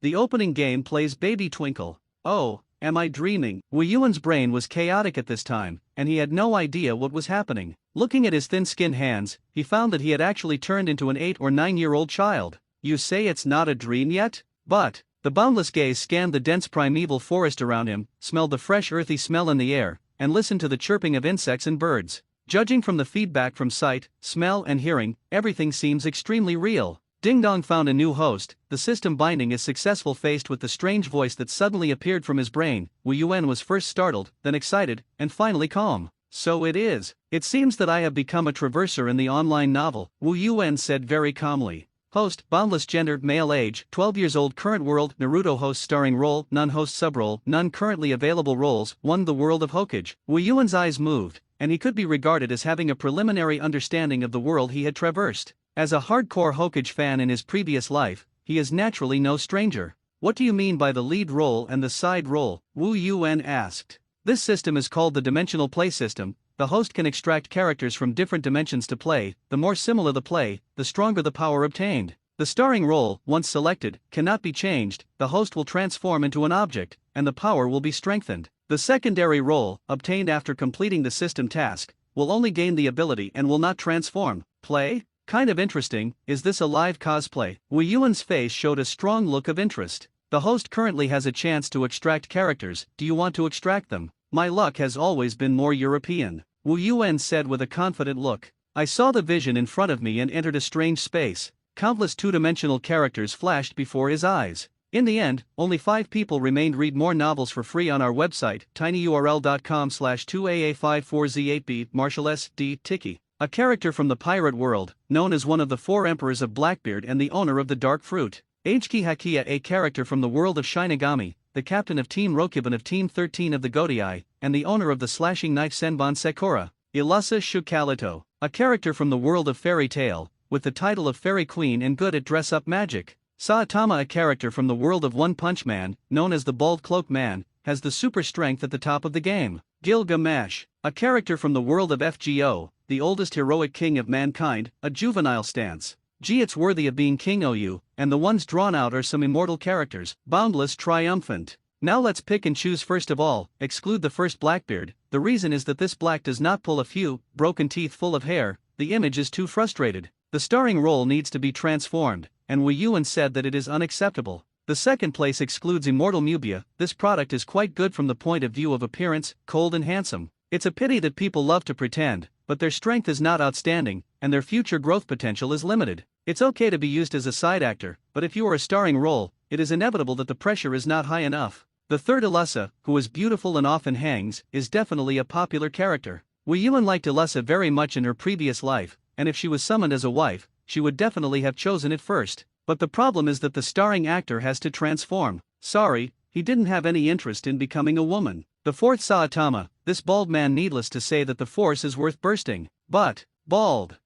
The opening game plays Baby Twinkle. Oh, am I dreaming? Wu Yuan's brain was chaotic at this time, and he had no idea what was happening. Looking at his thin-skinned hands, he found that he had actually turned into an 8 or 9-year-old child. You say it's not a dream yet? But the boundless gaze scanned the dense primeval forest around him, smelled the fresh earthy smell in the air, and listened to the chirping of insects and birds. Judging from the feedback from sight, smell and hearing, everything seems extremely real. Ding Dong found a new host. The system binding is successful. Faced with the strange voice that suddenly appeared from his brain, Wu Yuan was first startled, then excited, and finally calm. So it is. It seems that I have become a traverser in the online novel, Wu Yuan said very calmly. Host, boundless gender, male age, 12 years old. Current world, Naruto. Host starring role, none. Host subrole, none. Currently available roles, 1. The world of Hokage. Wu Yuan's eyes moved, and he could be regarded as having a preliminary understanding of the world he had traversed. As a hardcore Hokage fan in his previous life, he is naturally no stranger. What do you mean by the lead role and the side role? Wu Yuan asked. This system is called the dimensional play system. The host can extract characters from different dimensions to play. The more similar the play, the stronger the power obtained. The starring role, once selected, cannot be changed. The host will transform into an object, and the power will be strengthened. The secondary role, obtained after completing the system task, will only gain the ability and will not transform. Play? Kind of interesting. Is this a live cosplay? Wu Yuan's face showed a strong look of interest. The host currently has a chance to extract characters. Do you want to extract them? My luck has always been more European, Wu Yuan said with a confident look. I saw the vision in front of me and entered a strange space. Countless two-dimensional characters flashed before his eyes. In the end, only 5 people remained. Read more novels for free on our website, tinyurl.com/2aa54z8b. Marshall S. D. Tiki. A character from the pirate world, known as one of the 4 emperors of Blackbeard and the owner of the dark fruit. Hki Hakia. A character from the world of Shinigami, the captain of Team Rokuban of Team 13 of the Godai, and the owner of the slashing knife Senbon Sekura. Ilasa Shukalito. A character from the world of fairy tale, with the title of Fairy Queen and good at dress-up magic. Saitama. A character from the world of One Punch Man, known as the Bald Cloak Man, has the super strength at the top of the game. Gilgamesh. A character from the world of FGO, the oldest heroic king of mankind, a juvenile stance. Gee, it's worthy of being King OU, and the ones drawn out are some immortal characters. Boundless triumphant. Now let's pick and choose. First of all, exclude the first Blackbeard. The reason is that this black does not pull a few broken teeth full of hair. The image is too frustrated. The starring role needs to be transformed, and Wu Yuan said that it is unacceptable. The second place excludes Immortal Mubia. This product is quite good from the point of view of appearance, cold and handsome. It's a pity that people love to pretend, but their strength is not outstanding, and their future growth potential is limited. It's okay to be used as a side actor, but if you are a starring role, it is inevitable that the pressure is not high enough. The third, Ilasa, who is beautiful and often hangs, is definitely a popular character. Wu Yuan liked Ilasa very much in her previous life, and if she was summoned as a wife, she would definitely have chosen it first. But the problem is that the starring actor has to transform. Sorry, he didn't have any interest in becoming a woman. The fourth, Saitama. This bald man, needless to say that the force is worth bursting. But, bald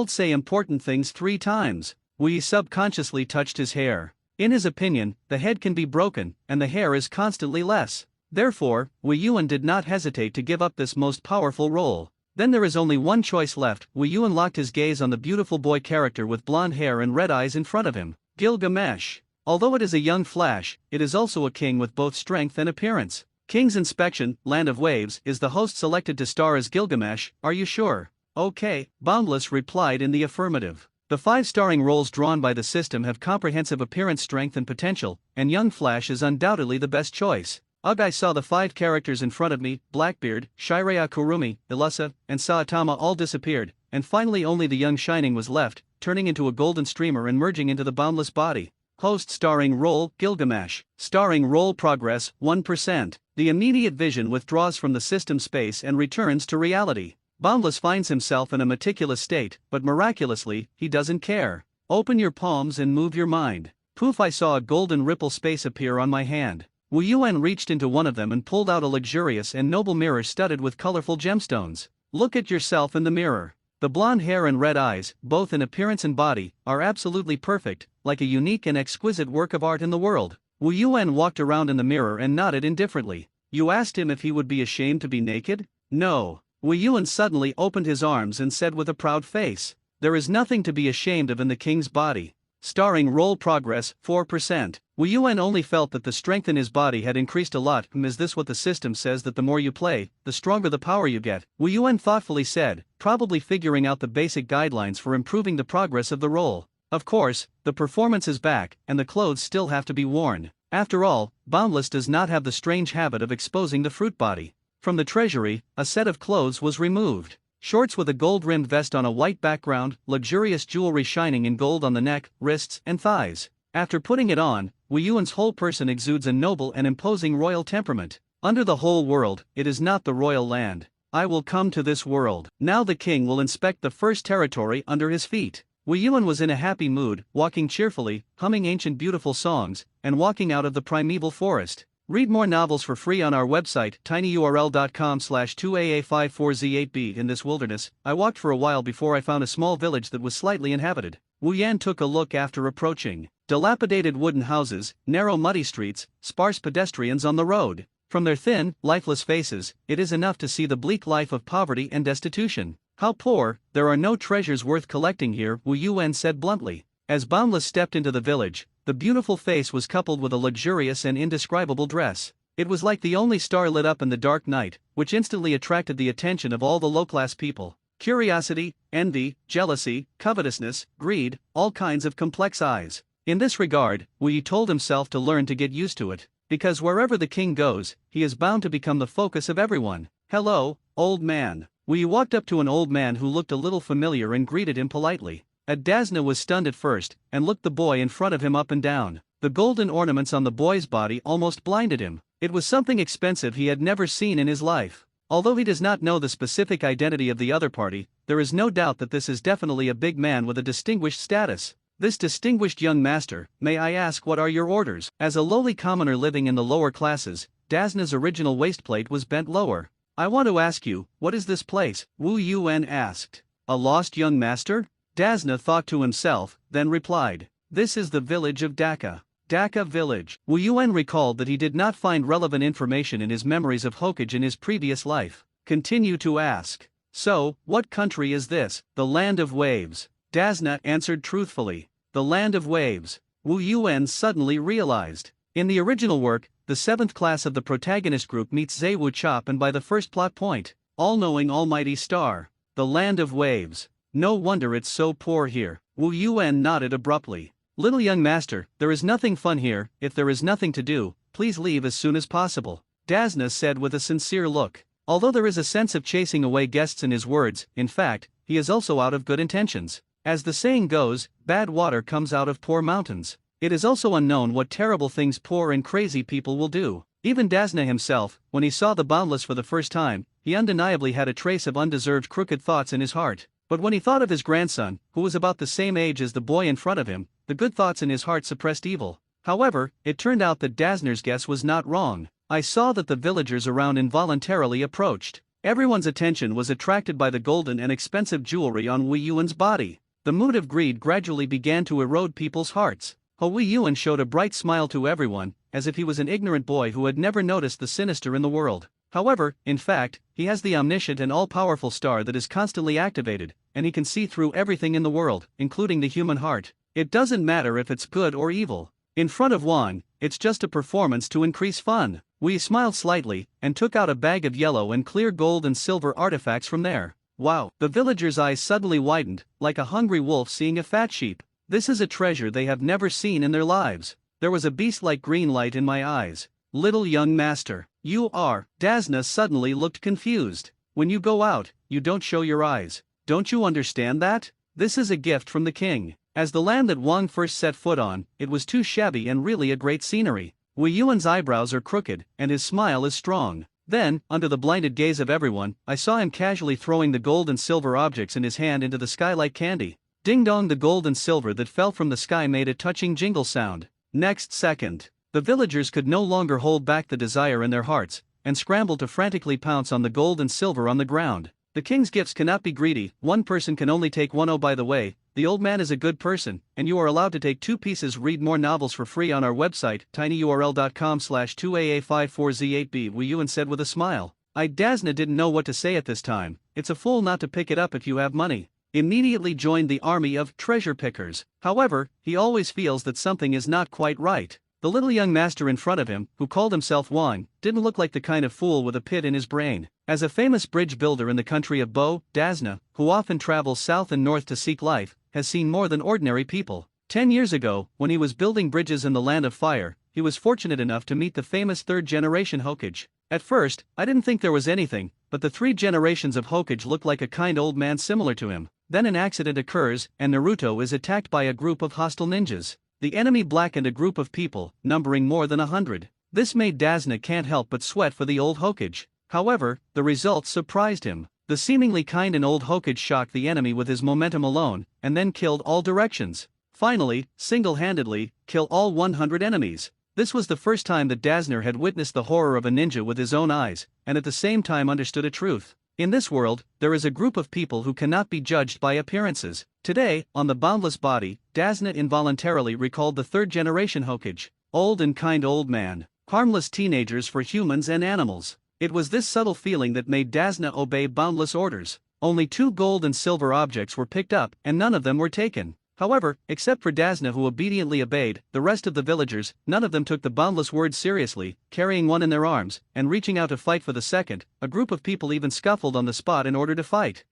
say important things 3 times. Wu subconsciously touched his hair. In his opinion, the head can be broken, and the hair is constantly less. Therefore, Wu Yuan did not hesitate to give up this most powerful role. Then there is only one choice left. Wu Yuan locked his gaze on the beautiful boy character with blonde hair and red eyes in front of him. Gilgamesh. Although it is a young flash, it is also a king with both strength and appearance. King's Inspection, Land of Waves, is the host selected to star as Gilgamesh. Are you sure? Okay, Boundless replied in the affirmative. The 5 starring roles drawn by the system have comprehensive appearance, strength and potential, and young Flash is undoubtedly the best choice. Ugh, I saw the 5 characters in front of me. Blackbeard, Shiraya Kurumi, Ilasa, and Saitama all disappeared, and finally only the young Shining was left, turning into a golden streamer and merging into the boundless body. Host starring role, Gilgamesh. Starring role progress, 1%. The immediate vision withdraws from the system space and returns to reality. Boundless finds himself in a meticulous state, but miraculously, he doesn't care. Open your palms and move your mind. Poof, I saw a golden ripple space appear on my hand. Wu Yuan reached into one of them and pulled out a luxurious and noble mirror studded with colorful gemstones. Look at yourself in the mirror. The blonde hair and red eyes, both in appearance and body, are absolutely perfect, like a unique and exquisite work of art in the world. Wu Yuan walked around in the mirror and nodded indifferently. You asked him if he would be ashamed to be naked? No. Wu Yuan suddenly opened his arms and said with a proud face, there is nothing to be ashamed of in the king's body. Starring role progress, 4%. Wu Yuan only felt that the strength in his body had increased a lot. Is this what the system says, that the more you play, the stronger the power you get? Wu Yuan thoughtfully said, probably figuring out the basic guidelines for improving the progress of the role. Of course, the performance is back, and the clothes still have to be worn. After all, Boundless does not have the strange habit of exposing the fruit body. From the treasury, a set of clothes was removed. Shorts with a gold-rimmed vest on a white background, luxurious jewelry shining in gold on the neck, wrists, and thighs. After putting it on, Wu Yuan's whole person exudes a noble and imposing royal temperament. Under the whole world, it is not the royal land. I will come to this world. Now the king will inspect the first territory under his feet. Wu Yuan was in a happy mood, walking cheerfully, humming ancient beautiful songs, and walking out of the primeval forest. Read more novels for free on our website, tinyurl.com/2aa54z8b. In this wilderness, I walked for a while before I found a small village that was slightly inhabited. Wu Yan took a look after approaching. Dilapidated wooden houses, narrow muddy streets, sparse pedestrians on the road. From their thin, lifeless faces, it is enough to see the bleak life of poverty and destitution. How poor, there are no treasures worth collecting here, Wu Yuan said bluntly. As Boundless stepped into the village, the beautiful face was coupled with a luxurious and indescribable dress. It was like the only star lit up in the dark night, which instantly attracted the attention of all the low-class people. Curiosity, envy, jealousy, covetousness, greed, all kinds of complex eyes. In this regard, Wu Yi told himself to learn to get used to it, because wherever the king goes, he is bound to become the focus of everyone. Hello, old man. Wu Yi walked up to an old man who looked a little familiar and greeted him politely. Adasna was stunned at first, and looked the boy in front of him up and down. The golden ornaments on the boy's body almost blinded him. It was something expensive he had never seen in his life. Although he does not know the specific identity of the other party, there is no doubt that this is definitely a big man with a distinguished status. This distinguished young master, may I ask what are your orders? As a lowly commoner living in the lower classes, Dasna's original waistplate was bent lower. I want to ask you, what is this place? Wu Yuan asked. A lost young master? Dasna thought to himself, then replied. This is the village of Dhaka. Dhaka village. Wu Yuan recalled that he did not find relevant information in his memories of Hokage in his previous life. Continue to ask. So, what country is this? The land of waves. Dasna answered truthfully. The land of waves. Wu Yuan suddenly realized. In the original work, the 7th class of the protagonist group meets Zhe Chop, and by the first plot point, all-knowing almighty star. The land of waves. No wonder it's so poor here. Wu Yuan nodded abruptly. Little young master, there is nothing fun here. If there is nothing to do, please leave as soon as possible. Dasna said with a sincere look. Although there is a sense of chasing away guests in his words, in fact, he is also out of good intentions. As the saying goes, bad water comes out of poor mountains. It is also unknown what terrible things poor and crazy people will do. Even Dasna himself, when he saw the Boundless for the first time, he undeniably had a trace of undeserved crooked thoughts in his heart. But when he thought of his grandson, who was about the same age as the boy in front of him, the good thoughts in his heart suppressed evil. However, it turned out that Dasner's guess was not wrong. I saw that the villagers around involuntarily approached. Everyone's attention was attracted by the golden and expensive jewelry on Wu Yuan's body. The mood of greed gradually began to erode people's hearts. Wu Yuan showed a bright smile to everyone, as if he was an ignorant boy who had never noticed the sinister in the world. However, in fact, he has the omniscient and all-powerful star that is constantly activated, and he can see through everything in the world, including the human heart. It doesn't matter if it's good or evil. In front of Wang, it's just a performance to increase fun. Wei smiled slightly, and took out a bag of yellow and clear gold and silver artifacts from there. Wow! The villagers' eyes suddenly widened, like a hungry wolf seeing a fat sheep. This is a treasure they have never seen in their lives. There was a beast-like green light in my eyes. Little young master, you are. Dasna suddenly looked confused. When you go out, you don't show your eyes. Don't you understand that? This is a gift from the king. As the land that Wang first set foot on, it was too shabby and really a great scenery. Wu Yuan's eyebrows are crooked, and his smile is strong. Then, under the blinded gaze of everyone, I saw him casually throwing the gold and silver objects in his hand into the sky like candy. Ding-dong, the gold and silver that fell from the sky made a touching jingle sound. Next second, the villagers could no longer hold back the desire in their hearts, and scrambled to frantically pounce on the gold and silver on the ground. The king's gifts cannot be greedy. One person can only take one. Oh, by the way, the old man is a good person, and you are allowed to take 2 pieces. Read more novels for free on our website, tinyurl.com/2aa54z8b. Wu Yuan said with a smile. Dasna didn't know what to say at this time. It's a fool not to pick it up if you have money. immediately joined the army of treasure pickers. However, he always feels that something is not quite right. The little young master in front of him, who called himself Wang, didn't look like the kind of fool with a pit in his brain. As a famous bridge builder in the country of Bo, Dasna, who often travels south and north to seek life, has seen more than ordinary people. 10 years ago, when he was building bridges in the land of fire, he was fortunate enough to meet the famous third-generation Hokage. At first, I didn't think there was anything, but the 3 generations of Hokage look like a kind old man similar to him. Then an accident occurs, and Naruto is attacked by a group of hostile ninjas. The enemy blackened a group of people, numbering more than 100. This made Dasna can't help but sweat for the old Hokage. However, the results surprised him. The seemingly kind and old Hokage shocked the enemy with his momentum alone, and then killed all directions. Finally, single-handedly, kill all 100 enemies. This was the first time that Dasner had witnessed the horror of a ninja with his own eyes, and at the same time understood a truth. In this world, there is a group of people who cannot be judged by appearances. Today, on the boundless body, Dasna involuntarily recalled the third-generation Hokage. Old and kind old man. Harmless teenagers for humans and animals. It was this subtle feeling that made Dasna obey boundless orders. Only 2 gold and silver objects were picked up, and none of them were taken. However, except for Dasna, who obediently obeyed, the rest of the villagers, none of them took the boundless words seriously, carrying one in their arms, and reaching out to fight for the second. A group of people even scuffled on the spot in order to fight.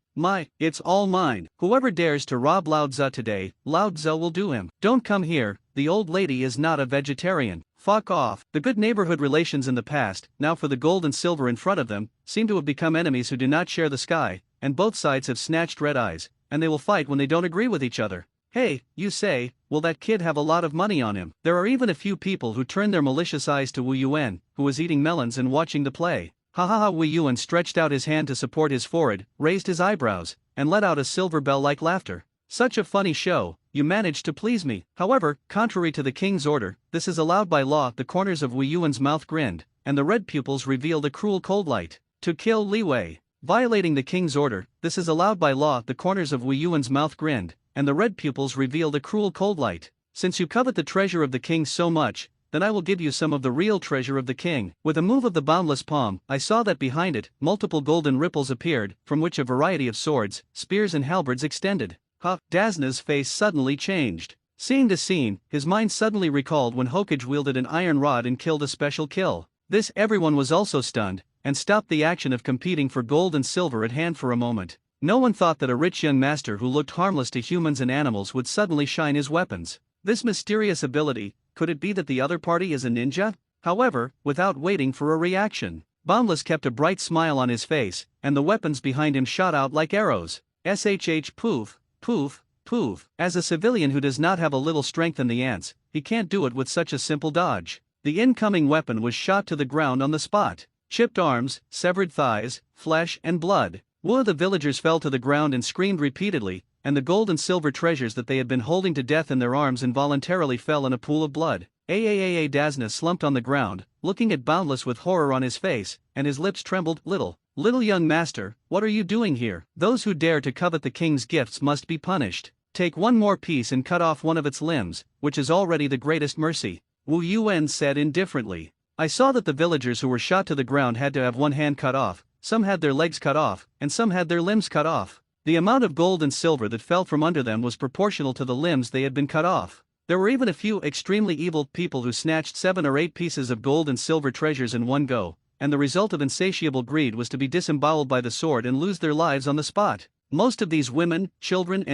It's all mine. Whoever dares to rob Lao Tzu today, Lao Tzu will do him. Don't come here, the old lady is not a vegetarian. Fuck off. The good neighborhood relations in the past, now for the gold and silver in front of them, seem to have become enemies who do not share the sky, and both sides have snatched red eyes, and they will fight when they don't agree with each other. Hey, you say, will that kid have a lot of money on him? There are even a few people who turn their malicious eyes to Wu Yuan, who was eating melons and watching the play. Ha ha ha. Wu Yuan stretched out his hand to support his forehead, raised his eyebrows, and let out a silver bell-like laughter. Such a funny show, you managed to please me. However, contrary to the king's order, this is allowed by law. The corners of Wu Yuan's mouth grinned, and the red pupils revealed a cruel cold light. To kill Li Wei. Violating the king's order, this is allowed by law. The corners of Wu Yuan's mouth grinned, and the red pupils revealed a cruel cold light. Since you covet the treasure of the king so much, then I will give you some of the real treasure of the king. With a move of the boundless palm, I saw that behind it, multiple golden ripples appeared, from which a variety of swords, spears and halberds extended. Dasna's face suddenly changed. Scene to scene, his mind suddenly recalled when Hokage wielded an iron rod and killed a special kill. This everyone was also stunned, and stopped the action of competing for gold and silver at hand for a moment. No one thought that a rich young master who looked harmless to humans and animals would suddenly shine his weapons. This mysterious ability, could it be that the other party is a ninja? However, without waiting for a reaction, Boundless kept a bright smile on his face, and the weapons behind him shot out like arrows. SHH poof, poof, poof. As a civilian who does not have a little strength in the ants, he can't do it with such a simple dodge. The incoming weapon was shot to the ground on the spot. Chipped arms, severed thighs, flesh and blood. The villagers fell to the ground and screamed repeatedly, and the gold and silver treasures that they had been holding to death in their arms involuntarily fell in a pool of blood. Dasna slumped on the ground, looking at Boundless with horror on his face, and his lips trembled. Little young master, what are you doing here? Those who dare to covet the king's gifts must be punished. Take one more piece and cut off one of its limbs, which is already the greatest mercy. Wu Yuan said indifferently. I saw that the villagers who were shot to the ground had to have one hand cut off, some had their legs cut off, and some had their limbs cut off. The amount of gold and silver that fell from under them was proportional to the limbs they had been cut off. There were even a few extremely evil people who snatched 7 or 8 pieces of gold and silver treasures in one go, and the result of insatiable greed was to be disemboweled by the sword and lose their lives on the spot. Most of these women, children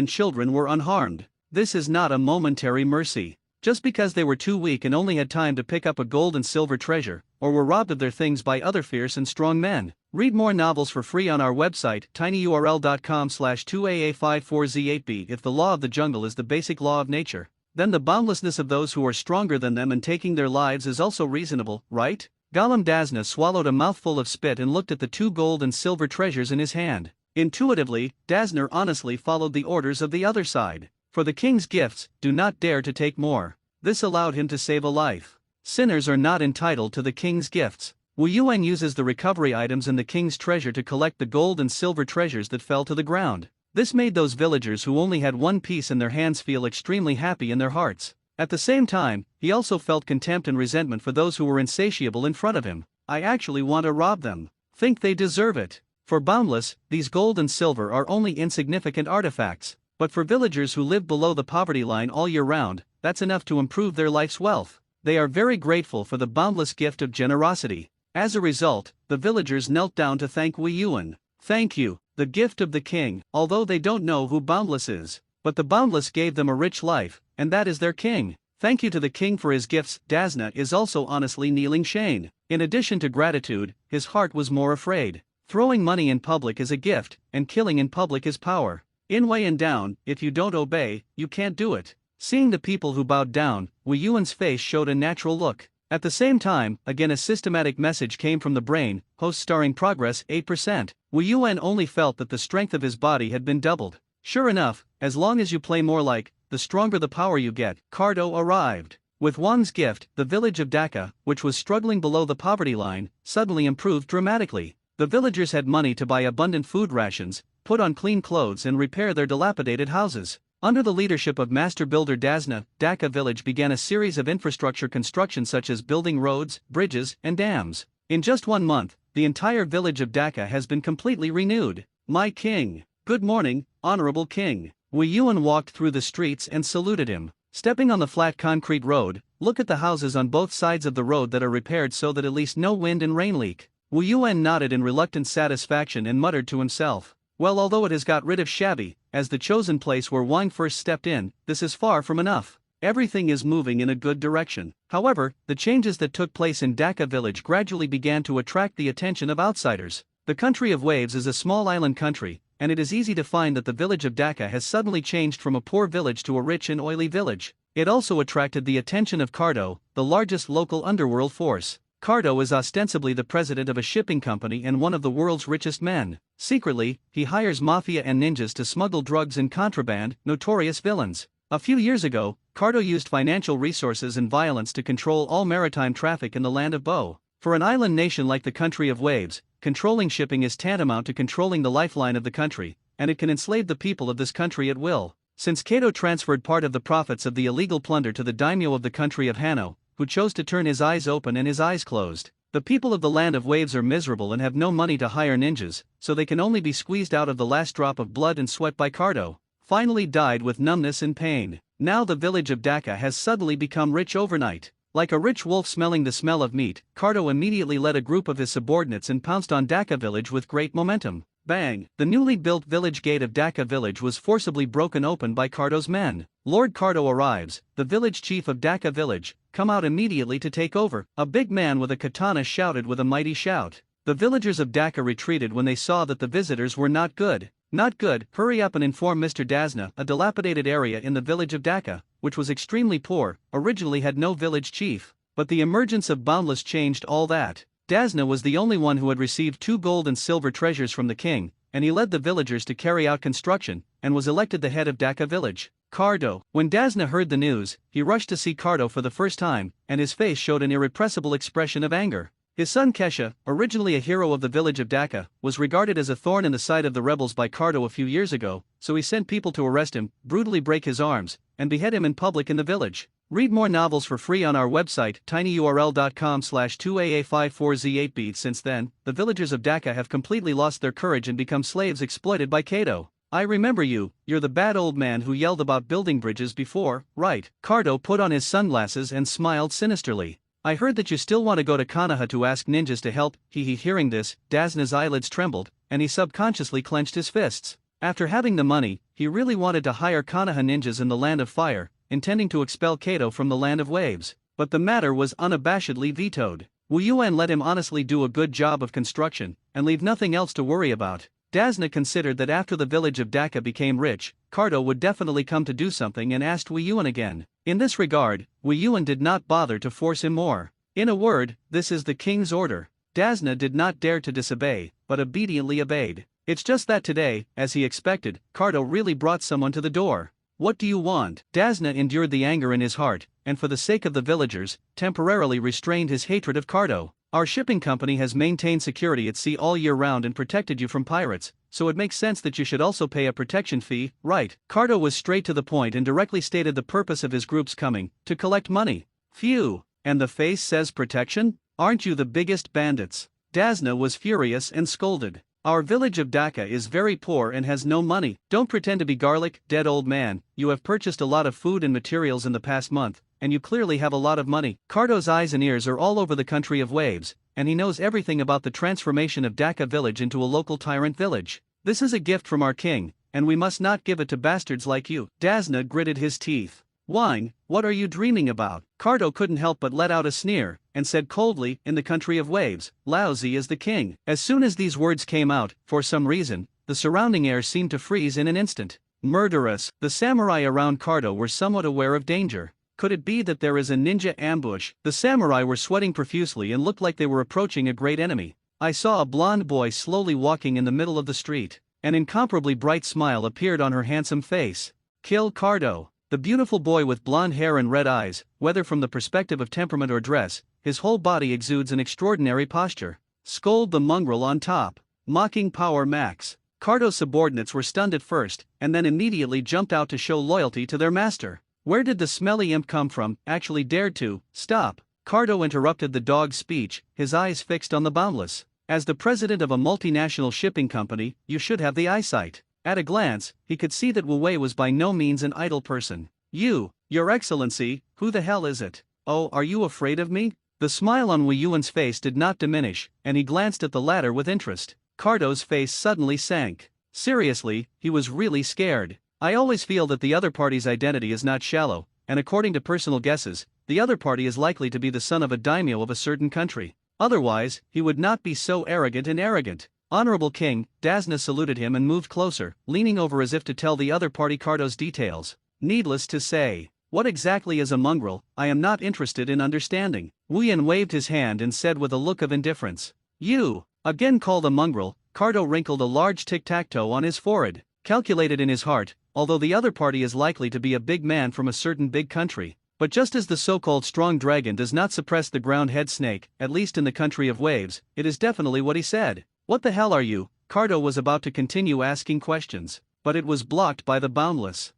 were unharmed. This is not a momentary mercy. Just because they were too weak and only had time to pick up a gold and silver treasure, or were robbed of their things by other fierce and strong men. Read more novels for free on our website, tinyurl.com/2aa54z8b. If the law of the jungle is the basic law of nature, then the boundlessness of those who are stronger than them and taking their lives is also reasonable, right? Golem Dasna swallowed a mouthful of spit and looked at the 2 gold and silver treasures in his hand. Intuitively, Dasner honestly followed the orders of the other side. For the king's gifts, do not dare to take more. This allowed him to save a life. Sinners are not entitled to the king's gifts. Wu Yuan uses the recovery items in the king's treasure to collect the gold and silver treasures that fell to the ground. This made those villagers who only had one piece in their hands feel extremely happy in their hearts. At the same time, he also felt contempt and resentment for those who were insatiable in front of him. I actually want to rob them. Think they deserve it. For Boundless, these gold and silver are only insignificant artifacts, but for villagers who live below the poverty line all year round, that's enough to improve their life's wealth. They are very grateful for the boundless gift of generosity. As a result, the villagers knelt down to thank Wei Yuan. Thank you, the gift of the king, although they don't know who Boundless is. But the Boundless gave them a rich life, and that is their king. Thank you to the king for his gifts. Dazna is also honestly kneeling Shane. In addition to gratitude, his heart was more afraid. Throwing money in public is a gift, and killing in public is power. In Wei and down, if you don't obey, you can't do it. Seeing the people who bowed down, Wei Yuan's face showed a natural look. At the same time, again a systematic message came from the brain, host starring progress 8%. Wei Yuan only felt that the strength of his body had been doubled. Sure enough, as long as you play more like, the stronger the power you get. Cardo arrived. With Wan's gift, the village of Dhaka, which was struggling below the poverty line, suddenly improved dramatically. The villagers had money to buy abundant food rations, put on clean clothes and repair their dilapidated houses. Under the leadership of master builder Dazna, Dhaka village began a series of infrastructure construction such as building roads, bridges, and dams. In just 1 month, the entire village of Dhaka has been completely renewed. My king. Good morning, honorable king. Wei Yuan walked through the streets and saluted him. Stepping on the flat concrete road, look at the houses on both sides of the road that are repaired so that at least no wind and rain leak. Wei Yuan nodded in reluctant satisfaction and muttered to himself. Well, although it has got rid of shabby, as the chosen place where Wang first stepped in, this is far from enough. Everything is moving in a good direction. However, the changes that took place in Dhaka village gradually began to attract the attention of outsiders. The country of waves is a small island country, and it is easy to find that the village of Dhaka has suddenly changed from a poor village to a rich and oily village. It also attracted the attention of Cardo, the largest local underworld force. Cardo is ostensibly the president of a shipping company and one of the world's richest men. Secretly, he hires mafia and ninjas to smuggle drugs and contraband, notorious villains. A few years ago, Cardo used financial resources and violence to control all maritime traffic in the land of Bo. For an island nation like the country of waves, controlling shipping is tantamount to controlling the lifeline of the country, and it can enslave the people of this country at will. Since Kato transferred part of the profits of the illegal plunder to the daimyo of the country of Hanno, who chose to turn his eyes open and his eyes closed, the people of the land of waves are miserable and have no money to hire ninjas, so they can only be squeezed out of the last drop of blood and sweat by Cardo. Finally died with numbness and pain. Now the village of Dhaka has suddenly become rich overnight. Like a rich wolf smelling the smell of meat, Cardo immediately led a group of his subordinates and pounced on Dhaka village with great momentum. Bang! The newly built village gate of Dhaka village was forcibly broken open by Cardo's men. Lord Cardo arrives, the village chief of Dhaka village, come out immediately to take over. A big man with a katana shouted with a mighty shout. The villagers of Dhaka retreated when they saw that the visitors were not good. Not good, hurry up and inform Mr. Dazna. A dilapidated area in the village of Dhaka, which was extremely poor, originally had no village chief. But the emergence of Boundless changed all that. Dazna was the only one who had received 2 gold and silver treasures from the king, and he led the villagers to carry out construction, and was elected the head of Dhaka village. Cardo. When Dazna heard the news, he rushed to see Cardo for the first time, and his face showed an irrepressible expression of anger. His son Kesha, originally a hero of the village of Dhaka, was regarded as a thorn in the side of the rebels by Cardo a few years ago, so he sent people to arrest him, brutally break his arms, and behead him in public in the village. Read more novels for free on our website, tinyurl.com/2aa54z8b. Since then, the villagers of Dhaka have completely lost their courage and become slaves exploited by Kato. I remember you, you're the bad old man who yelled about building bridges before, right? Cardo put on his sunglasses and smiled sinisterly. I heard that you still want to go to Konoha to ask ninjas to help. Hearing this, Dazna's eyelids trembled, and he subconsciously clenched his fists. After having the money, he really wanted to hire Konoha ninjas in the land of fire, intending to expel Kato from the land of waves. But the matter was unabashedly vetoed. Wu Yuan let him honestly do a good job of construction, and leave nothing else to worry about. Dazna considered that after the village of Dhaka became rich, Cardo would definitely come to do something and asked Wu Yuan again. In this regard, Wu Yuan did not bother to force him more. In a word, this is the king's order. Dazna did not dare to disobey, but obediently obeyed. It's just that today, as he expected, Cardo really brought someone to the door. What do you want? Dazna endured the anger in his heart, and for the sake of the villagers, temporarily restrained his hatred of Cardo. Our shipping company has maintained security at sea all year round and protected you from pirates, so it makes sense that you should also pay a protection fee, right? Cardo was straight to the point and directly stated the purpose of his group's coming, to collect money. Phew, and the face says protection? Aren't you the biggest bandits? Dazna was furious and scolded. Our village of Dhaka is very poor and has no money. Don't pretend to be garlic, dead old man. You have purchased a lot of food and materials in the past month, and you clearly have a lot of money. Cardo's eyes and ears are all over the country of waves, and he knows everything about the transformation of Dhaka village into a local tyrant village. This is a gift from our king, and we must not give it to bastards like you. Dasna gritted his teeth. Wine, what are you dreaming about? Cardo couldn't help but let out a sneer, and said coldly, in the country of waves, Laozi is the king. As soon as these words came out, for some reason, the surrounding air seemed to freeze in an instant. Murderous. The samurai around Cardo were somewhat aware of danger. Could it be that there is a ninja ambush? The samurai were sweating profusely and looked like they were approaching a great enemy. I saw a blonde boy slowly walking in the middle of the street. An incomparably bright smile appeared on her handsome face. Kill Cardo. The beautiful boy with blonde hair and red eyes, whether from the perspective of temperament or dress, his whole body exudes an extraordinary posture. Scold the mongrel on top. Mocking power max. Cardo's subordinates were stunned at first, and then immediately jumped out to show loyalty to their master. Where did the smelly imp come from? Actually dared to. Stop. Cardo interrupted the dog's speech, his eyes fixed on the boundless. As the president of a multinational shipping company, you should have the eyesight. At a glance, he could see that Wu Wei was by no means an idle person. Your Excellency, who the hell is it? Oh, are you afraid of me? The smile on Wu Yuan's face did not diminish, and he glanced at the latter with interest. Cardo's face suddenly sank. Seriously, he was really scared. I always feel that the other party's identity is not shallow, and according to personal guesses, the other party is likely to be the son of a daimyo of a certain country. Otherwise, he would not be so arrogant. Honorable King, Dasna saluted him and moved closer, leaning over as if to tell the other party Cardo's details. Needless to say, what exactly is a mongrel? I am not interested in understanding. Wu Yan waved his hand and said with a look of indifference. You, again called a mongrel. Cardo wrinkled a large tic-tac-toe on his forehead, calculated in his heart, although the other party is likely to be a big man from a certain big country. But just as the so-called strong dragon does not suppress the ground head snake, at least in the country of waves, it is definitely what he said. What the hell are you? Cardo was about to continue asking questions, but it was blocked by the boundless.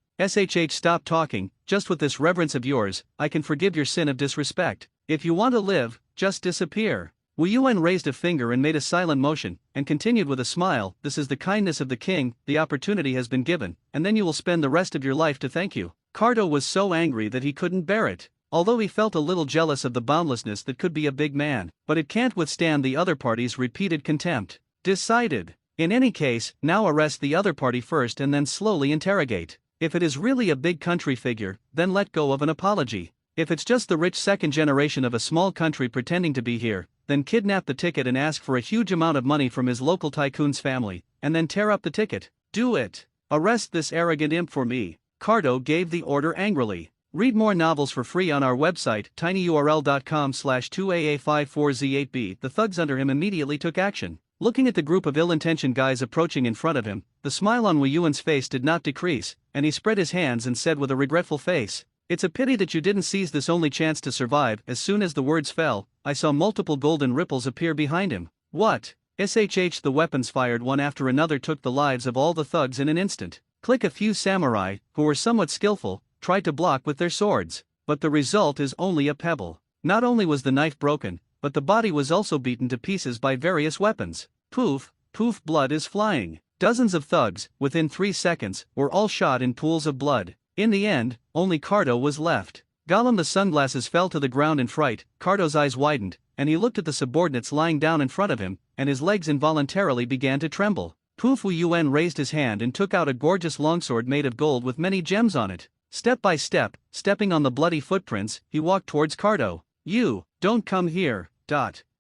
Stop talking, just with this reverence of yours, I can forgive your sin of disrespect. If you want to live, just disappear. Wu Yuan raised a finger and made a silent motion, and continued with a smile, this is the kindness of the king, the opportunity has been given, and then you will spend the rest of your life to thank you. Cardo was so angry that he couldn't bear it. Although he felt a little jealous of the boundlessness that could be a big man, but it can't withstand the other party's repeated contempt. Decided. In any case, now arrest the other party first and then slowly interrogate. If it is really a big country figure, then let go of an apology. If it's just the rich second generation of a small country pretending to be here, then kidnap the ticket and ask for a huge amount of money from his local tycoon's family, and then tear up the ticket. Do it. Arrest this arrogant imp for me. Cardo gave the order angrily. Read more novels for free on our website, tinyurl.com/2aa54z8b. The thugs under him immediately took action. Looking at the group of ill-intentioned guys approaching in front of him, the smile on Wu Yuan's face did not decrease, and he spread his hands and said with a regretful face, "It's a pity that you didn't seize this only chance to survive." As soon as the words fell, I saw multiple golden ripples appear behind him. What? The weapons fired one after another took the lives of all the thugs in an instant. Click. A few samurai, who were somewhat skillful, tried to block with their swords, but the result is only a pebble. Not only was the knife broken, but the body was also beaten to pieces by various weapons. Poof, poof, blood is flying. Dozens of thugs, within 3 seconds, were all shot in pools of blood. In the end, only Cardo was left. Gollum the sunglasses fell to the ground in fright. Cardo's eyes widened, and he looked at the subordinates lying down in front of him, and his legs involuntarily began to tremble. Poof. Wu Yuan raised his hand and took out a gorgeous longsword made of gold with many gems on it. Step by step, stepping on the bloody footprints, he walked towards Cardo. You, don't come here.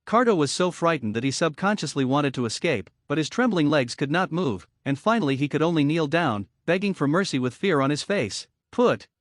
Cardo was so frightened that he subconsciously wanted to escape, but his trembling legs could not move, and finally he could only kneel down, begging for mercy with fear on his face.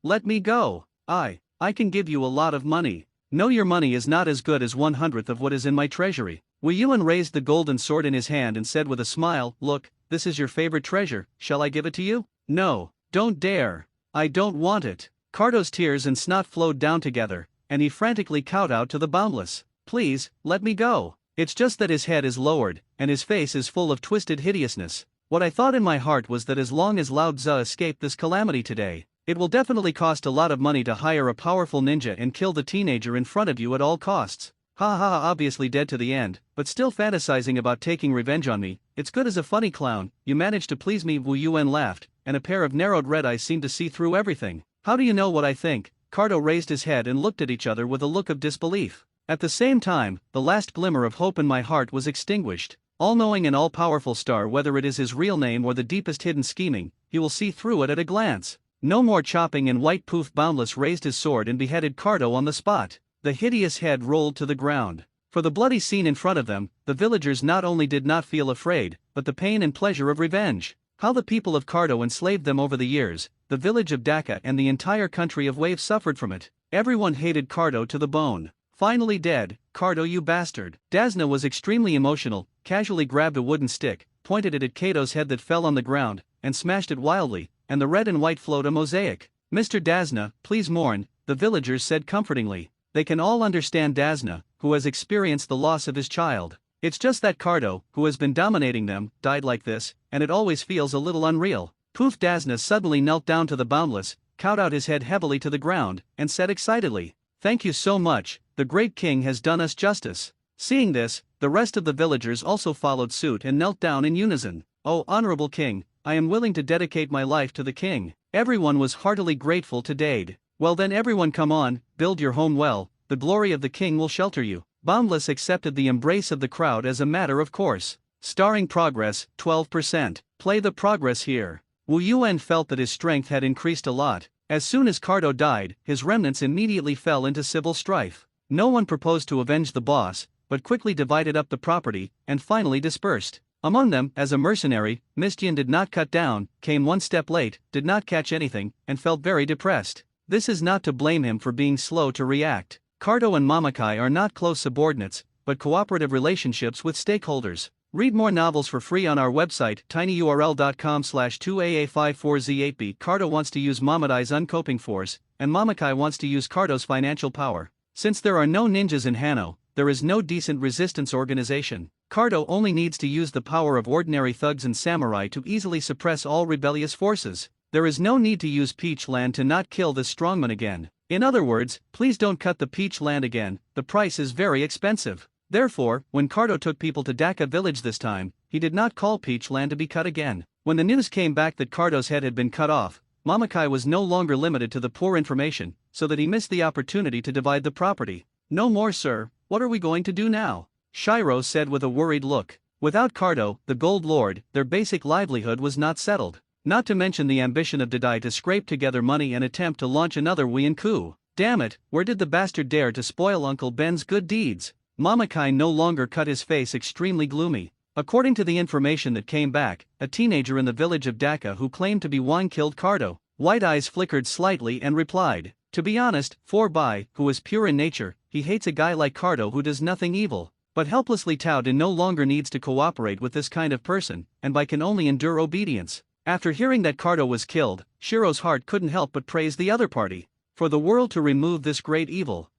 Let me go. I can give you a lot of money. No, your money is not as good as 1/100th of what is in my treasury. Wu Yuan raised the golden sword in his hand and said with a smile, look, this is your favorite treasure, shall I give it to you? No, don't dare. I don't want it. Cardo's tears and snot flowed down together, and he frantically kowtowed to the boundless. Please, let me go. It's just that his head is lowered, and his face is full of twisted hideousness. What I thought in my heart was that as long as Lao Tzu escaped this calamity today, it will definitely cost a lot of money to hire a powerful ninja and kill the teenager in front of you at all costs. Ha ha ha, obviously dead to the end, but still fantasizing about taking revenge on me. it's good as a funny clown, you managed to please me." Wu Yuan laughed, and a pair of narrowed red eyes seemed to see through everything. "How do you know what I think?" Cardo raised his head and looked at each other with a look of disbelief. At the same time, the last glimmer of hope in my heart was extinguished. All-knowing and all-powerful star, whether it is his real name or the deepest hidden scheming, he will see through it at a glance. No more chopping, and White Poof Boundless raised his sword and beheaded Cardo on the spot. The hideous head rolled to the ground. For the bloody scene in front of them, the villagers not only did not feel afraid, but the pain and pleasure of revenge. How the people of Cardo enslaved them over the years, the village of Dhaka and the entire country of Waves suffered from it. Everyone hated Cardo to the bone. "Finally dead, Cardo, you bastard." Dasna was extremely emotional, casually grabbed a wooden stick, pointed it at Kato's head that fell on the ground, and smashed it wildly, and the red and white flowed a mosaic. "Mr. Dasna, please mourn," the villagers said comfortingly. They can all understand Dasna, who has experienced the loss of his child. It's just that Cardo, who has been dominating them, died like this, and it always feels a little unreal. Poof Dasna suddenly knelt down to the Boundless, cowed out his head heavily to the ground, and said excitedly, "Thank you so much, the great king has done us justice." Seeing this, the rest of the villagers also followed suit and knelt down in unison. "Oh, honorable king, I am willing to dedicate my life to the king." Everyone was heartily grateful to Dade. "Well then everyone, come on, build your home well, the glory of the king will shelter you." Boundless accepted the embrace of the crowd as a matter of course. Starring progress, 12%. Play the progress here. Wu Yuan felt that his strength had increased a lot. As soon as Cardo died, his remnants immediately fell into civil strife. No one proposed to avenge the boss, but quickly divided up the property, and finally dispersed. Among them, as a mercenary, Mistian did not cut down, came one step late, did not catch anything, and felt very depressed. This is not to blame him for being slow to react. Cardo and Mamakai are not close subordinates, but cooperative relationships with stakeholders. Read more novels for free on our website, tinyurl.com/2AA54Z8B. Cardo wants to use Mamadai's uncoping force, and Mamakai wants to use Cardo's financial power. Since there are no ninjas in Hano, there is no decent resistance organization. Cardo only needs to use the power of ordinary thugs and samurai to easily suppress all rebellious forces. There is no need to use Peach Land to not kill this strongman again. In other words, please don't cut the Peach Land again, the price is very expensive. Therefore, when Cardo took people to Dhaka village this time, he did not call Peach Land to be cut again. When the news came back that Cardo's head had been cut off, Mamakai was no longer limited to the poor information, so that he missed the opportunity to divide the property. "No more, sir, what are we going to do now?" Shiro said with a worried look. Without Cardo, the Gold Lord, their basic livelihood was not settled. Not to mention the ambition of Didai to scrape together money and attempt to launch another Wuyan coup. Damn it, where did the bastard dare to spoil Uncle Ben's good deeds? Mamakai no longer cut his face extremely gloomy. According to the information that came back, a teenager in the village of Dhaka who claimed to be Juan killed Cardo. White eyes flickered slightly and replied, "To be honest, Bai, who is pure in nature, he hates a guy like Cardo who does nothing evil. But helplessly Taoden no longer needs to cooperate with this kind of person, and Bai can only endure obedience." After hearing that Cardo was killed, Shiro's heart couldn't help but praise the other party. For the world to remove this great evil.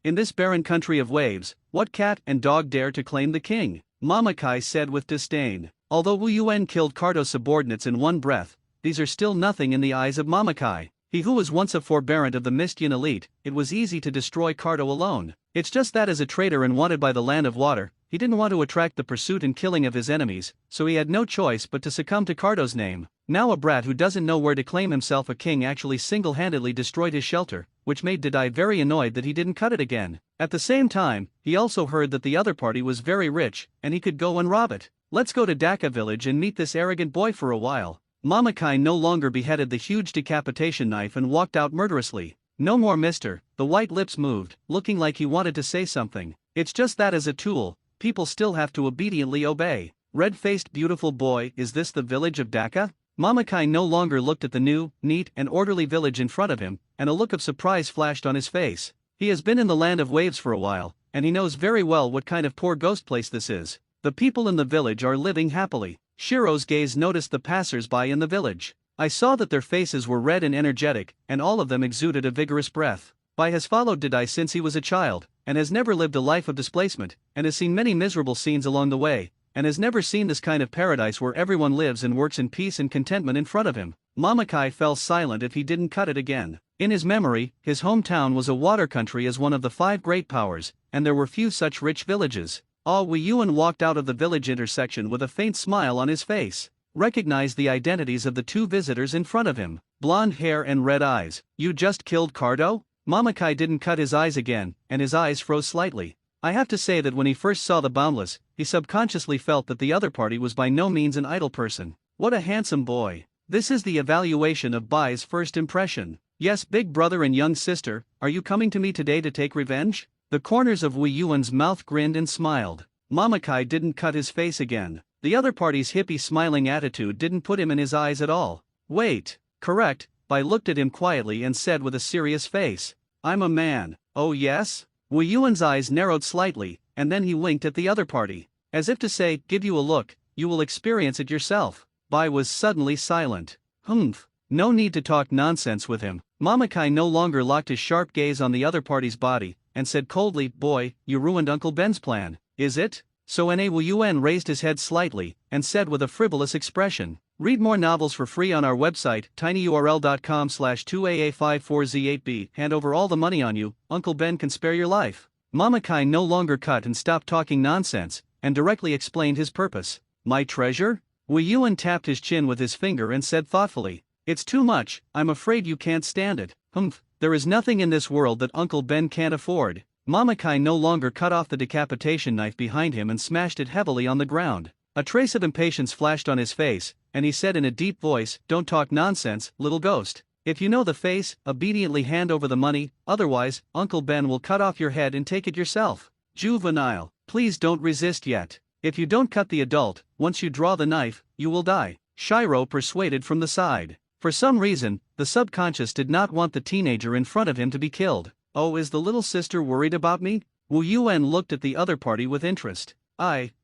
In this barren country of waves, what cat and dog dare to claim the king? Mamakai said with disdain. Although Wu Yuan killed Cardo's subordinates in one breath, these are still nothing in the eyes of Mamakai. He who was once a forbearant of the Mistian elite, it was easy to destroy Cardo alone. It's just that as a traitor and wanted by the land of water, he didn't want to attract the pursuit and killing of his enemies, so he had no choice but to succumb to Cardo's name. Now a brat who doesn't know where to claim himself a king actually single-handedly destroyed his shelter, which made Didai very annoyed that he didn't cut it again. At the same time, he also heard that the other party was very rich, and he could go and rob it. Let's go to Dhaka village and meet this arrogant boy for a while. Mamakai no longer beheaded the huge decapitation knife and walked out murderously. "No more, mister," the white lips moved, looking like he wanted to say something. "It's just that as a tool, people still have to obediently obey." Red-faced beautiful boy, is this the village of Dhaka? Mamakai no longer looked at the new, neat and orderly village in front of him, and a look of surprise flashed on his face. He has been in the land of waves for a while, and he knows very well what kind of poor ghost place this is. The people in the village are living happily. Shiro's gaze noticed the passers-by in the village. I saw that their faces were red and energetic, and all of them exuded a vigorous breath. Bai has followed Didai since he was a child, and has never lived a life of displacement, and has seen many miserable scenes along the way, and has never seen this kind of paradise where everyone lives and works in peace and contentment in front of him. Mamakai fell silent if he didn't cut it again. In his memory, his hometown was a water country as one of the 5 great powers, and there were few such rich villages. Wei Yuan walked out of the village intersection with a faint smile on his face. Recognized the identities of the two visitors in front of him. Blonde hair and red eyes. You just killed Cardo? Mamakai didn't cut his eyes again, and his eyes froze slightly. I have to say that when he first saw the Boundless, he subconsciously felt that the other party was by no means an idle person. What a handsome boy. This is the evaluation of Bai's first impression. Yes, big brother and young sister, are you coming to me today to take revenge? The corners of Wei Yuan's mouth grinned and smiled. Mamakai didn't cut his face again. The other party's hippie smiling attitude didn't put him in his eyes at all. Wait, correct, Bai looked at him quietly and said with a serious face. I'm a man. Oh yes? Wei Yuan's eyes narrowed slightly, and then he winked at the other party. As if to say, give you a look, you will experience it yourself. Bai was suddenly silent. Humph. No need to talk nonsense with him. Mamakai no longer locked his sharp gaze on the other party's body, and said coldly, boy, you ruined Uncle Ben's plan, is it? So Wei Yuan raised his head slightly, and said with a frivolous expression, read more novels for free on our website, tinyurl.com/2aa54z8b. Hand over all the money on you, Uncle Ben can spare your life. Mamakai no longer cut and stopped talking nonsense, and directly explained his purpose. My treasure? Wei Yuan tapped his chin with his finger and said thoughtfully, it's too much, I'm afraid you can't stand it. Humph, there is nothing in this world that Uncle Ben can't afford. Mamakai no longer cut off the decapitation knife behind him and smashed it heavily on the ground. A trace of impatience flashed on his face, and he said in a deep voice, don't talk nonsense, little ghost. If you know the face, obediently hand over the money, otherwise, Uncle Ben will cut off your head and take it yourself. Juvenile, please don't resist yet. If you don't cut the adult, once you draw the knife, you will die. Shiro persuaded from the side. For some reason, the subconscious did not want the teenager in front of him to be killed. Oh, is the little sister worried about me? Wei Yuan looked at the other party with interest.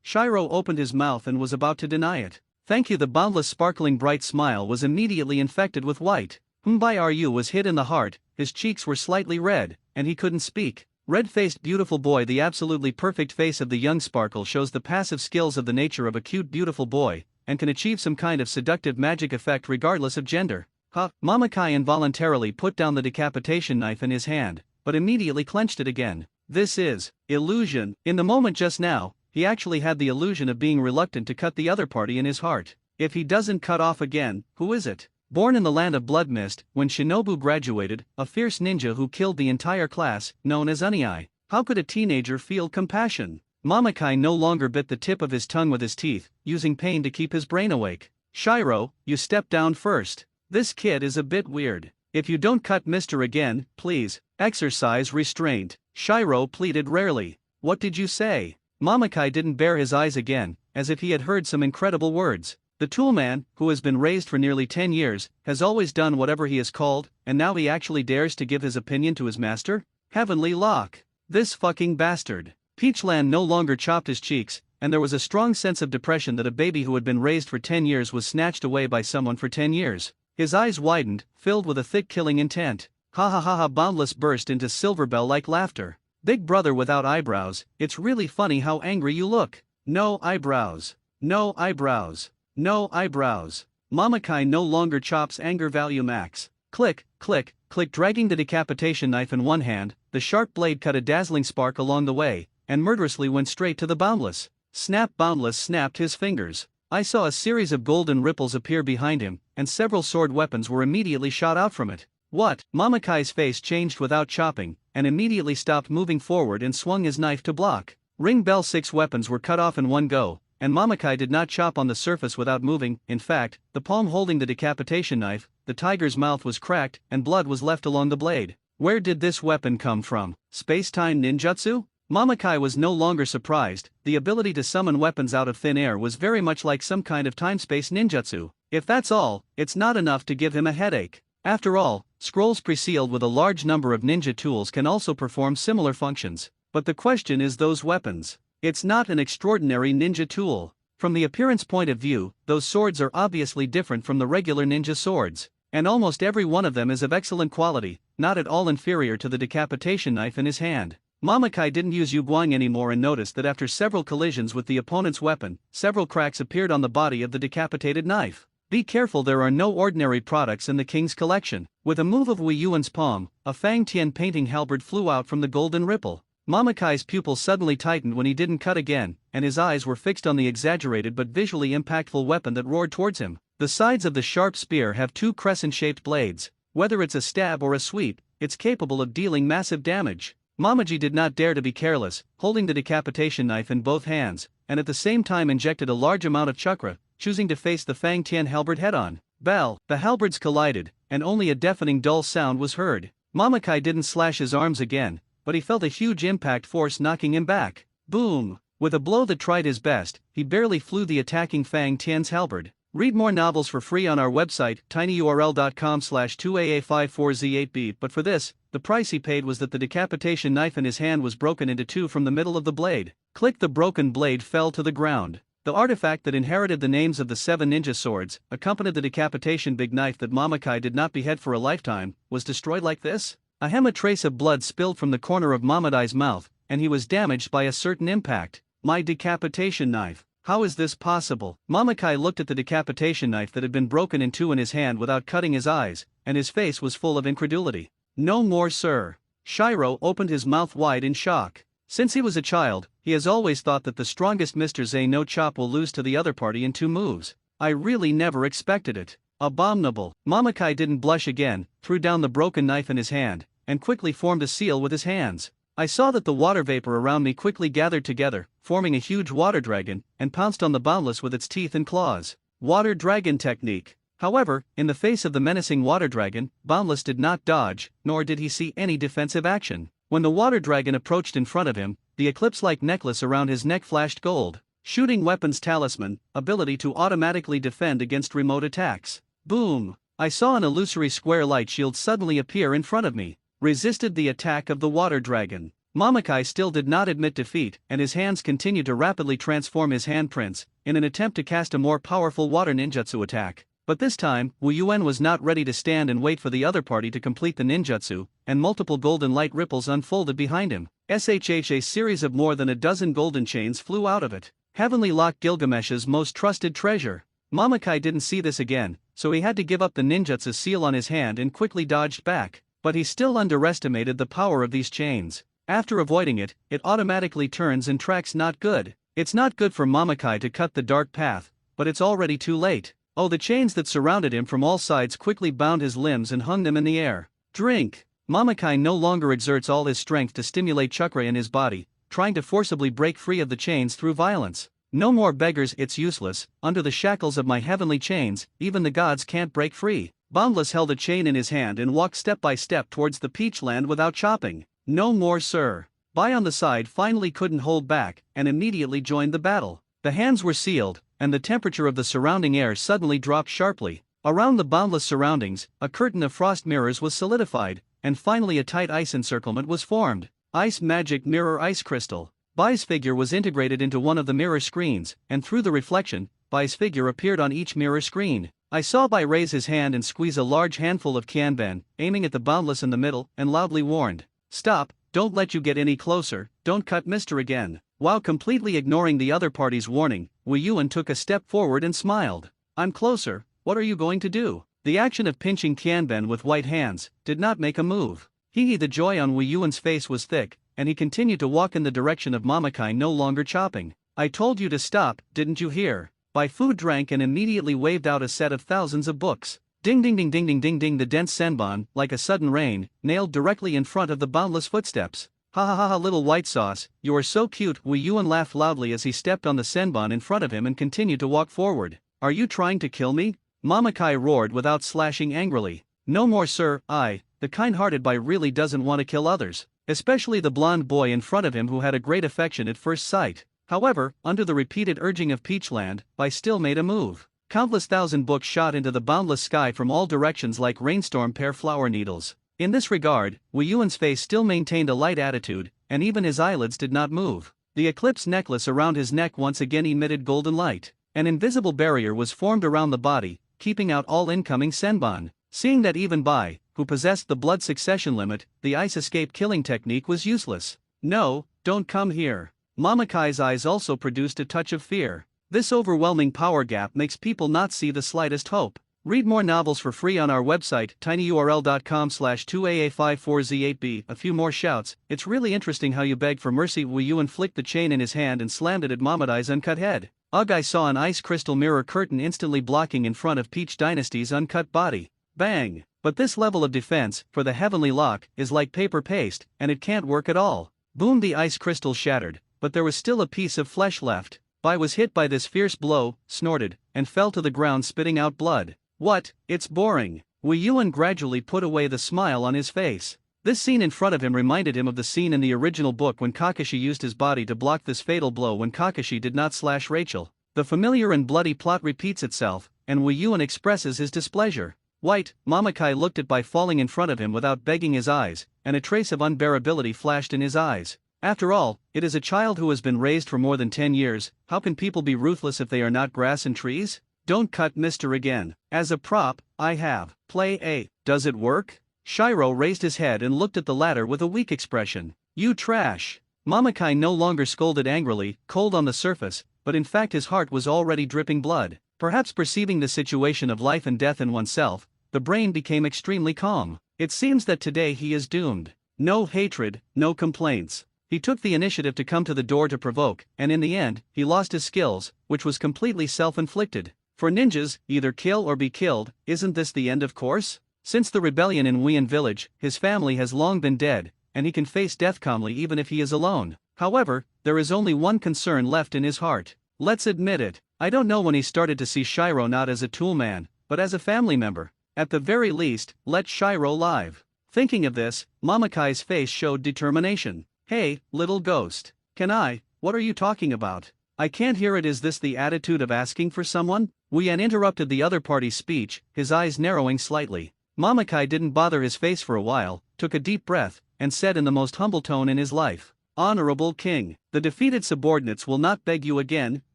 Shiro opened his mouth and was about to deny it. Thank you. The boundless sparkling bright smile was immediately infected with white. Bai Ru was hit in the heart, his cheeks were slightly red, and he couldn't speak. Red-faced beautiful boy. The absolutely perfect face of the young sparkle shows the passive skills of the nature of a cute beautiful boy, and can achieve some kind of seductive magic effect regardless of gender. Mamakai involuntarily put down the decapitation knife in his hand, but immediately clenched it again. This is illusion. In the moment just now, he actually had the illusion of being reluctant to cut the other party in his heart. If he doesn't cut off again, who is it? Born in the land of blood mist, when Shinobu graduated, a fierce ninja who killed the entire class, known as Uniai. How could a teenager feel compassion? Mamakai no longer bit the tip of his tongue with his teeth, using pain to keep his brain awake. Shiro, you step down first. This kid is a bit weird. If you don't cut Mr. again, please, exercise restraint. Shiro pleaded rarely. What did you say? Mamakai didn't bare his eyes again, as if he had heard some incredible words. The toolman, who has been raised for nearly 10 years, has always done whatever he is called, and now he actually dares to give his opinion to his master? Heavenly Lock. This fucking bastard. Peachland no longer chopped his cheeks, and there was a strong sense of depression that a baby who had been raised for 10 years was snatched away by someone for 10 years. His eyes widened, filled with a thick killing intent. Ha ha ha ha. Boundless burst into Silverbell-like laughter. Big brother without eyebrows, it's really funny how angry you look. No eyebrows. No eyebrows. No eyebrows. Mamakai no longer chops anger value max. Click, click, click. Dragging the decapitation knife in one hand, the sharp blade cut a dazzling spark along the way, and murderously went straight to the Boundless. Snap. Boundless snapped his fingers. I saw a series of golden ripples appear behind him, and several sword weapons were immediately shot out from it. What? Mamakai's face changed without chopping, and immediately stopped moving forward and swung his knife to block. Ring bell. 6 weapons were cut off in one go, and Mamakai did not chop on the surface without moving. In fact, the palm holding the decapitation knife, the tiger's mouth was cracked and blood was left along the blade. Where did this weapon come from? Space-time ninjutsu? Mamakai was no longer surprised. The ability to summon weapons out of thin air was very much like some kind of time-space ninjutsu. If that's all, it's not enough to give him a headache. After all, scrolls pre-sealed with a large number of ninja tools can also perform similar functions. But the question is those weapons. It's not an extraordinary ninja tool. From the appearance point of view, those swords are obviously different from the regular ninja swords. And almost every one of them is of excellent quality, not at all inferior to the decapitation knife in his hand. Mamakai didn't use Yuguang anymore and noticed that after several collisions with the opponent's weapon, several cracks appeared on the body of the decapitated knife. Be careful, there are no ordinary products in the king's collection. With a move of Wei Yuan's palm, a Fang Tian painting halberd flew out from the golden ripple. Mamakai's pupils suddenly tightened when he didn't cut again, and his eyes were fixed on the exaggerated but visually impactful weapon that roared towards him. The sides of the sharp spear have two crescent-shaped blades. Whether it's a stab or a sweep, it's capable of dealing massive damage. Mamaji did not dare to be careless, holding the decapitation knife in both hands, and at the same time injected a large amount of chakra, choosing to face the Fang Tian halberd head-on. Bell, the halberds collided, and only a deafening dull sound was heard. Mamakai didn't slash his arms again, but he felt a huge impact force knocking him back. Boom! With a blow that tried his best, he barely flew the attacking Fang Tian's halberd. Read more novels for free on our website, tinyurl.com/2aa54z8b. But for this, the price he paid was that the decapitation knife in his hand was broken into two from the middle of the blade. Click, the broken blade fell to the ground. The artifact that inherited the names of the 7 ninja swords, accompanied the decapitation big knife that Mamakai did not behead for a lifetime, was destroyed like this? A trace of blood spilled from the corner of Mamadai's mouth, and he was damaged by a certain impact. My decapitation knife. How is this possible? Mamakai looked at the decapitation knife that had been broken in two in his hand without cutting his eyes, and his face was full of incredulity. No more, sir. Shiro opened his mouth wide in shock. Since he was a child, he has always thought that the strongest Mr. Zay no chop will lose to the other party in 2 moves. I really never expected it. Abominable. Mamakai didn't blush again, threw down the broken knife in his hand, and quickly formed a seal with his hands. I saw that the water vapor around me quickly gathered together, forming a huge water dragon, and pounced on the Boundless with its teeth and claws. Water dragon technique. However, in the face of the menacing water dragon, Boundless did not dodge, nor did he see any defensive action. When the water dragon approached in front of him, the eclipse-like necklace around his neck flashed gold. Shooting weapons talisman, ability to automatically defend against remote attacks. Boom! I saw an illusory square light shield suddenly appear in front of me. Resisted the attack of the water dragon. Mamakai still did not admit defeat, and his hands continued to rapidly transform his handprints, in an attempt to cast a more powerful water ninjutsu attack. But this time, Wu Yuan was not ready to stand and wait for the other party to complete the ninjutsu, and multiple golden light ripples unfolded behind him. A series of more than a dozen golden chains flew out of it. Heavenly Lock, Gilgamesh's most trusted treasure. Mamakai didn't see this again, so he had to give up the ninjutsu seal on his hand and quickly dodged back. But he still underestimated the power of these chains. After avoiding it, it automatically turns and tracks. Not good. It's not good for Mamakai to cut the dark path, but it's already too late. Oh, the chains that surrounded him from all sides quickly bound his limbs and hung them in the air. Drink. Mamakai no longer exerts all his strength to stimulate chakra in his body, trying to forcibly break free of the chains through violence. No more beggars, it's useless. Under the shackles of my heavenly chains, even the gods can't break free. Boundless held a chain in his hand and walked step by step towards the peach land without chopping. No more, sir. Bai on the side finally couldn't hold back, and immediately joined the battle. The hands were sealed, and the temperature of the surrounding air suddenly dropped sharply. Around the boundless surroundings, a curtain of frost mirrors was solidified, and finally a tight ice encirclement was formed. Ice magic mirror ice crystal. Bai's figure was integrated into one of the mirror screens, and through the reflection, Bai's figure appeared on each mirror screen. I saw Bai raise his hand and squeeze a large handful of Kianban, aiming at the Boundless in the middle, and loudly warned, "Stop, don't let you get any closer, don't cut Mr. again." While completely ignoring the other party's warning, Wu Yuan took a step forward and smiled. "I'm closer, what are you going to do?" The action of pinching Kianban with white hands did not make a move. The joy on Wu Yuan's face was thick, and he continued to walk in the direction of Mamakai, no longer chopping. "I told you to stop, didn't you hear?" Bai Fu drank and immediately waved out a set of thousands of books. Ding ding ding ding ding ding ding. The dense senbon, like a sudden rain, nailed directly in front of the Boundless footsteps. "Ha ha ha ha, little white sauce, you are so cute." Wu Yuan laughed loudly as he stepped on the senbon in front of him and continued to walk forward. "Are you trying to kill me?" Mamakai roared without slashing angrily. "No more, sir. The kind-hearted Bai really doesn't want to kill others, especially the blonde boy in front of him who had a great affection at first sight." However, under the repeated urging of Peachland, Bai still made a move. Countless thousand books shot into the boundless sky from all directions like rainstorm pear flower needles. In this regard, Wu Yuan's face still maintained a light attitude, and even his eyelids did not move. The eclipse necklace around his neck once again emitted golden light. An invisible barrier was formed around the body, keeping out all incoming senbon. Seeing that even Bai, who possessed the blood succession limit, the ice escape killing technique was useless. "No, don't come here." Mamakai's eyes also produced a touch of fear. This overwhelming power gap makes people not see the slightest hope. Read more novels for free on our website, tinyurl.com/2aa54z8b. A few more shouts. It's really interesting how you beg for mercy. Wu Yuan flicked the chain in his hand and slammed it at Mamadai's uncut head. Ugh, I saw an ice crystal mirror curtain instantly blocking in front of Peach Dynasty's uncut body. Bang! But this level of defense, for the heavenly lock, is like paper paste, and it can't work at all. Boom, the ice crystal shattered, but there was still a piece of flesh left. Bai was hit by this fierce blow, snorted, and fell to the ground spitting out blood. What? It's boring. Wu Yuan gradually put away the smile on his face. This scene in front of him reminded him of the scene in the original book when Kakashi used his body to block this fatal blow when Kakashi did not slash Rachel. The familiar and bloody plot repeats itself, and Wu Yuan expresses his displeasure. White, Mamakai looked at Bai falling in front of him without begging his eyes, and a trace of unbearability flashed in his eyes. After all, it is a child who has been raised for more than 10 years. How can people be ruthless if they are not grass and trees? Don't cut Mr. again. As a prop, I have. Play A. Does it work? Shiro raised his head and looked at the latter with a weak expression. You trash. Mamakai no longer scolded angrily, cold on the surface, but in fact his heart was already dripping blood. Perhaps perceiving the situation of life and death in oneself, the brain became extremely calm. It seems that today he is doomed. No hatred, no complaints. He took the initiative to come to the door to provoke, and in the end, he lost his skills, which was completely self-inflicted. For ninjas, either kill or be killed. Isn't this the end of course? Since the rebellion in Weian village, his family has long been dead, and he can face death calmly even if he is alone. However, there is only one concern left in his heart. Let's admit it, I don't know when he started to see Shiro not as a toolman, but as a family member. At the very least, let Shiro live. Thinking of this, Mamakai's face showed determination. Hey, little ghost. What are you talking about? I can't hear it. Is this the attitude of asking for someone? Weian interrupted the other party's speech, his eyes narrowing slightly. Mamakai didn't bother his face for a while, took a deep breath, and said in the most humble tone in his life. Honorable King, the defeated subordinates will not beg you again,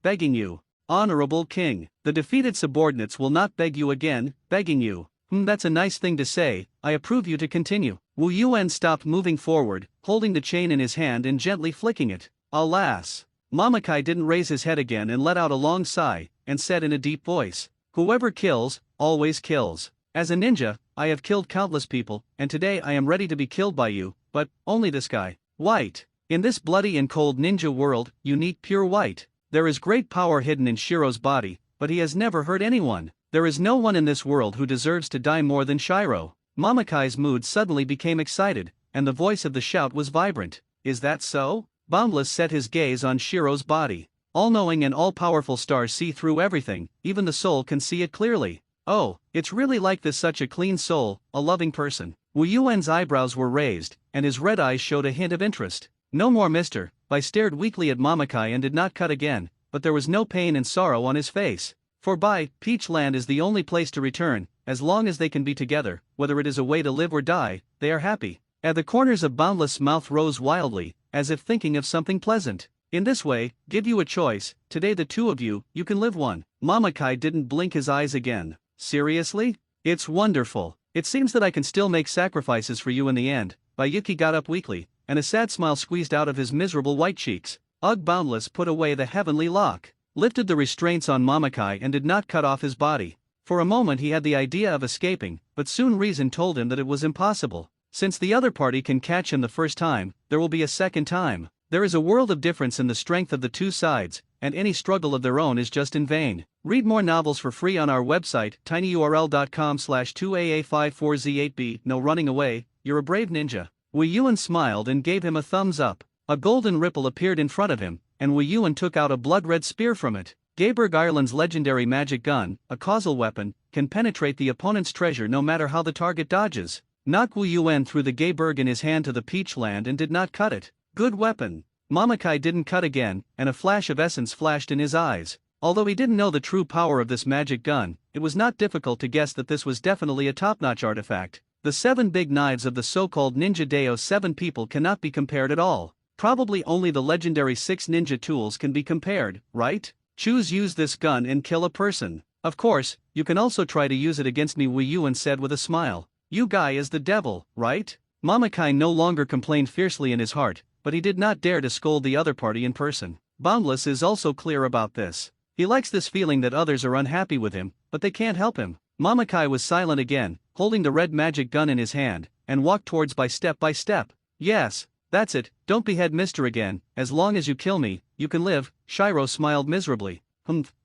begging you. Honorable King, the defeated subordinates will not beg you again, begging you. That's a nice thing to say. I approve you to continue. Wu Yuan stopped moving forward, holding the chain in his hand and gently flicking it. Alas! Mamakai didn't raise his head again and let out a long sigh, and said in a deep voice, whoever kills, always kills. As a ninja, I have killed countless people, and today I am ready to be killed by you, but only this guy. White. In this bloody and cold ninja world, unique pure white. There is great power hidden in Shiro's body, but he has never hurt anyone. There is no one in this world who deserves to die more than Shiro. Mamakai's mood suddenly became excited, and the voice of the shout was vibrant. Is that so? Boundless set his gaze on Shiro's body. All-knowing and all-powerful stars see through everything, even the soul can see it clearly. Oh, it's really like this, such a clean soul, a loving person. Wu Yuan's eyebrows were raised, and his red eyes showed a hint of interest. No more mister. Bai stared weakly at Mamakai and did not cut again, but there was no pain and sorrow on his face. For Bai, Peach Land is the only place to return. As long as they can be together, whether it is a way to live or die, they are happy. At the corners of Boundless' mouth rose wildly, as if thinking of something pleasant. In this way, give you a choice, today the two of you can live one. Mamakai didn't blink his eyes again. Seriously? It's wonderful. It seems that I can still make sacrifices for you in the end. Bayuki got up weakly, and a sad smile squeezed out of his miserable white cheeks. Ugh, Boundless put away the heavenly lock, lifted the restraints on Mamakai and did not cut off his body. For a moment he had the idea of escaping, but soon reason told him that it was impossible. Since the other party can catch him the first time, there will be a second time. There is a world of difference in the strength of the two sides, and any struggle of their own is just in vain. Read more novels for free on our website, tinyurl.com/2aa54z8b. No running away, you're a brave ninja. Wu Yuan smiled and gave him a thumbs up. A golden ripple appeared in front of him, and Wu Yuan took out a blood-red spear from it. Gayberg Ireland's legendary magic gun, a causal weapon, can penetrate the opponent's treasure no matter how the target dodges. Knocked Wu Yuan threw the Gayberg in his hand to the Peach Land and did not cut it. Good weapon. Mamakai didn't cut again, and a flash of essence flashed in his eyes. Although he didn't know the true power of this magic gun, it was not difficult to guess that this was definitely a top-notch artifact. The 7 big knives of the so-called Ninja Deo 7 people cannot be compared at all. Probably only the legendary 6 ninja tools can be compared, right? Use this gun and kill a person. Of course, you can also try to use it against me, Wu Yuan said with a smile. You guy is the devil, right? Mamakai no longer complained fiercely in his heart, but he did not dare to scold the other party in person. Boundless is also clear about this. He likes this feeling that others are unhappy with him, but they can't help him. Mamakai was silent again, holding the red magic gun in his hand, and walked towards by step by step. Yes, that's it, don't behead Mister again, as long as you kill me, you can live. Shiro smiled miserably.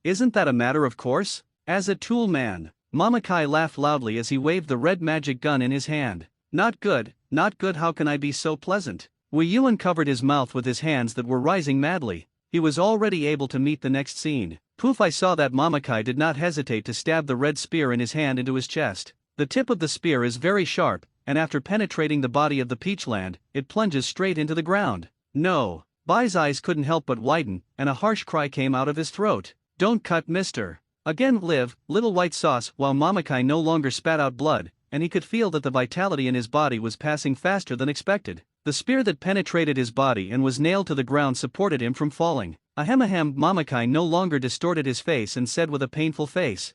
Isn't that a matter of course? As a tool man. Mamakai laughed loudly as he waved the red magic gun in his hand. Not good, how can I be so pleasant? Wei Yuan covered his mouth with his hands that were rising madly. He was already able to meet the next scene. Poof, I saw that Mamakai did not hesitate to stab the red spear in his hand into his chest. The tip of the spear is very sharp, and after penetrating the body of the Peachland, it plunges straight into the ground. No. Bai's eyes couldn't help but widen, and a harsh cry came out of his throat. Don't cut, mister. Again live, little white sauce. While Mamakai no longer spat out blood, and he could feel that the vitality in his body was passing faster than expected. The spear that penetrated his body and was nailed to the ground supported him from falling. Ahem. Mamakai no longer distorted his face and said with a painful face,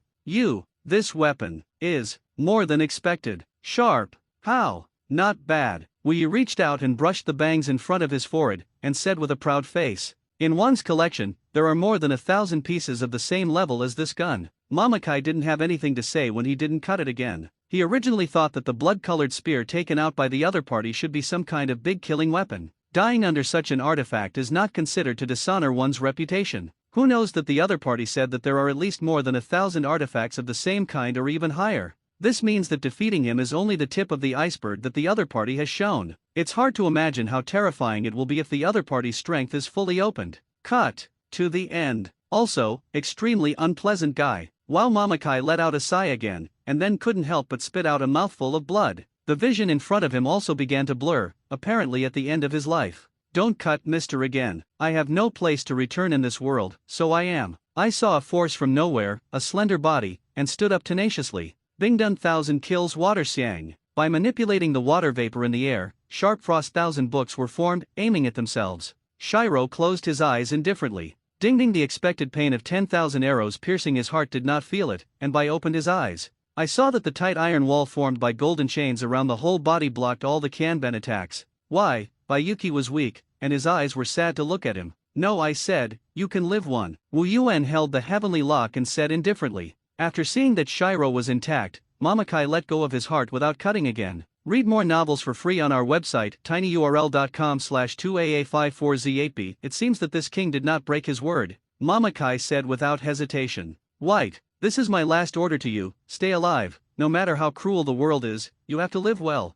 this weapon is more than expected. Sharp. How? Not bad. Wei reached out and brushed the bangs in front of his forehead, and said with a proud face, in one's collection, there are more than 1,000 pieces of the same level as this gun. Mamakai didn't have anything to say when he didn't cut it again. He originally thought that the blood-colored spear taken out by the other party should be some kind of big killing weapon. Dying under such an artifact is not considered to dishonor one's reputation. Who knows that the other party said that there are at least more than 1,000 artifacts of the same kind or even higher. This means that defeating him is only the tip of the iceberg that the other party has shown. It's hard to imagine how terrifying it will be if the other party's strength is fully opened. Cut. To the end. Also, extremely unpleasant guy. While Mamakai let out a sigh again, and then couldn't help but spit out a mouthful of blood. The vision in front of him also began to blur, apparently at the end of his life. Don't cut, mister, again. I have no place to return in this world, so I am. I saw a force from nowhere, a slender body, and stood up tenaciously. Bing done 1,000 kills water siang. By manipulating the water vapor in the air, sharp frost 1,000 books were formed, aiming at themselves. Shiro closed his eyes indifferently. Ding ding, the expected pain of 10,000 arrows piercing his heart did not feel it, and Bai opened his eyes. I saw that the tight iron wall formed by golden chains around the whole body blocked all the Kanban attacks. Why? Bayuki was weak, and his eyes were sad to look at him. No, I said, you can live one. Wu Yuan held the heavenly lock and said indifferently. After seeing that Shiro was intact, Mamakai let go of his heart without cutting again. Read more novels for free on our website, tinyurl.com/2aa54z8b. It seems that this king did not break his word. Mamakai said without hesitation. White, this is my last order to you, stay alive. No matter how cruel the world is, you have to live well.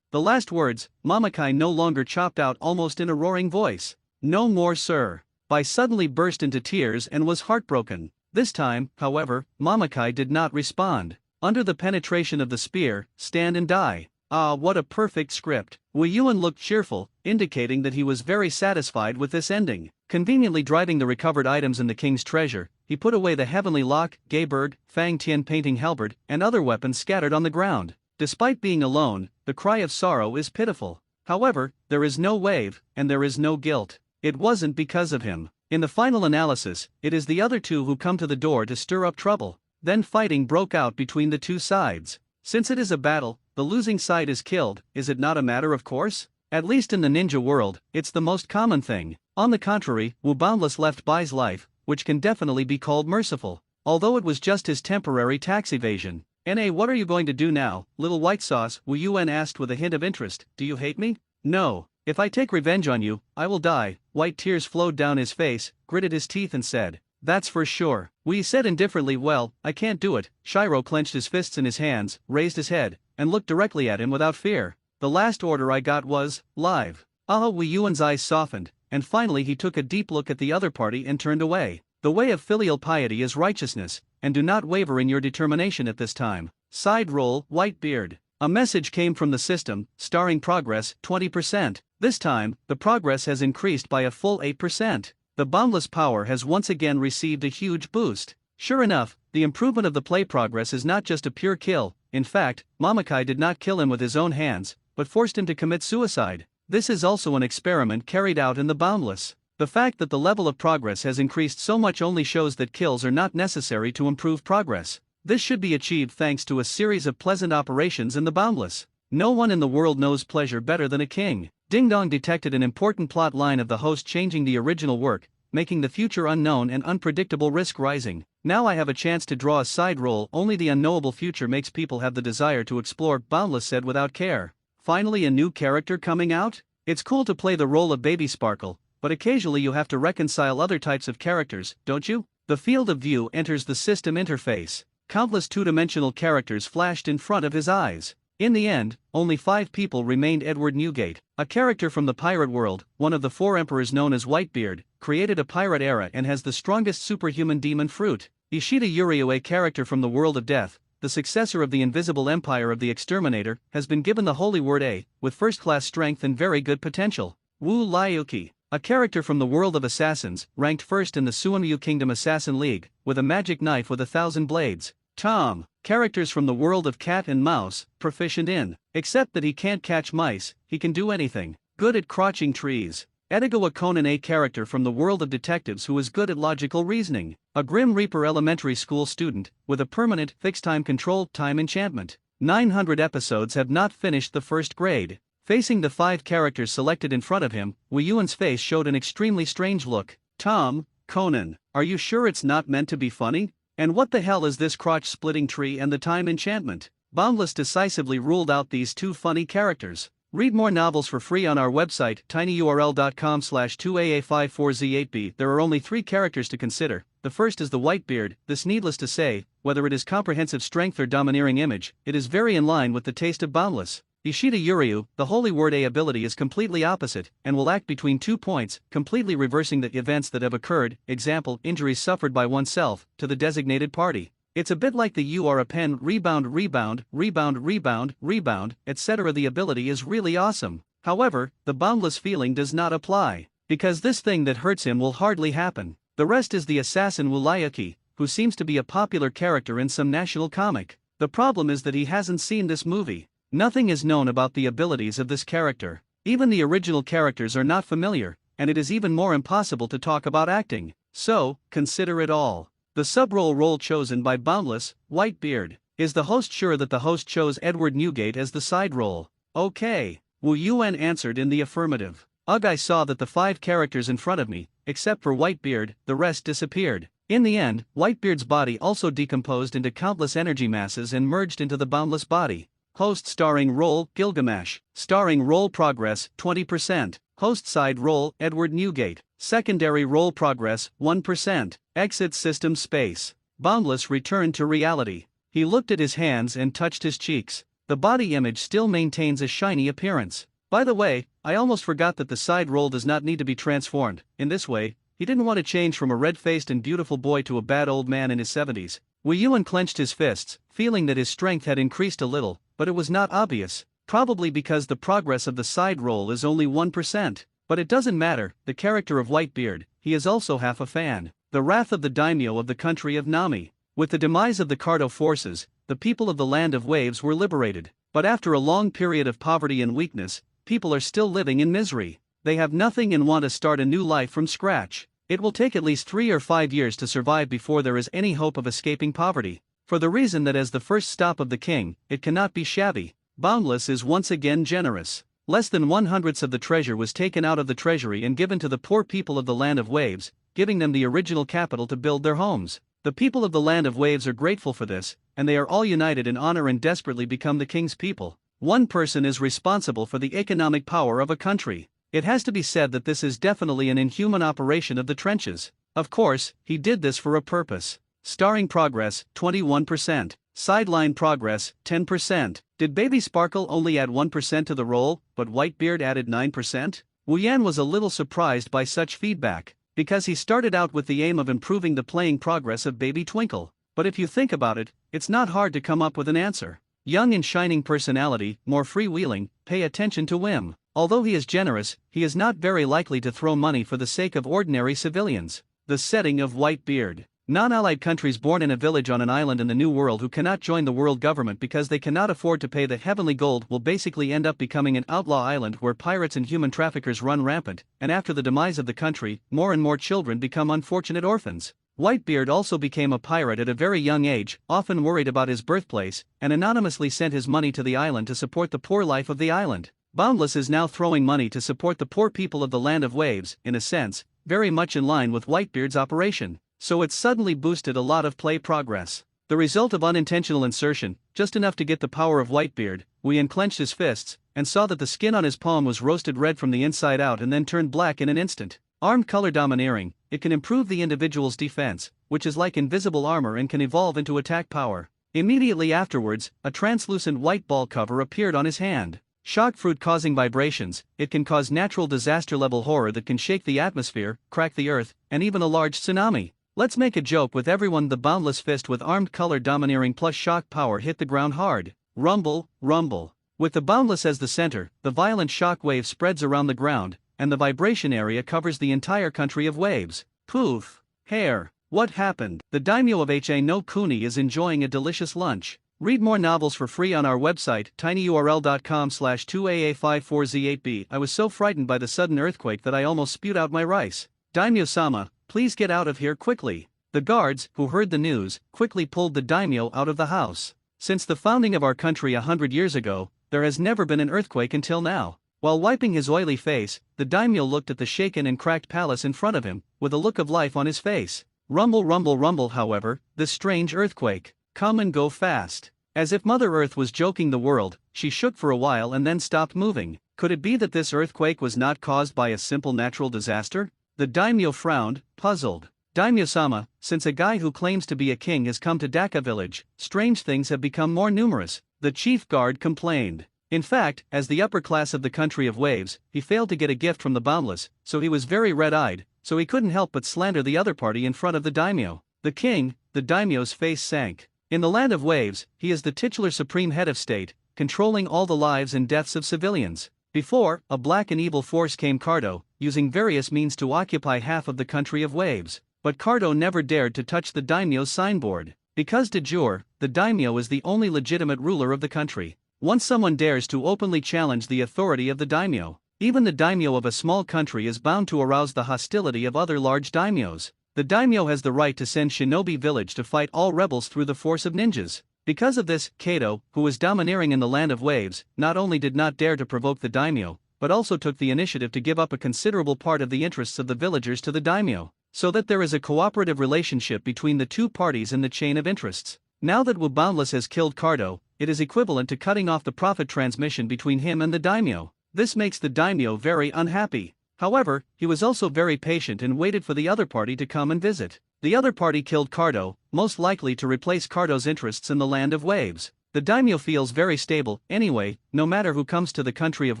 The last words, Mamakai no longer chopped out almost in a roaring voice. No more, sir. Bai suddenly burst into tears and was heartbroken. This time, however, Mamakai did not respond. Under the penetration of the spear, stand and die. Ah, what a perfect script. Wei Yuan looked cheerful, indicating that he was very satisfied with this ending. Conveniently driving the recovered items in the king's treasure, he put away the heavenly lock, gay bird, Fang Tian painting halberd, and other weapons scattered on the ground. Despite being alone, the cry of sorrow is pitiful. However, there is no wave, and there is no guilt. It wasn't because of him. In the final analysis, it is the other two who come to the door to stir up trouble. Then fighting broke out between the two sides. Since it is a battle, the losing side is killed. Is it not a matter of course? At least in the ninja world, it's the most common thing. On the contrary, Wu Boundless left Bai's life, which can definitely be called merciful. Although it was just his temporary tax evasion. What are you going to do now, little white sauce? Wu Yuan asked with a hint of interest. Do you hate me? No. If I take revenge on you, I will die. White tears flowed down his face, gritted his teeth and said, that's for sure. Wei said indifferently, well, I can't do it. Shiro clenched his fists in his hands, raised his head, and looked directly at him without fear. The last order I got was, live. Wei Yuan's eyes softened, and finally he took a deep look at the other party and turned away. The way of filial piety is righteousness, and do not waver in your determination at this time. Side roll, white beard. A message came from the system, starring progress, 20%. This time, the progress has increased by a full 8%. The boundless power has once again received a huge boost. Sure enough, the improvement of the play progress is not just a pure kill. In fact, Mamakai did not kill him with his own hands, but forced him to commit suicide. This is also an experiment carried out in the boundless. The fact that the level of progress has increased so much only shows that kills are not necessary to improve progress. This should be achieved thanks to a series of pleasant operations in the boundless. No one in the world knows pleasure better than a king. Ding Dong detected an important plot line of the host changing the original work, making the future unknown and unpredictable risk rising. Now I have a chance to draw a side role. Only the unknowable future makes people have the desire to explore, Boundless said without care. Finally a new character coming out? It's cool to play the role of Baby Sparkle, but occasionally you have to reconcile other types of characters, don't you? The field of view enters the system interface. Countless two-dimensional characters flashed in front of his eyes. In the end, only 5 people remained. Edward Newgate, a character from the pirate world, one of the 4 emperors known as Whitebeard, created a pirate era and has the strongest superhuman demon fruit. Ishida Yuryu, a character from the world of death, the successor of the invisible empire of the exterminator, has been given the holy word A, with first-class strength and very good potential. Wu Liuki, a character from the world of assassins, ranked first in the Suanryu Kingdom Assassin League, with a magic knife with 1,000 blades. Tom, characters from the world of cat and mouse, proficient in, except that he can't catch mice, he can do anything, good at crotching trees. Edogawa Conan, a character from the world of detectives who is good at logical reasoning, a Grim Reaper elementary school student, with a permanent, fixed-time controlled time enchantment. 900 episodes have not finished the first grade. Facing the 5 characters selected in front of him, Wu Yuan's face showed an extremely strange look. Tom, Conan, are you sure it's not meant to be funny? And what the hell is this crotch-splitting tree and the time enchantment? Boundless decisively ruled out these 2 funny characters. Read more novels for free on our website, tinyurl.com/2aa54z8b. There are only 3 characters to consider. The first is the Whitebeard. This, needless to say, whether it is comprehensive strength or domineering image, it is very in line with the taste of Boundless. Ishida Yuryu, the holy word A ability is completely opposite, and will act between 2 points, completely reversing the events that have occurred, example, injuries suffered by oneself, to the designated party. It's a bit like the you are a pen, rebound, rebound, rebound, rebound, rebound, etc. The ability is really awesome. However, the Boundless feeling does not apply, because this thing that hurts him will hardly happen. The rest is the assassin Wu Liuki, who seems to be a popular character in some national comic. The problem is that he hasn't seen this movie. Nothing is known about the abilities of this character. Even the original characters are not familiar, and it is even more impossible to talk about acting. So, consider it all. The role chosen by Boundless, Whitebeard. Is the host sure that the host chose Edward Newgate as the side role? Okay. Wu Yuan answered in the affirmative. Ugh, I saw that the 5 characters in front of me, except for Whitebeard, the rest disappeared. In the end, Whitebeard's body also decomposed into countless energy masses and merged into the Boundless body. Host starring role, Gilgamesh. Starring role progress, 20%. Host side role, Edward Newgate. Secondary role progress, 1%. Exit system space. Boundless returned to reality. He looked at his hands and touched his cheeks. The body image still maintains a shiny appearance. By the way, I almost forgot that the side role does not need to be transformed. In this way, he didn't want to change from a red-faced and beautiful boy to a bad old man in his 70s. Wu Yuan clenched his fists, feeling that his strength had increased a little, but it was not obvious, probably because the progress of the side role is only 1%. But it doesn't matter, the character of Whitebeard, he is also half a fan. The wrath of the daimyo of the country of Nami. With the demise of the Cardo forces, the people of the land of waves were liberated. But after a long period of poverty and weakness, people are still living in misery. They have nothing and want to start a new life from scratch. It will take at least 3 or 5 years to survive before there is any hope of escaping poverty. For the reason that as the first stop of the king, it cannot be shabby. Boundless is once again generous. Less than 1/100th of the treasure was taken out of the treasury and given to the poor people of the land of waves, giving them the original capital to build their homes. The people of the land of waves are grateful for this, and they are all united in honor and desperately become the king's people. One person is responsible for the economic power of a country. It has to be said that this is definitely an inhuman operation of the trenches. Of course, he did this for a purpose. Starring progress, 21%. Sideline progress, 10%. Did Baby Sparkle only add 1% to the role, but Whitebeard added 9%? Wu Yan was a little surprised by such feedback, because he started out with the aim of improving the playing progress of Baby Twinkle. But if you think about it, it's not hard to come up with an answer. Young and shining personality, more freewheeling, pay attention to whim. Although he is generous, he is not very likely to throw money for the sake of ordinary civilians. The setting of Whitebeard. Non-allied countries born in a village on an island in the New World who cannot join the world government because they cannot afford to pay the heavenly gold will basically end up becoming an outlaw island where pirates and human traffickers run rampant, and after the demise of the country, more and more children become unfortunate orphans. Whitebeard also became a pirate at a very young age, often worried about his birthplace, and anonymously sent his money to the island to support the poor life of the island. Boundless is now throwing money to support the poor people of the land of waves, in a sense, very much in line with Whitebeard's operation. so it suddenly boosted a lot of play progress. The result of unintentional insertion, just enough to get the power of Whitebeard, we unclenched his fists, and saw that the skin on his palm was roasted red from the inside out and then turned black in an instant. Armed color domineering, it can improve the individual's defense, which is like invisible armor and can evolve into attack power. Immediately afterwards, a translucent white ball cover appeared on his hand. Shock fruit causing vibrations, it can cause natural disaster level horror that can shake the atmosphere, crack the earth, and even a large tsunami. Let's make a joke with everyone. The boundless fist with armed color domineering plus shock power hit the ground hard. Rumble, rumble. With the boundless as the center, the violent shock wave spreads around the ground, and the vibration area covers the entire country of waves. Poof. Hair. What happened? The daimyo of Ha no Kuni is enjoying a delicious lunch. Read more novels for free on our website, tinyurl.com/2aa54z8b. I was so frightened by the sudden earthquake that I almost spewed out my rice. Daimyo-sama, please get out of here quickly. The guards, who heard the news, quickly pulled the daimyo out of the house. Since the founding of our country 100 years ago, there has never been an earthquake until now. While wiping his oily face, the daimyo looked at the shaken and cracked palace in front of him, with a look of life on his face. Rumble, rumble, rumble. However, this strange earthquake, come and go fast. As if Mother Earth was joking the world, she shook for a while and then stopped moving. Could it be that this earthquake was not caused by a simple natural disaster? The daimyo frowned, puzzled. Daimyo-sama, since a guy who claims to be a king has come to Daka village, strange things have become more numerous, the chief guard complained. In fact, as the upper class of the country of waves, he failed to get a gift from the boundless, so he was very red-eyed, so he couldn't help but slander the other party in front of the daimyo. The king, the daimyo's face sank. In the land of waves, he is the titular supreme head of state, controlling all the lives and deaths of civilians. Before, a black and evil force came Cardo, using various means to occupy half of the country of waves. But Cardo never dared to touch the daimyo's signboard. Because de jure, the daimyo is the only legitimate ruler of the country. Once someone dares to openly challenge the authority of the daimyo, even the daimyo of a small country is bound to arouse the hostility of other large daimyos. The daimyo has the right to send shinobi village to fight all rebels through the force of ninjas. Because of this, Kato, who was domineering in the land of waves, not only did not dare to provoke the daimyo, but also took the initiative to give up a considerable part of the interests of the villagers to the daimyo, so that there is a cooperative relationship between the two parties in the chain of interests. Now that Wu Boundless has killed Cardo, it is equivalent to cutting off the profit transmission between him and the daimyo. This makes the daimyo very unhappy. However, he was also very patient and waited for the other party to come and visit. The other party killed Cardo, most likely to replace Cardo's interests in the land of waves. The daimyo feels very stable. Anyway, no matter who comes to the country of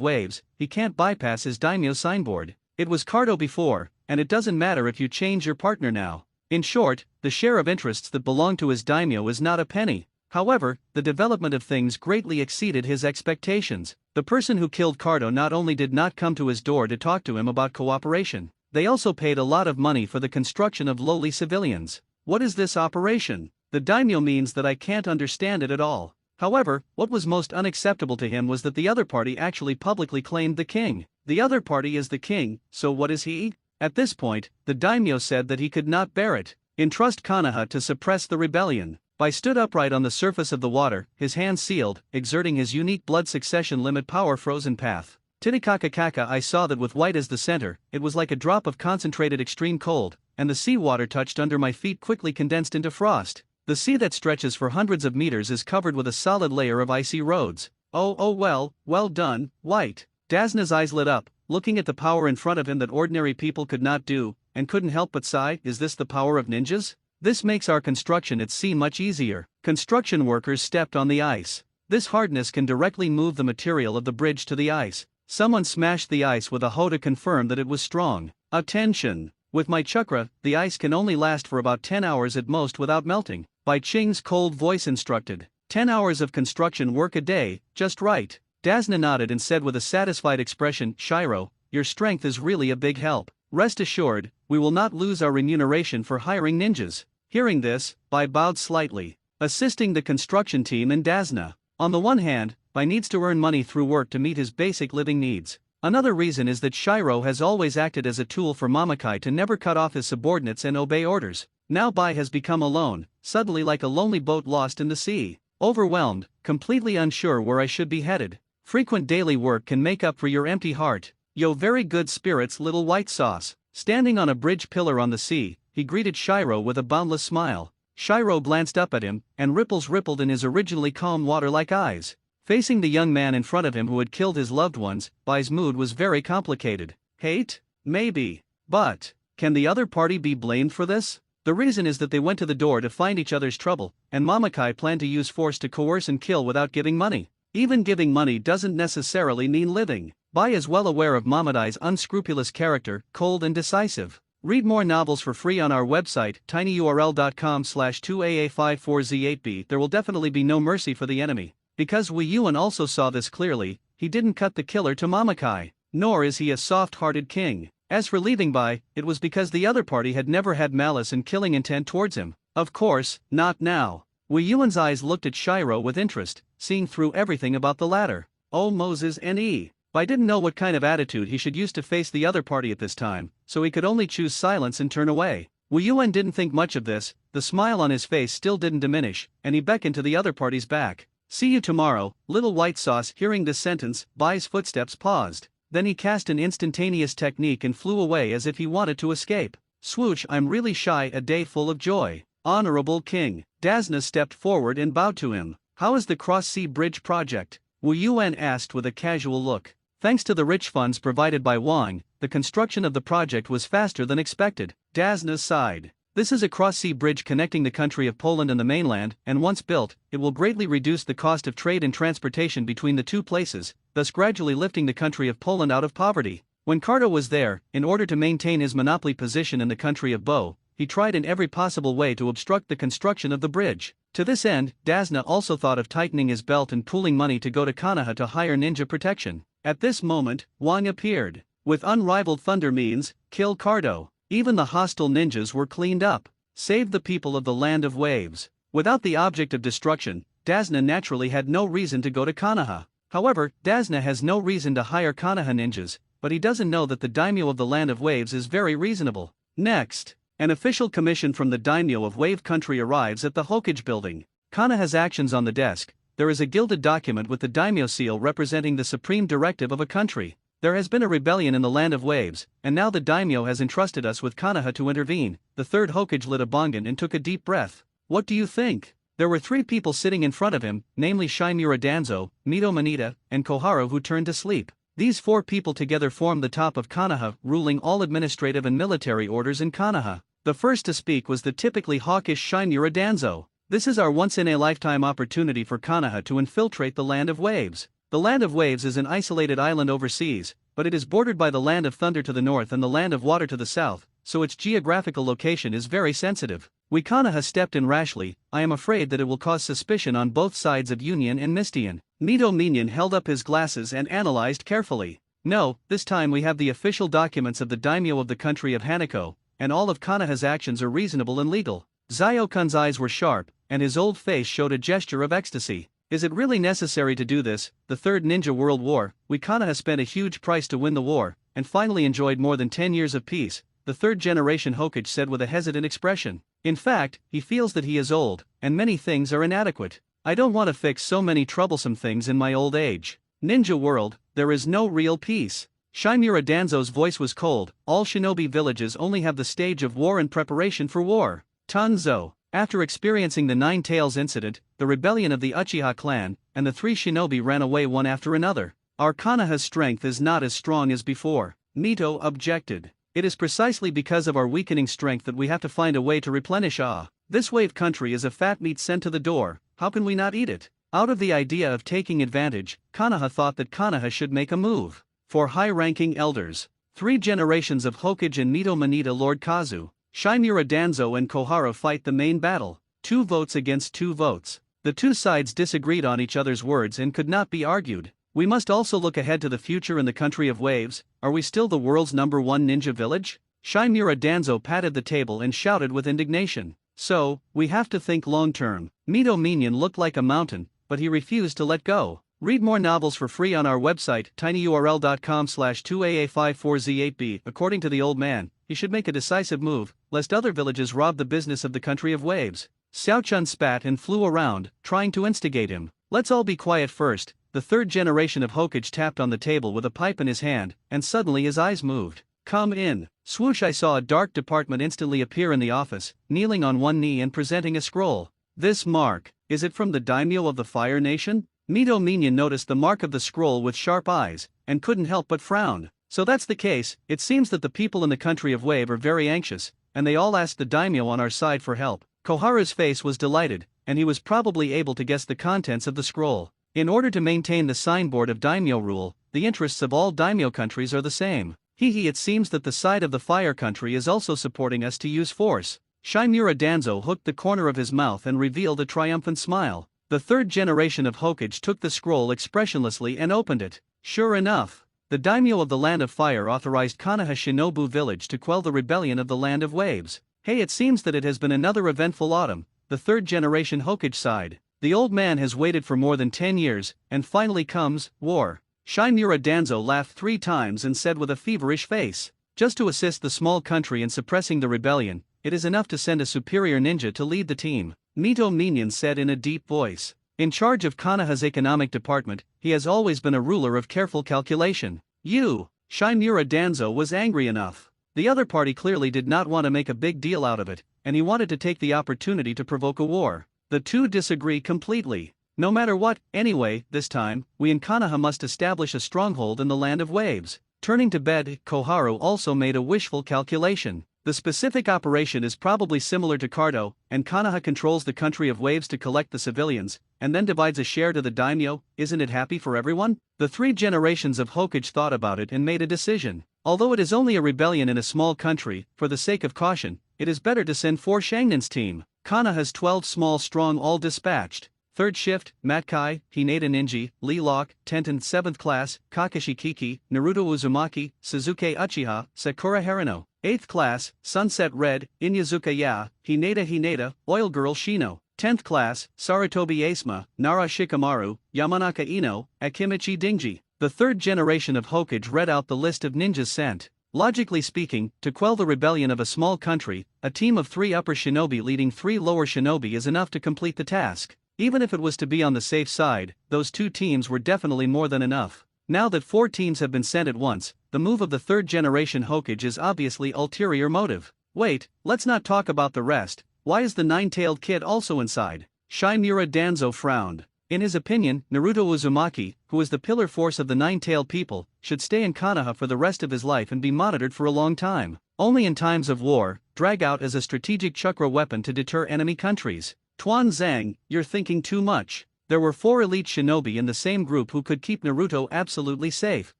waves, he can't bypass his daimyo signboard. It was Cardo before, and it doesn't matter if you change your partner now. In short, the share of interests that belong to his daimyo is not a penny. However, the development of things greatly exceeded his expectations. The person who killed Cardo not only did not come to his door to talk to him about cooperation, they also paid a lot of money for the construction of lowly civilians. What is this operation? The daimyo means that I can't understand it at all. However, what was most unacceptable to him was that the other party actually publicly claimed the king. The other party is the king, so what is he? At this point, the daimyo said that he could not bear it. Entrust Konoha to suppress the rebellion. Bai stood upright on the surface of the water, his hands sealed, exerting his unique blood succession limit power frozen path. Titicaca Kaka, I saw that with white as the center, it was like a drop of concentrated extreme cold, and the sea water touched under my feet quickly condensed into frost. The sea that stretches for hundreds of meters is covered with a solid layer of icy roads. Oh well done, White. Dazna's eyes lit up, looking at the power in front of him that ordinary people could not do, and couldn't help but sigh. Is this the power of ninjas? This makes our construction at sea much easier. Construction workers stepped on the ice. This hardness can directly move the material of the bridge to the ice. Someone smashed the ice with a hoe to confirm that it was strong. Attention! With my chakra, the ice can only last for about 10 hours at most without melting. Bai Qing's cold voice instructed. 10 hours of construction work a day, just right. Dazna nodded and said with a satisfied expression, Shiro, your strength is really a big help. Rest assured, we will not lose our remuneration for hiring ninjas. Hearing this, Bai bowed slightly. Assisting the construction team and Dazna. On the one hand, Bai needs to earn money through work to meet his basic living needs. Another reason is that Shiro has always acted as a tool for Mamakai to never cut off his subordinates and obey orders. Now Bai has become alone, suddenly like a lonely boat lost in the sea. Overwhelmed, completely unsure where I should be headed. Frequent daily work can make up for your empty heart. Yo, very good spirits, little white sauce. Standing on a bridge pillar on the sea, he greeted Shiro with a boundless smile. Shiro glanced up at him, and ripples rippled in his originally calm water-like eyes. Facing the young man in front of him who had killed his loved ones, Bai's mood was very complicated. Hate? Maybe. But can the other party be blamed for this? The reason is that they went to the door to find each other's trouble, and Mamakai planned to use force to coerce and kill without giving money. Even giving money doesn't necessarily mean living. Bai is well aware of Mamadai's unscrupulous character, cold and decisive. Read more novels for free on our website, tinyurl.com/2aa54z8b. There will definitely be no mercy for the enemy. Because Wei Yuan also saw this clearly, he didn't cut the killer to Mamakai. Nor is he a soft-hearted king. As for leaving Bai, it was because the other party had never had malice and killing intent towards him. Of course, not now. Wei Yuan's eyes looked at Shiro with interest, seeing through everything about the latter. Oh Moses ne. Bai didn't know what kind of attitude he should use to face the other party at this time, so he could only choose silence and turn away. Wei Yuan didn't think much of this, the smile on his face still didn't diminish, and he beckoned to the other party's back. See you tomorrow, little white sauce. Hearing this sentence, Bai's footsteps paused. Then he cast an instantaneous technique and flew away as if he wanted to escape. Swoosh, I'm really shy. A day full of joy. Honorable King. Dasna stepped forward and bowed to him. How is the Cross-Sea Bridge project? Wei Yuan asked with a casual look. Thanks to the rich funds provided by Wang, the construction of the project was faster than expected. Dasna sighed. This is a cross-sea bridge connecting the country of Poland and the mainland, and once built, it will greatly reduce the cost of trade and transportation between the two places, thus gradually lifting the country of Poland out of poverty. When Cardo was there, in order to maintain his monopoly position in the country of Bo, he tried in every possible way to obstruct the construction of the bridge. To this end, Dasna also thought of tightening his belt and pooling money to go to Konoha to hire ninja protection. At this moment, Wang appeared. With unrivaled thunder means, kill Cardo. Even the hostile ninjas were cleaned up. Save the people of the land of waves. Without the object of destruction, Dasna naturally had no reason to go to Konoha. However, Dasna has no reason to hire Konoha ninjas, but he doesn't know that the daimyo of the land of waves is very reasonable. Next, an official commission from the daimyo of Wave Country arrives at the Hokage building. Konoha's actions on the desk. There is a gilded document with the daimyo seal representing the supreme directive of a country. There has been a rebellion in the land of waves, and now the daimyo has entrusted us with Konoha to intervene. The third Hokage lit a bongan and took a deep breath. What do you think? There were three people sitting in front of him, namely Shimura Danzo, Mito Manita, and Koharu, who turned to sleep. These four people together formed the top of Konoha, ruling all administrative and military orders in Konoha. The first to speak was the typically hawkish Shimura Danzo. This is our once-in-a-lifetime opportunity for Konoha to infiltrate the land of waves. The land of waves is an isolated island overseas, but it is bordered by the land of thunder to the north and the land of water to the south, so its geographical location is very sensitive. We Konoha stepped in rashly. I am afraid that it will cause suspicion on both sides of Union and Mistian. Mito Minion held up his glasses and analyzed carefully. No, this time we have the official documents of the daimyo of the country of Hanako, and all of Konoha's actions are reasonable and legal. Zio-kun's eyes were sharp, and his old face showed a gesture of ecstasy. Is it really necessary to do this? The Third Ninja World War, we Konoha spent a huge price to win the war, and finally enjoyed more than 10 years of peace, the third-generation Hokage said with a hesitant expression. In fact, he feels that he is old, and many things are inadequate. I don't want to fix so many troublesome things in my old age. Ninja world, there is no real peace. Shimura Danzo's voice was cold. All shinobi villages only have the stage of war and preparation for war. Tanzo. After experiencing the Nine Tails incident, the rebellion of the Uchiha clan, and the three shinobi ran away one after another. Our Konoha's strength is not as strong as before. Mito objected. It is precisely because of our weakening strength that we have to find a way to replenish. This wave country is a fat meat sent to the door, how can we not eat it? Out of the idea of taking advantage, Konoha thought that Konoha should make a move. For high-ranking elders. 3 generations of Hokage and Mito Manita Lord Kazu. Shimura Danzo and Koharu fight the main battle. 2 votes against 2 votes. The two sides disagreed on each other's words and could not be argued. We must also look ahead to the future in the country of waves. Are we still the world's #1 ninja village? Shimura Danzo patted the table and shouted with indignation. So, we have to think long-term. Mito Minion looked like a mountain, but he refused to let go. Read more novels for free on our website, tinyurl.com/2aa54z8b. According to the old man, he should make a decisive move, lest other villages rob the business of the country of waves. Xiaochun spat and flew around, trying to instigate him. Let's all be quiet first. The third generation of Hokage tapped on the table with a pipe in his hand, and suddenly his eyes moved. Come in. Swoosh! I saw a dark department instantly appear in the office, kneeling on one knee and presenting a scroll. This mark, is it from the daimyo of the Fire Nation? Mito Minion noticed the mark of the scroll with sharp eyes, and couldn't help but frown. So that's the case. It seems that the people in the country of Wave are very anxious, and they all asked the daimyo on our side for help. Koharu's face was delighted, and he was probably able to guess the contents of the scroll. In order to maintain the signboard of daimyo rule, the interests of all daimyo countries are the same. It seems that the side of the fire country is also supporting us to use force. Shimura Danzo hooked the corner of his mouth and revealed a triumphant smile. The third generation of Hokage took the scroll expressionlessly and opened it. Sure enough, the daimyo of the Land of Fire authorized Konoha Shinobu Village to quell the rebellion of the Land of Waves. Hey, it seems that it has been another eventful autumn. The third generation Hokage sighed. The old man has waited for more than 10 years, and finally comes war. Shimura Danzo laughed 3 times and said with a feverish face, just to assist the small country in suppressing the rebellion, it is enough to send a superior ninja to lead the team. Mito Minion said in a deep voice. In charge of Konoha's economic department, he has always been a ruler of careful calculation. Shimura Danzo was angry enough. The other party clearly did not want to make a big deal out of it, and he wanted to take the opportunity to provoke a war. The two disagree completely. No matter what, anyway, this time, we in Konoha must establish a stronghold in the Land of Waves. Turning to bed, Koharu also made a wishful calculation. The specific operation is probably similar to Cardo, and Konoha controls the country of Waves to collect the civilians, and then divides a share to the daimyo. Isn't it happy for everyone? The 3 generations of Hokage thought about it and made a decision. Although it is only a rebellion in a small country, for the sake of caution, it is better to send 4 Shangnin's team. Konoha's 12 small strong all dispatched. Third shift, Matkai, Hinata Ninji, Lee Lock, Tenten 7th class, Kakashi Kiki, Naruto Uzumaki, Suzuki Uchiha, Sakura Harino. 8th class, Sunset Red, Inyazuka Ya, Hinata, Oil Girl Shino. 10th class, Sarutobi Asma, Nara Shikamaru, Yamanaka Ino, Akimichi Dingji. The third generation of Hokage read out the list of ninjas sent. Logically speaking, to quell the rebellion of a small country, a team of 3 upper shinobi leading 3 lower shinobi is enough to complete the task. Even if it was to be on the safe side, those 2 teams were definitely more than enough. Now that 4 teams have been sent at once, the move of the third generation Hokage is obviously ulterior motive. Wait, let's not talk about the rest. Why is the 9-tailed kid also inside? Shimura Danzo frowned. In his opinion, Naruto Uzumaki, who is the pillar force of the 9-tailed people, should stay in Konoha for the rest of his life and be monitored for a long time. Only in times of war, drag out as a strategic chakra weapon to deter enemy countries. Tuan Zhang, you're thinking too much. There were 4 elite shinobi in the same group who could keep Naruto absolutely safe.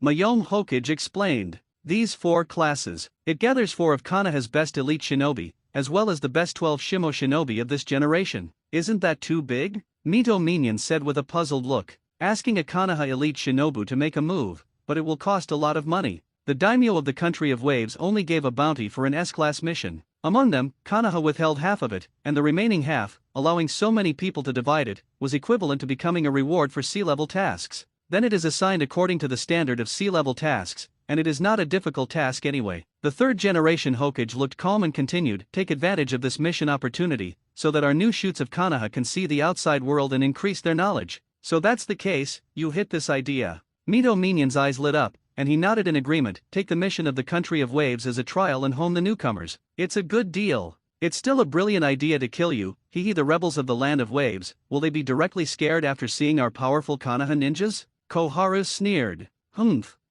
Mayome Hokage explained. These 4 classes, it gathers 4 of Konoha's best elite shinobi, as well as the best 12 Shimo shinobi of this generation. Isn't that too big? Mito Minion said with a puzzled look. Asking a Konoha elite shinobu to make a move, but it will cost a lot of money. The daimyo of the country of Waves only gave a bounty for an S-class mission. Among them, Konoha withheld half of it, and the remaining half, allowing so many people to divide it, was equivalent to becoming a reward for sea-level tasks. Then it is assigned according to the standard of sea-level tasks, and it is not a difficult task anyway. The third generation Hokage looked calm and continued, take advantage of this mission opportunity, so that our new shoots of Konoha can see the outside world and increase their knowledge. So that's the case, you hit this idea. Mito Minion's eyes lit up, and he nodded in agreement. Take the mission of the country of Waves as a trial and hone the newcomers. It's a good deal. It's still a brilliant idea to kill you. The rebels of the Land of Waves, will they be directly scared after seeing our powerful Konoha ninjas? Koharu sneered.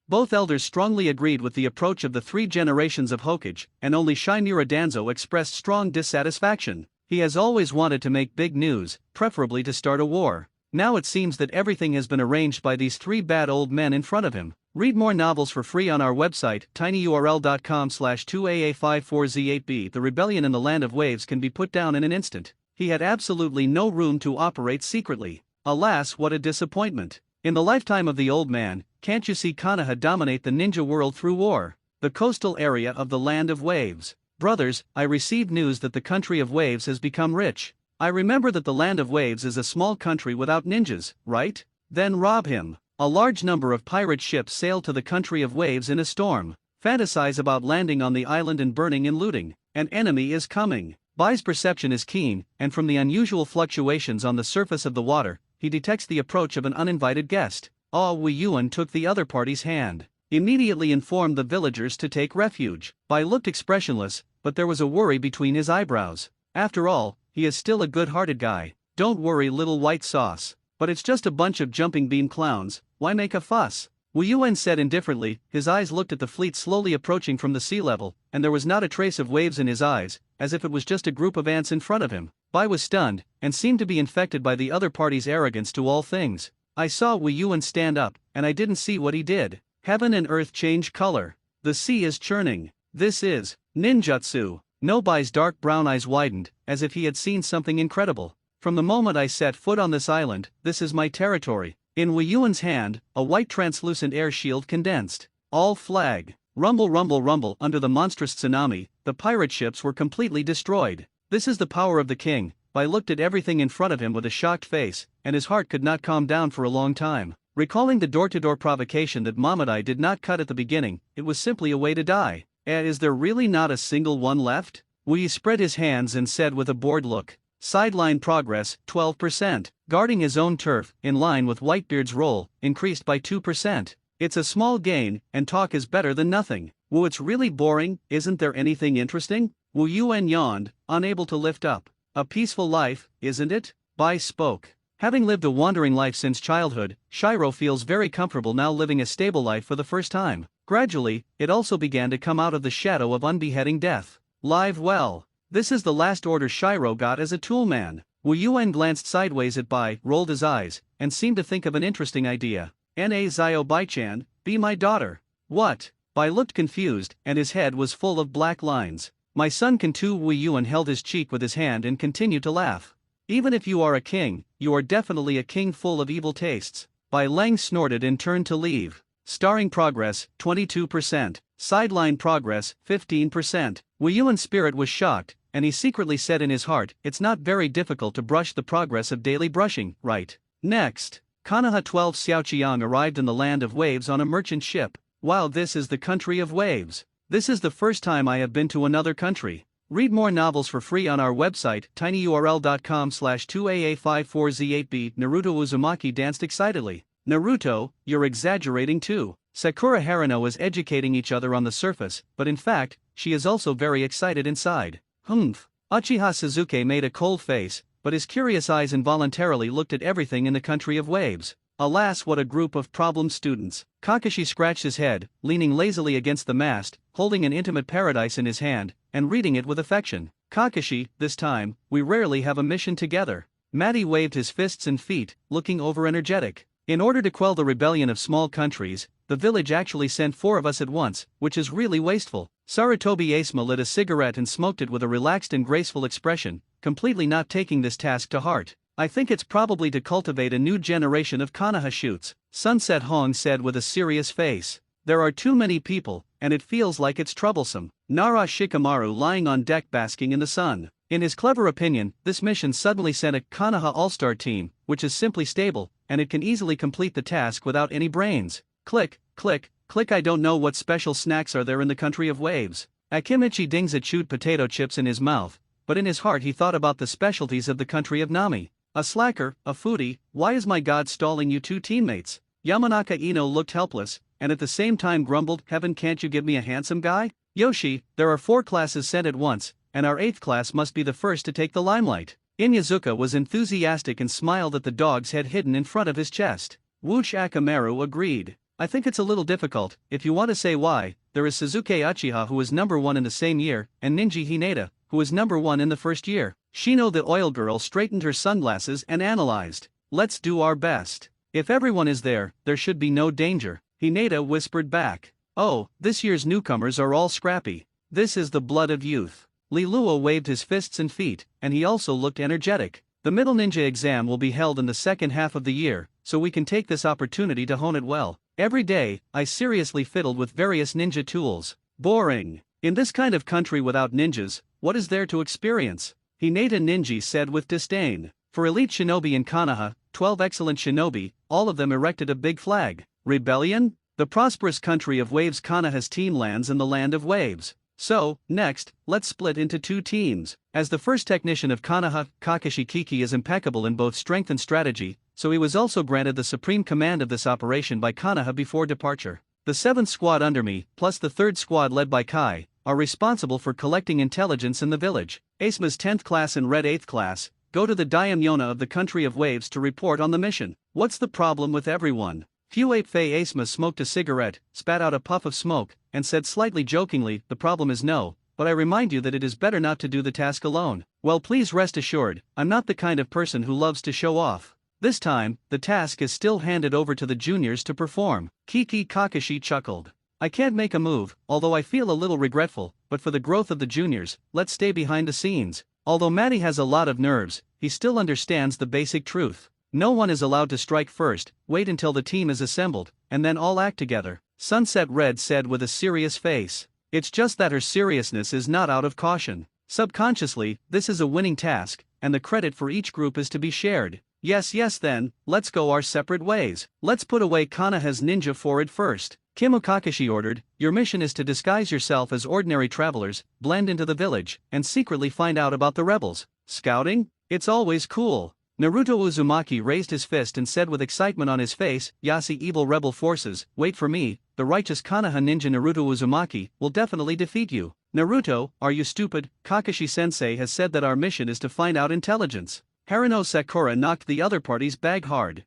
Both elders strongly agreed with the approach of the 3 generations of Hokage, and only Shimura Danzo expressed strong dissatisfaction. He has always wanted to make big news, preferably to start a war. Now it seems that everything has been arranged by these 3 bad old men in front of him. Read more novels for free on our website, tinyurl.com/2aa54z8b. The rebellion in the Land of Waves can be put down in an instant. He had absolutely no room to operate secretly. Alas, what a disappointment. In the lifetime of the old man, can't you see Konoha dominate the ninja world through war? The coastal area of the Land of Waves. Brothers, I received news that the country of Waves has become rich. I remember that the Land of Waves is a small country without ninjas, right? Then rob him. A large number of pirate ships sail to the country of Waves in a storm. Fantasize about landing on the island and burning and looting. An enemy is coming. Bai's perception is keen, and from the unusual fluctuations on the surface of the water, he detects the approach of an uninvited guest. Wei Yuan took the other party's hand. immediately informed the villagers to take refuge. Bai looked expressionless, but there was a worry between his eyebrows. After all, he is still a good-hearted guy. Don't worry, little white sauce. But it's just a bunch of jumping bean clowns, why make a fuss? Wu Yuan said indifferently. His eyes looked at the fleet slowly approaching from the sea level, and there was not a trace of waves in his eyes, as if it was just a group of ants in front of him. Bai was stunned, and seemed to be infected by the other party's arrogance to all things. I saw Wu Yuan stand up, and I didn't see what he did. Heaven and earth change color. The sea is churning. This is ninjutsu. No, Bai's dark brown eyes widened, as if he had seen something incredible. From the moment I set foot on this island, this is my territory. In Wu Yuan's hand, a white translucent air shield condensed. All flag. Rumble, rumble, rumble. Under the monstrous tsunami, the pirate ships were completely destroyed. This is the power of the king. Bai looked at everything in front of him with a shocked face, and his heart could not calm down for a long time. Recalling the door-to-door provocation that Mamadai did not cut at the beginning, it was simply a way to die. Is there really not a single one left? Wu Yi spread his hands and said with a bored look. Sideline progress, 12%. Guarding his own turf, in line with Whitebeard's role, increased by 2%. It's a small gain, and talk is better than nothing. Wu, it's really boring, isn't there anything interesting? Wu Yuan yawned, unable to lift up. A peaceful life, isn't it? Bai spoke. Having lived a wandering life since childhood, Shiro feels very comfortable now living a stable life for the first time. Gradually, it also began to come out of the shadow of unbeheading death. Live well. This is the last order Shiro got as a toolman. Wu Yuan glanced sideways at Bai, rolled his eyes, and seemed to think of an interesting idea. Na Zio Bai-chan, be my daughter. What? Bai looked confused, and his head was full of black lines. My son can too. Wu Yuan held his cheek with his hand and continued to laugh. Even if you are a king, you are definitely a king full of evil tastes. Bai Lang snorted and turned to leave. Starring progress, 22%. Sideline progress, 15%. Wu Yuan's spirit was shocked, and he secretly said in his heart, it's not very difficult to brush the progress of daily brushing, right? Next, Konoha 12 Xiaoqiang arrived in the land of waves on a merchant ship. Wow, this is the country of waves. This is the first time I have been to another country. Read more novels for free on our website, tinyurl.com/2aa54z8b. Naruto Uzumaki danced excitedly. Naruto, you're exaggerating too. Sakura Haruno is educating each other on the surface, but in fact, she is also very excited inside. Humph. Uchiha Suzuki made a cold face, but his curious eyes involuntarily looked at everything in the country of waves. Alas, what a group of problem students. Kakashi scratched his head, leaning lazily against the mast, holding an intimate paradise in his hand, and reading it with affection. Kakashi, this time, we rarely have a mission together. Matty waved his fists and feet, looking over-energetic. In order to quell the rebellion of small countries, the village actually sent 4 of us at once, which is really wasteful. Sarutobi Asma lit a cigarette and smoked it with a relaxed and graceful expression, completely not taking this task to heart. I think it's probably to cultivate a new generation of Konoha shoots, Sunset Hong said with a serious face. There are too many people, and it feels like it's troublesome. Nara Shikamaru lying on deck basking in the sun. In his clever opinion, this mission suddenly sent a Konoha all-star team, which is simply stable, and it can easily complete the task without any brains. Click, click, click. I don't know what special snacks are there in the country of waves. Akimichi Dingza chewed potato chips in his mouth, but in his heart he thought about the specialties of the country of Nami. A slacker, a foodie, why is my god stalling you 2 teammates? Yamanaka Ino looked helpless, and at the same time grumbled, heaven, can't you give me a handsome guy? Yoshi, there are 4 classes sent at once, and our 8th class must be the first to take the limelight. Inyazuka was enthusiastic and smiled at the dog's head hidden in front of his chest. Wooch Akamaru agreed. I think it's a little difficult, if you want to say why. There is Suzuki Uchiha who was number 1 in the same year, and Ninji Hinata, who was number 1 in the first year. Shino the oil girl straightened her sunglasses and analyzed. Let's do our best. If everyone is there, there should be no danger. Hinata whispered back. Oh, this year's newcomers are all scrappy. This is the blood of youth. Lilua waved his fists and feet, and he also looked energetic. The middle ninja exam will be held in the second half of the year, so we can take this opportunity to hone it well. Every day, I seriously fiddled with various ninja tools. Boring. In this kind of country without ninjas, what is there to experience? Hinata Ninji said with disdain. For elite shinobi in Konoha, 12 excellent shinobi, all of them erected a big flag. Rebellion? The prosperous country of waves. Konoha's team lands in the land of waves. So, next, let's split into 2 teams. As the first technician of Konoha, Kakashi Kiki is impeccable in both strength and strategy, so he was also granted the supreme command of this operation by Konoha before departure. The 7th squad under me, plus the 3rd squad led by Kai, are responsible for collecting intelligence in the village. Aesma's 10th class and Red 8th class go to the Daimyona of the country of waves to report on the mission. What's the problem with everyone? Fuapei Aesma smoked a cigarette, spat out a puff of smoke, and said slightly jokingly, the problem is no, but I remind you that it is better not to do the task alone. Well, please rest assured, I'm not the kind of person who loves to show off. This time, the task is still handed over to the juniors to perform. Kiki Kakashi chuckled. I can't make a move, although I feel a little regretful, but for the growth of the juniors, let's stay behind the scenes. Although Matty has a lot of nerves, he still understands the basic truth. No one is allowed to strike first, wait until the team is assembled, and then all act together. Sunset Red said with a serious face. It's just that her seriousness is not out of caution. Subconsciously, this is a winning task, and the credit for each group is to be shared. Yes then, let's go our separate ways. Let's put away Konoha's ninja forehead first. Kimo Kakashi ordered, your mission is to disguise yourself as ordinary travelers, blend into the village, and secretly find out about the rebels. Scouting? It's always cool. Naruto Uzumaki raised his fist and said with excitement on his face, Yasi evil rebel forces, wait for me, the righteous Konoha ninja Naruto Uzumaki will definitely defeat you. Naruto, are you stupid? Kakashi-sensei has said that our mission is to find out intelligence. Haruno Sakura knocked the other party's bag hard.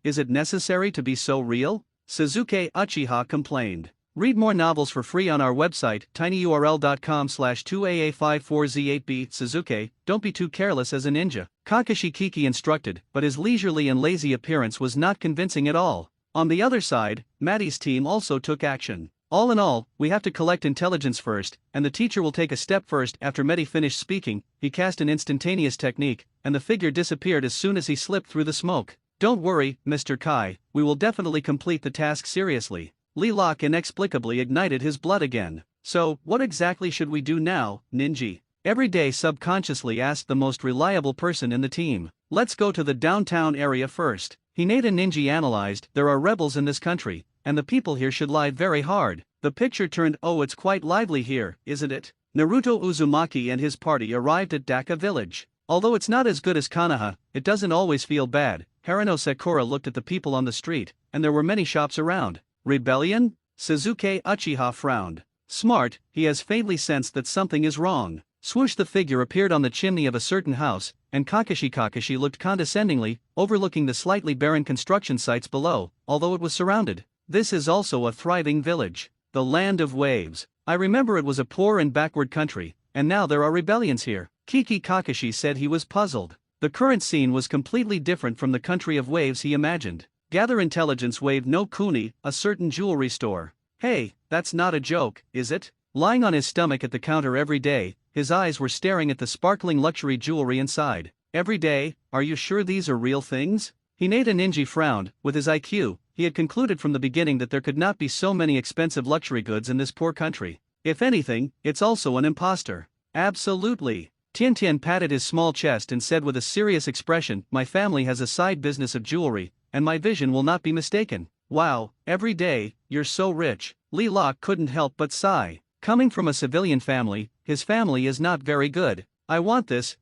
Is it necessary to be so real? Suzuki Uchiha complained. Read more novels for free on our website, tinyurl.com/2aa54z8b. Suzuki, don't be too careless as a ninja. Kakashi Kiki instructed, but his leisurely and lazy appearance was not convincing at all. On the other side, Matty's team also took action. All in all, we have to collect intelligence first, and the teacher will take a step first. After Matty finished speaking, he cast an instantaneous technique, and the figure disappeared as soon as he slipped through the smoke. Don't worry, Mr. Kai, we will definitely complete the task seriously. Lilac inexplicably ignited his blood again. So, what exactly should we do now, Ninji? Every day subconsciously asked the most reliable person in the team. Let's go to the downtown area first. Hinata Ninji analyzed, there are rebels in this country, and the people here should lie very hard. The picture turned, oh, it's quite lively here, isn't it? Naruto Uzumaki and his party arrived at Daka village. Although it's not as good as Konoha, it doesn't always feel bad. Haruno Sakura looked at the people on the street, and there were many shops around. Rebellion? Suzuki Uchiha frowned. Smart, he has faintly sensed that something is wrong. Swoosh, the figure appeared on the chimney of a certain house, and Kakashi looked condescendingly, overlooking the slightly barren construction sites below, although it was surrounded. This is also a thriving village. The land of waves. I remember it was a poor and backward country, and now there are rebellions here. Kiki Kakashi said he was puzzled. The current scene was completely different from the country of waves he imagined. Gather intelligence wave no Kuni, a certain jewelry store. Hey, that's not a joke, is it? Lying on his stomach at the counter every day, his eyes were staring at the sparkling luxury jewelry inside. Every day, are you sure these are real things? Hinata Ninji frowned. With his IQ, he had concluded from the beginning that there could not be so many expensive luxury goods in this poor country. If anything, it's also an imposter. Absolutely. Tian patted his small chest and said with a serious expression, my family has a side business of jewelry, and my vision will not be mistaken. Wow, every day, you're so rich. Li Lok couldn't help but sigh. Coming from a civilian family, his family is not very good. I want this,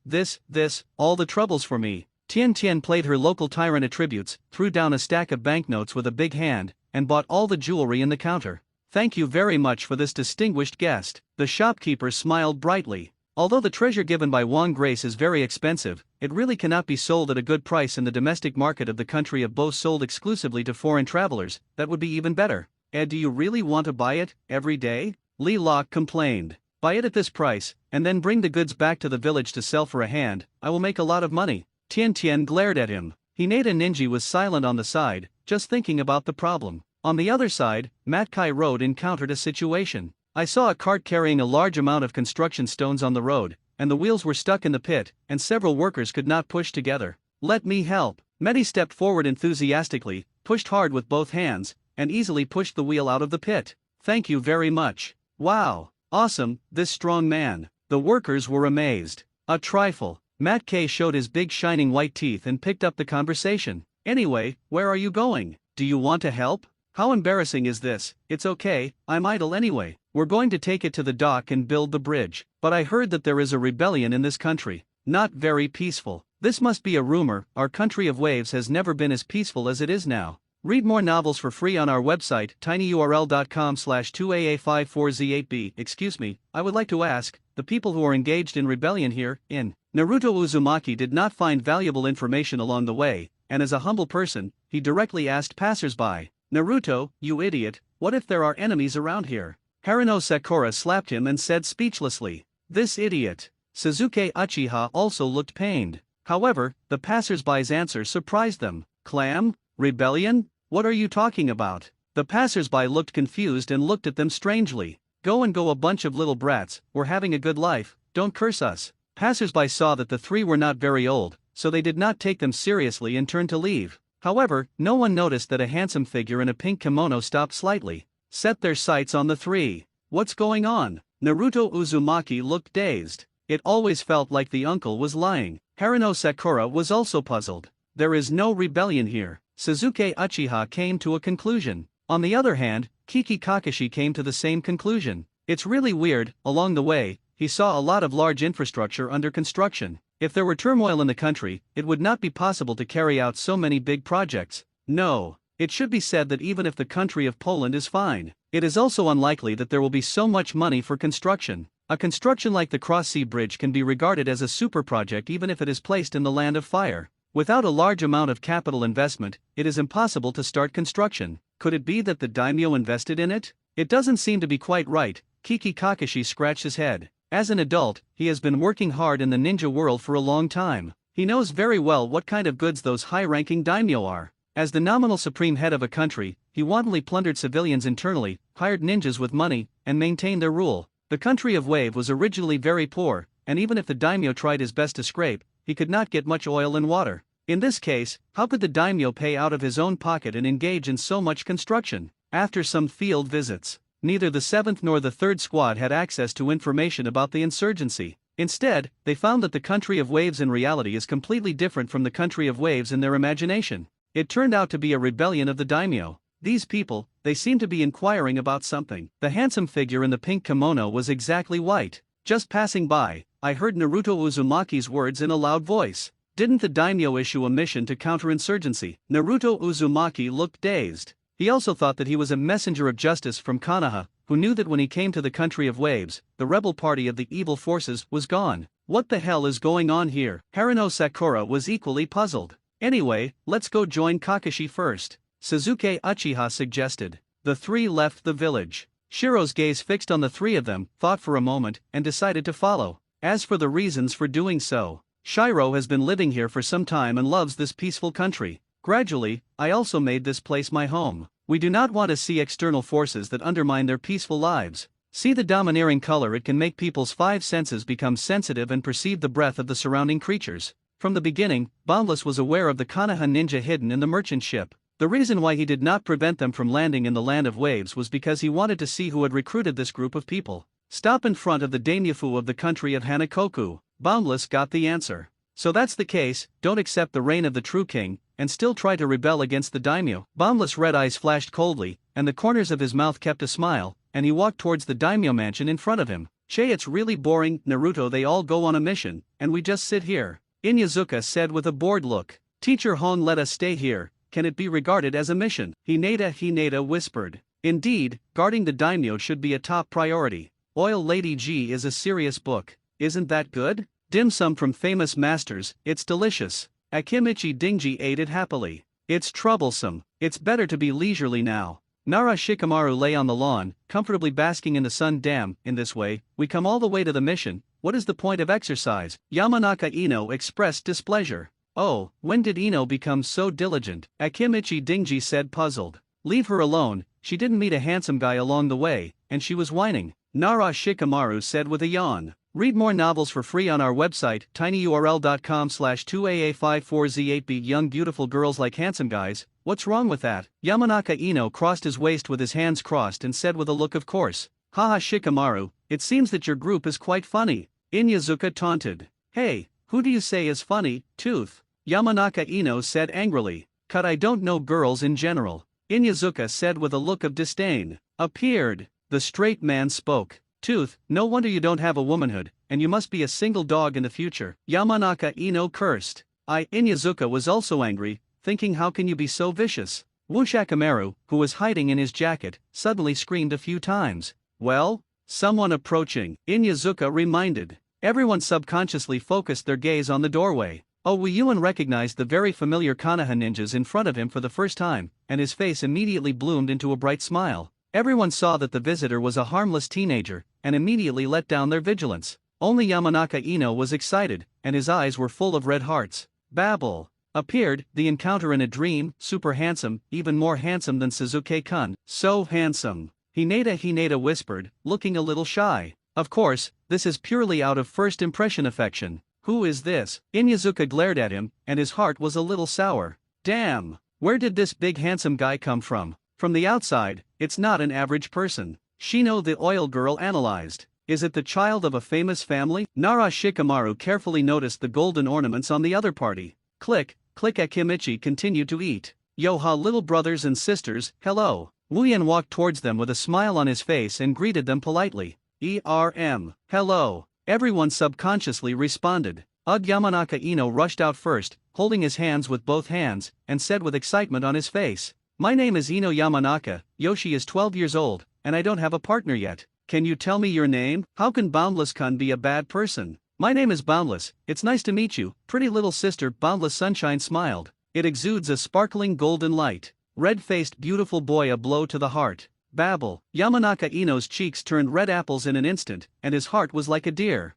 all the troubles for me. Tian played her local tyrant attributes, threw down a stack of banknotes with a big hand, and bought all the jewelry in the counter. Thank you very much for this distinguished guest. The shopkeeper smiled brightly. Although the treasure given by Wang Grace is very expensive, it really cannot be sold at a good price in the domestic market of the country of Bo, sold exclusively to foreign travelers. That would be even better. Do you really want to buy it, every day? Li Lok complained. Buy it at this price, and then bring the goods back to the village to sell for a hand. I will make a lot of money. Tian glared at him. Hinata Ninji was silent on the side, just thinking about the problem. On the other side, Matkai Road encountered a situation. I saw a cart carrying a large amount of construction stones on the road, and the wheels were stuck in the pit, and several workers could not push together. Let me help. Mehdi stepped forward enthusiastically, pushed hard with both hands, and easily pushed the wheel out of the pit. Thank you very much. Wow. Awesome, this strong man. The workers were amazed. A trifle. Matt K showed his big shining white teeth and picked up the conversation. Anyway, where are you going? Do you want to help? How embarrassing is this? It's okay, I'm idle anyway. We're going to take it to the dock and build the bridge. But I heard that there is a rebellion in this country. Not very peaceful. This must be a rumor, our country of waves has never been as peaceful as it is now. Read more novels for free on our website, tinyurl.com/2aa54z8b. Excuse me, I would like to ask, the people who are engaged in rebellion here, in Naruto Uzumaki did not find valuable information along the way, and as a humble person, he directly asked passersby, Naruto, you idiot, what if there are enemies around here? Haruno Sakura slapped him and said speechlessly, this idiot. Suzuki Uchiha also looked pained. However, the passersby's answer surprised them. Clam? Rebellion? What are you talking about? The passersby looked confused and looked at them strangely. Go a bunch of little brats, we're having a good life, don't curse us. Passersby saw that the three were not very old, so they did not take them seriously and turned to leave. However, no one noticed that a handsome figure in a pink kimono stopped slightly, set their sights on the three. What's going on? Naruto Uzumaki looked dazed. It always felt like the uncle was lying. Haruno Sakura was also puzzled. There is no rebellion here. Suzuki Uchiha came to a conclusion. On the other hand, Kiki Kakashi came to the same conclusion. It's really weird. Along the way, he saw a lot of large infrastructure under construction. If there were turmoil in the country, it would not be possible to carry out so many big projects. No, it should be said that even if the country of Poland is fine, it is also unlikely that there will be so much money for construction. A construction like the Cross-Sea Bridge can be regarded as a super project even if it is placed in the land of fire. Without a large amount of capital investment, it is impossible to start construction. Could it be that the daimyo invested in it? It doesn't seem to be quite right. Kiki Kakashi scratched his head. As an adult, he has been working hard in the ninja world for a long time. He knows very well what kind of goods those high-ranking daimyo are. As the nominal supreme head of a country, he wantonly plundered civilians internally, hired ninjas with money, and maintained their rule. The country of Wave was originally very poor, and even if the daimyo tried his best to scrape, he could not get much oil and water. In this case, how could the daimyo pay out of his own pocket and engage in so much construction? After some field visits, neither the 7th nor the 3rd Squad had access to information about the insurgency. Instead, they found that the country of Waves in reality is completely different from the country of Waves in their imagination. It turned out to be a rebellion of the daimyo. These people, they seemed to be inquiring about something. The handsome figure in the pink kimono was exactly white. Just passing by, I heard Naruto Uzumaki's words in a loud voice. Didn't the daimyo issue a mission to counterinsurgency? Naruto Uzumaki looked dazed. He also thought that he was a messenger of justice from Konoha, who knew that when he came to the country of Waves, the rebel party of the evil forces was gone. What the hell is going on here? Haruno Sakura was equally puzzled. Anyway, let's go join Kakashi first, Suzuki Uchiha suggested. The three left the village. Shiro's gaze fixed on the three of them, thought for a moment, and decided to follow. As for the reasons for doing so, Shiro has been living here for some time and loves this peaceful country. Gradually, I also made this place my home. We do not want to see external forces that undermine their peaceful lives. See the domineering color, it can make people's 5 senses become sensitive and perceive the breath of the surrounding creatures. From the beginning, Boundless was aware of the Konoha ninja hidden in the merchant ship. The reason why he did not prevent them from landing in the land of Waves was because he wanted to see who had recruited this group of people. Stop in front of the daimyofu of the country of Hanakoku. Boundless got the answer. So that's the case, don't accept the reign of the true king, and still try to rebel against the daimyo. Boundless' red eyes flashed coldly, and the corners of his mouth kept a smile, and he walked towards the daimyo mansion in front of him. Che, it's really boring, Naruto, they all go on a mission, and we just sit here. Inyazuka said with a bored look. Teacher Hon let us stay here, can it be regarded as a mission? Hinata whispered. Indeed, guarding the daimyo should be a top priority. Oil Lady G is a serious book. Isn't that good? Dim sum from famous masters, it's delicious. Akimichi Dingji ate it happily. It's troublesome, it's better to be leisurely now. Nara Shikamaru lay on the lawn, comfortably basking in the sun. Damn, in this way, we come all the way to the mission, what is the point of exercise? Yamanaka Ino expressed displeasure. Oh, when did Ino become so diligent? Akimichi Dingji said, puzzled. Leave her alone, she didn't meet a handsome guy along the way, and she was whining. Nara Shikamaru said with a yawn. Read more novels for free on our website, tinyurl.com/2aa54z8b. Young beautiful girls like handsome guys, what's wrong with that? Yamanaka Ino crossed his waist with his hands crossed and said with a look of course. Haha Shikamaru, it seems that your group is quite funny. Inyazuka taunted. Hey, who do you say is funny, Tooth? Yamanaka Ino said angrily. Cut, I don't know girls in general. Inyazuka said with a look of disdain. Appeared. The straight man spoke. Tooth, no wonder you don't have a womanhood, and you must be a single dog in the future. Yamanaka Ino cursed. Inyazuka was also angry, thinking how can you be so vicious? Wushakamaru, who was hiding in his jacket, suddenly screamed a few times. Well? Someone approaching, Inyazuka reminded. Everyone subconsciously focused their gaze on the doorway. Oh, Wuyuan recognized the very familiar Konoha ninjas in front of him for the first time, and his face immediately bloomed into a bright smile. Everyone saw that the visitor was a harmless teenager, and immediately let down their vigilance. Only Yamanaka Ino was excited, and his eyes were full of red hearts. Babble. Appeared, the encounter in a dream, super handsome, even more handsome than Suzuki-kun. So handsome. Hinata whispered, looking a little shy. Of course, this is purely out of first impression affection. Who is this? Inyazuka glared at him, and his heart was a little sour. Damn! Where did this big handsome guy come from? From the outside, it's not an average person. Shino the oil girl analyzed. Is it the child of a famous family? Nara Shikamaru carefully noticed the golden ornaments on the other party. Click, click. Akimichi continued to eat. Yo-ha, little brothers and sisters, hello. Wuyan walked towards them with a smile on his face and greeted them politely. Hello. Everyone subconsciously responded. Yamanaka Ino rushed out first, holding his hands with both hands, and said with excitement on his face. My name is Ino Yamanaka, Yoshi is 12 years old, and I don't have a partner yet. Can you tell me your name? How can Boundless-kun be a bad person? My name is Boundless, it's nice to meet you, pretty little sister. Boundless Sunshine smiled. It exudes a sparkling golden light. Red-faced beautiful boy, a blow to the heart. Babble. Yamanaka Ino's cheeks turned red apples in an instant, and his heart was like a deer.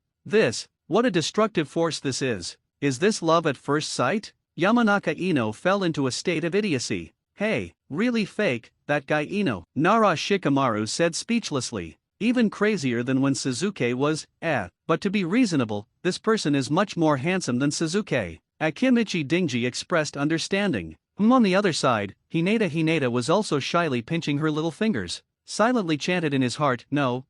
What a destructive force this is. Is this love at first sight? Yamanaka Ino fell into a state of idiocy. Hey, really fake, that guy Ino, Nara Shikamaru said speechlessly. Even crazier than when Suzuki was, but to be reasonable, this person is much more handsome than Suzuki. Akimichi Dingji expressed understanding. On the other side, Hinata was also shyly pinching her little fingers. Silently chanted in his heart, no,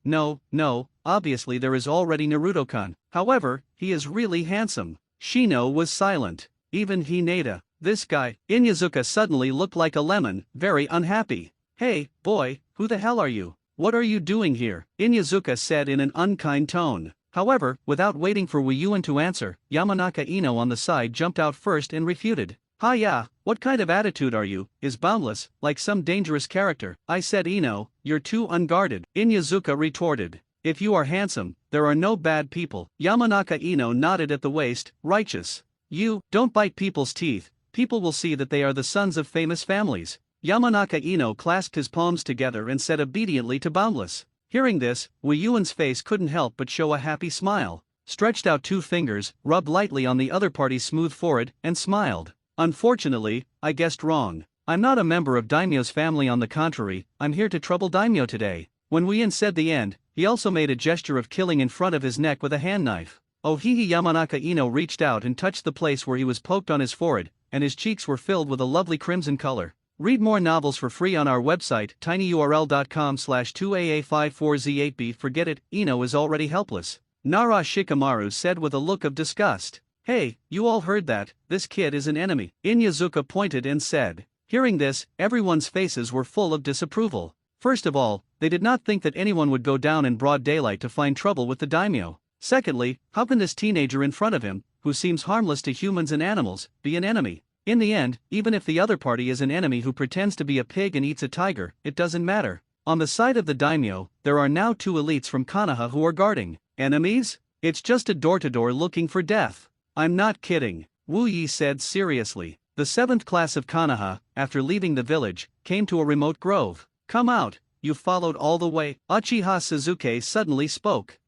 obviously there is already Naruto-kun. However, he is really handsome. Shino was silent. Even Hinata. This guy, Inyazuka suddenly looked like a lemon, very unhappy. Hey, boy, who the hell are you? What are you doing here? Inyazuka said in an unkind tone. However, without waiting for Wuyuan to answer, Yamanaka Ino on the side jumped out first and refuted. Yeah, what kind of attitude are you? Is Boundless, like some dangerous character? I said Ino, you're too unguarded. Inyazuka retorted. If you are handsome, there are no bad people. Yamanaka Ino nodded at the waist, righteous. You, don't bite people's teeth, people will see that they are the sons of famous families. Yamanaka Ino clasped his palms together and said obediently to Boundless. Hearing this, Wuyuan's face couldn't help but show a happy smile. Stretched out two fingers, rubbed lightly on the other party's smooth forehead, and smiled. Unfortunately, I guessed wrong. I'm not a member of Daimyo's family, on the contrary, I'm here to trouble Daimyo today. When Wuyuan said the end, he also made a gesture of killing in front of his neck with a hand knife. Yamanaka Ino reached out and touched the place where he was poked on his forehead, and his cheeks were filled with a lovely crimson color. Read more novels for free on our website, tinyurl.com/2aa54z8b. Forget it, Ino is already helpless. Nara Shikamaru said with a look of disgust. Hey, you all heard that, this kid is an enemy. Inyazuka pointed and said. Hearing this, everyone's faces were full of disapproval. First of all, they did not think that anyone would go down in broad daylight to find trouble with the daimyo. Secondly, how can this teenager in front of him, who seems harmless to humans and animals, be an enemy? In the end, even if the other party is an enemy who pretends to be a pig and eats a tiger, it doesn't matter. On the side of the daimyo, there are now two elites from Konoha who are guarding. Enemies? It's just a door-to-door looking for death. I'm not kidding, Wu Yi said seriously. The 7th class of Konoha, after leaving the village, came to a remote grove. Come out, you followed all the way. Uchiha Suzuki suddenly spoke.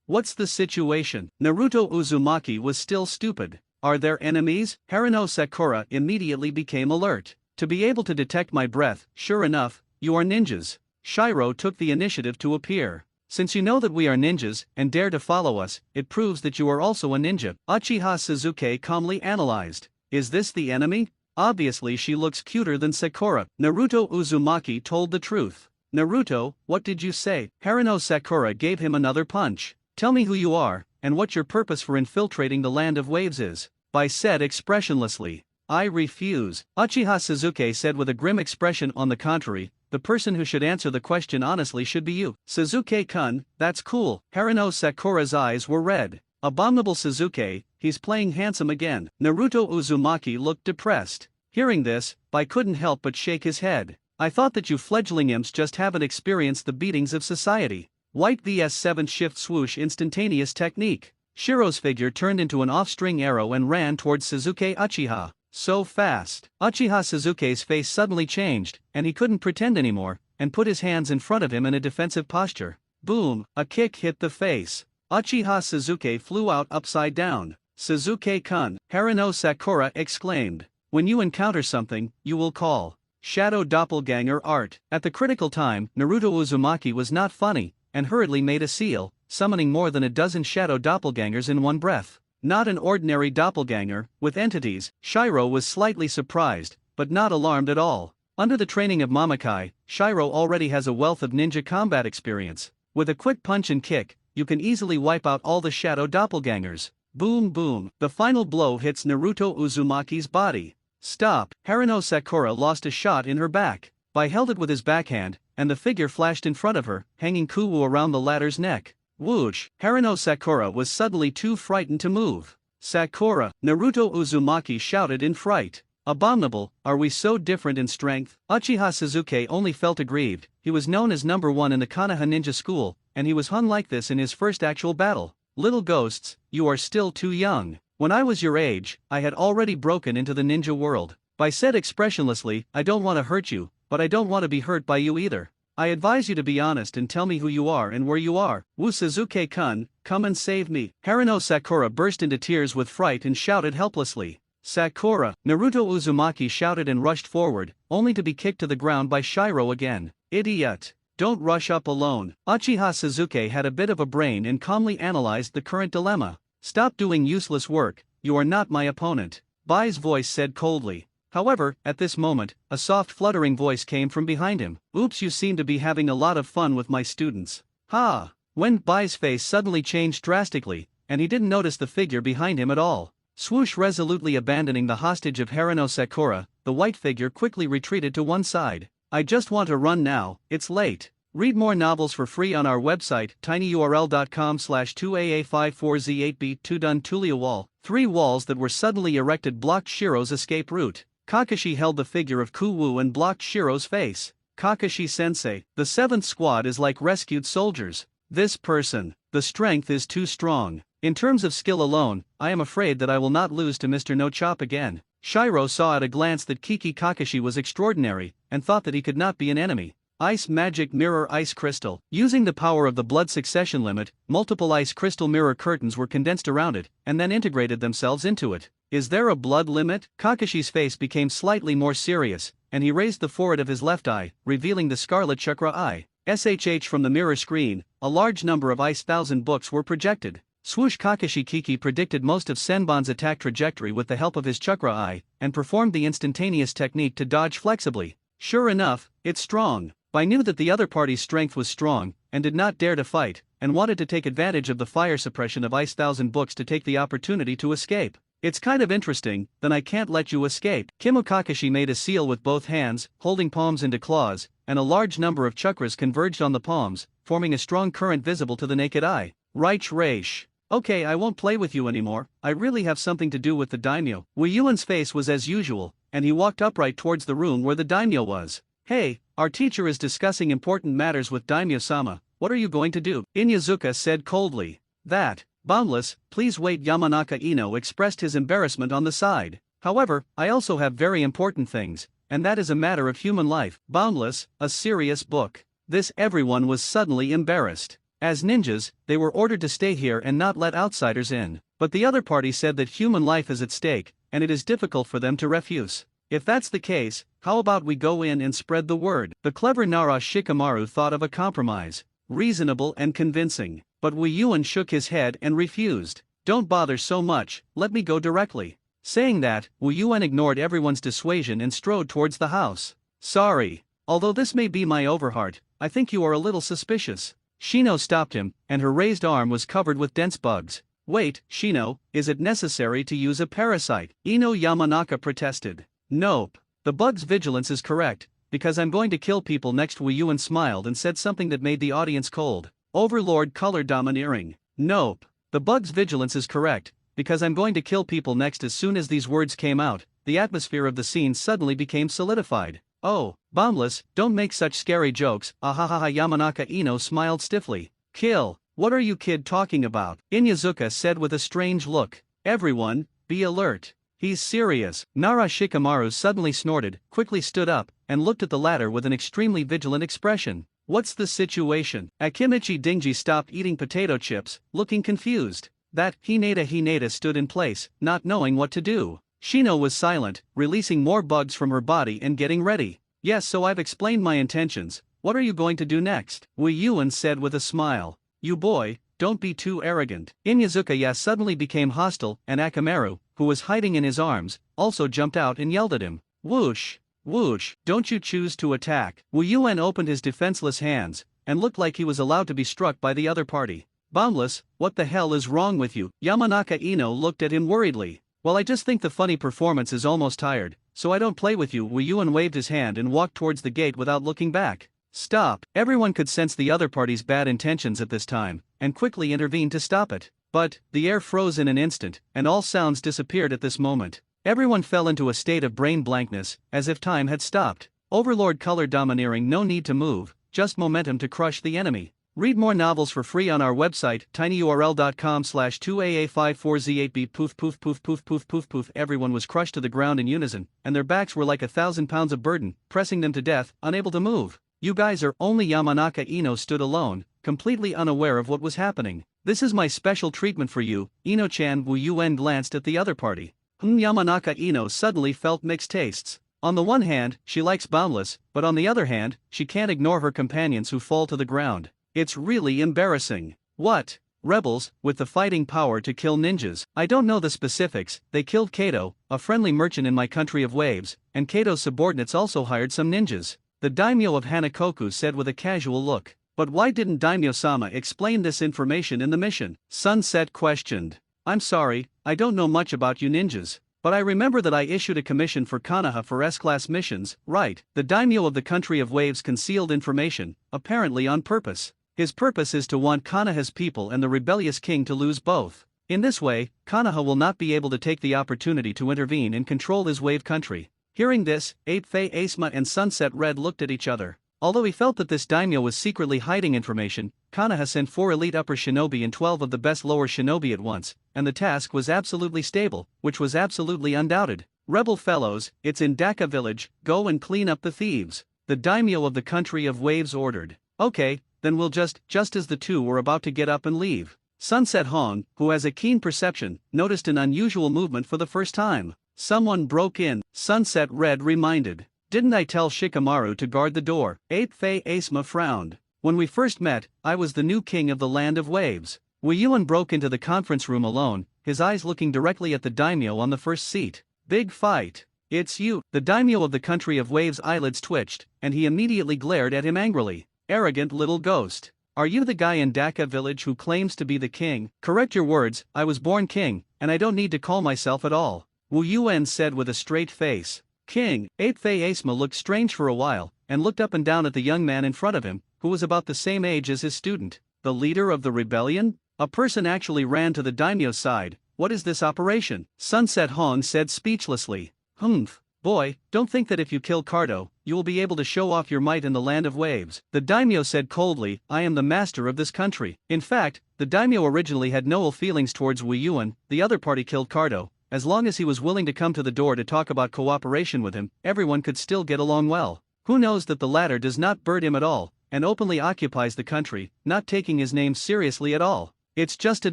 What's the situation? Naruto Uzumaki was still stupid. Are there enemies? Haruno Sakura immediately became alert. To be able to detect my breath, sure enough, you are ninjas. Shiro took the initiative to appear. Since you know that we are ninjas, and dare to follow us, it proves that you are also a ninja. Uchiha Suzuki calmly analyzed. Is this the enemy? Obviously she looks cuter than Sakura. Naruto Uzumaki told the truth. Naruto, what did you say? Haruno Sakura gave him another punch. Tell me who you are, and what your purpose for infiltrating the land of waves is. Bai said expressionlessly. I refuse. Uchiha Suzuki said with a grim expression. On the contrary, the person who should answer the question honestly should be you. Suzuki-kun, that's cool. Haruno Sakura's eyes were red. Abominable Suzuki, he's playing handsome again. Naruto Uzumaki looked depressed. Hearing this, Bai couldn't help but shake his head. I thought that you fledgling imps just haven't experienced the beatings of society. White vs 7th shift swoosh instantaneous technique. Shiro's figure turned into an off-string arrow and ran towards Suzuki Uchiha. So fast. Uchiha Suzuki's face suddenly changed, and he couldn't pretend anymore, and put his hands in front of him in a defensive posture. Boom, a kick hit the face. Uchiha Suzuki flew out upside down. Suzuki-kun, Harino Sakura exclaimed. When you encounter something, you will call Shadow Doppelganger art. At the critical time, Naruto Uzumaki was not funny, and hurriedly made a seal, summoning more than a dozen shadow doppelgangers in one breath. Not an ordinary doppelganger, with entities. Shiro was slightly surprised, but not alarmed at all. Under the training of Mamakai, Shiro already has a wealth of ninja combat experience. With a quick punch and kick, you can easily wipe out all the shadow doppelgangers. Boom boom, the final blow hits Naruto Uzumaki's body. Stop, Harino Sakura lost a shot in her back. Bai held it with his backhand, and the figure flashed in front of her, hanging Kuwu around the latter's neck. Whoosh, Harino Sakura was suddenly too frightened to move. Sakura, Naruto Uzumaki shouted in fright. Abominable, are we so different in strength? Uchiha Suzuki only felt aggrieved. He was known as number 1 in the Konoha ninja school, and he was hung like this in his first actual battle. Little ghosts, you are still too young. When I was your age, I had already broken into the ninja world. Bai said expressionlessly, I don't want to hurt you, but I don't want to be hurt by you either. I advise you to be honest and tell me who you are and where you are. Wu Suzuki-kun, come and save me. Harino Sakura burst into tears with fright and shouted helplessly. Sakura, Naruto Uzumaki shouted and rushed forward, only to be kicked to the ground by Shiro again. Idiot. Don't rush up alone. Uchiha Suzuki had a bit of a brain and calmly analyzed the current dilemma. Stop doing useless work, you are not my opponent. Bai's voice said coldly. However, at this moment, a soft fluttering voice came from behind him. Oops, you seem to be having a lot of fun with my students. Ha! When Bai's face suddenly changed drastically, and he didn't notice the figure behind him at all. Swoosh resolutely abandoning the hostage of Harino Sakura, the white figure quickly retreated to one side. I just want to run now, it's late. Read more novels for free on our website, tinyurl.com/2aa54z8b2 done Tulia wall. 3 walls that were suddenly erected blocked Shiro's escape route. Kakashi held the figure of Kuwu and blocked Shiro's face. Kakashi-sensei, the 7th squad is like rescued soldiers. This person, the strength is too strong. In terms of skill alone, I am afraid that I will not lose to Mr. No Chop again. Shiro saw at a glance that Kiki Kakashi was extraordinary, and thought that he could not be an enemy. Ice Magic Mirror Ice Crystal. Using the power of the blood succession limit, multiple ice crystal mirror curtains were condensed around it, and then integrated themselves into it. Is there a blood limit? Kakashi's face became slightly more serious, and he raised the forehead of his left eye, revealing the scarlet chakra eye. SHH from the mirror screen, a large number of Ice 1000 books were projected. Swoosh Kakashi Kiki predicted most of Senbon's attack trajectory with the help of his chakra eye, and performed the instantaneous technique to dodge flexibly. Sure enough, it's strong. Bai knew that the other party's strength was strong, and did not dare to fight, and wanted to take advantage of the fire suppression of Ice 1000 books to take the opportunity to escape. It's kind of interesting, then I can't let you escape. Kimo Kakashi made a seal with both hands, holding palms into claws, and a large number of chakras converged on the palms, forming a strong current visible to the naked eye. Reich Reish. Okay, I won't play with you anymore, I really have something to do with the daimyo. Wu Yuan's face was as usual, and he walked upright towards the room where the daimyo was. Hey, our teacher is discussing important matters with Daimyo-sama, what are you going to do? Inyazuka said coldly. That. Boundless, please wait. Yamanaka Ino expressed his embarrassment on the side. However, I also have very important things, and that is a matter of human life. Boundless, a serious book. This everyone was suddenly embarrassed. As ninjas, they were ordered to stay here and not let outsiders in. But the other party said that human life is at stake, and it is difficult for them to refuse. If that's the case, how about we go in and spread the word? The clever Nara Shikamaru thought of a compromise. Reasonable and convincing. But Wu Yuan shook his head and refused. Don't bother so much, let me go directly. Saying that, Wu Yuan ignored everyone's dissuasion and strode towards the house. Sorry. Although this may be my overheart, I think you are a little suspicious. Shino stopped him, and her raised arm was covered with dense bugs. Wait, Shino, is it necessary to use a parasite? Ino Yamanaka protested. Nope. The bug's vigilance is correct, because I'm going to kill people next. Wu Yuan smiled and said something that made the audience cold. Overlord color domineering. Nope. The bug's vigilance is correct, because I'm going to kill people next. As soon as these words came out, the the atmosphere of the scene suddenly became solidified. Oh, Boundless, don't make such scary jokes, ahahaha. Yamanaka Ino smiled stiffly. Kill, what are you kid talking about? Inyazuka said with a strange look. Everyone, be alert. He's serious. Nara Shikamaru suddenly snorted, quickly stood up, and looked at the latter with an extremely vigilant expression. What's the situation? Akimichi Dingji stopped eating potato chips, looking confused. That Hinata stood in place, not knowing what to do. Shino was silent, releasing more bugs from her body and getting ready. Yes, so I've explained my intentions. What are you going to do next? Wei Yuan said with a smile. You boy, don't be too arrogant. Inyazuka suddenly became hostile, and Akamaru, who was hiding in his arms, also jumped out and yelled at him. Whoosh! Whoosh! Don't you choose to attack? Wei Yuan opened his defenseless hands, and looked like he was allowed to be struck by the other party. Boundless, what the hell is wrong with you? Yamanaka Ino looked at him worriedly. Well, I just think the funny performance is almost tired, so I don't play with you. Wei Yuan waved his hand and walked towards the gate without looking back. Stop! Everyone could sense the other party's bad intentions at this time, and quickly intervened to stop it. But, the air froze in an instant, and all sounds disappeared at this moment. Everyone fell into a state of brain blankness, as if time had stopped. Overlord color domineering, no need to move, just momentum to crush the enemy. Read more novels for free on our website, tinyurl.com/2aa54z8b. Poof poof poof poof poof poof poof. Everyone was crushed to the ground in unison, and their backs were like 1,000 pounds of burden, pressing them to death, unable to move. You guys are. Only Yamanaka Ino stood alone, completely unaware of what was happening. This is my special treatment for you, Ino-chan. Wei Yuan glanced at the other party. Yamanaka Ino suddenly felt mixed tastes. On the one hand, she likes Boundless, but on the other hand, she can't ignore her companions who fall to the ground. It's really embarrassing. What? Rebels, with the fighting power to kill ninjas. I don't know the specifics. They killed Kato, a friendly merchant in my country of waves, and Kato's subordinates also hired some ninjas. The daimyo of Hanakoku said with a casual look. But why didn't Daimyo-sama explain this information in the mission? Sunset questioned. I'm sorry, I don't know much about you ninjas. But I remember that I issued a commission for Konoha for S-class missions, right? The daimyo of the country of waves concealed information, apparently on purpose. His purpose is to want Konoha's people and the rebellious king to lose both. In this way, Konoha will not be able to take the opportunity to intervene and control his wave country. Hearing this, Ape-Fae Asma and Sunset Red looked at each other. Although he felt that this daimyo was secretly hiding information, Konoha sent 4 elite upper shinobi and 12 of the best lower shinobi at once, and the task was absolutely stable, which was absolutely undoubted. Rebel fellows, it's in Daka village, go and clean up the thieves. The daimyo of the country of waves ordered. Okay, then we'll just as the two were about to get up and leave. Sunset Hong, who has a keen perception, noticed an unusual movement for the first time. Someone broke in, Sunset Red reminded. Didn't I tell Shikamaru to guard the door? Ape-Fae Asma frowned. When we first met, I was the new king of the land of waves. Wei Yuan broke into the conference room alone, his eyes looking directly at the daimyo on the first seat. Big fight. It's you. The daimyo of the country of waves' eyelids twitched, and he immediately glared at him angrily. Arrogant little ghost. Are you the guy in Daka village who claims to be the king? Correct your words, I was born king, and I don't need to call myself at all. Wei Yuan said with a straight face. King. Ape-Fae Asma looked strange for a while, and looked up and down at the young man in front of him, who was about the same age as his student. The leader of the rebellion? A person actually ran to the daimyo's side. What is this operation? Sunset Hong said speechlessly. Humph. Boy, don't think that if you kill Cardo, you will be able to show off your might in the land of waves. The daimyo said coldly, I am the master of this country. In fact, the daimyo originally had no ill feelings towards Wei Yuan. The other party killed Cardo. As long as he was willing to come to the door to talk about cooperation with him, everyone could still get along well. Who knows that the latter does not bird him at all, and openly occupies the country, not taking his name seriously at all. It's just a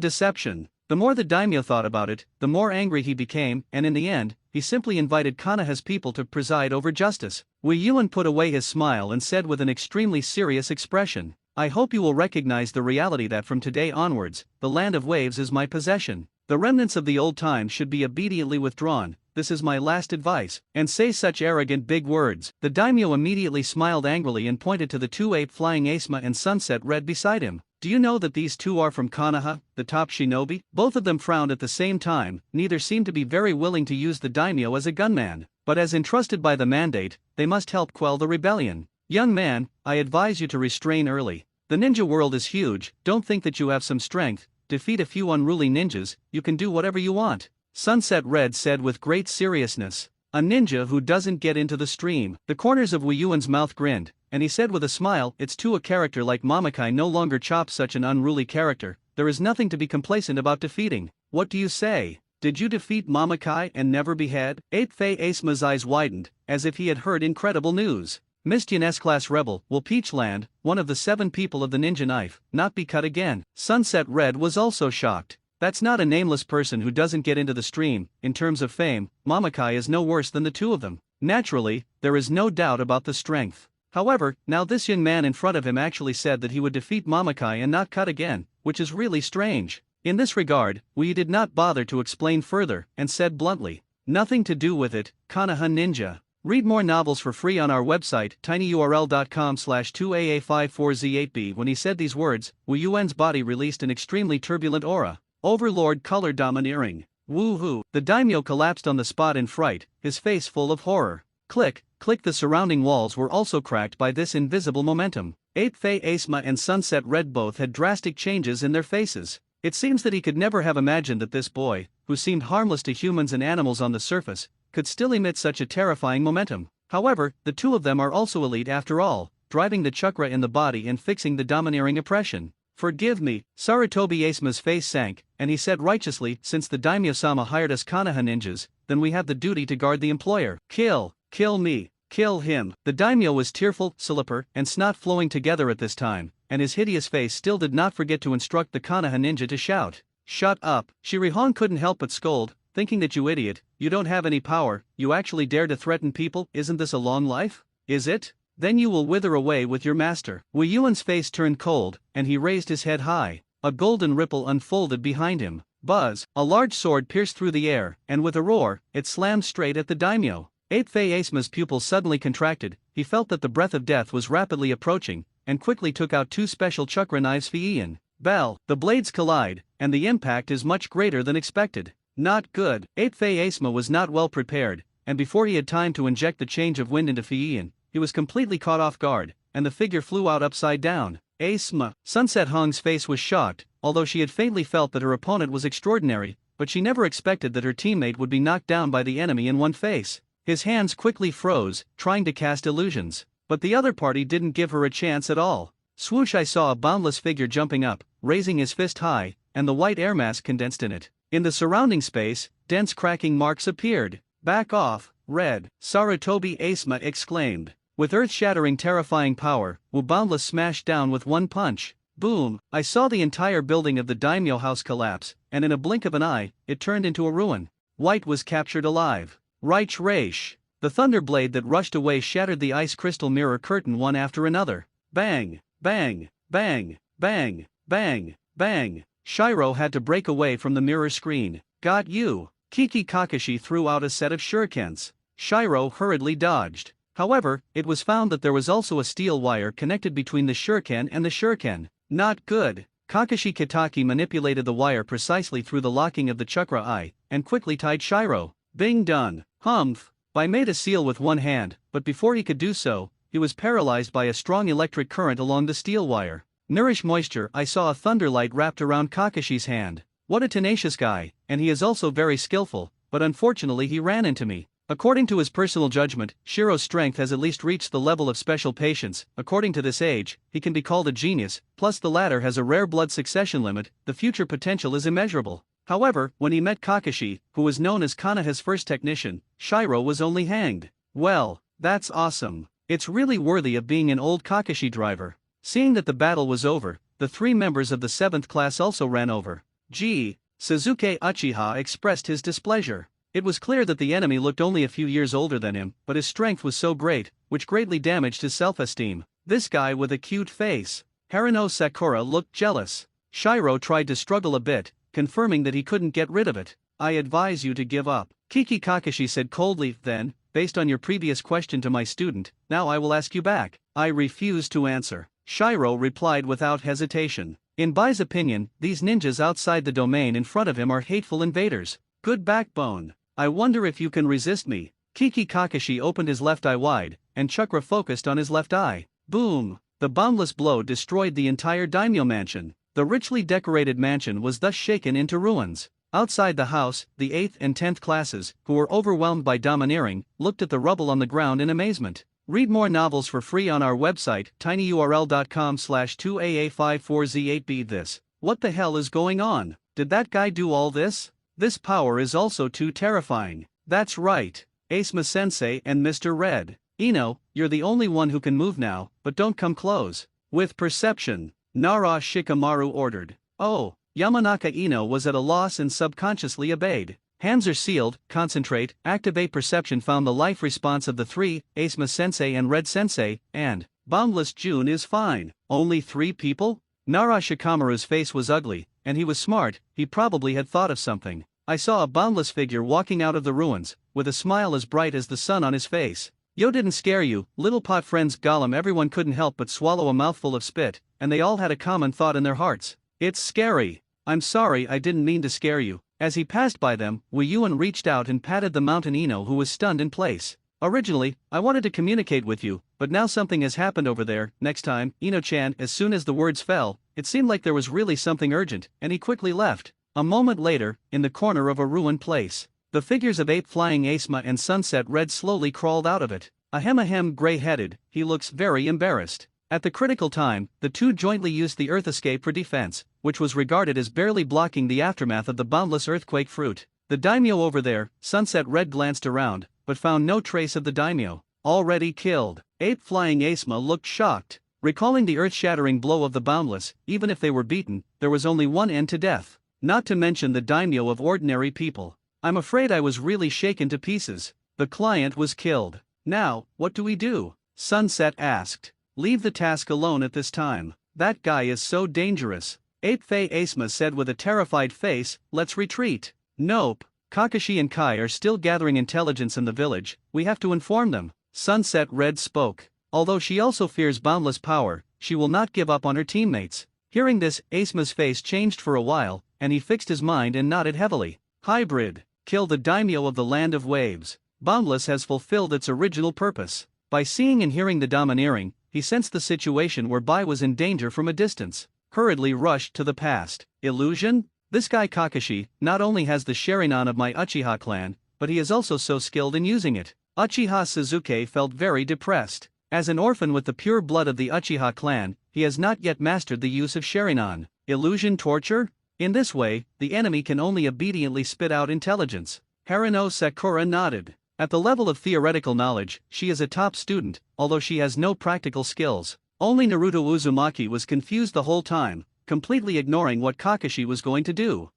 deception. The more the daimyo thought about it, the more angry he became, and in the end, he simply invited Konoha's people to preside over justice. Wei Yuan put away his smile and said with an extremely serious expression, I hope you will recognize the reality that from today onwards, the land of waves is my possession. The remnants of the old times should be obediently withdrawn. This is my last advice, and say such arrogant big words. The daimyo immediately smiled angrily and pointed to the 2 ape-flying Asma and Sunset Red beside him. Do you know that these 2 are from Konoha, the top shinobi? Both of them frowned at the same time, neither seemed to be very willing to use the daimyo as a gunman, but as entrusted by the mandate, they must help quell the rebellion. Young man, I advise you to restrain early. The ninja world is huge, don't think that you have some strength. Defeat a few unruly ninjas, you can do whatever you want. Sunset Red said with great seriousness. A ninja who doesn't get into the stream. The corners of Wu Yuan's mouth grinned, and he said with a smile, it's too a character like Mamakai no longer chops such an unruly character, there is nothing to be complacent about defeating. What do you say? Did you defeat Mamakai and never behead? 8 Fei Asema's eyes widened, as if he had heard incredible news. Mistian S-Class Rebel, will Peachland, one of the 7 people of the ninja knife, not be cut again? Sunset Red was also shocked. That's not a nameless person who doesn't get into the stream. In terms of fame, Mamakai is no worse than the 2 of them. Naturally, there is no doubt about the strength. However, now this young man in front of him actually said that he would defeat Mamakai and not cut again, which is really strange. In this regard, Wu did not bother to explain further, and said bluntly, nothing to do with it, Konoha Ninja. Read more novels for free on our website, tinyurl.com/2aa54z8b. When he said these words, Wu Yuan's body released an extremely turbulent aura. Overlord color domineering. Woo-hoo. The daimyo collapsed on the spot in fright, his face full of horror. Click, click. The surrounding walls were also cracked by this invisible momentum. 8 Fei Asema and Sunset Red both had drastic changes in their faces. It seems that he could never have imagined that this boy, who seemed harmless to humans and animals on the surface, could still emit such a terrifying momentum. However, the 2 of them are also elite after all, driving the chakra in the body and fixing the domineering oppression. Forgive me. Sarutobi Asema's face sank, and he said righteously, since the daimyo-sama hired us Konoha ninjas, then we have the duty to guard the employer. Kill me, kill him. The daimyo was tearful, saliper, and snot flowing together at this time, and his hideous face still did not forget to instruct the Konoha ninja to shout. Shut up. Shirihon couldn't help but scold, thinking that you idiot, you don't have any power, you actually dare to threaten people, isn't this a long life? Is it? Then you will wither away with your master. Wu Yuan's face turned cold, and he raised his head high. A golden ripple unfolded behind him. Buzz, a large sword pierced through the air, and with a roar, it slammed straight at the daimyo. 8 Fei Asema's pupils suddenly contracted, he felt that the breath of death was rapidly approaching, and quickly took out 2 special chakra knives Fiian. Bell, the blades collide, and the impact is much greater than expected. Not good. 8 Fei Asema was not well prepared, and before he had time to inject the change of wind into Fiian, he was completely caught off guard, and the figure flew out upside down. Asema. Sunset Hong's face was shocked, although she had faintly felt that her opponent was extraordinary, but she never expected that her teammate would be knocked down by the enemy in one face. His hands quickly froze, trying to cast illusions, but the other party didn't give her a chance at all. Swoosh! I saw a boundless figure jumping up, raising his fist high, and the white air mass condensed in it. In the surrounding space, dense cracking marks appeared. Back off, Red, Sarutobi Asema exclaimed. With earth-shattering terrifying power, Wu Boundless smashed down with one punch. Boom! I saw the entire building of the daimyo house collapse, and in a blink of an eye, it turned into a ruin. White was captured alive. Reich Raish. The thunder blade that rushed away shattered the ice crystal mirror curtain one after another. Bang! Bang! Bang! Bang! Bang! Bang! Shiro had to break away from the mirror screen. Got you! Kiki Kakashi threw out a set of shurikens. Shiro hurriedly dodged. However, it was found that there was also a steel wire connected between the shuriken and the shuriken. Not good. Kakashi Kitaki manipulated the wire precisely through the locking of the chakra eye, and quickly tied Shiro. Bing done. Humph. Bai made a seal with one hand, but before he could do so, he was paralyzed by a strong electric current along the steel wire. Nourish moisture. I saw a thunderlight wrapped around Kakashi's hand. What a tenacious guy, and he is also very skillful, but unfortunately he ran into me. According to his personal judgment, Shiro's strength has at least reached the level of special patience. According to this age, he can be called a genius, plus the latter has a rare blood succession limit, the future potential is immeasurable. However, when he met Kakashi, who was known as Konoha's first technician, Shiro was only hanged. Well, that's awesome. It's really worthy of being an old Kakashi driver. Seeing that the battle was over, the 3 members of the 7th class also ran over. Gee, Suzuki Uchiha expressed his displeasure. It was clear that the enemy looked only a few years older than him, but his strength was so great, which greatly damaged his self-esteem. This guy with a cute face. Haruno Sakura looked jealous. Shiro tried to struggle a bit, confirming that he couldn't get rid of it. I advise you to give up. Kiki Kakashi said coldly, then, based on your previous question to my student, now I will ask you back. I refuse to answer. Shiro replied without hesitation. In Bai's opinion, these ninjas outside the domain in front of him are hateful invaders. Good backbone. I wonder if you can resist me. Kiki Kakashi opened his left eye wide, and chakra focused on his left eye. Boom! The boundless blow destroyed the entire daimyo mansion. The richly decorated mansion was thus shaken into ruins. Outside the house, the 8th and 10th classes, who were overwhelmed by domineering, looked at the rubble on the ground in amazement. Read more novels for free on our website, tinyurl.com/2aa54z8b. This. What the hell is going on? Did that guy do all this? This power is also too terrifying. That's right. Asuma-sensei and Mr. Red. Ino, you're the only one who can move now, but don't come close. With perception, Nara Shikamaru ordered. Oh, Yamanaka Ino was at a loss and subconsciously obeyed. Hands are sealed, concentrate, activate perception. Found the life response of the three, Asuma-sensei and Red-sensei, and Boundless June is fine. Only 3 people? Nara Shikamaru's face was ugly, and he was smart. He probably had thought of something. I saw a boundless figure walking out of the ruins, with a smile as bright as the sun on his face. Yo, didn't scare you, little pot friends? Gollum. Everyone couldn't help but swallow a mouthful of spit, and they all had a common thought in their hearts. It's scary. I'm sorry, I didn't mean to scare you. As he passed by them, Wei Yuan reached out and patted the mountain Ino, who was stunned in place. Originally, I wanted to communicate with you, but now something has happened over there. Next time, Ino-chan. As soon as the words fell, it seemed like there was really something urgent, and he quickly left. A moment later, in the corner of a ruined place, the figures of Ape Flying Asuma and Sunset Red slowly crawled out of it. Ahem, gray-headed, he looks very embarrassed. At the critical time, the two jointly used the Earth Escape for defense, which was regarded as barely blocking the aftermath of the boundless earthquake fruit. The daimyo over there. Sunset Red glanced around, but found no trace of the daimyo. Already killed. Ape Flying Asuma looked shocked. Recalling the earth-shattering blow of the boundless, even if they were beaten, there was only one end to death. Not to mention the daimyo of ordinary people. I'm afraid I was really shaken to pieces. The client was killed. Now, what do we do? Sunset asked. Leave the task alone at this time. That guy is so dangerous. Ape Fei Asuma said with a terrified face, let's retreat. Nope. Kakashi and Kai are still gathering intelligence in the village, we have to inform them. Sunset Red spoke. Although she also fears boundless power, she will not give up on her teammates. Hearing this, Asuma's face changed for a while, and he fixed his mind and nodded heavily. Hybrid. Kill the daimyo of the Land of Waves. Boundless has fulfilled its original purpose. By seeing and hearing the domineering, he sensed the situation whereby was in danger from a distance. Hurriedly rushed to the past. Illusion? This guy Kakashi not only has the Sharingan of my Uchiha clan, but he is also so skilled in using it. Uchiha Suzuki felt very depressed. As an orphan with the pure blood of the Uchiha clan, he has not yet mastered the use of Sharingan. Illusion torture? In this way, the enemy can only obediently spit out intelligence. Haruno Sakura nodded. At the level of theoretical knowledge, she is a top student, although she has no practical skills. Only Naruto Uzumaki was confused the whole time, completely ignoring what Kakashi was going to do.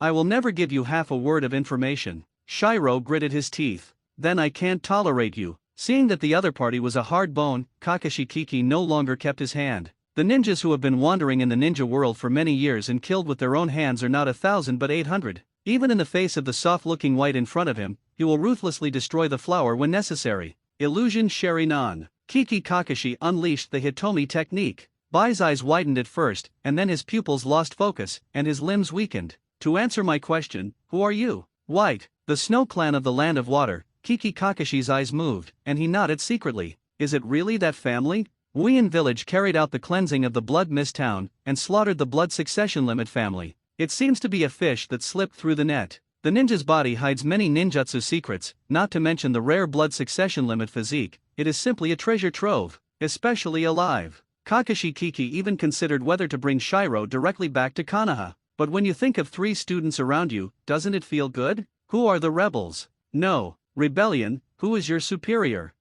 I will never give you half a word of information. Shiro gritted his teeth. Then I can't tolerate you. Seeing that the other party was a hard bone, Kakashi Kiki no longer kept his hand. The ninjas who have been wandering in the ninja world for many years and killed with their own hands are not 1,000 but 800. Even in the face of the soft-looking white in front of him, he will ruthlessly destroy the flower when necessary. Illusion Sharingan. Kiki Kakashi unleashed the Hitomi technique. Bai's eyes widened at first, and then his pupils lost focus, and his limbs weakened. To answer my question, who are you? White, the Snow Clan of the Land of Water. Kiki Kakashi's eyes moved, and he nodded secretly. Is it really that family? Wuyan Village carried out the cleansing of the Blood Mist Town, and slaughtered the Blood Succession Limit family. It seems to be a fish that slipped through the net. The ninja's body hides many ninjutsu secrets, not to mention the rare Blood Succession Limit physique. It is simply a treasure trove, especially alive. Kakashi Kiki even considered whether to bring Shiro directly back to Konoha. But when you think of 3 students around you, doesn't it feel good? Who are the rebels? No. Rebellion. Who is your superior?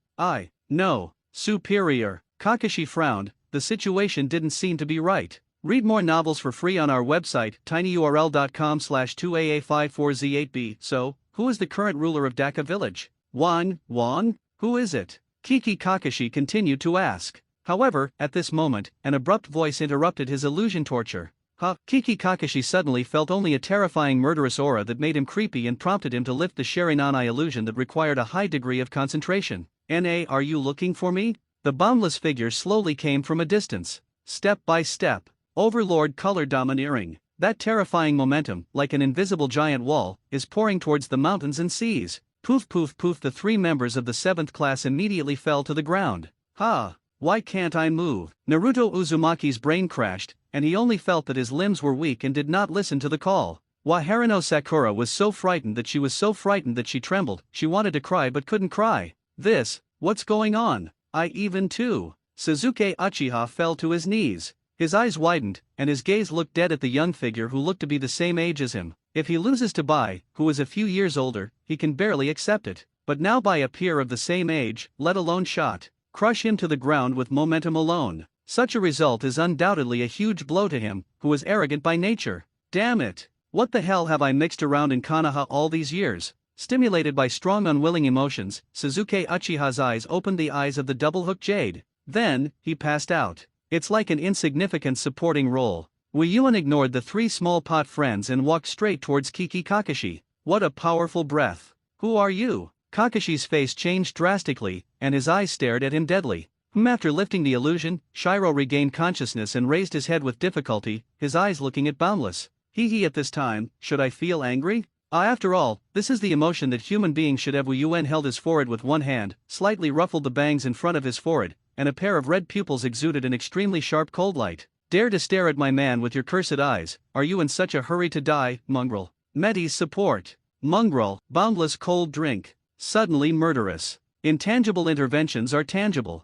No. Superior. Kakashi frowned. The situation didn't seem to be right. Read more novels for free on our website, tinyurl.com/2aa54z8b. So, who is the current ruler of Daka Village? Wang? Who is it? Kiki Kakashi continued to ask. However, at this moment, an abrupt voice interrupted his illusion torture. Kiki Kakashi suddenly felt only a terrifying murderous aura that made him creepy and prompted him to lift the Sharingan eye illusion that required a high degree of concentration. Are you looking for me? The boundless figure slowly came from a distance. Step by step. Overlord color domineering. That terrifying momentum, like an invisible giant wall, is pouring towards the mountains and seas. Poof poof poof. The 3 members of the 7th class immediately fell to the ground. Why can't I move? Naruto Uzumaki's brain crashed, and he only felt that his limbs were weak and did not listen to the call. Waharino Sakura was so frightened that she trembled, she wanted to cry but couldn't cry. What's going on? I even too. Suzuki Uchiha fell to his knees. His eyes widened, and his gaze looked dead at the young figure who looked to be the same age as him. If he loses to Bai, who is a few years older, he can barely accept it. But now by a peer of the same age, let alone shot, crush him to the ground with momentum alone. Such a result is undoubtedly a huge blow to him, who is arrogant by nature. Damn it! What the hell have I mixed around in Konoha all these years? Stimulated by strong unwilling emotions, Suzuki Uchiha's eyes opened the eyes of the double-hooked jade. Then, he passed out. It's like an insignificant supporting role. Wuyuan ignored the three small pot friends and walked straight towards Kiki Kakashi. What a powerful breath. Who are you? Kakashi's face changed drastically, and his eyes stared at him deadly. After lifting the illusion, Shiro regained consciousness and raised his head with difficulty, his eyes looking at Boundless. At this time, should I feel angry? After all, this is the emotion that human beings should have. Wuyuan held his forehead with one hand, slightly ruffled the bangs in front of his forehead, and a pair of red pupils exuded an extremely sharp cold light. Dare to stare at my man with your cursed eyes, are you in such a hurry to die, mongrel? Medi's support. Mongrel, boundless cold drink. Suddenly murderous. Intangible interventions are tangible.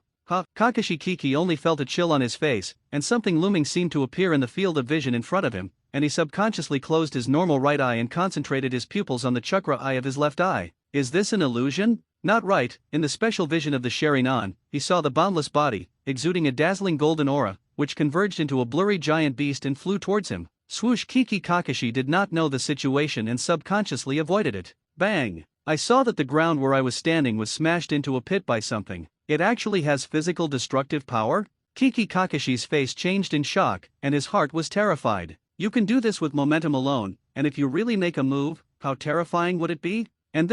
Kakashi Kiki only felt a chill on his face, and something looming seemed to appear in the field of vision in front of him, and he subconsciously closed his normal right eye and concentrated his pupils on the chakra eye of his left eye. Is this an illusion? Not right. In the special vision of the Sharingan, he saw the boundless body, exuding a dazzling golden aura, which converged into a blurry giant beast and flew towards him. Swoosh! Kiki Kakashi did not know the situation and subconsciously avoided it. Bang! I saw that the ground where I was standing was smashed into a pit by something. It actually has physical destructive power? Kiki Kakashi's face changed in shock, and his heart was terrified. You can do this with momentum alone, and if you really make a move, how terrifying would it be? And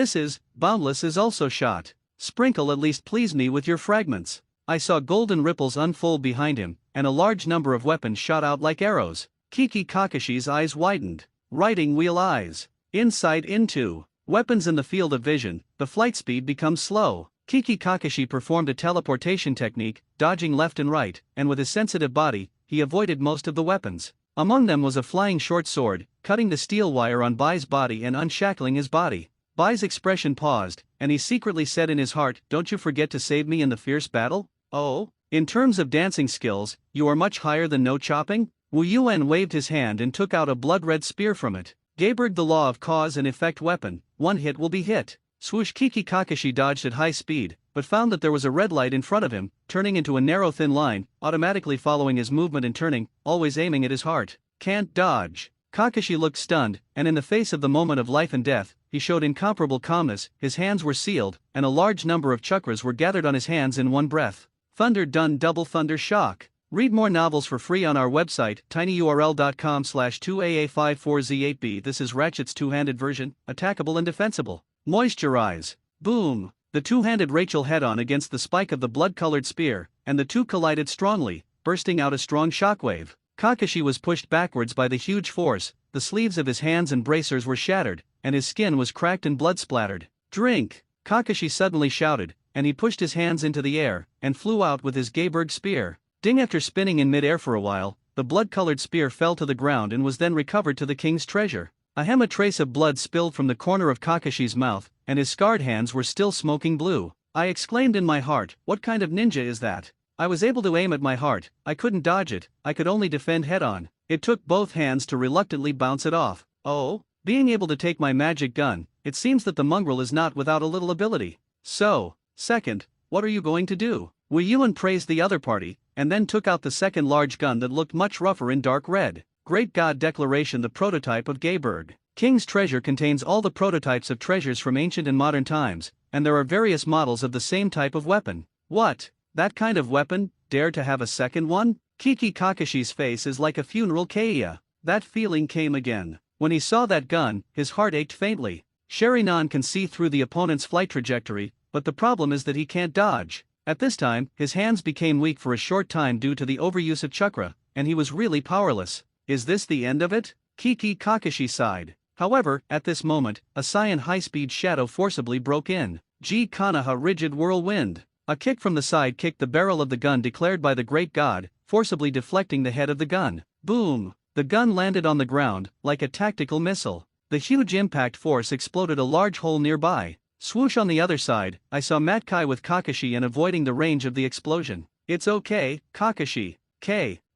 Boundless is also shot. Sprinkle at least please me with your fragments. I saw golden ripples unfold behind him, and a large number of weapons shot out like arrows. Kiki Kakashi's eyes widened. Writing wheel eyes. Insight into. Weapons in the field of vision, the flight speed becomes slow. Kiki Kakashi performed a teleportation technique, dodging left and right, and with his sensitive body, he avoided most of the weapons. Among them was a flying short sword, cutting the steel wire on Bai's body and unshackling his body. Bai's expression paused, and he secretly said in his heart, "Don't you forget to save me in the fierce battle?" Oh? In terms of dancing skills, you are much higher than no chopping? Wuyuan waved his hand and took out a blood-red spear from it. Geiberg, the law of cause and effect weapon, one hit will be hit. Swoosh! Kiki Kakashi dodged at high speed, but found that there was a red light in front of him, turning into a narrow thin line, automatically following his movement and turning, always aiming at his heart. Can't dodge. Kakashi looked stunned, and in the face of the moment of life and death, he showed incomparable calmness. His hands were sealed, and a large number of chakras were gathered on his hands in one breath. Thunder done double thunder shock. Read more novels for free on our website, tinyurl.com/2aa54z8b. This is Ratchet's two-handed version, attackable and defensible. Moisturize. Boom! The two-handed Rachel head-on against the spike of the blood-colored spear, and the two collided strongly, bursting out a strong shockwave. Kakashi was pushed backwards by the huge force, the sleeves of his hands and bracers were shattered, and his skin was cracked and blood-splattered. Drink! Kakashi suddenly shouted, and he pushed his hands into the air, and flew out with his Geiberg spear. Ding! After spinning in mid-air for a while, the blood-colored spear fell to the ground and was then recovered to the king's treasure. A trace of blood spilled from the corner of Kakashi's mouth, and his scarred hands were still smoking blue. I exclaimed in my heart, what kind of ninja is that? I was able to aim at my heart, I couldn't dodge it, I could only defend head-on. It took both hands to reluctantly bounce it off. Oh? Being able to take my magic gun, it seems that the mongrel is not without a little ability. So, second, what are you going to do? Wuyuan praised the other party, and then took out the second large gun that looked much rougher in dark red. Great God Declaration, the prototype of Geiberg. King's Treasure contains all the prototypes of treasures from ancient and modern times, and there are various models of the same type of weapon. What? That kind of weapon? Dare to have a second one? Kiki Kakashi's face is like a funeral keiya. That feeling came again. When he saw that gun, his heart ached faintly. Sharingan can see through the opponent's flight trajectory, but the problem is that he can't dodge. At this time, his hands became weak for a short time due to the overuse of chakra, and he was really powerless. Is this the end of it? Kiki Kakashi sighed. However, at this moment, a cyan high-speed shadow forcibly broke in. Konoha rigid whirlwind. A kick from the side kicked the barrel of the gun declared by the great god, forcibly deflecting the head of the gun. Boom! The gun landed on the ground, like a tactical missile. The huge impact force exploded a large hole nearby. Swoosh on the other side, I saw Matt Kai with Kakashi and avoiding the range of the explosion. It's okay, Kakashi.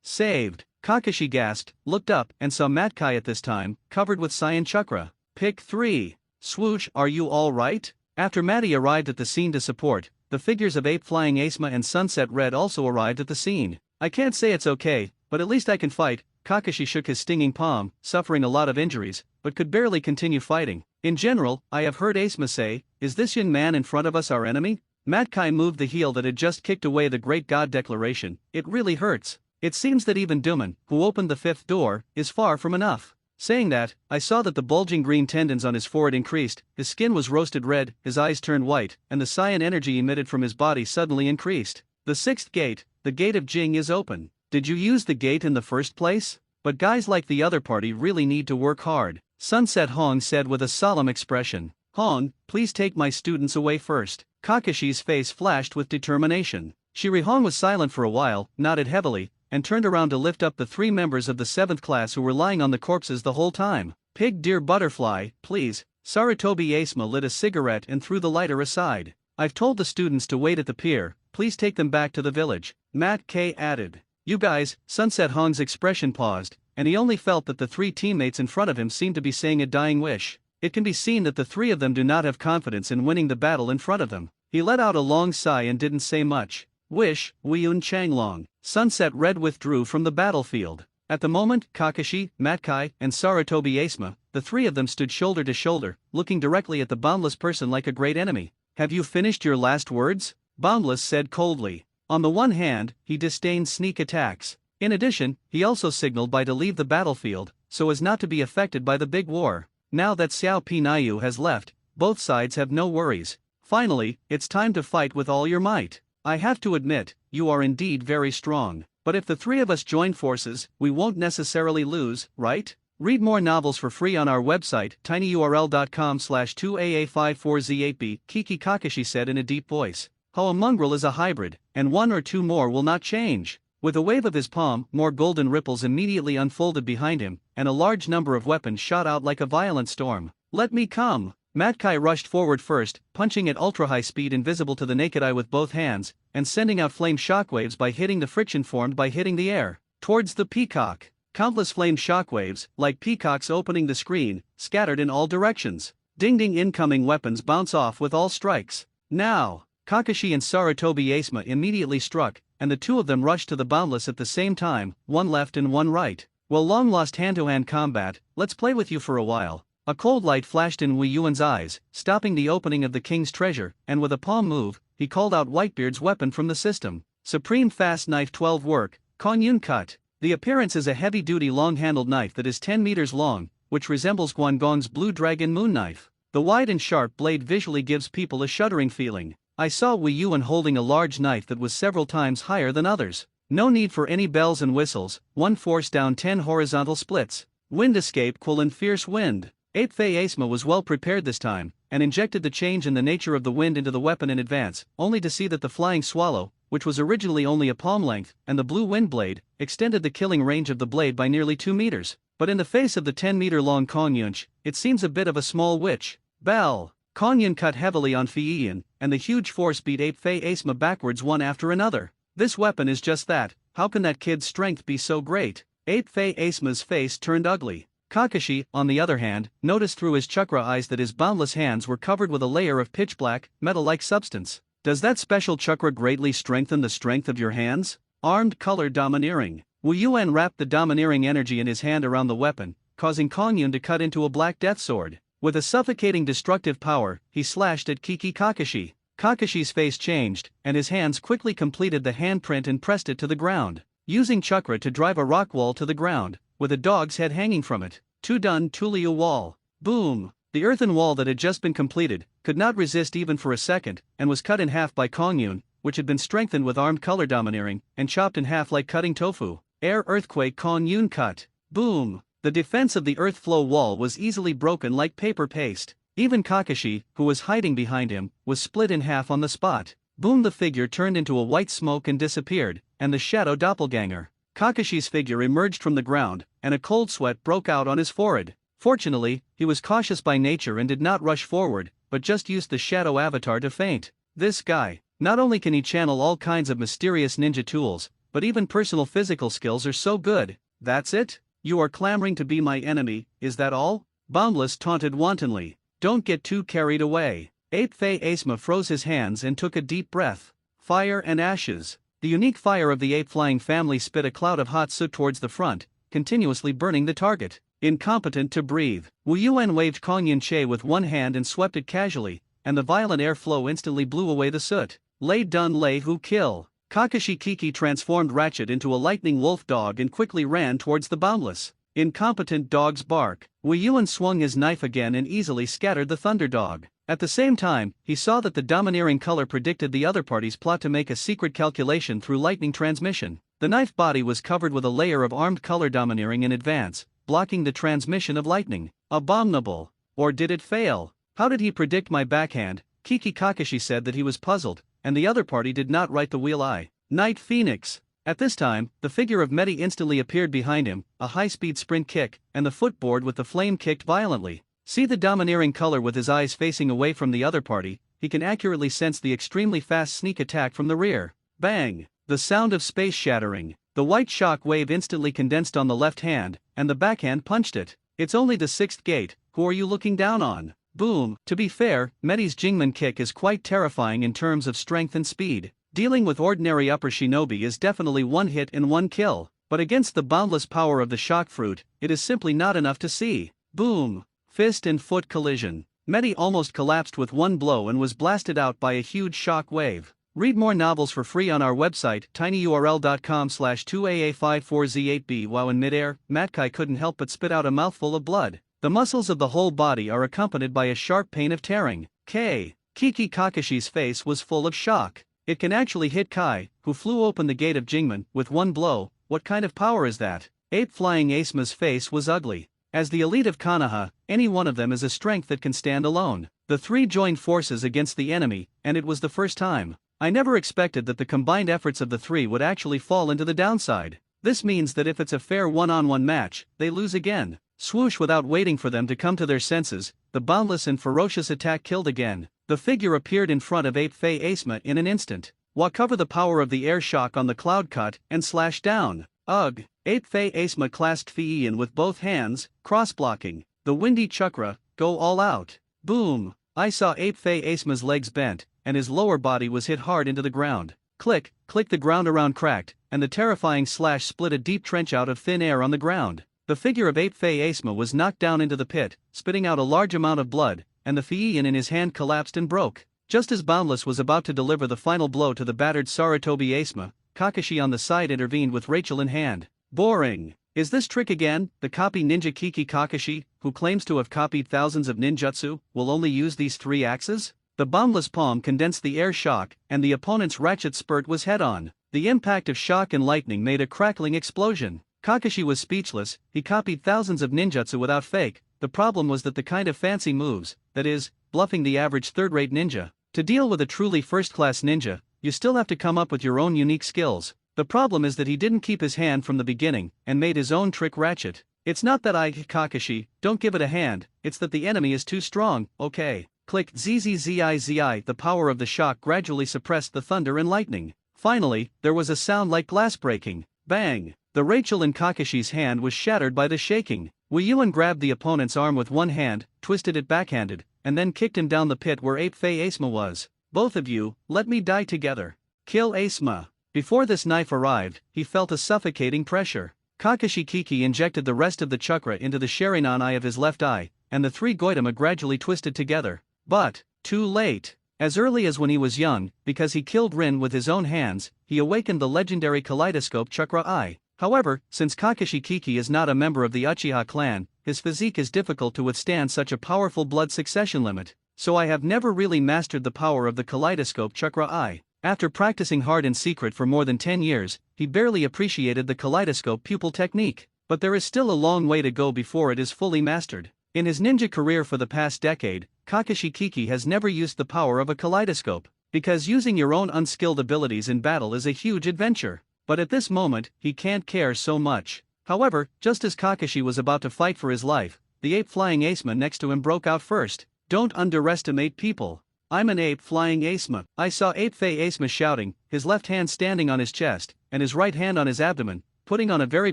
Saved. Kakashi gasped, looked up, and saw Matt Kai at this time, covered with cyan chakra. Pick 3. Swoosh, are you alright? After Matty arrived at the scene to support, the figures of Ape Flying Asma and Sunset Red also arrived at the scene. I can't say it's okay, but at least I can fight. Kakashi shook his stinging palm, suffering a lot of injuries, but could barely continue fighting. In general, I have heard Asma say, is this young man in front of us our enemy? Matt Kai moved the heel that had just kicked away the Great God Declaration. It really hurts. It seems that even Duman, who opened the 5th door, is far from enough. Saying that, I saw that the bulging green tendons on his forehead increased, his skin was roasted red, his eyes turned white, and the cyan energy emitted from his body suddenly increased. The 6th gate, the gate of Jing, is open. Did you use the gate in the first place? But guys like the other party really need to work hard, Sunset Hong said with a solemn expression. Hong, please take my students away first. Kakashi's face flashed with determination. Shiri Hong was silent for a while, nodded heavily, and turned around to lift up the 3 members of the 7th class who were lying on the corpses the whole time. Pig Dear Butterfly, please. Sarutobi Asma lit a cigarette and threw the lighter aside. I've told the students to wait at the pier, please take them back to the village. Matt K added. You guys, Sunset Hong's expression paused, and he only felt that the 3 teammates in front of him seemed to be saying a dying wish. It can be seen that the 3 of them do not have confidence in winning the battle in front of them. He let out a long sigh and didn't say much. Wish, Weiyun Changlong. Sunset Red withdrew from the battlefield. At the moment, Kakashi, Matt Kai, and Sarutobi Asma, the 3 of them stood shoulder to shoulder, looking directly at the Boundless person like a great enemy. Have you finished your last words? Boundless said coldly. On the one hand, he disdained sneak attacks. In addition, he also signaled by to leave the battlefield, so as not to be affected by the big war. Now that Xiao Pinayu has left, both sides have no worries. Finally, it's time to fight with all your might. I have to admit, you are indeed very strong. But if the 3 of us join forces, we won't necessarily lose, right? Read more novels for free on our website, tinyurl.com/2aa54z8b, Kiki Kakashi said in a deep voice. How a mongrel is a hybrid, and 1 or 2 more will not change. With a wave of his palm, more golden ripples immediately unfolded behind him, and a large number of weapons shot out like a violent storm. Let me come! Matt Kai rushed forward first, punching at ultra-high speed invisible to the naked eye with both hands, and sending out flame shockwaves by hitting the friction formed by hitting the air. Towards the peacock. Countless flame shockwaves, like peacocks opening the screen, scattered in all directions. Ding-ding, incoming weapons bounce off with all strikes. Now! Kakashi and Sarutobi Asma immediately struck, and the 2 of them rushed to the Boundless at the same time, 1 left and 1 right. Well, long lost hand-to-hand combat, let's play with you for a while. A cold light flashed in Wei Yuan's eyes, stopping the opening of the king's treasure, and with a palm move, he called out Whitebeard's weapon from the system. Supreme Fast Knife 12 Work, Kong Yun Cut. The appearance is a heavy-duty long-handled knife that is 10 meters long, which resembles Guangong's Blue Dragon Moon Knife. The wide and sharp blade visually gives people a shuddering feeling. I saw Wei Yuan holding a large knife that was several times higher than others. No need for any bells and whistles, 1 force down 10 horizontal splits. Wind escape and fierce wind. Ape Fei Asma was well prepared this time, and injected the change in the nature of the wind into the weapon in advance, only to see that the flying swallow, which was originally only a palm length, and the blue wind blade, extended the killing range of the blade by nearly 2 meters. But in the face of the 10-meter-long Kong Yunch, it seems a bit of a small witch. Bell! Kong Yun cut heavily on Fei Yin, and the huge force beat Ape Fei Asma backwards one after another. This weapon is just that. How can that kid's strength be so great? Ape Fei Asma's face turned ugly. Kakashi, on the other hand, noticed through his chakra eyes that his boundless hands were covered with a layer of pitch-black, metal-like substance. Does that special chakra greatly strengthen the strength of your hands? Armed color domineering. Wu Yuan wrapped the domineering energy in his hand around the weapon, causing Kong Yun to cut into a black death sword. With a suffocating destructive power, he slashed at Kiki Kakashi. Kakashi's face changed, and his hands quickly completed the handprint and pressed it to the ground. Using chakra to drive a rock wall to the ground, with a dog's head hanging from it. Tudun Tuliu wall. Boom! The earthen wall that had just been completed, could not resist even for a second, and was cut in half by Kong Yun, which had been strengthened with armed color domineering, and chopped in half like cutting tofu. Air earthquake Kong Yun cut. Boom! The defense of the earth flow wall was easily broken like paper paste. Even Kakashi, who was hiding behind him, was split in half on the spot. Boom! The figure turned into a white smoke and disappeared, and the shadow doppelganger. Kakashi's figure emerged from the ground, and a cold sweat broke out on his forehead. Fortunately, he was cautious by nature and did not rush forward, but just used the shadow avatar to feint. This guy, not only can he channel all kinds of mysterious ninja tools, but even personal physical skills are so good. That's it? You are clamoring to be my enemy, is that all? Boundless taunted wantonly. Don't get too carried away. Ape-Fei Asma froze his hands and took a deep breath. Fire and ashes. The unique fire of the ape-flying family spit a cloud of hot soot towards the front, continuously burning the target. Incompetent to breathe. Wu Yuan waved Kong Yin Che with one hand and swept it casually, and the violent airflow instantly blew away the soot. Lei Dun Lei Hu kill. Kakashi Kiki transformed Ratchet into a lightning wolf dog and quickly ran towards the Boundless. Incompetent dog's bark. Wu Yuan swung his knife again and easily scattered the Thunder Dog. At the same time, he saw that the domineering color predicted the other party's plot to make a secret calculation through lightning transmission. The knife body was covered with a layer of armed color domineering in advance, blocking the transmission of lightning. Abominable. Or did it fail? How did he predict my backhand? Kiki Kakashi said that he was puzzled, and the other party did not right the wheel eye. Night Phoenix. At this time, the figure of Medi instantly appeared behind him, a high-speed sprint kick, and the footboard with the flame kicked violently. See the domineering color with his eyes facing away from the other party, he can accurately sense the extremely fast sneak attack from the rear. Bang! The sound of space shattering. The white shock wave instantly condensed on the left hand, and the backhand punched it. It's only the sixth gate, who are you looking down on? Boom! To be fair, Medi's Jingman kick is quite terrifying in terms of strength and speed. Dealing with ordinary upper shinobi is definitely one hit and one kill, but against the boundless power of the shock fruit, it is simply not enough to see. Boom! Fist and foot collision. Medi almost collapsed with one blow and was blasted out by a huge shock wave. Read more novels for free on our website, tinyurl.com/2aa54z8b. While in midair, Matkai couldn't help but spit out a mouthful of blood. The muscles of the whole body are accompanied by a sharp pain of tearing. Kiki Kakashi's face was full of shock. It can actually hit Kai, who flew open the gate of Jingman, with one blow. What kind of power is that? Ape-flying Asma's face was ugly. As the elite of Konoha, any one of them is a strength that can stand alone. The three joined forces against the enemy, and it was the first time. I never expected that the combined efforts of the three would actually fall into the downside. This means that if it's a fair one-on-one match, they lose again. Swoosh! Without waiting for them to come to their senses, the boundless and ferocious attack killed again. The figure appeared in front of Ape-Fei Asma in an instant. Cover the power of the air shock on the cloud cut and slash down. Ugh! Ape-Fei Asma clasped Feian with both hands, cross-blocking. The windy chakra, go all out. Boom! I saw Ape-Fei Asma's legs bent, and his lower body was hit hard into the ground. Click, click, the ground around cracked, and the terrifying slash split a deep trench out of thin air on the ground. The figure of Ape-Fei Asma was knocked down into the pit, spitting out a large amount of blood, and the Feian in his hand collapsed and broke. Just as Boundless was about to deliver the final blow to the battered Sarutobi Asma, Kakashi on the side intervened with Rachel in hand. Boring. Is this trick again? The copy ninja Kiki Kakashi, who claims to have copied thousands of ninjutsu, will only use these three axes? The boundless palm condensed the air shock, and the opponent's ratchet spurt was head-on. The impact of shock and lightning made a crackling explosion. Kakashi was speechless. He copied thousands of ninjutsu without fake. The problem was that the kind of fancy moves, that is, bluffing the average third-rate ninja. To deal with a truly first-class ninja, you still have to come up with your own unique skills. The problem is that he didn't keep his hand from the beginning, and made his own trick ratchet. It's not that Kakashi, don't give it a hand, it's that the enemy is too strong. Okay. Click zzzizi. The power of the shock gradually suppressed the thunder and lightning. Finally, there was a sound like glass breaking. Bang! The Rachel in Kakashi's hand was shattered by the shaking. Wu Yuan grabbed the opponent's arm with one hand, twisted it backhanded, and then kicked him down the pit where Ape-Fei Asma was. Both of you, let me die together. Kill Asma. Before this knife arrived, he felt a suffocating pressure. Kakashi Kiki injected the rest of the chakra into the Sharingan eye of his left eye, and the three Goitama gradually twisted together. But, too late. As early as when he was young, because he killed Rin with his own hands, he awakened the legendary Kaleidoscope Chakra Eye. However, since Kakashi Kiki is not a member of the Uchiha clan, his physique is difficult to withstand such a powerful blood succession limit, so I have never really mastered the power of the Kaleidoscope Chakra Eye. After practicing hard in secret for more than 10 years, he barely appreciated the kaleidoscope pupil technique, but there is still a long way to go before it is fully mastered. In his ninja career for the past decade, Kakashi Kiki has never used the power of a kaleidoscope, because using your own unskilled abilities in battle is a huge adventure. but at this moment, he can't care so much. However, just as Kakashi was about to fight for his life, the ape flying Asuma next to him broke out first. Don't underestimate people. I'm an ape flying Asuma. I saw Ape Fei Asuma shouting, his left hand standing on his chest, and his right hand on his abdomen, putting on a very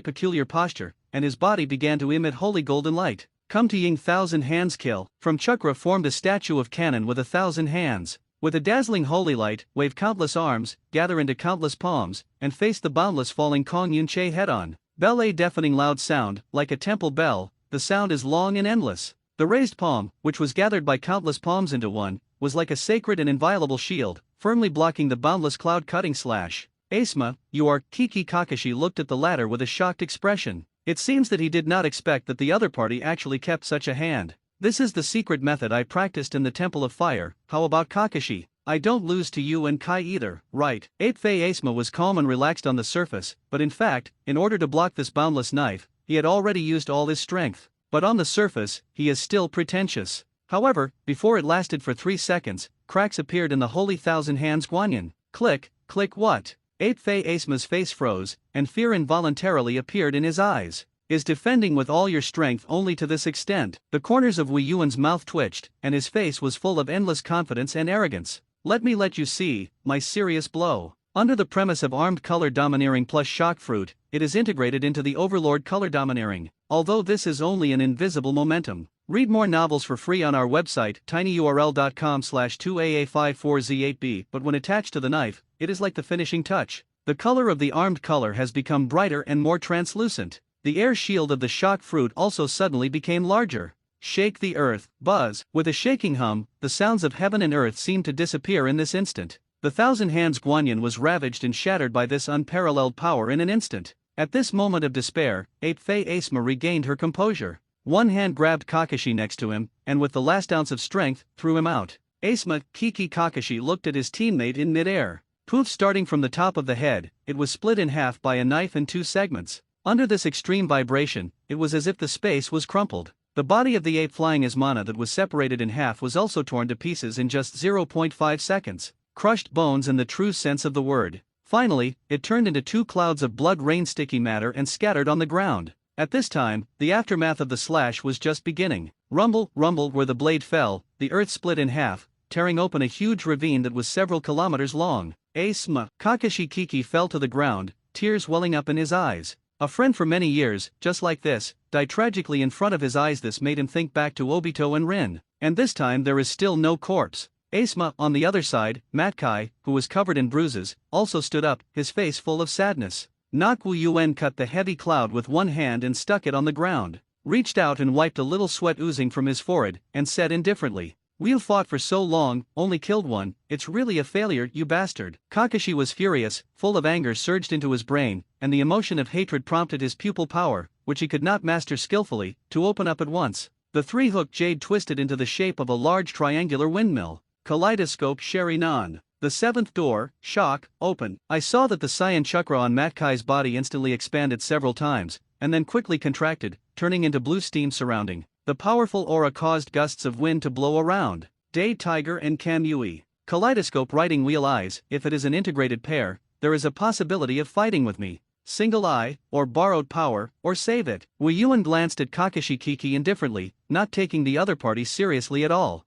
peculiar posture, and his body began to emit holy golden light. Come to Ying Thousand Hands Kill. From Chakra formed a statue of Cannon with 1,000 hands. With a dazzling holy light, wave countless arms, gather into countless palms, and face the boundless falling Kong Yun Che head-on. Bell a deafening loud sound, like a temple bell, the sound is long and endless. The raised palm, which was gathered by countless palms into one, was like a sacred and inviolable shield, firmly blocking the boundless cloud-cutting slash. Asuma, you are. Kiki Kakashi looked at the latter with a shocked expression. It seems that he did not expect that the other party actually kept such a hand. This is the secret method I practiced in the Temple of Fire. How about Kakashi? I don't lose to you and Kai either, right? Ape Fei Asuma was calm and relaxed on the surface, but in fact, in order to block this boundless knife, he had already used all his strength. But on the surface, he is still pretentious. However, before it lasted for 3 seconds, cracks appeared in the holy thousand hands guanyin. Click, click what? Ape Fei Asuma's face froze, and fear involuntarily appeared in his eyes. Is defending with all your strength only to this extent? The corners of Wei Yuan's mouth twitched, and his face was full of endless confidence and arrogance. Let you see, my serious blow. Under the premise of armed color domineering plus shock fruit, it is integrated into the overlord color domineering, although this is only an invisible momentum. Read more novels for free on our website tinyurl.com/2aa54z8b, but when attached to the knife, it is like the finishing touch. The color of the armed color has become brighter and more translucent. The air shield of the shock fruit also suddenly became larger. Shake the earth, buzz. With a shaking hum, the sounds of heaven and earth seemed to disappear in this instant. The thousand hands guanyin was ravaged and shattered by this unparalleled power in an instant. At this moment of despair, Ape Fei Asuma regained her composure. One hand grabbed Kakashi next to him, and with the last ounce of strength, threw him out. Asuma, Kiki Kakashi looked at his teammate in midair. Poof! Starting from the top of the head, it was split in half by a knife in 2 segments. Under this extreme vibration, it was as if the space was crumpled. The body of the ape flying Asmana that was separated in half was also torn to pieces in just 0.5 seconds. Crushed bones in the true sense of the word. Finally, it turned into 2 clouds of blood rain sticky matter and scattered on the ground. At this time, the aftermath of the slash was just beginning. Rumble, rumble where the blade fell, the earth split in half, tearing open a huge ravine that was several kilometers long. Asuma. Kakashi Kiki fell to the ground, tears welling up in his eyes. A friend for many years, just like this, died tragically in front of his eyes. This made him think back to Obito and Rin. And this time there is still no corpse. Asuma, on the other side, Matkai, who was covered in bruises, also stood up, his face full of sadness. Nak Wu Yuen cut the heavy cloud with one hand and stuck it on the ground, reached out and wiped a little sweat oozing from his forehead, and said indifferently, "We fought for so long, only killed one, it's really a failure, you bastard." Kakashi was furious, full of anger surged into his brain, and the emotion of hatred prompted his pupil power, which he could not master skillfully, to open up at once. The 3-hooked jade twisted into the shape of a large triangular windmill. Kaleidoscope Sharinan. The 7th door, shock, open. I saw that the cyan chakra on Matkai's body instantly expanded several times, and then quickly contracted, turning into blue steam surrounding. The powerful aura caused gusts of wind to blow around. Day Tiger and Kamui. Kaleidoscope writing wheel eyes. If it is an integrated pair, there is a possibility of fighting with me. Single eye, or borrowed power, or save it. Wei Yuan glanced at Kakashi Kiki indifferently, not taking the other party seriously at all.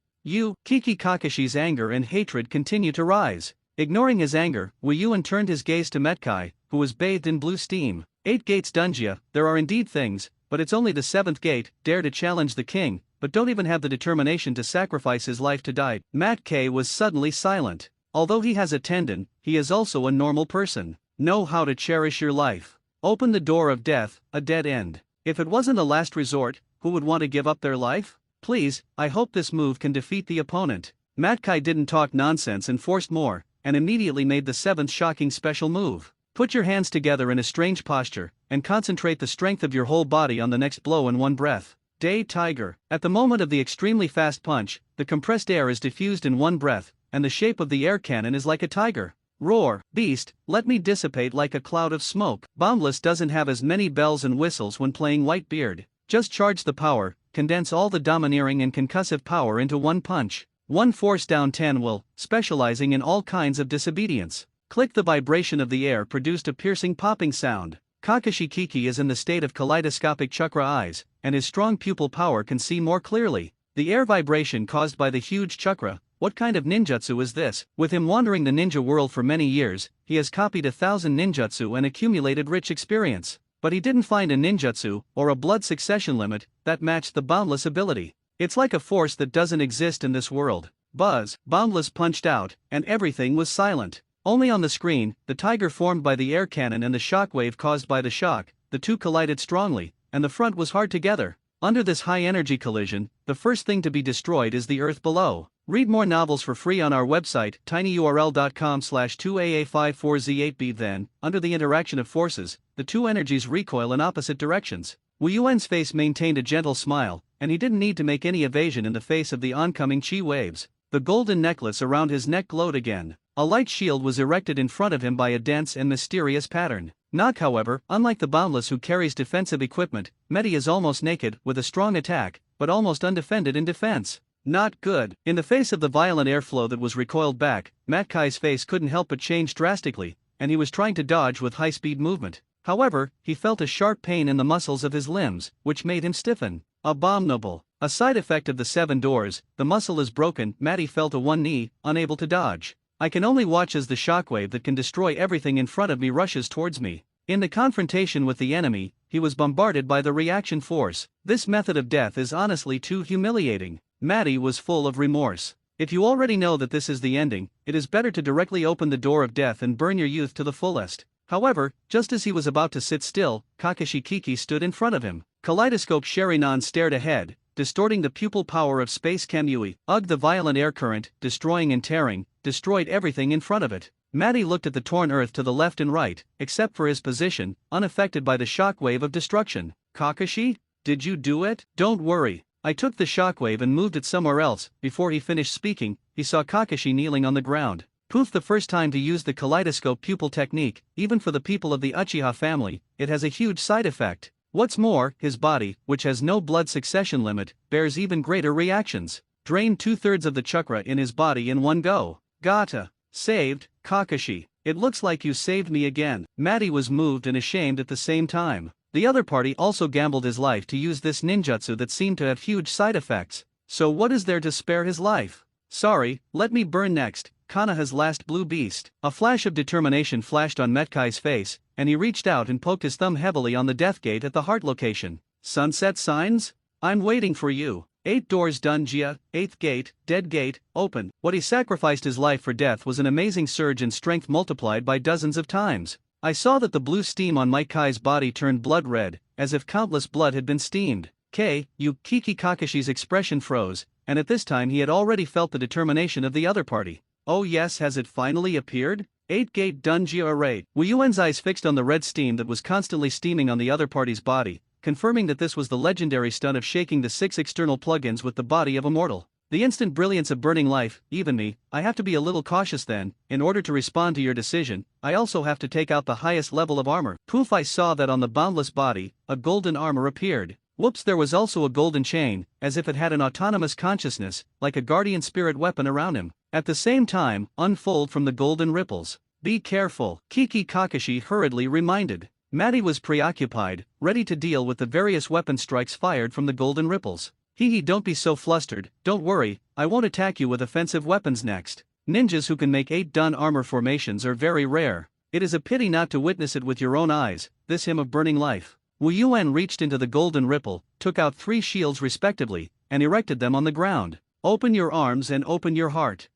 Kiki Kakashi's anger and hatred continue to rise. Ignoring his anger, Wei Yuan turned his gaze to Metkai, who was bathed in blue steam. 8 gates Dungia, there are indeed things, but it's only the 7th gate. Dare to challenge the king, but don't even have the determination to sacrifice his life to die. Matt K was suddenly silent. Although he has a tendon, he is also a normal person. Know how to cherish your life. Open the door of death, a dead end. If it wasn't a last resort, who would want to give up their life? Please, I hope this move can defeat the opponent. Matkai didn't talk nonsense and forced more, and immediately made the 7th shocking special move. Put your hands together in a strange posture, and concentrate the strength of your whole body on the next blow in one breath. Day Tiger. At the moment of the extremely fast punch, the compressed air is diffused in one breath, and the shape of the air cannon is like a tiger. Roar, beast, let me dissipate like a cloud of smoke. Boundless doesn't have as many bells and whistles when playing Whitebeard. Just charge the power, condense all the domineering and concussive power into one punch. One force down 10 will, specializing in all kinds of disobedience. Click. The vibration of the air produced a piercing popping sound. Kakashi Kiki is in the state of kaleidoscopic chakra eyes, and his strong pupil power can see more clearly. The air vibration caused by the huge chakra. What kind of ninjutsu is this? With him wandering the ninja world for many years, he has copied 1,000 ninjutsu and accumulated rich experience. But he didn't find a ninjutsu, or a blood succession limit, that matched the boundless ability. It's like a force that doesn't exist in this world. Buzz, Boundless punched out, and everything was silent. Only on the screen, the tiger formed by the air cannon and the shockwave caused by the shock, the two collided strongly, and the front was hard together. Under this high-energy collision, the first thing to be destroyed is the earth below. Read more novels for free on our website, tinyurl.com/2aa54z8b. Then, under the interaction of forces, the two energies recoil in opposite directions. Wu Yuan's face maintained a gentle smile, and he didn't need to make any evasion in the face of the oncoming chi waves. The golden necklace around his neck glowed again. A light shield was erected in front of him by a dense and mysterious pattern. Knock, however, unlike the Boundless who carries defensive equipment, Medi is almost naked, with a strong attack, but almost undefended in defense. Not good. In the face of the violent airflow that was recoiled back, Matt Kai's face couldn't help but change drastically, and he was trying to dodge with high-speed movement. However, he felt a sharp pain in the muscles of his limbs, which made him stiffen. Abominable. A side effect of the 7 doors, the muscle is broken. Matty fell to one knee, unable to dodge. I can only watch as the shockwave that can destroy everything in front of me rushes towards me. In the confrontation with the enemy, he was bombarded by the reaction force. This method of death is honestly too humiliating. Matty was full of remorse. If you already know that this is the ending, it is better to directly open the door of death and burn your youth to the fullest. However, just as he was about to sit still, Kakashi Kiki stood in front of him. Kaleidoscope Sherinan stared ahead, distorting the pupil power of Space Kamui. The violent air current, destroying and tearing, destroyed everything in front of it. Matty looked at the torn earth to the left and right, except for his position, unaffected by the shockwave of destruction. Kakashi? Did you do it? Don't worry. I took the shockwave and moved it somewhere else. Before he finished speaking, he saw Kakashi kneeling on the ground. Poof! The first time to use the kaleidoscope pupil technique, even for the people of the Uchiha family, it has a huge side effect. What's more, his body, which has no blood succession limit, bears even greater reactions. Drained 2/3 of the chakra in his body in one go. Gata. Saved, Kakashi. It looks like you saved me again. Matty was moved and ashamed at the same time. The other party also gambled his life to use this ninjutsu that seemed to have huge side effects. So what is there to spare his life? Sorry, let me burn next. Konoha's last blue beast. A flash of determination flashed on Metkai's face, and he reached out and poked his thumb heavily on the death gate at the heart location. Sunset signs? I'm waiting for you. 8 doors Dunjia, 8th gate, dead gate, open. What he sacrificed his life for death was an amazing surge in strength multiplied by dozens of times. I saw that the blue steam on Metkai's body turned blood red, as if countless blood had been steamed. Kiki Kakashi's expression froze, and at this time he had already felt the determination of the other party. Oh yes, has it finally appeared? 8-gate Dunjia array. Wu Yuan's eyes fixed on the red steam that was constantly steaming on the other party's body, confirming that this was the legendary stunt of shaking the 6 external plugins with the body of a mortal. The instant brilliance of burning life. Even me, I have to be a little cautious then. In order to respond to your decision, I also have to take out the highest level of armor. Poof! I saw that on the boundless body, a golden armor appeared. Whoops! There was also a golden chain, as if it had an autonomous consciousness, like a guardian spirit weapon around him. At the same time, unfold from the golden ripples. Be careful, Kiki Kakashi hurriedly reminded. Matty was preoccupied, ready to deal with the various weapon strikes fired from the golden ripples. Don't be so flustered. Don't worry, I won't attack you with offensive weapons next. Ninjas who can make 8-dun armor formations are very rare. It is a pity not to witness it with your own eyes, this hymn of burning life. Wu Yuan reached into the golden ripple, took out 3 shields respectively, and erected them on the ground. Open your arms and open your heart.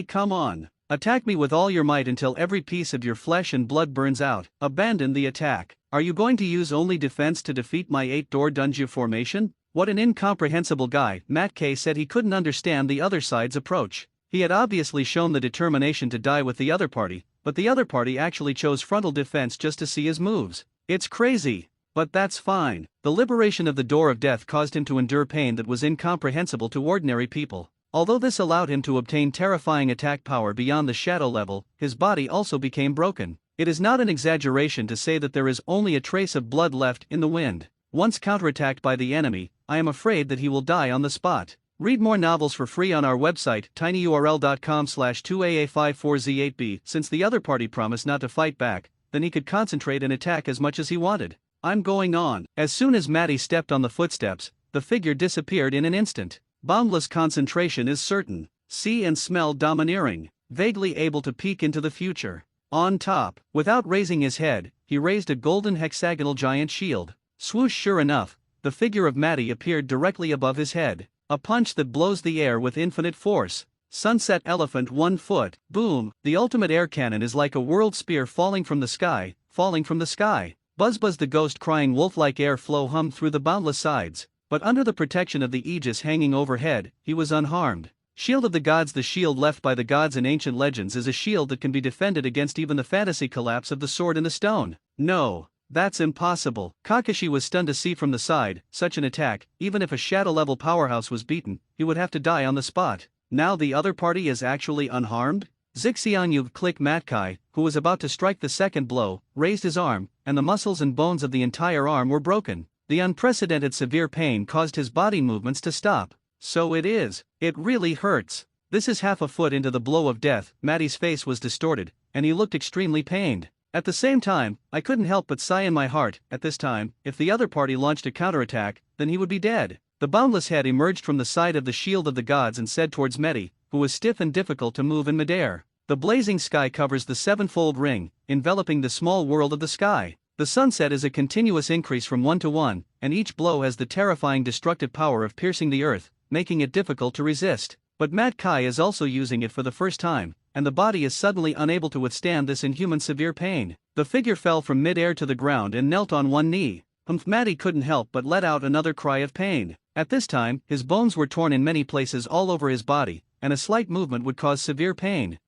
Come on. Attack me with all your might until every piece of your flesh and blood burns out. Abandon the attack. Are you going to use only defense to defeat my 8-door Dunjia formation? What an incomprehensible guy. Matt K said he couldn't understand the other side's approach. He had obviously shown the determination to die with the other party, but the other party actually chose frontal defense just to see his moves. It's crazy. But that's fine. The liberation of the door of death caused him to endure pain that was incomprehensible to ordinary people. Although this allowed him to obtain terrifying attack power beyond the shadow level, his body also became broken. It is not an exaggeration to say that there is only a trace of blood left in the wind. Once counterattacked by the enemy, I am afraid that he will die on the spot. Read more novels for free on our website tinyurl.com/2aa54z8b. Since the other party promised not to fight back, then he could concentrate and attack as much as he wanted. I'm going on. As soon as Maddie stepped on the footsteps, the figure disappeared in an instant. Boundless concentration is certain. See and smell domineering, vaguely able to peek into the future. On top, without raising his head, he raised a golden hexagonal giant shield. Swoosh, sure enough, the figure of Maddie appeared directly above his head. A punch that blows the air with infinite force. Sunset elephant 1 foot. Boom, the ultimate air cannon is like a world spear falling from the sky, falling from the sky. Buzz buzz, the ghost crying wolf-like air flow hummed through the boundless sides, but under the protection of the aegis hanging overhead, he was unharmed. Shield of the gods. The shield left by the gods in ancient legends is a shield that can be defended against even the fantasy collapse of the sword in the stone. No, that's impossible. Kakashi was stunned to see from the side, such an attack, even if a shadow-level powerhouse was beaten, he would have to die on the spot. Now the other party is actually unharmed? Zixianyuv click. Matkai, who was about to strike the second blow, raised his arm, and the muscles and bones of the entire arm were broken. The unprecedented severe pain caused his body movements to stop. So it really hurts. This is half a foot into the blow of death. Maddie's face was distorted, and he looked extremely pained. At the same time, I couldn't help but sigh in my heart. At this time, if the other party launched a counterattack, then he would be dead. The boundless head emerged from the side of the shield of the gods and said towards Medi, who was stiff and difficult to move in midair. The blazing sky covers the sevenfold ring, enveloping the small world of the sky. The sunset is a continuous increase from 1 to 1, and each blow has the terrifying destructive power of piercing the earth, making it difficult to resist. But Matt Kai is also using it for the first time, and the body is suddenly unable to withstand this inhuman severe pain. The figure fell from mid-air to the ground and knelt on one knee. Matty couldn't help but let out another cry of pain. At this time, his bones were torn in many places all over his body, and a slight movement would cause severe pain.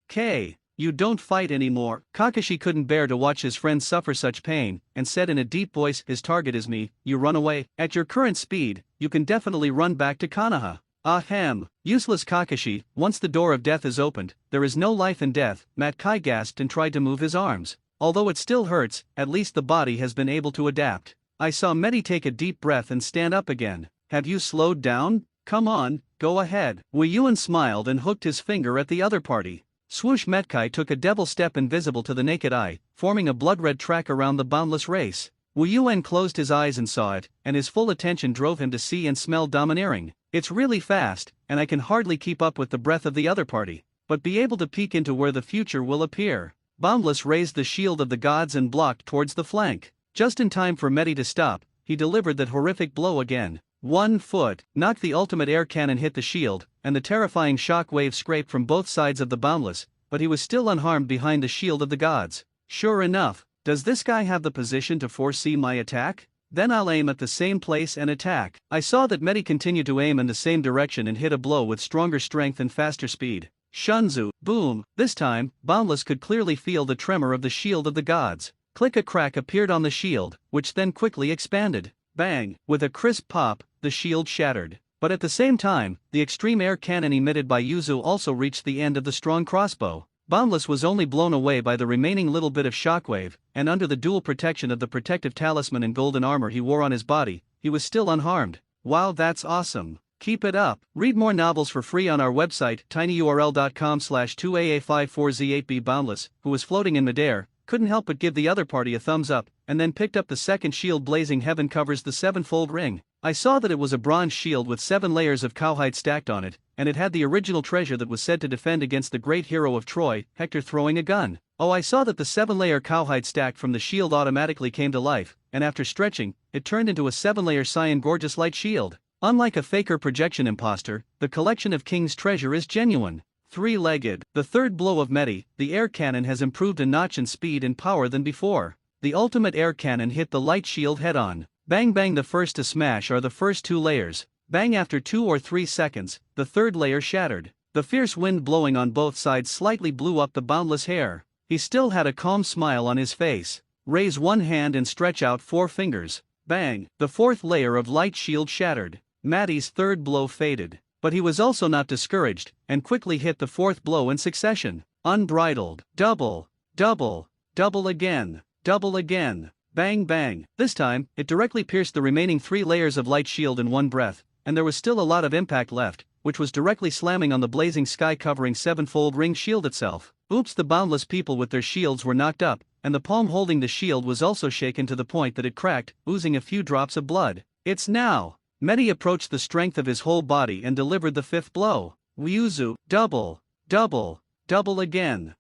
You don't fight anymore. Kakashi couldn't bear to watch his friend suffer such pain, and said in a deep voice, his target is me. You run away. At your current speed, you can definitely run back to Konoha. Ahem. Useless Kakashi. Once the door of death is opened, there is no life in death. Matt Kai gasped and tried to move his arms. Although it still hurts, at least the body has been able to adapt. I saw Medi take a deep breath and stand up again. Have you slowed down? Come on, go ahead. Wei Yuan smiled and hooked his finger at the other party. Swoosh. Metkai took a devil step invisible to the naked eye, forming a blood-red track around the boundless race. Wei Yuan closed his eyes and saw it, and his full attention drove him to see and smell domineering. It's really fast, and I can hardly keep up with the breath of the other party, but be able to peek into where the future will appear. Boundless raised the shield of the gods and blocked towards the flank. Just in time for Medi to stop, he delivered that horrific blow again. 1 foot, knocked. The ultimate air cannon hit the shield, and the terrifying shock wave scraped from both sides of the boundless, but he was still unharmed behind the shield of the gods. Sure enough, does this guy have the position to foresee my attack? Then I'll aim at the same place and attack. I saw that Medi continued to aim in the same direction and hit a blow with stronger strength and faster speed. Shunzu, boom. This time, Boundless could clearly feel the tremor of the shield of the gods. Click. A crack appeared on the shield, which then quickly expanded. Bang! With a crisp pop, the shield shattered. But at the same time, the extreme air cannon emitted by Yuzu also reached the end of the strong crossbow. Boundless was only blown away by the remaining little bit of shockwave, and under the dual protection of the protective talisman and golden armor he wore on his body, he was still unharmed. Wow, that's awesome. Keep it up. Read more novels for free on our website tinyurl.com/2aa54z8b. Boundless, who was floating in midair, couldn't help but give the other party a thumbs up, and then picked up the second shield. Blazing heaven covers the sevenfold ring. I saw that it was a bronze shield with 7 layers of cowhide stacked on it, and it had the original treasure that was said to defend against the great hero of Troy, Hector, throwing a gun. Oh, I saw that the 7-layer cowhide stack from the shield automatically came to life, and after stretching, it turned into a 7-layer cyan gorgeous light shield. Unlike a faker projection imposter, the collection of King's treasure is genuine. 3-legged. The third blow of Medi, the air cannon has improved a notch in speed and power than before. The ultimate air cannon hit the light shield head-on. Bang bang. The first to smash are the first 2 layers. Bang. After 2 or 3 seconds, the third layer shattered. The fierce wind blowing on both sides slightly blew up the boundless hair. He still had a calm smile on his face. Raise one hand and stretch out 4 fingers. Bang. The 4th layer of light shield shattered. Maddie's third blow faded. But he was also not discouraged, and quickly hit the 4th blow in succession. Unbridled. Double. Double. Double again. Double again. Bang bang. This time, it directly pierced the remaining 3 layers of light shield in one breath, and there was still a lot of impact left, which was directly slamming on the blazing sky covering sevenfold ring shield itself. Oops, the boundless people with their shields were knocked up, and the palm holding the shield was also shaken to the point that it cracked, oozing a few drops of blood. It's now! Medi approached the strength of his whole body and delivered the fifth blow. Wyuzu, double, double, double again,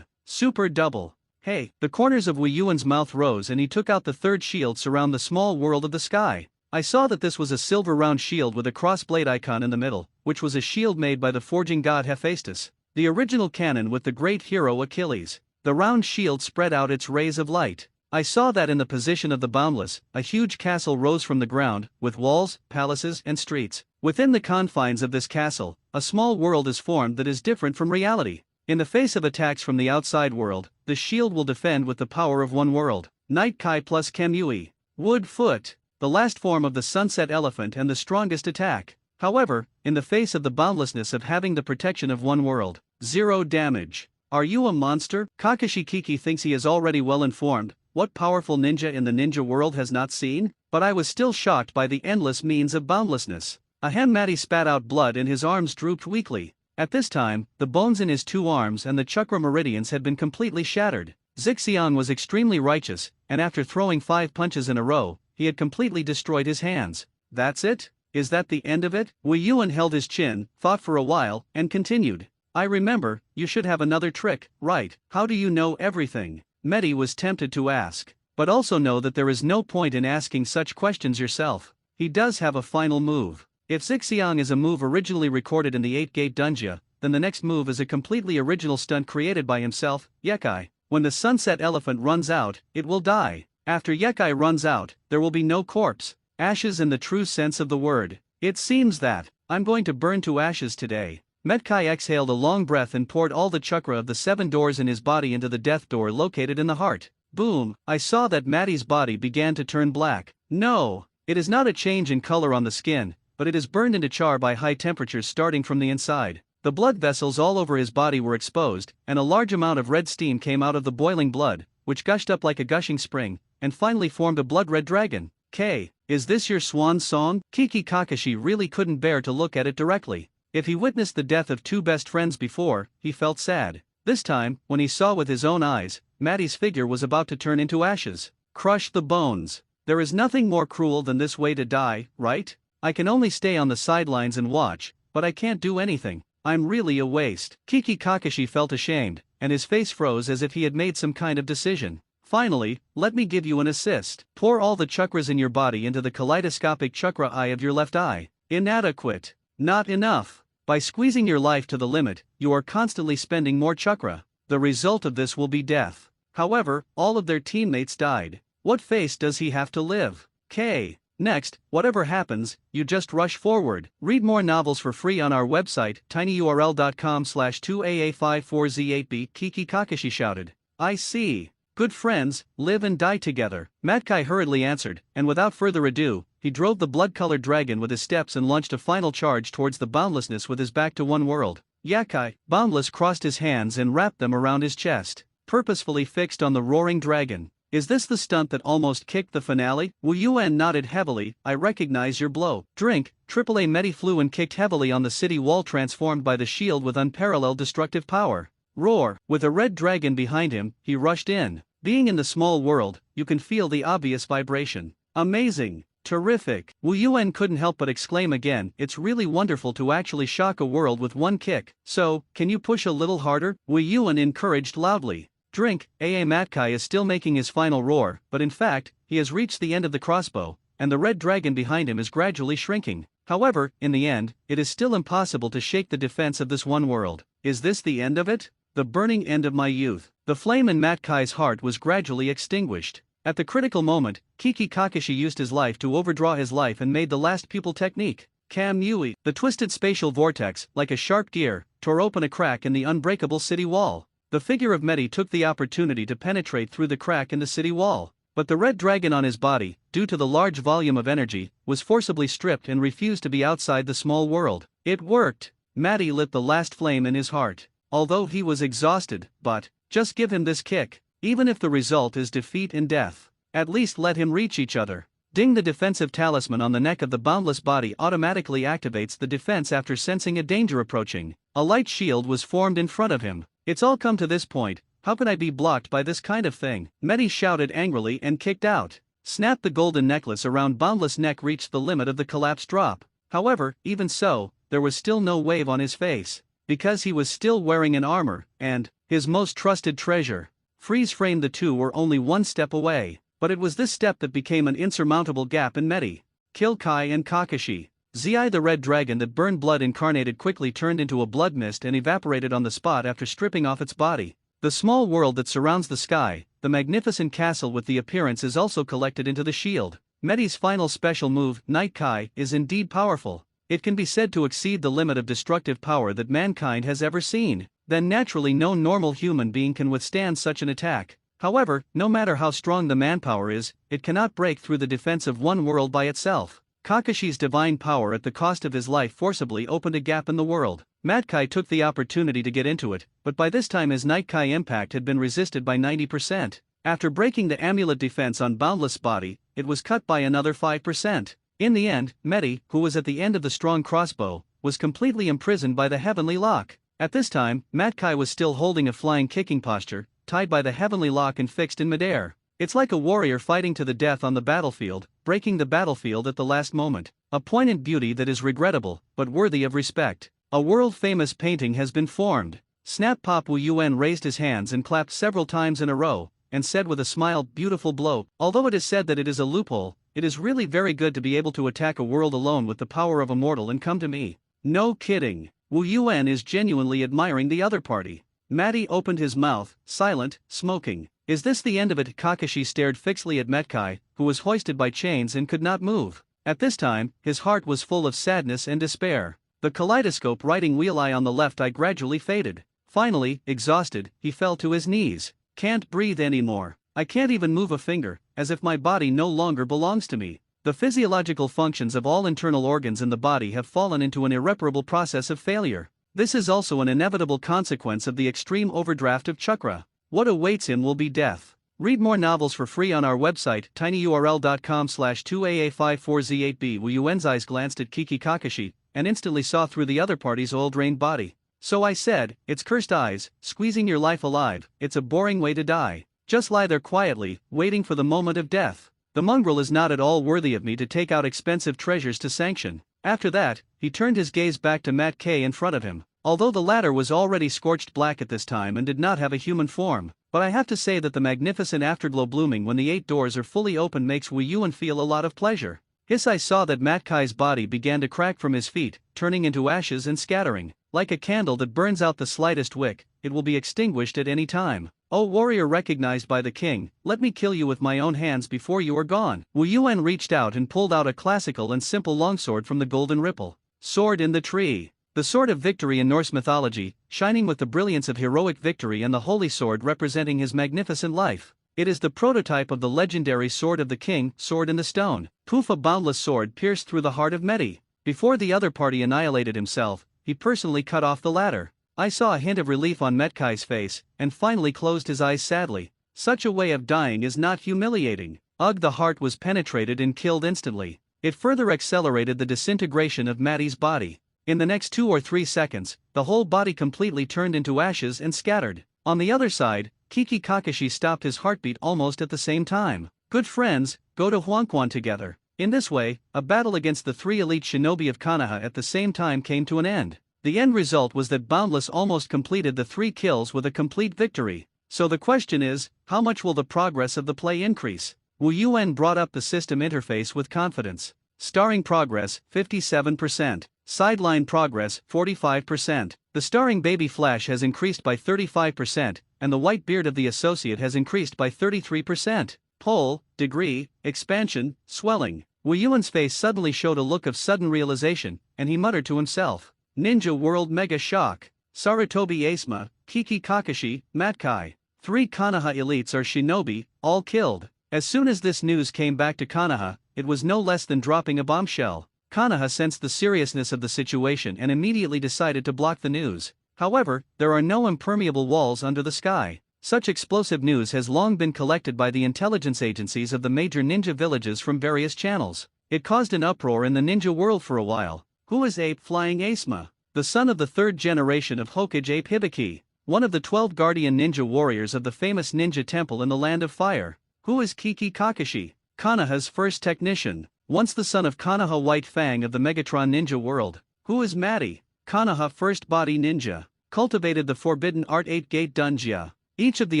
super double. Hey, the corners of Wei Yuan's mouth rose and he took out the third shield surround the small world of the sky. I saw that this was a silver round shield with a crossblade icon in the middle, which was a shield made by the forging god Hephaestus, the original canon with the great hero Achilles. The round shield spread out its rays of light. I saw that in the position of the boundless, a huge castle rose from the ground, with walls, palaces, and streets. Within the confines of this castle, a small world is formed that is different from reality. In the face of attacks from the outside world, the shield will defend with the power of one world. Night Kai plus Kamui. Wood Foot, the last form of the sunset elephant and the strongest attack. However, in the face of the boundlessness of having the protection of one world, 0 damage. Are you a monster? Kakashi Kiki thinks he is already well informed. What powerful ninja in the ninja world has not seen? But I was still shocked by the endless means of boundlessness. Ahem, Matty spat out blood and his arms drooped weakly. At this time, the bones in his two arms and the chakra meridians had been completely shattered. Zixian was extremely righteous, and after throwing 5 punches in a row, he had completely destroyed his hands. That's it? Is that the end of it? Wei Yuan held his chin, thought for a while, and continued. I remember, you should have another trick, right? How do you know everything? Medi was tempted to ask. But also know that there is no point in asking such questions yourself. He does have a final move. If Zixiang is a move originally recorded in the 8-gate dungeon, then the next move is a completely original stunt created by himself, Yekai. When the sunset elephant runs out, it will die. After Yekai runs out, there will be no corpse. Ashes in the true sense of the word. It seems that, I'm going to burn to ashes today. Metkai exhaled a long breath and poured all the chakra of the 7 doors in his body into the death door located in the heart. Boom, I saw that Matty's body began to turn black. No, it is not a change in color on the skin, but it is burned into char by high temperatures starting from the inside. The blood vessels all over his body were exposed, and a large amount of red steam came out of the boiling blood, which gushed up like a gushing spring, and finally formed a blood-red dragon. K, is this your swan song? Kiki Kakashi really couldn't bear to look at it directly. If he witnessed the death of 2 best friends before, he felt sad. This time, when he saw with his own eyes, Matty's figure was about to turn into ashes. Crush the bones. There is nothing more cruel than this way to die, right? I can only stay on the sidelines and watch, but I can't do anything. I'm really a waste. Kiki Kakashi felt ashamed, and his face froze as if he had made some kind of decision. Finally, let me give you an assist. Pour all the chakras in your body into the kaleidoscopic chakra eye of your left eye. Inadequate. Not enough. By squeezing your life to the limit, you are constantly spending more chakra. The result of this will be death. However, all of their teammates died. What face does he have to live? K. Next, whatever happens, you just rush forward. Read more novels for free on our website, tinyurl.com/2aa54z8b. Kiki Kakashi shouted. I see. Good friends, live and die together. Matkai hurriedly answered, and without further ado, he drove the blood-colored dragon with his steps and launched a final charge towards the boundlessness with his back to one world. Yakai, boundless, crossed his hands and wrapped them around his chest, purposefully fixed on the roaring dragon. Is this the stunt that almost kicked the finale? Wu Yuan nodded heavily. I recognize your blow. Drink. AAA Medi flew and kicked heavily on the city wall transformed by the shield with unparalleled destructive power. Roar. With a red dragon behind him, he rushed in. Being in the small world, you can feel the obvious vibration. Amazing. Terrific. Wu Yuan couldn't help but exclaim again, it's really wonderful to actually shock a world with one kick. So, can you push a little harder? Wu Yuan encouraged loudly. Drink. A.A. Matkai is still making his final roar, but in fact, he has reached the end of the crossbow, and the red dragon behind him is gradually shrinking. However, in the end, it is still impossible to shake the defense of this one world. Is this the end of it? The burning end of my youth. The flame in Matkai's heart was gradually extinguished. At the critical moment, Kiki Kakashi used his life to overdraw his life and made the last pupil technique. Kam Yui, the twisted spatial vortex, like a sharp gear, tore open a crack in the unbreakable city wall. The figure of Medi took the opportunity to penetrate through the crack in the city wall, but the red dragon on his body, due to the large volume of energy, was forcibly stripped and refused to be outside the small world. It worked. Medi lit the last flame in his heart. Although he was exhausted, but, just give him this kick. Even if the result is defeat and death, at least let him reach each other. Ding, the defensive talisman on the neck of the boundless body automatically activates the defense after sensing a danger approaching. A light shield was formed in front of him. It's all come to this point, how can I be blocked by this kind of thing? Medi shouted angrily and kicked out. Snap, the golden necklace around Boundless' neck reached the limit of the collapsed drop. However, even so, there was still no wave on his face. Because he was still wearing an armor, and his most trusted treasure. Freeze frame, the two were only one step away. But it was this step that became an insurmountable gap in Medi. Kill Kai and Kakashi. Zi, the red dragon that burned blood incarnated, quickly turned into a blood mist and evaporated on the spot after stripping off its body. The small world that surrounds the sky, the magnificent castle with the appearance, is also collected into the shield. Medi's final special move, Night Kai, is indeed powerful. It can be said to exceed the limit of destructive power that mankind has ever seen. Then naturally no normal human being can withstand such an attack. However, no matter how strong the manpower is, it cannot break through the defense of one world by itself. Kakashi's divine power at the cost of his life forcibly opened a gap in the world. Mad Kai took the opportunity to get into it, but by this time his Night Kai impact had been resisted by 90%. After breaking the amulet defense on Boundless' body, it was cut by another 5%. In the end, Medi, who was at the end of the strong crossbow, was completely imprisoned by the heavenly lock. At this time, Mad Kai was still holding a flying kicking posture, tied by the heavenly lock and fixed in midair. It's like a warrior fighting to the death on the battlefield, breaking the battlefield at the last moment. A poignant beauty that is regrettable, but worthy of respect. A world-famous painting has been formed. Snap Pop Wu Yuan raised his hands and clapped several times in a row, and said with a smile, beautiful blow. Although it is said that it is a loophole, it is really very good to be able to attack a world alone with the power of a mortal and come to me. No kidding. Wu Yuan is genuinely admiring the other party. Matty opened his mouth, silent, smoking. Is this the end of it? Kakashi stared fixedly at Metkai, who was hoisted by chains and could not move. At this time, his heart was full of sadness and despair. The kaleidoscope writing wheel eye on the left eye gradually faded. Finally, exhausted, he fell to his knees. Can't breathe anymore. I can't even move a finger, as if my body no longer belongs to me. The physiological functions of all internal organs in the body have fallen into an irreparable process of failure. This is also an inevitable consequence of the extreme overdraft of chakra. What awaits him will be death. Read more novels for free on our website, tinyurl.com/2aa54z8b. Wu Yuan's eyes glanced at Kiki Kakashi, and instantly saw through the other party's oil-drained body. So I said, it's cursed eyes, squeezing your life alive, it's a boring way to die. Just lie there quietly, waiting for the moment of death. The mongrel is not at all worthy of me to take out expensive treasures to sanction. After that, he turned his gaze back to Matt K in front of him. Although the latter was already scorched black at this time and did not have a human form, but I have to say that the magnificent afterglow blooming when the 8 doors are fully open makes Wu Yuan feel a lot of pleasure. I saw that Matt Kai's body began to crack from his feet, turning into ashes and scattering. Like a candle that burns out the slightest wick, it will be extinguished at any time. O warrior recognized by the king, let me kill you with my own hands before you are gone. Wu Yuan reached out and pulled out a classical and simple longsword from the golden ripple. Sword in the tree. The sword of victory in Norse mythology, shining with the brilliance of heroic victory, and the holy sword representing his magnificent life. It is the prototype of the legendary sword of the king, sword in the stone. Poof, a boundless sword pierced through the heart of Medi. Before the other party annihilated himself, he personally cut off the latter. I saw a hint of relief on Metkai's face, and finally closed his eyes sadly. Such a way of dying is not humiliating. Ugh, the heart was penetrated and killed instantly. It further accelerated the disintegration of Matty's body. In the next 2 or 3 seconds, the whole body completely turned into ashes and scattered. On the other side, Kiki Kakashi stopped his heartbeat almost at the same time. Good friends, go to Huangquan together. In this way, a battle against the 3 elite shinobi of Konoha at the same time came to an end. The end result was that Boundless almost completed the 3 kills with a complete victory. So the question is, how much will the progress of the play increase? Wu Yuan brought up the system interface with confidence. Starring progress, 57%. Sideline progress, 45%. The starring Baby Flash has increased by 35%, and the white beard of the associate has increased by 33%. Poll, degree, expansion, swelling. Wu Yuan's face suddenly showed a look of sudden realization, and he muttered to himself. Ninja World Mega Shock. Sarutobi Asma, Kiki Kakashi, Matkai. 3 Konoha elites are shinobi, all killed. As soon as this news came back to Konoha, it was no less than dropping a bombshell. Konoha sensed the seriousness of the situation and immediately decided to block the news. However, there are no impermeable walls under the sky. Such explosive news has long been collected by the intelligence agencies of the major ninja villages from various channels. It caused an uproar in the ninja world for a while. Who is Ape Flying Asema? The son of the third generation of Hokage Ape Hibiki, one of the 12 guardian ninja warriors of the famous ninja temple in the Land of Fire. Who is Kiki Kakashi? Konoha's first technician, once the son of Konoha White Fang of the Megatron ninja world. Who is Matty? Konoha first body ninja, cultivated the forbidden art 8-gate dungeon. Each of the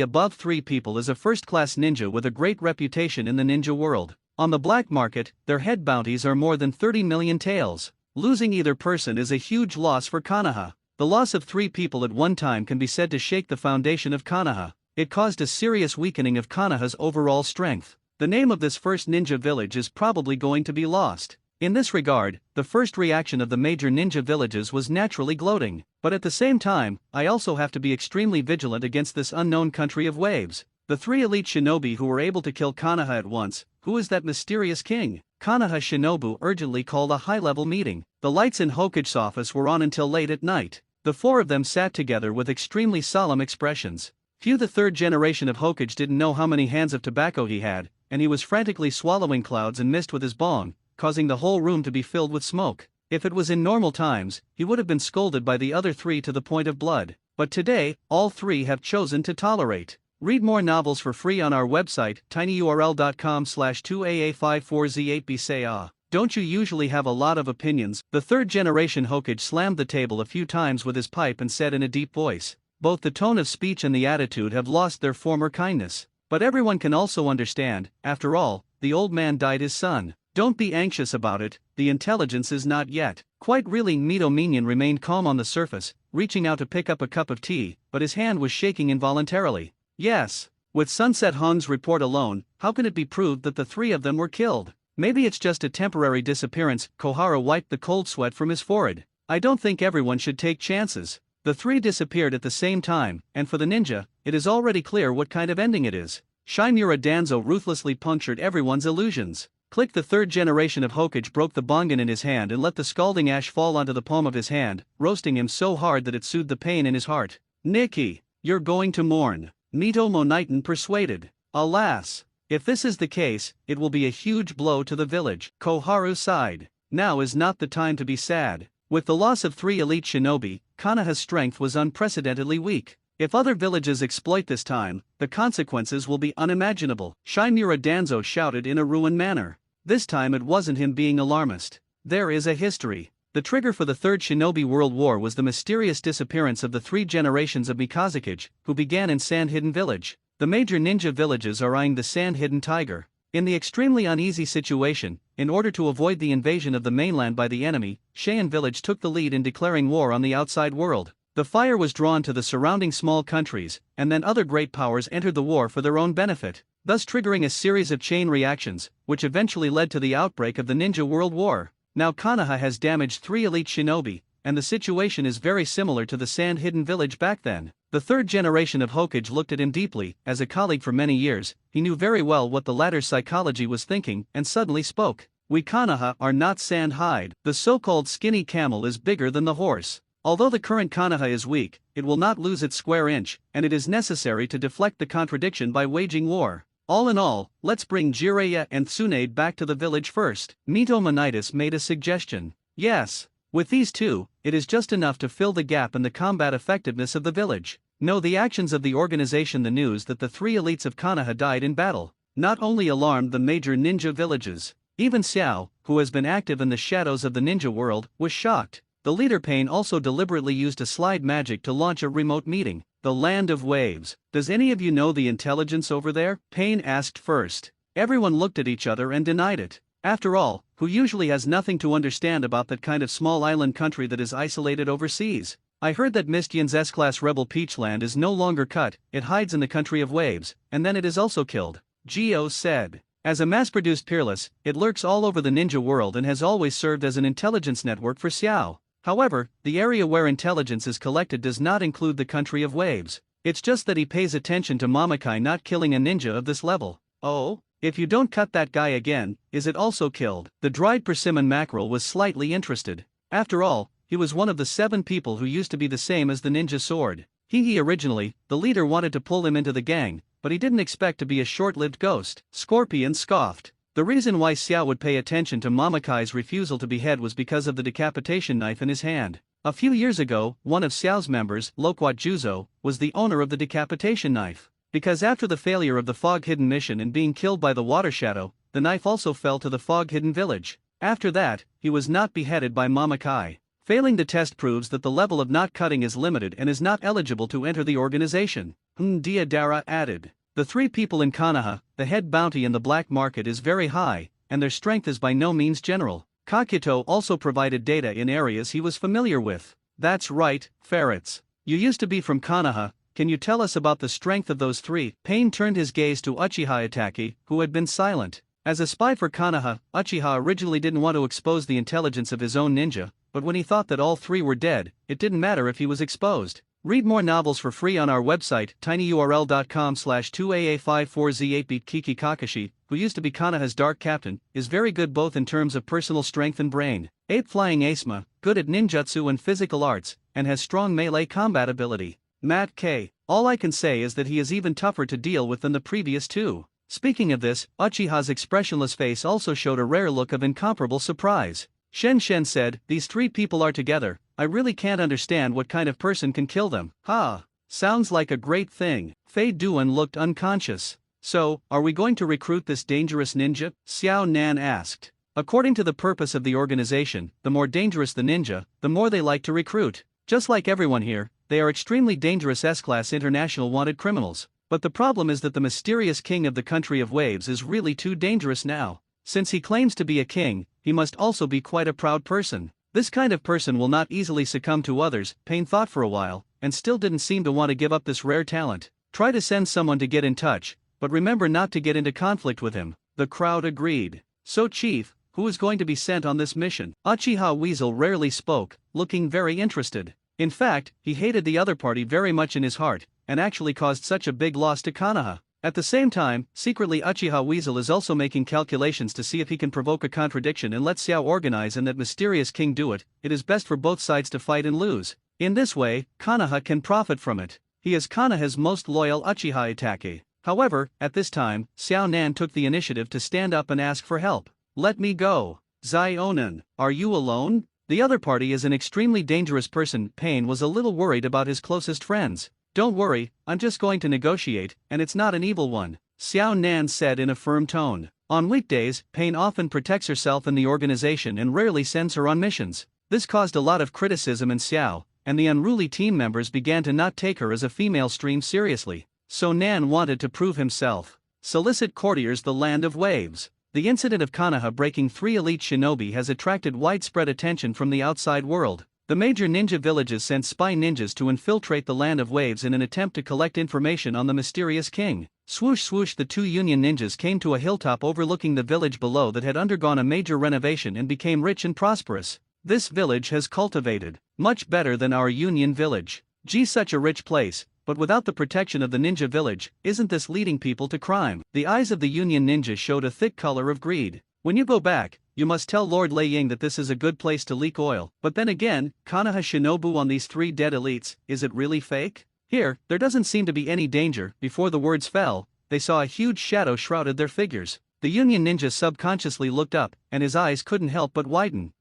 above three people is a first-class ninja with a great reputation in the ninja world. On the black market, their head bounties are more than 30 million taels. Losing either person is a huge loss for Konoha. The loss of three people at one time can be said to shake the foundation of Konoha. It caused a serious weakening of Konoha's overall strength. The name of this first ninja village is probably going to be lost. In this regard, the first reaction of the major ninja villages was naturally gloating. But at the same time, I also have to be extremely vigilant against this unknown country of waves. The three elite shinobi who were able to kill Konoha at once. Who is that mysterious king? Konoha Shinobu urgently called a high-level meeting. The lights in Hokage's office were on until late at night. The four of them sat together with extremely solemn expressions. The third generation of Hokage didn't know how many hands of tobacco he had, and he was frantically swallowing clouds and mist with his bong, causing the whole room to be filled with smoke. If it was in normal times, he would have been scolded by the other three to the point of blood. But today, all three have chosen to tolerate. Read more novels for free on our website, tinyurl.com/2aa54z8bca. Don't you usually have a lot of opinions? The third generation Hokage slammed the table a few times with his pipe and said in a deep voice. Both the tone of speech and the attitude have lost their former kindness. But everyone can also understand, after all, the old man died his son. Don't be anxious about it, the intelligence is not yet. Quite really. Mito Minion remained calm on the surface, reaching out to pick up a cup of tea, but his hand was shaking involuntarily. Yes, with Sunset Hong's report alone, how can it be proved that the three of them were killed? Maybe it's just a temporary disappearance. Kohara wiped the cold sweat from his forehead. I don't think everyone should take chances. The three disappeared at the same time, and for the ninja, it is already clear what kind of ending it is. Shimura Danzo ruthlessly punctured everyone's illusions. Click. The third generation of Hokage broke the bongan in his hand and let the scalding ash fall onto the palm of his hand, roasting him so hard that it soothed the pain in his heart. Nikki, you're going to mourn. Mito Moniton persuaded. Alas, if this is the case, it will be a huge blow to the village. Koharu sighed. Now is not the time to be sad. With the loss of three elite shinobi, Konoha's strength was unprecedentedly weak. If other villages exploit this time, the consequences will be unimaginable. Shimura Danzo shouted in a ruined manner. This time it wasn't him being alarmist. There is a history. The trigger for the Third Shinobi World War was the mysterious disappearance of the three generations of Mikazakage, who began in Sand Hidden Village. The major ninja villages are eyeing the Sand Hidden Tiger. In the extremely uneasy situation, in order to avoid the invasion of the mainland by the enemy, Cheyenne Village took the lead in declaring war on the outside world. The fire was drawn to the surrounding small countries, and then other great powers entered the war for their own benefit, thus triggering a series of chain reactions, which eventually led to the outbreak of the Ninja World War. Now Konoha has damaged three elite shinobi, and the situation is very similar to the Sand Hidden Village back then. The third generation of Hokage looked at him deeply. As a colleague for many years, he knew very well what the latter's psychology was thinking, and suddenly spoke. We Konoha are not sand hide. The so-called skinny camel is bigger than the horse. Although the current Konoha is weak, it will not lose its square inch, and it is necessary to deflect the contradiction by waging war. All in all, let's bring Jiraiya and Tsunade back to the village first. Mito Monitis made a suggestion. Yes, with these two, it is just enough to fill the gap in the combat effectiveness of the village. No, the actions of the organization. The news that the three elites of Konoha died in battle not only alarmed the major ninja villages, even Xiao, who has been active in the shadows of the ninja world, was shocked. The leader Pain also deliberately used a slide magic to launch a remote meeting. The Land of Waves. Does any of you know the intelligence over there? Pain asked first. Everyone looked at each other and denied it. After all, who usually has nothing to understand about that kind of small island country that is isolated overseas? I heard that Mistyan's S-Class Rebel Peachland is no longer cut, it hides in the country of waves, and then it is also killed. Geo said. As a mass-produced peerless, it lurks all over the ninja world and has always served as an intelligence network for Xiao. However, the area where intelligence is collected does not include the country of waves. It's just that he pays attention to Mamakai not killing a ninja of this level. Oh? If you don't cut that guy again, is it also killed? The dried persimmon mackerel was slightly interested. After all, he was one of the 7 people who used to be the same as the ninja sword. Originally, the leader wanted to pull him into the gang, but he didn't expect to be a short-lived ghost. Scorpion scoffed. The reason why Xiao would pay attention to Mama Kai's refusal to behead was because of the decapitation knife in his hand. A few years ago, one of Xiao's members, Loquat Juzo, was the owner of the decapitation knife. Because after the failure of the Fog Hidden mission and being killed by the Water Shadow, the knife also fell to the Fog Hidden village. After that, he was not beheaded by Mama Kai. Failing the test proves that the level of knot cutting is limited and is not eligible to enter the organization. Diadara added. The three people in Konoha, the head bounty in the black market is very high, and their strength is by no means general. Kakito also provided data in areas he was familiar with. That's right, ferrets. You used to be from Konoha, can you tell us about the strength of those three? Pain turned his gaze to Uchiha Itachi, who had been silent. As a spy for Konoha, Uchiha originally didn't want to expose the intelligence of his own ninja, but when he thought that all three were dead, it didn't matter if he was exposed. Read more novels for free on our website, tinyurl.com/2aa54z8beat. Kiki Kakashi, who used to be Konoha's dark captain, is very good both in terms of personal strength and brain. Ape Flying Asma, good at ninjutsu and physical arts, and has strong melee combat ability. Matt K. All I can say is that he is even tougher to deal with than the previous two. Speaking of this, Uchiha's expressionless face also showed a rare look of incomparable surprise. Shen Shen said, these three people are together, I really can't understand what kind of person can kill them. Ha! Sounds like a great thing. Fei Duan looked unconscious. So, are we going to recruit this dangerous ninja? Xiao Nan asked. According to the purpose of the organization, the more dangerous the ninja, the more they like to recruit. Just like everyone here, they are extremely dangerous S-class international wanted criminals. But the problem is that the mysterious king of the country of waves is really too dangerous now. Since he claims to be a king, he must also be quite a proud person. This kind of person will not easily succumb to others. Pain thought for a while, and still didn't seem to want to give up this rare talent. Try to send someone to get in touch, but remember not to get into conflict with him. The crowd agreed. So chief, who is going to be sent on this mission? Uchiha Weasel rarely spoke, looking very interested. In fact, he hated the other party very much in his heart, and actually caused such a big loss to Konoha. At the same time, secretly Uchiha Weasel is also making calculations to see if he can provoke a contradiction and let Xiao organize and that mysterious king do it. It is best for both sides to fight and lose. In this way, Konoha can profit from it. He is Konoha's most loyal Uchiha Itachi. However, at this time, Xiao Nan took the initiative to stand up and ask for help. Let me go. Zai Onan, are you alone? The other party is an extremely dangerous person. Pain was a little worried about his closest friends. Don't worry, I'm just going to negotiate, and it's not an evil one, Xiao Nan said in a firm tone. On weekdays, Pain often protects herself in the organization and rarely sends her on missions. This caused a lot of criticism in Xiao, and the unruly team members began to not take her as a female stream seriously. So Nan wanted to prove himself. Solicit courtiers the land of waves. The incident of Konoha breaking 3 elite shinobi has attracted widespread attention from the outside world. The major ninja villages sent spy ninjas to infiltrate the land of waves in an attempt to collect information on the mysterious king. Swoosh swoosh, the 2 Union ninjas came to a hilltop overlooking the village below that had undergone a major renovation and became rich and prosperous. This village has cultivated much better than our Union village. Gee, such a rich place, but without the protection of the ninja village, isn't this leading people to crime? The eyes of the Union ninja showed a thick color of greed. When you go back, you must tell Lord Lei Ying that this is a good place to leak oil. But then again, Konoha Shinobu on these 3 dead elites, is it really fake? Here, there doesn't seem to be any danger. Before the words fell, they saw a huge shadow shrouded their figures. The Union ninja subconsciously looked up, and his eyes couldn't help but widen.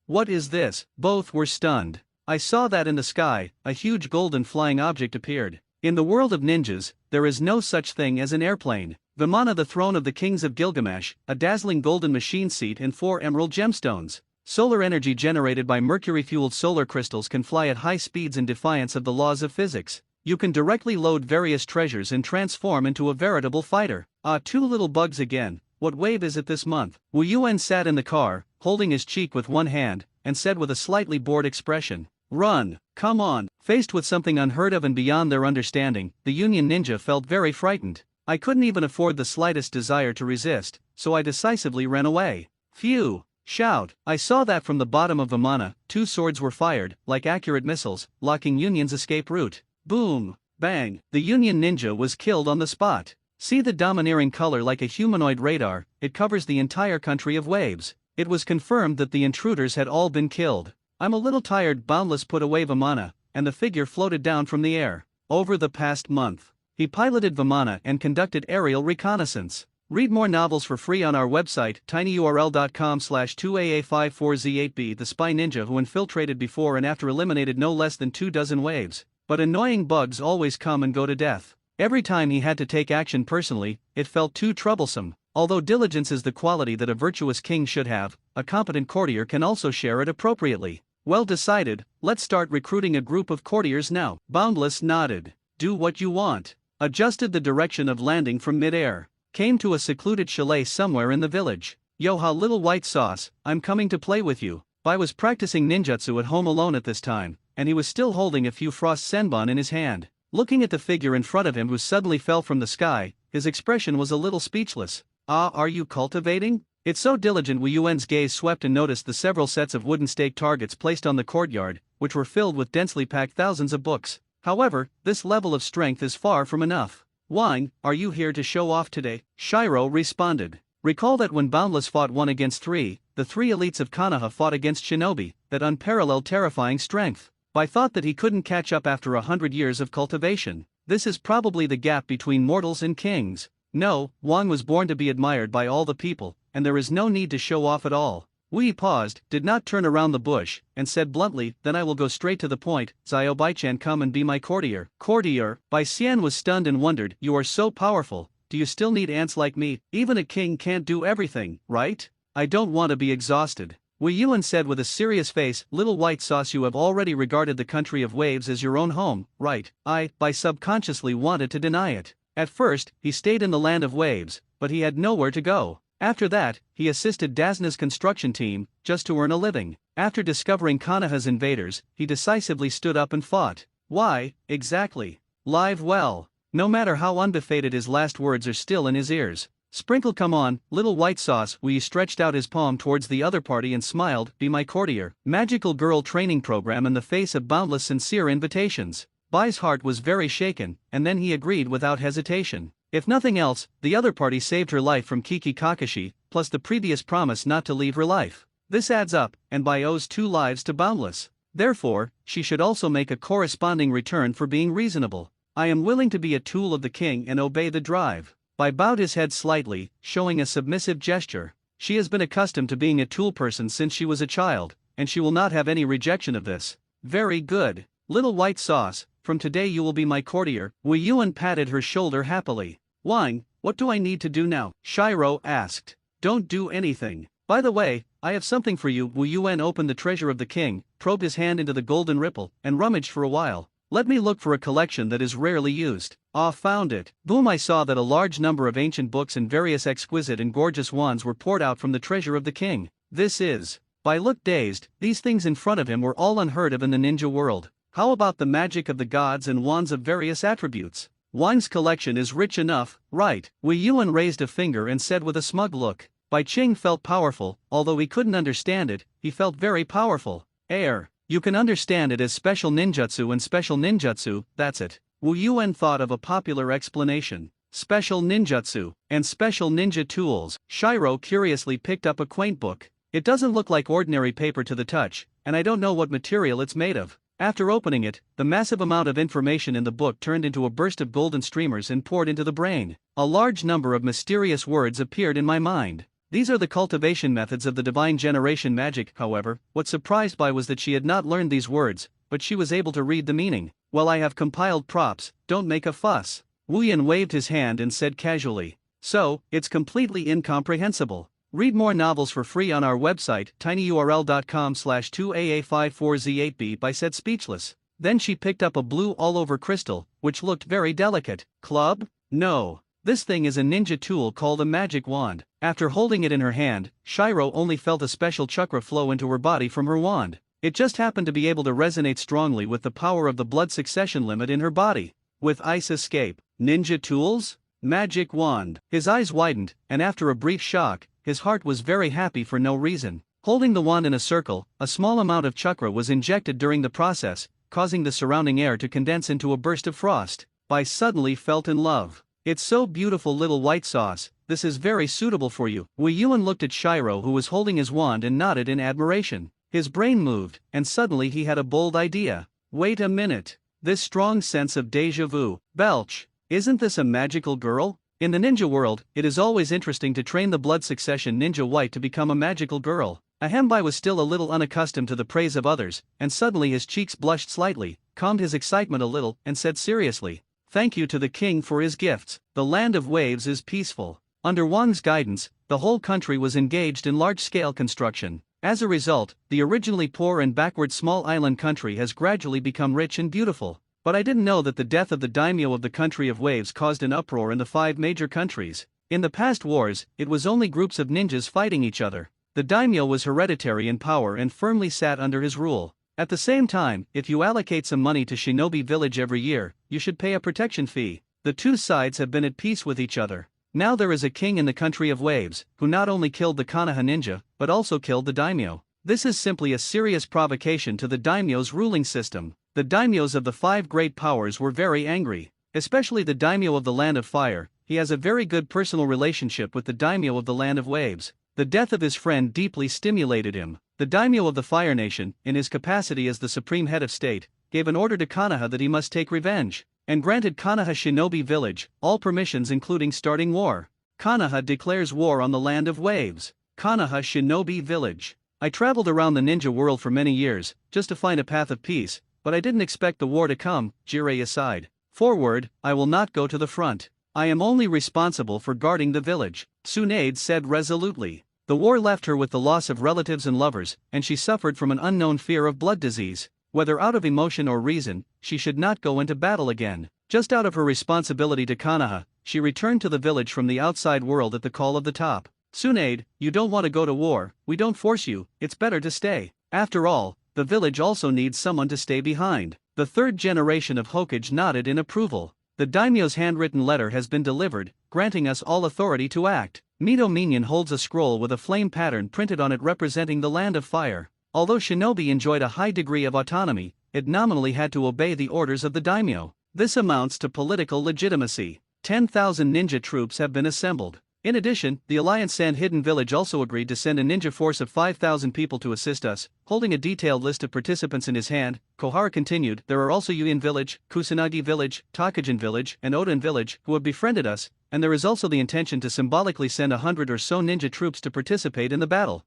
What is this? Both were stunned. I saw that in the sky, a huge golden flying object appeared. In the world of ninjas, there is no such thing as an airplane. Vimana, the throne of the kings of Gilgamesh, a dazzling golden machine seat and 4 emerald gemstones. Solar energy generated by mercury-fueled solar crystals can fly at high speeds in defiance of the laws of physics. You can directly load various treasures and transform into a veritable fighter. 2 little bugs again. What wave is it this month? Wu Yuan sat in the car, holding his cheek with one hand, and said with a slightly bored expression, "Run, come on." Faced with something unheard of and beyond their understanding, the Union ninja felt very frightened. I couldn't even afford the slightest desire to resist, so I decisively ran away. Phew! Shout! I saw that from the bottom of Vimana, 2 swords were fired, like accurate missiles, blocking Union's escape route. Boom! Bang! The Union ninja was killed on the spot. See the domineering color like a humanoid radar, it covers the entire country of waves. It was confirmed that the intruders had all been killed. I'm a little tired. Boundless put away Vimana, and the figure floated down from the air. Over the past month, he piloted Vimana and conducted aerial reconnaissance. Read more novels for free on our website, tinyurl.com/2aa54z8b. The spy ninja who infiltrated before and after eliminated no less than 24 waves. But annoying bugs always come and go to death. Every time he had to take action personally, it felt too troublesome. Although diligence is the quality that a virtuous king should have, a competent courtier can also share it appropriately. Well decided, let's start recruiting a group of courtiers now. Boundless nodded. Do what you want. Adjusted the direction of landing from mid-air. Came to a secluded chalet somewhere in the village. Yo-ha little white sauce, I'm coming to play with you. Bai was practicing ninjutsu at home alone at this time, and he was still holding a few frost senbon in his hand. Looking at the figure in front of him who suddenly fell from the sky, his expression was a little speechless. Ah, are you cultivating? It's so diligent. Wu Yuan's gaze swept and noticed the several sets of wooden stake targets placed on the courtyard, which were filled with densely packed thousands of books. However, this level of strength is far from enough. Wang, are you here to show off today? Shiro responded. Recall that when Boundless fought 1 against 3, the 3 elites of Konoha fought against Shinobi, that unparalleled terrifying strength. Bai thought that he couldn't catch up after 100 years of cultivation. This is probably the gap between mortals and kings. No, Wang was born to be admired by all the people, and there is no need to show off at all. Wu paused, did not turn around the bush, and said bluntly, then I will go straight to the point. Zio Bai-chan, come and be my courtier. Courtier? Bai Xian was stunned and wondered, you are so powerful, do you still need ants like me? Even a king can't do everything, right? I don't want to be exhausted. Wu Yuan said with a serious face, little white sauce, you have already regarded the country of waves as your own home, right? Bai subconsciously wanted to deny it. At first, he stayed in the land of waves, but he had nowhere to go. After that, he assisted Dasna's construction team, just to earn a living. After discovering Konoha's invaders, he decisively stood up and fought. Why, exactly? Live well. No matter how unbefaded his last words are still in his ears. Sprinkle, come on, little white sauce. Wu stretched out his palm towards the other party and smiled, be my courtier. Magical girl training program in the face of boundless sincere invitations. Bai's heart was very shaken, and then he agreed without hesitation. If nothing else, the other party saved her life from Kiki Kakashi, plus the previous promise not to leave her life. This adds up, and Bai owes 2 lives to Boundless. Therefore, she should also make a corresponding return for being reasonable. I am willing to be a tool of the king and obey the drive. Bai bowed his head slightly, showing a submissive gesture. She has been accustomed to being a tool person since she was a child, and she will not have any rejection of this. Very good. Little white sauce, from today you will be my courtier. Wu Yuan patted her shoulder happily. Wang, what do I need to do now? Shiro asked. Don't do anything. By the way, I have something for you. Wu Yuan opened the treasure of the king, probed his hand into the golden ripple, and rummaged for a while. Let me look for a collection that is rarely used. Ah, found it. Boom, I saw that a large number of ancient books and various exquisite and gorgeous wands were poured out from the treasure of the king. This is. Bai looked dazed. These things in front of him were all unheard of in the ninja world. How about the magic of the gods and wands of various attributes? Wang's collection is rich enough, right? Wu Yuan raised a finger and said with a smug look. Bai Qing felt powerful, although he couldn't understand it, he felt very powerful. You can understand it as special ninjutsu and special ninjutsu, that's it. Wu Yuan thought of a popular explanation. Special ninjutsu, and special ninja tools. Shiro curiously picked up a quaint book. It doesn't look like ordinary paper to the touch, and I don't know what material it's made of. After opening it, the massive amount of information in the book turned into a burst of golden streamers and poured into the brain. A large number of mysterious words appeared in my mind. These are the cultivation methods of the divine generation magic. However, what surprised Bai was that she had not learned these words, but she was able to read the meaning. Well, I have compiled props, don't make a fuss. Wu Yan waved his hand and said casually. So, it's completely incomprehensible. Read more novels for free on our website, tinyurl.com/2aa54z8b. Bai said speechless. Then she picked up a blue all-over crystal, which looked very delicate. Club? No. This thing is a ninja tool called a magic wand. After holding it in her hand, Shiro only felt a special chakra flow into her body from her wand. It just happened to be able to resonate strongly with the power of the blood succession limit in her body. With ice escape. Ninja tools? Magic wand. His eyes widened, and after a brief shock, his heart was very happy for no reason. Holding the wand in a circle, a small amount of chakra was injected during the process, causing the surrounding air to condense into a burst of frost. Bai suddenly felt in love. It's so beautiful, little white sauce, this is very suitable for you. Wu Yuan looked at Shiro, who was holding his wand, and nodded in admiration. His brain moved, and suddenly he had a bold idea. Wait a minute. This strong sense of déjà vu. Belch. Isn't this a magical girl? In the ninja world, it is always interesting to train the blood succession ninja white to become a magical girl. Ahenbai was still a little unaccustomed to the praise of others, and suddenly his cheeks blushed slightly, calmed his excitement a little, and said seriously, "Thank you to the king for his gifts. The land of waves is peaceful." Under Wang's guidance, the whole country was engaged in large-scale construction. As a result, the originally poor and backward small island country has gradually become rich and beautiful. But I didn't know that the death of the daimyo of the country of waves caused an uproar in the 5 major countries. In the past wars, it was only groups of ninjas fighting each other. The daimyo was hereditary in power and firmly sat under his rule. At the same time, if you allocate some money to Shinobi Village every year, you should pay a protection fee. The two sides have been at peace with each other. Now there is a king in the country of waves, who not only killed the Konoha ninja, but also killed the daimyo. This is simply a serious provocation to the daimyo's ruling system. The daimyos of the 5 great powers were very angry, especially the daimyo of the land of fire. He has a very good personal relationship with the daimyo of the land of waves. The death of his friend deeply stimulated him. The daimyo of the Fire Nation, in his capacity as the supreme head of state, gave an order to Konoha that he must take revenge, and granted Konoha Shinobi Village all permissions including starting war. Konoha declares war on the land of waves. Konoha Shinobi Village. I traveled around the ninja world for many years, just to find a path of peace, but I didn't expect the war to come. Jiraiya sighed. Forward, I will not go to the front. I am only responsible for guarding the village, Tsunade said resolutely. The war left her with the loss of relatives and lovers, and she suffered from an unknown fear of blood disease. Whether out of emotion or reason, she should not go into battle again. Just out of her responsibility to Konoha, she returned to the village from the outside world at the call of the top. Tsunade, you don't want to go to war, we don't force you, it's better to stay. After all, the village also needs someone to stay behind. The 3rd generation of Hokage nodded in approval. The daimyo's handwritten letter has been delivered, granting us all authority to act. Mito Minion holds a scroll with a flame pattern printed on it representing the land of fire. Although Shinobi enjoyed a high degree of autonomy, it nominally had to obey the orders of the daimyo. This amounts to political legitimacy. 10,000 ninja troops have been assembled. In addition, the Alliance Sand Hidden Village also agreed to send a ninja force of 5,000 people to assist us. Holding a detailed list of participants in his hand, Kohara continued, there are also Yuin Village, Kusanagi Village, Takajin Village, and Oden Village, who have befriended us, and there is also the intention to symbolically send 100 or so ninja troops to participate in the battle.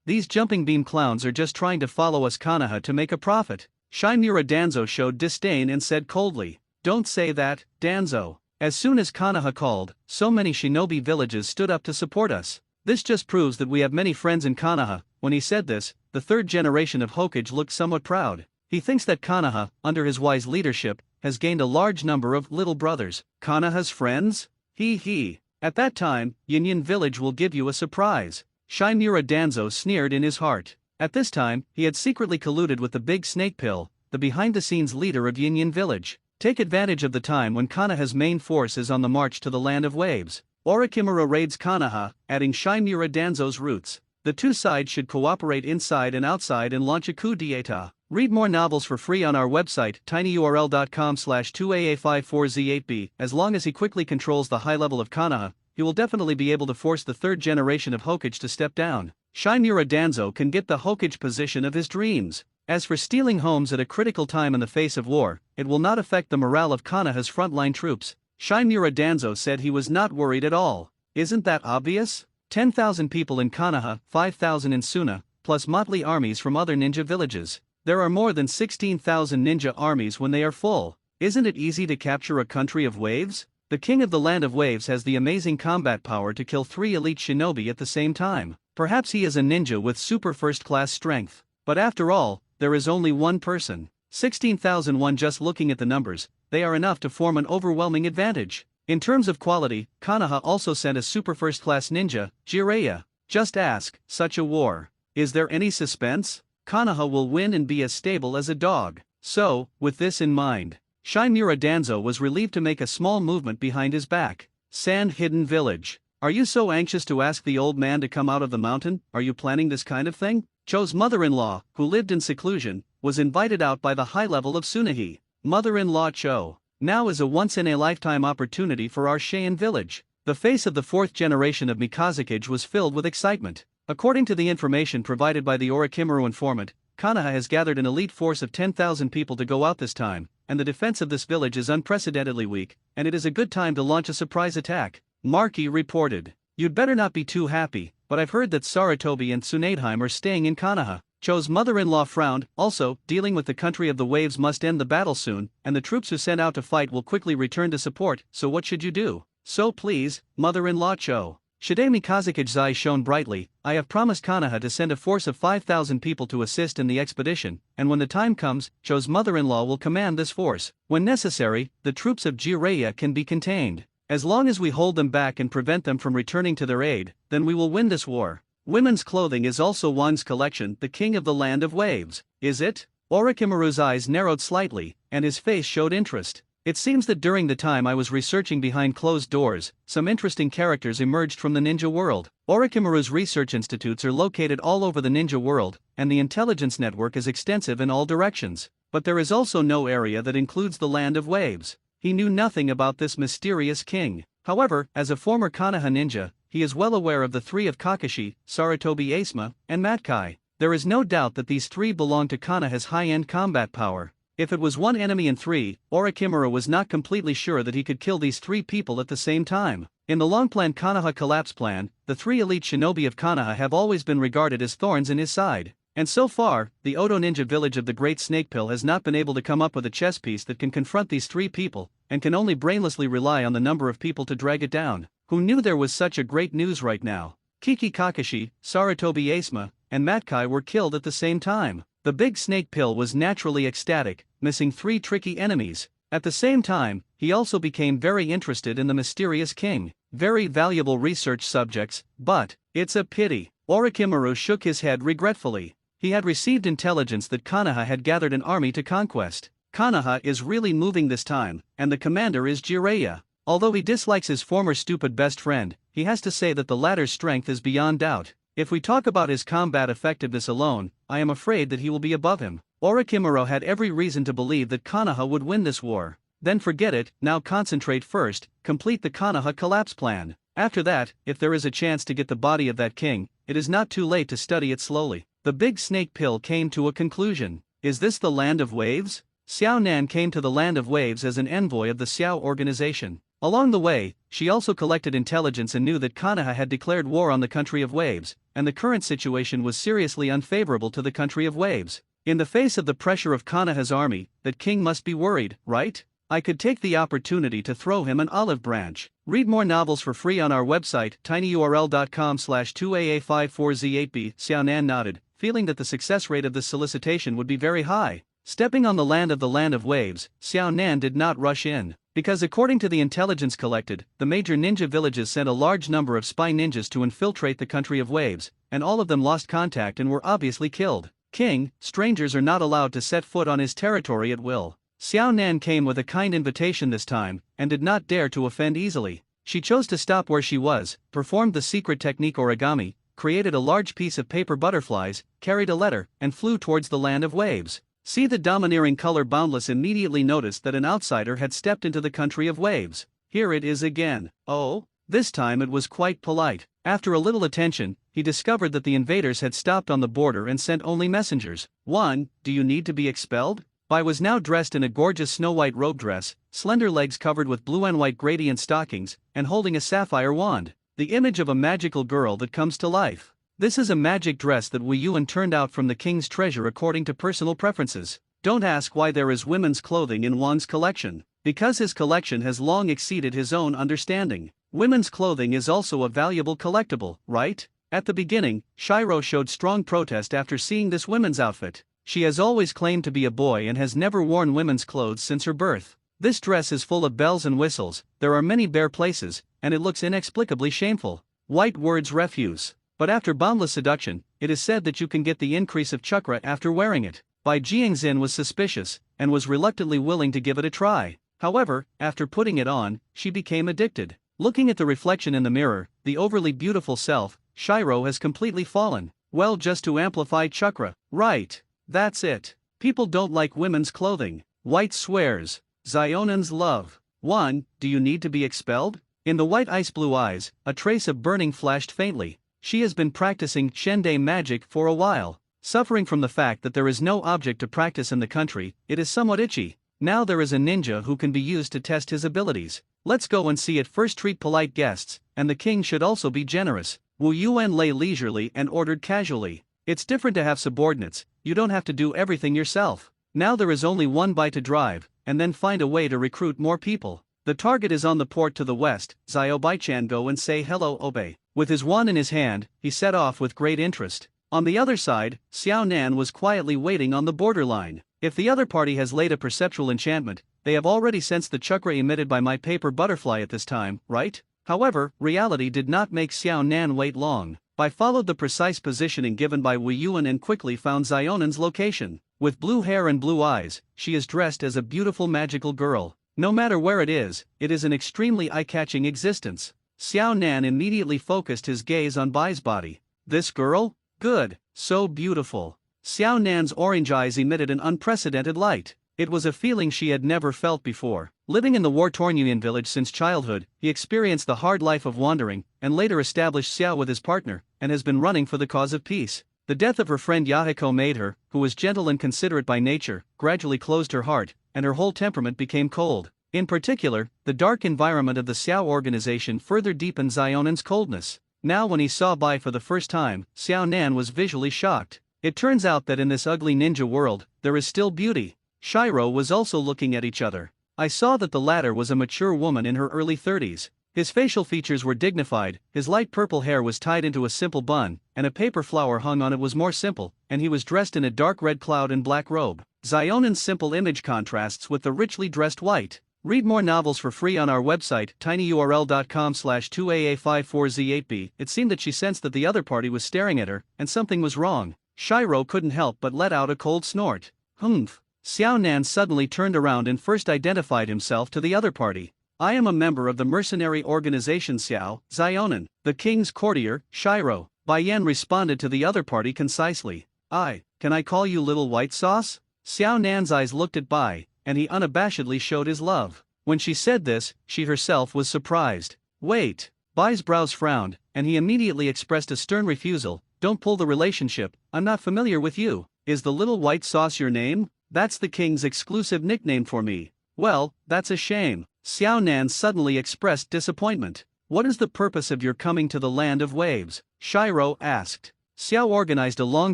These jumping beam clowns are just trying to follow us Konoha to make a profit. Shinmura Danzo showed disdain and said coldly, don't say that, Danzo. As soon as Konoha called, so many shinobi villages stood up to support us. This just proves that we have many friends in Konoha. When he said this, the 3rd generation of Hokage looked somewhat proud. He thinks that Konoha, under his wise leadership, has gained a large number of little brothers. Konoha's friends? He. At that time, Yin Village will give you a surprise. Shinmura Danzo sneered in his heart. At this time, he had secretly colluded with the Big Snake Pill, the behind-the-scenes leader of Yin Village. Take advantage of the time when Konoha's main force is on the march to the land of waves. Orochimaru raids Konoha, adding Shinmura Danzo's roots. The two sides should cooperate inside and outside and launch a coup d'etat. Read more novels for free on our website, tinyurl.com/2aa54z8b. As long as he quickly controls the high level of Konoha, he will definitely be able to force the 3rd generation of Hokage to step down. Shinmura Danzo can get the Hokage position of his dreams. As for stealing homes at a critical time in the face of war, it will not affect the morale of Konoha's frontline troops. Shinmura Danzo said he was not worried at all. Isn't that obvious? 10,000 people in Konoha, 5,000 in Suna, plus motley armies from other ninja villages. There are more than 16,000 ninja armies when they are full. Isn't it easy to capture a country of waves? The king of the land of waves has the amazing combat power to kill 3 elite shinobi at the same time. Perhaps he is a ninja with super first-class strength. But after all, there is only one person. 16,001. Just looking at the numbers, they are enough to form an overwhelming advantage. In terms of quality, Konoha also sent a super first-class ninja, Jiraiya. Just ask, such a war. Is there any suspense? Konoha will win and be as stable as a dog. So, with this in mind, Shinmura Danzo was relieved to make a small movement behind his back. Sand Hidden Village. Are you so anxious to ask the old man to come out of the mountain? Are you planning this kind of thing? Cho's mother-in-law, who lived in seclusion, was invited out by the high level of Tsunahi. Mother-in-law Cho. Now is a once-in-a-lifetime opportunity for our Saiyan village. The face of the 4th generation of Mikazakage was filled with excitement. According to the information provided by the Orochimaru informant, Konoha has gathered an elite force of 10,000 people to go out this time, and the defense of this village is unprecedentedly weak, and it is a good time to launch a surprise attack, Marky reported. You'd better not be too happy, but I've heard that Sarutobi and Tsunadeheim are staying in Konoha. Cho's mother-in-law frowned. Also, dealing with the country of the waves must end the battle soon, and the troops who sent out to fight will quickly return to support, so what should you do? So please, mother-in-law Cho. Shidemi Kazuki's eyes shone brightly. I have promised Konoha to send a force of 5,000 people to assist in the expedition, and when the time comes, Cho's mother-in-law will command this force. When necessary, the troops of Jiraiya can be contained. As long as we hold them back and prevent them from returning to their aid, then we will win this war. Women's clothing is also Wan's collection, the king of the land of waves. Is it? Orochimaru's eyes narrowed slightly, and his face showed interest. It seems that during the time I was researching behind closed doors, some interesting characters emerged from the ninja world. Orochimaru's research institutes are located all over the ninja world, and the intelligence network is extensive in all directions. But there is also no area that includes the land of waves. He knew nothing about this mysterious king. However, as a former Konoha ninja, he is well aware of the three of Kakashi, Sarutobi Asuma, and Matkai. There is no doubt that these three belong to Konoha's high-end combat power. If it was one enemy and three, Orochimaru was not completely sure that he could kill these three people at the same time. In the long-planned Konoha collapse plan, the three elite shinobi of Konoha have always been regarded as thorns in his side. And so far, the Oto ninja village of the Great Snake Pill has not been able to come up with a chess piece that can confront these three people, and can only brainlessly rely on the number of people to drag it down. Who knew there was such a great news right now? Kiki Kakashi, Sarutobi Asuma, and Matkai were killed at the same time. The Big Snake Pill was naturally ecstatic, missing three tricky enemies. At the same time, he also became very interested in the mysterious king. Very valuable research subjects, but it's a pity. Orochimaru shook his head regretfully. He had received intelligence that Konoha had gathered an army to conquest. Konoha is really moving this time, and the commander is Jiraiya. Although he dislikes his former stupid best friend, he has to say that the latter's strength is beyond doubt. If we talk about his combat effectiveness alone, I am afraid that he will be above him. Orochimaru had every reason to believe that Konoha would win this war. Then forget it, now concentrate first, complete the Konoha collapse plan. After that, if there is a chance to get the body of that king, it is not too late to study it slowly. The Big Snake Pill came to a conclusion. Is this the land of waves? Xiao Nan came to the land of waves as an envoy of the Xiao organization. Along the way, she also collected intelligence and knew that Konoha had declared war on the country of waves, and the current situation was seriously unfavorable to the country of waves. In the face of the pressure of Konoha's army, that king must be worried, right? I could take the opportunity to throw him an olive branch. Read more novels for free on our website, tinyurl.com/2aa54z8b. Xiao Nan nodded, feeling that the success rate of this solicitation would be very high. Stepping on the land of waves, Xiao Nan did not rush in. Because according to the intelligence collected, the major ninja villages sent a large number of spy ninjas to infiltrate the country of waves, and all of them lost contact and were obviously killed. King, strangers are not allowed to set foot on his territory at will. Xiao Nan came with a kind invitation this time, and did not dare to offend easily. She chose to stop where she was, performed the secret technique origami, created a large piece of paper butterflies, carried a letter, and flew towards the land of waves. See, the domineering color Boundless immediately noticed that an outsider had stepped into the country of waves. Here it is again. Oh, this time it was quite polite. After a little attention, he discovered that the invaders had stopped on the border and sent only messengers. 1. Do you need to be expelled? Bai was now dressed in a gorgeous snow-white robe dress, slender legs covered with blue and white gradient stockings, and holding a sapphire wand. The image of a magical girl that comes to life. This is a magic dress that Wu Yuan turned out from the king's treasure according to personal preferences. Don't ask why there is women's clothing in Wan's collection. Because his collection has long exceeded his own understanding. Women's clothing is also a valuable collectible, right? At the beginning, Shiro showed strong protest after seeing this women's outfit. She has always claimed to be a boy and has never worn women's clothes since her birth. This dress is full of bells and whistles, there are many bare places, and it looks inexplicably shameful. White words refuse. But after boundless seduction, it is said that you can get the increase of chakra after wearing it. Bai Jiangxin was suspicious, and was reluctantly willing to give it a try. However, after putting it on, she became addicted. Looking at the reflection in the mirror, the overly beautiful self, Shiro has completely fallen. Well, just to amplify chakra. Right. That's it. People don't like women's clothing. White swears. Zionan's love. 1. Do you need to be expelled? In the white ice blue eyes, a trace of burning flashed faintly. She has been practicing Shende magic for a while. Suffering from the fact that there is no object to practice in the country, it is somewhat itchy. Now there is a ninja who can be used to test his abilities. Let's go and see it first. Treat polite guests, and the king should also be generous. Wu Yuan lay leisurely and ordered casually. It's different to have subordinates, you don't have to do everything yourself. Now there is only one by to drive, and then find a way to recruit more people. The target is on the port to the west. Zio Baichan, go and say hello, obey. With his wand in his hand, he set off with great interest. On the other side, Xiao Nan was quietly waiting on the borderline. If the other party has laid a perceptual enchantment, they have already sensed the chakra emitted by my paper butterfly at this time, right? However, reality did not make Xiao Nan wait long. I followed the precise positioning given by Wu Yuan and quickly found Zionan's location. With blue hair and blue eyes, she is dressed as a beautiful magical girl. No matter where it is an extremely eye-catching existence. Xiao Nan immediately focused his gaze on Bai's body. This girl? Good, so beautiful. Xiao Nan's orange eyes emitted an unprecedented light. It was a feeling she had never felt before. Living in the war-torn Union village since childhood, he experienced the hard life of wandering, and later established Xiao with his partner, and has been running for the cause of peace. The death of her friend Yahiko made her, who was gentle and considerate by nature, gradually closed her heart, and her whole temperament became cold. In particular, the dark environment of the Xiao organization further deepened Zionan's coldness. Now when he saw Bai for the first time, Xiao Nan was visually shocked. It turns out that in this ugly ninja world, there is still beauty. Shiro was also looking at each other. I saw that the latter was a mature woman in her early 30s. His facial features were dignified, his light purple hair was tied into a simple bun, and a paper flower hung on it was more simple, and he was dressed in a dark red cloud and black robe. Zionan's simple image contrasts with the richly dressed white. Read more novels for free on our website, tinyurl.com/2aa54z8b. It seemed that she sensed that the other party was staring at her, and something was wrong. Shiro couldn't help but let out a cold snort. Humph. Xiao Nan suddenly turned around and first identified himself to the other party. I am a member of the mercenary organization Xiao, Zionan, the king's courtier, Shiro. Bai Yan responded to the other party concisely. Can I call you little white sauce? Xiao Nan's eyes looked at Bai, and he unabashedly showed his love. When she said this, she herself was surprised. Wait. Bai's brows frowned, and he immediately expressed a stern refusal. Don't pull the relationship, I'm not familiar with you. Is the little white sauce your name? That's the king's exclusive nickname for me. Well, that's a shame. Xiao Nan suddenly expressed disappointment. What is the purpose of your coming to the land of waves? Shiro asked. Xiao organized a long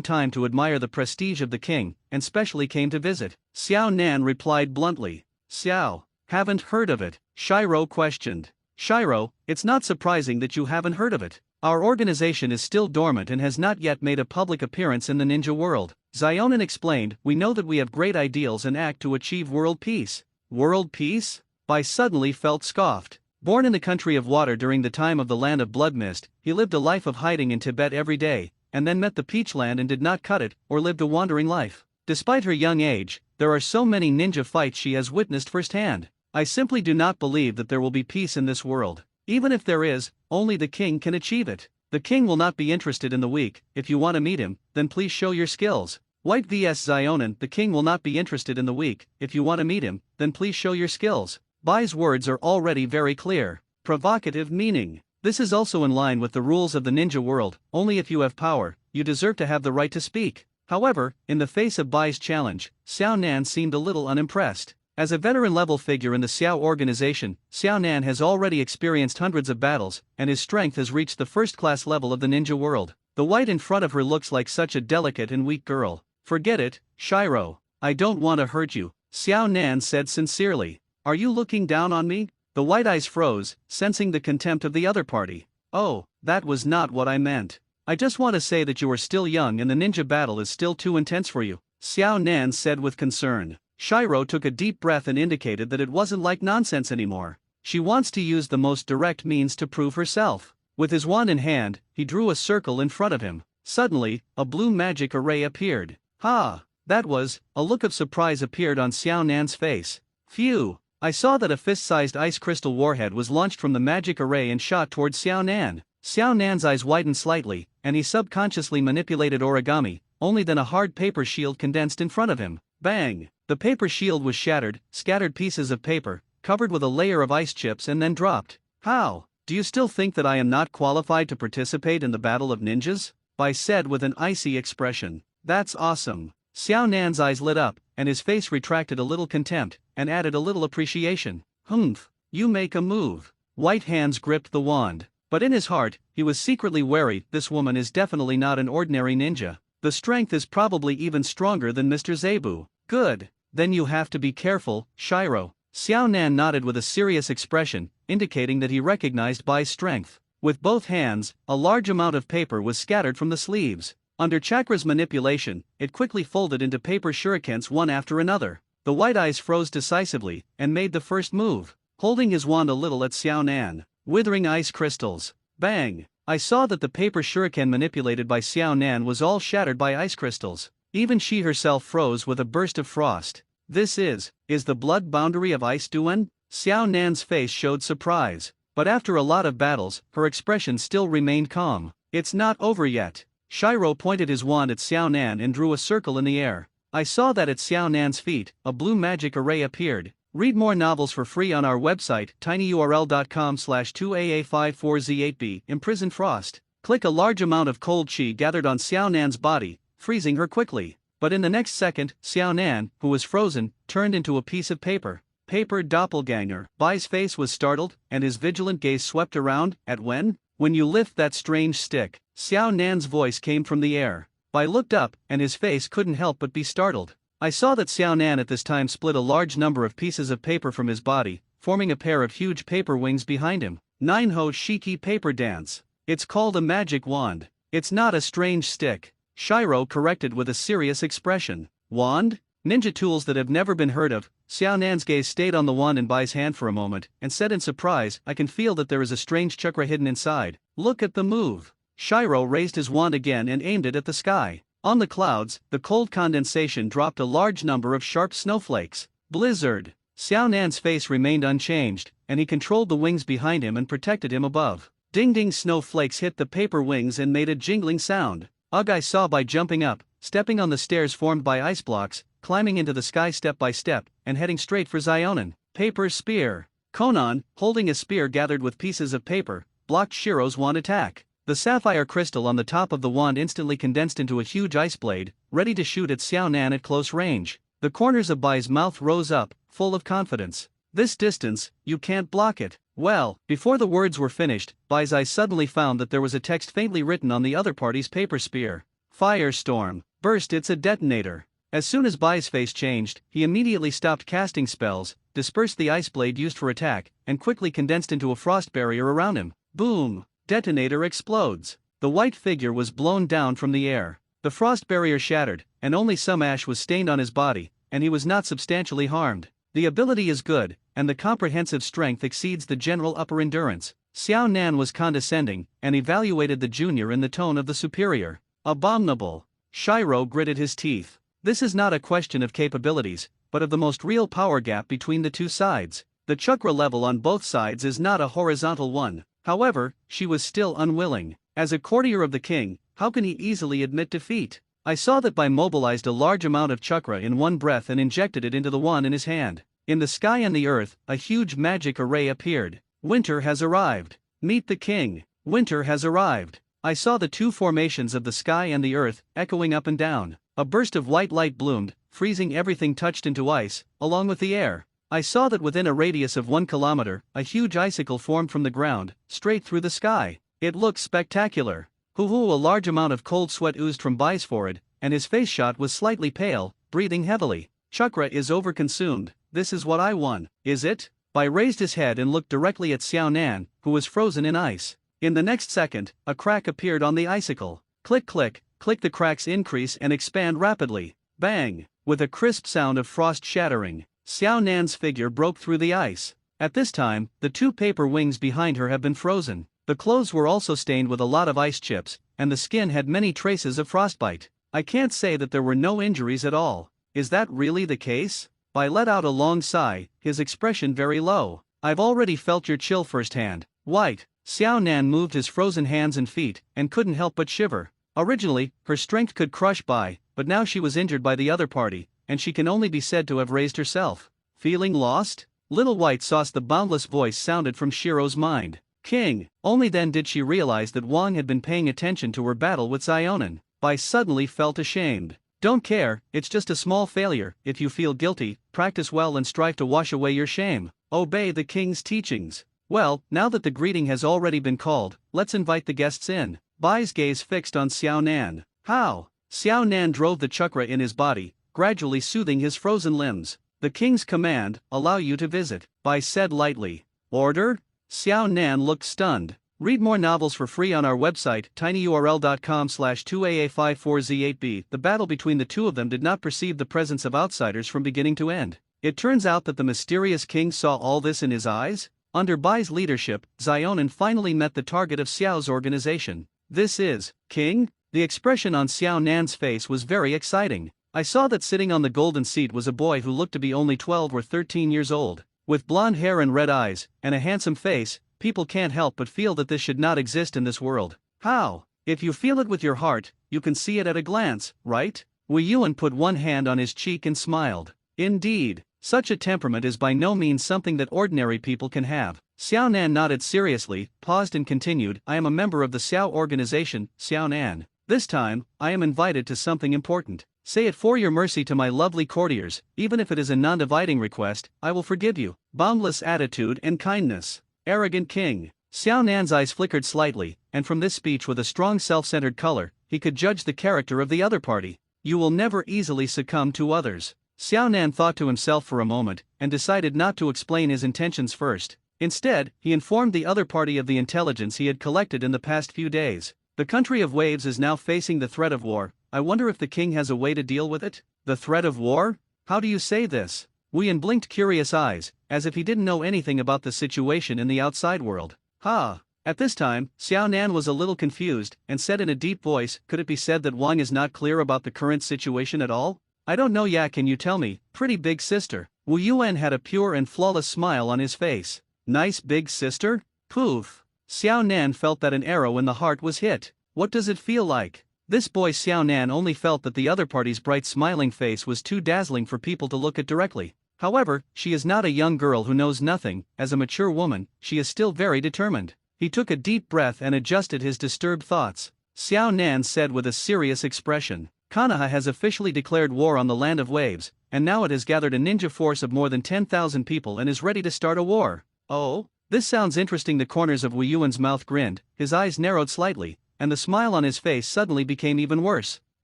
time to admire the prestige of the king, and specially came to visit. Xiao Nan replied bluntly. Xiao, haven't heard of it? Shiro questioned. Shiro, it's not surprising that you haven't heard of it. Our organization is still dormant and has not yet made a public appearance in the ninja world. Zionan explained, we know that we have great ideals and act to achieve world peace. World peace? Bai suddenly felt scoffed. Born in the country of water during the time of the land of blood mist, he lived a life of hiding in Tibet every day, and then met the peach land and did not cut it, or lived a wandering life. Despite her young age, there are so many ninja fights she has witnessed firsthand. I simply do not believe that there will be peace in this world. Even if there is, only the king can achieve it. The king will not be interested in the weak. If you want to meet him, then please show your skills. White vs Zionan, the king will not be interested in the weak. If you want to meet him, then please show your skills. Bai's words are already very clear. Provocative meaning. This is also in line with the rules of the ninja world. Only if you have power, you deserve to have the right to speak. However, in the face of Bai's challenge, Xiao Nan seemed a little unimpressed. As a veteran-level figure in the Xiao organization, Xiao Nan has already experienced hundreds of battles, and his strength has reached the first-class level of the ninja world. The white in front of her looks like such a delicate and weak girl. Forget it, Shiro. I don't want to hurt you, Xiao Nan said sincerely. Are you looking down on me? The white eyes froze, sensing the contempt of the other party. Oh, that was not what I meant. I just want to say that you are still young and the ninja battle is still too intense for you, Xiao Nan said with concern. Shiro took a deep breath and indicated that it wasn't like nonsense anymore. She wants to use the most direct means to prove herself. With his wand in hand, he drew a circle in front of him. Suddenly, a blue magic array appeared. Ha! A look of surprise appeared on Xiao Nan's face. Phew! I saw that a fist-sized ice crystal warhead was launched from the magic array and shot towards Xiao Nan. Xiao Nan's eyes widened slightly, and he subconsciously manipulated origami, only then a hard paper shield condensed in front of him. Bang! The paper shield was shattered, scattered pieces of paper, covered with a layer of ice chips and then dropped. How? Do you still think that I am not qualified to participate in the battle of ninjas? Bai said with an icy expression. That's awesome. Xiao Nan's eyes lit up, and his face retracted a little contempt, and added a little appreciation. Humph, you make a move. White hands gripped the wand. But in his heart, he was secretly wary. This woman is definitely not an ordinary ninja. The strength is probably even stronger than Mr. Zebu. Good. Then you have to be careful, Shiro. Xiao Nan nodded with a serious expression, indicating that he recognized Bai's strength. With both hands, a large amount of paper was scattered from the sleeves. Under Chakra's manipulation, it quickly folded into paper shurikens one after another. The white eyes froze decisively, and made the first move, holding his wand a little at Xiao Nan. Withering ice crystals. Bang! I saw that the paper shuriken manipulated by Xiao Nan was all shattered by ice crystals. Even she herself froze with a burst of frost. This is the blood boundary of Ice Duen? Xiao Nan's face showed surprise, but after a lot of battles, her expression still remained calm. It's not over yet. Shiro pointed his wand at Xiao Nan and drew a circle in the air. I saw that at Xiao Nan's feet, a blue magic array appeared. Read more novels for free on our website, tinyurl.com/2AA54Z8B. Imprison Frost. Click a large amount of cold chi gathered on Xiao Nan's body, freezing her quickly. But in the next second, Xiao Nan, who was frozen, turned into a piece of paper. Paper doppelganger. Bai's face was startled, and his vigilant gaze swept around. At when? When you lift that strange stick. Xiao Nan's voice came from the air. Bai looked up, and his face couldn't help but be startled. I saw that Xiao Nan at this time split a large number of pieces of paper from his body, forming a pair of huge paper wings behind him. Nine-ho shiki paper dance. It's called a magic wand. It's not a strange stick. Shiro corrected with a serious expression. Wand? Ninja tools that have never been heard of. Xiao Nan's gaze stayed on the wand in Bai's hand for a moment, and said in surprise, I can feel that there is a strange chakra hidden inside. Look at the move. Shiro raised his wand again and aimed it at the sky. On the clouds, the cold condensation dropped a large number of sharp snowflakes. Blizzard. Xiao Nan's face remained unchanged, and he controlled the wings behind him and protected him above. Ding-ding snowflakes hit the paper wings and made a jingling sound. Ugh, I saw Bai jumping up, stepping on the stairs formed by ice blocks, climbing into the sky step by step, and heading straight for Xionin. Paper spear. Konan, holding a spear gathered with pieces of paper, blocked Shiro's wand attack. The sapphire crystal on the top of the wand instantly condensed into a huge ice blade, ready to shoot at Xiao Nan at close range. The corners of Bai's mouth rose up, full of confidence. This distance, you can't block it. Well, before the words were finished, Bai's eyes suddenly found that there was a text faintly written on the other party's paper spear. Firestorm. Burst. It's a detonator. As soon as Bai's face changed, he immediately stopped casting spells, dispersed the ice blade used for attack, and quickly condensed into a frost barrier around him. Boom! Detonator explodes. The white figure was blown down from the air. The frost barrier shattered, and only some ash was stained on his body, and he was not substantially harmed. The ability is good, and the comprehensive strength exceeds the general upper endurance. Xiao Nan was condescending, and evaluated the junior in the tone of the superior. Abominable. Shiro gritted his teeth. This is not a question of capabilities, but of the most real power gap between the two sides. The chakra level on both sides is not a horizontal one. However, she was still unwilling. As a courtier of the king, how can he easily admit defeat? I saw that Bai mobilized a large amount of chakra in one breath and injected it into the wand in his hand. In the sky and the earth, a huge magic array appeared. Winter has arrived. Meet the king. Winter has arrived. I saw the two formations of the sky and the earth, echoing up and down. A burst of white light bloomed, freezing everything touched into ice, along with the air. I saw that within a radius of 1 kilometer, a huge icicle formed from the ground, straight through the sky. It looked spectacular. Hoo-hoo, a large amount of cold sweat oozed from Bai's forehead, and his face shot was slightly pale, breathing heavily. Chakra is overconsumed. This is what I won, is it? Bai raised his head and looked directly at Xiao Nan, who was frozen in ice. In the next second, a crack appeared on the icicle. Click click, click, the cracks increase and expand rapidly. Bang! With a crisp sound of frost shattering, Xiao Nan's figure broke through the ice. At this time, the two paper wings behind her have been frozen. The clothes were also stained with a lot of ice chips, and the skin had many traces of frostbite. I can't say that there were no injuries at all. Is that really the case? Bai let out a long sigh, his expression very low. I've already felt your chill firsthand. White. Xiao Nan moved his frozen hands and feet, and couldn't help but shiver. Originally, her strength could crush Bai, but now she was injured by the other party, and she can only be said to have raised herself. Feeling lost? Little white sauce, the boundless voice sounded from Shiro's mind. King. Only then did she realize that Wang had been paying attention to her battle with Xionin. Bai suddenly felt ashamed. Don't care, it's just a small failure. If you feel guilty, practice well and strive to wash away your shame. Obey the king's teachings. Well, now that the greeting has already been called, let's invite the guests in. Bai's gaze fixed on Xiao Nan. How? Xiao Nan drove the chakra in his body, gradually soothing his frozen limbs. The king's command, allow you to visit, Bai said lightly. Order? Xiao Nan looked stunned. Read more novels for free on our website, tinyurl.com/2aa54z8b. The battle between the two of them did not perceive the presence of outsiders from beginning to end. It turns out that the mysterious king saw all this in his eyes? Under Bai's leadership, Xionan finally met the target of Xiao's organization. This is, King? The expression on Xiao Nan's face was very exciting. I saw that sitting on the golden seat was a boy who looked to be only 12 or 13 years old. With blonde hair and red eyes, and a handsome face, people can't help but feel that this should not exist in this world. How? If you feel it with your heart, you can see it at a glance, right? Wu Yuan put one hand on his cheek and smiled. Indeed, such a temperament is by no means something that ordinary people can have. Xiao Nan nodded seriously, paused and continued, I am a member of the Xiao organization, Xiao Nan. This time, I am invited to something important. Say it for your mercy to my lovely courtiers, even if it is a non-dividing request, I will forgive you. Boundless attitude and kindness. Arrogant king. Xiao Nan's eyes flickered slightly, and from this speech with a strong self-centered color, he could judge the character of the other party. You will never easily succumb to others. Xiao Nan thought to himself for a moment, and decided not to explain his intentions first. Instead, he informed the other party of the intelligence he had collected in the past few days. The country of waves is now facing the threat of war. I wonder if the king has a way to deal with it? The threat of war? How do you say this? Wu Yan blinked curious eyes, as if he didn't know anything about the situation in the outside world. Ha! At this time, Xiao Nan was a little confused, and said in a deep voice, could it be said that Wang is not clear about the current situation at all? I don't know yet, can you tell me, pretty big sister? Wu Yuan had a pure and flawless smile on his face. Nice big sister? Poof! Xiao Nan felt that an arrow in the heart was hit. What does it feel like? This boy Xiao Nan only felt that the other party's bright smiling face was too dazzling for people to look at directly. However, she is not a young girl who knows nothing. As a mature woman, she is still very determined. He took a deep breath and adjusted his disturbed thoughts. Xiao Nan said with a serious expression, Konoha has officially declared war on the land of waves, and now it has gathered a ninja force of more than 10,000 people and is ready to start a war. Oh? This sounds interesting. The corners of Wu Yuan's mouth grinned, his eyes narrowed slightly, and the smile on his face suddenly became even worse.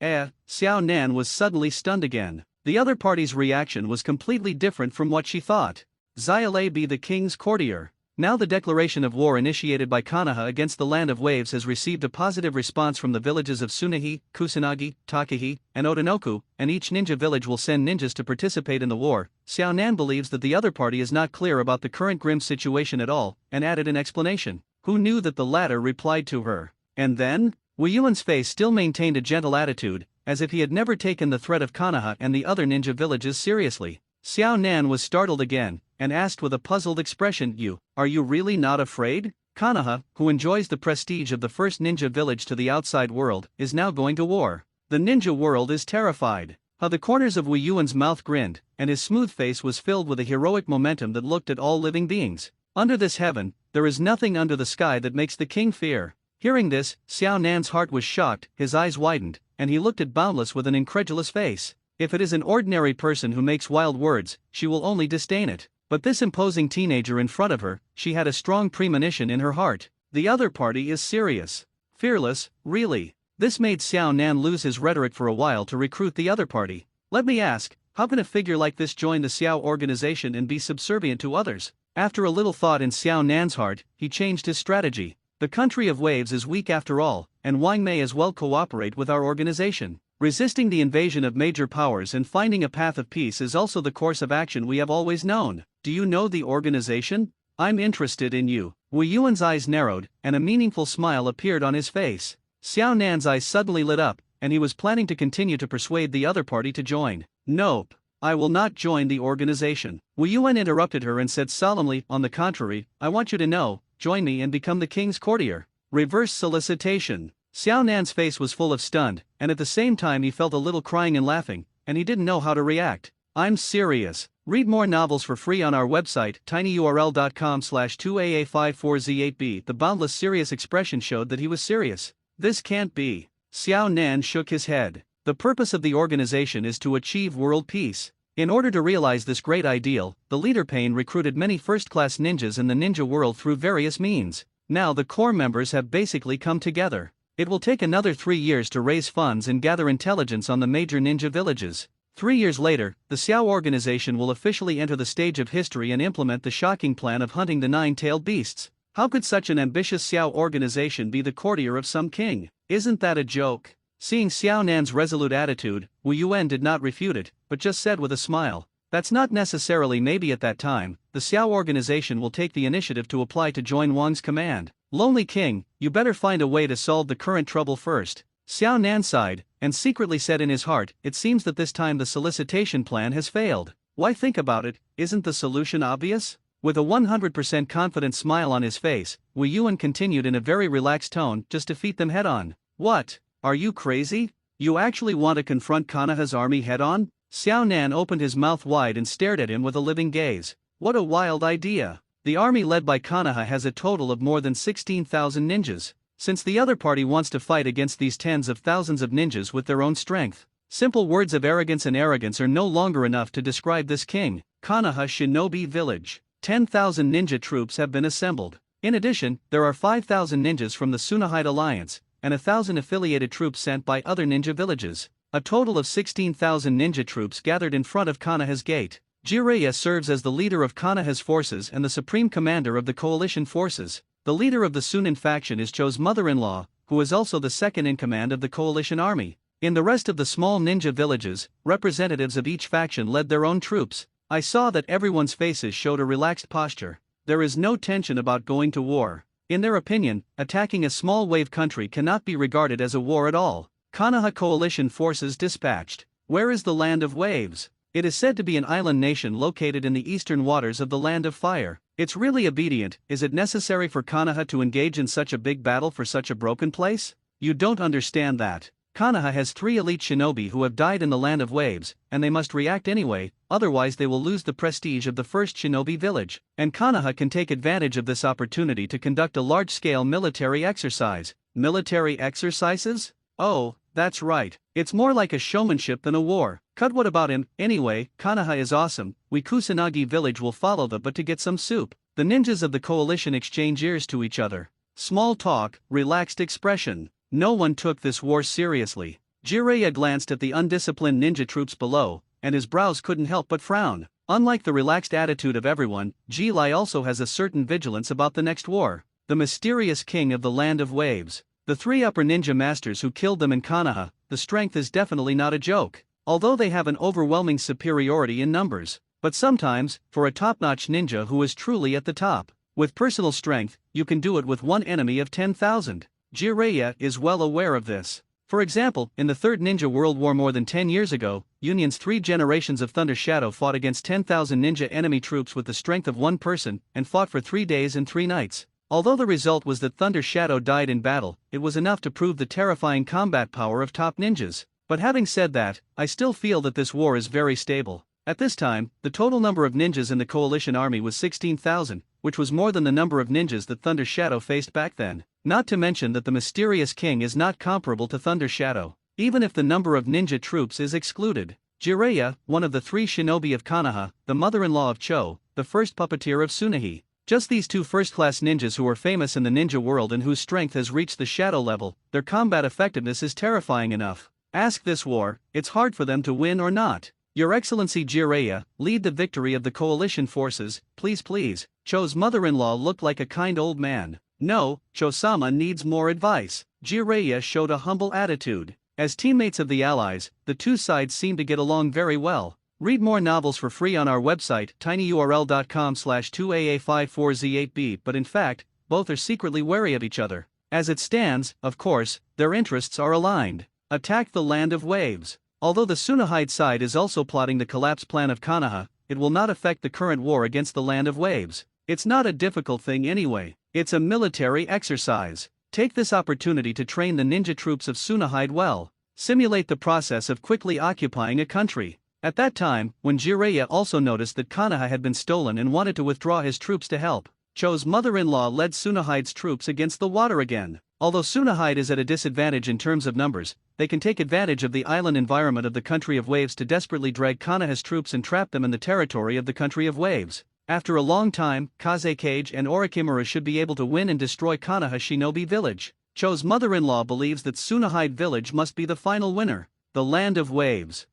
Xiao Nan was suddenly stunned again. The other party's reaction was completely different from what she thought. Xiaolei be the king's courtier. Now the declaration of war initiated by Konoha against the land of waves has received a positive response from the villages of Tsunahi, Kusanagi, Takehi, and Otanoku, and each ninja village will send ninjas to participate in the war. Xiao Nan believes that the other party is not clear about the current grim situation at all, and added an explanation. Who knew that the latter replied to her? And then? Wu Yuan's face still maintained a gentle attitude, as if he had never taken the threat of Konoha and the other ninja villages seriously. Xiao Nan was startled again, and asked with a puzzled expression, are you really not afraid? Konoha, who enjoys the prestige of the first ninja village to the outside world, is now going to war. The ninja world is terrified. How the corners of Wu Yuan's mouth grinned, and his smooth face was filled with a heroic momentum that looked at all living beings. Under this heaven, there is nothing under the sky that makes the king fear. Hearing this, Xiao Nan's heart was shocked, his eyes widened, and he looked at Boundless with an incredulous face. If it is an ordinary person who makes wild words, she will only disdain it. But this imposing teenager in front of her, she had a strong premonition in her heart. The other party is serious. Fearless, really. This made Xiao Nan lose his rhetoric for a while to recruit the other party. Let me ask, how can a figure like this join the Xiao organization and be subservient to others? After a little thought in Xiao Nan's heart, he changed his strategy. The country of waves is weak after all, and Wang may as well cooperate with our organization. Resisting the invasion of major powers and finding a path of peace is also the course of action we have always known. Do you know the organization? I'm interested in you. Wu Yuan's eyes narrowed, and a meaningful smile appeared on his face. Xiao Nan's eyes suddenly lit up, and he was planning to continue to persuade the other party to join. Nope. I will not join the organization. Wu Yuan interrupted her and said solemnly, on the contrary, I want you to know, join me and become the king's courtier. Reverse solicitation. Xiao Nan's face was full of stunned, and at the same time he felt a little crying and laughing, and he didn't know how to react. I'm serious. Read more novels for free on our website, tinyurl.com/2aa54z8b. The boundless serious expression showed that he was serious. This can't be. Xiao Nan shook his head. The purpose of the organization is to achieve world peace. In order to realize this great ideal, the leader Pain recruited many first-class ninjas in the ninja world through various means. Now the core members have basically come together. It will take another 3 years to raise funds and gather intelligence on the major ninja villages. 3 years later, the Xiao organization will officially enter the stage of history and implement the shocking plan of hunting the nine-tailed beasts. How could such an ambitious Xiao organization be the courtier of some king? Isn't that a joke? Seeing Xiao Nan's resolute attitude, Wu Yuan did not refute it, but just said with a smile, "That's not necessarily maybe at that time, the Xiao organization will take the initiative to apply to join Wang's command. Lonely King, you better find a way to solve the current trouble first." Xiao Nan sighed, and secretly said in his heart, "It seems that this time the solicitation plan has failed. Why think about it, isn't the solution obvious?" With a 100% confident smile on his face, Wu Yuan continued in a very relaxed tone, "Just defeat them head-on." "What? Are you crazy? You actually want to confront Konoha's army head-on?" Xiao Nan opened his mouth wide and stared at him with a living gaze. What a wild idea. The army led by Konoha has a total of more than 16,000 ninjas. Since the other party wants to fight against these tens of thousands of ninjas with their own strength, simple words of arrogance and arrogance are no longer enough to describe this king. Konoha Shinobi Village. 10,000 ninja troops have been assembled. In addition, there are 5,000 ninjas from the Tsunahide Alliance, and 1,000 affiliated troops sent by other ninja villages. A total of 16,000 ninja troops gathered in front of Konoha's gate. Jiraiya serves as the leader of Konoha's forces and the supreme commander of the coalition forces. The leader of the Sunin faction is Cho's mother-in-law, who is also the second in command of the coalition army. In the rest of the small ninja villages, representatives of each faction led their own troops. I saw that everyone's faces showed a relaxed posture. There is no tension about going to war. In their opinion, attacking a small wave country cannot be regarded as a war at all. Konoha coalition forces dispatched. Where is the Land of Waves? It is said to be an island nation located in the eastern waters of the Land of Fire. It's really obedient. Is it necessary for Konoha to engage in such a big battle for such a broken place? You don't understand that. Konoha has 3 elite shinobi who have died in the Land of Waves, and they must react anyway, otherwise they will lose the prestige of the first shinobi village. And Konoha can take advantage of this opportunity to conduct a large-scale military exercise. Military exercises? Oh, that's right. It's more like a showmanship than a war. Cut, what about him? Anyway, Konoha is awesome. We Kusanagi village will follow the but to get some soup. The ninjas of the coalition exchange ears to each other. Small talk, relaxed expression. No one took this war seriously. Jiraiya glanced at the undisciplined ninja troops below, and his brows couldn't help but frown. Unlike the relaxed attitude of everyone, Ji-Lai also has a certain vigilance about the next war. The mysterious king of the Land of Waves. The 3 upper ninja masters who killed them in Konoha, the strength is definitely not a joke. Although they have an overwhelming superiority in numbers. But sometimes, for a top-notch ninja who is truly at the top, with personal strength, you can do it with one enemy of 10,000. Jiraiya is well aware of this. For example, in the Third Ninja World War more than 10 years ago, Union's 3 generations of Thunder Shadow fought against 10,000 ninja enemy troops with the strength of one person, and fought for 3 days and 3 nights. Although the result was that Thunder Shadow died in battle, it was enough to prove the terrifying combat power of top ninjas. But having said that, I still feel that this war is very stable. At this time, the total number of ninjas in the coalition army was 16,000, which was more than the number of ninjas that Thunder Shadow faced back then. Not to mention that the mysterious king is not comparable to Thunder Shadow, even if the number of ninja troops is excluded. Jiraiya, one of the 3 shinobi of Konoha, the mother-in-law of Cho, the first puppeteer of Tsunahi. Just these 2 first-class ninjas who are famous in the ninja world and whose strength has reached the shadow level, their combat effectiveness is terrifying enough. Ask this war, it's hard for them to win or not. Your Excellency Jiraiya, lead the victory of the coalition forces, please please. Cho's mother-in-law looked like a kind old man. No, Cho-sama needs more advice. Jiraiya showed a humble attitude. As teammates of the allies, the 2 sides seem to get along very well. Read more novels for free on our website tinyurl.com/2aa54z8b, but in fact, both are secretly wary of each other. As it stands, of course, their interests are aligned. Attack the Land of Waves. Although the Tsunahide side is also plotting the collapse plan of Konoha, it will not affect the current war against the Land of Waves. It's not a difficult thing anyway. It's a military exercise. Take this opportunity to train the ninja troops of Tsunahide well. Simulate the process of quickly occupying a country. At that time, when Jiraiya also noticed that Konoha had been stolen and wanted to withdraw his troops to help, Cho's mother-in-law led Tsunahide's troops against the water again. Although Tsunahide is at a disadvantage in terms of numbers, they can take advantage of the island environment of the Country of Waves to desperately drag Konoha's troops and trap them in the territory of the Country of Waves. After a long time, Kazekage and Orikimura should be able to win and destroy Konoha Shinobi Village. Cho's mother-in-law believes that Tsunahide Village must be the final winner. The Land of Waves.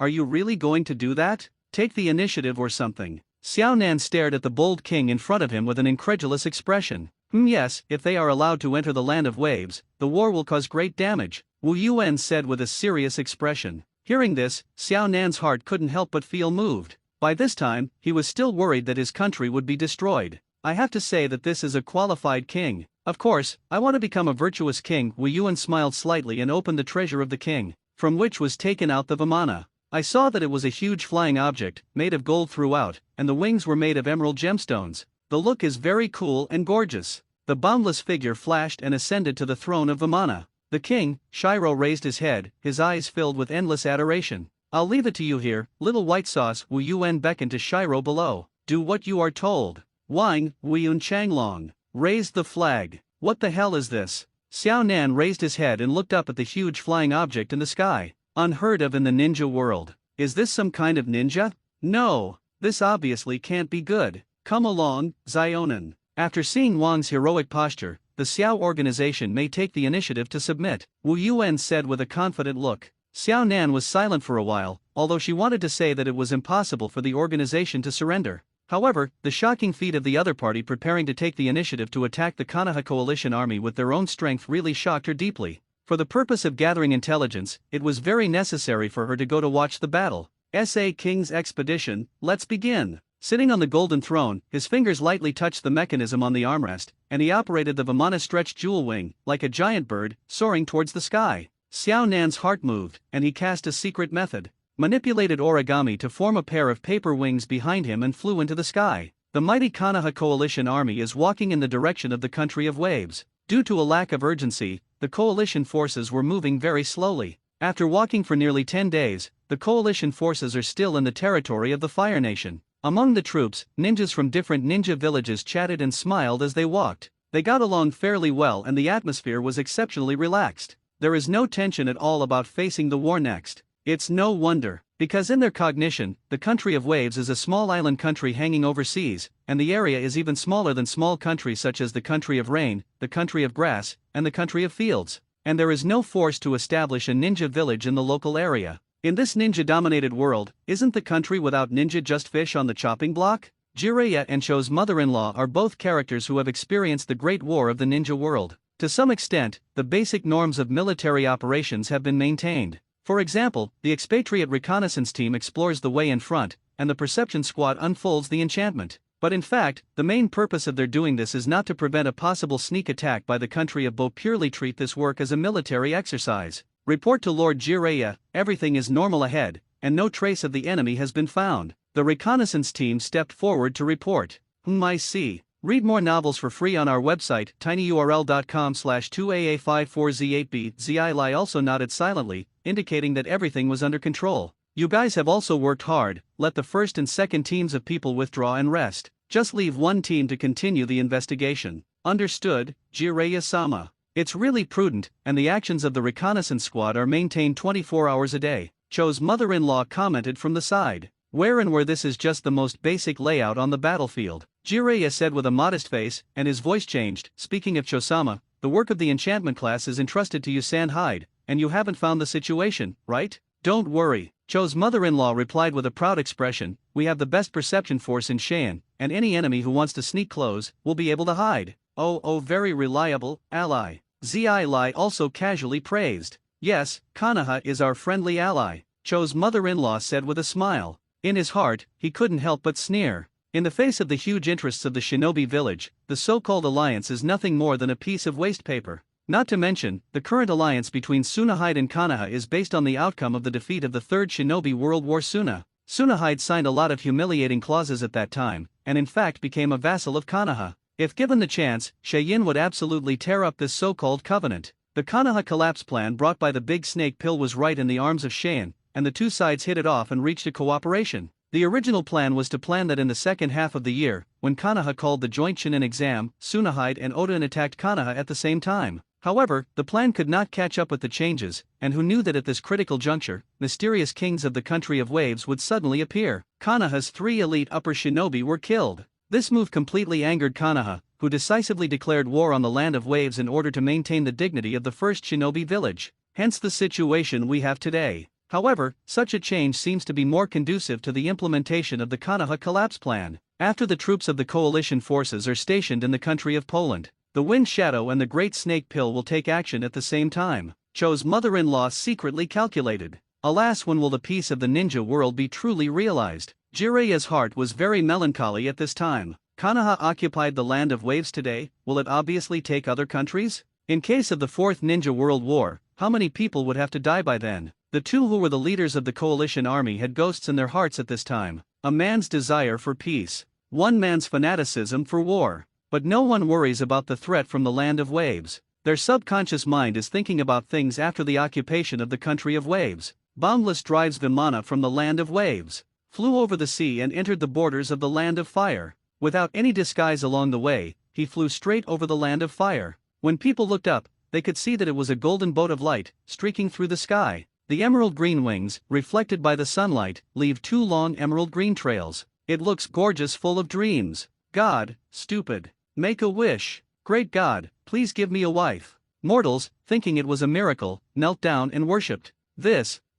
Are you really going to do that? Take the initiative or something. Xiao Nan stared at the bold king in front of him with an incredulous expression. Yes, if they are allowed to enter the Land of Waves, the war will cause great damage, Wu Yuan said with a serious expression. Hearing this, Xiao Nan's heart couldn't help but feel moved. By this time, he was still worried that his country would be destroyed. I have to say that this is a qualified king. Of course, I want to become a virtuous king. Wu Yuan smiled slightly and opened the treasure of the king, from which was taken out the Vimana. I saw that it was a huge flying object, made of gold throughout, and the wings were made of emerald gemstones. The look is very cool and gorgeous. The boundless figure flashed and ascended to the throne of Vimana. The king, Shiro, raised his head, his eyes filled with endless adoration. I'll leave it to you here, little white sauce. Wu Yuan beckoned to Shiro below. Do what you are told. Wang, Wuyun Changlong. Raised the flag. What the hell is this? Xiao Nan raised his head and looked up at the huge flying object in the sky. Unheard of in the ninja world. Is this some kind of ninja? No, this obviously can't be good. Come along, Zionin. After seeing Wang's heroic posture, the Xiao organization may take the initiative to submit, Wu Yuan said with a confident look. Xiao Nan was silent for a while, although she wanted to say that it was impossible for the organization to surrender. However, the shocking feat of the other party preparing to take the initiative to attack the Konoha coalition army with their own strength really shocked her deeply. For the purpose of gathering intelligence, it was very necessary for her to go to watch the battle. S.A. King's Expedition, let's begin. Sitting on the golden throne, his fingers lightly touched the mechanism on the armrest, and he operated the Vimana stretched jewel wing, like a giant bird, soaring towards the sky. Xiao Nan's heart moved, and he cast a secret method. Manipulated origami to form a pair of paper wings behind him and flew into the sky. The mighty Konoha coalition army is walking in the direction of the Country of Waves. Due to a lack of urgency, the coalition forces were moving very slowly. After walking for nearly 10 days, the coalition forces are still in the territory of the Fire Nation. Among the troops, ninjas from different ninja villages chatted and smiled as they walked. They got along fairly well and the atmosphere was exceptionally relaxed. There is no tension at all about facing the war next. It's no wonder, because in their cognition, the Country of Waves is a small island country hanging overseas, and the area is even smaller than small countries such as the Country of Rain, the Country of Grass, and the Country of Fields. And there is no force to establish a ninja village in the local area. In this ninja-dominated world, isn't the country without ninja just fish on the chopping block? Jiraiya and Cho's mother-in-law are both characters who have experienced the Great War of the ninja world. To some extent, the basic norms of military operations have been maintained. For example, the expatriate reconnaissance team explores the way in front, and the perception squad unfolds the enchantment. But in fact, the main purpose of their doing this is not to prevent a possible sneak attack by the country of Bo. Purely treat this work as a military exercise. Report to Lord Jiraiya, everything is normal ahead, and no trace of the enemy has been found. The reconnaissance team stepped forward to report. I see. Read more novels for free on our website, tinyurl.com/2aa54z8b. Zili also nodded silently, indicating that everything was under control. You guys have also worked hard. Let the first and second teams of people withdraw and rest. Just leave one team to continue the investigation. Understood, Jiraiya-sama. It's really prudent, and the actions of the reconnaissance squad are maintained 24 hours a day, Cho's mother-in-law commented from the side. Where this is just the most basic layout on the battlefield, Jiraiya said with a modest face, and his voice changed. Speaking of Cho-sama, the work of the enchantment class is entrusted to you Sandhide, and you haven't found the situation, right? Don't worry, Cho's mother-in-law replied with a proud expression. We have the best perception force in Cheyenne, and any enemy who wants to sneak close will be able to hide. Oh, very reliable ally. Zili also casually praised. Yes, Konoha is our friendly ally, Cho's mother-in-law said with a smile. In his heart, he couldn't help but sneer. In the face of the huge interests of the shinobi village, the so-called alliance is nothing more than a piece of waste paper. Not to mention, the current alliance between Tsunahide and Konoha is based on the outcome of the defeat of the Third Shinobi World War. Tsunahide signed a lot of humiliating clauses at that time, and in fact became a vassal of Konoha. If given the chance, Cheyenne would absolutely tear up this so-called covenant. The Konoha collapse plan brought by the Big Snake Pill was right in the arms of Cheyenne, and the two sides hit it off and reached a cooperation. The original plan was to plan that in the second half of the year, when Konoha called the joint Chunin exam, Tsunehide and Oden attacked Konoha at the same time. However, the plan could not catch up with the changes, and who knew that at this critical juncture, mysterious kings of the country of waves would suddenly appear. Konoha's 3 elite upper shinobi were killed. This move completely angered Konoha, who decisively declared war on the land of waves in order to maintain the dignity of the first shinobi village. Hence the situation we have today. However, such a change seems to be more conducive to the implementation of the Konoha collapse plan. After the troops of the coalition forces are stationed in the country of Poland, the Wind Shadow and the Great Snake Pill will take action at the same time. Cho's mother-in-law secretly calculated. Alas, when will the peace of the ninja world be truly realized? Jiraiya's heart was very melancholy at this time. Konoha occupied the land of waves today, will it obviously take other countries? In case of the Fourth Ninja World War, how many people would have to die by then? The two who were the leaders of the coalition army had ghosts in their hearts at this time. A man's desire for peace. One man's fanaticism for war. But no one worries about the threat from the land of waves. Their subconscious mind is thinking about things after the occupation of the country of waves. Boundless drives Vimana from the land of waves, flew over the sea and entered the borders of the land of fire. Without any disguise along the way, he flew straight over the land of fire. When people looked up, they could see that it was a golden boat of light, streaking through the sky. The emerald green wings, reflected by the sunlight, leave 2 long emerald green trails. It looks gorgeous, full of dreams. God, stupid. Make a wish. Great God, please give me a wife. Mortals, thinking it was a miracle, knelt down and worshipped.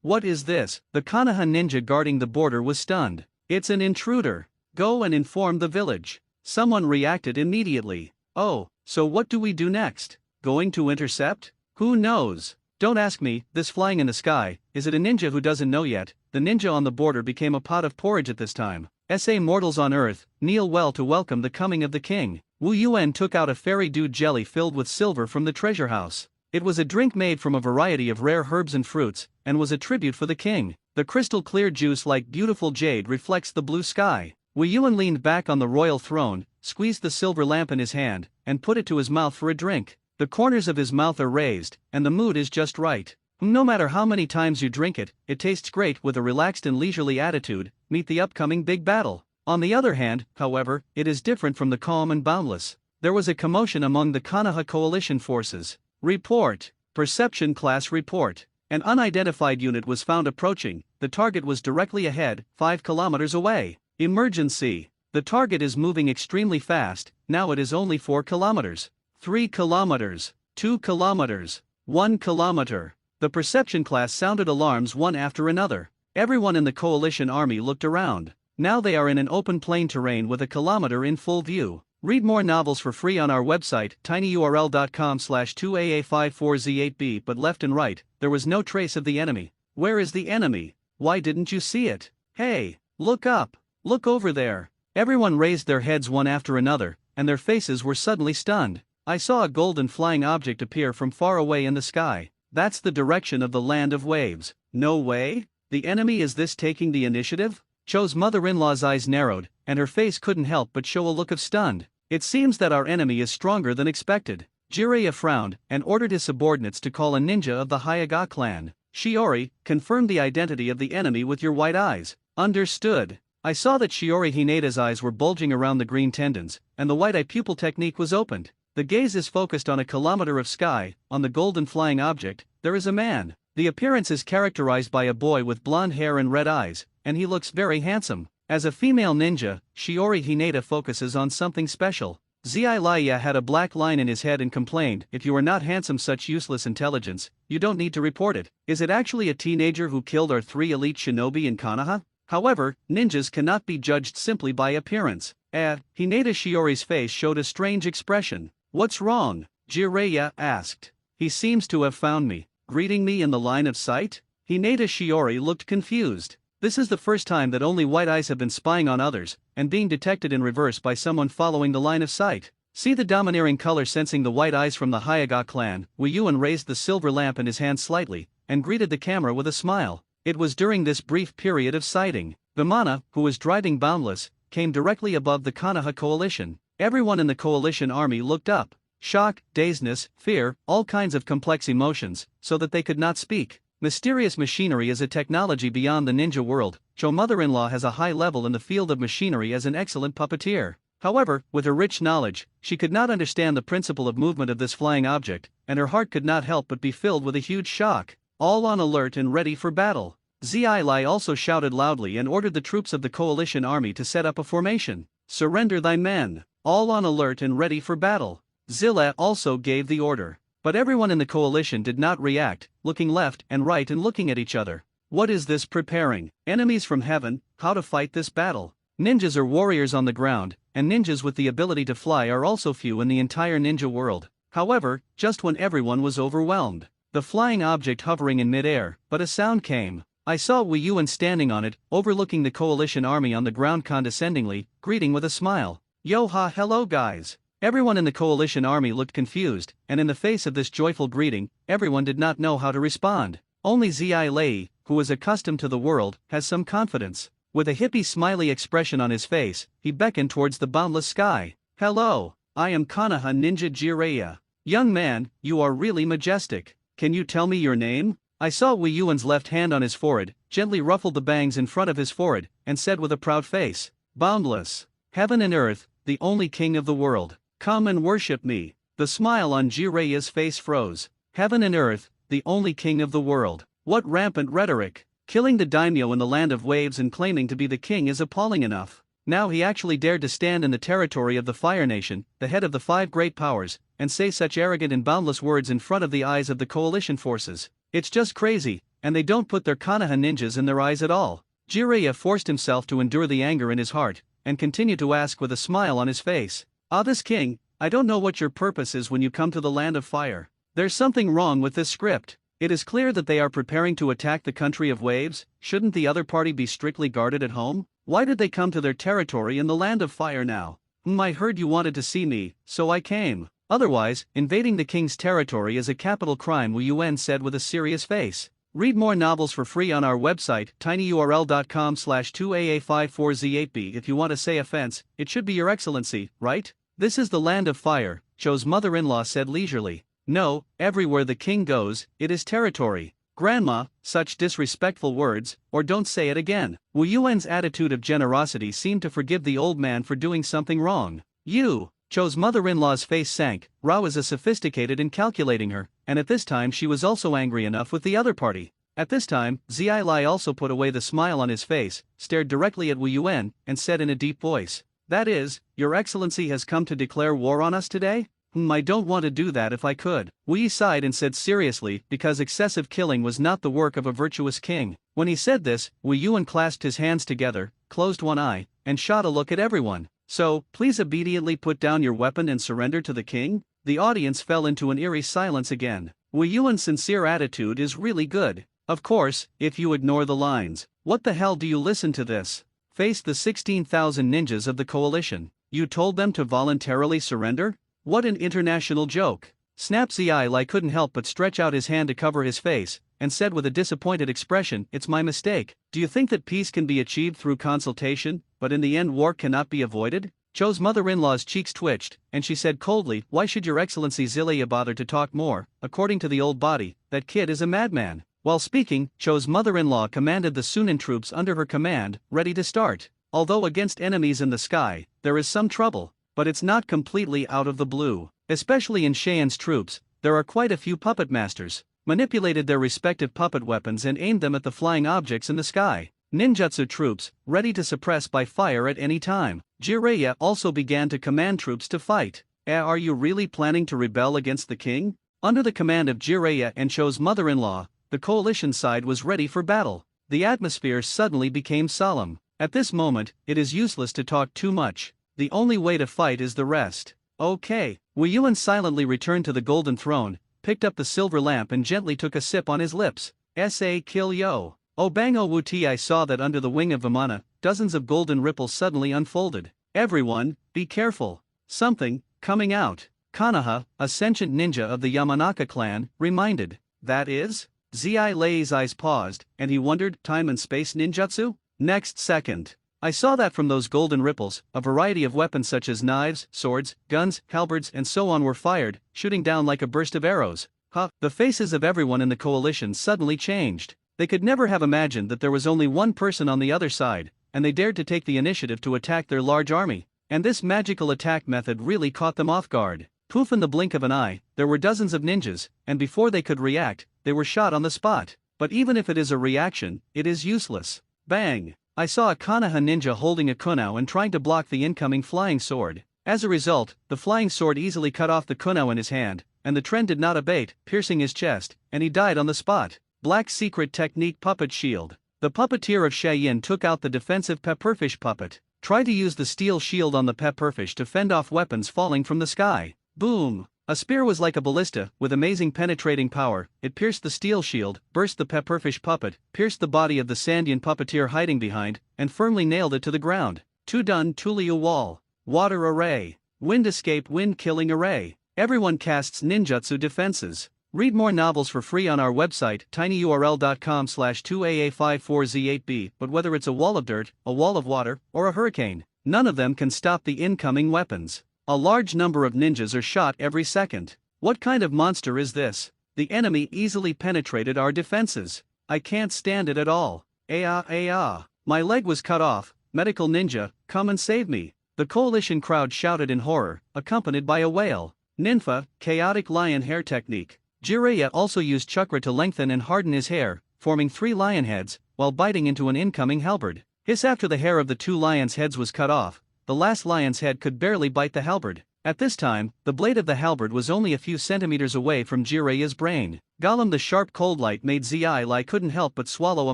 What is this? The Konoha ninja guarding the border was stunned. It's an intruder. Go and inform the village. Someone reacted immediately. Oh, so what do we do next? Going to intercept? Who knows? Don't ask me. This flying in the sky, is it a ninja who doesn't know yet? The ninja on the border became a pot of porridge at this time. Mortals on earth, kneel well to welcome the coming of the king. Wu Yuan took out a fairy dude jelly filled with silver from the treasure house. It was a drink made from a variety of rare herbs and fruits, and was a tribute for the king. The crystal clear juice like beautiful jade reflects the blue sky. Wu Yuan leaned back on the royal throne, squeezed the silver lamp in his hand, and put it to his mouth for a drink. The corners of his mouth are raised, and the mood is just right. No matter how many times you drink it, it tastes great with a relaxed and leisurely attitude. Meet the upcoming big battle. On the other hand, however, it is different from the calm and boundless. There was a commotion among the Konoha coalition forces. Report. Perception class report. An unidentified unit was found approaching. The target was directly ahead, 5 kilometers away. Emergency. The target is moving extremely fast. Now it is only 4 kilometers. 3 kilometers. 2 kilometers. 1 kilometer. The perception class sounded alarms one after another. Everyone in the coalition army looked around. Now they are in an open plain terrain with a kilometer in full view. Read more novels for free on our website, tinyurl.com/2aa54z8b. But left and right, there was no trace of the enemy. Where is the enemy? Why didn't you see it? Hey, look up. Look over there. Everyone raised their heads one after another, and their faces were suddenly stunned. I saw a golden flying object appear from far away in the sky. That's the direction of the land of waves. No way? The enemy is this taking the initiative? Cho's mother-in-law's eyes narrowed, and her face couldn't help but show a look of stunned. It seems that our enemy is stronger than expected. Jiraiya frowned, and ordered his subordinates to call a ninja of the Hyuga clan. Shiori, confirm the identity of the enemy with your white eyes. Understood. I saw that Shiori Hineda's eyes were bulging around the green tendons, and the white eye pupil technique was opened. The gaze is focused on a kilometer of sky. On the golden flying object, there is a man. The appearance is characterized by a boy with blonde hair and red eyes, and he looks very handsome. As a female ninja, Shiori Hineda focuses on something special. Zilaya had a black line in his head and complained, if you are not handsome, such useless intelligence, you don't need to report it. Is it actually a teenager who killed our 3 elite shinobi in Konoha? However, ninjas cannot be judged simply by appearance. Hineda Shiori's face showed a strange expression. What's wrong? Jiraiya asked. He seems to have found me. Greeting me in the line of sight? Hineda Shiori looked confused. This is the first time that only white eyes have been spying on others, and being detected in reverse by someone following the line of sight. See the domineering color sensing the white eyes from the Hyuga clan. Wu Yuan raised the silver lamp in his hand slightly, and greeted the camera with a smile. It was during this brief period of sighting. Vimana, who was driving Boundless, came directly above the Konoha coalition. Everyone in the coalition army looked up. Shock, dazedness, fear, all kinds of complex emotions, so that they could not speak. Mysterious machinery is a technology beyond the ninja world. Cho mother-in-law has a high level in the field of machinery as an excellent puppeteer. However, with her rich knowledge, she could not understand the principle of movement of this flying object, and her heart could not help but be filled with a huge shock. All on alert and ready for battle. Zai Lai also shouted loudly and ordered the troops of the coalition army to set up a formation. Surrender thy men. All on alert and ready for battle. Zilla also gave the order. But everyone in the coalition did not react, looking left and right and looking at each other. What is this preparing? Enemies from heaven, how to fight this battle? Ninjas are warriors on the ground, and ninjas with the ability to fly are also few in the entire ninja world. However, just when everyone was overwhelmed, the flying object hovering in mid-air, but a sound came. I saw Wei Yuan standing on it, overlooking the coalition army on the ground condescendingly, greeting with a smile. Yo ha, hello guys. Everyone in the coalition army looked confused, and in the face of this joyful greeting, everyone did not know how to respond. Only Zai Lei, who is accustomed to the world, has some confidence. With a hippie smiley expression on his face, he beckoned towards the boundless sky. Hello, I am Konoha Ninja Jiraiya. Young man, you are really majestic. Can you tell me your name? I saw Wei Yuan's left hand on his forehead, gently ruffled the bangs in front of his forehead, and said with a proud face, Boundless. Heaven and earth, the only king of the world. Come and worship me. The smile on Jiraiya's face froze. Heaven and earth, the only king of the world. What rampant rhetoric. Killing the daimyo in the land of waves and claiming to be the king is appalling enough. Now he actually dared to stand in the territory of the Fire Nation, the head of the 5 great powers, and say such arrogant and boundless words in front of the eyes of the coalition forces. It's just crazy, and they don't put their Konoha ninjas in their eyes at all. Jiraiya forced himself to endure the anger in his heart, and continued to ask with a smile on his face. This king, I don't know what your purpose is when you come to the land of fire. There's something wrong with this script. It is clear that they are preparing to attack the country of waves. Shouldn't the other party be strictly guarded at home? Why did they come to their territory in the land of fire now? I heard you wanted to see me, so I came. Otherwise, invading the king's territory is a capital crime, Wei Yuan said with a serious face. Read more novels for free on our website, tinyurl.com/2aa54z8b. If you want to say offense, it should be your excellency, right? This is the land of fire, Cho's mother-in-law said leisurely. No, everywhere the king goes, it is territory. Grandma, such disrespectful words, or don't say it again. Wei Yuan's attitude of generosity seemed to forgive the old man for doing something wrong. You! Cho's mother-in-law's face sank. Rao is a sophisticated in calculating her, and at this time she was also angry enough with the other party. At this time, Zai Lai also put away the smile on his face, stared directly at Wei Yuan, and said in a deep voice, That is, your excellency has come to declare war on us today? I don't want to do that if I could. Wei sighed and said seriously, because excessive killing was not the work of a virtuous king. When he said this, Wei Yuan clasped his hands together, closed one eye, and shot a look at everyone. So, please immediately put down your weapon and surrender to the king? The audience fell into an eerie silence again. Wei Yuan's sincere attitude is really good. Of course, if you ignore the lines. What the hell do you listen to this? Faced the 16,000 ninjas of the coalition. You told them to voluntarily surrender? What an international joke. Snap Zai Lai couldn't help but stretch out his hand to cover his face, and said with a disappointed expression, It's my mistake. Do you think that peace can be achieved through consultation, but in the end war cannot be avoided? Cho's mother-in-law's cheeks twitched, and she said coldly, Why should your excellency Zillia bother to talk more? According to the old body, that kid is a madman. While speaking, Cho's mother-in-law commanded the Sunan troops under her command, ready to start. Although against enemies in the sky, there is some trouble, but it's not completely out of the blue. Especially in Cheyenne troops, there are quite a few puppet masters. Manipulated their respective puppet weapons and aimed them at the flying objects in the sky. Ninjutsu troops, ready to suppress by fire at any time. Jiraiya also began to command troops to fight. Are you really planning to rebel against the king? Under the command of Jiraiya and Cho's mother-in-law, the coalition side was ready for battle. The atmosphere suddenly became solemn. At this moment, it is useless to talk too much. The only way to fight is the rest. Okay. Wei Yuan silently returned to the golden throne, picked up the silver lamp and gently took a sip on his lips. S.A. kill yo. Oh bang oh wuti. I saw that under the wing of Vimana, dozens of golden ripples suddenly unfolded. Everyone, be careful. Something, coming out. Konoha, a sentient ninja of the Yamanaka clan, reminded. That is? Zai Lei's eyes paused, and he wondered, time and space ninjutsu? Next second. I saw that from those golden ripples, a variety of weapons such as knives, swords, guns, halberds and so on were fired, shooting down like a burst of arrows. Huh, the faces of everyone in the coalition suddenly changed. They could never have imagined that there was only one person on the other side, and they dared to take the initiative to attack their large army. And this magical attack method really caught them off guard. Poof, in the blink of an eye, there were dozens of ninjas, and before they could react, they were shot on the spot. But even if it is a reaction, it is useless. Bang! I saw a Konoha ninja holding a kunao and trying to block the incoming flying sword. As a result, the flying sword easily cut off the kunao in his hand, and the trend did not abate, piercing his chest, and he died on the spot. Black Secret Technique Puppet Shield. The puppeteer of Cheyenne took out the defensive pepperfish puppet. Tried to use the steel shield on the pepperfish to fend off weapons falling from the sky. Boom! A spear was like a ballista, with amazing penetrating power. It pierced the steel shield, burst the pepperfish puppet, pierced the body of the Sandian puppeteer hiding behind, and firmly nailed it to the ground. Tudun Tuliu Wall. Water Array. Wind Escape Wind Killing Array. Everyone casts ninjutsu defenses. Read more novels for free on our website tinyurl.com/2aa54z8b. But whether it's a wall of dirt, a wall of water, or a hurricane, none of them can stop the incoming weapons. A large number of ninjas are shot every second. What kind of monster is this? The enemy easily penetrated our defenses. I can't stand it at all. My leg was cut off. Medical ninja, come and save me. The coalition crowd shouted in horror, accompanied by a wail. Ninfa, chaotic lion hair technique. Jiraiya also used chakra to lengthen and harden his hair, forming 3 lion heads, while biting into an incoming halberd. Hiss! After the hair of the 2 lions' heads was cut off, the last lion's head could barely bite the halberd. At this time, the blade of the halberd was only a few centimeters away from Jiraiya's brain. Gollum, the sharp cold light made Zi couldn't help but swallow a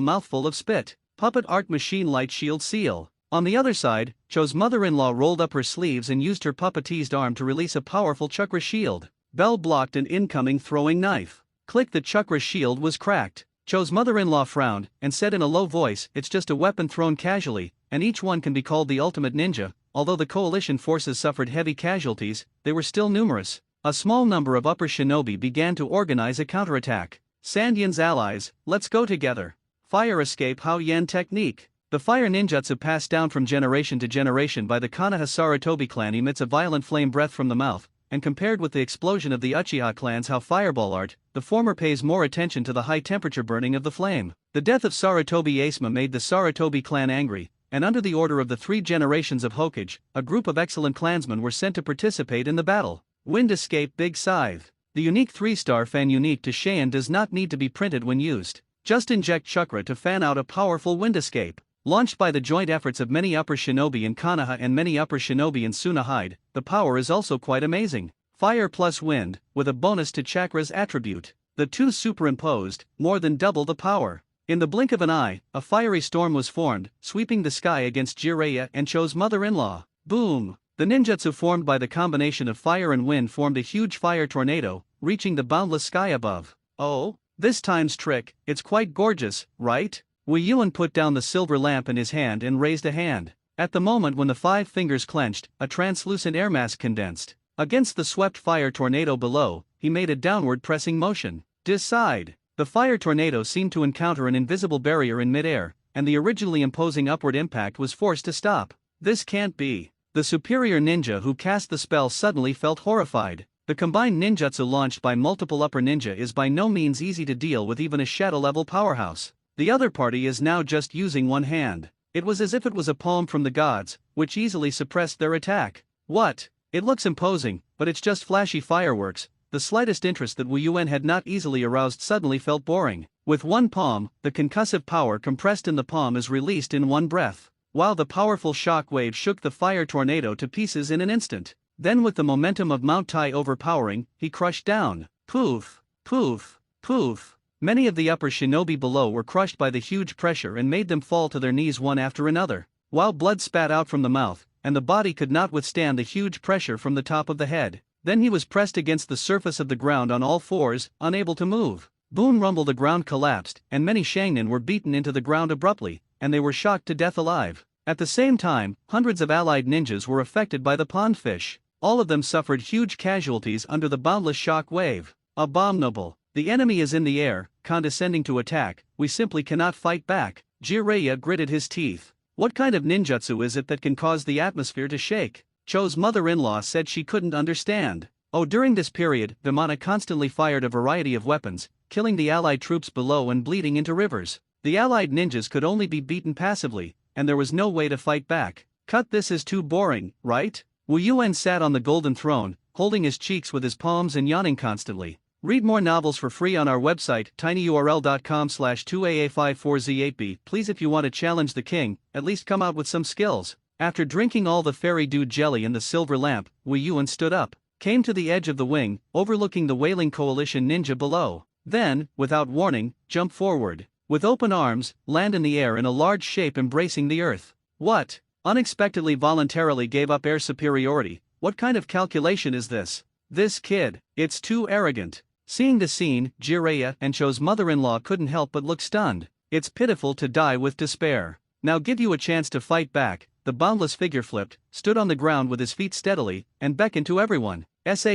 mouthful of spit. Puppet Art Machine Light Shield Seal. On the other side, Cho's mother-in-law rolled up her sleeves and used her puppeteezed arm to release a powerful chakra shield. Bell blocked an incoming throwing knife. Click! The chakra shield was cracked. Cho's mother-in-law frowned and said in a low voice, "It's just a weapon thrown casually, and each one can be called the ultimate ninja." Although the coalition forces suffered heavy casualties, they were still numerous. A small number of upper shinobi began to organize a counterattack. Sandian's allies, let's go together. Fire Escape Hao Yen Technique. The fire ninjutsu passed down from generation to generation by the Konoha Sarutobi clan emits a violent flame breath from the mouth, and compared with the explosion of the Uchiha clan's Hao fireball art, the former pays more attention to the high temperature burning of the flame. The death of Sarutobi Asuma made the Sarutobi clan angry, and under the order of the 3 generations of Hokage, a group of excellent clansmen were sent to participate in the battle. Wind Escape Big Scythe. The unique 3-star fan unique to Cheyenne does not need to be printed when used. Just inject chakra to fan out a powerful wind escape. Launched by the joint efforts of many upper shinobi in Konoha and many upper shinobi in Tsunahide, the power is also quite amazing. Fire plus wind, with a bonus to chakra's attribute. The 2 superimposed, more than double the power. In the blink of an eye, a fiery storm was formed, sweeping the sky against Jiraiya and Cho's mother-in-law. Boom! The ninjutsu formed by the combination of fire and wind formed a huge fire tornado, reaching the boundless sky above. Oh, this time's trick, it's quite gorgeous, right? Wei Yuan put down the silver lamp in his hand and raised a hand. At the moment when the 5 fingers clenched, a translucent air mass condensed. Against the swept fire tornado below, he made a downward pressing motion. Decide. The fire tornado seemed to encounter an invisible barrier in midair, and the originally imposing upward impact was forced to stop. This can't be. The superior ninja who cast the spell suddenly felt horrified. The combined ninjutsu launched by multiple upper ninja is by no means easy to deal with even a shadow-level powerhouse. The other party is now just using one hand. It was as if it was a poem from the gods, which easily suppressed their attack. What? It looks imposing, but it's just flashy fireworks. The slightest interest that Wei Yuan had not easily aroused suddenly felt boring. With one palm, the concussive power compressed in the palm is released in one breath, while the powerful shock wave shook the fire tornado to pieces in an instant. Then with the momentum of Mount Tai overpowering, he crushed down. Poof, poof, poof. Many of the upper shinobi below were crushed by the huge pressure and made them fall to their knees one after another, while blood spat out from the mouth, and the body could not withstand the huge pressure from the top of the head. Then he was pressed against the surface of the ground on all fours, unable to move. Boom rumble, the ground collapsed, and many Shangnin were beaten into the ground abruptly, and they were shocked to death alive. At the same time, hundreds of allied ninjas were affected by the pondfish. All of them suffered huge casualties under the boundless shock wave. Abominable. The enemy is in the air, condescending to attack. We simply cannot fight back. Jiraiya gritted his teeth. What kind of ninjutsu is it that can cause the atmosphere to shake? Cho's mother-in-law said she couldn't understand. Oh, during this period, Vimana constantly fired a variety of weapons, killing the allied troops below and bleeding into rivers. The allied ninjas could only be beaten passively, and there was no way to fight back. Cut, this is too boring, right? Wu Yuan sat on the golden throne, holding his cheeks with his palms and yawning constantly. Read more novels for free on our website, tinyurl.com/2aa54z8b. Please, if you want to challenge the king, at least come out with some skills. After drinking all the fairy dew jelly in the silver lamp, Wu Yuan stood up, came to the edge of the wing, overlooking the wailing coalition ninja below. Then, without warning, jump forward. With open arms, land in the air in a large shape embracing the earth. What? Unexpectedly voluntarily gave up air superiority. What kind of calculation is this? This kid, it's too arrogant. Seeing the scene, Jiraiya and Cho's mother-in-law couldn't help but look stunned. It's pitiful to die with despair. Now give you a chance to fight back. The boundless figure flipped, stood on the ground with his feet steadily, and beckoned to everyone.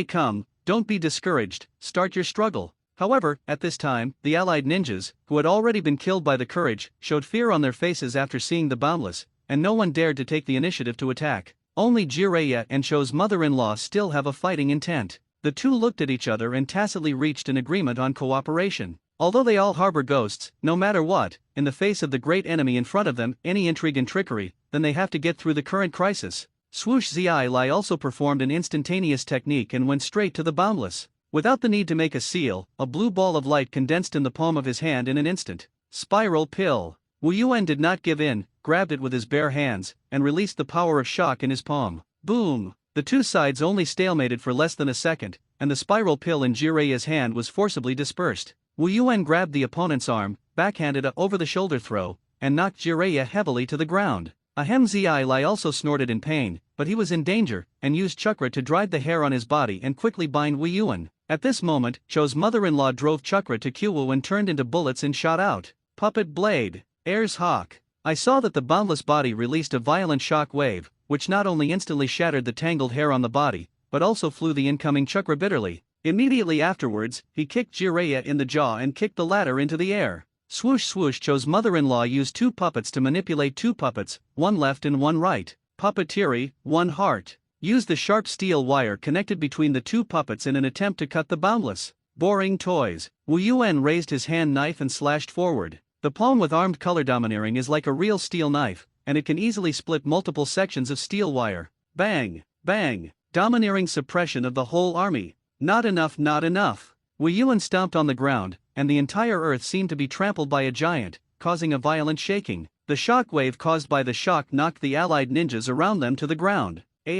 Come, don't be discouraged, start your struggle. However, at this time, the allied ninjas, who had already been killed by the courage, showed fear on their faces after seeing the boundless, and no one dared to take the initiative to attack. Only Jiraiya and Cho's mother-in-law still have a fighting intent. The two looked at each other and tacitly reached an agreement on cooperation. Although they all harbor ghosts, no matter what, in the face of the great enemy in front of them, any intrigue and trickery, then they have to get through the current crisis. Swoosh Zi Lai also performed an instantaneous technique and went straight to the boundless. Without the need to make a seal, a blue ball of light condensed in the palm of his hand in an instant. Spiral pill. Wu Yuan did not give in, grabbed it with his bare hands, and released the power of shock in his palm. Boom! The two sides only stalemated for less than a second, and the spiral pill in Jiraiya's hand was forcibly dispersed. Wu Yuan grabbed the opponent's arm, backhanded a over-the-shoulder throw, and knocked Jiraiya heavily to the ground. Ahem, Zi Lai also snorted in pain, but he was in danger, and used chakra to drive the hair on his body and quickly bind Wu Yuan. At this moment, Cho's mother-in-law drove chakra to Qiwu and turned into bullets and shot out. Puppet blade. Air's hawk. I saw that the boundless body released a violent shock wave, which not only instantly shattered the tangled hair on the body, but also flew the incoming chakra bitterly. Immediately afterwards, he kicked Jiraiya in the jaw and kicked the latter into the air. Swoosh swoosh. Cho's mother-in-law used two puppets to manipulate two puppets, one left and one right. Puppeteery, one heart. Used the sharp steel wire connected between the two puppets in an attempt to cut the boundless. Boring toys. Wu Yuan raised his hand knife and slashed forward. The palm with armed color domineering is like a real steel knife, and it can easily split multiple sections of steel wire. Bang, bang. Domineering suppression of the whole army. Not enough, not enough. Wu Yuan stomped on the ground, and the entire earth seemed to be trampled by a giant, causing a violent shaking. The shock wave caused by the shock knocked the allied ninjas around them to the ground. A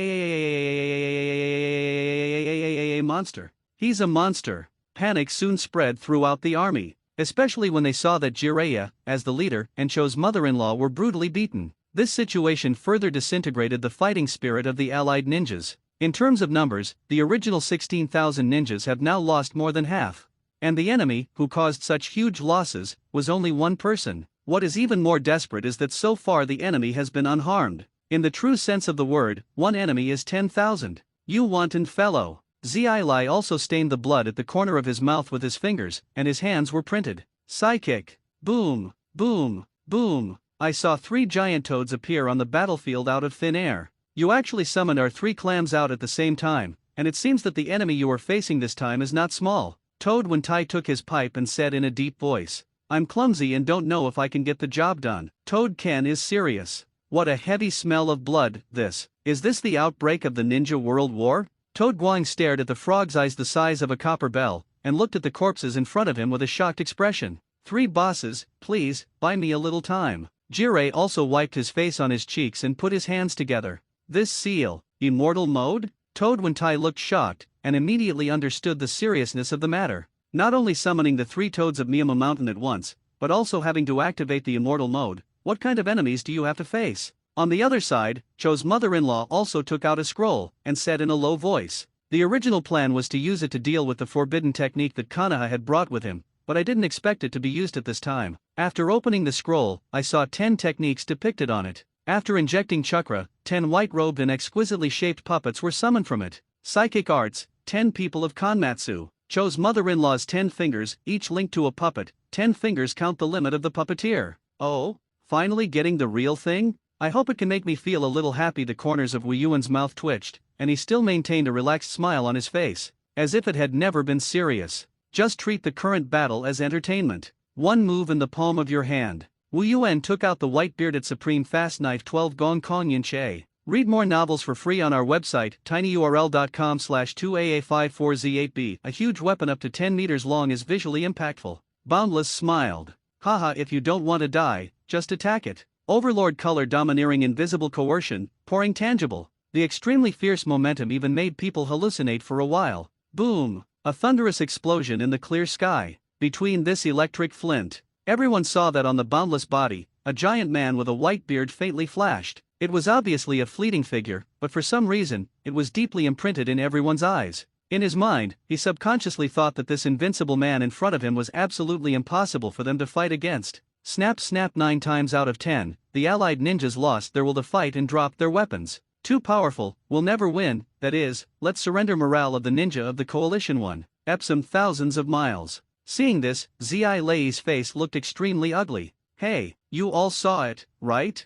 monster. He's a monster. Panic soon spread throughout the army, especially when they saw that Jiraiya, as the leader, and Cho's mother-in-law were brutally beaten. This situation further disintegrated the fighting spirit of the allied ninjas. In terms of numbers, the original 16,000 ninjas have now lost more than half. And the enemy, who caused such huge losses, was only one person. What is even more desperate is that so far the enemy has been unharmed. In the true sense of the word, one enemy is 10,000. You wanton fellow. Zi Lai also stained the blood at the corner of his mouth with his fingers, and his hands were printed. Psychic. Boom, boom, boom. I saw 3 giant toads appear on the battlefield out of thin air. You actually summoned our 3 clams out at the same time, and it seems that the enemy you are facing this time is not small. Toad Wentai took his pipe and said in a deep voice, I'm clumsy and don't know if I can get the job done. Toad Ken is serious. What a heavy smell of blood, this. Is this the outbreak of the Ninja World War? Toad Guang stared at the frog's eyes the size of a copper bell, and looked at the corpses in front of him with a shocked expression. 3 bosses, please, buy me a little time. Jiraiya also wiped his face on his cheeks and put his hands together. This seal, immortal mode? Toad Wentai looked shocked, and immediately understood the seriousness of the matter. Not only summoning the 3 toads of Miyama Mountain at once, but also having to activate the immortal mode. What kind of enemies do you have to face? On the other side, Cho's mother-in-law also took out a scroll, and said in a low voice. The original plan was to use it to deal with the forbidden technique that Konoha had brought with him, but I didn't expect it to be used at this time. After opening the scroll, I saw 10 techniques depicted on it. After injecting chakra, 10 white-robed and exquisitely shaped puppets were summoned from it. Psychic arts, 10 people of Kanmatsu. Cho's mother-in-law's 10 fingers, each linked to a puppet. 10 fingers count the limit of the puppeteer. Oh, finally getting the real thing? I hope it can make me feel a little happy. The corners of Wu Yuan's mouth twitched, and he still maintained a relaxed smile on his face, as if it had never been serious. Just treat the current battle as entertainment. One move in the palm of your hand. Wu Yuan took out the white-bearded Supreme Fast Knife 12 Gong Kong Yin Che. Read more novels for free on our website, tinyurl.com/2aa54z8b. A huge weapon up to 10 meters long is visually impactful. Boundless smiled. Haha, if you don't want to die, just attack it. Overlord color domineering invisible coercion, pouring tangible. The extremely fierce momentum even made people hallucinate for a while. Boom! A thunderous explosion in the clear sky. Between this electric flint, everyone saw that on the boundless body, a giant man with a white beard faintly flashed. It was obviously a fleeting figure, but for some reason, it was deeply imprinted in everyone's eyes. In his mind, he subconsciously thought that this invincible man in front of him was absolutely impossible for them to fight against. Snap snap 9 times out of 10, the allied ninjas lost their will to fight and dropped their weapons. Too powerful, will never win, that is, let's surrender morale of the ninja of the coalition one. Epsom thousands of miles. Seeing this, Zi Lei's face looked extremely ugly. Hey, you all saw it, right?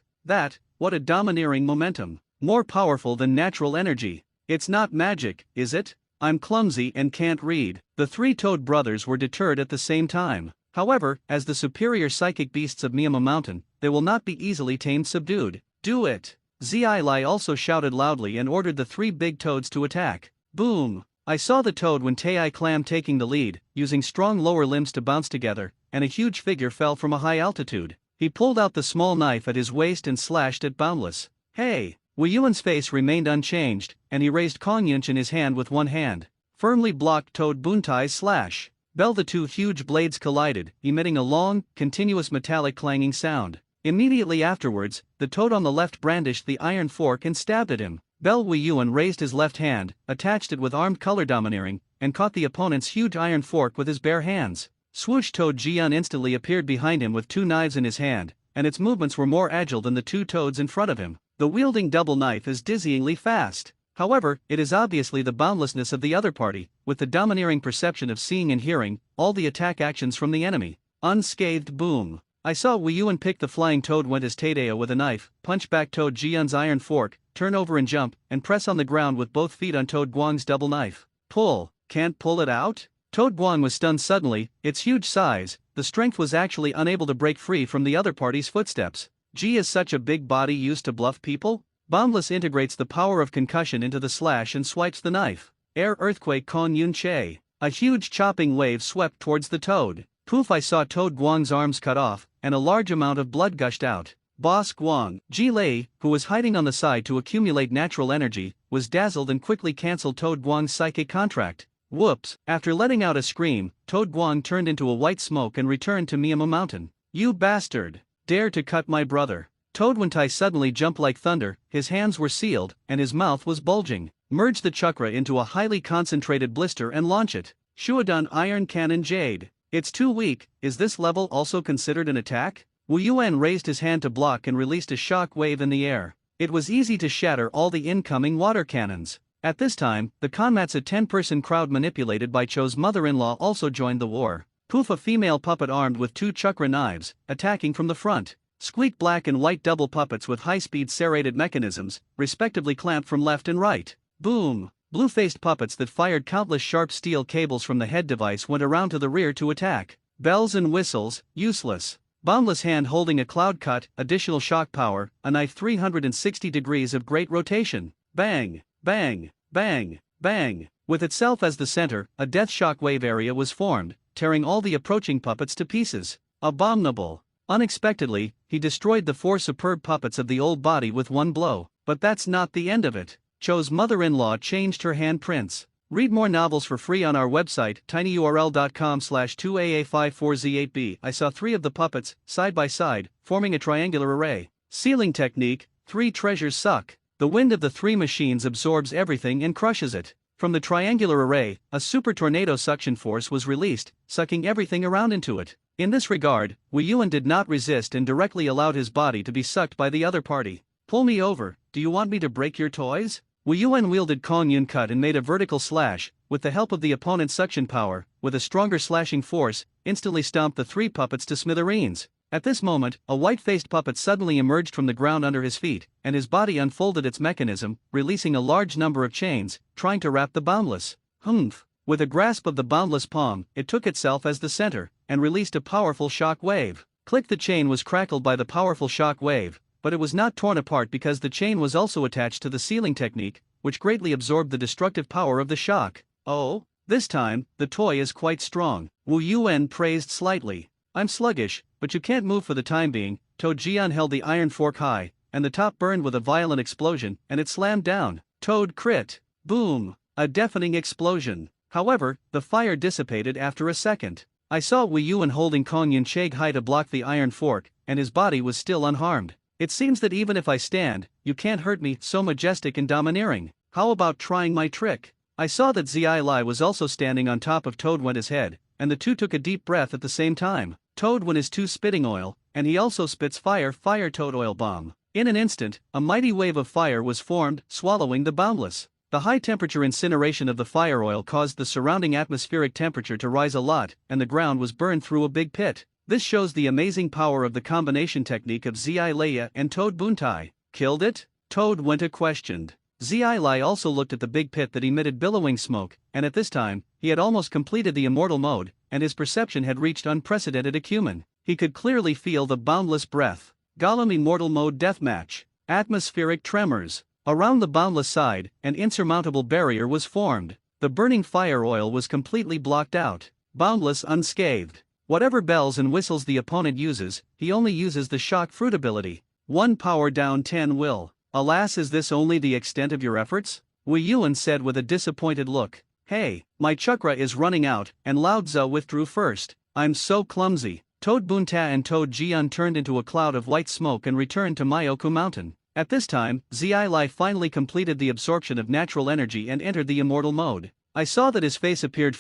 What a domineering momentum. More powerful than natural energy. It's not magic, is it? I'm clumsy and can't read. The three-toed brothers were deterred at the same time. However, as the superior psychic beasts of Miyama Mountain, they will not be easily tamed subdued. Do it! Zi Lai also shouted loudly and ordered the 3 big toads to attack. Boom! I saw the toad when Tai Clam taking the lead, using strong lower limbs to bounce together, and a huge figure fell from a high altitude. He pulled out the small knife at his waist and slashed at Boundless. Hey! Wu Yuan's face remained unchanged, and he raised Kong Yunch in his hand with one hand. Firmly blocked Toad Buntai's slash. The 2 huge blades collided, emitting a long, continuous metallic clanging sound. Immediately afterwards, the toad on the left brandished the iron fork and stabbed at him. Wu Yuan raised his left hand, attached it with armed color domineering, and caught the opponent's huge iron fork with his bare hands. Swoosh! Toad Jian instantly appeared behind him with 2 knives in his hand, and its movements were more agile than the 2 toads in front of him. The wielding double knife is dizzyingly fast. However, it is obviously the boundlessness of the other party, with the domineering perception of seeing and hearing all the attack actions from the enemy. Unscathed. Boom! I saw Wu Yuan pick the flying toad went as Tadeo with a knife, punch back Toad Jian's iron fork, turn over and jump, and press on the ground with both feet on Toad Guang's double knife. Pull! Can't pull it out? Toad Guang was stunned suddenly. Its huge size, the strength was actually unable to break free from the other party's footsteps. Gee, is such a big body used to bluff people? Boundless integrates the power of concussion into the slash and swipes the knife. Air earthquake Kong Yun Che. A huge chopping wave swept towards the toad. Poof! I saw Toad Guang's arms cut off, and a large amount of blood gushed out. Boss Guang, Ji Lei, who was hiding on the side to accumulate natural energy, was dazzled and quickly cancelled Toad Guang's psychic contract. Whoops! After letting out a scream, Toad Guang turned into a white smoke and returned to Miyama Mountain. You bastard! Dare to cut my brother! Toad Wentai suddenly jumped like thunder, his hands were sealed, and his mouth was bulging. Merge the chakra into a highly concentrated blister and launch it. Shuodun Iron Cannon Jade. It's too weak. Is this level also considered an attack? Wu Yuan raised his hand to block and released a shock wave in the air. It was easy to shatter all the incoming water cannons. At this time, the Konmatsu 10-person crowd manipulated by Cho's mother-in-law also joined the war. Poof! A female puppet armed with 2 chakra knives, attacking from the front. Squeak! Black and white double puppets with high-speed serrated mechanisms, respectively clamped from left and right. Boom! Blue-faced puppets that fired countless sharp steel cables from the head device went around to the rear to attack. Bells and whistles, useless. Boundless hand holding a cloud cut, additional shock power, a knife 360 degrees of great rotation. Bang! Bang! Bang! Bang! With itself as the center, a death shock wave area was formed, tearing all the approaching puppets to pieces. Abominable! Unexpectedly, he destroyed the 4 superb puppets of the old body with one blow. But that's not the end of it. Cho's mother-in-law changed her handprints. Read more novels for free on our website, tinyurl.com/2aa54z8b. I saw 3 of the puppets, side by side, forming a triangular array. Sealing technique, 3 treasures suck. The wind of the 3 machines absorbs everything and crushes it. From the triangular array, a super tornado suction force was released, sucking everything around into it. In this regard, Wu Yuan did not resist and directly allowed his body to be sucked by the other party. Pull me over, do you want me to break your toys? Wu Yuan wielded Kong Yun Cut and made a vertical slash, with the help of the opponent's suction power, with a stronger slashing force, instantly stomped the 3 puppets to smithereens. At this moment, a white-faced puppet suddenly emerged from the ground under his feet, and his body unfolded its mechanism, releasing a large number of chains, trying to wrap the Boundless. Humph! With a grasp of the Boundless palm, it took itself as the center, and released a powerful shock wave. Click. The chain was crackled by the powerful shock wave, but it was not torn apart because the chain was also attached to the sealing technique, which greatly absorbed the destructive power of the shock. Oh? This time, the toy is quite strong, Wu Yuan praised slightly. I'm sluggish, but you can't move for the time being. Toad Jian held the iron fork high, and the top burned with a violent explosion, and it slammed down. Toad crit. Boom! A deafening explosion. However, the fire dissipated after a second. I saw Wu Yuan holding Kong Yun Cheg high to block the iron fork, and his body was still unharmed. It seems that even if I stand, you can't hurt me, so majestic and domineering. How about trying my trick? I saw that Zai Lai was also standing on top of Toad Wen's head, and the two took a deep breath at the same time. Toad Wen is too spitting oil, and he also spits fire Toad oil bomb. In an instant, a mighty wave of fire was formed, swallowing the Boundless. The high temperature incineration of the fire oil caused the surrounding atmospheric temperature to rise a lot, and the ground was burned through a big pit. This shows the amazing power of the combination technique of Zai Leia and Toad Buntai. Killed it? Toad Wenta questioned. Zai Lai also looked at the big pit that emitted billowing smoke, and at this time, he had almost completed the immortal mode, and his perception had reached unprecedented acumen. He could clearly feel the boundless breath. Gollum immortal mode deathmatch. Atmospheric tremors. Around the boundless side, an insurmountable barrier was formed. The burning fire oil was completely blocked out. Boundless unscathed. Whatever bells and whistles the opponent uses, he only uses the shock fruit ability. 1 power down 10 will. Alas, is this only the extent of your efforts? Wu Yuan said with a disappointed look. Hey, my chakra is running out, and Lao Tzu withdrew first. I'm so clumsy. Toad Bunta and Toad Jian turned into a cloud of white smoke and returned to Myoku Mountain. At this time, Zai Lai finally completed the absorption of natural energy and entered the immortal mode. I saw that his face appeared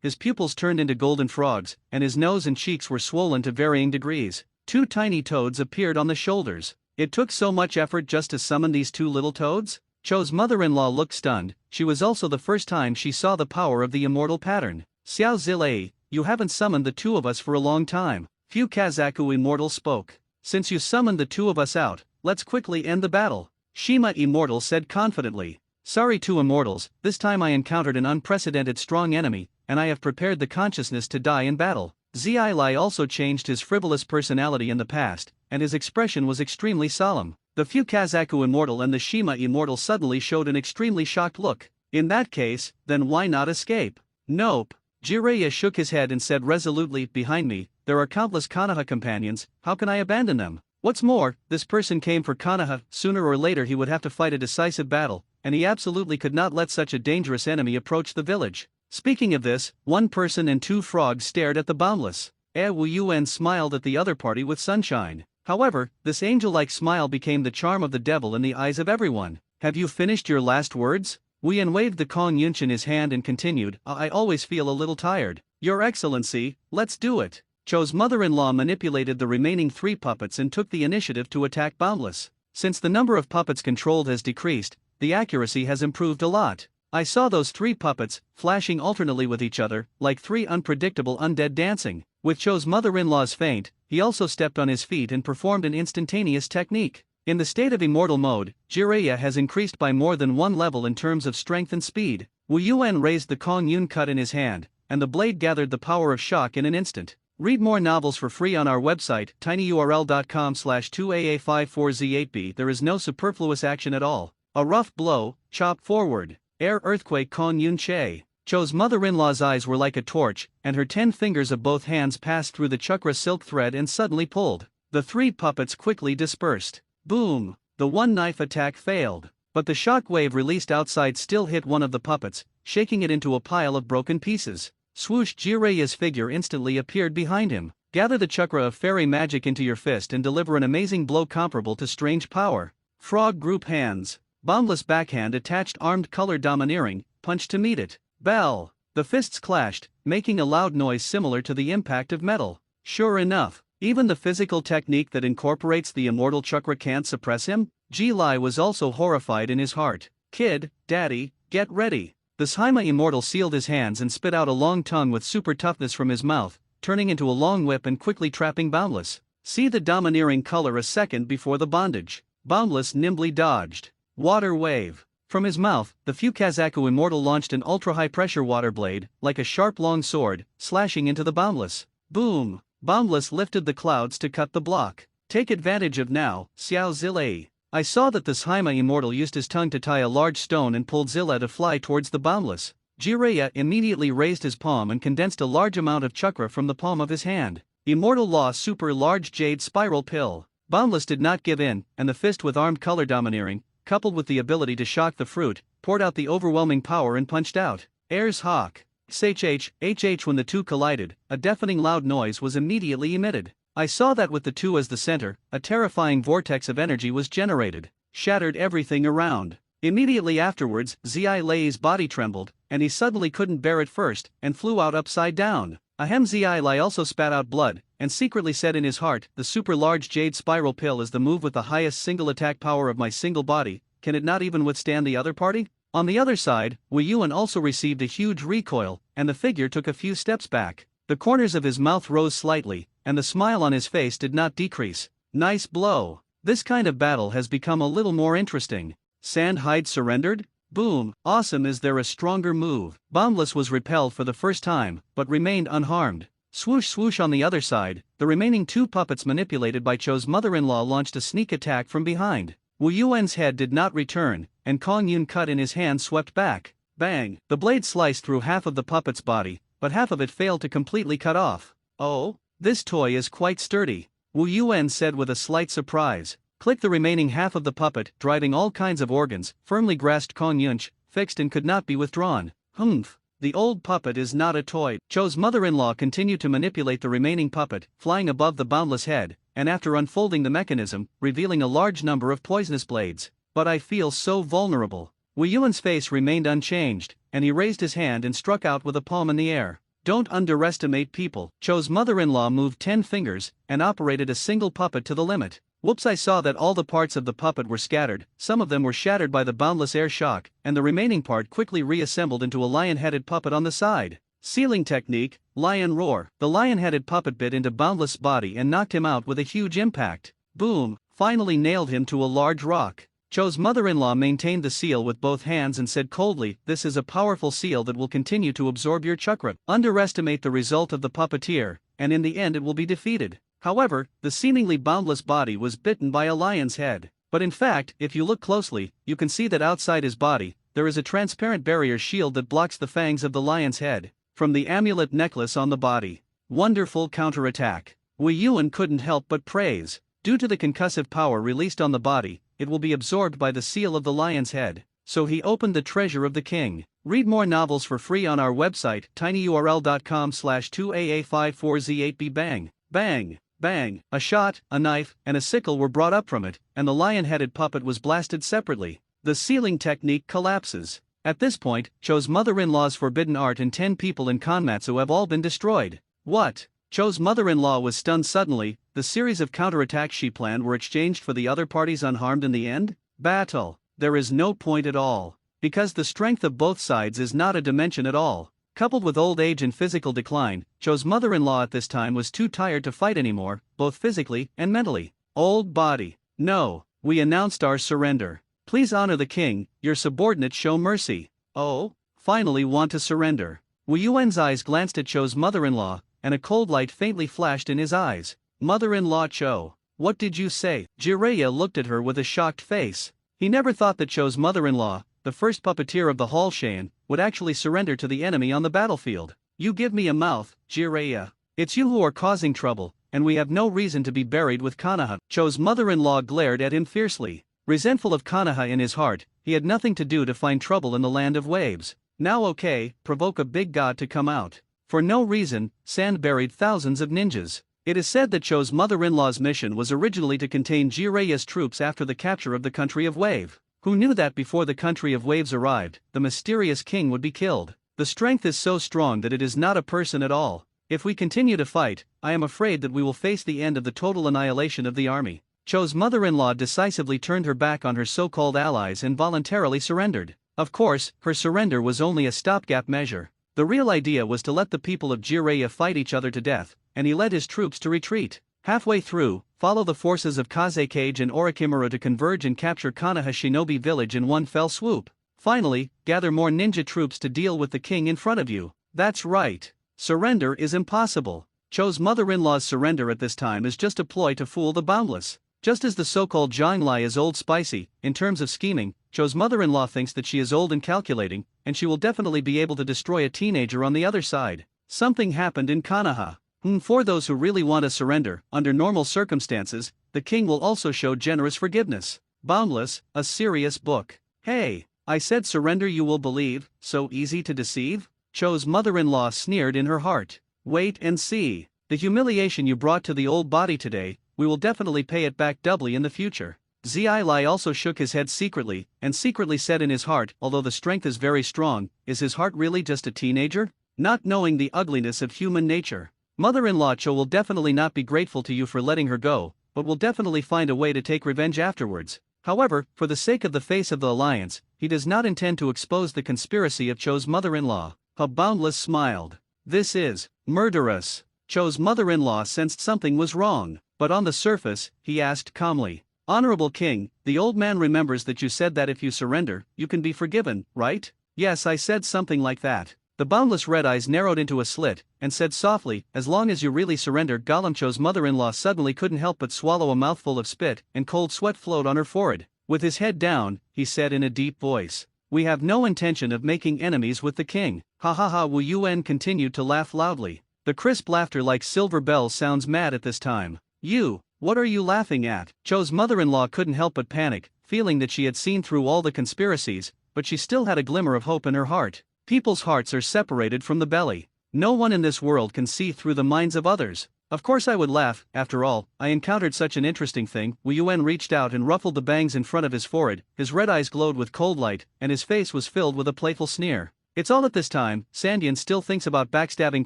his pupils turned into golden frogs, and his nose and cheeks were swollen to varying degrees. 2 tiny toads appeared on the shoulders. It took so much effort just to summon these 2 little toads? Cho's mother-in-law looked stunned. She was also the first time she saw the power of the immortal pattern. Xiao Zilei, you haven't summoned the 2 of us for a long time. Few Kazaku Immortal spoke. Since you summoned the 2 of us out, let's quickly end the battle. Shima Immortal said confidently. Sorry 2 Immortals, this time I encountered an unprecedented strong enemy, and I have prepared the consciousness to die in battle. Zai Lai also changed his frivolous personality in the past, and his expression was extremely solemn. The few Kazaku Immortal and the Shima Immortal suddenly showed an extremely shocked look. In that case, then why not escape? Nope. Jiraiya shook his head and said resolutely, behind me, there are countless Konoha companions, how can I abandon them? What's more, this person came for Konoha, sooner or later he would have to fight a decisive battle, and he absolutely could not let such a dangerous enemy approach the village. Speaking of this, 1 person and 2 frogs stared at the Boundless. Wu Yuan smiled at the other party with sunshine. However, this angel-like smile became the charm of the devil in the eyes of everyone. Have you finished your last words? Wu Yan waved the Kong Yunch in his hand and continued, I always feel a little tired. Your Excellency, let's do it. Cho's mother-in-law manipulated the remaining 3 puppets and took the initiative to attack Boundless. Since the number of puppets controlled has decreased, the accuracy has improved a lot. I saw those 3 puppets, flashing alternately with each other, like 3 unpredictable undead dancing. With Cho's mother-in-law's feint, he also stepped on his feet and performed an instantaneous technique. In the state of immortal mode, Jiraiya has increased by more than 1 level in terms of strength and speed. Wu Yuan raised the Kong Yun cut in his hand, and the blade gathered the power of shock in an instant. Read more novels for free on our website, tinyurl.com/2aa54z8b. There is no superfluous action at all. A rough blow, chop forward. Air earthquake Kong Yun Che. Cho's mother-in-law's eyes were like a torch, and her 10 fingers of both hands passed through the chakra silk thread and suddenly pulled. The 3 puppets quickly dispersed. Boom! The 1 knife attack failed, but the shock wave released outside still hit one of the puppets, shaking it into a pile of broken pieces. Swoosh! Jiraiya's figure instantly appeared behind him. Gather the chakra of fairy magic into your fist and deliver an amazing blow comparable to strange power. Frog group hands. Boundless backhand attached armed color domineering, punch to meet it. Bell! The fists clashed, making a loud noise similar to the impact of metal. Sure enough, even the physical technique that incorporates the immortal chakra can't suppress him? Ji Lai was also horrified in his heart. Kid, daddy, get ready. The Saima Immortal sealed his hands and spit out a long tongue with super toughness from his mouth, turning into a long whip and quickly trapping Boundless. See the domineering color a second before the bondage. Boundless nimbly dodged. Water wave. From his mouth, the Fukazaku Immortal launched an ultra-high-pressure water blade, like a sharp long sword, slashing into the Boundless. Boom! Boundless lifted the clouds to cut the block. Take advantage of now, Xiao Zile. I saw that the Saima Immortal used his tongue to tie a large stone and pulled Zilla to fly towards the Boundless. Jiraiya immediately raised his palm and condensed a large amount of chakra from the palm of his hand. Immortal Law Super Large Jade Spiral Pill. Boundless did not give in, and the fist with armed color domineering, coupled with the ability to shock the fruit, poured out the overwhelming power and punched out. Air's Hawk. HH when the two collided, a deafening loud noise was immediately emitted. I saw that with the two as the center, a terrifying vortex of energy was generated, shattered everything around. Immediately afterwards, Zilei's body trembled, and he suddenly couldn't bear it first, and flew out upside down. Ahem. Zilei also spat out blood, and secretly said in his heart, the super large jade spiral pill is the move with the highest single attack power of my single body, can it not even withstand the other party? On the other side, Wei Yuan also received a huge recoil, and the figure took a few steps back. The corners of his mouth rose slightly, and the smile on his face did not decrease. Nice blow. This kind of battle has become a little more interesting. Sandhide surrendered? Boom. Awesome. Is there a stronger move? Boundless was repelled for the first time, but remained unharmed. Swoosh swoosh. On the other side, the remaining two puppets manipulated by Cho's mother-in-law launched a sneak attack from behind. Wu Yuan's head did not return, and Kong Yun cut in his hand swept back. Bang! The blade sliced through half of the puppet's body, but half of it failed to completely cut off. Oh? This toy is quite sturdy, Wu Yuan said with a slight surprise. Click the remaining half of the puppet, driving all kinds of organs, firmly grasped Kong Yunch, fixed and could not be withdrawn. Humph. The old puppet is not a toy. Cho's mother-in-law continued to manipulate the remaining puppet, flying above the Boundless head, and after unfolding the mechanism, revealing a large number of poisonous blades. But I feel so vulnerable. Wei Yuan's face remained unchanged, and he raised his hand and struck out with a palm in the air. Don't underestimate people. Cho's mother-in-law moved 10 fingers, and operated a single puppet to the limit. Whoops! I saw that all the parts of the puppet were scattered, some of them were shattered by the Boundless air shock, and the remaining part quickly reassembled into a lion-headed puppet on the side. Sealing technique, Lion Roar. The lion-headed puppet bit into Boundless' body and knocked him out with a huge impact. Boom! Finally nailed him to a large rock. Cho's mother-in-law maintained the seal with both hands and said coldly, this is a powerful seal that will continue to absorb your chakra. Underestimate the result of the puppeteer, and in the end it will be defeated. However, the seemingly boundless body was bitten by a lion's head. But in fact, if you look closely, you can see that outside his body, there is a transparent barrier shield that blocks the fangs of the lion's head. From the amulet necklace on the body. Wonderful counterattack. Wei Yuan couldn't help but praise. Due to the concussive power released on the body, it will be absorbed by the seal of the lion's head. So he opened the treasure of the king. Read more novels for free on our website, tinyurl.com/2aa54z8b. Bang, bang, bang. A shot, a knife, and a sickle were brought up from it, and the lion-headed puppet was blasted separately. The sealing technique collapses. At this point, Cho's mother-in-law's forbidden art and 10 people in Kanmatsu have all been destroyed. What? Cho's mother-in-law was stunned suddenly. The series of counterattacks she planned were exchanged for the other parties unharmed in the end? Battle. There is no point at all. Because the strength of both sides is not a dimension at all. Coupled with old age and physical decline, Cho's mother-in-law at this time was too tired to fight anymore, both physically and mentally. Old body. No, we announced our surrender. Please honor the king, your subordinates show mercy. Oh? Finally want to surrender. Wei Yuan's eyes glanced at Cho's mother-in-law, and a cold light faintly flashed in his eyes. Mother-in-law Cho, what did you say? Jiraiya looked at her with a shocked face. He never thought that Cho's mother-in-law, the first puppeteer of the Hall Shan, would actually surrender to the enemy on the battlefield. You give me a mouth, Jiraiya. It's you who are causing trouble, and we have no reason to be buried with Konoha. Cho's mother-in-law glared at him fiercely. Resentful of Konoha in his heart, he had nothing to do to find trouble in the land of waves. Now okay, provoke a big god to come out. For no reason, sand buried thousands of ninjas. It is said that Cho's mother-in-law's mission was originally to contain Jiraiya's troops after the capture of the country of Wave. Who knew that before the country of waves arrived, the mysterious king would be killed? The strength is so strong that it is not a person at all. If we continue to fight, I am afraid that we will face the end of the total annihilation of the army. Cho's mother-in-law decisively turned her back on her so-called allies and voluntarily surrendered. Of course, her surrender was only a stopgap measure. The real idea was to let the people of Jiraiya fight each other to death, and he led his troops to retreat. Halfway through, follow the forces of Kazekage and Orochimaru to converge and capture Konoha Shinobi Village in one fell swoop. Finally, gather more ninja troops to deal with the king in front of you. That's right. Surrender is impossible. Cho's mother-in-law's surrender at this time is just a ploy to fool the boundless. Just as the so-called Zhonglai is old spicy, in terms of scheming, Cho's mother-in-law thinks that she is old and calculating, and she will definitely be able to destroy a teenager on the other side. Something happened in Konoha. For those who really want to surrender, under normal circumstances, the king will also show generous forgiveness. Boundless, a serious book. Hey, I said surrender you will believe, so easy to deceive? Cho's mother-in-law sneered in her heart. Wait and see. The humiliation you brought to the old body today, we will definitely pay it back doubly in the future. Zai also shook his head secretly, and secretly said in his heart, although the strength is very strong, is his heart really just a teenager? Not knowing the ugliness of human nature. Mother-in-law Cho will definitely not be grateful to you for letting her go, but will definitely find a way to take revenge afterwards. However, for the sake of the face of the alliance, he does not intend to expose the conspiracy of Cho's mother-in-law. Boundless smiled. This is murderous. Cho's mother-in-law sensed something was wrong, but on the surface, he asked calmly. Honorable King, the old man remembers that you said that if you surrender, you can be forgiven, right? Yes, I said something like that. The boundless red eyes narrowed into a slit, and said softly, as long as you really surrender. Cho's mother-in-law suddenly couldn't help but swallow a mouthful of spit, and cold sweat flowed on her forehead. With his head down, he said in a deep voice, we have no intention of making enemies with the king. Ha ha ha. Wu Yuan continued to laugh loudly. The crisp laughter like silver bells sounds mad at this time. You, what are you laughing at? Cho's mother-in-law couldn't help but panic, feeling that she had seen through all the conspiracies, but she still had a glimmer of hope in her heart. People's hearts are separated from the belly. No one in this world can see through the minds of others. Of course I would laugh, after all, I encountered such an interesting thing. Wu Yuan reached out and ruffled the bangs in front of his forehead, his red eyes glowed with cold light, and his face was filled with a playful sneer. It's all at this time, Sandian still thinks about backstabbing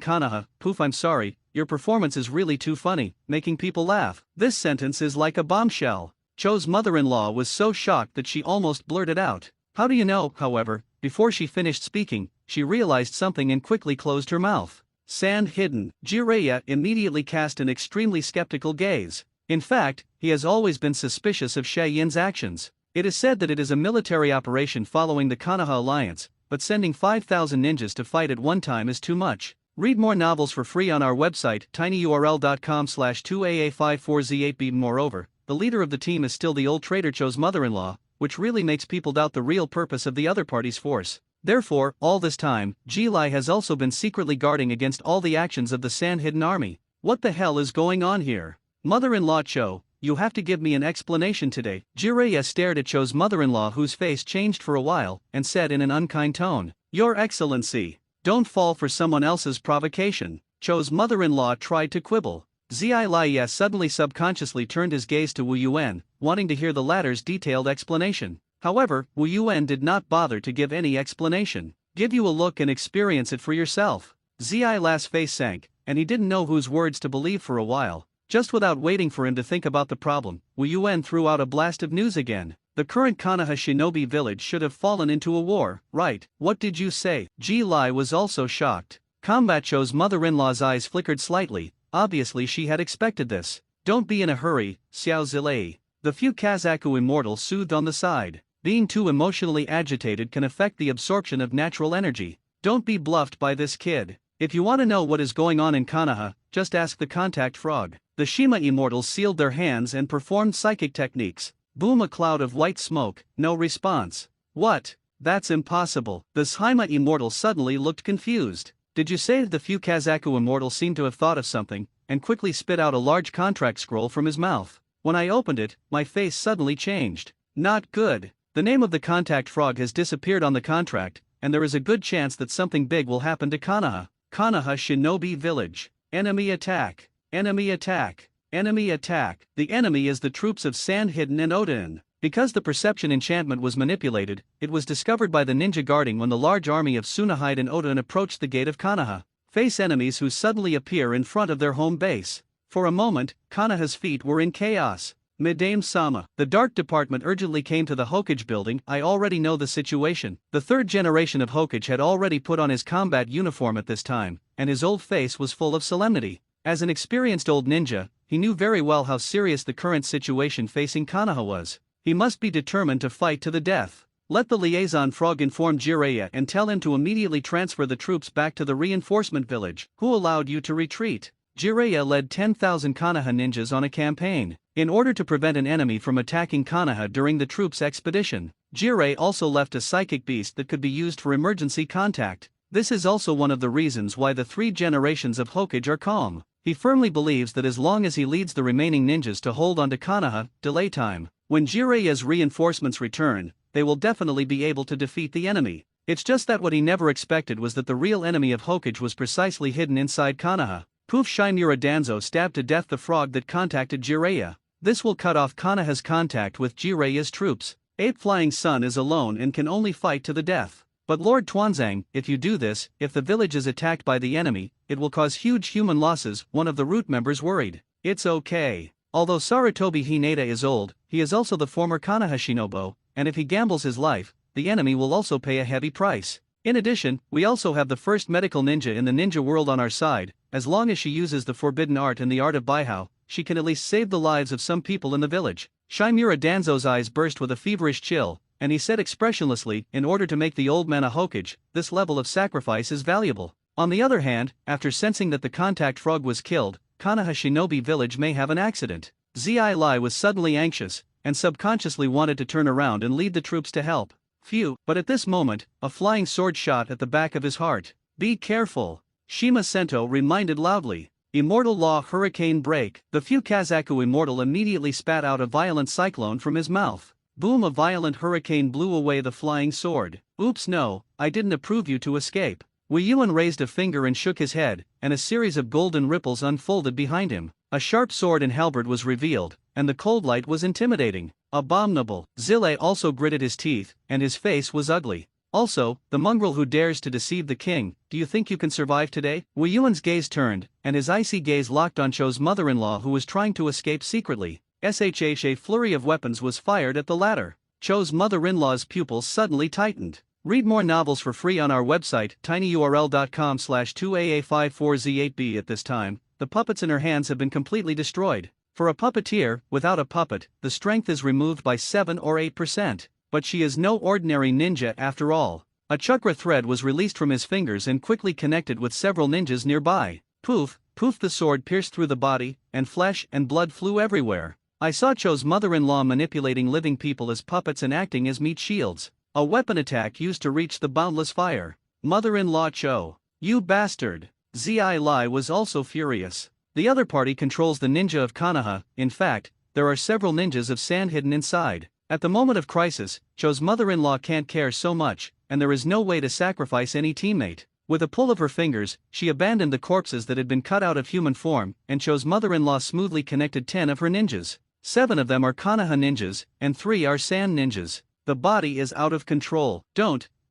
Konoha. Poof, I'm sorry, your performance is really too funny, making people laugh. This sentence is like a bombshell. Cho's mother-in-law was so shocked that she almost blurted out. How do you know? However, before she finished speaking, she realized something and quickly closed her mouth. Sand hidden. Jiraiya immediately cast an extremely skeptical gaze. In fact, he has always been suspicious of Xie Yin's actions. It is said that it is a military operation following the Konoha alliance, but sending 5,000 ninjas to fight at one time is too much. Read more novels for free on our website tinyurl.com/2aa54z8b. Moreover, the leader of the team is still the old traitor Cho's mother-in-law, which really makes people doubt the real purpose of the other party's force. Therefore, all this time, Ji-Lai has also been secretly guarding against all the actions of the Sand-Hidden Army. What the hell is going on here? Mother-in-law Cho, you have to give me an explanation today. Jiraiya stared at Cho's mother-in-law, whose face changed for a while, and said in an unkind tone, Your Excellency, don't fall for someone else's provocation. Cho's mother-in-law tried to quibble. Zai suddenly subconsciously turned his gaze to Wu Yuan, wanting to hear the latter's detailed explanation. However, Wu Yuan did not bother to give any explanation. Give you a look and experience it for yourself. Zai's face sank, and he didn't know whose words to believe for a while. Just without waiting for him to think about the problem, Wu Yuan threw out a blast of news again. The current Konoha Shinobi village should have fallen into a war, right? What did you say? Ji-Lai was also shocked. Combat Cho's mother-in-law's eyes flickered slightly. Obviously she had expected this. Don't be in a hurry, Xiao Zilei. The few Kazaku immortals soothed on the side. Being too emotionally agitated can affect the absorption of natural energy. Don't be bluffed by this kid. If you want to know what is going on in Konoha, just ask the contact frog. The Shima immortals sealed their hands and performed psychic techniques. Boom, a cloud of white smoke, no response. What? That's impossible. The Shima immortal suddenly looked confused. Did you say the few Kazaku immortal seemed to have thought of something, and quickly spit out a large contract scroll from his mouth? When I opened it, my face suddenly changed. Not good. The name of the contact frog has disappeared on the contract, and there is a good chance that something big will happen to Konoha. Konoha Shinobi Village. Enemy attack. Enemy attack. Enemy attack. The enemy is the troops of Sand-Hidden and Oden. Because the perception enchantment was manipulated, it was discovered by the ninja guarding when the large army of Tsunehide and Oden approached the gate of Konoha. Face enemies who suddenly appear in front of their home base. For a moment, Konoha's feet were in chaos. Madame Sama, the Dark Department urgently came to the Hokage building. I already know the situation. The third generation of Hokage had already put on his combat uniform at this time, and his old face was full of solemnity. As an experienced old ninja, he knew very well how serious the current situation facing Konoha was. He must be determined to fight to the death. Let the liaison frog inform Jiraiya and tell him to immediately transfer the troops back to the reinforcement village. Who allowed you to retreat? Jiraiya led 10,000 Konoha ninjas on a campaign. In order to prevent an enemy from attacking Konoha during the troops' expedition, Jiraiya also left a psychic beast that could be used for emergency contact. This is also one of the reasons why the 3 generations of Hokage are calm. He firmly believes that as long as he leads the remaining ninjas to hold on to Konoha, delay time. When Jiraiya's reinforcements return, they will definitely be able to defeat the enemy. It's just that what he never expected was that the real enemy of Hokage was precisely hidden inside Konoha. Poof! Shimura Danzo stabbed to death the frog that contacted Jiraiya. This will cut off Konoha's contact with Jiraiya's troops. Ape Flying Sun is alone and can only fight to the death. But Lord Tuanzang, if you do this, if the village is attacked by the enemy, it will cause huge human losses, one of the root members worried. It's okay. Although Sarutobi Hinata is old, he is also the former Konoha Shinobu, and if he gambles his life, the enemy will also pay a heavy price. In addition, we also have the first medical ninja in the ninja world on our side. As long as she uses the forbidden art and the art of Baihao, she can at least save the lives of some people in the village. Shimura Danzo's eyes burst with a feverish chill, and he said expressionlessly, in order to make the old man a Hokage, this level of sacrifice is valuable. On the other hand, after sensing that the contact frog was killed, Konoha Shinobi village may have an accident. Zi Lai was suddenly anxious, and subconsciously wanted to turn around and lead the troops to help. Phew, but at this moment, a flying sword shot at the back of his heart. Be careful. Shima Sento reminded loudly. Immortal Law Hurricane Break. The Fukazaku Immortal immediately spat out a violent cyclone from his mouth. Boom! A violent hurricane blew away the flying sword. Oops, no, I didn't approve you to escape. Wei Yuan raised a finger and shook his head, and a series of golden ripples unfolded behind him. A sharp sword and halberd was revealed, and the cold light was intimidating. Abominable. Zille also gritted his teeth, and his face was ugly. Also, the mongrel who dares to deceive the king, do you think you can survive today? Wei Yuan's gaze turned, and his icy gaze locked on Cho's mother-in-law who was trying to escape secretly. A flurry of weapons was fired at the latter. Cho's mother-in-law's pupils suddenly tightened. Read more novels for free on our website, tinyurl.com/2aa54z8b. At this time, the puppets in her hands have been completely destroyed. For a puppeteer, without a puppet, the strength is removed by 7 or 8%. But she is no ordinary ninja after all. A chakra thread was released from his fingers and quickly connected with several ninjas nearby. Poof, poof! The sword pierced through the body, and flesh and blood flew everywhere. I saw Cho's mother-in-law manipulating living people as puppets and acting as meat shields. A weapon attack used to reach the boundless fire. Mother-in-law Cho. You bastard. Zi Lai was also furious. The other party controls the ninja of Konoha. In fact, there are several ninjas of sand hidden inside. At the moment of crisis, Cho's mother-in-law can't care so much, and there is no way to sacrifice any teammate. With a pull of her fingers, she abandoned the corpses that had been cut out of human form, and Cho's mother-in-law smoothly connected 10 of her ninjas. 7 of them are Konoha ninjas, and 3 are sand ninjas. The body is out of control.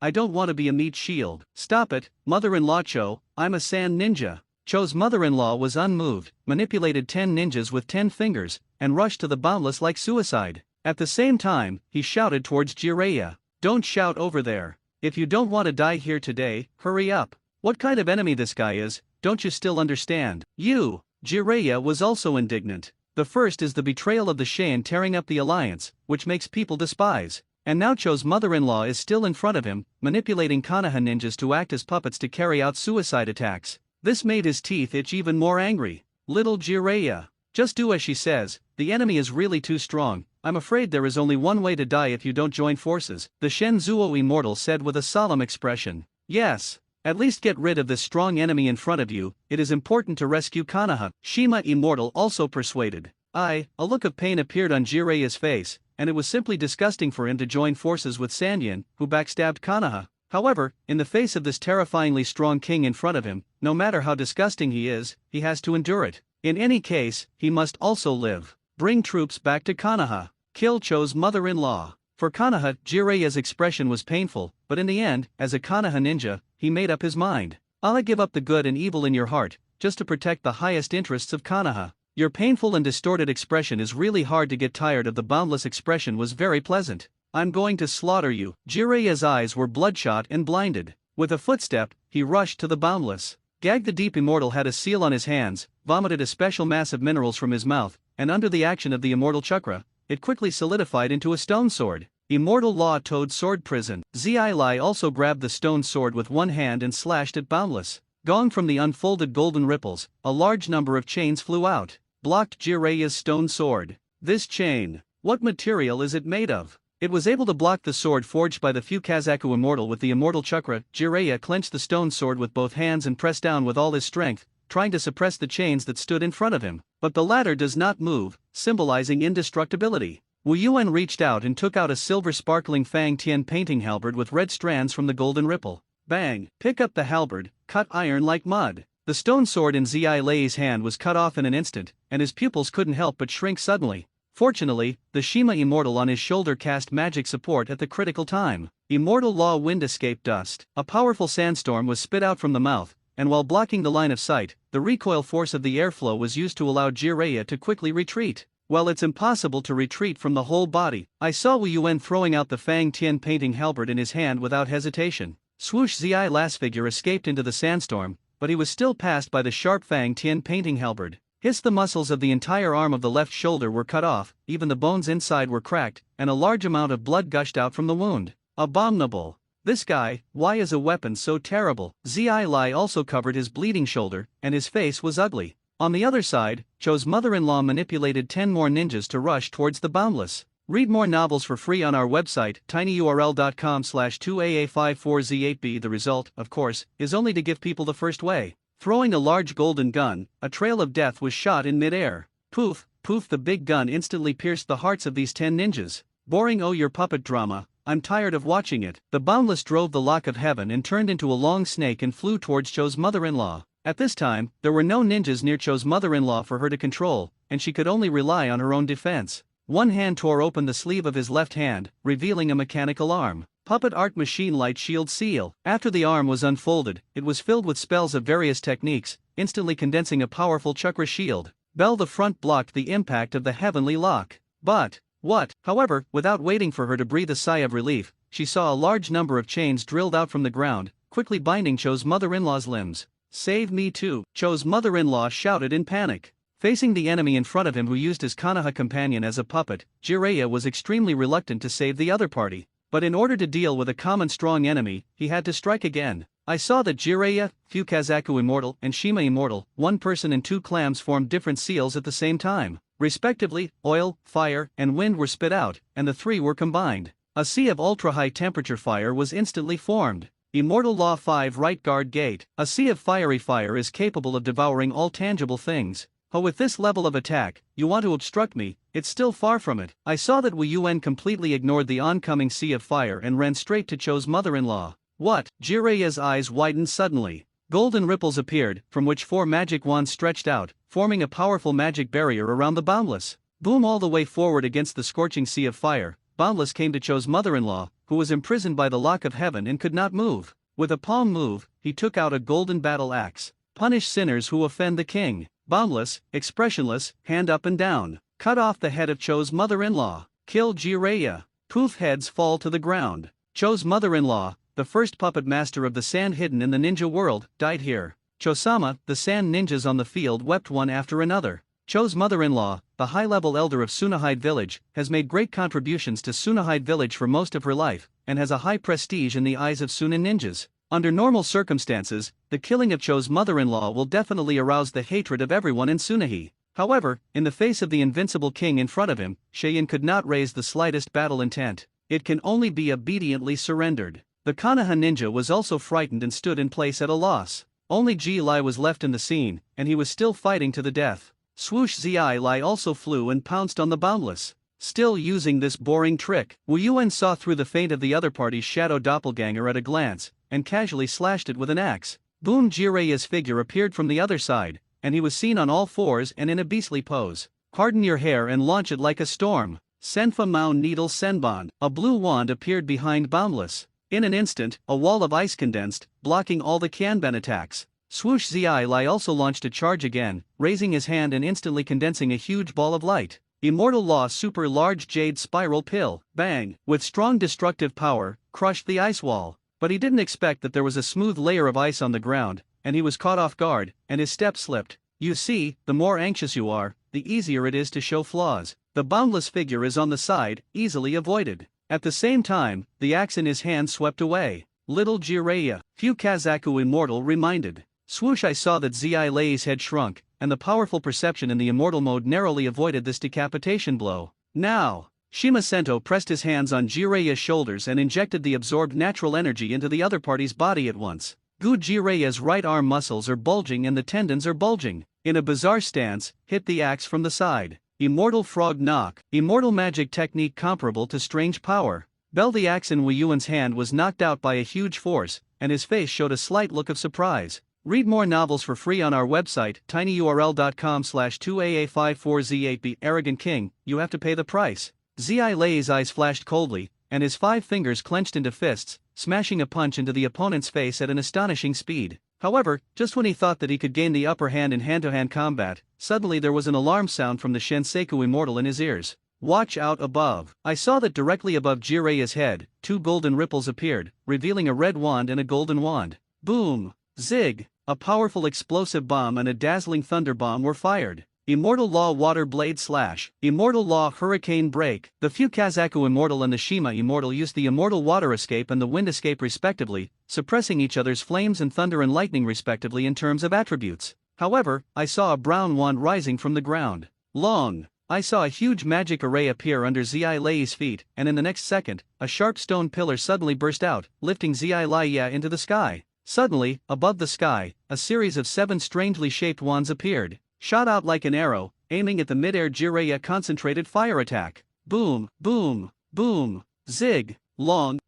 I don't want to be a meat shield. Stop it, mother-in-law Cho, I'm a sand ninja. Cho's mother-in-law was unmoved, manipulated 10 ninjas with 10 fingers, and rushed to the boundless like suicide. At the same time, he shouted towards Jiraiya. Don't shout over there. If you don't want to die here today, hurry up. What kind of enemy this guy is, don't you still understand? You! Jiraiya was also indignant. The first is the betrayal of the Shan tearing up the alliance, which makes people despise. And now Cho's mother-in-law is still in front of him, manipulating Konoha ninjas to act as puppets to carry out suicide attacks. This made his teeth itch even more angry. Little Jiraiya. Just do as she says, the enemy is really too strong. I'm afraid there is only one way to die if you don't join forces, the Shenzuo Immortal said with a solemn expression. Yes. At least get rid of this strong enemy in front of you, it is important to rescue Konoha. Shima Immortal also persuaded. A look of pain appeared on Jiraiya's face, and it was simply disgusting for him to join forces with Sanyan, who backstabbed Konoha. However, in the face of this terrifyingly strong king in front of him, no matter how disgusting he is, he has to endure it. In any case, he must also live. Bring troops back to Konoha. Kill Cho's mother-in-law. For Konoha, Jiraiya's expression was painful, but in the end, as a Konoha ninja, he made up his mind. I'll give up the good and evil in your heart, just to protect the highest interests of Konoha. Your painful and distorted expression is really hard to get tired of. The boundless expression was very pleasant. I'm going to slaughter you. Jiraiya's eyes were bloodshot and blinded. With a footstep, he rushed to the boundless. Gag the Deep Immortal had a seal on his hands, vomited a special mass of minerals from his mouth, and under the action of the Immortal Chakra, it quickly solidified into a stone sword. Immortal Law Toad Sword Prison. Zi Lai also grabbed the stone sword with one hand and slashed at Boundless. Gong from the unfolded golden ripples, a large number of chains flew out. Blocked Jiraiya's stone sword. This chain, what material is it made of? It was able to block the sword forged by the Fukazaku Immortal with the Immortal Chakra. Jiraiya clenched the stone sword with both hands and pressed down with all his strength, trying to suppress the chains that stood in front of him, but the latter does not move, symbolizing indestructibility. Wu Yuan reached out and took out a silver sparkling Fang Tian painting halberd with red strands from the golden ripple. Bang! Pick up the halberd, cut iron like mud. The stone sword in Zi Lei's hand was cut off in an instant, and his pupils couldn't help but shrink suddenly. Fortunately, the Shima Immortal on his shoulder cast magic support at the critical time. Immortal Law Wind escaped dust. A powerful sandstorm was spit out from the mouth, and while blocking the line of sight, the recoil force of the airflow was used to allow Jiraiya to quickly retreat. Well, it's impossible to retreat from the whole body. I saw Wu Yuan throwing out the Fang Tian painting halberd in his hand without hesitation. Swoosh! Zi Lai's figure escaped into the sandstorm, but he was still passed by the sharp Fang Tian painting halberd. Hiss! The muscles of the entire arm of the left shoulder were cut off, even the bones inside were cracked, and a large amount of blood gushed out from the wound. Abominable. This guy, why is a weapon so terrible? Zi Lai also covered his bleeding shoulder, and his face was ugly. On the other side, Cho's mother-in-law manipulated 10 more ninjas to rush towards the Boundless. Read more novels for free on our website, tinyurl.com/2aa54z8b. The result, of course, is only to give people the first way. Throwing a large golden gun, a trail of death was shot in mid-air. Poof, poof! The big gun instantly pierced the hearts of these 10 ninjas. Boring! Oh, your puppet drama, I'm tired of watching it. The Boundless drove the lock of heaven and turned into a long snake and flew towards Cho's mother-in-law. At this time, there were no ninjas near Cho's mother-in-law for her to control, and she could only rely on her own defense. One hand tore open the sleeve of his left hand, revealing a mechanical arm. Puppet art machine light shield seal. After the arm was unfolded, it was filled with spells of various techniques, instantly condensing a powerful chakra shield. Bell the front blocked the impact of the heavenly lock. But, what? However, without waiting for her to breathe a sigh of relief, she saw a large number of chains drilled out from the ground, quickly binding Cho's mother-in-law's limbs. Save me too! Cho's mother-in-law shouted in panic. Facing the enemy in front of him who used his Konoha companion as a puppet, Jiraiya was extremely reluctant to save the other party. But in order to deal with a common strong enemy, he had to strike again. I saw that Jiraiya, Fukazaku Immortal, and Shima Immortal, one person and two clams formed different seals at the same time. Respectively, oil, fire, and wind were spit out, and the three were combined. A sea of ultra-high temperature fire was instantly formed. Immortal Law 5 Right Guard Gate. A sea of fiery fire is capable of devouring all tangible things. Oh, with this level of attack, you want to obstruct me? It's still far from it. I saw that Wu Yuan completely ignored the oncoming sea of fire and ran straight to Cho's mother-in-law. What? Jiraiya's eyes widened suddenly. Golden ripples appeared, from which 4 magic wands stretched out, forming a powerful magic barrier around the Boundless. Boom! All the way forward against the scorching sea of fire, Boundless came to Cho's mother-in-law, who was imprisoned by the lock of heaven and could not move. With a palm move, he took out a golden battle axe. Punish sinners who offend the king. Boundless, expressionless, hand up and down. Cut off the head of Cho's mother-in-law. Kill Jiraiya. Poof! Heads fall to the ground. Cho's mother-in-law, the first puppet master of the sand hidden in the ninja world, died here. Cho-sama, the sand ninjas on the field wept one after another. Cho's mother-in-law, the high-level elder of Tsunahide Village, has made great contributions to Tsunahide Village for most of her life, and has a high prestige in the eyes of Sunan ninjas. Under normal circumstances, the killing of Cho's mother-in-law will definitely arouse the hatred of everyone in Tsunahi. However, in the face of the invincible king in front of him, Cheyenne could not raise the slightest battle intent. It can only be obediently surrendered. The Konoha ninja was also frightened and stood in place at a loss. Only Ji Lai was left in the scene, and he was still fighting to the death. Swoosh! Zi Lai also flew and pounced on the Boundless. Still using this boring trick, Wu Yuan saw through the feint of the other party's shadow doppelganger at a glance, and casually slashed it with an axe. Boom! Jiraiya's figure appeared from the other side, and he was seen on all fours and in a beastly pose. Harden your hair and launch it like a storm. Senfa Mao Needle Senbon. A blue wand appeared behind Boundless. In an instant, a wall of ice condensed, blocking all the Kanban attacks. Swoosh! Zi Lai also launched a charge again, raising his hand and instantly condensing a huge ball of light. Immortal Law Super Large Jade Spiral Pill. Bang! With strong destructive power, crushed the ice wall. But he didn't expect that there was a smooth layer of ice on the ground, and he was caught off guard, and his step slipped. You see, the more anxious you are, the easier it is to show flaws. The boundless figure is on the side, easily avoided. At the same time, the axe in his hand swept away. Little Jiraiya, Fukazaku Immortal reminded. Swoosh! I saw that Zilei's head shrunk, and the powerful perception in the immortal mode narrowly avoided this decapitation blow. Now! Shimasento pressed his hands on Jiraiya's shoulders and injected the absorbed natural energy into the other party's body at once. Jiraiya's right arm muscles are bulging and the tendons are bulging. In a bizarre stance, hit the axe from the side. Immortal frog knock. Immortal magic technique comparable to strange power. The axe in Wu Yuan's hand was knocked out by a huge force, and his face showed a slight look of surprise. Read more novels for free on our website, tinyurl.com/2aa54z8b. Arrogant king, you have to pay the price. Zilei's eyes flashed coldly, and his 5 fingers clenched into fists, smashing a punch into the opponent's face at an astonishing speed. However, just when he thought that he could gain the upper hand in hand-to-hand combat, suddenly there was an alarm sound from the Shinseku Immortal in his ears. Watch out above. I saw that directly above Jiraiya's head, 2 golden ripples appeared, revealing a red wand and a golden wand. Boom! Zig! A powerful explosive bomb and a dazzling thunder bomb were fired. Immortal Law Water Blade Slash. Immortal Law Hurricane Break. The Fukazaku Immortal and the Shima Immortal used the Immortal Water Escape and the Wind Escape respectively, suppressing each other's flames and thunder and lightning respectively in terms of attributes. However, I saw a brown wand rising from the ground. Long. I saw a huge magic array appear under Zilei's feet, and in the next second, a sharp stone pillar suddenly burst out, lifting Zileia into the sky. Suddenly, above the sky, a series of 7 strangely shaped wands appeared, shot out like an arrow, aiming at the mid-air Jiraiya concentrated fire attack. Boom, boom, boom, zig, long,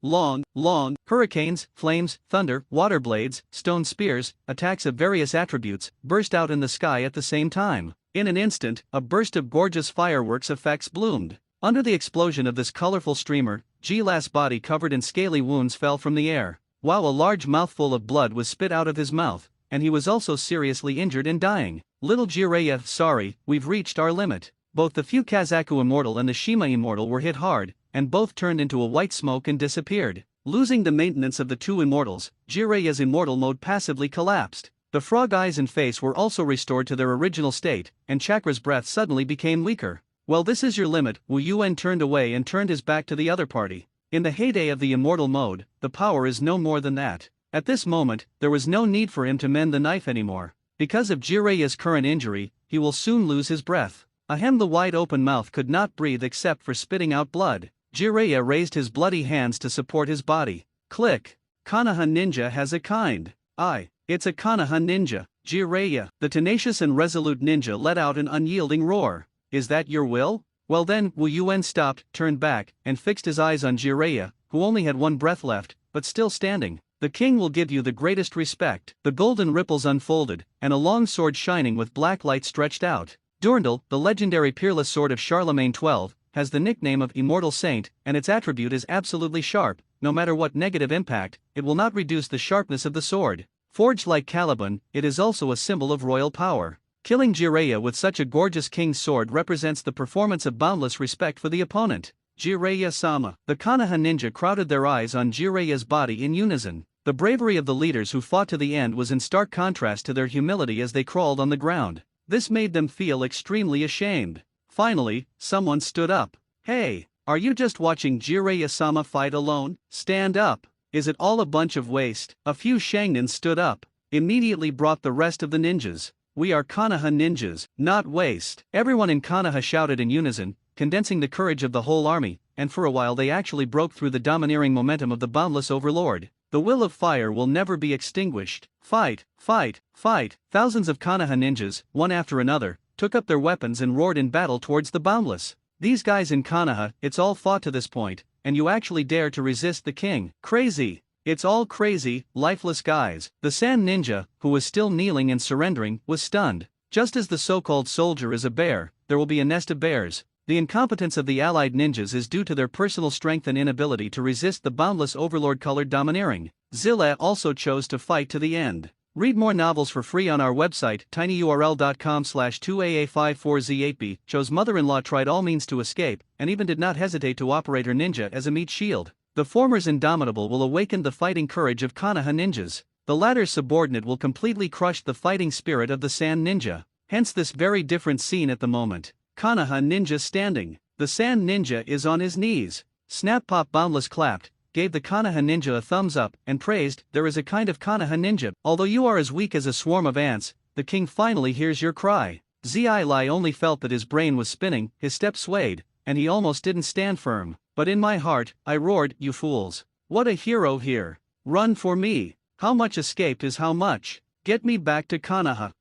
hurricanes, flames, thunder, water blades, stone spears, attacks of various attributes, burst out in the sky at the same time. In an instant, a burst of gorgeous fireworks effects bloomed. Under the explosion of this colorful streamer, Gila's body covered in scaly wounds fell from the air, while a large mouthful of blood was spit out of his mouth, and he was also seriously injured and dying. Little Jiraiya, sorry, we've reached our limit. Both the Fukazaku Immortal and the Shima Immortal were hit hard, and both turned into a white smoke and disappeared. Losing the maintenance of the 2 immortals, Jiraiya's immortal mode passively collapsed. The frog eyes and face were also restored to their original state, and Chakra's breath suddenly became weaker. Well, this is your limit. Wu Yuan turned away and turned his back to the other party. In the heyday of the immortal mode, the power is no more than that. At this moment, there was no need for him to mend the knife anymore. Because of Jiraiya's current injury, he will soon lose his breath. Ahem, the wide-open mouth could not breathe except for spitting out blood. Jiraiya raised his bloody hands to support his body. Click. Konoha Ninja has a kind eye. It's a Konoha Ninja. Jiraiya, the tenacious and resolute ninja, let out an unyielding roar. Is that your will? Well then, Wu Yuan stopped, turned back, and fixed his eyes on Jiraiya, who only had 1 breath left, but still standing. The king will give you the greatest respect. The golden ripples unfolded, and a long sword shining with black light stretched out. Durandal, the legendary peerless sword of Charlemagne XII, has the nickname of Immortal Saint, and its attribute is absolutely sharp. No matter what negative impact, it will not reduce the sharpness of the sword. Forged like Caliban, it is also a symbol of royal power. Killing Jiraiya with such a gorgeous king's sword represents the performance of boundless respect for the opponent. Jiraiya-sama. The Konoha ninja crowded their eyes on Jiraiya's body in unison. The bravery of the leaders who fought to the end was in stark contrast to their humility as they crawled on the ground. This made them feel extremely ashamed. Finally, someone stood up. Hey, are you just watching Jiraiya-sama fight alone? Stand up. Is it all a bunch of waste? A few Shangnin stood up, immediately brought the rest of the ninjas. We are Konoha ninjas, not waste. Everyone in Konoha shouted in unison, condensing the courage of the whole army, and for a while they actually broke through the domineering momentum of the boundless overlord. The will of fire will never be extinguished. Fight, fight, fight. Thousands of Konoha ninjas, one after another, took up their weapons and roared in battle towards the boundless. These guys in Konoha, it's all fought to this point, and you actually dare to resist the king. Crazy. It's all crazy, lifeless guys. The sand ninja, who was still kneeling and surrendering, was stunned. Just as the so-called soldier is a bear, there will be a nest of bears. The incompetence of the allied ninjas is due to their personal strength and inability to resist the boundless overlord-colored domineering. Zilla also chose to fight to the end. Read more novels for free on our website, tinyurl.com/2aa54z8b. Cho's mother-in-law tried all means to escape, and even did not hesitate to operate her ninja as a meat shield. The former's indomitable will awaken the fighting courage of Konoha ninjas. the latter's subordinate will completely crush the fighting spirit of the Sand Ninja. Hence this very different scene at the moment. Konoha Ninja standing. The Sand Ninja is on his knees. Snap Pop Boundless clapped, gave the Konoha Ninja a thumbs up, and praised, "There is a kind of Konoha Ninja. Although you are as weak as a swarm of ants, the king finally hears your cry." Zai only felt that his brain was spinning, his step swayed, and he almost didn't stand firm. But in my heart, I roared, "You fools. What a hero here. Run for me. How much escaped is how much. Get me back to Konoha."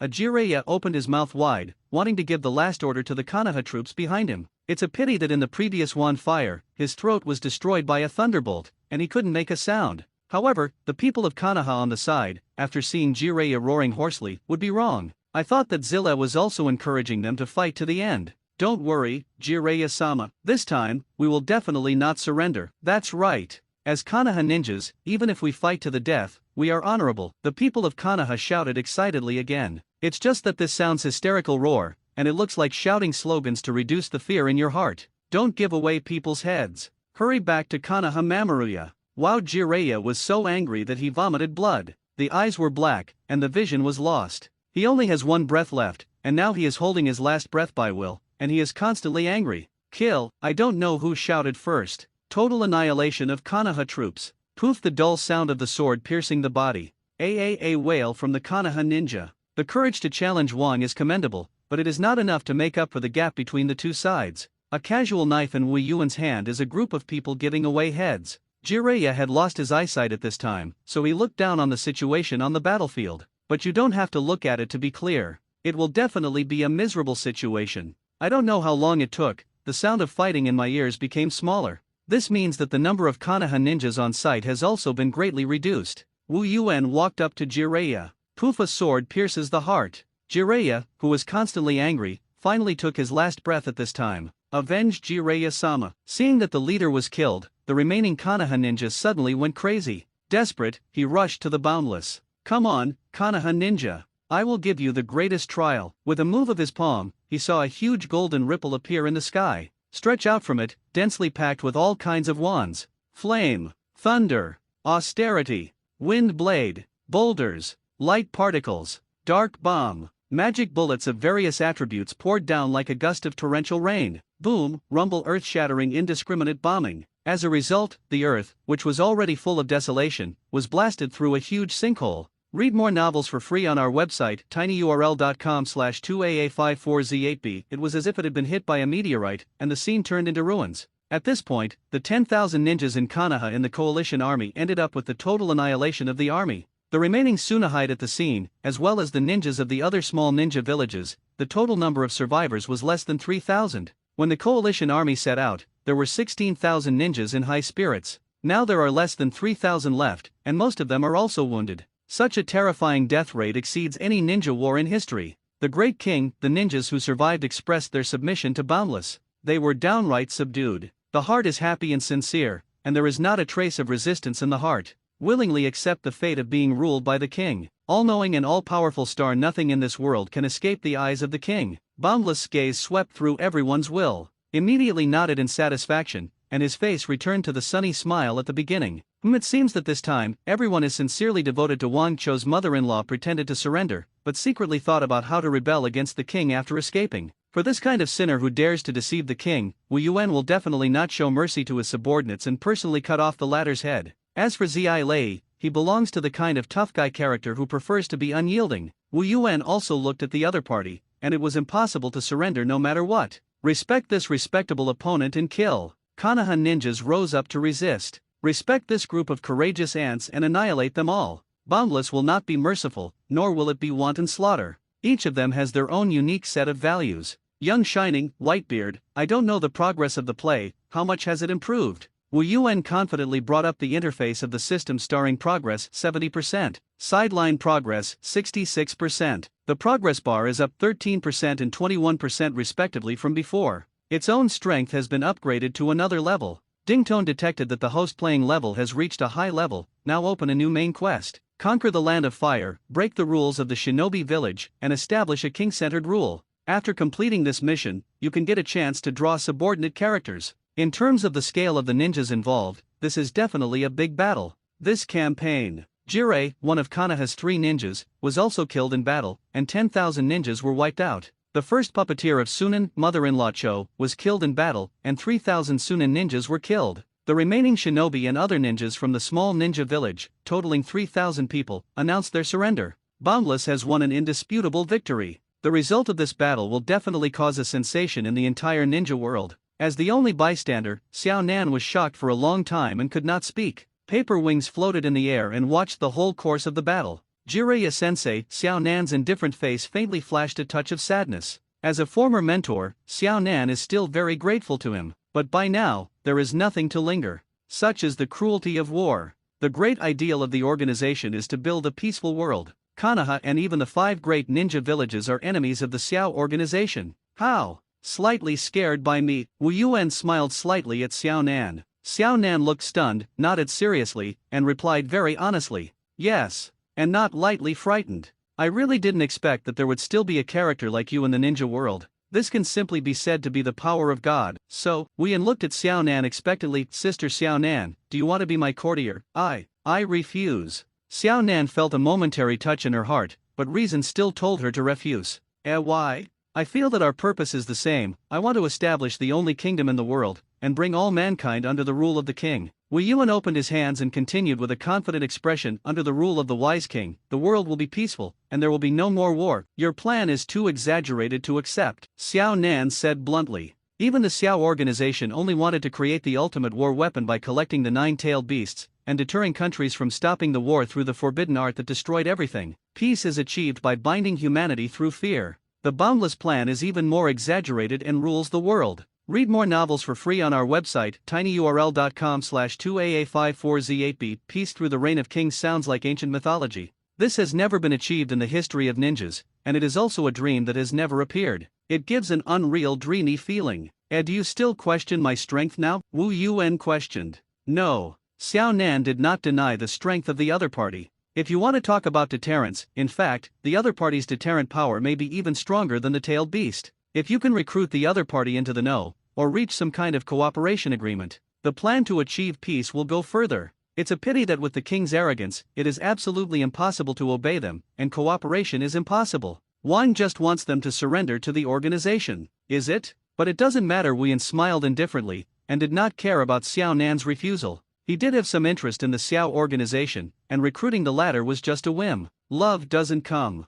Jiraiya opened his mouth wide, wanting to give the last order to the Konoha troops behind him. It's a pity that in the previous one fire, his throat was destroyed by a thunderbolt, and he couldn't make a sound. However, the people of Konoha on the side, after seeing Jiraiya roaring hoarsely, would be wrong. I thought that Zilla was also encouraging them to fight to the end. "Don't worry, Jiraiya-sama. This time, we will definitely not surrender." That's right. As Konoha ninjas, even if we fight to the death, we are honorable, the people of Konoha shouted excitedly again. It's just that this sounds hysterical roar, and it looks like shouting slogans to reduce the fear in your heart. Don't give away people's heads. Hurry back to Konoha Mamoruya. Wow, Jiraiya was so angry that he vomited blood. The eyes were black, and the vision was lost. He only has one breath left, and now he is holding his last breath by will, and he is constantly angry. Kill. I don't know who shouted first. Total annihilation of Konoha troops. Poof, the dull sound of the sword piercing the body. A wail from the Konoha ninja. The courage to challenge Wang is commendable, but it is not enough to make up for the gap between the two sides. A casual knife in Wu Yuan's hand is a group of people giving away heads. Jiraiya had lost his eyesight at this time, so he looked down on the situation on the battlefield. But you don't have to look at it to be clear. It will definitely be a miserable situation. I don't know how long it took, the sound of fighting in my ears became smaller. This means that the number of Konoha ninjas on site has also been greatly reduced. Wu Yuan walked up to Jiraiya. Poof, a sword pierces the heart. Jiraiya, who was constantly angry, finally took his last breath at this time. Avenge Jiraiya-sama. Seeing that the leader was killed, the remaining Konoha ninjas suddenly went crazy. Desperate, he rushed to the Boundless. "Come on, Konoha ninja. I will give you the greatest trial." With a move of his palm, he saw a huge golden ripple appear in the sky. Stretch out from it, densely packed with all kinds of wands. Flame, thunder, austerity, wind blade, boulders, light particles, dark bomb. Magic bullets of various attributes poured down like a gust of torrential rain. Boom, rumble, earth-shattering, indiscriminate bombing. As a result, the earth, which was already full of desolation, was blasted through a huge sinkhole. Read more novels for free on our website, tinyurl.com/2aa54z8b. It was as if it had been hit by a meteorite, and the scene turned into ruins. At this point, the 10,000 ninjas in Konoha in the coalition army ended up with the total annihilation of the army. The remaining Tsunahide at the scene, as well as the ninjas of the other small ninja villages, the total number of survivors was less than 3,000. When the coalition army set out, there were 16,000 ninjas in high spirits. Now there are less than 3,000 left, and most of them are also wounded. Such a terrifying death rate exceeds any ninja war in history. The Great King, the ninjas who survived expressed their submission to Boundless. They were downright subdued. The heart is happy and sincere, and there is not a trace of resistance in the heart. Willingly accept the fate of being ruled by the king. All-knowing and all-powerful star, nothing in this world can escape the eyes of the king. Boundless' gaze swept through everyone's will. Immediately nodded in satisfaction, and his face returned to the sunny smile at the beginning. It seems that this time, everyone is sincerely devoted to Wang Chou's mother-in-law pretended to surrender, but secretly thought about how to rebel against the king after escaping. For this kind of sinner who dares to deceive the king, Wu Yuan will definitely not show mercy to his subordinates and personally cut off the latter's head. As for Zai Lei, he belongs to the kind of tough guy character who prefers to be unyielding. Wu Yuan also looked at the other party, and it was impossible to surrender no matter what. Respect this respectable opponent and kill. Konoha ninjas rose up to resist. Respect this group of courageous ants and annihilate them all. Boundless will not be merciful, nor will it be wanton slaughter. Each of them has their own unique set of values. Young Shining, Whitebeard, I don't know the progress of the play, how much has it improved? Wu Yuan confidently brought up the interface of the system starring progress 70%, sideline progress 66%. The progress bar is up 13% and 21% respectively from before. Its own strength has been upgraded to another level. Dingtone detected that the host playing level has reached a high level. Now open a new main quest. Conquer the Land of Fire, break the rules of the Shinobi Village, and establish a king-centered rule. After completing this mission, you can get a chance to draw subordinate characters. In terms of the scale of the ninjas involved, this is definitely a big battle. This campaign, Jirei, one of Konoha's 3 ninjas, was also killed in battle, and 10,000 ninjas were wiped out. The first puppeteer of Sunan, mother-in-law Cho, was killed in battle, and 3,000 Sunan ninjas were killed. The remaining shinobi and other ninjas from the small ninja village, totaling 3,000 people, announced their surrender. Boundless has won an indisputable victory. The result of this battle will definitely cause a sensation in the entire ninja world. As the only bystander, Xiao Nan was shocked for a long time and could not speak. Paper wings floated in the air and watched the whole course of the battle. Jiraiya-sensei, Xiao Nan's indifferent face faintly flashed a touch of sadness. As a former mentor, Xiao Nan is still very grateful to him, but by now, there is nothing to linger. Such is the cruelty of war. The great ideal of the organization is to build a peaceful world. Konoha and even the 5 great ninja villages are enemies of the Xiao organization. How? Slightly scared by me, Wu Yuan smiled slightly at Xiao Nan. Xiao Nan looked stunned, nodded seriously, and replied very honestly, yes, and not lightly frightened. I really didn't expect that there would still be a character like you in the ninja world. This can simply be said to be the power of God. So, Wu Yan looked at Xiao Nan expectantly. Sister Xiao Nan, do you want to be my courtier? I refuse. Xiao Nan felt a momentary touch in her heart, but reason still told her to refuse. Why? I feel that our purpose is the same. I want to establish the only kingdom in the world, and bring all mankind under the rule of the king. Wu Yuan opened his hands and continued with a confident expression, under the rule of the wise king, the world will be peaceful, and there will be no more war. Your plan is too exaggerated to accept, Xiao Nan said bluntly. Even the Xiao organization only wanted to create the ultimate war weapon by collecting the 9-tailed beasts, and deterring countries from stopping the war through the forbidden art that destroyed everything. Peace is achieved by binding humanity through fear. The Boundless plan is even more exaggerated and rules the world. Read more novels for free on our website, tinyurl.com/2aa54z8b. Peace through the reign of kings sounds like ancient mythology. This has never been achieved in the history of ninjas, and it is also a dream that has never appeared. It gives an unreal dreamy feeling. Do you still question my strength now? Wu Yuan questioned. No. Xiao Nan did not deny the strength of the other party. If you want to talk about deterrence, in fact, the other party's deterrent power may be even stronger than the tailed beast. If you can recruit the other party into the know, or reach some kind of cooperation agreement, the plan to achieve peace will go further. It's a pity that with the king's arrogance, it is absolutely impossible to obey them, and cooperation is impossible. One just wants them to surrender to the organization. Is it? But it doesn't matter. Wu Yan smiled indifferently, and did not care about Xiao Nan's refusal. He did have some interest in the Xiao organization, and recruiting the latter was just a whim. Love doesn't come.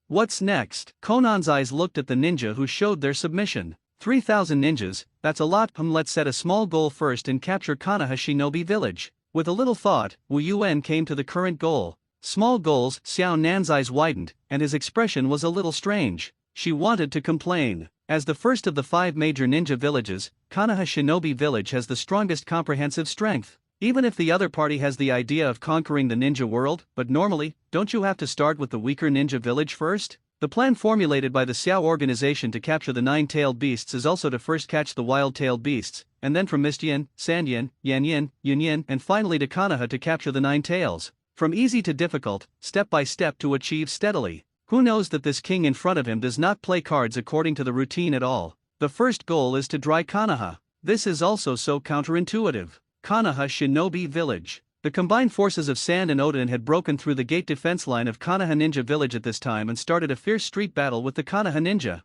What's next? Conan's eyes looked at the ninja who showed their submission. 3,000 ninjas, that's a lot. Let's set a small goal first and capture Konoha Shinobi Village. With a little thought, Wu Yuan came to the current goal. Small goals. Xiao Nan's eyes widened, and his expression was a little strange. She wanted to complain. As the first of the 5 major ninja villages, Konoha Shinobi Village has the strongest comprehensive strength. Even if the other party has the idea of conquering the ninja world, but normally, don't you have to start with the weaker ninja village first? The plan formulated by the Xiao organization to capture the 9-tailed beasts is also to first catch the wild-tailed beasts, and then from Mistyin, Sandyin, Yanyin, Yunyin, and finally to Konoha to capture the 9 tails. From easy to difficult, step by step to achieve steadily. Who knows that this king in front of him does not play cards according to the routine at all? The first goal is to dry Konoha. This is also so counterintuitive. Konoha Shinobi Village. The combined forces of Sand and Odin had broken through the gate defense line of Konoha Ninja Village at this time and started a fierce street battle with the Konoha Ninja.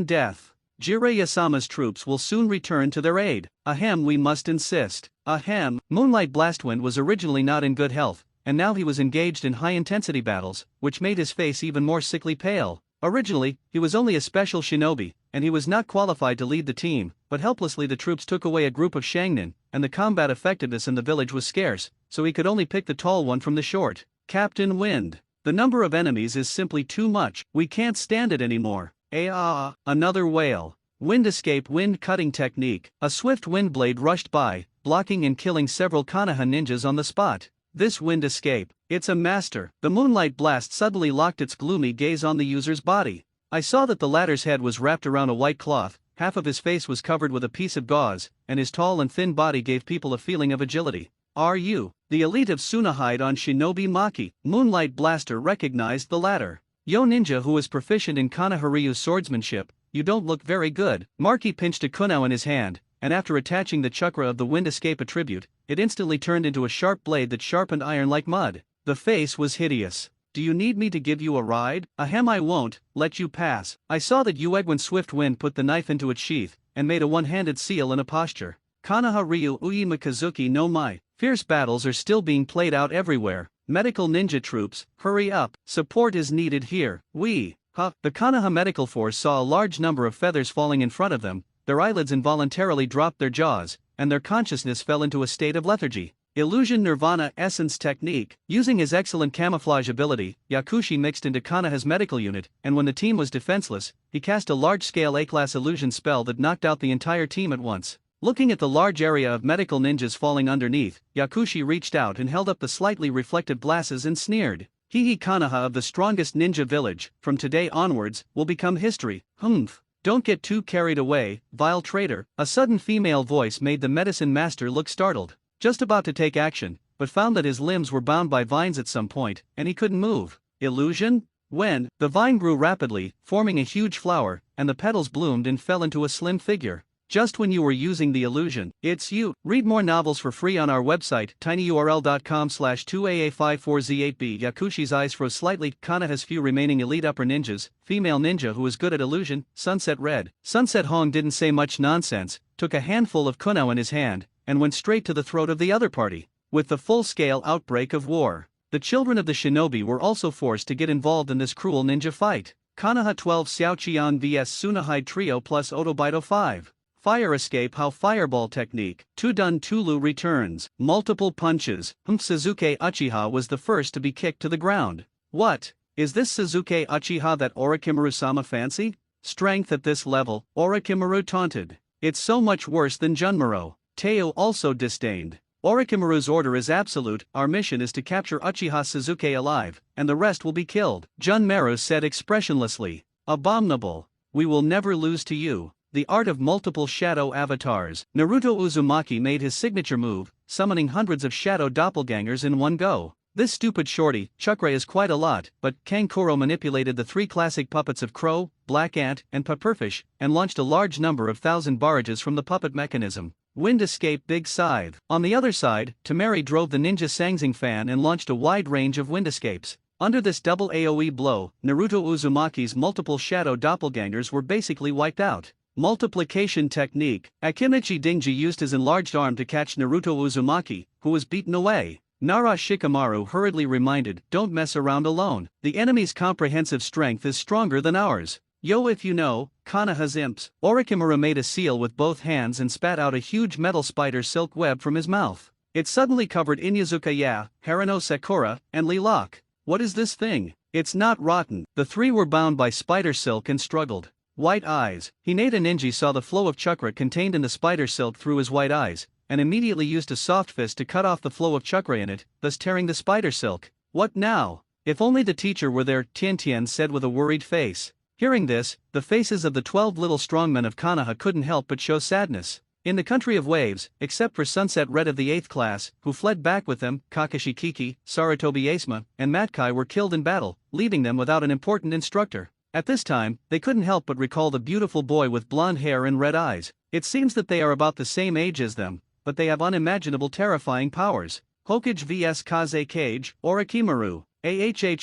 Death. Jiraiya-sama's troops will soon return to their aid. We must insist. Moonlight Blastwind was originally not in good health, and now he was engaged in high-intensity battles, which made his face even more sickly pale. Originally, he was only a special shinobi, and he was not qualified to lead the team, but helplessly the troops took away a group of Shangnin, and the combat effectiveness in the village was scarce, so he could only pick the tall one from the short. Captain Wind. The number of enemies is simply too much. We can't stand it anymore. Another whale. Wind escape wind cutting technique. A swift wind blade rushed by, blocking and killing several Konoha ninjas on the spot. This wind escape, it's a master. The moonlight blast suddenly locked its gloomy gaze on the user's body. I saw that the latter's head was wrapped around a white cloth, half of his face was covered with a piece of gauze, and his tall and thin body gave people a feeling of agility. Are you the elite of Tsunahide on Shinobi Maki? Moonlight Blaster recognized the latter. Yo ninja who is proficient in Konoha Ryu's swordsmanship, you don't look very good. Marky pinched a kunao in his hand, and after attaching the chakra of the wind escape attribute, it instantly turned into a sharp blade that sharpened iron like mud. The face was hideous. "Do you need me to give you a ride?" "Ahem, I won't let you pass." I saw that Uegwin Swift Wind put the knife into its sheath, and made a one-handed seal in a posture. Kanaha Ryu Uyi Mikazuki no Mai. Fierce battles are still being played out everywhere. Medical ninja troops, hurry up, support is needed here. The Kanaha medical force saw a large number of feathers falling in front of them, their eyelids involuntarily dropped their jaws, and their consciousness fell into a state of lethargy. Illusion Nirvana Essence Technique. Using his excellent camouflage ability, Yakushi mixed into Kanaha's medical unit, and when the team was defenseless, he cast a large-scale A-class illusion spell that knocked out the entire team at once. Looking at the large area of medical ninjas falling underneath, Yakushi reached out and held up the slightly reflective glasses and sneered. "Hihi, Kanaha of the strongest ninja village, from today onwards, will become history. Humph. Don't get too carried away, vile traitor." A sudden female voice made the medicine master look startled. Just about to take action, but found that his limbs were bound by vines at some point, and he couldn't move. Illusion? When? The vine grew rapidly, forming a huge flower, and the petals bloomed and fell into a slim figure. Just when you were using the illusion, it's you. Read more novels for free on our website, tinyurl.com/2aa54z8b. Yakushi's eyes froze slightly. Kana has few remaining elite upper ninjas. Female ninja who is good at illusion, Sunset Red. Sunset Hong didn't say much nonsense, took a handful of kunao in his hand, and went straight to the throat of the other party. With the full-scale outbreak of war, the children of the shinobi were also forced to get involved in this cruel ninja fight. Kanaha 12 Xiaoqian vs Tsunahide Trio plus Otobito 5. Fire escape. How fireball technique. Tudun Tulu returns. Multiple punches. Suzuki Uchiha was the first to be kicked to the ground. What? Is this Suzuki Uchiha that Orochimaru-sama fancy? Strength at this level, Orochimaru taunted. It's so much worse than Junmaro. Teo also disdained. Orochimaru's order is absolute. Our mission is to capture Uchiha Suzuki alive, and the rest will be killed. Junmaro said expressionlessly. Abominable. We will never lose to you. The art of multiple shadow avatars. Naruto Uzumaki made his signature move, summoning hundreds of shadow doppelgangers in one go. This stupid shorty, Chakra, is quite a lot, but Kankuro manipulated the three classic puppets of Crow, Black Ant, and Pupperfish, and launched a large number of thousand barrages from the puppet mechanism. Wind escape. Big scythe. On the other side, Tamari drove the ninja Sangzing fan and launched a wide range of wind escapes. Under this double AoE blow, Naruto Uzumaki's multiple shadow doppelgangers were basically wiped out. Multiplication technique. Akimichi Dingji used his enlarged arm to catch Naruto Uzumaki, who was beaten away. Nara Shikamaru hurriedly reminded, "Don't mess around alone. The enemy's comprehensive strength is stronger than ours. Yo, if you know, Kanaha's imps." Orochimaru made a seal with both hands and spat out a huge metal spider silk web from his mouth. It suddenly covered Inyazuka Ya, Harano Sakura, and Lilac. "What is this thing? It's not rotten." The three were bound by spider silk and struggled. White eyes. Hinata Ninja saw the flow of chakra contained in the spider silk through his white eyes, and immediately used a soft fist to cut off the flow of chakra in it, thus tearing the spider silk. "What now? If only the teacher were there," Tian said with a worried face. Hearing this, the faces of the 12 little strongmen of Kanaha couldn't help but show sadness. In the country of waves, except for Sunset Red of the 8th class, who fled back with them, Kakashi Kiki, Sarutobi Asma, and Matkai were killed in battle, leaving them without an important instructor. At this time, they couldn't help but recall the beautiful boy with blonde hair and red eyes. It seems that they are about the same age as them, but they have unimaginable terrifying powers. Hokage vs Kaze Cage, Orochimaru.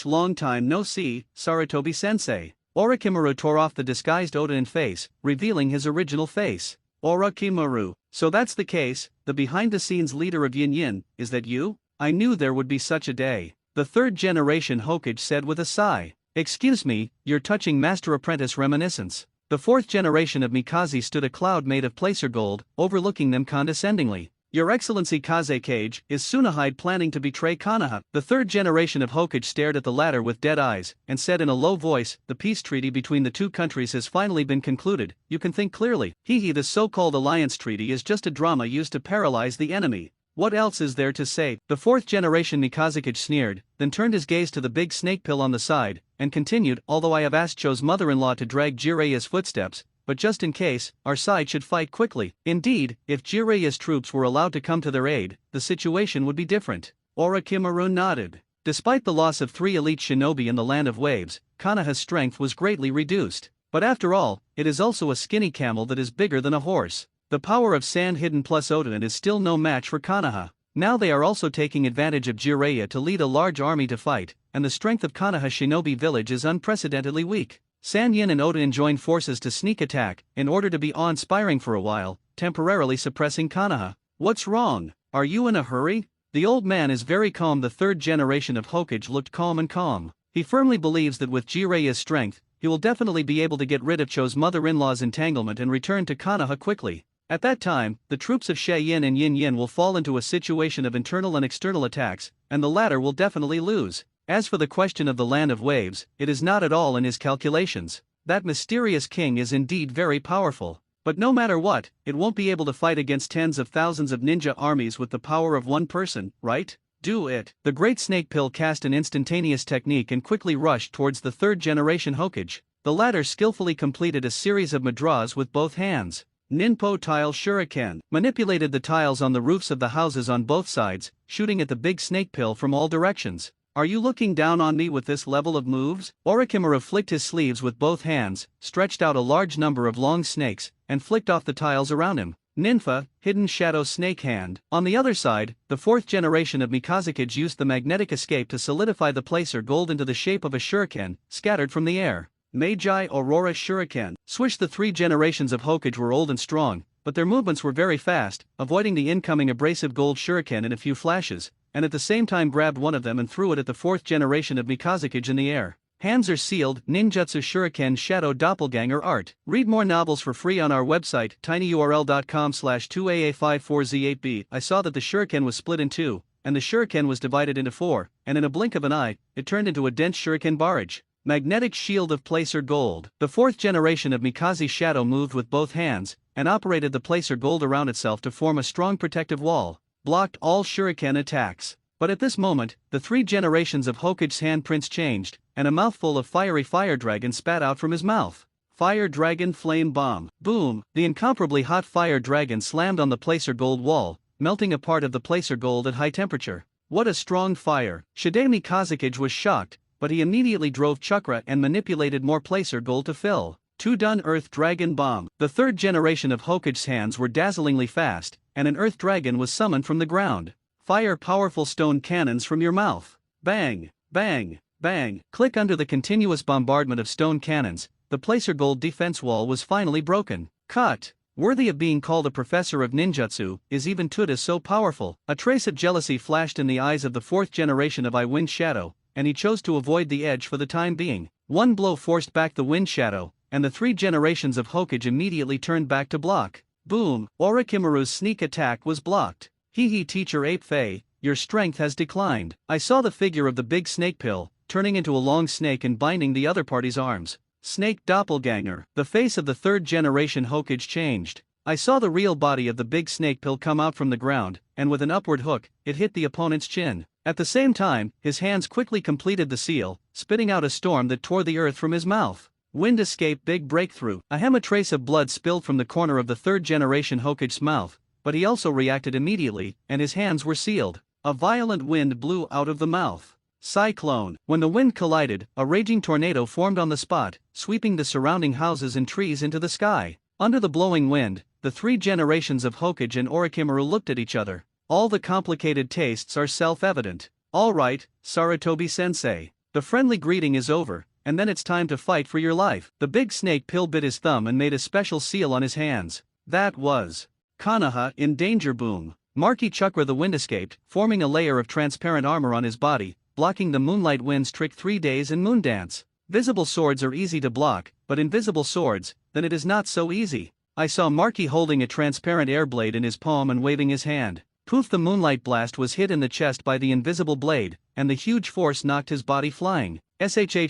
Long time no see, Sarutobi Sensei. Orochimaru tore off the disguised Oden face, revealing his original face. Orochimaru. So that's the case, the behind-the-scenes leader of Yin Yin, is that you? I knew there would be such a day. The third-generation Hokage said with a sigh. Excuse me, you're touching master-apprentice reminiscence. The fourth generation of Mikaze stood a cloud made of placer gold, overlooking them condescendingly. Your Excellency Kaze Cage, is Tsunahide planning to betray Kanaha? The third generation of Hokage stared at the latter with dead eyes, and said in a low voice, the peace treaty between the two countries has finally been concluded, you can think clearly. The so-called alliance treaty is just a drama used to paralyze the enemy. What else is there to say? The fourth generation Mikazekage sneered, then turned his gaze to the big snake pill on the side, and continued, although I have asked Cho's mother-in-law to drag Jiraiya's footsteps, but just in case, our side should fight quickly. Indeed, if Jiraiya's troops were allowed to come to their aid, the situation would be different. Orochimaru nodded. Despite the loss of 3 elite shinobi in the Land of Waves, Kanaha's strength was greatly reduced. But after all, it is also a skinny camel that is bigger than a horse. The power of Sand Hidden plus Odin is still no match for Konoha. Now they are also taking advantage of Jiraiya to lead a large army to fight, and the strength of Konoha shinobi village is unprecedentedly weak. Sanyin and Odin join forces to sneak attack, in order to be awe-inspiring for a while, temporarily suppressing Konoha. What's wrong? Are you in a hurry? The old man is very calm. The third generation of Hokage looked calm and calm. He firmly believes that with Jiraiya's strength, he will definitely be able to get rid of Cho's mother-in-law's entanglement and return to Konoha quickly. At that time, the troops of She Yin and Yin Yin will fall into a situation of internal and external attacks, and the latter will definitely lose. As for the question of the Land of Waves, it is not at all in his calculations. That mysterious king is indeed very powerful. But no matter what, it won't be able to fight against tens of thousands of ninja armies with the power of one person, right? Do it. The Great Snake Pill cast an instantaneous technique and quickly rushed towards the third generation Hokage. The latter skillfully completed a series of mudras with both hands. Ninpo Tile Shuriken manipulated the tiles on the roofs of the houses on both sides, shooting at the big snake pill from all directions. Are you looking down on me with this level of moves? Orochimaru flicked his sleeves with both hands, stretched out a large number of long snakes, and flicked off the tiles around him. Ninfa, Hidden Shadow Snake Hand. On the other side, the fourth generation of Mikazakage used the magnetic escape to solidify the placer gold into the shape of a shuriken, scattered from the air. Magi Aurora Shuriken. Swish. The three generations of Hokage were old and strong, but their movements were very fast, avoiding the incoming abrasive gold shuriken in a few flashes, and at the same time grabbed one of them and threw it at the fourth generation of Mikazakage in the air. Hands are sealed. Ninjutsu Shuriken Shadow Doppelganger Art. Read more novels for free on our website, tinyurl.com/2aa54z8b. I saw that the shuriken was split in two, and the shuriken was divided into four, and in a blink of an eye, it turned into a dense shuriken barrage. Magnetic Shield of Placer Gold. The fourth generation of Mikaze Shadow moved with both hands, and operated the placer gold around itself to form a strong protective wall. Blocked all shuriken attacks. But at this moment, the three generations of Hokage's handprints changed, and a mouthful of fiery fire dragon spat out from his mouth. Fire Dragon Flame Bomb. Boom! The incomparably hot fire dragon slammed on the placer gold wall, melting a part of the placer gold at high temperature. What a strong fire! Shidemi Kazakage was shocked, but he immediately drove chakra and manipulated more placer gold to fill. Two-Dun Earth Dragon Bomb. The third generation of Hokage's hands were dazzlingly fast, and an earth dragon was summoned from the ground. Fire powerful stone cannons from your mouth. Bang, bang, bang. Click. Under the continuous bombardment of stone cannons, the placer gold defense wall was finally broken. Cut. Worthy of being called a professor of ninjutsu, is even Tuda so powerful? A trace of jealousy flashed in the eyes of the fourth generation of Wind Shadow, and he chose to avoid the edge for the time being. One blow forced back the Wind Shadow, and the three generations of Hokage immediately turned back to block. Boom! Orochimaru's sneak attack was blocked. Hee teacher Ape Fei, your strength has declined. I saw the figure of the big snake pill, turning into a long snake and binding the other party's arms. Snake Doppelganger. The face of the third generation Hokage changed. I saw the real body of the big snake pill come out from the ground, and with an upward hook, it hit the opponent's chin. At the same time, his hands quickly completed the seal, spitting out a storm that tore the earth from his mouth. Wind Escape Big Breakthrough. A trace of blood spilled from the corner of the third generation Hokage's mouth, but he also reacted immediately, and his hands were sealed. A violent wind blew out of the mouth. Cyclone. When the wind collided, a raging tornado formed on the spot, sweeping the surrounding houses and trees into the sky. Under the blowing wind, the three generations of Hokage and Orochimaru looked at each other. All the complicated tastes are self-evident. All right, Sarutobi-sensei. The friendly greeting is over, and then it's time to fight for your life. The big snake pill bit his thumb and made a special seal on his hands. That was Konoha in danger. Boom. Marky Chakra the wind escaped, forming a layer of transparent armor on his body, blocking the Moonlight Wind's trick 3 days and Moon Dance. Visible swords are easy to block, but invisible swords, then it is not so easy. I saw Marky holding a transparent air blade in his palm and waving his hand. Poof! The Moonlight Blast was hit in the chest by the invisible blade, and the huge force knocked his body flying.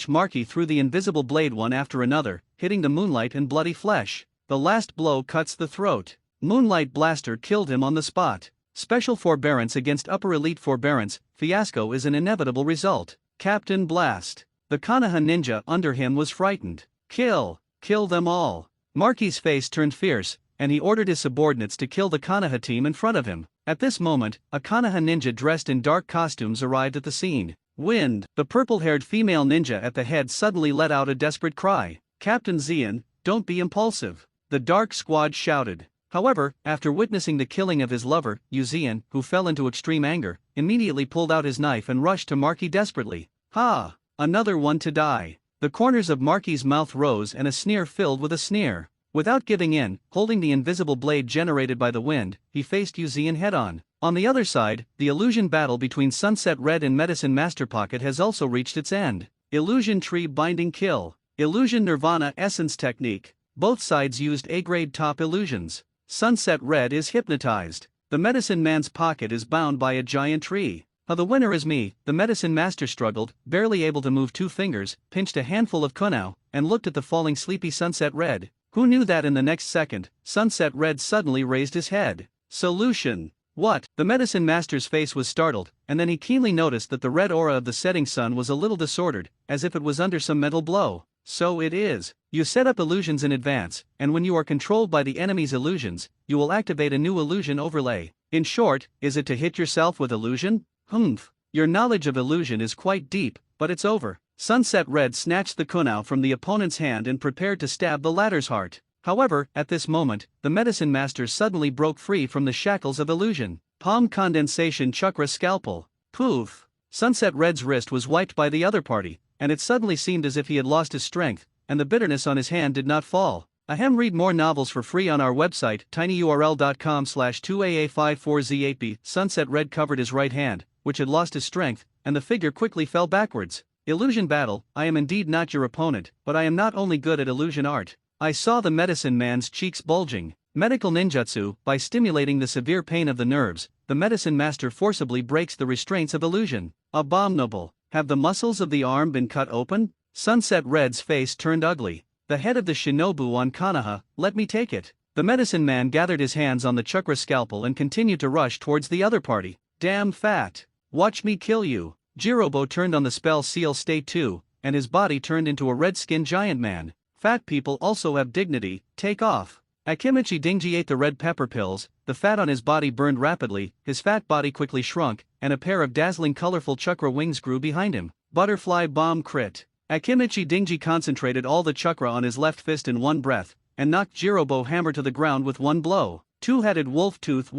Marky threw the invisible blade one after another, hitting the Moonlight and bloody flesh. The last blow cuts the throat. Moonlight Blaster killed him on the spot. Special forbearance against upper elite forbearance, fiasco is an inevitable result. Captain Blast. The Konoha ninja under him was frightened. Kill them all. Marky's face turned fierce, and he ordered his subordinates to kill the Konoha team in front of him. At this moment, a Konoha ninja dressed in dark costumes arrived at the scene. Wind. The purple-haired female ninja at the head suddenly let out a desperate cry. Captain Xian, don't be impulsive. The Dark Squad shouted. However, after witnessing the killing of his lover, Uzian, who fell into extreme anger, immediately pulled out his knife and rushed to Marky desperately. Ha! Another one to die. The corners of Marky's mouth rose and a sneer filled with a sneer. Without giving in, holding the invisible blade generated by the wind, he faced Uzian head-on. On the other side, the illusion battle between Sunset Red and Medicine Master Pocket has also reached its end. Illusion Tree Binding Kill. Illusion Nirvana Essence Technique. Both sides used A-grade top illusions. Sunset Red is hypnotized. The Medicine Man's pocket is bound by a giant tree. The winner is me. The Medicine Master struggled, barely able to move 2 fingers, pinched a handful of kunao, and looked at the falling sleepy Sunset Red. Who knew that in the next second, Sunset Red suddenly raised his head. Solution. What? The Medicine Master's face was startled, and then he keenly noticed that the red aura of the setting sun was a little disordered, as if it was under some mental blow. So it is. You set up illusions in advance, and when you are controlled by the enemy's illusions, you will activate a new illusion overlay. In short, is it to hit yourself with illusion? Humph. Your knowledge of illusion is quite deep, but it's over. Sunset Red snatched the kunao from the opponent's hand and prepared to stab the latter's heart. However, at this moment, the Medicine Master suddenly broke free from the shackles of illusion. Palm Condensation Chakra Scalpel. Poof. Sunset Red's wrist was wiped by the other party, and it suddenly seemed as if he had lost his strength, and the bitterness on his hand did not fall. Ahem. Read more novels for free on our website, tinyurl.com/2aa54z8b. Sunset Red covered his right hand, which had lost his strength, and the figure quickly fell backwards. Illusion battle. I am indeed not your opponent, but I am not only good at illusion art. I saw the Medicine Man's cheeks bulging. Medical ninjutsu. By stimulating the severe pain of the nerves, the Medicine Master forcibly breaks the restraints of illusion. Abominable. Have the muscles of the arm been cut open? Sunset Red's face turned ugly. The head of the shinobu on Konoha. Let me take it. The Medicine Man gathered his hands on the chakra scalpel and continued to rush towards the other party. Damn fat. Watch me kill you. Jirobo turned on the spell Seal State 2, and his body turned into a red-skinned giant man. Fat people also have dignity. Take off. Akimichi Dingji ate the red pepper pills. The fat on his body burned rapidly, his fat body quickly shrunk, and a pair of dazzling colorful chakra wings grew behind him. Butterfly bomb crit. Akimichi Dingji concentrated all the chakra on his left fist in one breath, and knocked Jirobo hammer to the ground with one blow. Two-headed wolf tooth.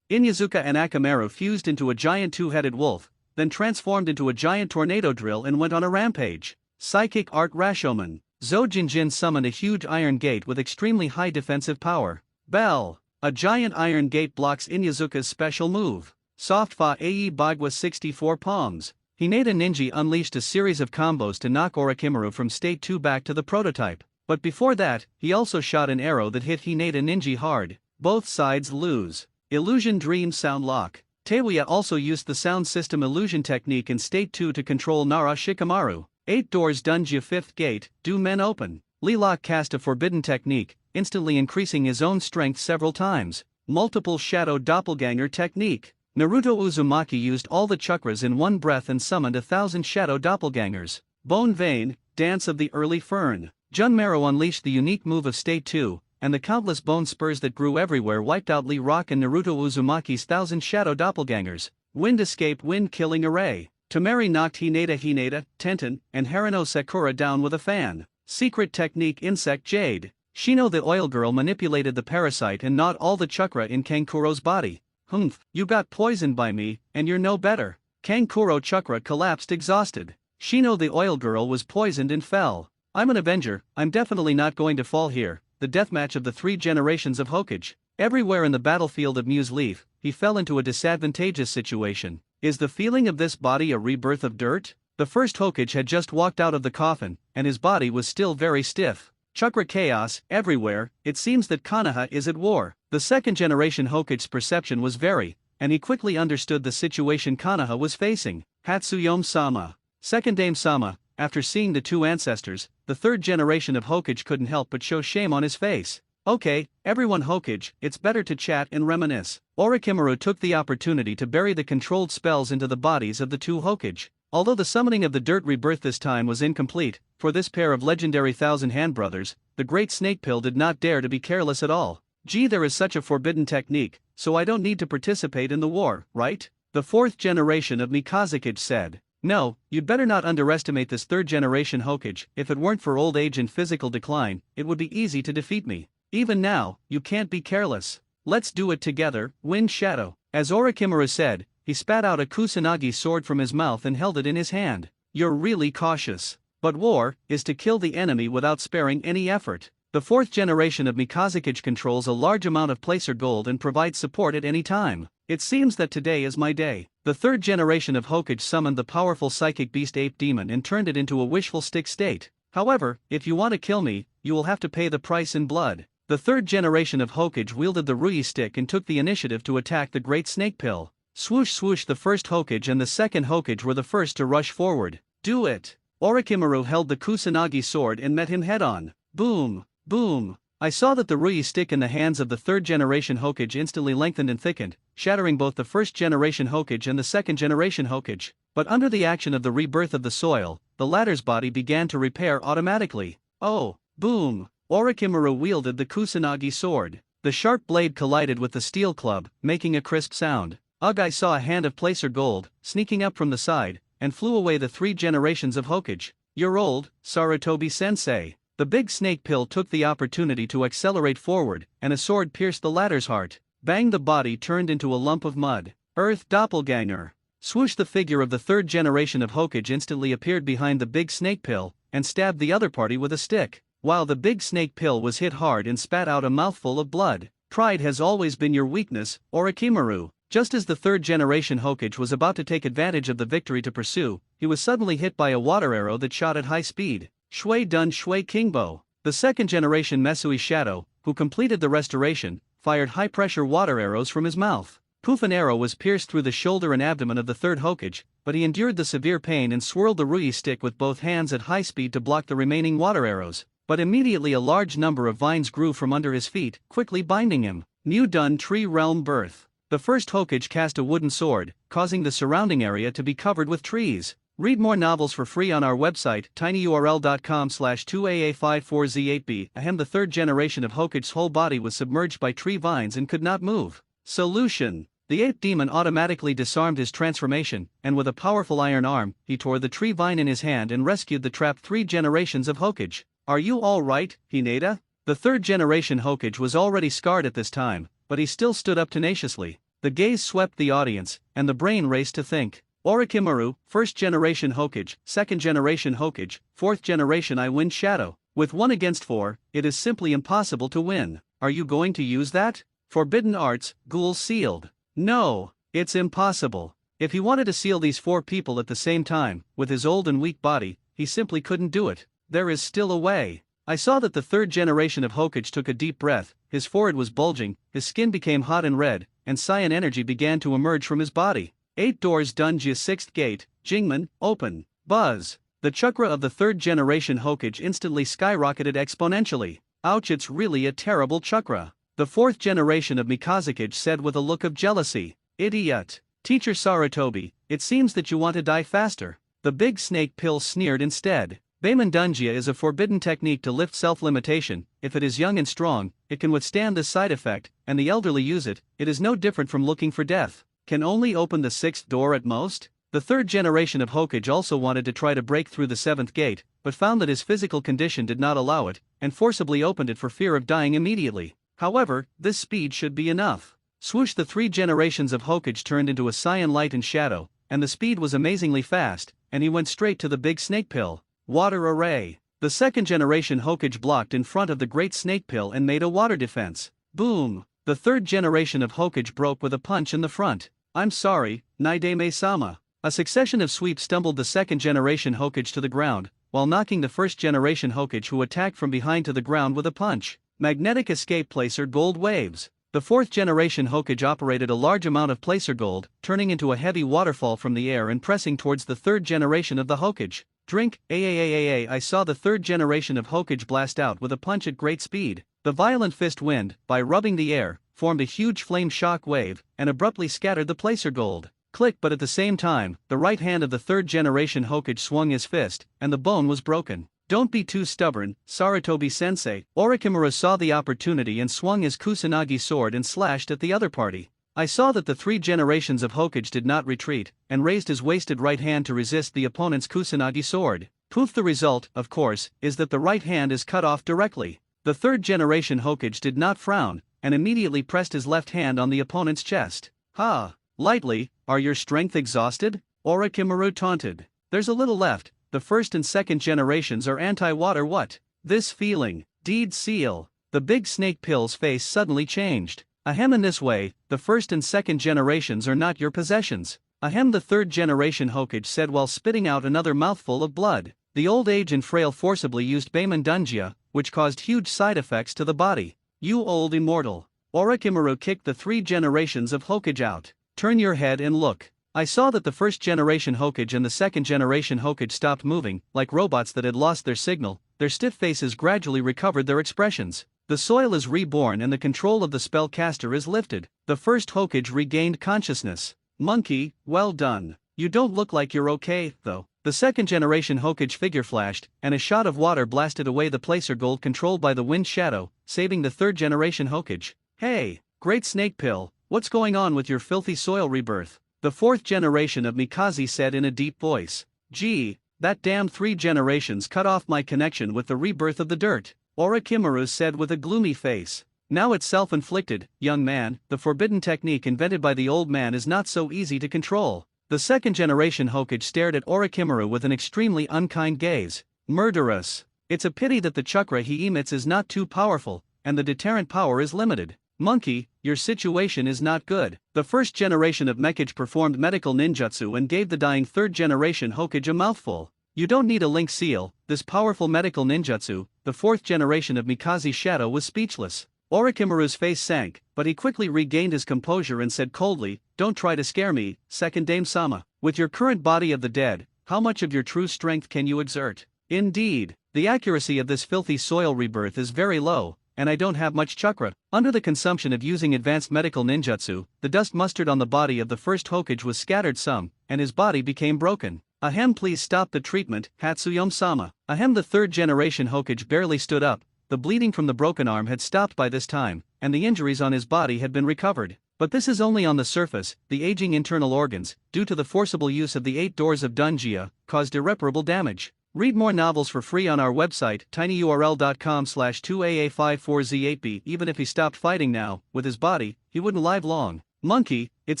Inyazuka and Akamaru fused into a giant two-headed wolf, then transformed into a giant tornado drill and went on a rampage. Psychic Art Rashomon. Zojinjin summoned a huge iron gate with extremely high defensive power. Bell. A giant iron gate blocks Inyazuka's special move. Soft Fa Ae Bagwa 64 palms. Hinata Ninja unleashed a series of combos to knock Orochimaru from State 2 back to the prototype. But before that, he also shot an arrow that hit Hinata Ninja hard. Both sides lose. Illusion Dream Sound Lock. Teiwaya also used the sound system illusion technique in State 2 to control Nara Shikamaru. 8 doors Dunja 5th gate, do men open. Lilac cast a forbidden technique, instantly increasing his own strength several times. Multiple shadow doppelganger technique. Naruto Uzumaki used all the chakras in one breath and summoned 1,000 shadow doppelgangers. Bone Vein, Dance of the Early Fern. Junmaro unleashed the unique move of State 2, and the countless bone spurs that grew everywhere wiped out Lee Rock and Naruto Uzumaki's 1,000 shadow doppelgangers. Wind Escape Wind Killing Array. Tamari knocked Hinata, Tenten, and Harano Sakura down with a fan. Secret Technique Insect Jade. Shino the Oil Girl manipulated the parasite and gnawed all the chakra in Kankuro's body. Humph, you got poisoned by me, and you're no better. Kankuro chakra collapsed exhausted. Shino the Oil Girl was poisoned and fell. I'm an Avenger, I'm definitely not going to fall here. The deathmatch of the 3 generations of Hokage. Everywhere in the battlefield of Muse Leaf, he fell into a disadvantageous situation. Is the feeling of this body a rebirth of dirt? The first Hokage had just walked out of the coffin, and his body was still very stiff. Chakra chaos, everywhere. It seems that Konoha is at war. The second generation Hokage's perception was very, and he quickly understood the situation Konoha was facing. Hatsuyome-sama. Second Dame-sama. After seeing the 2 ancestors, the third generation of Hokage couldn't help but show shame on his face. Okay, everyone Hokage, it's better to chat and reminisce. Orochimaru took the opportunity to bury the controlled spells into the bodies of the 2 Hokage. Although the summoning of the Dirt Rebirth this time was incomplete, for this pair of legendary Thousand Hand brothers, the Great Snake Pill did not dare to be careless at all. Gee, there is such a forbidden technique, so I don't need to participate in the war, right? The 4th generation of Mikazakage said. No, you'd better not underestimate this 3rd generation Hokage. If it weren't for old age and physical decline, it would be easy to defeat me. Even now, you can't be careless. Let's do it together, Wind Shadow. As Orochimaru said, he spat out a Kusanagi sword from his mouth and held it in his hand. You're really cautious. But war is to kill the enemy without sparing any effort. The fourth generation of Mikazakage controls a large amount of placer gold and provides support at any time. It seems that today is my day. The third generation of Hokage summoned the powerful psychic beast Ape Demon and turned it into a wishful stick state. However, if you want to kill me, you will have to pay the price in blood. The third generation of Hokage wielded the Rui stick and took the initiative to attack the Great Snake Pill. Swoosh swoosh, the first Hokage and the second Hokage were the first to rush forward. Do it! Orochimaru held the Kusanagi sword and met him head-on. Boom! Boom! I saw that the Rui stick in the hands of the third generation Hokage instantly lengthened and thickened, shattering both the first generation Hokage and the second generation Hokage. But under the action of the rebirth of the soil, the latter's body began to repair automatically. Oh! Boom! Orochimaru wielded the Kusanagi sword. The sharp blade collided with the steel club, making a crisp sound. Ugh! I saw a hand of placer gold, sneaking up from the side, and flew away the three generations of Hokage. You're old, Sarutobi-sensei. The big snake pill took the opportunity to accelerate forward, and a sword pierced the latter's heart. Bang! The body turned into a lump of mud. Earth doppelganger. Swoosh! The figure of the third generation of Hokage instantly appeared behind the big snake pill, and stabbed the other party with a stick. While the big snake pill was hit hard and spat out a mouthful of blood. Pride has always been your weakness, Orochimaru. Just as the third generation Hokage was about to take advantage of the victory to pursue, he was suddenly hit by a water arrow that shot at high speed. Shui Dun Shui Kingbo. The second generation Mesui Shadow, who completed the restoration, fired high-pressure water arrows from his mouth. Poof! An arrow was pierced through the shoulder and abdomen of the third Hokage, but he endured the severe pain and swirled the Rui stick with both hands at high speed to block the remaining water arrows. But immediately a large number of vines grew from under his feet, quickly binding him. New Dun Tree Realm Birth. The first Hokage cast a wooden sword, causing the surrounding area to be covered with trees. Read more novels for free on our website, tinyurl.com/2aa54z8b. Ahem. The third generation of Hokage's whole body was submerged by tree vines and could not move. Solution. The ape demon automatically disarmed his transformation, and with a powerful iron arm, he tore the tree vine in his hand and rescued the trapped three generations of Hokage. Are you all right, Hinata? The third generation Hokage was already scarred at this time, but he still stood up tenaciously. The gaze swept the audience, and the brain raced to think. Orochimaru, first generation Hokage, second generation Hokage, fourth generation Wind Shadow. With 1 against 4, it is simply impossible to win. Are you going to use that? Forbidden arts, ghouls sealed. No, it's impossible. If he wanted to seal these 4 people at the same time, with his old and weak body, he simply couldn't do it. There is still a way. I saw that the third generation of Hokage took a deep breath, his forehead was bulging, his skin became hot and red, and cyan energy began to emerge from his body. 8 doors Dunjia 6th gate, Jingmen, open. Buzz. The chakra of the third generation Hokage instantly skyrocketed exponentially. Ouch, it's really a terrible chakra. The fourth generation of Mikazakage said with a look of jealousy. Idiot. Teacher Sarutobi, it seems that you want to die faster. The big snake pill sneered instead. Baemon Dunjia is a forbidden technique to lift self-limitation. If it is young and strong, it can withstand this side effect, and the elderly use it. It is no different from looking for death. Can only open the 6th door at most? The third generation of Hokage also wanted to try to break through the 7th gate, but found that his physical condition did not allow it, and forcibly opened it for fear of dying immediately. However, this speed should be enough. Swoosh! The 3 generations of Hokage turned into a cyan light and shadow, and the speed was amazingly fast, and he went straight to the big snake pill. Water array. The second generation Hokage blocked in front of the great snake pill and made a water defense. Boom! The third generation of Hokage broke with a punch in the front. I'm sorry, Naidame-sama. A succession of sweeps stumbled the second generation Hokage to the ground, while knocking the first generation Hokage who attacked from behind to the ground with a punch. Magnetic escape placer gold waves. The fourth generation Hokage operated a large amount of placer gold, turning into a heavy waterfall from the air and pressing towards the third generation of the Hokage. Drink. I saw the third generation of Hokage blast out with a punch at great speed. The violent fist wind, by rubbing the air, formed a huge flame shock wave, and abruptly scattered the placer gold. Click! But at the same time, the right hand of the third generation Hokage swung his fist, and the bone was broken. Don't be too stubborn, Sarutobi-sensei. Orochimaru saw the opportunity and swung his Kusanagi sword and slashed at the other party. I saw that the 3 generations of Hokage did not retreat, and raised his wasted right hand to resist the opponent's Kusanagi sword. Poof! The result, of course, is that the right hand is cut off directly. The third generation Hokage did not frown, and immediately pressed his left hand on the opponent's chest. "Ha! Lightly, are your strength exhausted?" Orochimaru taunted. "There's a little left, the first and second generations are anti-water what? This feeling, deed seal." The big snake pill's face suddenly changed. "Ahem, in this way, the first and second generations are not your possessions." "Ahem," the third generation Hokage said while spitting out another mouthful of blood. The old age and frail forcibly used Baemon, which caused huge side effects to the body. "You old immortal." Orochimaru kicked the 3 generations of Hokage out. "Turn your head and look." I saw that the first generation Hokage and the second generation Hokage stopped moving, like robots that had lost their signal. Their stiff faces gradually recovered their expressions. The soil is reborn and the control of the spellcaster is lifted. The first Hokage regained consciousness. "Monkey, well done. You don't look like you're okay, though." The second generation Hokage figure flashed, and a shot of water blasted away the placer gold controlled by the wind shadow, saving the third generation Hokage. "Hey, great snake pill, what's going on with your filthy soil rebirth?" The fourth generation of Mikaze said in a deep voice. "Gee, that damn 3 generations cut off my connection with the rebirth of the dirt," Orochimaru said with a gloomy face. "Now it's self-inflicted, young man. The forbidden technique invented by the old man is not so easy to control." The second generation Hokage stared at Orochimaru with an extremely unkind gaze. "Murderous. It's a pity that the chakra he emits is not too powerful, and the deterrent power is limited. Monkey, your situation is not good." The first generation of Mekage performed medical ninjutsu and gave the dying third generation Hokage a mouthful. "You don't need a link seal, this powerful medical ninjutsu." The fourth generation of Mikaze's shadow was speechless. Orochimaru's face sank, but he quickly regained his composure and said coldly, "Don't try to scare me, second Dame-sama. With your current body of the dead, how much of your true strength can you exert?" "Indeed, the accuracy of this filthy soil rebirth is very low, and I don't have much chakra." Under the consumption of using advanced medical ninjutsu, the dust mustered on the body of the first Hokage was scattered some, and his body became broken. "Ahem, please stop the treatment, Hatsuyome-sama." Ahem, the third generation Hokage barely stood up. The bleeding from the broken arm had stopped by this time, and the injuries on his body had been recovered. But this is only on the surface. The aging internal organs, due to the forcible use of the 8 doors of Dunjia, caused irreparable damage. Read more novels for free on our website, tinyurl.com/2aa54z8b. Even if he stopped fighting now, with his body, he wouldn't live long. "Monkey, it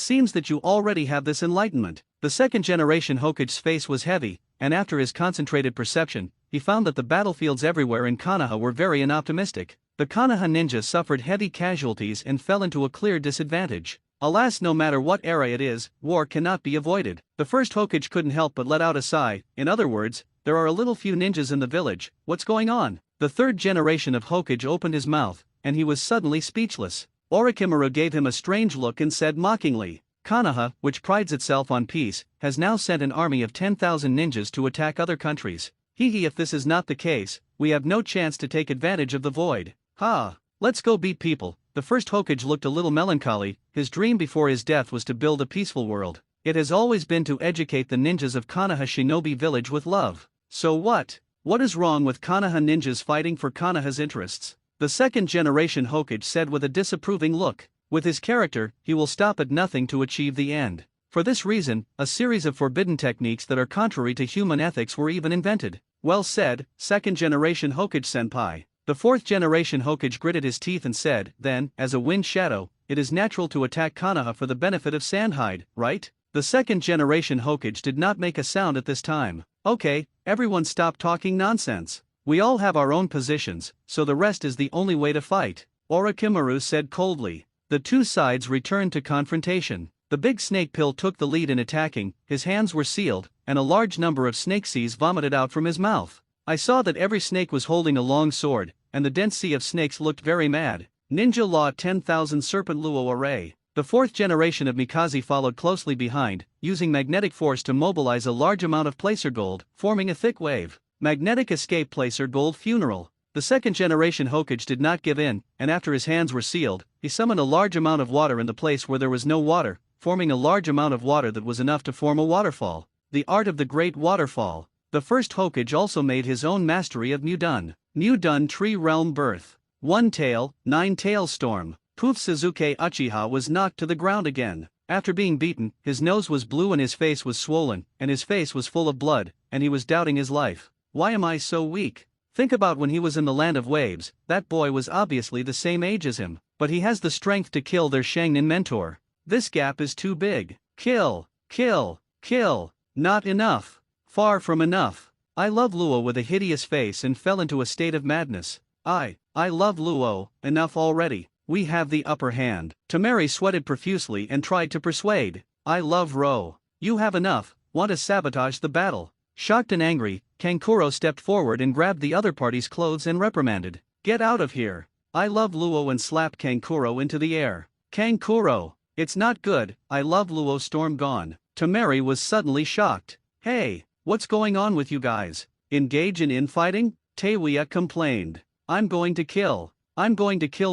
seems that you already have this enlightenment." The second generation Hokage's face was heavy, and after his concentrated perception, he found that the battlefields everywhere in Konoha were very unoptimistic. The Konoha ninja suffered heavy casualties and fell into a clear disadvantage. Alas, no matter what era it is, war cannot be avoided. The first Hokage couldn't help but let out a sigh. In other words, there are a little few ninjas in the village. What's going on? The third generation of Hokage opened his mouth, and he was suddenly speechless. Orochimaru gave him a strange look and said mockingly, "Konoha, which prides itself on peace, has now sent an army of 10,000 ninjas to attack other countries. Hee, if this is not the case, we have no chance to take advantage of the void. Ha! Let's go beat people." The first Hokage looked a little melancholy. His dream before his death was to build a peaceful world. It has always been to educate the ninjas of Konoha Shinobi Village with love. So what? What is wrong with Konoha ninjas fighting for Konoha's interests? The second generation Hokage said with a disapproving look. With his character, he will stop at nothing to achieve the end. For this reason, a series of forbidden techniques that are contrary to human ethics were even invented. Well said, second generation Hokage-senpai. The fourth generation Hokage gritted his teeth and said, then, as a wind shadow, it is natural to attack Konoha for the benefit of Sandhide, right? The second generation Hokage did not make a sound at this time. Okay, everyone stop talking nonsense. We all have our own positions, so the rest is the only way to fight, Orochimaru said coldly. The two sides returned to confrontation. The big snake pill took the lead in attacking, his hands were sealed, and a large number of snake seas vomited out from his mouth. I saw that every snake was holding a long sword, and the dense sea of snakes looked very mad. Ninja Law 10,000 Serpent Luo Array. The fourth generation of Mikaze followed closely behind, using magnetic force to mobilize a large amount of placer gold, forming a thick wave. Magnetic escape placer gold funeral. The second generation Hokage did not give in, and after his hands were sealed, he summoned a large amount of water in the place where there was no water, forming a large amount of water that was enough to form a waterfall. The art of the great waterfall. The first Hokage also made his own mastery of Mudun. Mudun Tree Realm Birth. 1 tail, 9 tail storm. Poof, Suzuki Uchiha was knocked to the ground again. After being beaten, his nose was blue and his face was swollen, and his face was full of blood, and he was doubting his life. Why am I so weak? Think about when he was in the land of waves, that boy was obviously the same age as him, but he has the strength to kill their Shangnin mentor. This gap is too big. Kill, kill, kill. Not enough. Far from enough. I love Luo with a hideous face and fell into a state of madness. I love Luo, enough already. We have the upper hand. Tamari sweated profusely and tried to persuade. I love Ro. You have enough, want to sabotage the battle. Shocked and angry, Kankuro stepped forward and grabbed the other party's clothes and reprimanded. Get out of here. I love Luo and slapped Kankuro into the air. Kankuro, it's not good. I love Luo stormed gone. Tamari was suddenly shocked. Hey, what's going on with you guys? Engage in infighting? Taewia complained. I'm going to kill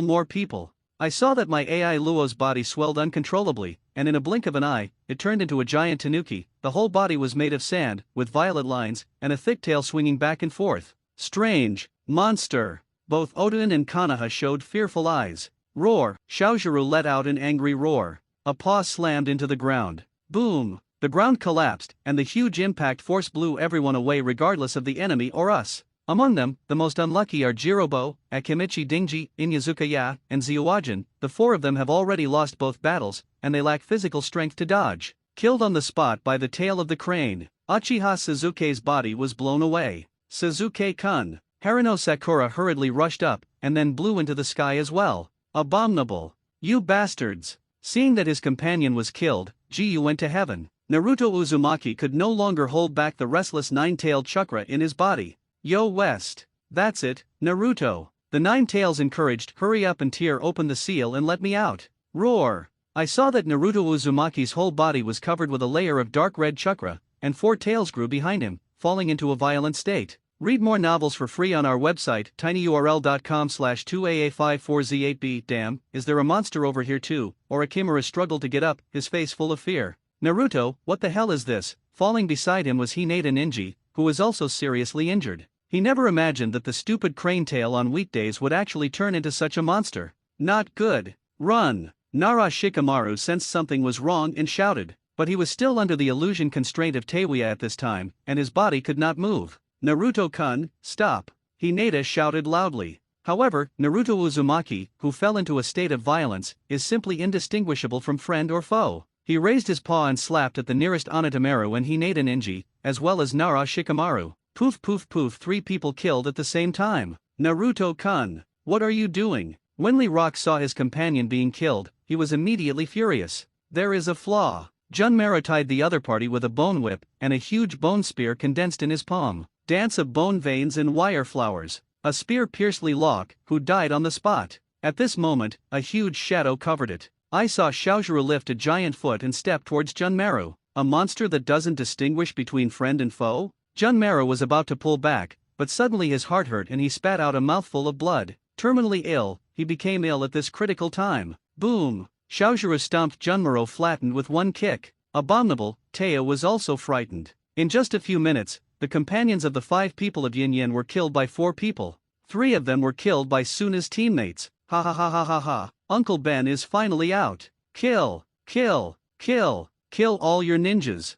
more people. I saw that my AI Luo's body swelled uncontrollably, and in a blink of an eye, it turned into a giant tanuki. The whole body was made of sand, with violet lines, and a thick tail swinging back and forth. Strange, monster. Both Odin and Kanaha showed fearful eyes. Roar! Xiaojuru let out an angry roar. A paw slammed into the ground. Boom! The ground collapsed, and the huge impact force blew everyone away regardless of the enemy or us. Among them, the most unlucky are Jirobo, Akimichi Dingji, Inyazuka Ya, and Zyuajin. The four of them have already lost both battles, and they lack physical strength to dodge. Killed on the spot by the tail of the crane, Uchiha Suzuke's body was blown away. Suzuke-kun. Harino Sakura hurriedly rushed up, and then blew into the sky as well. Abominable. You bastards. Seeing that his companion was killed, Jiyu went to heaven. Naruto Uzumaki could no longer hold back the restless nine-tailed chakra in his body. Yo West. That's it, Naruto. The nine tails encouraged, hurry up and tear open the seal and let me out. Roar. I saw that Naruto Uzumaki's whole body was covered with a layer of dark red chakra, and four tails grew behind him, falling into a violent state. Read more novels for free on our website, tinyurl.com/2aa54z8b. Damn, is there a monster over here too? Or Akimura struggled to get up, his face full of fear. Naruto, what the hell is this? Falling beside him was Hinata Ninji, who was also seriously injured. He never imagined that the stupid crane tail on weekdays would actually turn into such a monster. Not good. Run! Nara Shikamaru sensed something was wrong and shouted, but he was still under the illusion constraint of Taewia at this time, and his body could not move. Naruto-kun, stop! Hinata shouted loudly. However, Naruto Uzumaki, who fell into a state of violence, is simply indistinguishable from friend or foe. He raised his paw and slapped at the nearest Onitamaru and Hinata Ninji, as well as Nara Shikamaru. Poof poof poof, 3 people killed at the same time. Naruto-kun, what are you doing? When Lee Rock saw his companion being killed, he was immediately furious. There is a flaw. Junmaro tied the other party with a bone whip, and a huge bone spear condensed in his palm. Dance of bone veins and wire flowers. A spear pierced Lee Rock, who died on the spot. At this moment, a huge shadow covered it. I saw Xiaojuru lift a giant foot and step towards Junmaro. A monster that doesn't distinguish between friend and foe? Junmaro was about to pull back, but suddenly his heart hurt and he spat out a mouthful of blood. Terminally ill, he became ill at this critical time. Boom! Xiaojuru stomped Junmaro flattened with one kick. Abominable, Teo was also frightened. In just a few minutes, the companions of the 5 people of Yin Yin were killed by 4 people. 3 of them were killed by Suna's teammates. Ha ha ha ha ha ha. Uncle Ben is finally out. Kill, kill, kill, kill all your ninjas.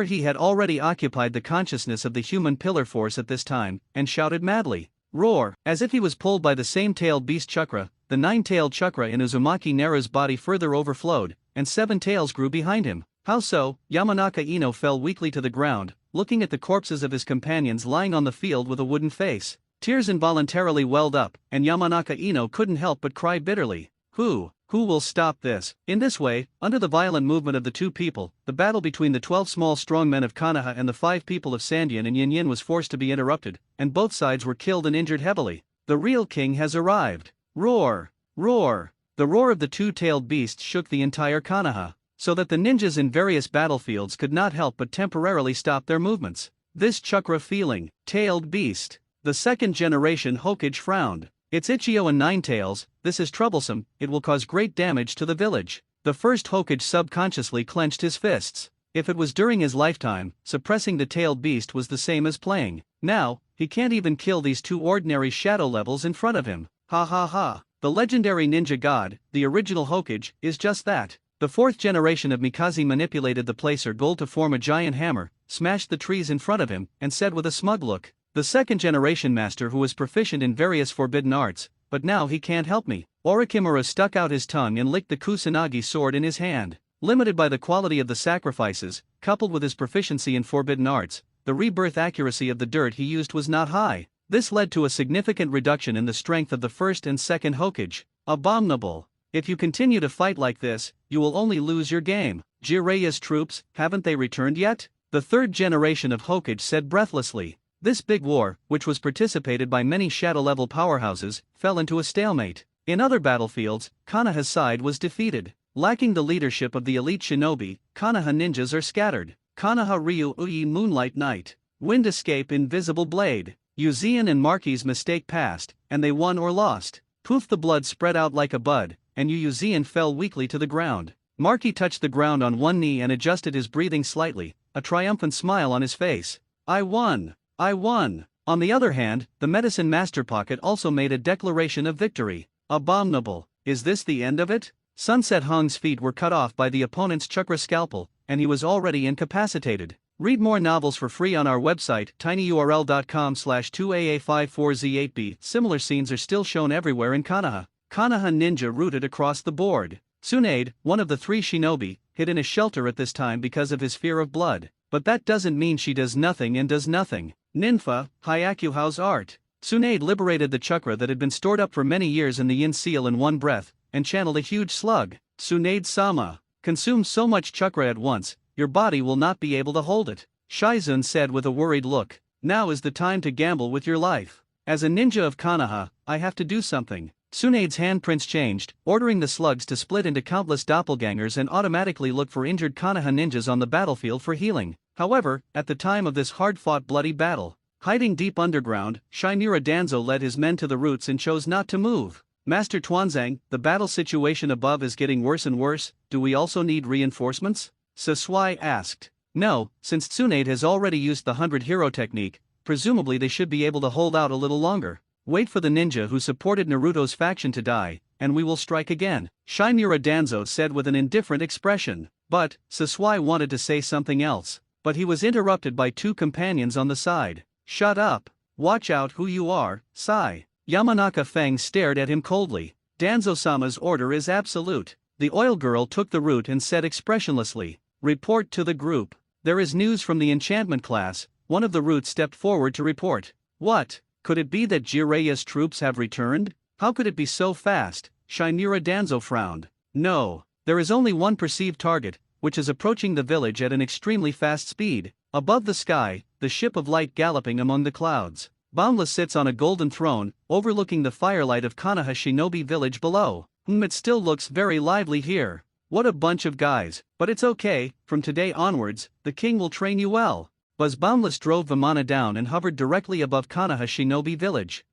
He had already occupied the consciousness of the human pillar force at this time, and shouted madly. Roar! As if he was pulled by the same tailed beast chakra, the 9-tailed chakra in Uzumaki Nara's body further overflowed, and 7 tails grew behind him. How so? Yamanaka Ino fell weakly to the ground, looking at the corpses of his companions lying on the field with a wooden face. Tears involuntarily welled up, and Yamanaka Ino couldn't help but cry bitterly. Who will stop this? In this way, under the violent movement of the 2 people, the battle between the 12 small strong men of Kanaha and the 5 people of Sandian and Yin Yin was forced to be interrupted, and both sides were killed and injured heavily. The real king has arrived. Roar! Roar! The roar of the 2-tailed beasts shook the entire Kanaha, so that the ninjas in various battlefields could not help but temporarily stop their movements. This chakra feeling, tailed beast. The 2nd generation Hokage frowned. It's Ichio and 9 tails, this is troublesome, it will cause great damage to the village. The first Hokage subconsciously clenched his fists. If it was during his lifetime, suppressing the tailed beast was the same as playing. Now, he can't even kill these 2 ordinary shadow levels in front of him. Ha ha ha. The legendary ninja god, the original Hokage, is just that. The 4th generation of Mikaze manipulated the placer gold to form a giant hammer, smashed the trees in front of him, and said with a smug look, the second-generation master who was proficient in various forbidden arts, but now he can't help me. Orochimaru stuck out his tongue and licked the Kusanagi sword in his hand. Limited by the quality of the sacrifices, coupled with his proficiency in forbidden arts, the rebirth accuracy of the dirt he used was not high. This led to a significant reduction in the strength of the first and second Hokage. Abominable. If you continue to fight like this, you will only lose your game. Jiraiya's troops, haven't they returned yet? The third generation of Hokage said breathlessly. This big war, which was participated by many shadow-level powerhouses, fell into a stalemate. In other battlefields, Konoha's side was defeated. Lacking the leadership of the elite shinobi, Konoha ninjas are scattered. Konoha Ryu Uyi Moonlight Knight. Wind Escape Invisible Blade. Uzian and Marky's mistake passed, and they won or lost. Poof, the blood spread out like a bud, and Uzian fell weakly to the ground. Marky touched the ground on one knee and adjusted his breathing slightly, a triumphant smile on his face. I won! I won! On the other hand, the medicine master Pocket also made a declaration of victory. Abominable. Is this the end of it? Sunset Hong's feet were cut off by the opponent's chakra scalpel, and he was already incapacitated. Read more novels for free on our website, tinyurl.com/2aa54z8b. Similar scenes are still shown everywhere in Konoha. Konoha ninja rooted across the board. Tsunade, one of the three shinobi, hid in a shelter at this time because of his fear of blood. But that doesn't mean she does nothing and does nothing. Ninfa, Hyakuhao's art. Tsunade liberated the chakra that had been stored up for many years in the Yin seal in one breath, and channeled a huge slug. Tsunade-sama. Consume so much chakra at once, your body will not be able to hold it. Shizun said with a worried look. Now is the time to gamble with your life. As a ninja of Konoha, I have to do something. Tsunade's handprints changed, ordering the slugs to split into countless doppelgangers and automatically look for injured Konoha ninjas on the battlefield for healing. However, at the time of this hard-fought bloody battle, hiding deep underground, Shinura Danzo led his men to the roots and chose not to move. Master Tuanzang, the battle situation above is getting worse and worse. Do we also need reinforcements? Sasui asked. No, since Tsunade has already used the 100 hero technique, presumably they should be able to hold out a little longer. Wait for the ninja who supported Naruto's faction to die, and we will strike again, Shinura Danzo said with an indifferent expression. But, Sasui wanted to say something else, but he was interrupted by two companions on the side. Shut up. Watch out who you are, Sai. Yamanaka Feng stared at him coldly. Danzo-sama's order is absolute. The oil girl took the root and said expressionlessly, report to the group. There is news from the enchantment class. One of the roots stepped forward to report. What? Could it be that Jiraiya's troops have returned? How could it be so fast? Shinura Danzo frowned. No, there is only one perceived target, which is approaching the village at an extremely fast speed. Above the sky, the ship of light galloping among the clouds. Boundless sits on a golden throne, overlooking the firelight of Konoha Shinobi village below. It still looks very lively here. What a bunch of guys, but it's okay, from today onwards, the king will train you well. Buzz Boundless drove Vimana down and hovered directly above Konoha Shinobi village.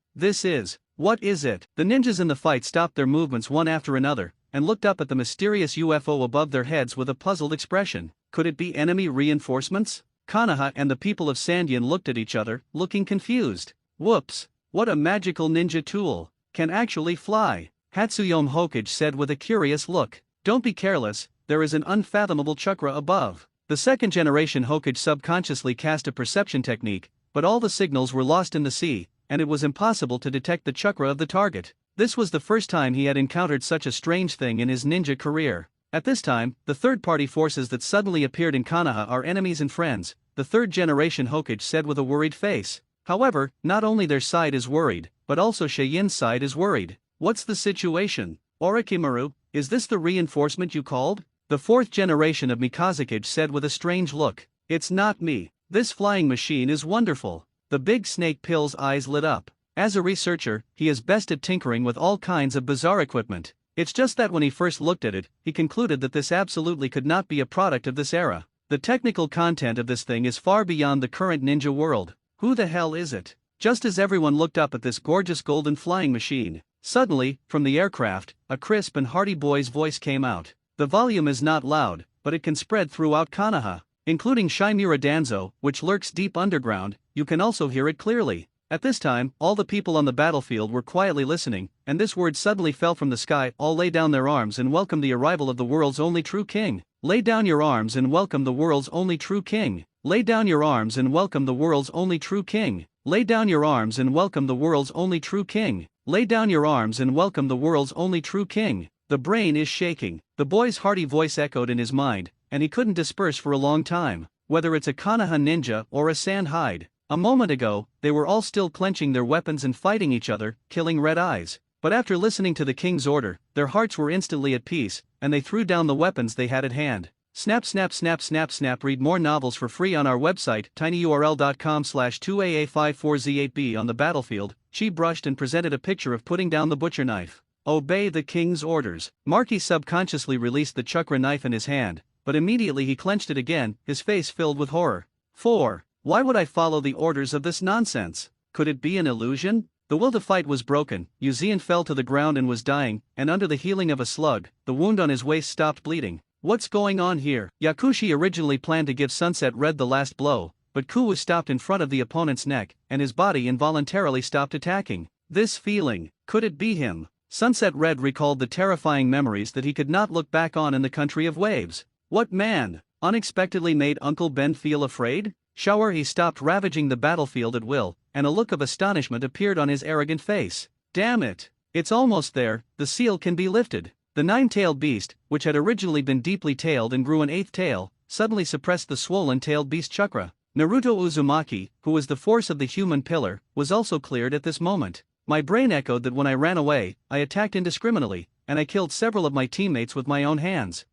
What is it? The ninjas in the fight stopped their movements one after another, and looked up at the mysterious UFO above their heads with a puzzled expression. Could it be enemy reinforcements? Konoha and the people of Sandian looked at each other, looking confused. Whoops, what a magical ninja tool. Can actually fly. Hatsuyome Hokage said with a curious look. Don't be careless, there is an unfathomable chakra above. The second generation Hokage subconsciously cast a perception technique, but all the signals were lost in the sea, and it was impossible to detect the chakra of the target. This was the first time he had encountered such a strange thing in his ninja career. At this time, the third-party forces that suddenly appeared in Konoha are enemies and friends, the third generation Hokage said with a worried face. However, not only their side is worried, but also Sheiyin's side is worried. What's the situation? Orochimaru, is this the reinforcement you called? The fourth generation of Mikazakage said with a strange look. It's not me. This flying machine is wonderful. The big snake pill's eyes lit up. As a researcher, he is best at tinkering with all kinds of bizarre equipment. It's just that when he first looked at it, he concluded that this absolutely could not be a product of this era. The technical content of this thing is far beyond the current ninja world. Who the hell is it? Just as everyone looked up at this gorgeous golden flying machine, suddenly, from the aircraft, a crisp and hearty boy's voice came out. The volume is not loud, but it can spread throughout Konoha, including Shinura Danzo, which lurks deep underground. You can also hear it clearly. At this time, all the people on the battlefield were quietly listening, and this word suddenly fell from the sky. All lay down their arms and welcome the arrival of the world's only true king. Lay down your arms and welcome the world's only true king. Lay down your arms and welcome the world's only true king. Lay down your arms and welcome the world's only true king. Lay down your arms and welcome the world's only true king. The brain is shaking. The boy's hearty voice echoed in his mind, and he couldn't disperse for a long time, whether it's a Konoha ninja or a sand hide. A moment ago, they were all still clenching their weapons and fighting each other, killing red eyes. But after listening to the king's order, their hearts were instantly at peace, and they threw down the weapons they had at hand. Snap snap snap snap snap. Read more novels for free on our website, tinyurl.com/2aa54z8b. On the battlefield, she brushed and presented a picture of putting down the butcher knife. Obey the king's orders. Marky subconsciously released the chakra knife in his hand, but immediately he clenched it again, his face filled with horror. 4. Why would I follow the orders of this nonsense? Could it be an illusion? The will to fight was broken. Uzian fell to the ground and was dying, and under the healing of a slug, the wound on his waist stopped bleeding. What's going on here? Yakushi originally planned to give Sunset Red the last blow, but Ku was stopped in front of the opponent's neck, and his body involuntarily stopped attacking. This feeling, could it be him? Sunset Red recalled the terrifying memories that he could not look back on in the country of waves. What man unexpectedly made Uncle Ben feel afraid? Shower. He stopped ravaging the battlefield at will, and a look of astonishment appeared on his arrogant face. Damn it! It's almost there, the seal can be lifted. The nine-tailed beast, which had originally been deeply tailed and grew an eighth tail, suddenly suppressed the swollen-tailed beast chakra. Naruto Uzumaki, who was the force of the human pillar, was also cleared at this moment. My brain echoed that when I ran away, I attacked indiscriminately, and I killed several of my teammates with my own hands.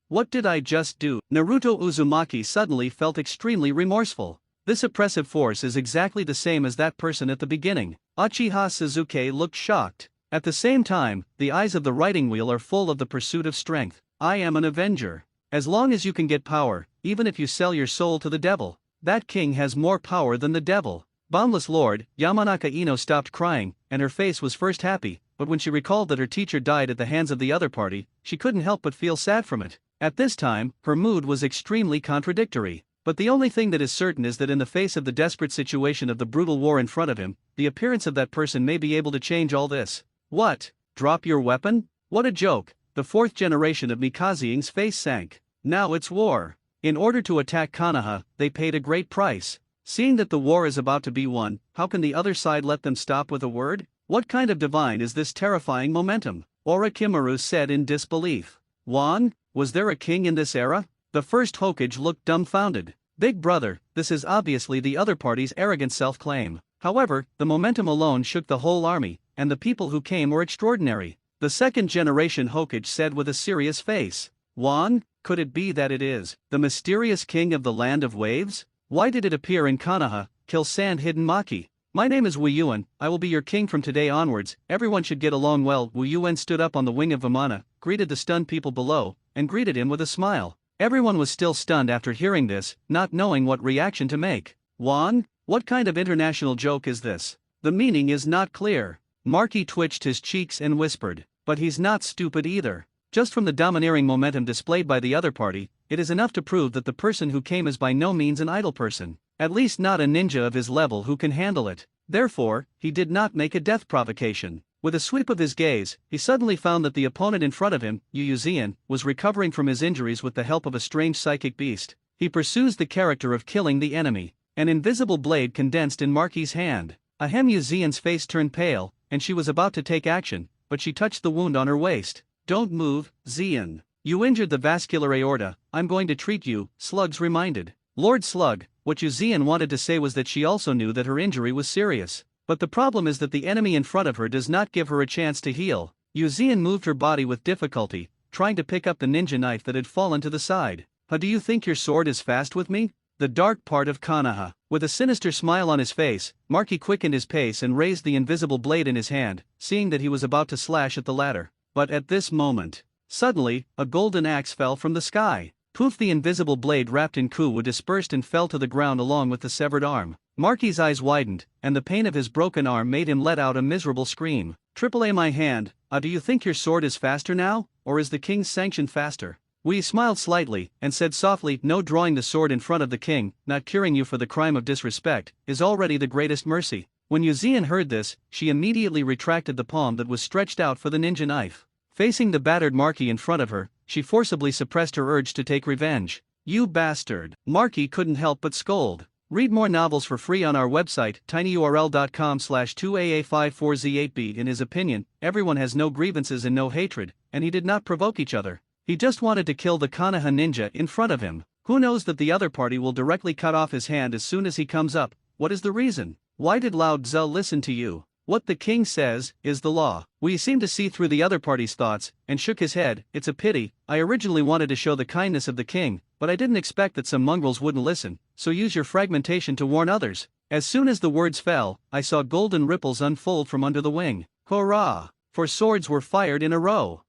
What did I just do? Naruto Uzumaki suddenly felt extremely remorseful. This oppressive force is exactly the same as that person at the beginning. Uchiha Sasuke looked shocked. At the same time, the eyes of the writing wheel are full of the pursuit of strength. I am an avenger. As long as you can get power, even if you sell your soul to the devil, that king has more power than the devil. Boundless Lord, Yamanaka Ino stopped crying, and her face was first happy, but when she recalled that her teacher died at the hands of the other party, she couldn't help but feel sad from it. At this time, her mood was extremely contradictory. But the only thing that is certain is that in the face of the desperate situation of the brutal war in front of him, the appearance of that person may be able to change all this. What? Drop your weapon? What a joke! The fourth generation of Mikazing's face sank. Now it's war. In order to attack Konoha, they paid a great price. Seeing that the war is about to be won, how can the other side let them stop with a word? What kind of divine is this terrifying momentum? Orochimaru said in disbelief. Wan, was there a king in this era? The first Hokage looked dumbfounded. Big brother, this is obviously the other party's arrogant self-claim. However, the momentum alone shook the whole army, and the people who came were extraordinary. The second generation Hokage said with a serious face. Wan, could it be that it is the mysterious king of the land of waves? Why did it appear in Konoha, kill sand-hidden Maki? My name is Wu Yuan, I will be your king from today onwards, everyone should get along well. Wu Yuan stood up on the wing of Vimana, greeted the stunned people below, and greeted him with a smile. Everyone was still stunned after hearing this, not knowing what reaction to make. Wan, what kind of international joke is this? The meaning is not clear. Marky twitched his cheeks and whispered, but he's not stupid either. Just from the domineering momentum displayed by the other party, it is enough to prove that the person who came is by no means an idle person, at least not a ninja of his level who can handle it. Therefore, he did not make a death provocation. With a sweep of his gaze, he suddenly found that the opponent in front of him, Uzian, was recovering from his injuries with the help of a strange psychic beast. He pursues the character of killing the enemy. An invisible blade condensed in Marky's hand. Uzian's face turned pale, and she was about to take action, but she touched the wound on her waist. Don't move, Zian. You injured the vascular aorta, I'm going to treat you, Slugs reminded. Lord Slug, what Uzian wanted to say was that she also knew that her injury was serious. But the problem is that the enemy in front of her does not give her a chance to heal. Uzian moved her body with difficulty, trying to pick up the ninja knife that had fallen to the side. How do you think your sword is fast with me? The dark part of Konoha. With a sinister smile on his face, Marky quickened his pace and raised the invisible blade in his hand, seeing that he was about to slash at the ladder. But at this moment, suddenly, a golden axe fell from the sky. Poof! The invisible blade wrapped in Ku dispersed and fell to the ground along with the severed arm. Marky's eyes widened, and the pain of his broken arm made him let out a miserable scream. "A my hand, do you think your sword is faster now, or is the king's sanction faster?" We smiled slightly, and said softly, "No, drawing the sword in front of the king, not curing you for the crime of disrespect, is already the greatest mercy." When Uzian heard this, she immediately retracted the palm that was stretched out for the ninja knife. Facing the battered Marky in front of her, she forcibly suppressed her urge to take revenge. "You bastard!" Marky couldn't help but scold. Read more novels for free on our website, tinyurl.com/2aa54z8b. In his opinion, everyone has no grievances and no hatred, and he did not provoke each other. He just wanted to kill the Konoha ninja in front of him. Who knows that the other party will directly cut off his hand as soon as he comes up? What is the reason? Why did Lao Tzu listen to you? What the king says is the law. We seemed to see through the other party's thoughts, and shook his head. It's a pity. I originally wanted to show the kindness of the king, but I didn't expect that some mongrels wouldn't listen, so use your fragmentation to warn others. As soon as the words fell, I saw golden ripples unfold from under the wing. Hurrah! For swords were fired in a row.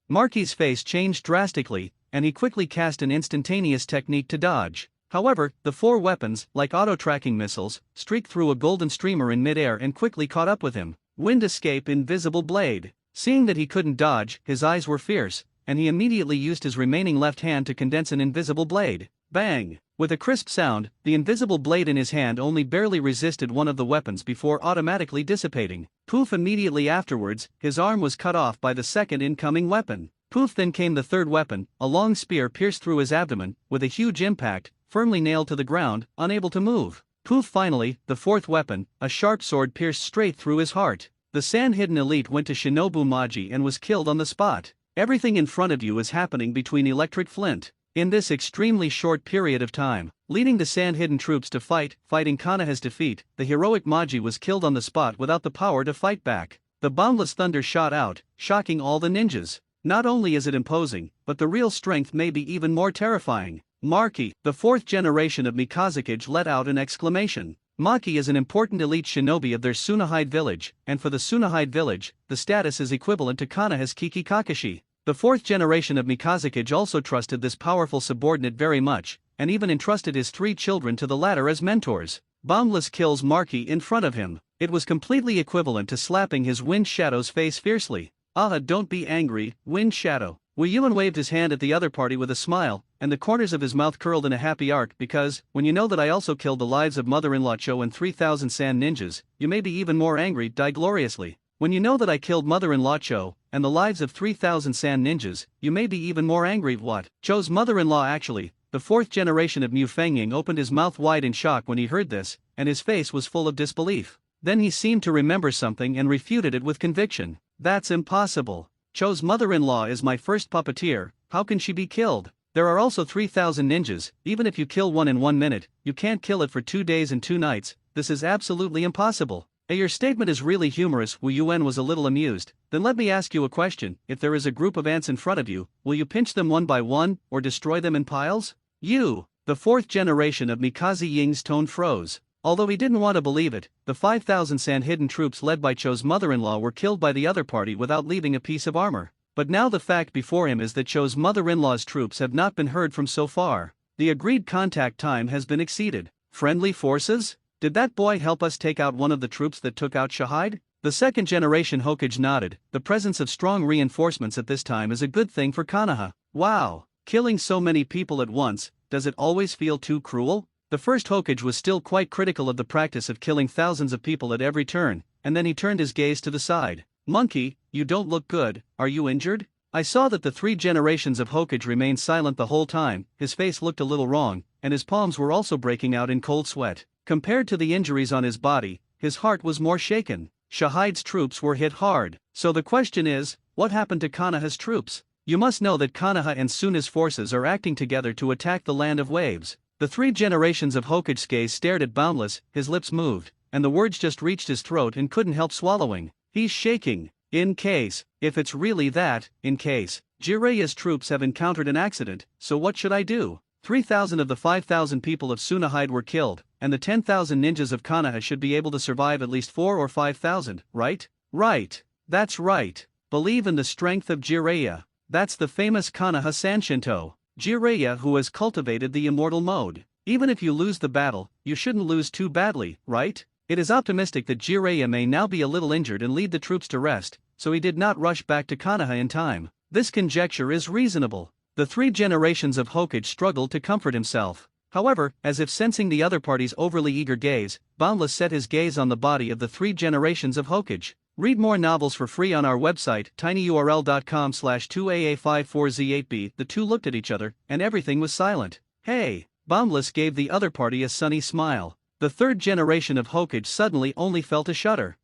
Marky's face changed drastically, and he quickly cast an instantaneous technique to dodge. However, the 4 weapons, like auto-tracking missiles, streaked through a golden streamer in midair and quickly caught up with him. Wind escape, invisible blade. Seeing that he couldn't dodge, his eyes were fierce, and he immediately used his remaining left hand to condense an invisible blade. Bang! With a crisp sound, the invisible blade in his hand only barely resisted one of the weapons before automatically dissipating. Poof! Immediately afterwards, his arm was cut off by the second incoming weapon. Poof! Then came the third weapon, a long spear pierced through his abdomen, with a huge impact, firmly nailed to the ground, unable to move. Poof! Finally, the fourth weapon, a sharp sword pierced straight through his heart. The sand-hidden elite went to Shinobu Maji and was killed on the spot. Everything in front of you is happening between electric flint. In this extremely short period of time, leading the sand-hidden troops to fighting Konoha's defeat, the heroic Maji was killed on the spot without the power to fight back. The boundless thunder shot out, shocking all the ninjas. Not only is it imposing, but the real strength may be even more terrifying. Maki, the 4th generation of Mikazakage, let out an exclamation. Maki is an important elite shinobi of their Tsunahide village, and for the Tsunahide village, the status is equivalent to Konoha's Kiki Kakashi. The 4th generation of Mikazakage also trusted this powerful subordinate very much, and even entrusted his 3 children to the latter as mentors. Boundless kills Maki in front of him. It was completely equivalent to slapping his Wind Shadow's face fiercely. Ah, don't be angry, Wind Shadow. Wu Yuan waved his hand at the other party with a smile, and the corners of his mouth curled in a happy arc because, when you know that I also killed the lives of mother-in-law Cho and 3,000 sand ninjas, you may be even more angry. Die gloriously. When you know that I killed mother-in-law Cho, and the lives of 3,000 sand ninjas, you may be even more angry. What? Cho's mother-in-law actually, the 4th generation of Mu Fengying, opened his mouth wide in shock when he heard this, and his face was full of disbelief. Then he seemed to remember something and refuted it with conviction. That's impossible. Cho's mother-in-law is my first puppeteer, how can she be killed? There are also 3,000 ninjas, even if you kill one in 1 minute, you can't kill it for 2 days and 2 nights, this is absolutely impossible. Your statement is really humorous. Wu Yuan was a little amused. Then let me ask you a question, if there is a group of ants in front of you, will you pinch them one by one, or destroy them in piles? The 4th generation of Mikaze Ying's tone froze. Although he didn't want to believe it, the 5,000 sand-hidden troops led by Cho's mother-in-law were killed by the other party without leaving a piece of armor. But now the fact before him is that Cho's mother-in-law's troops have not been heard from so far. The agreed contact time has been exceeded. Friendly forces? Did that boy help us take out one of the troops that took out Shahide? The 2nd generation Hokage nodded. The presence of strong reinforcements at this time is a good thing for Konoha. Wow! Killing so many people at once, does it always feel too cruel? The first Hokage was still quite critical of the practice of killing thousands of people at every turn, and then he turned his gaze to the side. Monkey, you don't look good, are you injured? I saw that the 3 generations of Hokage remained silent the whole time. His face looked a little wrong, and his palms were also breaking out in cold sweat. Compared to the injuries on his body, his heart was more shaken. Shahide's troops were hit hard. So the question is, what happened to Konoha's troops? You must know that Konoha and Suna's forces are acting together to attack the Land of Waves. The 3 generations of Hokage gaze stared at Boundless, his lips moved, and the words just reached his throat and couldn't help swallowing. He's shaking. If it's really that, Jiraiya's troops have encountered an accident, so what should I do? 3,000 of the 5,000 people of Tsunahide were killed, and the 10,000 ninjas of Konoha should be able to survive at least 4 or 5,000, right? Right. That's right. Believe in the strength of Jiraiya. That's the famous Konoha Sanshinto. Jiraiya who has cultivated the immortal mode. Even if you lose the battle, you shouldn't lose too badly, right? It is optimistic that Jiraiya may now be a little injured and lead the troops to rest, so he did not rush back to Konoha in time. This conjecture is reasonable. The 3 generations of Hokage struggled to comfort himself. However, as if sensing the other party's overly eager gaze, Boundless set his gaze on the body of the 3 generations of Hokage. Read more novels for free on our website, tinyurl.com/2aa54z8b. The two looked at each other, and everything was silent. Hey! Boundless gave the other party a sunny smile. The third generation of Hokage suddenly only felt a shudder.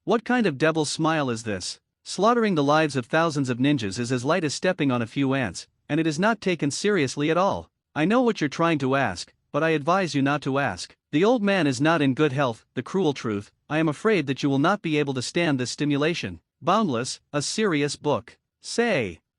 What kind of devil's smile is this? Slaughtering the lives of thousands of ninjas is as light as stepping on a few ants, and it is not taken seriously at all. I know what you're trying to ask, but I advise you not to ask. The old man is not in good health, the cruel truth. I am afraid that you will not be able to stand this stimulation. Boundless, a serious book.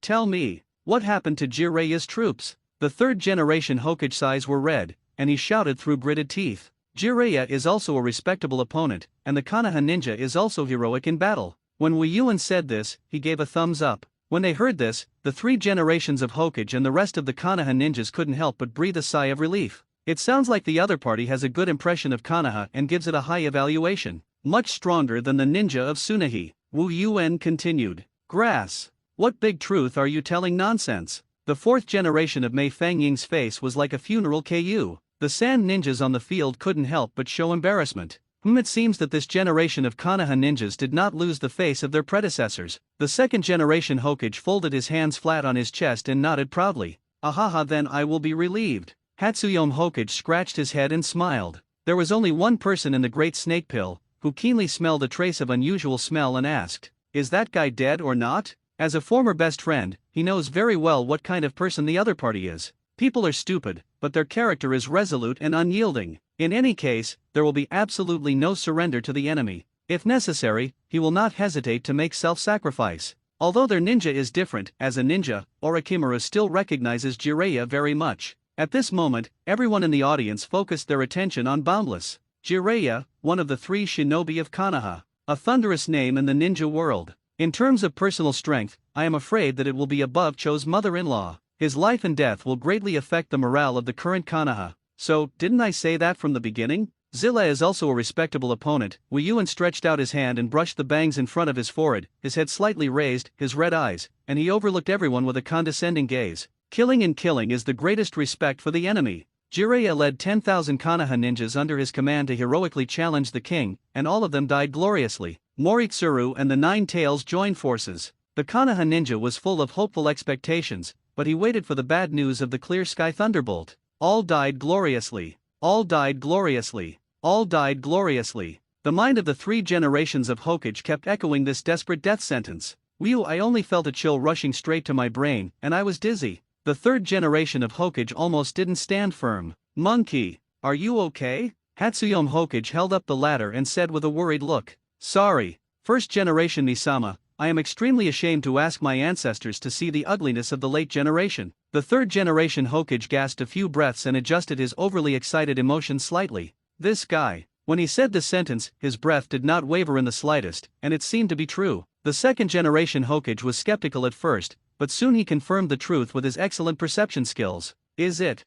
Tell me, what happened to Jiraiya's troops? The third generation Hokage's eyes were red, and he shouted through gritted teeth. Jiraiya is also a respectable opponent, and the Konoha ninja is also heroic in battle. When Wei Yuan said this, he gave a thumbs up. When they heard this, the three generations of Hokage and the rest of the Konoha ninjas couldn't help but breathe a sigh of relief. It sounds like the other party has a good impression of Konoha and gives it a high evaluation. Much stronger than the ninja of Tsunahi. Wu Yuan continued. Grass. What big truth are you telling nonsense? The fourth generation of Mei Fangying's face was like a funeral KU. The sand ninjas on the field couldn't help but show embarrassment. It seems that this generation of Konoha ninjas did not lose the face of their predecessors. The second generation Hokage folded his hands flat on his chest and nodded proudly. Ahaha, then I will be relieved. Hatsuyome Hokage scratched his head and smiled. There was only one person in the Great Snake Pill, who keenly smelled a trace of unusual smell and asked, "Is that guy dead or not?" As a former best friend, he knows very well what kind of person the other party is. People are stupid, but their character is resolute and unyielding. In any case, there will be absolutely no surrender to the enemy. If necessary, he will not hesitate to make self-sacrifice. Although their ninja is different, as a ninja, Orochimaru still recognizes Jiraiya very much. At this moment, everyone in the audience focused their attention on Boundless. Jiraiya, one of the three shinobi of Konoha. A thunderous name in the ninja world. In terms of personal strength, I am afraid that it will be above Cho's mother-in-law. His life and death will greatly affect the morale of the current Konoha. So, didn't I say that from the beginning? Zilla is also a respectable opponent. Wei Yuan stretched out his hand and brushed the bangs in front of his forehead, his head slightly raised, his red eyes, and he overlooked everyone with a condescending gaze. Killing is the greatest respect for the enemy. Jiraiya led 10,000 Konoha ninjas under his command to heroically challenge the king, and all of them died gloriously. Moritsuru and the Nine Tails joined forces. The Konoha ninja was full of hopeful expectations, but he waited for the bad news of the Clear Sky Thunderbolt. All died gloriously. All died gloriously. All died gloriously. The mind of the three generations of Hokage kept echoing this desperate death sentence. I only felt a chill rushing straight to my brain, and I was dizzy. The third generation of Hokage almost didn't stand firm. Monkey, are you okay? Hatsuyome Hokage held up the ladder and said with a worried look. Sorry, first generation Misama, I am extremely ashamed to ask my ancestors to see the ugliness of the late generation. The third generation Hokage gasped a few breaths and adjusted his overly excited emotions slightly. This guy. When he said this sentence, his breath did not waver in the slightest, and it seemed to be true. The second generation Hokage was skeptical at first, but soon he confirmed the truth with his excellent perception skills. Is it,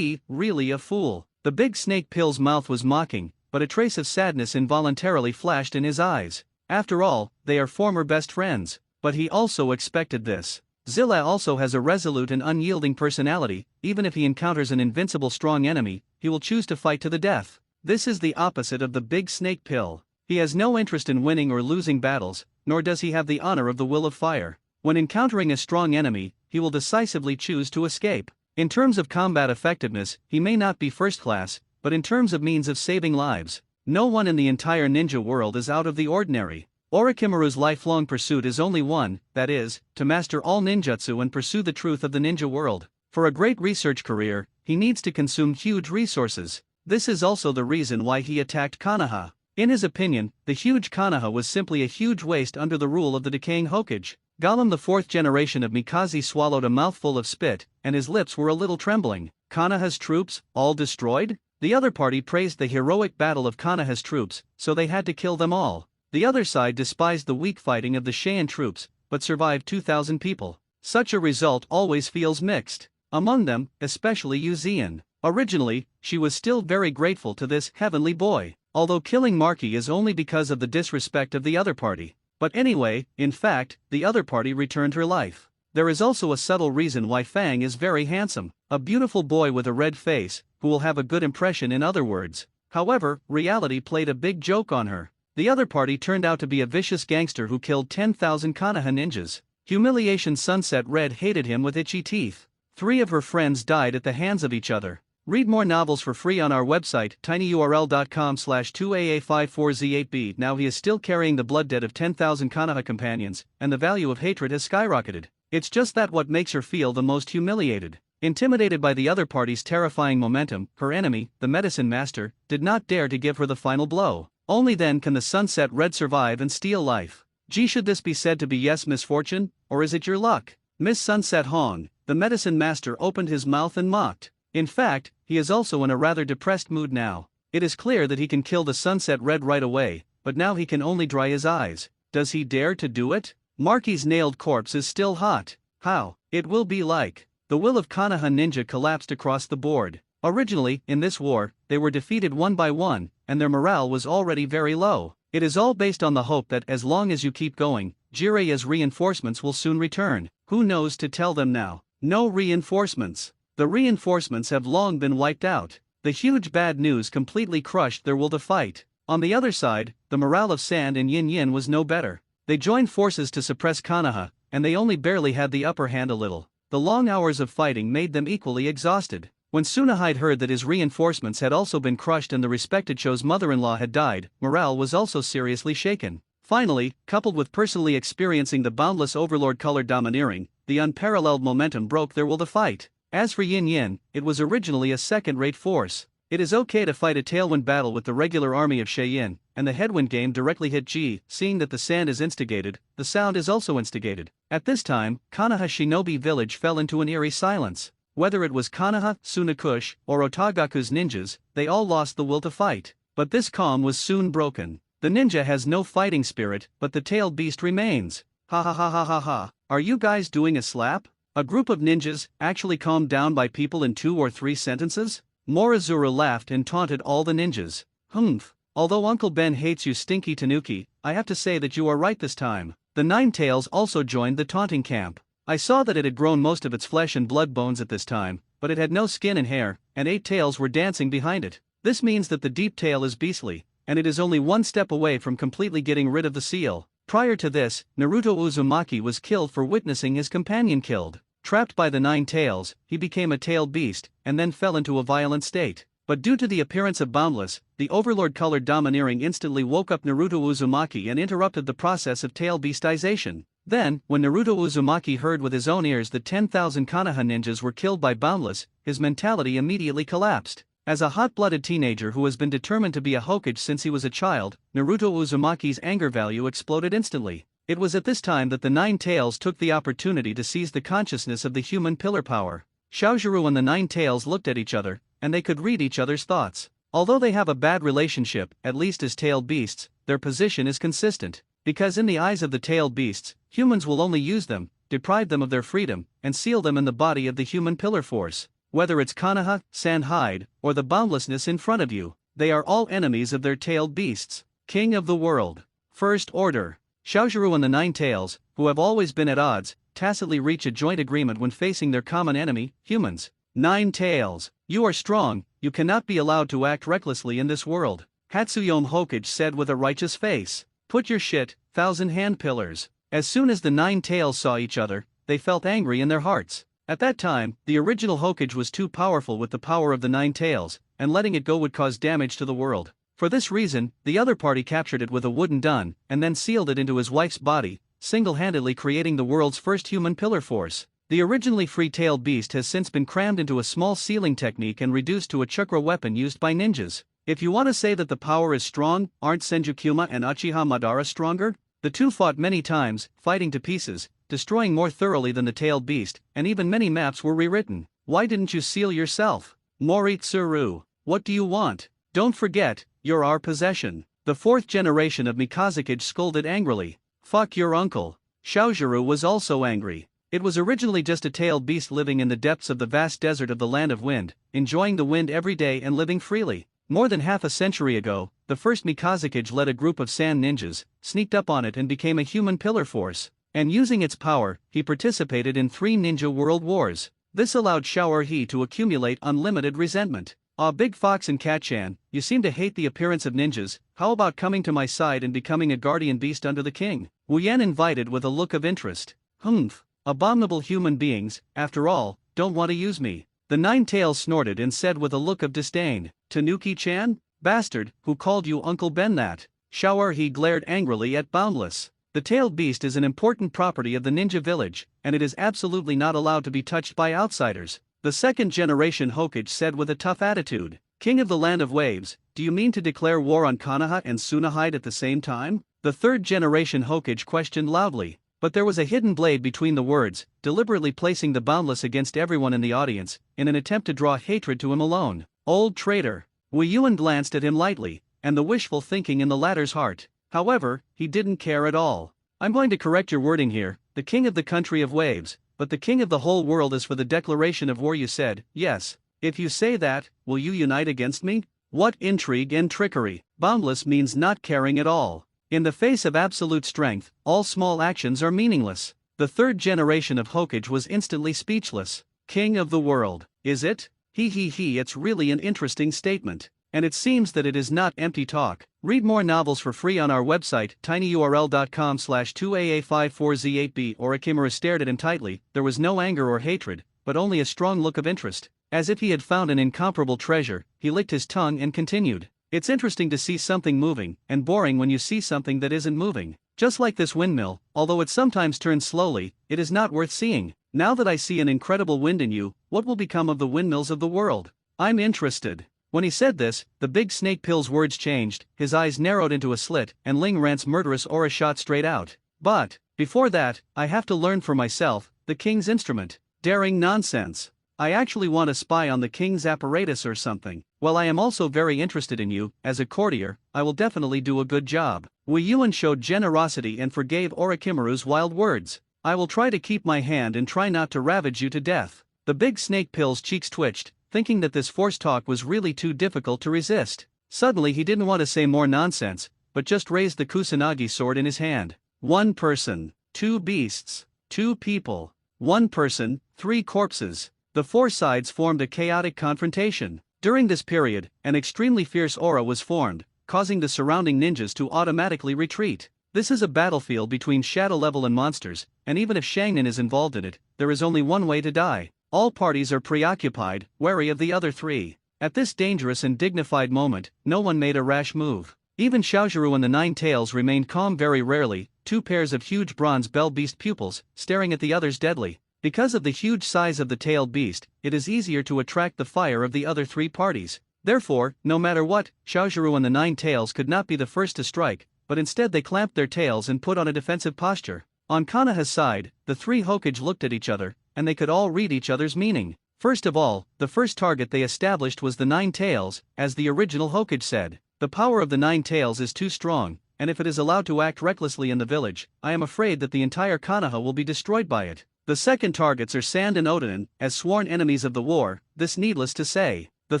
really a fool? The big snake pill's mouth was mocking, but a trace of sadness involuntarily flashed in his eyes. After all, they are former best friends. But he also expected this. Zilla also has a resolute and unyielding personality. Even if he encounters an invincible strong enemy, he will choose to fight to the death. This is the opposite of the big snake pill. He has no interest in winning or losing battles, nor does he have the honor of the will of fire. When encountering a strong enemy, he will decisively choose to escape. In terms of combat effectiveness, he may not be first class, but in terms of means of saving lives, no one in the entire ninja world is out of the ordinary. Orochimaru's lifelong pursuit is only one, that is, to master all ninjutsu and pursue the truth of the ninja world. For a great research career, he needs to consume huge resources. This is also the reason why he attacked Konoha. In his opinion, the huge Konoha was simply a huge waste under the rule of the decaying Hokage. Gollum, the fourth generation of Mikaze, swallowed a mouthful of spit, and his lips were a little trembling. Konoha's troops, all destroyed? The other party praised the heroic battle of Konoha's troops, so they had to kill them all. The other side despised the weak fighting of the Saiyan troops, but survived 2,000 people. Such a result always feels mixed. Among them, especially Uzian. Originally, she was still very grateful to this heavenly boy, although killing Marky is only because of the disrespect of the other party. But anyway, in fact, the other party returned her life. There is also a subtle reason why Fang is very handsome, a beautiful boy with a red face, who will have a good impression, in other words. However, reality played a big joke on her. The other party turned out to be a vicious gangster who killed 10,000 Konoha ninjas. Humiliation Sunset Red hated him with itchy teeth. 3 of her friends died at the hands of each other. Read more novels for free on our website, tinyurl.com/2aa54z8b. Now he is still carrying the blood debt of 10,000 Konoha companions, and the value of hatred has skyrocketed. It's just that what makes her feel the most humiliated. Intimidated by the other party's terrifying momentum, her enemy, the medicine master, did not dare to give her the final blow. Only then can the Sunset Red survive and steal life. Gee, should this be said to be yes misfortune, or is it your luck? Miss Sunset Hong, the medicine master, opened his mouth and mocked. In fact, he is also in a rather depressed mood now. It is clear that he can kill the Sunset Red right away, but now he can only dry his eyes. Does he dare to do it? Marky's nailed corpse is still hot. How? It will be like. The will of Konoha ninja collapsed across the board. Originally, in this war, they were defeated one by one, and their morale was already very low. It is all based on the hope that as long as you keep going, Jiraiya's reinforcements will soon return. Who knows to tell them now? No reinforcements. The reinforcements have long been wiped out. The huge bad news completely crushed their will to fight. On the other side, the morale of Sand and Yin Yin was no better. They joined forces to suppress Konoha, and they only barely had the upper hand a little. The long hours of fighting made them equally exhausted. When Tsunehide heard that his reinforcements had also been crushed and the respected Cho's mother-in-law had died, morale was also seriously shaken. Finally, coupled with personally experiencing the boundless overlord color domineering, the unparalleled momentum broke their will to fight. As for Yin Yin, it was originally a second-rate force. It is okay to fight a tailwind battle with the regular army of Cheyenne, and the headwind game directly hit G. Seeing that the sand is instigated, the sound is also instigated. At this time, Konoha Shinobi Village fell into an eerie silence. Whether it was Konoha, Tsunakush, or Otagaku's ninjas, they all lost the will to fight. But this calm was soon broken. The ninja has no fighting spirit, but the tailed beast remains. Ha ha ha ha ha ha. Are you guys doing a slap? A group of ninjas, actually calmed down by people in 2 or 3 sentences? Morizuru laughed and taunted all the ninjas. Humph. Although Uncle Ben hates you stinky tanuki, I have to say that you are right this time. The Nine Tails also joined the taunting camp. I saw that it had grown most of its flesh and blood bones at this time, but it had no skin and hair, and 8 tails were dancing behind it. This means that the deep tail is beastly, and it is only one step away from completely getting rid of the seal. Prior to this, Naruto Uzumaki was killed for witnessing his companion killed. Trapped by the 9 tails, he became a tailed beast, and then fell into a violent state. But due to the appearance of Boundless, the Overlord colored domineering instantly woke up Naruto Uzumaki and interrupted the process of tail beastization. Then, when Naruto Uzumaki heard with his own ears that 10,000 Konoha ninjas were killed by Boundless, his mentality immediately collapsed. As a hot-blooded teenager who has been determined to be a Hokage since he was a child, Naruto Uzumaki's anger value exploded instantly. It was at this time that the 9 tails took the opportunity to seize the consciousness of the human pillar power. Xiaojuru and the 9 tails looked at each other, and they could read each other's thoughts. Although they have a bad relationship, at least as tailed beasts, their position is consistent. Because in the eyes of the tailed beasts, humans will only use them, deprive them of their freedom, and seal them in the body of the human pillar force. Whether it's Konoha, Sandhide, or the boundlessness in front of you, they are all enemies of their tailed beasts. King of the world. First Order. Xiaojuru and the 9 tails, who have always been at odds, tacitly reach a joint agreement when facing their common enemy, humans. 9 tails, you are strong, you cannot be allowed to act recklessly in this world. Hatsuyome Hokage said with a righteous face. Put your shit, 1,000 hand pillars. As soon as the 9 tails saw each other, they felt angry in their hearts. At that time, the original Hokage was too powerful with the power of the 9 tails, and letting it go would cause damage to the world. For this reason, the other party captured it with a wooden dun, and then sealed it into his wife's body, single-handedly creating the world's first human pillar force. The originally free-tailed beast has since been crammed into a small sealing technique and reduced to a chakra weapon used by ninjas. If you want to say that the power is strong, aren't Senjukuma and Uchiha Madara stronger? The two fought many times, fighting to pieces, destroying more thoroughly than the tailed beast, and even many maps were rewritten. Why didn't you seal yourself? Moritsuru, what do you want? Don't forget, you're our possession. The 4th generation of Mikazakage scolded angrily. Fuck your uncle. Xiaojuru was also angry. It was originally just a tailed beast living in the depths of the vast desert of the Land of Wind, enjoying the wind every day and living freely. More than half a century ago, the first Mikazakage led a group of sand ninjas, sneaked up on it and became a human pillar force. And using its power, he participated in 3 ninja world wars. This allowed Xiao'erhe to accumulate unlimited resentment. Ah, Big Fox and Cat-chan, you seem to hate the appearance of ninjas, how about coming to my side and becoming a guardian beast under the king? Wu Yan invited with a look of interest. Humph, abominable human beings, after all, don't want to use me. The Nine-Tails snorted and said with a look of disdain, "Tanuki-chan? Bastard, who called you Uncle Ben that?" He glared angrily at Boundless. The tailed beast is an important property of the ninja village, and it is absolutely not allowed to be touched by outsiders. The second generation Hokage said with a tough attitude, "King of the Land of Waves, do you mean to declare war on Konoha and Tsunahide at the same time?" The third generation Hokage questioned loudly, but there was a hidden blade between the words, deliberately placing the Boundless against everyone in the audience, in an attempt to draw hatred to him alone. Old traitor. Wu Yuan glanced at him lightly, and the wishful thinking in the latter's heart. However, he didn't care at all. "I'm going to correct your wording here, the king of the country of waves, but the king of the whole world is for the declaration of war you said, yes. If you say that, will you unite against me?" What intrigue and trickery! Boundless means not caring at all. In the face of absolute strength, all small actions are meaningless. The third generation of Hokage was instantly speechless. King of the world, is it? He, it's really an interesting statement. And it seems that it is not empty talk. Read more novels for free on our website, tinyurl.com/2aa54z8b. Orochimaru stared at him tightly. There was no anger or hatred, but only a strong look of interest. As if he had found an incomparable treasure, he licked his tongue and continued. "It's interesting to see something moving, and boring when you see something that isn't moving. Just like this windmill, although it sometimes turns slowly, it is not worth seeing. Now that I see an incredible wind in you, what will become of the windmills of the world? I'm interested." When he said this, the big snake pill's words changed, his eyes narrowed into a slit, and Ling Rant's murderous aura shot straight out. "But, before that, I have to learn for myself, the king's instrument." Daring nonsense. "I actually want to spy on the king's apparatus or something. Well, I am also very interested in you, as a courtier, I will definitely do a good job." Wu Yuan showed generosity and forgave Orochimaru's wild words. "I will try to keep my hand and try not to ravage you to death." The big snake pill's cheeks twitched, thinking that this forced talk was really too difficult to resist. Suddenly he didn't want to say more nonsense, but just raised the Kusanagi sword in his hand. One person, two beasts, two people. One person, three corpses. The four sides formed a chaotic confrontation. During this period, an extremely fierce aura was formed, causing the surrounding ninjas to automatically retreat. This is a battlefield between shadow level and monsters, and even if Shangnin is involved in it, there is only one way to die. All parties are preoccupied, wary of the other three. At this dangerous and dignified moment, no one made a rash move. Even Xiaojuru and the Nine-Tails remained calm very rarely, two pairs of huge bronze bell beast pupils, staring at the others deadly. Because of the huge size of the tailed beast, it is easier to attract the fire of the other three parties. Therefore, no matter what, Xiaojuru and the Nine-Tails could not be the first to strike, but instead they clamped their tails and put on a defensive posture. On Konoha's side, the three Hokage looked at each other, and they could all read each other's meaning. First of all, the first target they established was the Nine-Tails, as the original Hokage said. "The power of the Nine-Tails is too strong, and if it is allowed to act recklessly in the village, I am afraid that the entire Konoha will be destroyed by it." The second targets are Sand and Odanin, as sworn enemies of the war, this needless to say. The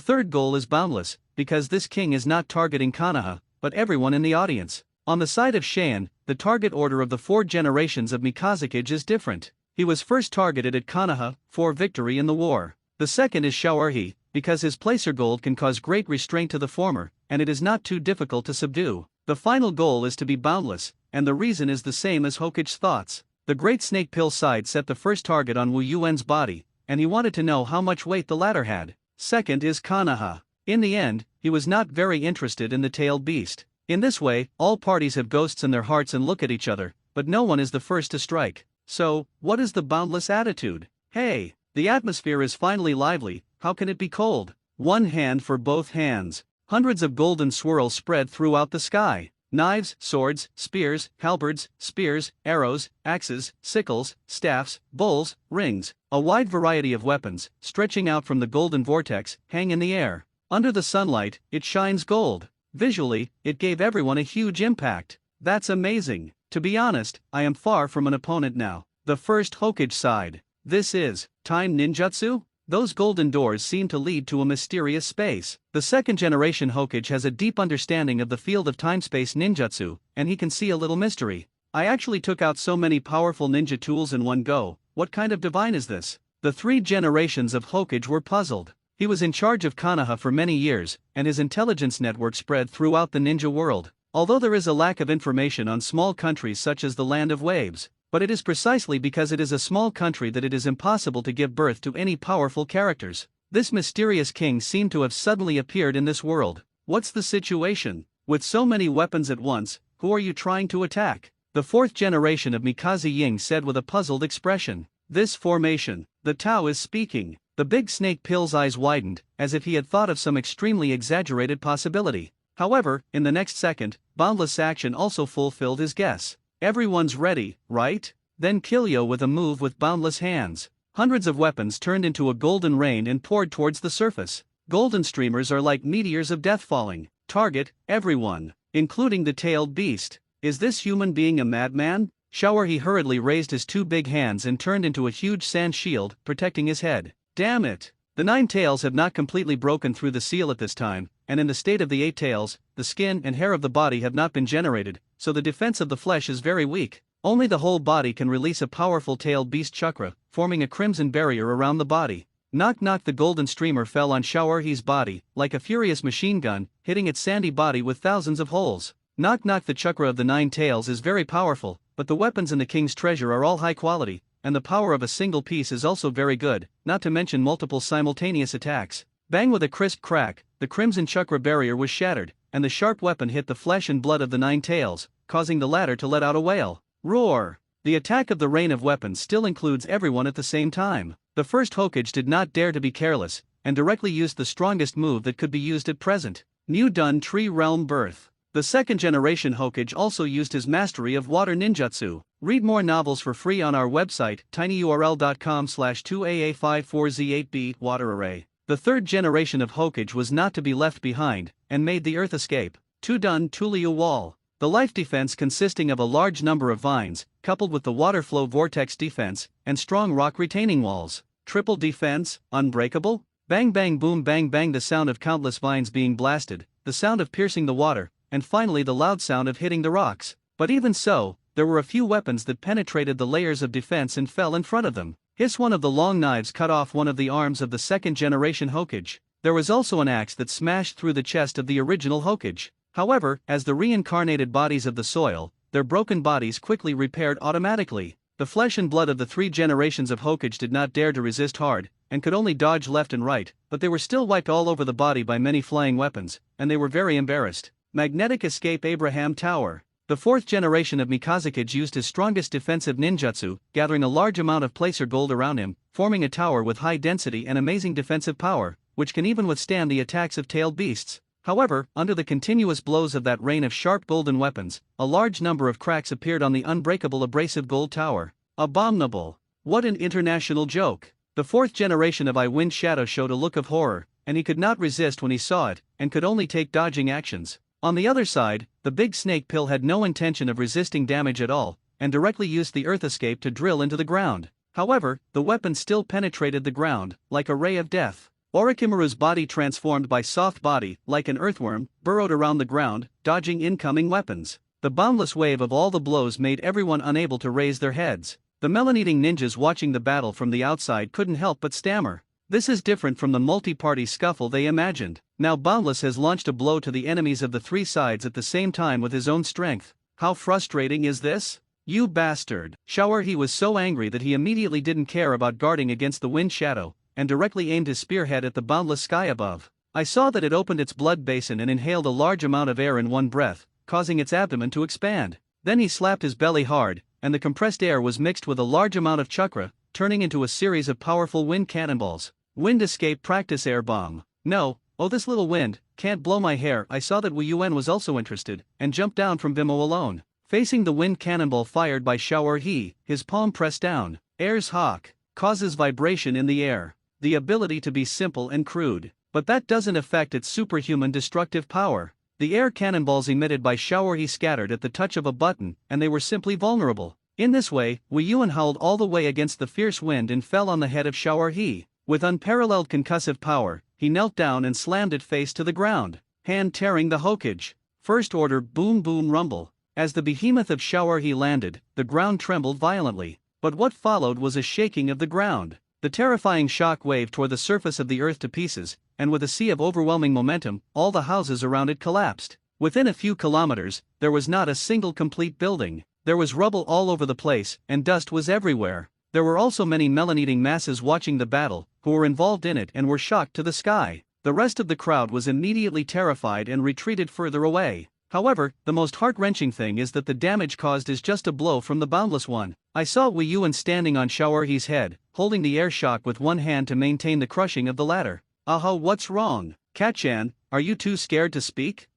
third goal is Boundless, because this king is not targeting Konoha, but everyone in the audience. On the side of Shan, the target order of the four generations of Mikazakage is different. He was first targeted at Konoha, for victory in the war. The second is Xiaoerhi, because his placer gold can cause great restraint to the former, and it is not too difficult to subdue. The final goal is to be Boundless, and the reason is the same as Hokage's thoughts. The Great Snake Pill side set the first target on Wu Yuan's body, and he wanted to know how much weight the latter had. Second is Konoha. In the end, he was not very interested in the tailed beast. In this way, all parties have ghosts in their hearts and look at each other, but no one is the first to strike. So, what is the Boundless attitude? Hey, the atmosphere is finally lively, how can it be cold? One hand for both hands. Hundreds of golden swirls spread throughout the sky. Knives, swords, spears, halberds, spears, arrows, axes, sickles, staffs, bowls, rings, a wide variety of weapons, stretching out from the golden vortex, hang in the air. Under the sunlight, it shines gold. Visually, it gave everyone a huge impact. That's amazing. To be honest, I am far from an opponent now. The first Hokage side. This is time ninjutsu? Those golden doors seem to lead to a mysterious space. The second generation Hokage has a deep understanding of the field of time-space ninjutsu, and he can see a little mystery. I actually took out so many powerful ninja tools in one go, what kind of divine is this? The three generations of Hokage were puzzled. He was in charge of Konoha for many years, and his intelligence network spread throughout the ninja world. Although there is a lack of information on small countries such as the Land of Waves, but it is precisely because it is a small country that it is impossible to give birth to any powerful characters. This mysterious king seemed to have suddenly appeared in this world. What's the situation? With so many weapons at once, who are you trying to attack? The fourth generation of Mikaze Ying said with a puzzled expression. This formation, the Tao is speaking. The big snake pill's eyes widened, as if he had thought of some extremely exaggerated possibility. However, in the next second, boundless action also fulfilled his guess. Everyone's ready, right? Then Killyo with a move with boundless hands. Hundreds of weapons turned into a golden rain and poured towards the surface. Golden streamers are like meteors of death falling. Target, everyone, including the tailed beast. Is this human being a madman? He hurriedly raised his two big hands and turned into a huge sand shield, protecting his head. Damn it! The 9 tails have not completely broken through the seal at this time, and in the state of the 8 tails, the skin and hair of the body have not been generated, so the defense of the flesh is very weak. Only the whole body can release a powerful tailed beast chakra, forming a crimson barrier around the body. Knock knock, the golden streamer fell on Xiao'erhe's body, like a furious machine gun, hitting its sandy body with thousands of holes. Knock knock, the chakra of the 9 tails is very powerful, but the weapons in the king's treasure are all high quality, and the power of a single piece is also very good, not to mention multiple simultaneous attacks. Bang, with a crisp crack, the crimson chakra barrier was shattered, and the sharp weapon hit the flesh and blood of the 9 tails, causing the latter to let out a wail. Roar! The attack of the rain of weapons still includes everyone at the same time. The first Hokage did not dare to be careless, and directly used the strongest move that could be used at present. New Dun Tree Realm Birth. The second generation Hokage also used his mastery of water ninjutsu. Read more novels for free on our website, tinyurl.com/2aa54z8b water array. The third generation of Hokage was not to be left behind, and made the earth escape. Tudun Tuliu Wall. The life defense consisting of a large number of vines, coupled with the water flow vortex defense, and strong rock retaining walls. Triple defense, unbreakable? Bang bang boom bang bang, the sound of countless vines being blasted, the sound of piercing the water, and finally the loud sound of hitting the rocks. But even so, there were a few weapons that penetrated the layers of defense and fell in front of them. Hiss, one of the long knives cut off one of the arms of the second generation Hokage. There was also an axe that smashed through the chest of the original Hokage. However, as the reincarnated bodies of the soil, their broken bodies quickly repaired automatically. The flesh and blood of the 3 generations of Hokage did not dare to resist hard, and could only dodge left and right, but they were still wiped all over the body by many flying weapons, and they were very embarrassed. Magnetic Escape Abraham Tower. The 4th generation of Mikazekage used his strongest defensive ninjutsu, gathering a large amount of placer gold around him, forming a tower with high density and amazing defensive power, which can even withstand the attacks of tailed beasts. However, under the continuous blows of that rain of sharp golden weapons, a large number of cracks appeared on the unbreakable abrasive gold tower. Abominable! What an international joke! The 4th generation of I Wind Shadow showed a look of horror, and he could not resist when he saw it, and could only take dodging actions. On the other side, the big snake pill had no intention of resisting damage at all, and directly used the earth escape to drill into the ground. However, the weapon still penetrated the ground, like a ray of death. Orochimaru's body, transformed by soft body, like an earthworm, burrowed around the ground, dodging incoming weapons. The boundless wave of all the blows made everyone unable to raise their heads. The melon-eating ninjas watching the battle from the outside couldn't help but stammer. This is different from the multi-party scuffle they imagined. Now Boundless has launched a blow to the enemies of the 3 sides at the same time with his own strength. How frustrating is this? You bastard! Xiao'erhe was so angry that he immediately didn't care about guarding against the Wind Shadow, and directly aimed his spearhead at the boundless sky above. I saw that it opened its blood basin and inhaled a large amount of air in one breath, causing its abdomen to expand. Then he slapped his belly hard, and the compressed air was mixed with a large amount of chakra, turning into a series of powerful wind cannonballs. Wind Escape Practice Air Bomb. No, oh, this little wind can't blow my hair. I saw that Wu Yuan was also interested, and jumped down from Bimo alone. Facing the wind cannonball fired by Xiao'erhe, his palm pressed down. Air's Hawk. Causes vibration in the air. The ability to be simple and crude, but that doesn't affect its superhuman destructive power. The air cannonballs emitted by Xiao'erhe scattered at the touch of a button, and they were simply vulnerable. In this way, Wu Yuan howled all the way against the fierce wind and fell on the head of Xiao'erhe. With unparalleled concussive power, he knelt down and slammed it face to the ground, hand tearing the Hokage. First order boom boom rumble. As the behemoth of Xiao'erhe landed, the ground trembled violently. But what followed was a shaking of the ground. The terrifying shock wave tore the surface of the earth to pieces, and with a sea of overwhelming momentum, all the houses around it collapsed. Within a few kilometers, there was not a single complete building. There was rubble all over the place, and dust was everywhere. There were also many melon-eating masses watching the battle, who were involved in it and were shocked to the sky. The rest of the crowd was immediately terrified and retreated further away. However, the most heart-wrenching thing is that the damage caused is just a blow from the Boundless One. I saw Wei Yuan standing on Xiao'erhe's head, holding the air shock with one hand to maintain the crushing of the latter. Aha, what's wrong? Kat-chan, are you too scared to speak?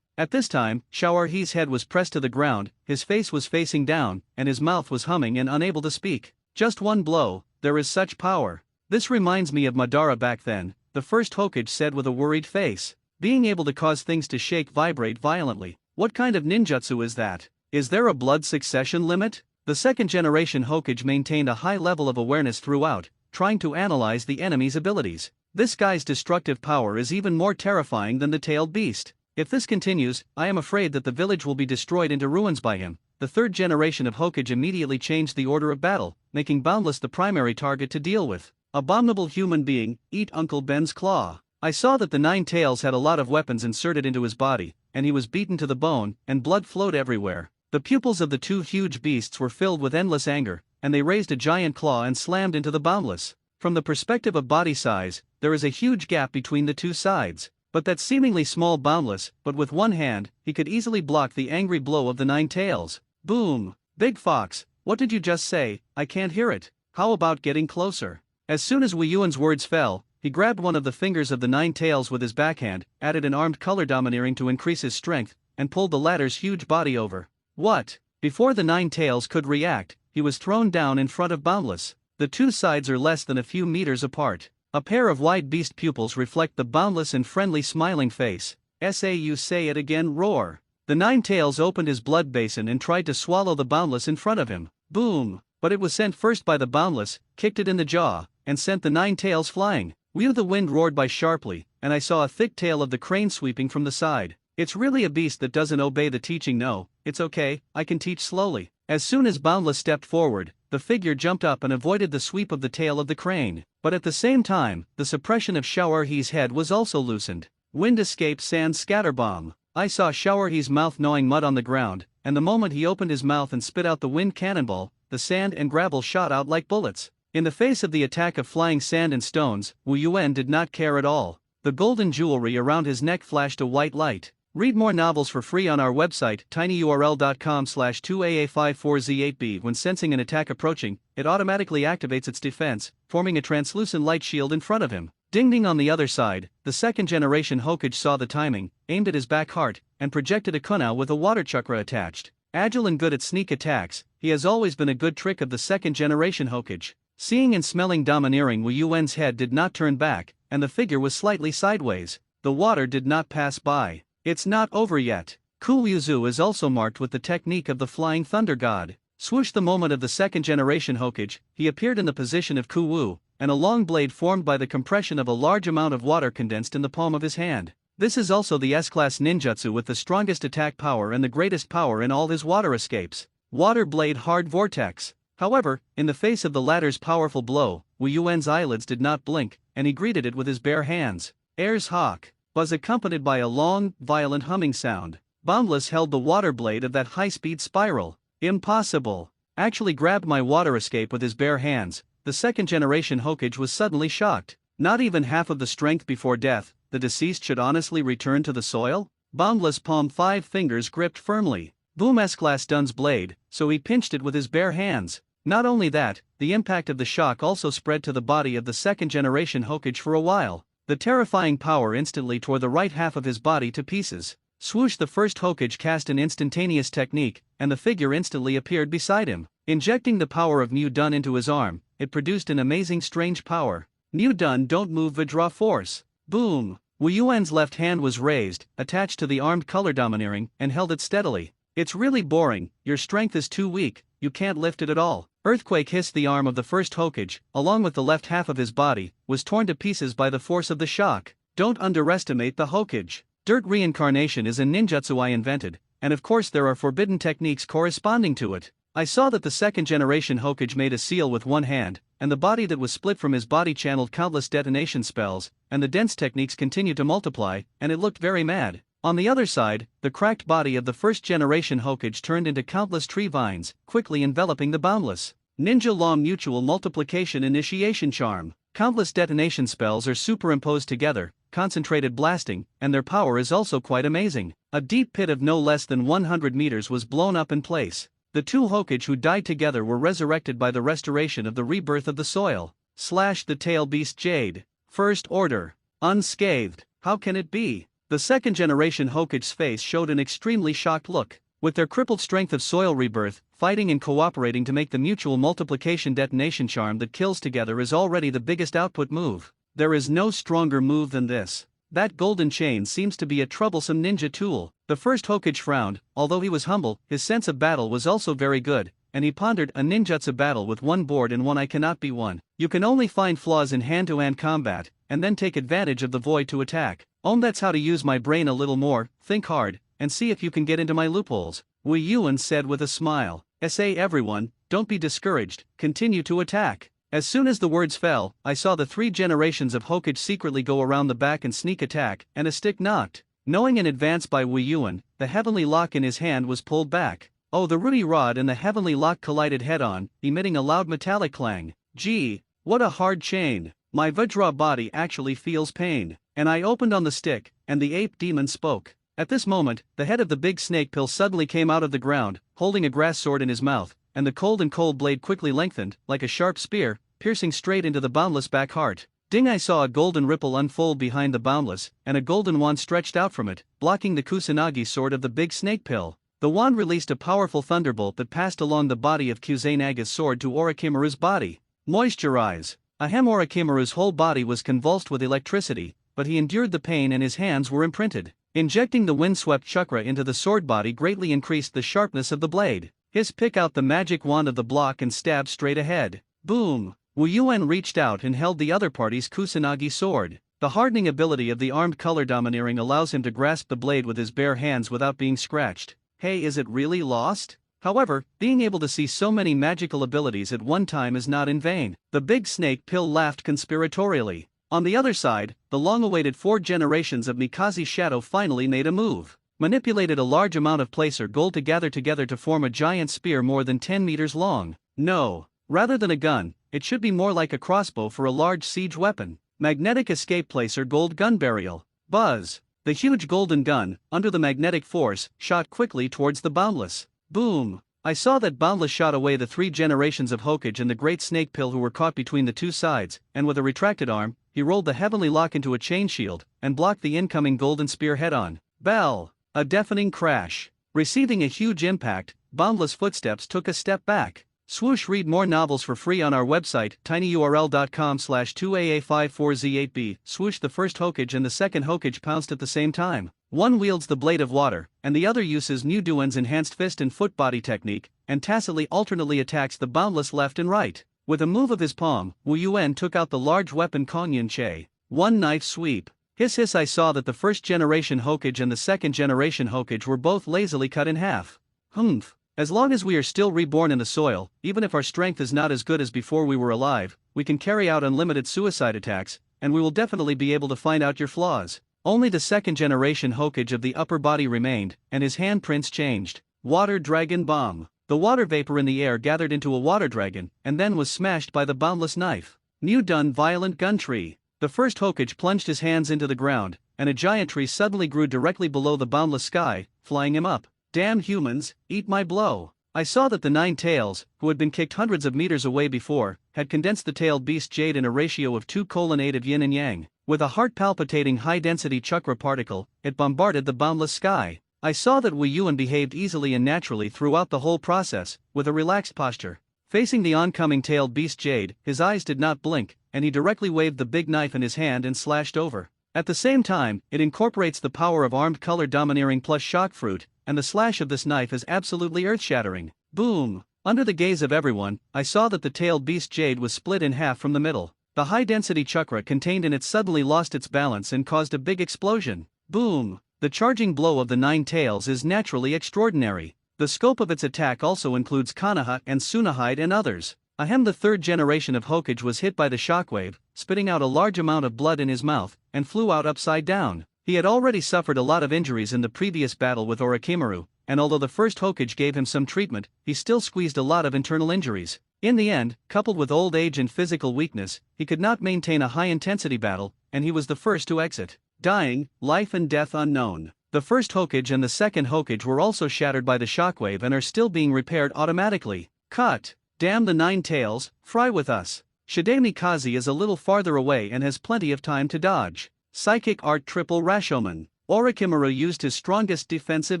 At this time, Xiao'erhe's head was pressed to the ground, his face was facing down, and his mouth was humming and unable to speak. Just one blow, there is such power. This reminds me of Madara back then, the first Hokage said with a worried face. Being able to cause things to vibrate violently. What kind of ninjutsu is that? Is there a blood succession limit? The second generation Hokage maintained a high level of awareness throughout, trying to analyze the enemy's abilities. This guy's destructive power is even more terrifying than the tailed beast. If this continues, I am afraid that the village will be destroyed into ruins by him. The third generation of Hokage immediately changed the order of battle, making Boundless the primary target to deal with. Abominable human being, eat Uncle Ben's claw. I saw that the Nine Tails had a lot of weapons inserted into his body, and he was beaten to the bone, and blood flowed everywhere. The pupils of the two huge beasts were filled with endless anger, and they raised a giant claw and slammed into the Boundless. From the perspective of body size, there is a huge gap between the two sides. But that seemingly small Boundless, but with one hand, he could easily block the angry blow of the Nine Tails. Boom! Big Fox, what did you just say? I can't hear it. How about getting closer? As soon as Wei Yuan's words fell, he grabbed one of the fingers of the Nine Tails with his backhand, added an armed color domineering to increase his strength, and pulled the latter's huge body over. What? Before the Nine Tails could react, he was thrown down in front of Boundless. The two sides are less than a few meters apart. A pair of wide beast pupils reflect the Boundless and friendly smiling face. You say it again, roar. The Nine Tails opened his blood basin and tried to swallow the Boundless in front of him. Boom! But it was sent first by the Boundless, kicked it in the jaw, and sent the Nine Tails flying. The wind roared by sharply, and I saw a thick tail of the crane sweeping from the side. It's really a beast that doesn't obey the teaching. No, it's okay, I can teach slowly. As soon as Boundless stepped forward, the figure jumped up and avoided the sweep of the tail of the crane. But at the same time, the suppression of Xiao'erhe's head was also loosened. Wind escape sand scatterbomb. I saw Xiao'erhe's mouth gnawing mud on the ground, and the moment he opened his mouth and spit out the wind cannonball, the sand and gravel shot out like bullets. In the face of the attack of flying sand and stones, Wei Yuan did not care at all. The golden jewelry around his neck flashed a white light. Read more novels for free on our website, tinyurl.com/2AA54Z8B. When sensing an attack approaching, it automatically activates its defense, forming a translucent light shield in front of him. Ding ding. On the other side, the second generation Hokage saw the timing, aimed at his back heart, and projected a kunai with a water chakra attached. Agile and good at sneak attacks, he has always been a good trick of the second generation Hokage. Seeing and smelling domineering, Wei Yuan's head did not turn back, and the figure was slightly sideways. The water did not pass by. It's not over yet. Kuryuzu is also marked with the technique of the flying thunder god. Swoosh. The moment of the second generation Hokage, he appeared in the position of Kuwu, and a long blade formed by the compression of a large amount of water condensed in the palm of his hand. This is also the S-class ninjutsu with the strongest attack power and the greatest power in all his water escapes. Water blade hard vortex. However, in the face of the latter's powerful blow, Wei Yuan's eyelids did not blink, and he greeted it with his bare hands. Air's hawk was accompanied by a long, violent humming sound. Boundless held the water blade of that high-speed spiral. Impossible. Actually grabbed my water escape with his bare hands. The second generation Hokage was suddenly shocked. Not even half of the strength before death, the deceased should honestly return to the soil? Boundless palmed 5 fingers gripped firmly. Boom. S-class Dun's blade, so he pinched it with his bare hands. Not only that, the impact of the shock also spread to the body of the second generation Hokage for a while. The terrifying power instantly tore the right half of his body to pieces. Swoosh. The first Hokage cast an instantaneous technique, and the figure instantly appeared beside him. Injecting the power of Mu Dun into his arm, it produced an amazing strange power. Mu Dun don't move, withdraw force. Boom. Wei Yuan's left hand was raised, attached to the armed color domineering, and held it steadily. It's really boring, your strength is too weak, you can't lift it at all. Earthquake hissed. The arm of the first Hokage, along with the left half of his body, was torn to pieces by the force of the shock. Don't underestimate the Hokage. Dirt reincarnation is a ninjutsu I invented, and of course there are forbidden techniques corresponding to it. I saw that the second generation Hokage made a seal with one hand, and the body that was split from his body channeled countless detonation spells, and the dense techniques continued to multiply, and it looked very mad. On the other side, the cracked body of the first generation Hokage turned into countless tree vines, quickly enveloping the Boundless. Ninja Law Mutual Multiplication Initiation Charm. Countless detonation spells are superimposed together, concentrated blasting, and their power is also quite amazing. A deep pit of no less than 100 meters was blown up in place. The two Hokage who died together were resurrected by the restoration of the rebirth of the soil. Slash the tail beast Jade. First Order. Unscathed. How can it be? The second generation Hokage's face showed an extremely shocked look. With their crippled strength of soil rebirth, fighting and cooperating to make the mutual multiplication detonation charm that kills together is already the biggest output move. There is no stronger move than this. That golden chain seems to be a troublesome ninja tool. The first Hokage frowned. Although he was humble, his sense of battle was also very good, and he pondered, a ninjutsu battle with one board and one eye cannot be won. You can only find flaws in hand-to-hand combat, and then take advantage of the void to attack. That's how to use my brain a little more, think hard, and see if you can get into my loopholes. Wu Yuan said with a smile. Say everyone, don't be discouraged, continue to attack. As soon as the words fell, I saw the three generations of Hokage secretly go around the back and sneak attack, and a stick knocked. Knowing in advance by Wu Yuan, the heavenly lock in his hand was pulled back. Oh, the rudi rod and the heavenly lock collided head-on, emitting a loud metallic clang. Gee, what a hard chain. My Vajra body actually feels pain. And I opened on the stick, and the ape demon spoke. At this moment, the head of the big snake pill suddenly came out of the ground, holding a grass sword in his mouth, and the cold blade quickly lengthened, like a sharp spear, piercing straight into the boundless back heart. Ding! I saw a golden ripple unfold behind the boundless, and a golden wand stretched out from it, blocking the Kusanagi sword of the big snake pill. The wand released a powerful thunderbolt that passed along the body of Kusanaga's sword to Orochimaru's body. Moisturize. Orochimaru's whole body was convulsed with electricity, but he endured the pain and his hands were imprinted. Injecting the windswept chakra into the sword body greatly increased the sharpness of the blade. His pick out the magic wand of the block and stabbed straight ahead. Boom! Wu Yuan reached out and held the other party's Kusanagi sword. The hardening ability of the armed color domineering allows him to grasp the blade with his bare hands without being scratched. Hey, is it really lost? However, being able to see so many magical abilities at one time is not in vain. The big snake pill laughed conspiratorially. On the other side, the long-awaited 4 generations of Mikaze's shadow finally made a move. Manipulated a large amount of placer gold to gather together to form a giant spear more than 10 meters long. No, rather than a gun, it should be more like a crossbow for a large siege weapon. Magnetic escape placer gold gun burial. Buzz. The huge golden gun, under the magnetic force, shot quickly towards the boundless. Boom. I saw that boundless shot away the 3 generations of Hokage and the great snake pill who were caught between the two sides, and with a retracted arm, he rolled the heavenly lock into a chain shield, and blocked the incoming golden spear head-on. Bell! A deafening crash. Receiving a huge impact, Boundless Footsteps took a step back. Swoosh! Read more novels for free on our website, tinyurl.com/2AA54Z8B. Swoosh! The first Hokage and the second Hokage pounced at the same time. One wields the blade of water, and the other uses Mu Duan's enhanced fist and foot body technique, and tacitly alternately attacks the Boundless left and right. With a move of his palm, Wu Yuan took out the large weapon Kongyun Che. One knife sweep. Hiss hiss! I saw that the first generation Hokage and the second generation Hokage were both lazily cut in half. Humph. As long as we are still reborn in the soil, even if our strength is not as good as before we were alive, we can carry out unlimited suicide attacks, and we will definitely be able to find out your flaws. Only the second generation Hokage of the upper body remained, and his handprints changed. Water Dragon Bomb. The water vapor in the air gathered into a water dragon, and then was smashed by the boundless knife. Mu Dun Violent Gun Tree. The first Hokage plunged his hands into the ground, and a giant tree suddenly grew directly below the boundless sky, flying him up. Damn humans, eat my blow. I saw that the 9 tails, who had been kicked hundreds of meters away before, had condensed the tailed beast Jade in a ratio of 2:8 of yin and yang. With a heart-palpitating high-density chakra particle, it bombarded the boundless sky. I saw that Wu Yuan behaved easily and naturally throughout the whole process, with a relaxed posture. Facing the oncoming tailed beast Jade, his eyes did not blink, and he directly waved the big knife in his hand and slashed over. At the same time, it incorporates the power of armed color domineering plus shock fruit, and the slash of this knife is absolutely earth-shattering. Boom! Under the gaze of everyone, I saw that the tailed beast Jade was split in half from the middle. The high-density chakra contained in it suddenly lost its balance and caused a big explosion. Boom! The charging blow of the 9 tails is naturally extraordinary. The scope of its attack also includes Konoha and Tsunahide and others. The 3rd generation of Hokage was hit by the shockwave, spitting out a large amount of blood in his mouth, and flew out upside down. He had already suffered a lot of injuries in the previous battle with Orochimaru, and although the first Hokage gave him some treatment, he still squeezed a lot of internal injuries. In the end, coupled with old age and physical weakness, he could not maintain a high-intensity battle, and he was the first to exit. Dying, life and death unknown. The first Hokage and the second Hokage were also shattered by the shockwave and are still being repaired automatically. Cut. Damn the nine tails, fry with us. Shidemi Kazi is a little farther away and has plenty of time to dodge. Psychic Art Triple Rashomon. Orochimaru used his strongest defensive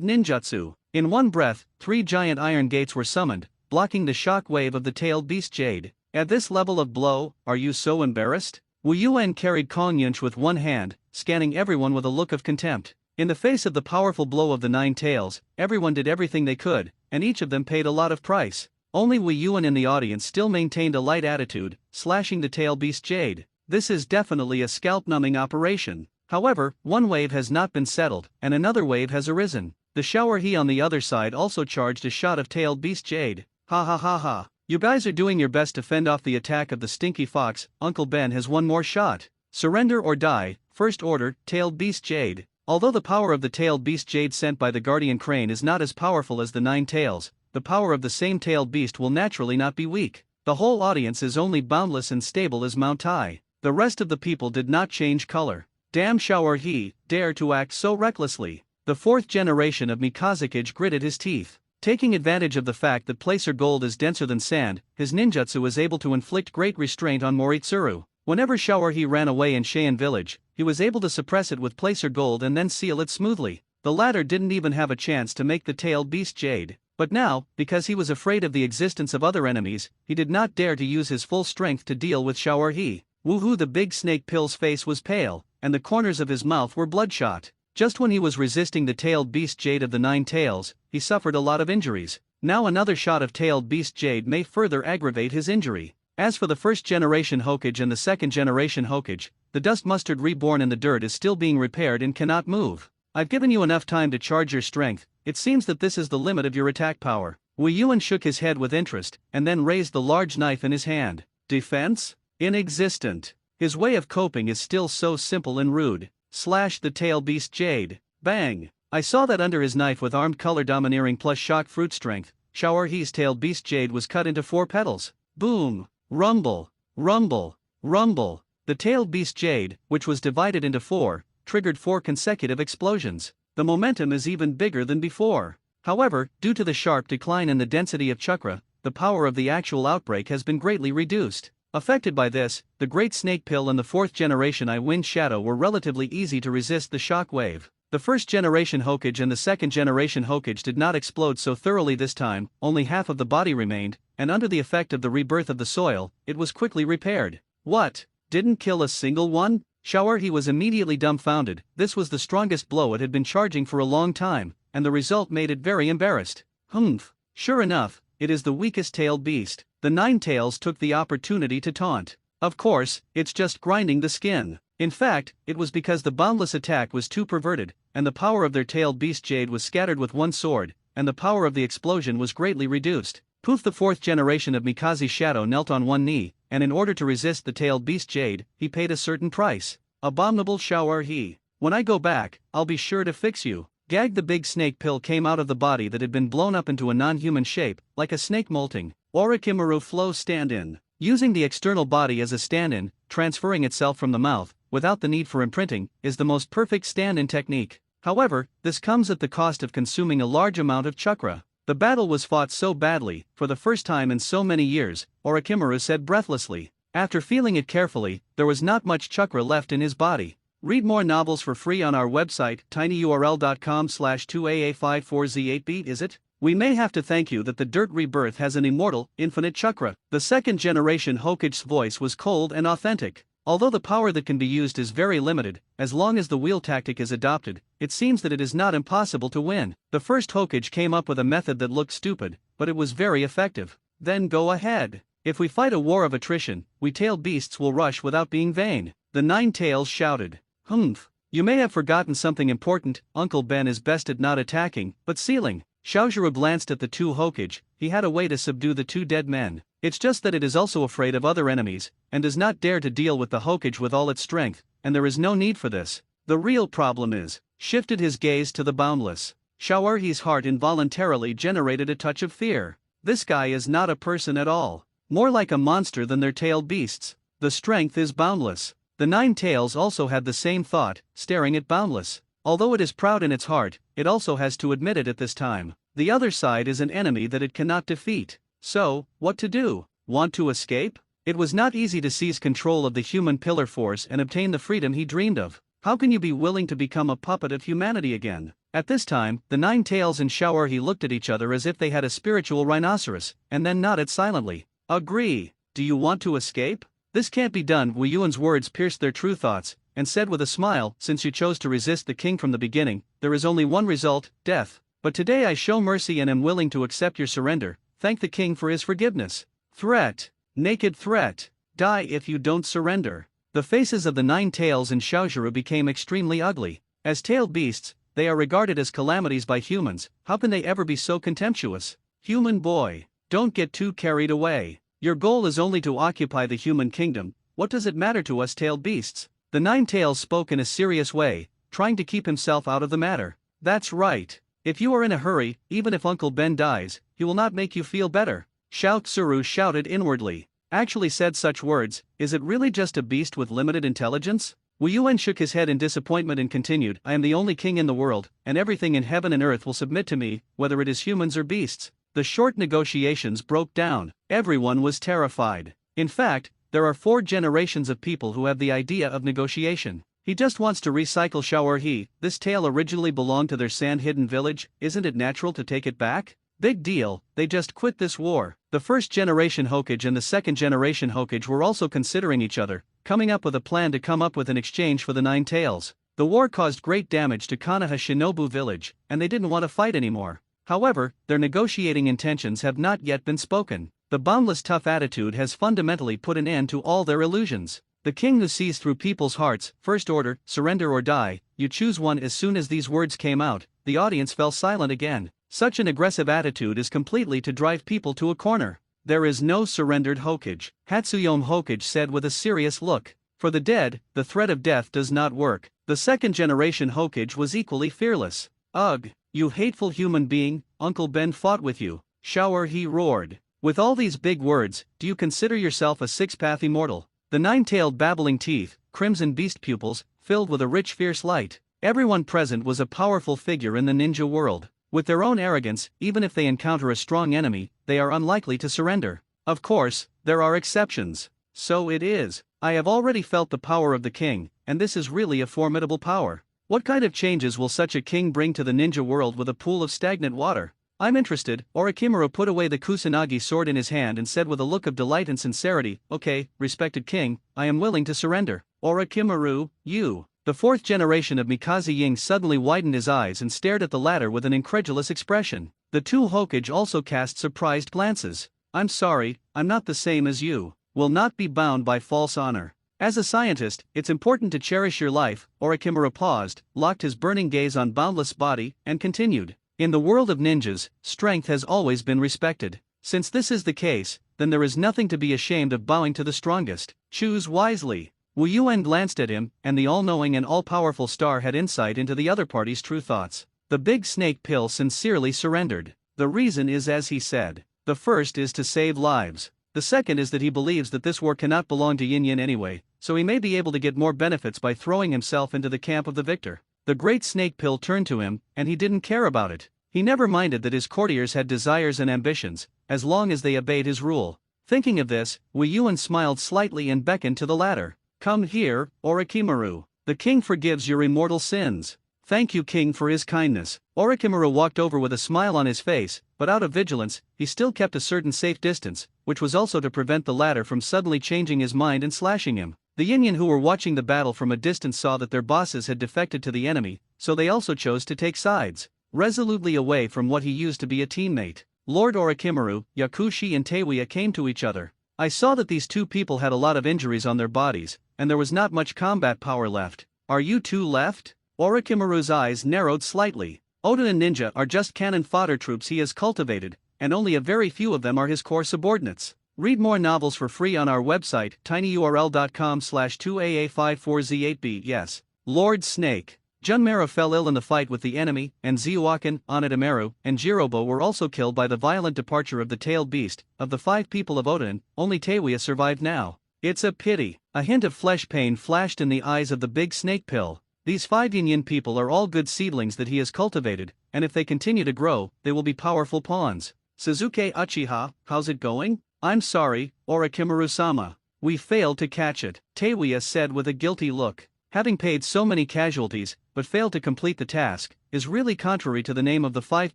ninjutsu. In one breath, 3 giant iron gates were summoned, blocking the shock wave of the tailed beast Jade. At this level of blow, are you so embarrassed? Wu Yuan carried Kong Yunch with one hand, scanning everyone with a look of contempt. In the face of the powerful blow of the nine tails, everyone did everything they could, and each of them paid a lot of price. Only Wu Yuan in the audience still maintained a light attitude, slashing the tail beast Jade. This is definitely a scalp-numbing operation. However, one wave has not been settled, and another wave has arisen. The Shower He on the other side also charged a shot of tailed beast Jade. Ha ha ha ha. You guys are doing your best to fend off the attack of the stinky fox. Uncle Ben has one more shot. Surrender or die. First order, tailed beast Jade. Although the power of the tailed beast Jade sent by the guardian crane is not as powerful as the nine tails, the power of the same tailed beast will naturally not be weak. The whole audience is only boundless and stable as Mount Tai. The rest of the people did not change color. Damn Shower He, dare to act so recklessly. The fourth generation of Mikazakage gritted his teeth. Taking advantage of the fact that placer gold is denser than sand, his ninjutsu was able to inflict great restraint on Moritsuru. Whenever Shower He ran away in Cheyenne village, he was able to suppress it with placer gold and then seal it smoothly. The latter didn't even have a chance to make the tailed beast Jade. But now, because he was afraid of the existence of other enemies, he did not dare to use his full strength to deal with Shower He. Woohoo! The big snake pill's face was pale, and the corners of his mouth were bloodshot. Just when he was resisting the tailed beast Jade of the nine tails, he suffered a lot of injuries. Now another shot of tailed beast Jade may further aggravate his injury. As for the first generation Hokage and the second generation Hokage, the dust mustard reborn in the dirt is still being repaired and cannot move. I've given you enough time to charge your strength. It seems that this is the limit of your attack power. Wu Yuan shook his head with interest, and then raised the large knife in his hand. Defense? Inexistent. His way of coping is still so simple and rude. Slash the tail beast Jade. Bang! I saw that under his knife with armed color domineering plus shock fruit strength, Shower He's tail beast Jade was cut into 4 petals. Boom! Rumble! Rumble! Rumble! The tailed beast Jade, which was divided into 4, triggered 4 consecutive explosions. The momentum is even bigger than before. However, due to the sharp decline in the density of chakra, the power of the actual outbreak has been greatly reduced. Affected by this, the Great Snake Pill and the 4th generation I Wind Shadow were relatively easy to resist the shock wave. The first generation Hokage and the second generation Hokage did not explode so thoroughly this time, only half of the body remained, and under the effect of the rebirth of the soil, it was quickly repaired. What? Didn't kill a single one? Shower He was immediately dumbfounded. This was the strongest blow it had been charging for a long time, and the result made it very embarrassed. Humph. Sure enough, it is the weakest tailed beast. The nine tails took the opportunity to taunt. Of course, it's just grinding the skin. In fact, it was because the boundless attack was too perverted, and the power of their tailed beast Jade was scattered with one sword, and the power of the explosion was greatly reduced. Poof! The 4th generation of Mikaze's shadow knelt on one knee, and in order to resist the tailed beast Jade, he paid a certain price. Abominable Shower He. When I go back, I'll be sure to fix you. Gag! The big snake pill came out of the body that had been blown up into a non-human shape, like a snake molting. Orochimaru flow stand-in. Using the external body as a stand-in, transferring itself from the mouth, without the need for imprinting, is the most perfect stand-in technique. However, this comes at the cost of consuming a large amount of chakra. The battle was fought so badly, for the first time in so many years, Orochimaru said breathlessly. After feeling it carefully, there was not much chakra left in his body. Read more novels for free on our website, tinyurl.com/2aa54z8beat. Is it? We may have to thank you that the Dirt Rebirth has an immortal, infinite chakra. The second generation Hokage's voice was cold and authentic. Although the power that can be used is very limited, as long as the wheel tactic is adopted, it seems that it is not impossible to win. The first Hokage came up with a method that looked stupid, but it was very effective. Then go ahead. If we fight a war of attrition, we tailed beasts will rush without being vain. The nine tails shouted. Humph. You may have forgotten something important. Uncle Ben is best at not attacking, but sealing. Xiaojuru glanced at the 2 Hokage. He had a way to subdue the 2 dead men. It's just that it is also afraid of other enemies, and does not dare to deal with the Hokage with all its strength, and there is no need for this. The real problem is, shifted his gaze to the boundless. Xiao'er's heart involuntarily generated a touch of fear. This guy is not a person at all. more like a monster than their tailed beasts. The strength is boundless. The nine tails also had the same thought, staring at Boundless. Although it is proud in its heart, it also has to admit it at this time. The other side is an enemy that it cannot defeat. So, what to do? Want to escape? It was not easy to seize control of the human pillar force and obtain the freedom he dreamed of. How can you be willing to become a puppet of humanity again? At this time, the nine tails and Shao'er looked at each other as if they had a spiritual rhinoceros, and then nodded silently. Agree. Do you want to escape? This can't be done. Wu Yuan's words pierced their true thoughts, and said with a smile, since you chose to resist the king from the beginning, there is only one result, death. But today I show mercy and am willing to accept your surrender. Thank the king for his forgiveness. Threat. Naked threat. Die if you don't surrender. The faces of the nine tails and Xiaozhiru became extremely ugly. As tailed beasts, they are regarded as calamities by humans. How can they ever be so contemptuous? Human boy, don't get too carried away. Your goal is only to occupy the human kingdom. What does it matter to us tailed beasts? The nine tails spoke in a serious way, trying to keep himself out of the matter. That's right. If you are in a hurry, even if Uncle Ben dies, he will not make you feel better. Xiao Tsuru shouted inwardly. Actually said such words, is it really just a beast with limited intelligence? Wu Yuan shook his head in disappointment and continued, I am the only king in the world, and everything in heaven and earth will submit to me, whether it is humans or beasts. The short negotiations broke down. Everyone was terrified. In fact, there are 4 generations of people who have the idea of negotiation. He just wants to recycle Shao'er. This tail originally belonged to their sand-hidden village, isn't it natural to take it back? Big deal, they just quit this war. The first generation Hokage and the second generation Hokage were also considering each other, coming up with a plan to come up with an exchange for the nine tails. The war caused great damage to Konoha Shinobu village, and they didn't want to fight anymore. However, their negotiating intentions have not yet been spoken. The boundless tough attitude has fundamentally put an end to all their illusions. The king who sees through people's hearts, first order, surrender or die, you choose one. As soon as these words came out, the audience fell silent again. Such an aggressive attitude is completely to drive people to a corner. There is no surrendered Hokage, Hatsuyome Hokage said with a serious look. For the dead, the threat of death does not work. The second generation Hokage was equally fearless. Ugh, you hateful human being, Uncle Ben fought with you. Shao'er roared. With all these big words, do you consider yourself a six-path immortal? The nine-tailed babbling teeth, crimson beast pupils, filled with a rich fierce light. Everyone present was a powerful figure in the ninja world. With their own arrogance, even if they encounter a strong enemy, they are unlikely to surrender. Of course, there are exceptions. So it is. I have already felt the power of the king, and this is really a formidable power. What kind of changes will such a king bring to the ninja world with a pool of stagnant water? I'm interested. Orochimaru put away the Kusanagi sword in his hand and said with a look of delight and sincerity, okay, respected king, I am willing to surrender. Orochimaru, you. The fourth generation of Mikaze Ying suddenly widened his eyes and stared at the latter with an incredulous expression. The two Hokage also cast surprised glances. I'm sorry, I'm not the same as you. Will not be bound by false honor. As a scientist, it's important to cherish your life. Orochimaru paused, locked his burning gaze on Boundless' body, and continued. In the world of ninjas, strength has always been respected. Since this is the case, then there is nothing to be ashamed of bowing to the strongest. Choose wisely. Wu Yuan glanced at him, and the all-knowing and all-powerful star had insight into the other party's true thoughts. The big snake pill sincerely surrendered. The reason is as he said. The first is to save lives. The second is that he believes that this war cannot belong to Yin Yin anyway, so he may be able to get more benefits by throwing himself into the camp of the victor. The great snake pill turned to him, and he didn't care about it. He never minded that his courtiers had desires and ambitions, as long as they obeyed his rule. Thinking of this, Wu Yuan smiled slightly and beckoned to the latter. Come here, Orochimaru. The king forgives your immortal sins. Thank you, king, for his kindness. Orochimaru walked over with a smile on his face, but out of vigilance, he still kept a certain safe distance, which was also to prevent the latter from suddenly changing his mind and slashing him. The Yin who were watching the battle from a distance saw that their bosses had defected to the enemy, so they also chose to take sides, resolutely away from what he used to be a teammate. Lord Orochimaru, Yakushi and Teiwa came to each other. I saw that these two people had a lot of injuries on their bodies, and there was not much combat power left. Are you two left? Orochimaru's eyes narrowed slightly. Oden and Ninja are just cannon fodder troops he has cultivated, and only a very few of them are his core subordinates. Read more novels for free on our website, tinyurl.com/2aa54z8b. Yes, Lord Snake. Junmaro fell ill in the fight with the enemy, and Ziuakan, Onitamaru, and Jirobo were also killed by the violent departure of the tailed beast. Of the 5 people of Oden, only Teiwaya survived now. It's a pity. A hint of flesh pain flashed in the eyes of the big snake pill. These 5 Yin people are all good seedlings that he has cultivated, and if they continue to grow, they will be powerful pawns. Suzuki Uchiha, how's it going? I'm sorry, Orochimaru-sama. We failed to catch it, Teiwaya said with a guilty look. Having paid so many casualties, but failed to complete the task, is really contrary to the name of the 5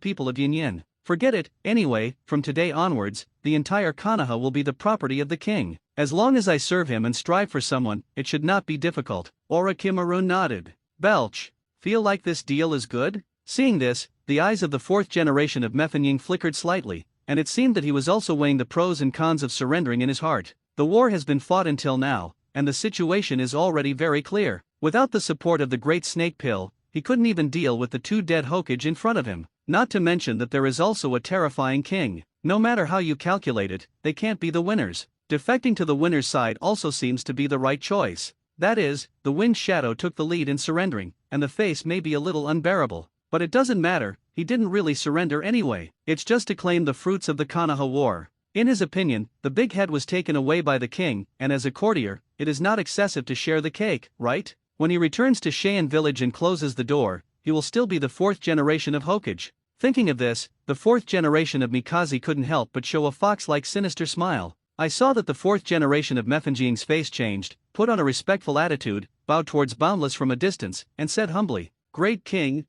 people of Yin. Forget it, anyway, from today onwards, the entire Konoha will be the property of the king. As long as I serve him and strive for someone, it should not be difficult. Orochimaru nodded. Belch. Feel like this deal is good? Seeing this, the eyes of the 4th generation of Mephinying flickered slightly, and it seemed that he was also weighing the pros and cons of surrendering in his heart. The war has been fought until now, and the situation is already very clear. Without the support of the Great Snake Pill, he couldn't even deal with the 2 dead Hokage in front of him, not to mention that there is also a terrifying king. No matter how you calculate it, they can't be the winners. Defecting to the winner's side also seems to be the right choice. That is, the Wind Shadow took the lead in surrendering, and the face may be a little unbearable. But it doesn't matter, he didn't really surrender anyway. It's just to claim the fruits of the Konoha War. In his opinion, the big head was taken away by the king, and as a courtier, it is not excessive to share the cake, right? When he returns to Cheyenne village and closes the door, he will still be the 4th generation of Hokage. Thinking of this, the 4th generation of Mikaze couldn't help but show a fox-like sinister smile. I saw that the 4th generation of Mephinying's face changed, put on a respectful attitude, bowed towards Boundless from a distance, and said humbly, Great King,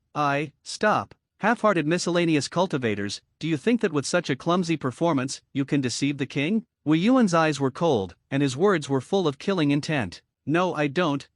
stop. Half-hearted miscellaneous cultivators, do you think that with such a clumsy performance, you can deceive the king? Wu Yuan's eyes were cold, and his words were full of killing intent. No, I don't.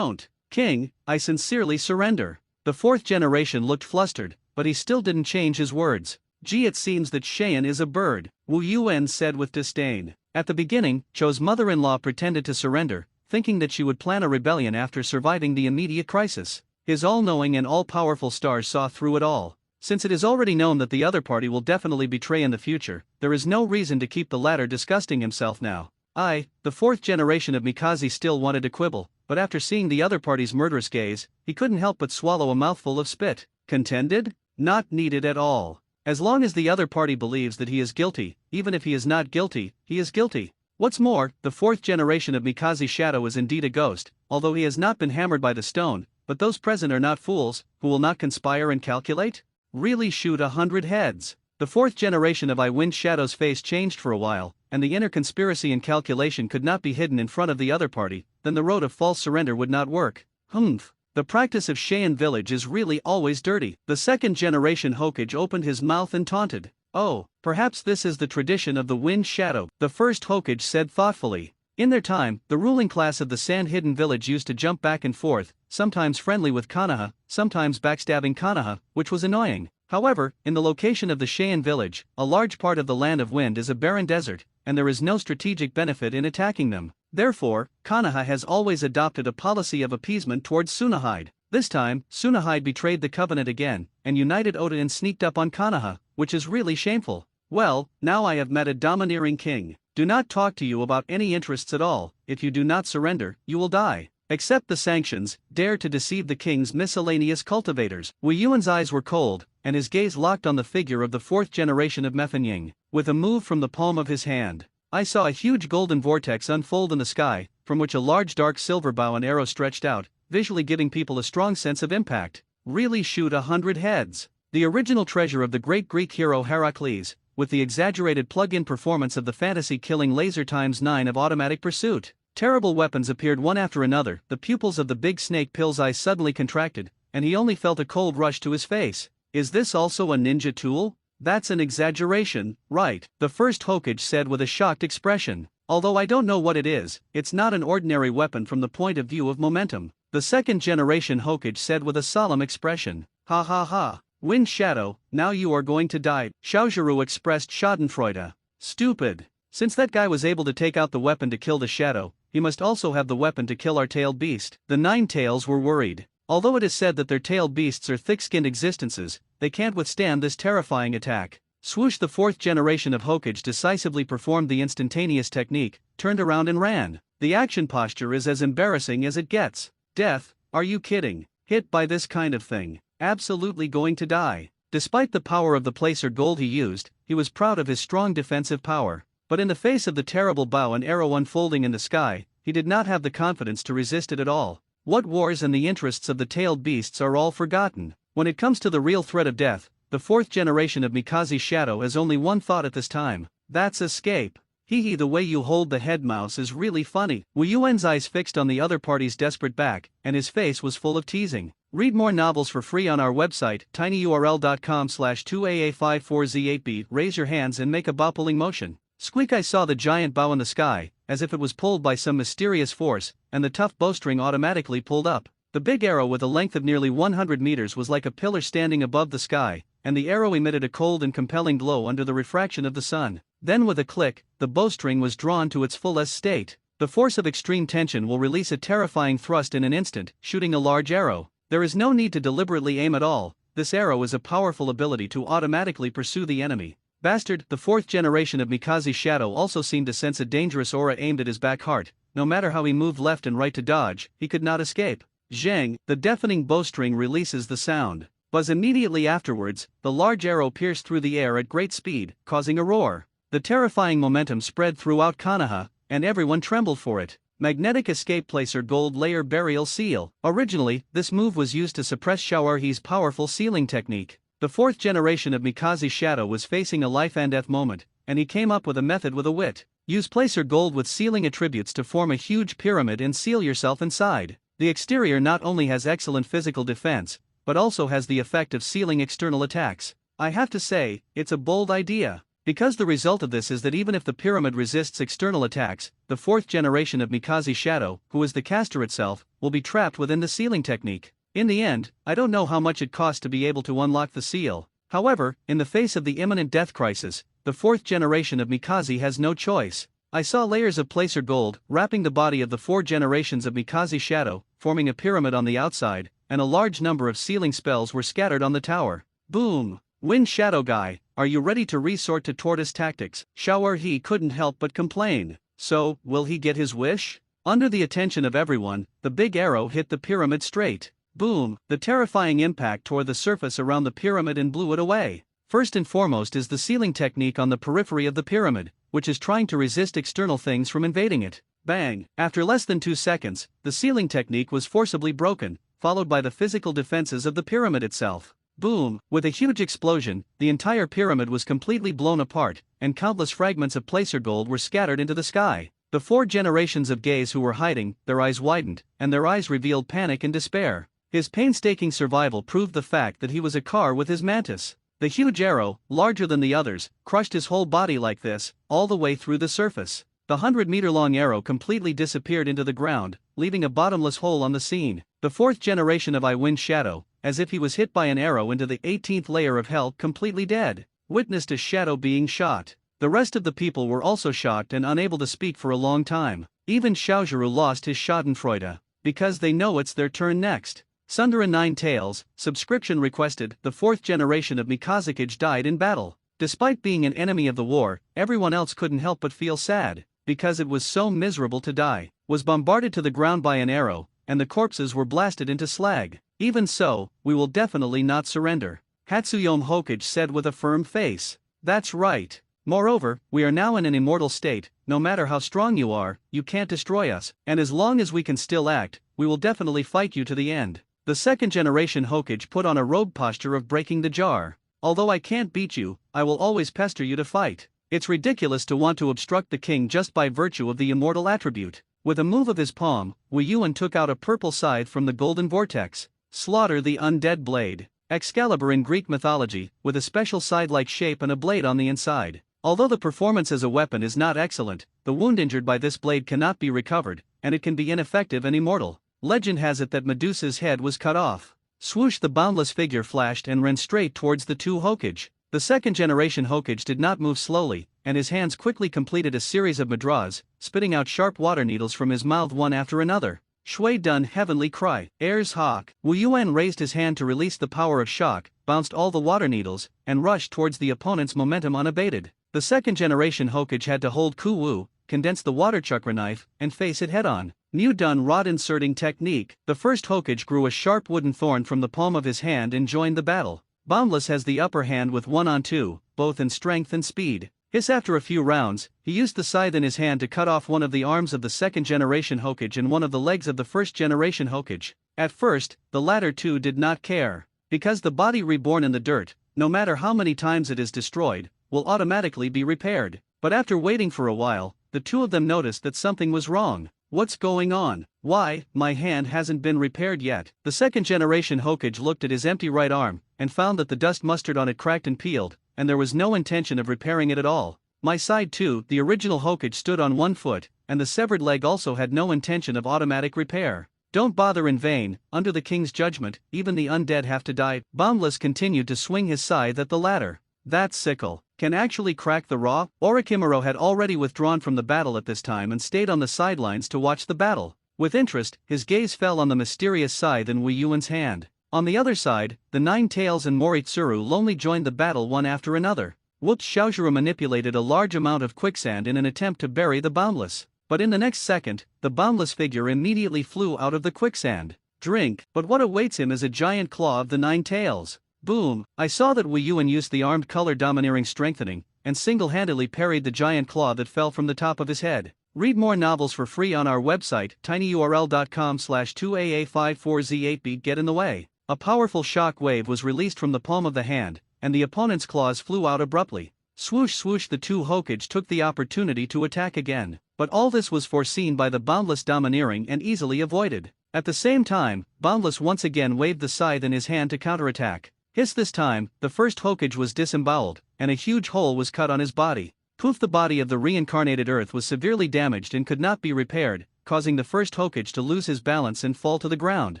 King, I sincerely surrender. The 4th generation looked flustered, but he still didn't change his words. Gee, it seems that Cheyenne is a bird, Wu Yuan said with disdain. At the beginning, Cho's mother-in-law pretended to surrender, thinking that she would plan a rebellion after surviving the immediate crisis. His all-knowing and all-powerful stars saw through it all. Since it is already known that the other party will definitely betray in the future, there is no reason to keep the latter disgusting himself now. The 4th generation of Mikaze still wanted to quibble, but after seeing the other party's murderous gaze, he couldn't help but swallow a mouthful of spit. Contended? Not needed at all. As long as the other party believes that he is guilty, even if he is not guilty, he is guilty. What's more, the 4th generation of Mikaze's shadow is indeed a ghost, although he has not been hammered by the stone, but those present are not fools, who will not conspire and calculate? Really shoot 100 heads. The 4th generation of Wind Shadow's face changed for a while, and the inner conspiracy and calculation could not be hidden in front of the other party, then the road of false surrender would not work. The practice of Cheyenne village is really always dirty. The 2nd generation Hokage opened his mouth and taunted. Oh, perhaps this is the tradition of the Wind Shadow, the 1st Hokage said thoughtfully. In their time, the ruling class of the Sand-Hidden village used to jump back and forth, sometimes friendly with Konoha, sometimes backstabbing Konoha, which was annoying. However, in the location of the Cheyenne village, a large part of the Land of Wind is a barren desert, and there is no strategic benefit in attacking them. Therefore, Konoha has always adopted a policy of appeasement towards Tsunahide. This time, Tsunahide betrayed the covenant again, and united Oda and sneaked up on Konoha, which is really shameful. Well, now I have met a domineering king. Do not talk to you about any interests at all. If you do not surrender, you will die. Accept the sanctions, dare to deceive the king's miscellaneous cultivators. Wu Yuan's eyes were cold, and his gaze locked on the figure of the 4th generation of Mephinying. With a move from the palm of his hand, I saw a huge golden vortex unfold in the sky, from which a large dark silver bow and arrow stretched out, visually giving people a strong sense of impact. Really shoot 100 heads. The original treasure of the great Greek hero Heracles, with the exaggerated plug-in performance of the fantasy-killing laser ×9 of automatic pursuit. Terrible weapons appeared one after another. The pupils of the big snake pill's eyes suddenly contracted, and he only felt a cold rush to his face. Is this also a ninja tool? That's an exaggeration, right? The 1st Hokage said with a shocked expression. Although I don't know what it is, it's not an ordinary weapon from the point of view of momentum. The 2nd generation Hokage said with a solemn expression. Ha ha ha. Wind Shadow, now you are going to die. Xiaozhiru expressed schadenfreude. Stupid. Since that guy was able to take out the weapon to kill the shadow, he must also have the weapon to kill our tailed beast. The 9 tails were worried. Although it is said that their tailed beasts are thick-skinned existences, they can't withstand this terrifying attack. Swoosh, the 4th generation of Hokage decisively performed the instantaneous technique, turned around and ran. The action posture is as embarrassing as it gets. Death, are you kidding? hit by this kind of thing, absolutely going to die. Despite the power of the placer gold he used, he was proud of his strong defensive power. But in the face of the terrible bow and arrow unfolding in the sky, he did not have the confidence to resist it at all. What wars and the interests of the tailed beasts are all forgotten. When it comes to the real threat of death, the fourth generation of Mikaze's shadow has only one thought at this time. That's escape. Hee hee, the way you hold the head mouse is really funny. Wu Yuan's eyes fixed on the other party's desperate back, and his face was full of teasing. Read more novels for free on our website, tinyurl.com/2aa54z8b. Raise your hands and make a boppling motion. Squeak! I saw the giant bow in the sky, as if it was pulled by some mysterious force, and the tough bowstring automatically pulled up. The big arrow with a length of nearly 100 meters was like a pillar standing above the sky, and the arrow emitted a cold and compelling glow under the refraction of the sun. Then with a click, the bowstring was drawn to its fullest state. The force of extreme tension will release a terrifying thrust in an instant, shooting a large arrow. There is no need to deliberately aim at all. This arrow is a powerful ability to automatically pursue the enemy. Bastard! The fourth generation of Mikaze's shadow also seemed to sense a dangerous aura aimed at his back heart. No matter how he moved left and right to dodge, he could not escape. Zhang! The deafening bowstring releases the sound. Buzz! Immediately afterwards, the large arrow pierced through the air at great speed, causing a roar. The terrifying momentum spread throughout Konoha, and everyone trembled for it. Magnetic Escape Placer Gold Layer Burial Seal. Originally, this move was used to suppress Xiao'erhe's powerful sealing technique. The fourth generation of Mikaze's shadow was facing a life and death moment, and he came up with a method with a wit. Use placer gold with sealing attributes to form a huge pyramid and seal yourself inside. The exterior not only has excellent physical defense, but also has the effect of sealing external attacks. I have to say, it's a bold idea. Because the result of this is that even if the pyramid resists external attacks, the fourth generation of Mikaze's shadow, who is the caster itself, will be trapped within the sealing technique. In the end, I don't know how much it costs to be able to unlock the seal. However, in the face of the imminent death crisis, the fourth generation of Mikaze has no choice. I saw layers of placer gold wrapping the body of the 4 generations of Mikaze's shadow, forming a pyramid on the outside, and a large number of sealing spells were scattered on the tower. Boom! Wind Shadow Guy, are you ready to resort to tortoise tactics? Xiao'erhe couldn't help but complain. So, will he get his wish? Under the attention of everyone, the big arrow hit the pyramid straight. Boom! The terrifying impact tore the surface around the pyramid and blew it away. First and foremost is the sealing technique on the periphery of the pyramid, which is trying to resist external things from invading it. Bang! After less than 2 seconds, the sealing technique was forcibly broken, followed by the physical defenses of the pyramid itself. Boom! With a huge explosion, the entire pyramid was completely blown apart, and countless fragments of placer gold were scattered into the sky. The 4 generations of gays who were hiding, their eyes widened, and their eyes revealed panic and despair. His painstaking survival proved the fact that he was a car with his mantis. The huge arrow, larger than the others, crushed his whole body like this, all the way through the surface. The 100-meter-long arrow completely disappeared into the ground, leaving a bottomless hole on the scene. The 4th generation of Wind Shadow, as if he was hit by an arrow into the 18th layer of hell, completely dead, witnessed a shadow being shot. The rest of the people were also shocked and unable to speak for a long time. Even Xiaozhiru lost his schadenfreude, because they know it's their turn next. Sundara 9 Tails, subscription requested. The 4th generation of Mikazakage died in battle. Despite being an enemy of the war, everyone else couldn't help but feel sad, because it was so miserable to die. Was bombarded to the ground by an arrow, and the corpses were blasted into slag. Even so, we will definitely not surrender, Hatsuyome Hokage said with a firm face. That's right. Moreover, we are now in an immortal state. No matter how strong you are, you can't destroy us, and as long as we can still act, we will definitely fight you to the end. The 2nd generation Hokage put on a rogue posture of breaking the jar. Although I can't beat you, I will always pester you to fight. It's ridiculous to want to obstruct the king just by virtue of the immortal attribute. With a move of his palm, Wu Yuan took out a purple scythe from the golden vortex. Slaughter the undead blade. Excalibur in Greek mythology, with a special scythe-like shape and a blade on the inside. Although the performance as a weapon is not excellent, the wound injured by this blade cannot be recovered, and it can be ineffective and immortal. Legend has it that Medusa's head was cut off. Swoosh! The boundless figure flashed and ran straight towards the 2 Hokage. The 2nd generation Hokage did not move slowly, and his hands quickly completed a series of mudras, spitting out sharp water needles from his mouth one after another. Shui Dun heavenly cry. Heirs Hawk. Wu Yuan raised his hand to release the power of shock, bounced all the water needles, and rushed towards the opponent's momentum unabated. The 2nd generation Hokage had to hold Ku Wu, condense the water chakra knife, and face it head-on. New done rod inserting technique. The first Hokage grew a sharp wooden thorn from the palm of his hand and joined the battle. Boundless has the upper hand with 1-on-2, both in strength and speed. After a few rounds, he used the scythe in his hand to cut off one of the arms of the second-generation Hokage and one of the legs of the first-generation Hokage. At first, the latter two did not care, because the body reborn in the dirt, no matter how many times it is destroyed, will automatically be repaired. But after waiting for a while, the two of them noticed that something was wrong. What's going on? Why, my hand hasn't been repaired yet. The second-generation Hokage looked at his empty right arm, and found that the dust mustard on it cracked and peeled, and there was no intention of repairing it at all. My side too, the original Hokage stood on one foot, and the severed leg also had no intention of automatic repair. Don't bother in vain, under the king's judgment, even the undead have to die. Boundless continued to swing his scythe at the latter. That sickle can actually crack the raw. Orochimaru had already withdrawn from the battle at this time and stayed on the sidelines to watch the battle. With interest, his gaze fell on the mysterious scythe in Wu Yuan's hand. On the other side, the Nine Tails and Moritsuru lonely joined the battle one after another. Xiaojuru manipulated a large amount of quicksand in an attempt to bury the Boundless. But in the next second, the Boundless figure immediately flew out of the quicksand. Drink, but what awaits him is a giant claw of the Nine Tails. Boom! I saw that Wu Yuan used the armed color domineering strengthening, and single-handedly parried the giant claw that fell from the top of his head. Read more novels for free on our website, tinyurl.com/2aa54z8b. Get in the way. A powerful shock wave was released from the palm of the hand, and the opponent's claws flew out abruptly. Swoosh swoosh, the two Hokage took the opportunity to attack again, but all this was foreseen by the Boundless domineering and easily avoided. At the same time, Boundless once again waved the scythe in his hand to counterattack. This time, the first Hokage was disemboweled, and a huge hole was cut on his body. Poof! The body of the reincarnated Earth was severely damaged and could not be repaired, causing the first Hokage to lose his balance and fall to the ground.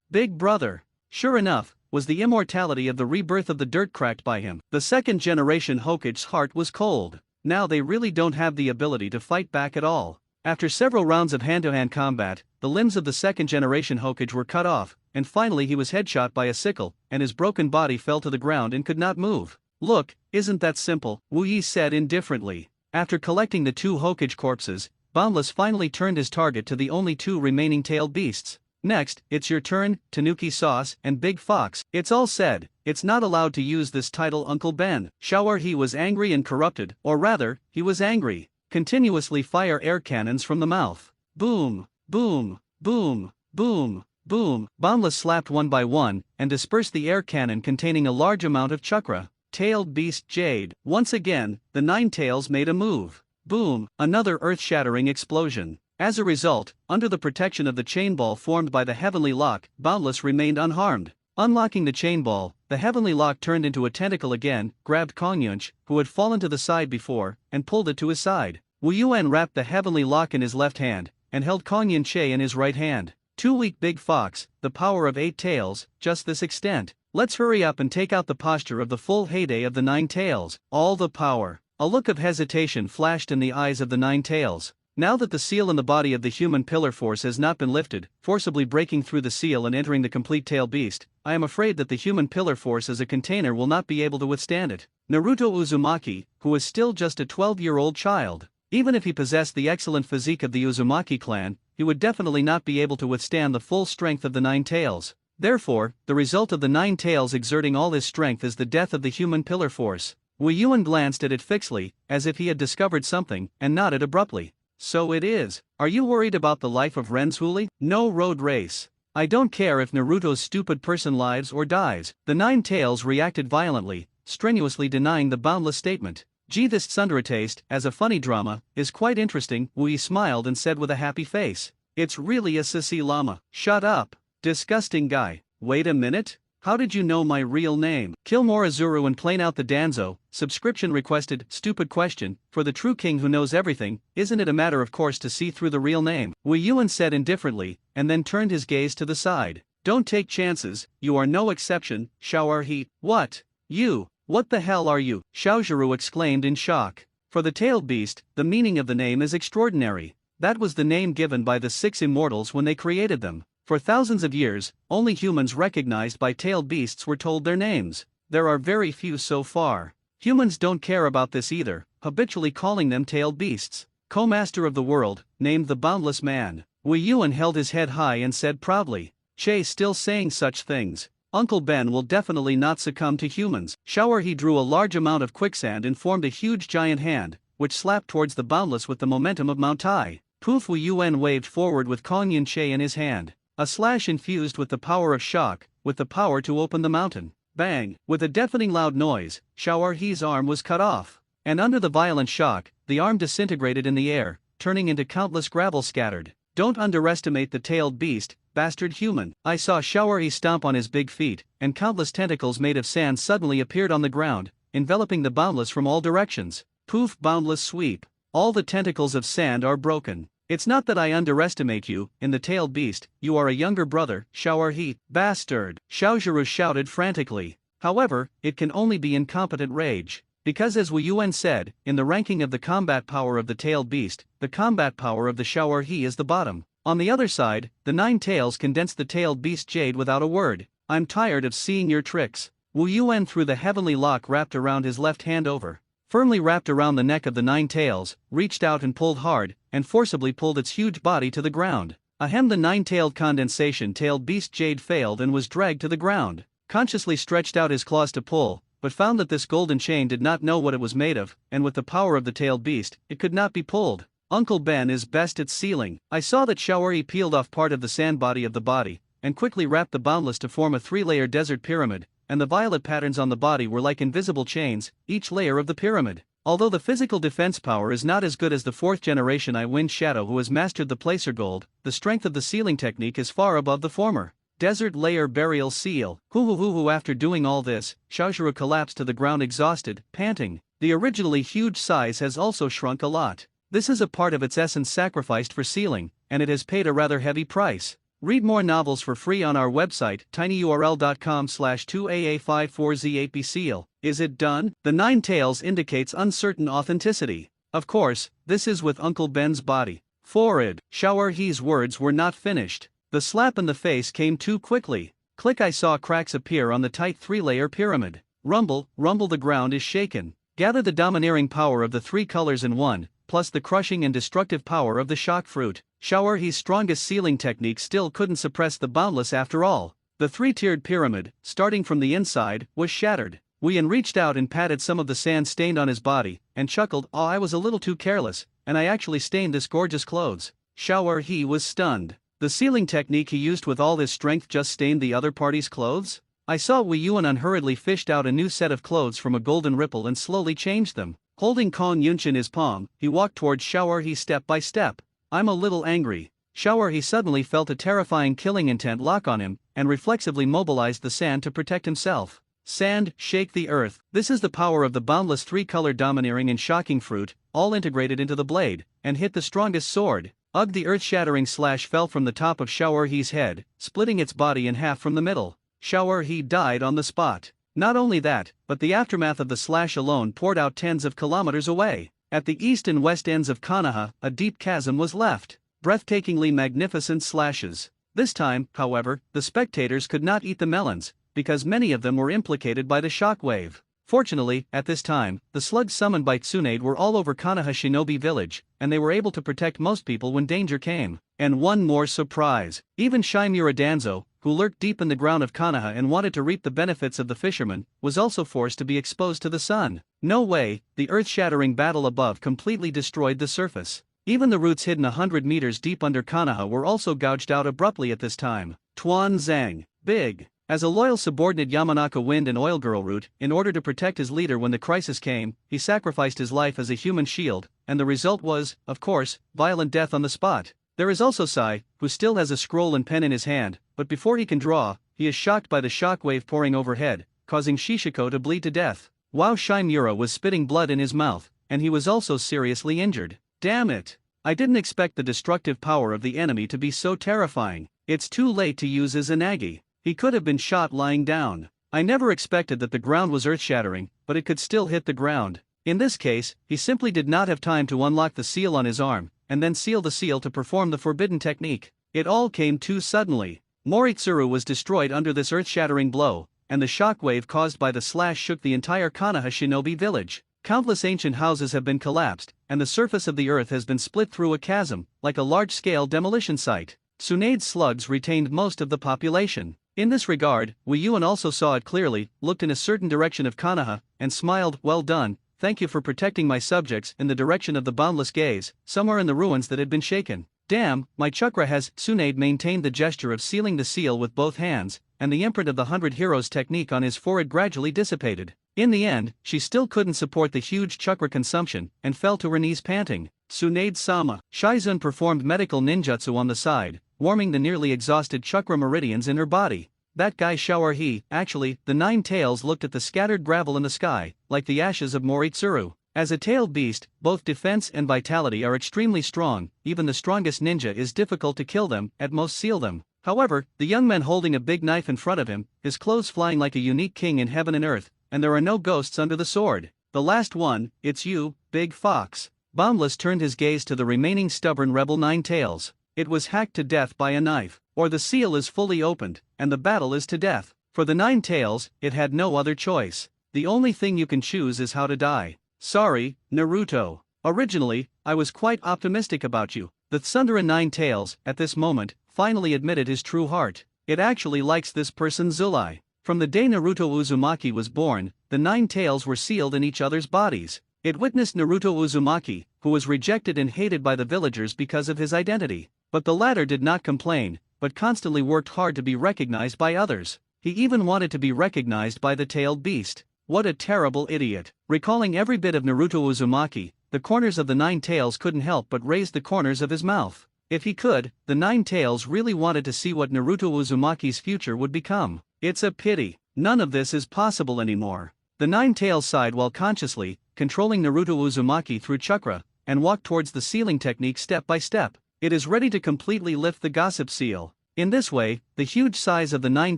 Big brother! Sure enough, was the immortality of the rebirth of the dirt cracked by him. The second-generation Hokage's heart was cold. Now they really don't have the ability to fight back at all. After several rounds of hand-to-hand combat, the limbs of the second-generation Hokage were cut off, and finally he was headshot by a sickle, and his broken body fell to the ground and could not move. Look, isn't that simple? Wu Yi said indifferently. After collecting the two Hokage corpses, Boundless finally turned his target to the only two remaining tailed beasts. Next, it's your turn, Tanuki Sauce and Big Fox. It's all said. It's not allowed to use this title, Uncle Ben. He was angry and corrupted, or rather, he was angry. Continuously fire air cannons from the mouth. Boom, boom, boom, boom, boom. Boundless slapped one by one, and dispersed the air cannon containing a large amount of chakra. Tailed beast Jade. Once again, the Nine Tails made a move. Boom, another earth-shattering explosion. As a result, under the protection of the chain ball formed by the heavenly lock, Boundless remained unharmed. Unlocking the chain ball, the heavenly lock turned into a tentacle again, grabbed Kongyunch, who had fallen to the side before, and pulled it to his side. Wu Yuan wrapped the heavenly lock in his left hand, and held Kongyunche in his right hand. Too weak, Big Fox, the power of 8 tails, just this extent. Let's hurry up and take out the posture of the full heyday of the Nine Tails. All the power. A look of hesitation flashed in the eyes of the Nine Tails. Now that the seal in the body of the human pillar force has not been lifted, forcibly breaking through the seal and entering the complete tail beast, I am afraid that the human pillar force as a container will not be able to withstand it. Naruto Uzumaki, who is still just a 12-year-old child. Even if he possessed the excellent physique of the Uzumaki clan, he would definitely not be able to withstand the full strength of the Nine Tails. Therefore, the result of the Nine Tails exerting all his strength is the death of the human pillar force. Wu Yuan glanced at it fixedly, as if he had discovered something, and nodded abruptly. So it is. Are you worried about the life of Renzhuli? No road race. I don't care if Naruto's stupid person lives or dies. The Nine Tails reacted violently, strenuously denying the Boundless statement. Gee, this Tsundere taste, as a funny drama, is quite interesting. Wu Yi smiled and said with a happy face. It's really a sissy llama. Shut up. Disgusting guy. Wait a minute? How did you know my real name? Kill Morizuru and plane out the Danzo. Subscription requested. Stupid question. For the true king who knows everything, isn't it a matter of course to see through the real name? Wu Yuan said indifferently, and then turned his gaze to the side. Don't take chances, you are no exception, Xiao'erhe. What? You? What the hell are you? Xiaojuru exclaimed in shock. For the tailed beast, the meaning of the name is extraordinary. That was the name given by the 6 immortals when they created them. For thousands of years, only humans recognized by tailed beasts were told their names. There are very few so far. Humans don't care about this either, habitually calling them tailed beasts. Co-master of the world, named the Boundless Man. Wei Yuan held his head high and said proudly, "Che still saying such things. Uncle Ben will definitely not succumb to humans." Shower he drew a large amount of quicksand and formed a huge giant hand, which slapped towards the Boundless with the momentum of Mount Tai. Poof! Wei Yuan waved forward with Kong Yun Che in his hand. A slash infused with the power of shock, with the power to open the mountain. Bang! With a deafening loud noise, Shower He's arm was cut off. And under the violent shock, the arm disintegrated in the air, turning into countless gravel scattered. "Don't underestimate the tailed beast, bastard human." I saw Shower He stomp on his big feet, and countless tentacles made of sand suddenly appeared on the ground, enveloping the Boundless from all directions. Poof! Boundless sweep. All the tentacles of sand are broken. "It's not that I underestimate you, in the tailed beast, you are a younger brother, Shower He, bastard," Xiaozhiru shouted frantically. However, it can only be incompetent rage. Because as Wei Yuan said, in the ranking of the combat power of the tailed beast, the combat power of the Shower He is the bottom. On the other side, the 9 tails condensed the tailed beast Jade without a word. "I'm tired of seeing your tricks." Wei Yuan threw the heavenly lock wrapped around his left hand over. Firmly wrapped around the neck of the 9 tails, reached out and pulled hard, and forcibly pulled its huge body to the ground. Ahem! The 9-tailed condensation tailed beast Jade failed and was dragged to the ground. Consciously stretched out his claws to pull, but found that this golden chain did not know what it was made of, and with the power of the tailed beast, it could not be pulled. Uncle Ben is best at sealing. I saw that Shower He peeled off part of the sand body of the body, and quickly wrapped the Boundless to form a 3-layer desert pyramid, and the violet patterns on the body were like invisible chains, each layer of the pyramid. Although the physical defense power is not as good as the 4th generation Wind Shadow who has mastered the placer gold, the strength of the sealing technique is far above the former. Desert layer burial seal. Hoo. After doing all this, Xiaozhiru collapsed to the ground exhausted, panting. The originally huge size has also shrunk a lot. This is a part of its essence sacrificed for sealing, and it has paid a rather heavy price. Read more novels for free on our website, tinyurl.com/2aa54z8b seal. Is it done? The 9 tails indicates uncertain authenticity. Of course, this is with Uncle Ben's body. Forward. Shower He's words were not finished. The slap in the face came too quickly. Click! I saw cracks appear on the tight 3-layer pyramid. Rumble, the ground is shaken. Gather the domineering power of the 3 colors in one, plus the crushing and destructive power of the shock fruit. Shower He's strongest sealing technique still couldn't suppress the Boundless after all. The 3-tiered pyramid, starting from the inside, was shattered. Wei Yuan reached out and patted some of the sand stained on his body, and chuckled, "Oh, I was a little too careless, and I actually stained this gorgeous clothes." Shower He was stunned. The sealing technique he used with all his strength just stained the other party's clothes? I saw Wei Yuan unhurriedly fished out a new set of clothes from a golden ripple and slowly changed them. Holding Kong Yunchen in his palm, he walked towards Shower He step by step. "I'm a little angry." Shower He suddenly felt a terrifying killing intent lock on him, and reflexively mobilized the sand to protect himself. Sand, shake the earth. This is the power of the Boundless 3-color domineering and shocking fruit, all integrated into the blade, and hit the strongest sword. Ugh! The earth-shattering slash fell from the top of Shower He's head, splitting its body in half from the middle. Shower He died on the spot. Not only that, but the aftermath of the slash alone poured out tens of kilometers away. At the east and west ends of Konoha, a deep chasm was left. Breathtakingly magnificent slashes. This time, however, the spectators could not eat the melons, because many of them were implicated by the shockwave. Fortunately, at this time, the slugs summoned by Tsunade were all over Konoha Shinobi Village, and they were able to protect most people when danger came. And one more surprise. Even Shimura Danzo, who lurked deep in the ground of Konoha and wanted to reap the benefits of the fisherman, was also forced to be exposed to the sun. No way! The earth-shattering battle above completely destroyed the surface. Even the roots hidden 100 meters deep under Konoha were also gouged out abruptly at this time. Tuan Zhang. Big. As a loyal subordinate Yamanaka Wind and Oil Girl root, in order to protect his leader when the crisis came, he sacrificed his life as a human shield, and the result was, of course, violent death on the spot. There is also Sai, who still has a scroll and pen in his hand, but before he can draw, he is shocked by the shockwave pouring overhead, causing Shishiko to bleed to death. Wow! Shimura was spitting blood in his mouth, and he was also seriously injured. Damn it! I didn't expect the destructive power of the enemy to be so terrifying. It's too late to use Izanagi. He could have been shot lying down. I never expected that the ground was earth-shattering, but it could still hit the ground. In this case, he simply did not have time to unlock the seal on his arm, and then seal the seal to perform the forbidden technique. It all came too suddenly. Moritsuru was destroyed under this earth-shattering blow, and the shockwave caused by the slash shook the entire Konoha Shinobi Village. Countless ancient houses have been collapsed, and the surface of the earth has been split through a chasm, like a large-scale demolition site. Tsunade's slugs retained most of the population. In this regard, Wei Yuan also saw it clearly, looked in a certain direction of Konoha, and smiled. Well done, thank you for protecting my subjects. In the direction of the boundless gaze, somewhere in the ruins that had been shaken. Damn, my chakra has. Tsunade maintained the gesture of sealing the seal with both hands, and the imprint of the 100 Heroes technique on his forehead gradually dissipated. In the end, she still couldn't support the huge chakra consumption, and fell to her knees panting. Tsunade-sama. Shizun performed medical ninjutsu on the side, warming the nearly exhausted chakra meridians in her body. That guy shower he. Actually, the nine tails looked at the scattered gravel in the sky, like the ashes of Moritsuru. As a tailed beast, both defense and vitality are extremely strong. Even the strongest ninja is difficult to kill them, at most seal them. However, the young man holding a big knife in front of him, his clothes flying like a unique king in heaven and earth, and there are no ghosts under the sword. The last one, it's you, Big Fox. Boundless turned his gaze to the remaining stubborn rebel Nine Tails. It was hacked to death by a knife, or the seal is fully opened, and the battle is to death. For the Nine Tails, it had no other choice. The only thing you can choose is how to die. Sorry, Naruto. Originally, I was quite optimistic about you. The Tsundere Nine Tails, at this moment, finally admitted his true heart. It actually likes this person Zulai. From the day Naruto Uzumaki was born, the Nine Tails were sealed in each other's bodies. It witnessed Naruto Uzumaki, who was rejected and hated by the villagers because of his identity. But the latter did not complain, but constantly worked hard to be recognized by others. He even wanted to be recognized by the tailed beast. What a terrible idiot. Recalling every bit of Naruto Uzumaki, the corners of the Nine Tails couldn't help but raise the corners of his mouth. If he could, the Nine Tails really wanted to see what Naruto Uzumaki's future would become. It's a pity. None of this is possible anymore. The Nine Tails sighed while consciously controlling Naruto Uzumaki through chakra, and walked towards the sealing technique step by step. It is ready to completely lift the gossip seal. In this way, the huge size of the Nine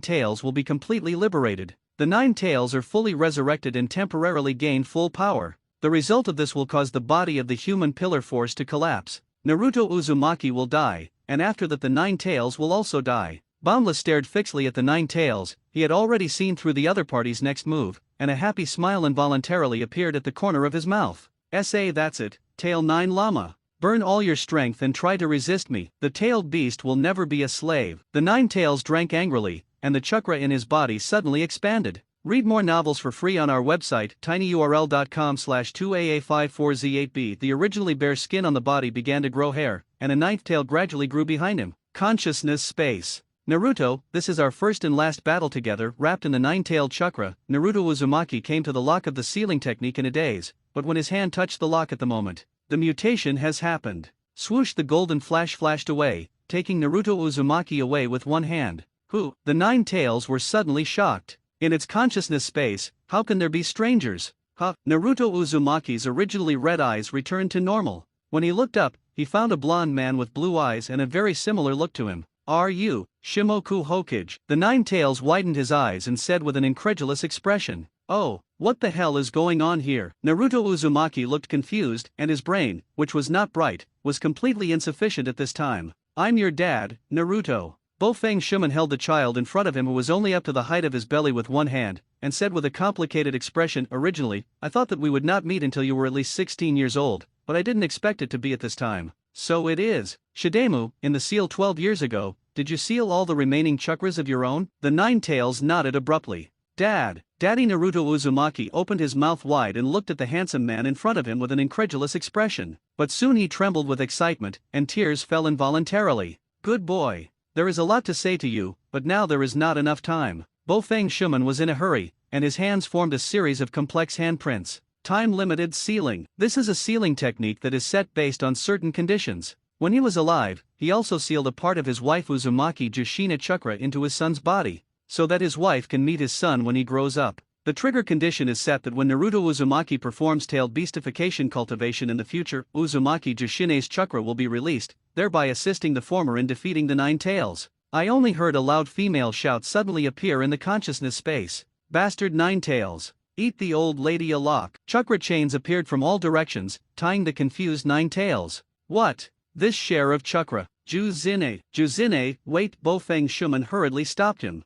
Tails will be completely liberated. The Nine Tails are fully resurrected and temporarily gain full power. The result of this will cause the body of the human pillar force to collapse. Naruto Uzumaki will die, and after that the Nine Tails will also die. Boundless stared fixedly at the Nine Tails. He had already seen through the other party's next move, and a happy smile involuntarily appeared at the corner of his mouth. That's it, Tail 9 Llama. Burn all your strength and try to resist me. The tailed beast will never be a slave. The Nine Tails drank angrily, and the chakra in his body suddenly expanded. Read more novels for free on our website, tinyurl.com/2aa54z8b. The originally bare skin on the body began to grow hair, and a ninth tail gradually grew behind him. Consciousness space. Naruto, this is our first and last battle together. Wrapped in the nine-tailed chakra, Naruto Uzumaki came to the lock of the sealing technique in a daze, but when his hand touched the lock at the moment, the mutation has happened. Swoosh, the golden flash flashed away, taking Naruto Uzumaki away with one hand. Who? The Nine Tails were suddenly shocked. In its consciousness space, how can there be strangers? Naruto Uzumaki's originally red eyes returned to normal. When he looked up, he found a blonde man with blue eyes and a very similar look to him. Are you, Shimoku Hokage? The Nine Tails widened his eyes and said with an incredulous expression, "Oh, what the hell is going on here?" Naruto Uzumaki looked confused, and his brain, which was not bright, was completely insufficient at this time. I'm your dad, Naruto. Bofeng Shuman held the child in front of him who was only up to the height of his belly with one hand, and said with a complicated expression, "Originally, I thought that we would not meet until you were at least 16 years old, but I didn't expect it to be at this time." So it is. Shidemu, in the seal 12 years ago, did you seal all the remaining chakras of your own? The Nine Tails nodded abruptly. Daddy Naruto Uzumaki opened his mouth wide and looked at the handsome man in front of him with an incredulous expression. But soon he trembled with excitement, and tears fell involuntarily. Good boy. There is a lot to say to you, but now there is not enough time. Bofeng Shuman was in a hurry, and his hands formed a series of complex handprints. Time-limited sealing. This is a sealing technique that is set based on certain conditions. When he was alive, he also sealed a part of his wife Uzumaki Jushina chakra into his son's body, so that his wife can meet his son when he grows up. The trigger condition is set that when Naruto Uzumaki performs tailed beastification cultivation in the future, Uzumaki Jushina's chakra will be released, thereby assisting the former in defeating the Nine Tails. I only heard a loud female shout suddenly appear in the consciousness space. Bastard Nine Tails. Eat the old lady a lock. Chakra chains appeared from all directions, tying the confused Nine Tails. What? This share of chakra. Juzine, wait, Bofeng Shuman hurriedly stopped him.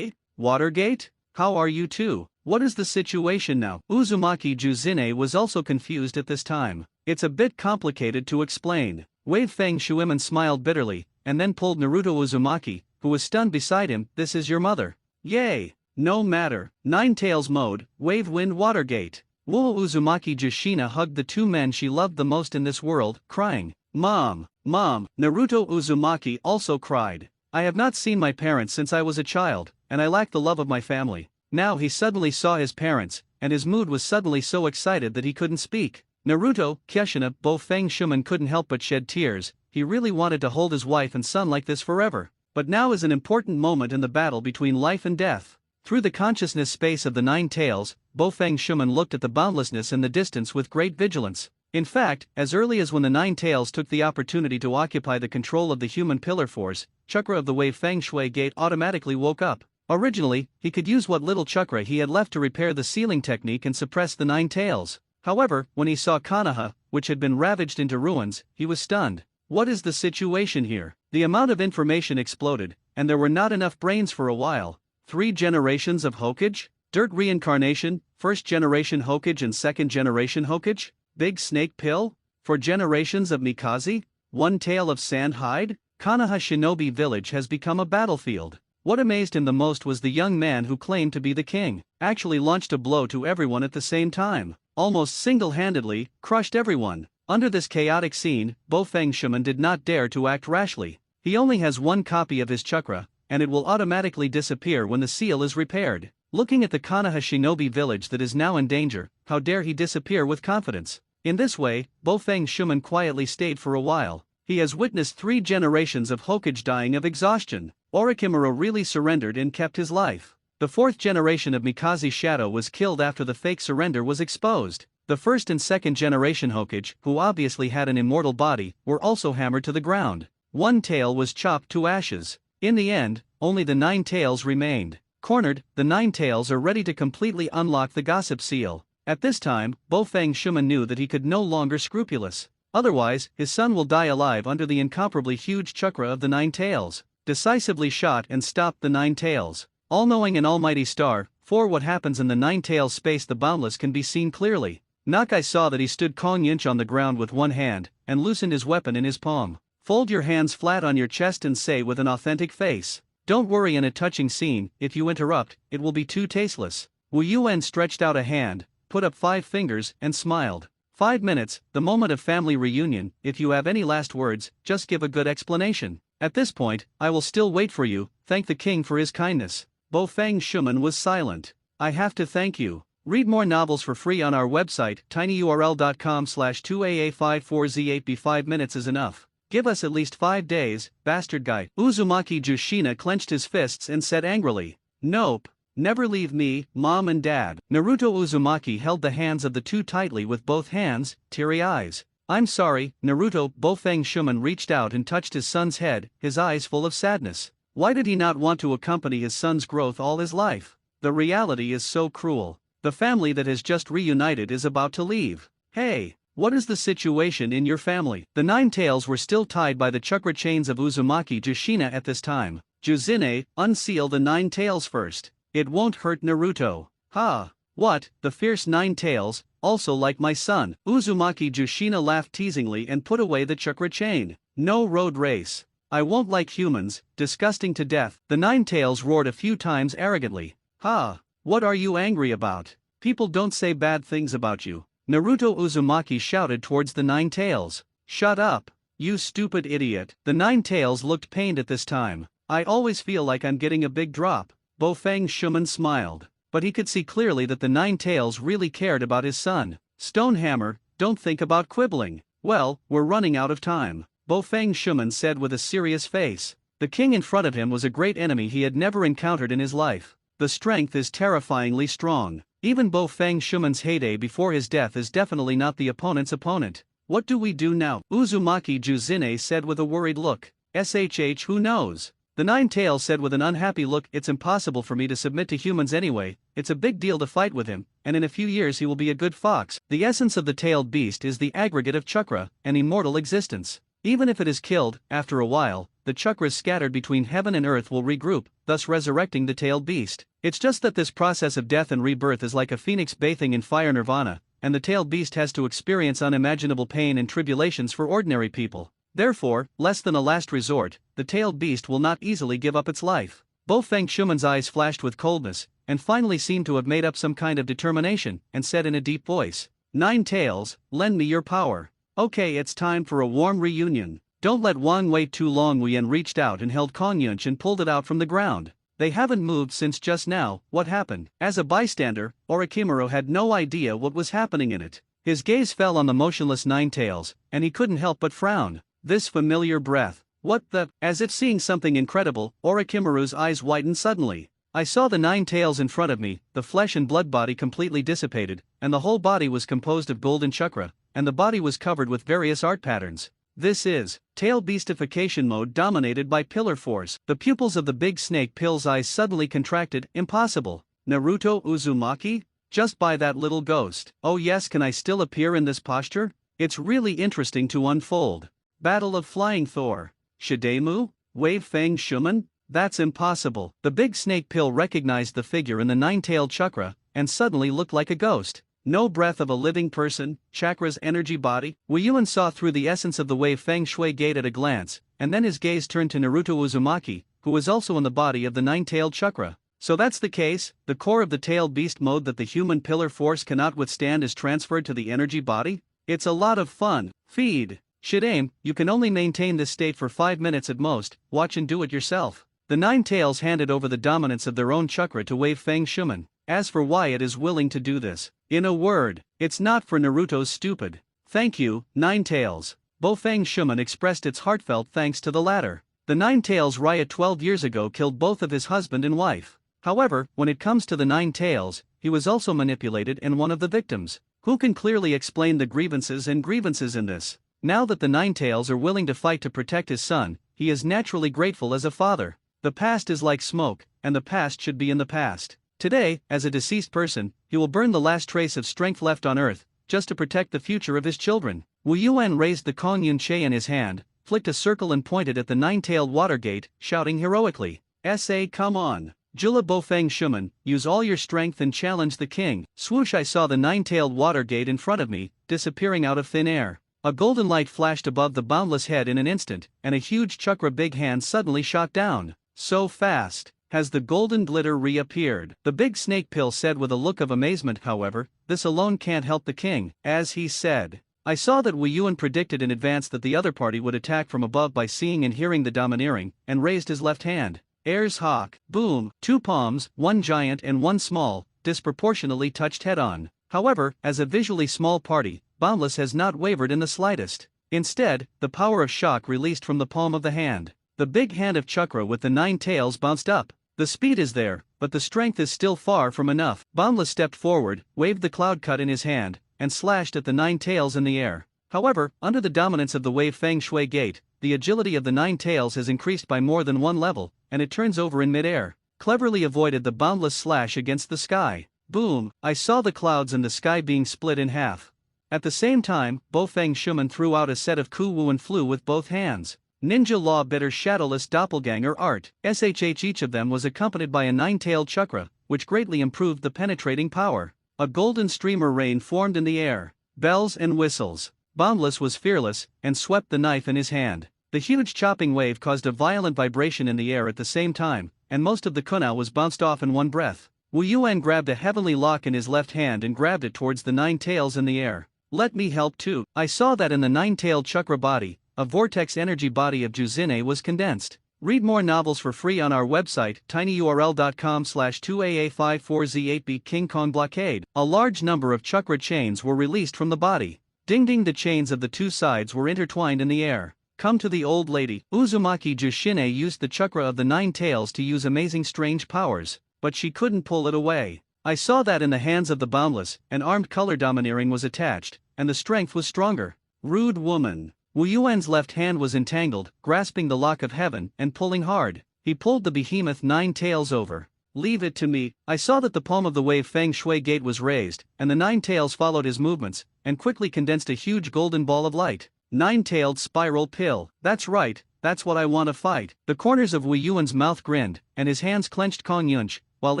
Watergate? How are you two? What is the situation now? Uzumaki Juzine was also confused at this time. It's a bit complicated to explain. Wave Feng Shuiman smiled bitterly, and then pulled Naruto Uzumaki, who was stunned beside him. This is your mother. Yay! No matter. Nine Tails mode, Wave Wind Watergate. Wo Uzumaki Jushina hugged the two men she loved the most in this world, crying, Mom! Mom! Naruto Uzumaki also cried. I have not seen my parents since I was a child, and I lack the love of my family. Now he suddenly saw his parents, and his mood was suddenly so excited that he couldn't speak. Naruto, Kushina, Bo Feng Shuman couldn't help but shed tears. He really wanted to hold his wife and son like this forever. But now is an important moment in the battle between life and death. Through the consciousness space of the Nine Tails, Bo Feng Shuman looked at the boundlessness in the distance with great vigilance. In fact, as early as when the Nine Tails took the opportunity to occupy the control of the human pillar force, chakra of the Wave Feng Shui Gate automatically woke up. Originally, he could use what little chakra he had left to repair the sealing technique and suppress the Nine Tails. However, when he saw Konoha, which had been ravaged into ruins, he was stunned. What is the situation here? The amount of information exploded, and there were not enough brains for a while. 3 generations of Hokage? Dirt reincarnation, first generation Hokage and second generation Hokage? Big snake pill? 4 generations of Mikaze? 1 tail of sand hide? Konoha Shinobi Village has become a battlefield. What amazed him the most was the young man who claimed to be the king, actually launched a blow to everyone at the same time, almost single-handedly, crushed everyone. Under this chaotic scene, Bo Feng Shuman did not dare to act rashly. He only has 1 copy of his chakra, and it will automatically disappear when the seal is repaired. Looking at the Konoha Shinobi village that is now in danger, how dare he disappear with confidence? In this way, Bo Feng Shuman quietly stayed for a while. He has witnessed 3 generations of Hokage dying of exhaustion. Orochimaru really surrendered and kept his life. The 4th generation of Mikaze's shadow was killed after the fake surrender was exposed. The 1st and 2nd generation Hokage, who obviously had an immortal body, were also hammered to the ground. 1 tail was chopped to ashes. In the end, only the 9 tails remained. Cornered, the 9 tails are ready to completely unlock the gossip seal. At this time, Bo Feng Shuman knew that he could no longer scrupulous. Otherwise, his son will die alive under the incomparably huge chakra of the 9 tails. Decisively shot and stopped the 9 tails. All-knowing and almighty star, for what happens in the 9 tails space the boundless can be seen clearly. Nakai saw that he stood Kong Yinch on the ground with one hand, and loosened his weapon in his palm. Fold your hands flat on your chest and say with an authentic face, don't worry. In a touching scene, if you interrupt, it will be too tasteless. Wu Yuan stretched out a hand, put up 5 fingers, and smiled. 5 minutes, the moment of family reunion. If you have any last words, just give a good explanation. At this point, I will still wait for you. Thank the king for his kindness. Bo Feng Shuman was silent. I have to thank you. Read more novels for free on our website, tinyurl.com/2aa54z8b. 5 minutes is enough. Give us at least 5 days, bastard guy. Uzumaki Jushina clenched his fists and said angrily, Nope. Never leave me, mom and dad. Naruto Uzumaki held the hands of the two tightly with both hands, teary eyes. I'm sorry, Naruto. Bo Feng Shuman reached out and touched his son's head, his eyes full of sadness. Why did he not want to accompany his son's growth all his life? The reality is so cruel. The family that has just reunited is about to leave. Hey, what is the situation in your family? The 9 tails were still tied by the chakra chains of Uzumaki Jushina at this time. Juzine, unseal the 9 tails first. It won't hurt Naruto. Ha! What, the fierce 9 tails, also like my son? Uzumaki Jushina laughed teasingly and put away the chakra chain. No road race. I won't like humans, disgusting to death. The 9 tails roared a few times arrogantly. Ha! What are you angry about? People don't say bad things about you. Naruto Uzumaki shouted towards the 9 tails. Shut up, you stupid idiot. The 9 tails looked pained at this time. I always feel like I'm getting a big drop. Bo Feng Shuman smiled. But he could see clearly that the 9 tails really cared about his son. Stonehammer, don't think about quibbling. Well, we're running out of time. Bo Feng Shuman said with a serious face. The king in front of him was a great enemy he had never encountered in his life. The strength is terrifyingly strong. Even Bo Feng Shuman's heyday before his death is definitely not the opponent's opponent. What do we do now? Uzumaki Juzine said with a worried look. SHH, who knows? The 9 tails said with an unhappy look. It's impossible for me to submit to humans anyway. It's a big deal to fight with him, and in a few years he will be a good fox. The essence of the tailed beast is the aggregate of chakra, an immortal existence. Even if it is killed, after a while, the chakras scattered between heaven and earth will regroup, thus resurrecting the tailed beast. It's just that this process of death and rebirth is like a phoenix bathing in fire nirvana, and the tailed beast has to experience unimaginable pain and tribulations for ordinary people. Therefore, less than a last resort, the tailed beast will not easily give up its life. Bo-Feng Shuman's eyes flashed with coldness, and finally seemed to have made up some kind of determination, and said in a deep voice, "Nine Tails, lend me your power. Okay, it's time for a warm reunion. Don't let Wang wait too long." Wu Yan reached out and held Kong Yunch and pulled it out from the ground. They haven't moved since just now. What happened? As a bystander, Orochimaru had no idea what was happening in it. His gaze fell on the motionless Nine Tails, and he couldn't help but frown. This familiar breath. What the? As if seeing something incredible, Orochimaru's eyes widened suddenly. I saw the Nine Tails in front of me, the flesh and blood body completely dissipated, and the whole body was composed of golden chakra, and the body was covered with various art patterns. This is tail beastification mode dominated by pillar force. The pupils of the big snake pill's eyes suddenly contracted. Impossible. Naruto Uzumaki? Just by that little ghost. Oh yes, can I still appear in this posture? It's really interesting to unfold. Battle of Flying Thor. Shidemu? Wave Fang Shuman? That's impossible. The big snake pill recognized the figure in the nine-tailed chakra, and suddenly looked like a ghost. No breath of a living person, chakra's energy body. Wu Yuan saw through the essence of the wave Feng Shui gate at a glance, and then his gaze turned to Naruto Uzumaki, who was also in the body of the nine-tailed chakra. So that's the case, the core of the tailed beast mode that the human pillar force cannot withstand is transferred to the energy body? It's a lot of fun. Feed. Shidame, you can only maintain this state for 5 minutes at most, watch and do it yourself. The Nine Tails handed over the dominance of their own chakra to Wave Feng Shuman. As for why it is willing to do this, in a word, it's not for Naruto's stupid. Thank you, Nine Tails. Bo-Feng Shuman expressed its heartfelt thanks to the latter. The Nine Tails riot 12 years ago killed both of his husband and wife. However, when it comes to the Nine Tails, he was also manipulated and one of the victims. Who can clearly explain the grievances in this? Now that the Nine Tails are willing to fight to protect his son, he is naturally grateful as a father. The past is like smoke, and the past should be in the past. Today, as a deceased person, he will burn the last trace of strength left on earth, just to protect the future of his children. Wu Yuan raised the Kong Yun Che in his hand, flicked a circle and pointed at the nine-tailed water gate, shouting heroically, "Sa, come on. Jula Bo-Feng Shuman, use all your strength and challenge the king." Swoosh! I saw the nine-tailed water gate in front of me, disappearing out of thin air. A golden light flashed above the boundless head in an instant, and a huge chakra big hand suddenly shot down. So fast. Has the golden glitter reappeared? The big snake pill said with a look of amazement. However, this alone can't help the king, as he said. I saw that Wu Yuan predicted in advance that the other party would attack from above by seeing and hearing the domineering, and raised his left hand. Ayers Hawk. Boom. Two palms, one giant and one small, disproportionately touched head-on. However, as a visually small party, Boundless has not wavered in the slightest. Instead, the power of shock released from the palm of the hand. The big hand of chakra with the nine tails bounced up. The speed is there, but the strength is still far from enough. Boundless stepped forward, waved the cloud cut in his hand, and slashed at the nine tails in the air. However, under the dominance of the wave Feng Shui gate, the agility of the nine tails has increased by more than one level, and it turns over in mid-air. Cleverly avoided the boundless slash against the sky. Boom! I saw the clouds and the sky being split in half. At the same time, Bo-Feng Shuman threw out a set of Ku Wu and flew with both hands. Ninja Law Bitter Shadowless Doppelganger Art. Each of them was accompanied by a nine-tailed chakra, which greatly improved the penetrating power. A golden streamer rain formed in the air. Bells and whistles. Boundless was fearless, and swept the knife in his hand. The huge chopping wave caused a violent vibration in the air at the same time, and most of the kunai was bounced off in one breath. Wu Yuan grabbed a heavenly lock in his left hand and grabbed it towards the nine tails in the air. Let me help too. I saw that in the nine-tailed chakra body, a vortex energy body of Juzine was condensed. Read more novels for free on our website, tinyurl.com/2AA54Z8B King Kong Blockade. A large number of chakra chains were released from the body. Ding ding, the chains of the two sides were intertwined in the air. Come to the old lady. Uzumaki Jushine used the chakra of the nine tails to use amazing strange powers, but she couldn't pull it away. I saw that in the hands of the boundless, an armed color domineering was attached, and the strength was stronger. Rude woman. Wu Yuan's left hand was entangled, grasping the lock of heaven, and pulling hard. He pulled the behemoth nine tails over. Leave it to me. I saw that the palm of the wave Feng Shui gate was raised, and the nine tails followed his movements, and quickly condensed a huge golden ball of light. Nine-tailed spiral pill. That's right, that's what I want to fight. The corners of Wu Yuan's mouth grinned, and his hands clenched Kong Yunch, while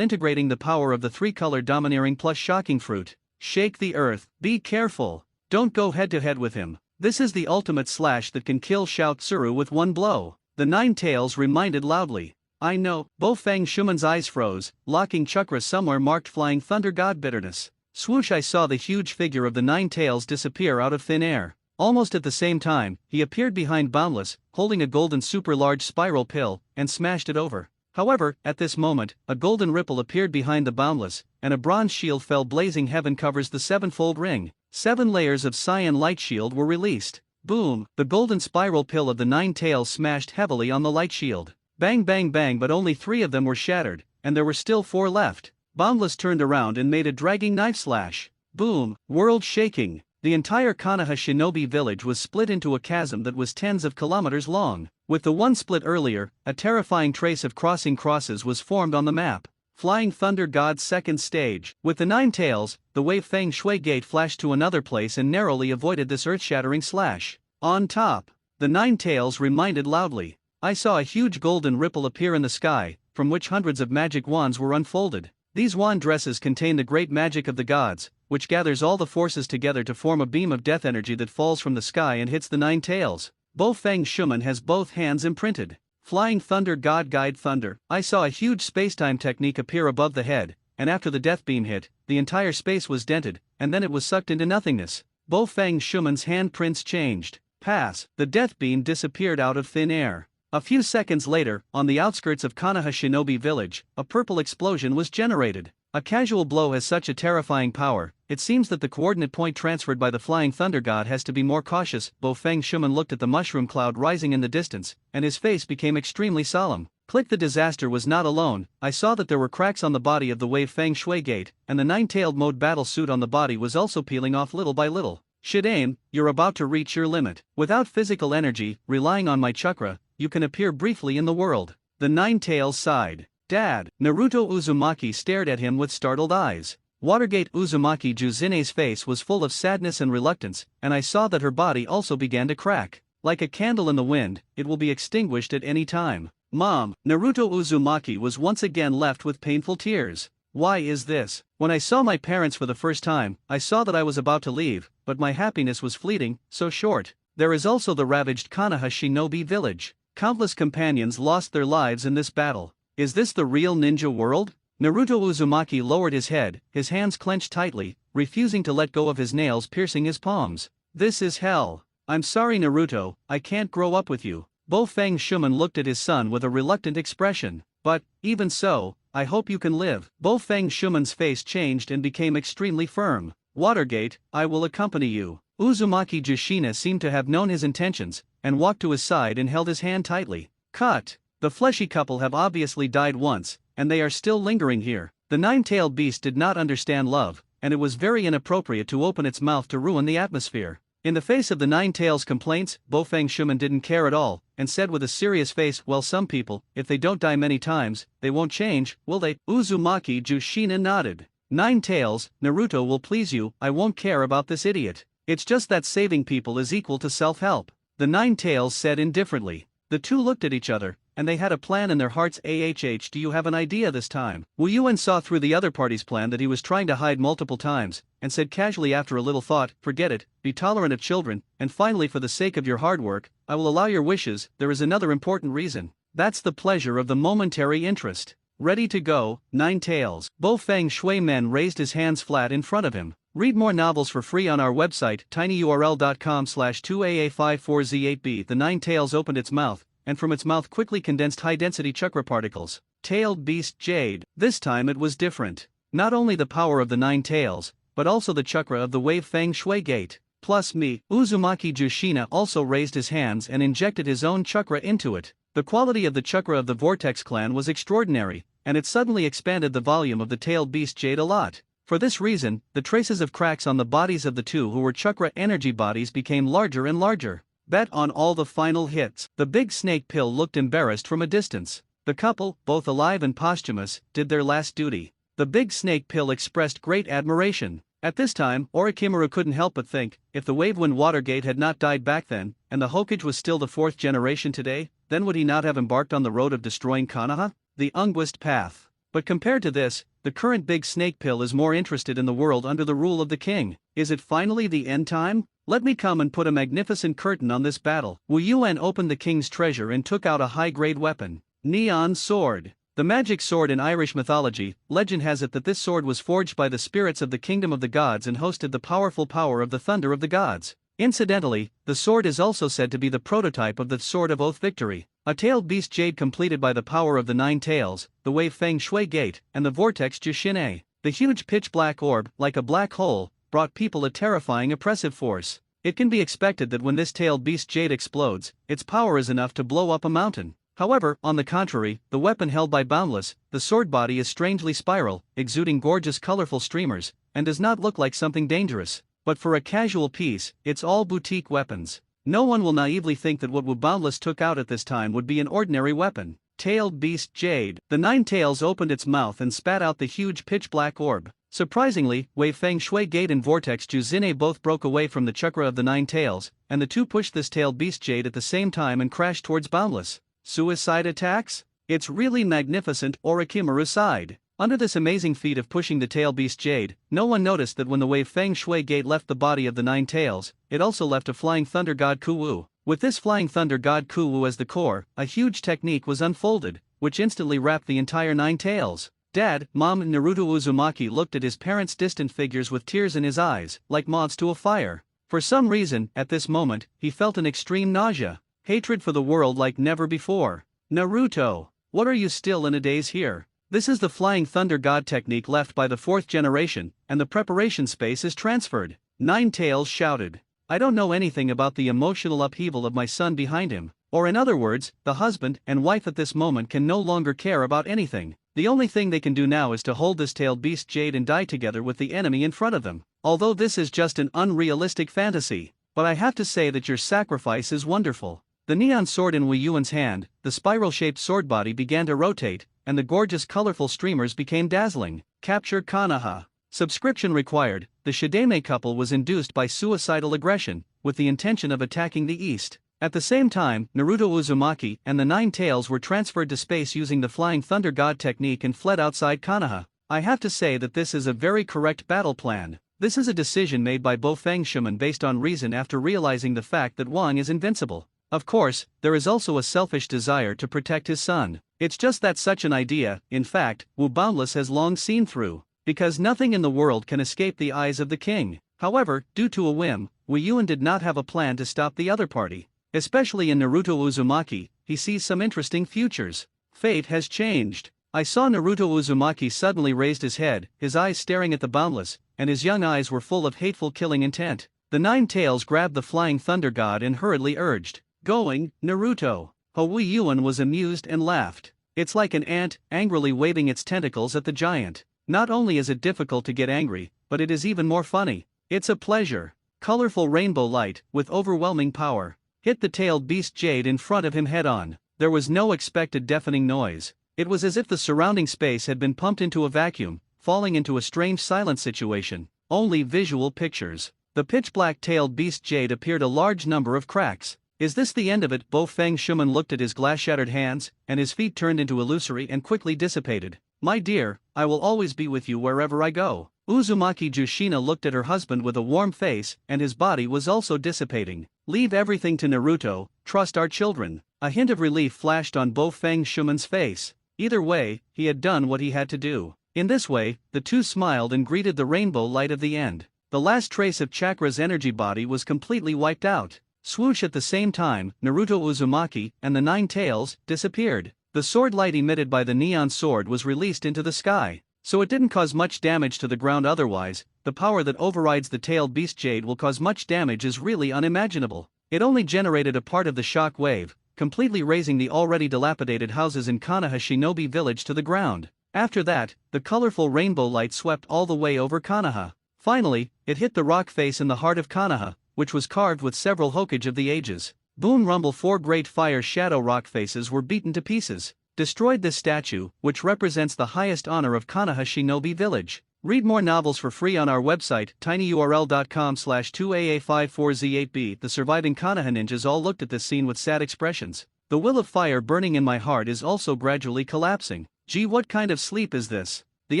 integrating the power of the three-color domineering plus shocking fruit. Shake the earth, be careful. Don't go head-to-head with him. This is the ultimate slash that can kill Shao Tsuru with one blow. The Nine Tails reminded loudly. I know. Bo Fang Shuman's eyes froze, locking chakra somewhere marked Flying Thunder God bitterness. Swoosh! I saw the huge figure of the Nine Tails disappear out of thin air. Almost at the same time, he appeared behind Boundless, holding a golden super-large spiral pill, and smashed it over. However, at this moment, a golden ripple appeared behind the Boundless, and a bronze shield fell. Blazing heaven covers the sevenfold ring. 7 layers of cyan light shield were released. Boom! The golden spiral pill of the Nine Tails smashed heavily on the light shield. Bang bang bang, but only 3 of them were shattered, and there were still 4 left. Boundless turned around and made a dragging knife slash. Boom! World shaking. The entire Konoha shinobi village was split into a chasm that was tens of kilometers long. With the one split earlier, a terrifying trace of crossing crosses was formed on the map. Flying Thunder God's second stage. With the Nine Tails, the Wave Feng Shui Gate flashed to another place and narrowly avoided this earth-shattering slash. On top, the Nine Tails reminded loudly. I saw a huge golden ripple appear in the sky, from which hundreds of magic wands were unfolded. These wand dresses contain the great magic of the gods, which gathers all the forces together to form a beam of death energy that falls from the sky and hits the Nine Tails. Bo Feng Shuman has both hands imprinted. Flying Thunder God Guide Thunder. I saw a huge spacetime technique appear above the head, and after the death beam hit, the entire space was dented, and then it was sucked into nothingness. Bo Feng Shuman's handprints changed. Pass. The death beam disappeared out of thin air. A few seconds later, on the outskirts of Konoha Shinobi Village, a purple explosion was generated. A casual blow has such a terrifying power, it seems that the coordinate point transferred by the Flying Thunder God has to be more cautious. Bo Feng Shuman looked at the mushroom cloud rising in the distance, and his face became extremely solemn. Click. The disaster was not alone. I saw that there were cracks on the body of the Wave Feng Shui Gate, and the nine-tailed mode battle suit on the body was also peeling off little by little. Should aim, you're about to reach your limit. Without physical energy, relying on my chakra, you can appear briefly in the world. The Nine Tails sighed. Dad. Naruto Uzumaki stared at him with startled eyes. Watergate Uzumaki Juzine's face was full of sadness and reluctance, and I saw that her body also began to crack. Like a candle in the wind, it will be extinguished at any time. Mom. Naruto Uzumaki was once again left with painful tears. Why is this? When I saw my parents for the first time, I saw that I was about to leave, but my happiness was fleeting, so short. There is also the ravaged Konoha Shinobi village. Countless companions lost their lives in this battle. Is this the real ninja world? Naruto Uzumaki lowered his head, his hands clenched tightly, refusing to let go of his nails piercing his palms. This is hell. I'm sorry Naruto, I can't grow up with you. Bo Feng Shuman looked at his son with a reluctant expression. But, even so, I hope you can live. Bo Feng Shuman's face changed and became extremely firm. Watergate, I will accompany you. Uzumaki Jushina seemed to have known his intentions, and walked to his side and held his hand tightly. Cut. The fleshy couple have obviously died once, and they are still lingering here. The nine-tailed beast did not understand love, and it was very inappropriate to open its mouth to ruin the atmosphere. In the face of the Nine Tails' complaints, Bo Feng Shuman didn't care at all, and said with a serious face, well, some people, if they don't die many times, they won't change, will they? Uzumaki Jushina nodded. Nine Tails, Naruto will please you, I won't care about this idiot. It's just that saving people is equal to self-help. The Nine Tails said indifferently. The two looked at each other, and they had a plan in their hearts. Do you have an idea this time? Wu Yuan saw through the other party's plan that he was trying to hide multiple times, and said casually after a little thought, forget it, be tolerant of children, and finally for the sake of your hard work, I will allow your wishes. There is another important reason. That's the pleasure of the momentary interest. Ready to go, Nine Tails. Bo Feng Shui Men raised his hands flat in front of him. Read more novels for free on our website, tinyurl.com/2aa54z8b. The Nine Tails opened its mouth, and from its mouth quickly condensed high-density chakra particles. Tailed Beast Jade. This time it was different. Not only the power of the Nine Tails, but also the chakra of the Wave Feng Shui Gate. Plus me. Uzumaki Jushina also raised his hands and injected his own chakra into it. The quality of the chakra of the Vortex clan was extraordinary, and it suddenly expanded the volume of the Tailed Beast Jade a lot. For this reason, the traces of cracks on the bodies of the two who were chakra energy bodies became larger and larger. Bet on all the final hits. The big snake pill looked embarrassed from a distance. The couple, both alive and posthumous, did their last duty. The big snake pill expressed great admiration. At this time, Orochimaru couldn't help but think, if the Wave Wind Watergate had not died back then, and the Hokage was still the fourth generation today, then would he not have embarked on the road of destroying Konoha? The Unguist path. But compared to this, the current Big Snake Pill is more interested in the world under the rule of the king. Is it finally the end time? Let me come and put a magnificent curtain on this battle. Wu Yuan opened the king's treasure and took out a high-grade weapon. Neon Sword. The magic sword in Irish mythology, legend has it that this sword was forged by the spirits of the kingdom of the gods and hosted the powerful power of the thunder of the gods. Incidentally, the sword is also said to be the prototype of the Sword of Oath Victory, a tailed beast jade completed by the power of the nine tails, the wave Feng Shui Gate, and the vortex Jushin. The huge pitch-black orb, like a black hole, brought people a terrifying oppressive force. It can be expected that when this tailed beast jade explodes, its power is enough to blow up a mountain. However, on the contrary, the weapon held by Boundless, the sword body is strangely spiral, exuding gorgeous colorful streamers, and does not look like something dangerous. But for a casual piece, it's all boutique weapons. No one will naively think that what Wu Boundless took out at this time would be an ordinary weapon. Tailed Beast Jade. The nine tails opened its mouth and spat out the huge pitch-black orb. Surprisingly, Wei Feng Shui Gate and Vortex Jushin both broke away from the chakra of the nine tails, and the two pushed this tailed beast jade at the same time and crashed towards Boundless. Suicide attacks? It's really magnificent. Orochimaru sighed. Under this amazing feat of pushing the tail beast jade, no one noticed that when the Wave Feng Shui Gate left the body of the nine tails, it also left a flying thunder god Kuwu. With this flying thunder god Kuwu as the core, a huge technique was unfolded, which instantly wrapped the entire nine tails. Dad, Mom and Naruto Uzumaki looked at his parents' distant figures with tears in his eyes, like moths to a fire. For some reason, at this moment, he felt an extreme nausea. Hatred for the world like never before. Naruto, what are you still in a daze here? This is the flying thunder god technique left by the fourth generation, and the preparation space is transferred. Nine Tails shouted. I don't know anything about the emotional upheaval of my son behind him, or in other words, the husband and wife at this moment can no longer care about anything. The only thing they can do now is to hold this tailed beast jade and die together with the enemy in front of them. Although this is just an unrealistic fantasy, but I have to say that your sacrifice is wonderful. The neon sword in Wu Yuan's hand, the spiral-shaped sword body began to rotate, and the gorgeous colorful streamers became dazzling. Capture Konoha. Subscription required. The Shidame couple was induced by suicidal aggression, with the intention of attacking the east. At the same time, Naruto Uzumaki and the Nine Tails were transferred to space using the Flying Thunder God technique and fled outside Konoha. I have to say that this is a very correct battle plan. This is a decision made by Bo Feng Shuman based on reason after realizing the fact that Wang is invincible. Of course, there is also a selfish desire to protect his son. It's just that such an idea, in fact, Wu Boundless has long seen through. Because nothing in the world can escape the eyes of the king. However, due to a whim, Wu Yuan did not have a plan to stop the other party. Especially in Naruto Uzumaki, he sees some interesting futures. Fate has changed. I saw Naruto Uzumaki suddenly raised his head, his eyes staring at the Boundless, and his young eyes were full of hateful killing intent. The Nine Tails grabbed the Flying Thunder God and hurriedly urged, "Going, Naruto." Wu Yuan was amused and laughed. It's like an ant, angrily waving its tentacles at the giant. Not only is it difficult to get angry, but it is even more funny. It's a pleasure. Colorful rainbow light, with overwhelming power, hit the tailed beast jade in front of him head-on. There was no expected deafening noise. It was as if the surrounding space had been pumped into a vacuum, falling into a strange silent situation. Only visual pictures. The pitch-black tailed beast jade appeared a large number of cracks. Is this the end of it? Bo Feng Shuman looked at his glass-shattered hands, and his feet turned into illusory and quickly dissipated. My dear, I will always be with you wherever I go. Uzumaki Jushina looked at her husband with a warm face, and his body was also dissipating. Leave everything to Naruto, trust our children. A hint of relief flashed on Bo Feng Shuman's face. Either way, he had done what he had to do. In this way, the two smiled and greeted the rainbow light of the end. The last trace of Chakra's energy body was completely wiped out. Swoosh at the same time, Naruto Uzumaki and the Nine Tails disappeared. The sword light emitted by the neon sword was released into the sky, so it didn't cause much damage to the ground otherwise. The power that overrides the tailed beast jade will cause much damage is really unimaginable. It only generated a part of the shock wave, completely razing the already dilapidated houses in Konoha Shinobi village to the ground. After that, the colorful rainbow light swept all the way over Konoha. Finally, it hit the rock face in the heart of Konoha, which was carved with several Hokage of the ages. Boom rumble, four great fire shadow rock faces were beaten to pieces. Destroyed this statue, which represents the highest honor of Konoha Shinobi village. Read more novels for free on our website, tinyurl.com/2aa54z8b. The surviving Konoha ninjas all looked at this scene with sad expressions. The will of fire burning in my heart is also gradually collapsing. Gee, what kind of sleep is this? The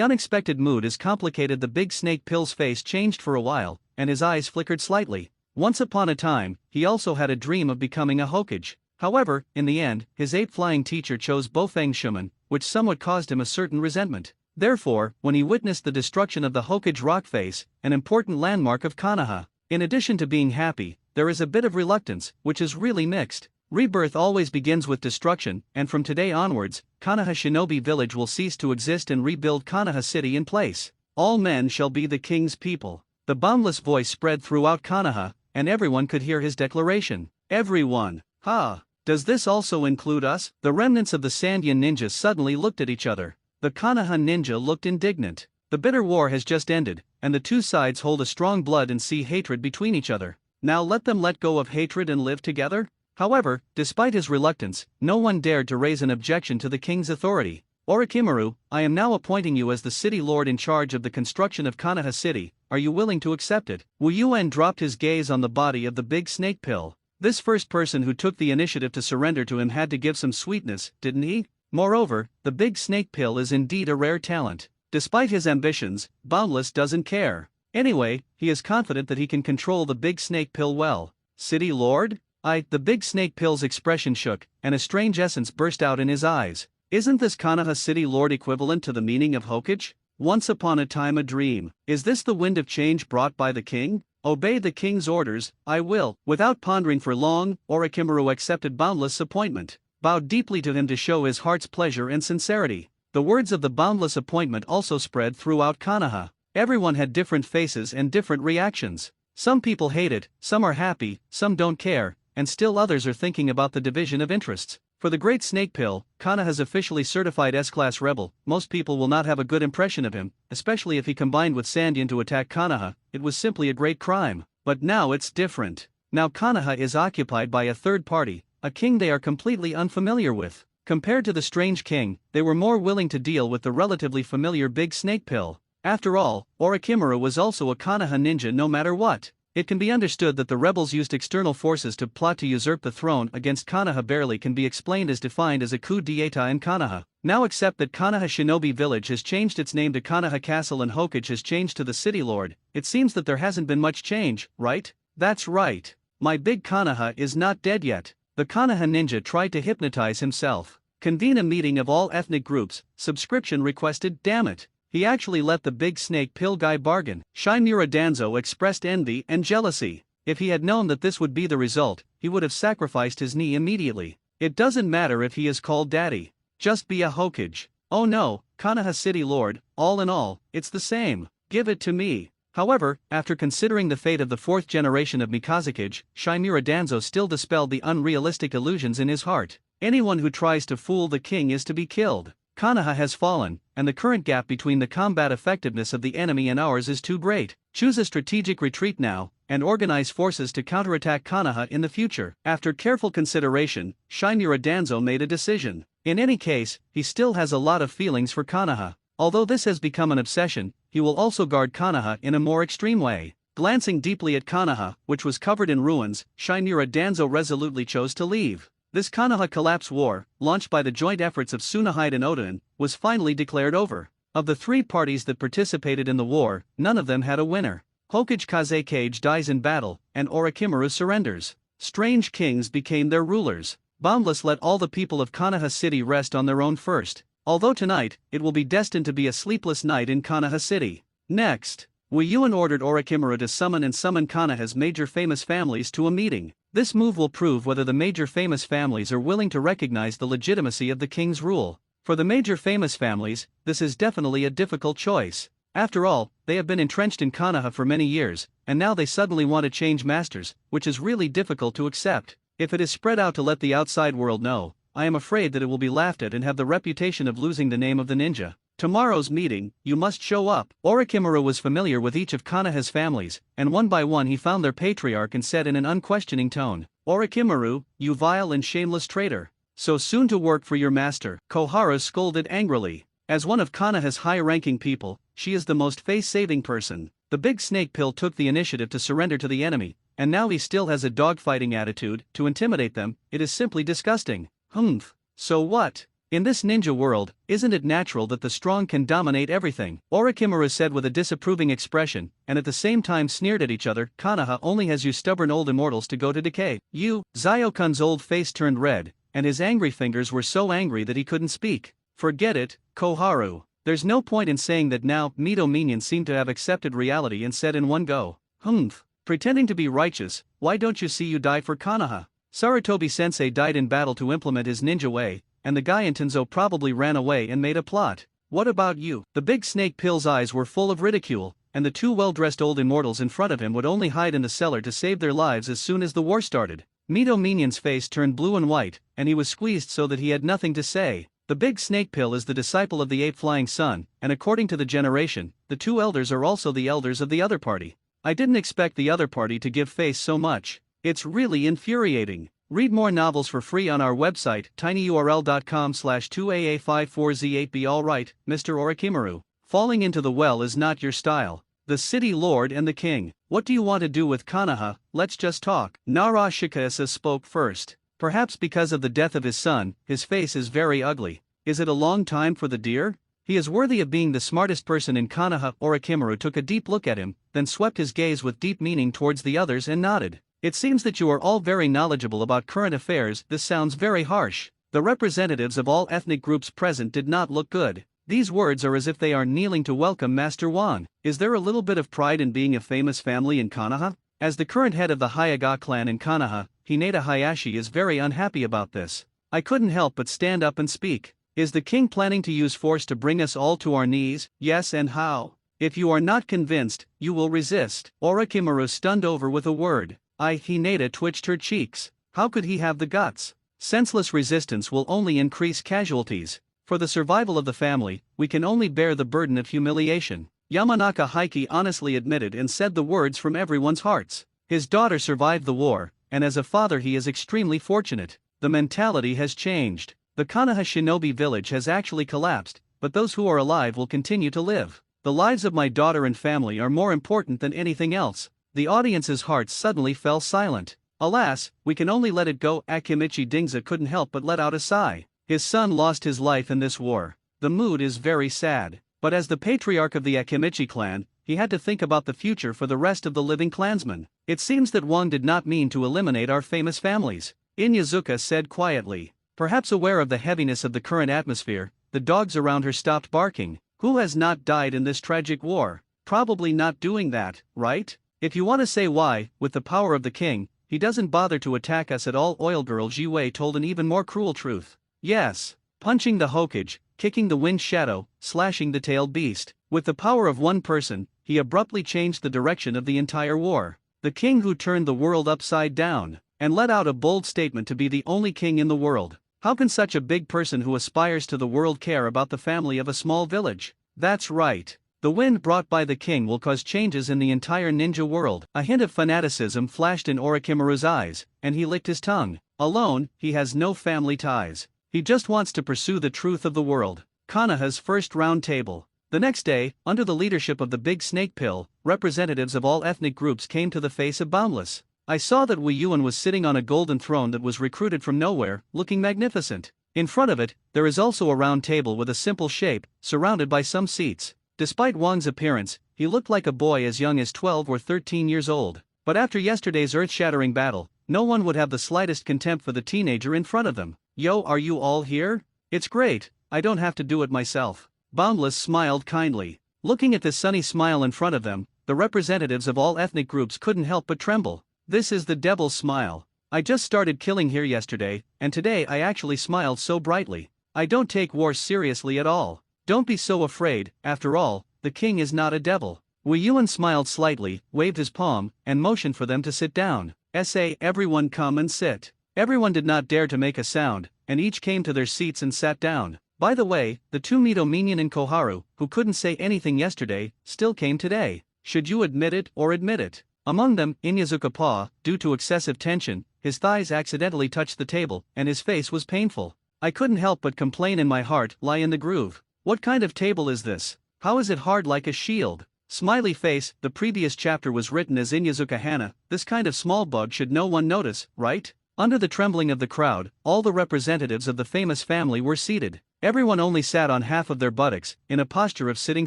unexpected mood is complicated. The big snake pill's face changed for a while, and his eyes flickered slightly. Once upon a time, he also had a dream of becoming a Hokage. However, in the end, his ape-flying teacher chose Bofang Shuman, which somewhat caused him a certain resentment. Therefore, when he witnessed the destruction of the Hokage rock face, an important landmark of Konoha, in addition to being happy, there is a bit of reluctance, which is really mixed. Rebirth always begins with destruction, and from today onwards, Konoha Shinobi Village will cease to exist and rebuild Konoha City in place. All men shall be the king's people. The boundless voice spread throughout Konoha, and everyone could hear his declaration. Everyone. Ha! Does this also include us? The remnants of the Sandyan ninjas suddenly looked at each other. The Konoha ninja looked indignant. The bitter war has just ended, and the two sides hold a strong blood and see hatred between each other. Now let them let go of hatred and live together? However, despite his reluctance, no one dared to raise an objection to the king's authority. Orochimaru, I am now appointing you as the city lord in charge of the construction of Konoha City. Are you willing to accept it? Wu Yuan dropped his gaze on the body of the big snake pill. This first person who took the initiative to surrender to him had to give some sweetness, didn't he? Moreover, the big snake pill is indeed a rare talent. Despite his ambitions, Boundless doesn't care. Anyway, he is confident that he can control the big snake pill well. City lord? The big snake pill's expression shook, and a strange essence burst out in his eyes. Isn't this Konoha City Lord equivalent to the meaning of Hokage? Once upon a time a dream. Is this the wind of change brought by the king? Obey the king's orders, I will. Without pondering for long, Orochimaru accepted Boundless' appointment, bowed deeply to him to show his heart's pleasure and sincerity. The words of the Boundless appointment also spread throughout Konoha. Everyone had different faces and different reactions. Some people hate it, some are happy, some don't care, and still others are thinking about the division of interests. For the Great Snake Pill, Konoha's officially certified S-Class rebel, most people will not have a good impression of him, especially if he combined with Sandyan to attack Konoha. It was simply a great crime. But now it's different. Now Konoha is occupied by a third party, a king they are completely unfamiliar with. Compared to the strange king, they were more willing to deal with the relatively familiar Big Snake Pill. After all, Orochimaru was also a Konoha ninja no matter what. It can be understood that the rebels used external forces to plot to usurp the throne against Konoha. Barely can be explained as defined as a coup d'etat in Konoha. Now accept that Konoha Shinobi Village has changed its name to Konoha Castle and Hokage has changed to the City Lord. It seems that there hasn't been much change, right? That's right. My big Konoha is not dead yet. The Konoha ninja tried to hypnotize himself. Convene a meeting of all ethnic groups, subscription requested, damn it. He actually let the big snake pill guy bargain. Shinmura Danzo expressed envy and jealousy. If he had known that this would be the result, he would have sacrificed his knee immediately. It doesn't matter if he is called daddy. Just be a Hokage. Oh no, Konoha City Lord, all in all, it's the same. Give it to me. However, after considering the fate of the fourth generation of Mikazakage, Shinmura Danzo still dispelled the unrealistic illusions in his heart. Anyone who tries to fool the king is to be killed. Konoha has fallen, and the current gap between the combat effectiveness of the enemy and ours is too great. Choose a strategic retreat now, and organize forces to counterattack Konoha in the future. After careful consideration, Shinmura Danzo made a decision. In any case, he still has a lot of feelings for Konoha. Although this has become an obsession, he will also guard Konoha in a more extreme way. Glancing deeply at Konoha, which was covered in ruins, Shinmura Danzo resolutely chose to leave. This Konoha Collapse War, launched by the joint efforts of Tsunehide and Oden, was finally declared over. Of the three parties that participated in the war, none of them had a winner. Hokage Kazekage dies in battle, and Orochimaru surrenders. Strange kings became their rulers. Boundless let all the people of Konoha City rest on their own first. Although tonight, it will be destined to be a sleepless night in Konoha City. Next, Wu Yuan ordered Orochimaru to summon Konoha's major famous families to a meeting. This move will prove whether the major famous families are willing to recognize the legitimacy of the king's rule. For the major famous families, this is definitely a difficult choice. After all, they have been entrenched in Konoha for many years, and now they suddenly want to change masters, which is really difficult to accept. If it is spread out to let the outside world know, I am afraid that it will be laughed at and have the reputation of losing the name of the ninja. Tomorrow's meeting, you must show up. Orochimaru was familiar with each of Konoha's families, and one by one he found their patriarch and said in an unquestioning tone, Orochimaru, you vile and shameless traitor. So soon to work for your master. Kohara scolded angrily. As one of Konoha's high-ranking people, she is the most face-saving person. The big snake pill took the initiative to surrender to the enemy, and now he still has a dogfighting attitude to intimidate them. It is simply disgusting. Humph. So what? In this ninja world, isn't it natural that the strong can dominate everything? Orochimaru said with a disapproving expression, and at the same time sneered at each other. Konoha only has you stubborn old immortals to go to decay. You, Zio-kun's old face turned red, and his angry fingers were so angry that he couldn't speak. Forget it, Koharu. There's no point in saying that now. Mito minions seem to have accepted reality and said in one go. Humph. Pretending to be righteous, why don't you see you die for Konoha? Sarutobi-sensei died in battle to implement his ninja way, and the guy in Tenzo probably ran away and made a plot. What about you? The big snake pill's eyes were full of ridicule, and the two well-dressed old immortals in front of him would only hide in the cellar to save their lives as soon as the war started. Mito minion's face turned blue and white, and he was squeezed so that he had nothing to say. The big snake pill is the disciple of the ape flying sun, and according to the generation, the two elders are also the elders of the other party. I didn't expect the other party to give face so much. It's really infuriating. Read more novels for free on our website, tinyurl.com/2aa54z8b. Alright, Mr. Orochimaru. Falling into the well is not your style. The city lord and the king. What do you want to do with Konoha? Let's just talk. Narashikasa spoke first. Perhaps because of the death of his son, his face is very ugly. Is it a long time for the deer? He is worthy of being the smartest person in Konoha. Orochimaru took a deep look at him, then swept his gaze with deep meaning towards the others and nodded. It seems that you are all very knowledgeable about current affairs. This sounds very harsh. The representatives of all ethnic groups present did not look good. These words are as if they are kneeling to welcome Master Wang. Is there a little bit of pride in being a famous family in Konoha? As the current head of the Hyaga clan in Konoha, Hinata Hayashi is very unhappy about this. I couldn't help but stand up and speak. Is the king planning to use force to bring us all to our knees? Yes, and how? If you are not convinced, you will resist. Orochimaru stunned over with a word. Hinata twitched her cheeks. How could he have the guts? Senseless resistance will only increase casualties. For the survival of the family, we can only bear the burden of humiliation. Yamanaka Heike honestly admitted and said the words from everyone's hearts. His daughter survived the war, and as a father he is extremely fortunate. The mentality has changed. The Konoha shinobi village has actually collapsed, but those who are alive will continue to live. The lives of my daughter and family are more important than anything else. The audience's hearts suddenly fell silent. Alas, we can only let it go. Akimichi Dingza couldn't help but let out a sigh. His son lost his life in this war. The mood is very sad. But as the patriarch of the Akimichi clan, he had to think about the future for the rest of the living clansmen. It seems that Wang did not mean to eliminate our famous families. Inyazuka said quietly. Perhaps aware of the heaviness of the current atmosphere, the dogs around her stopped barking. Who has not died in this tragic war? Probably not doing that, right? If you want to say why, with the power of the king, he doesn't bother to attack us at all. Oil Girl Jiwei told an even more cruel truth. Yes. Punching the Hokage, kicking the wind shadow, slashing the tailed beast. With the power of one person, he abruptly changed the direction of the entire war. The king who turned the world upside down, and let out a bold statement to be the only king in the world. How can such a big person who aspires to the world care about the family of a small village? That's right. The wind brought by the king will cause changes in the entire ninja world. A hint of fanaticism flashed in Orochimaru's eyes, and he licked his tongue. Alone, he has no family ties. He just wants to pursue the truth of the world. Konoha's first round table. The next day, under the leadership of the big snake pill, representatives of all ethnic groups came to the face of Boundless. I saw that Wei Yuan was sitting on a golden throne that was recruited from nowhere, looking magnificent. In front of it, there is also a round table with a simple shape, surrounded by some seats. Despite Wang's appearance, he looked like a boy as young as 12 or 13 years old. But after yesterday's earth-shattering battle, no one would have the slightest contempt for the teenager in front of them. Yo, are you all here? It's great, I don't have to do it myself. Boundless smiled kindly. Looking at this sunny smile in front of them, the representatives of all ethnic groups couldn't help but tremble. This is the devil's smile. I just started killing here yesterday, and today I actually smiled so brightly. I don't take war seriously at all. Don't be so afraid, after all, the king is not a devil. Wei Yuan smiled slightly, waved his palm, and motioned for them to sit down. Everyone come and sit. Everyone did not dare to make a sound, and each came to their seats and sat down. By the way, the two Mito minion and Koharu, who couldn't say anything yesterday, still came today. Should you admit it or admit it? Among them, Inyazuka Pa, due to excessive tension, his thighs accidentally touched the table, and his face was painful. I couldn't help but complain in my heart, lie in the groove. What kind of table is this? How is it hard like a shield? Smiley face. The previous chapter was written as Inyazuka Hana. This kind of small bug should no one notice, right? Under the trembling of the crowd, all the representatives of the famous family were seated. Everyone only sat on half of their buttocks, in a posture of sitting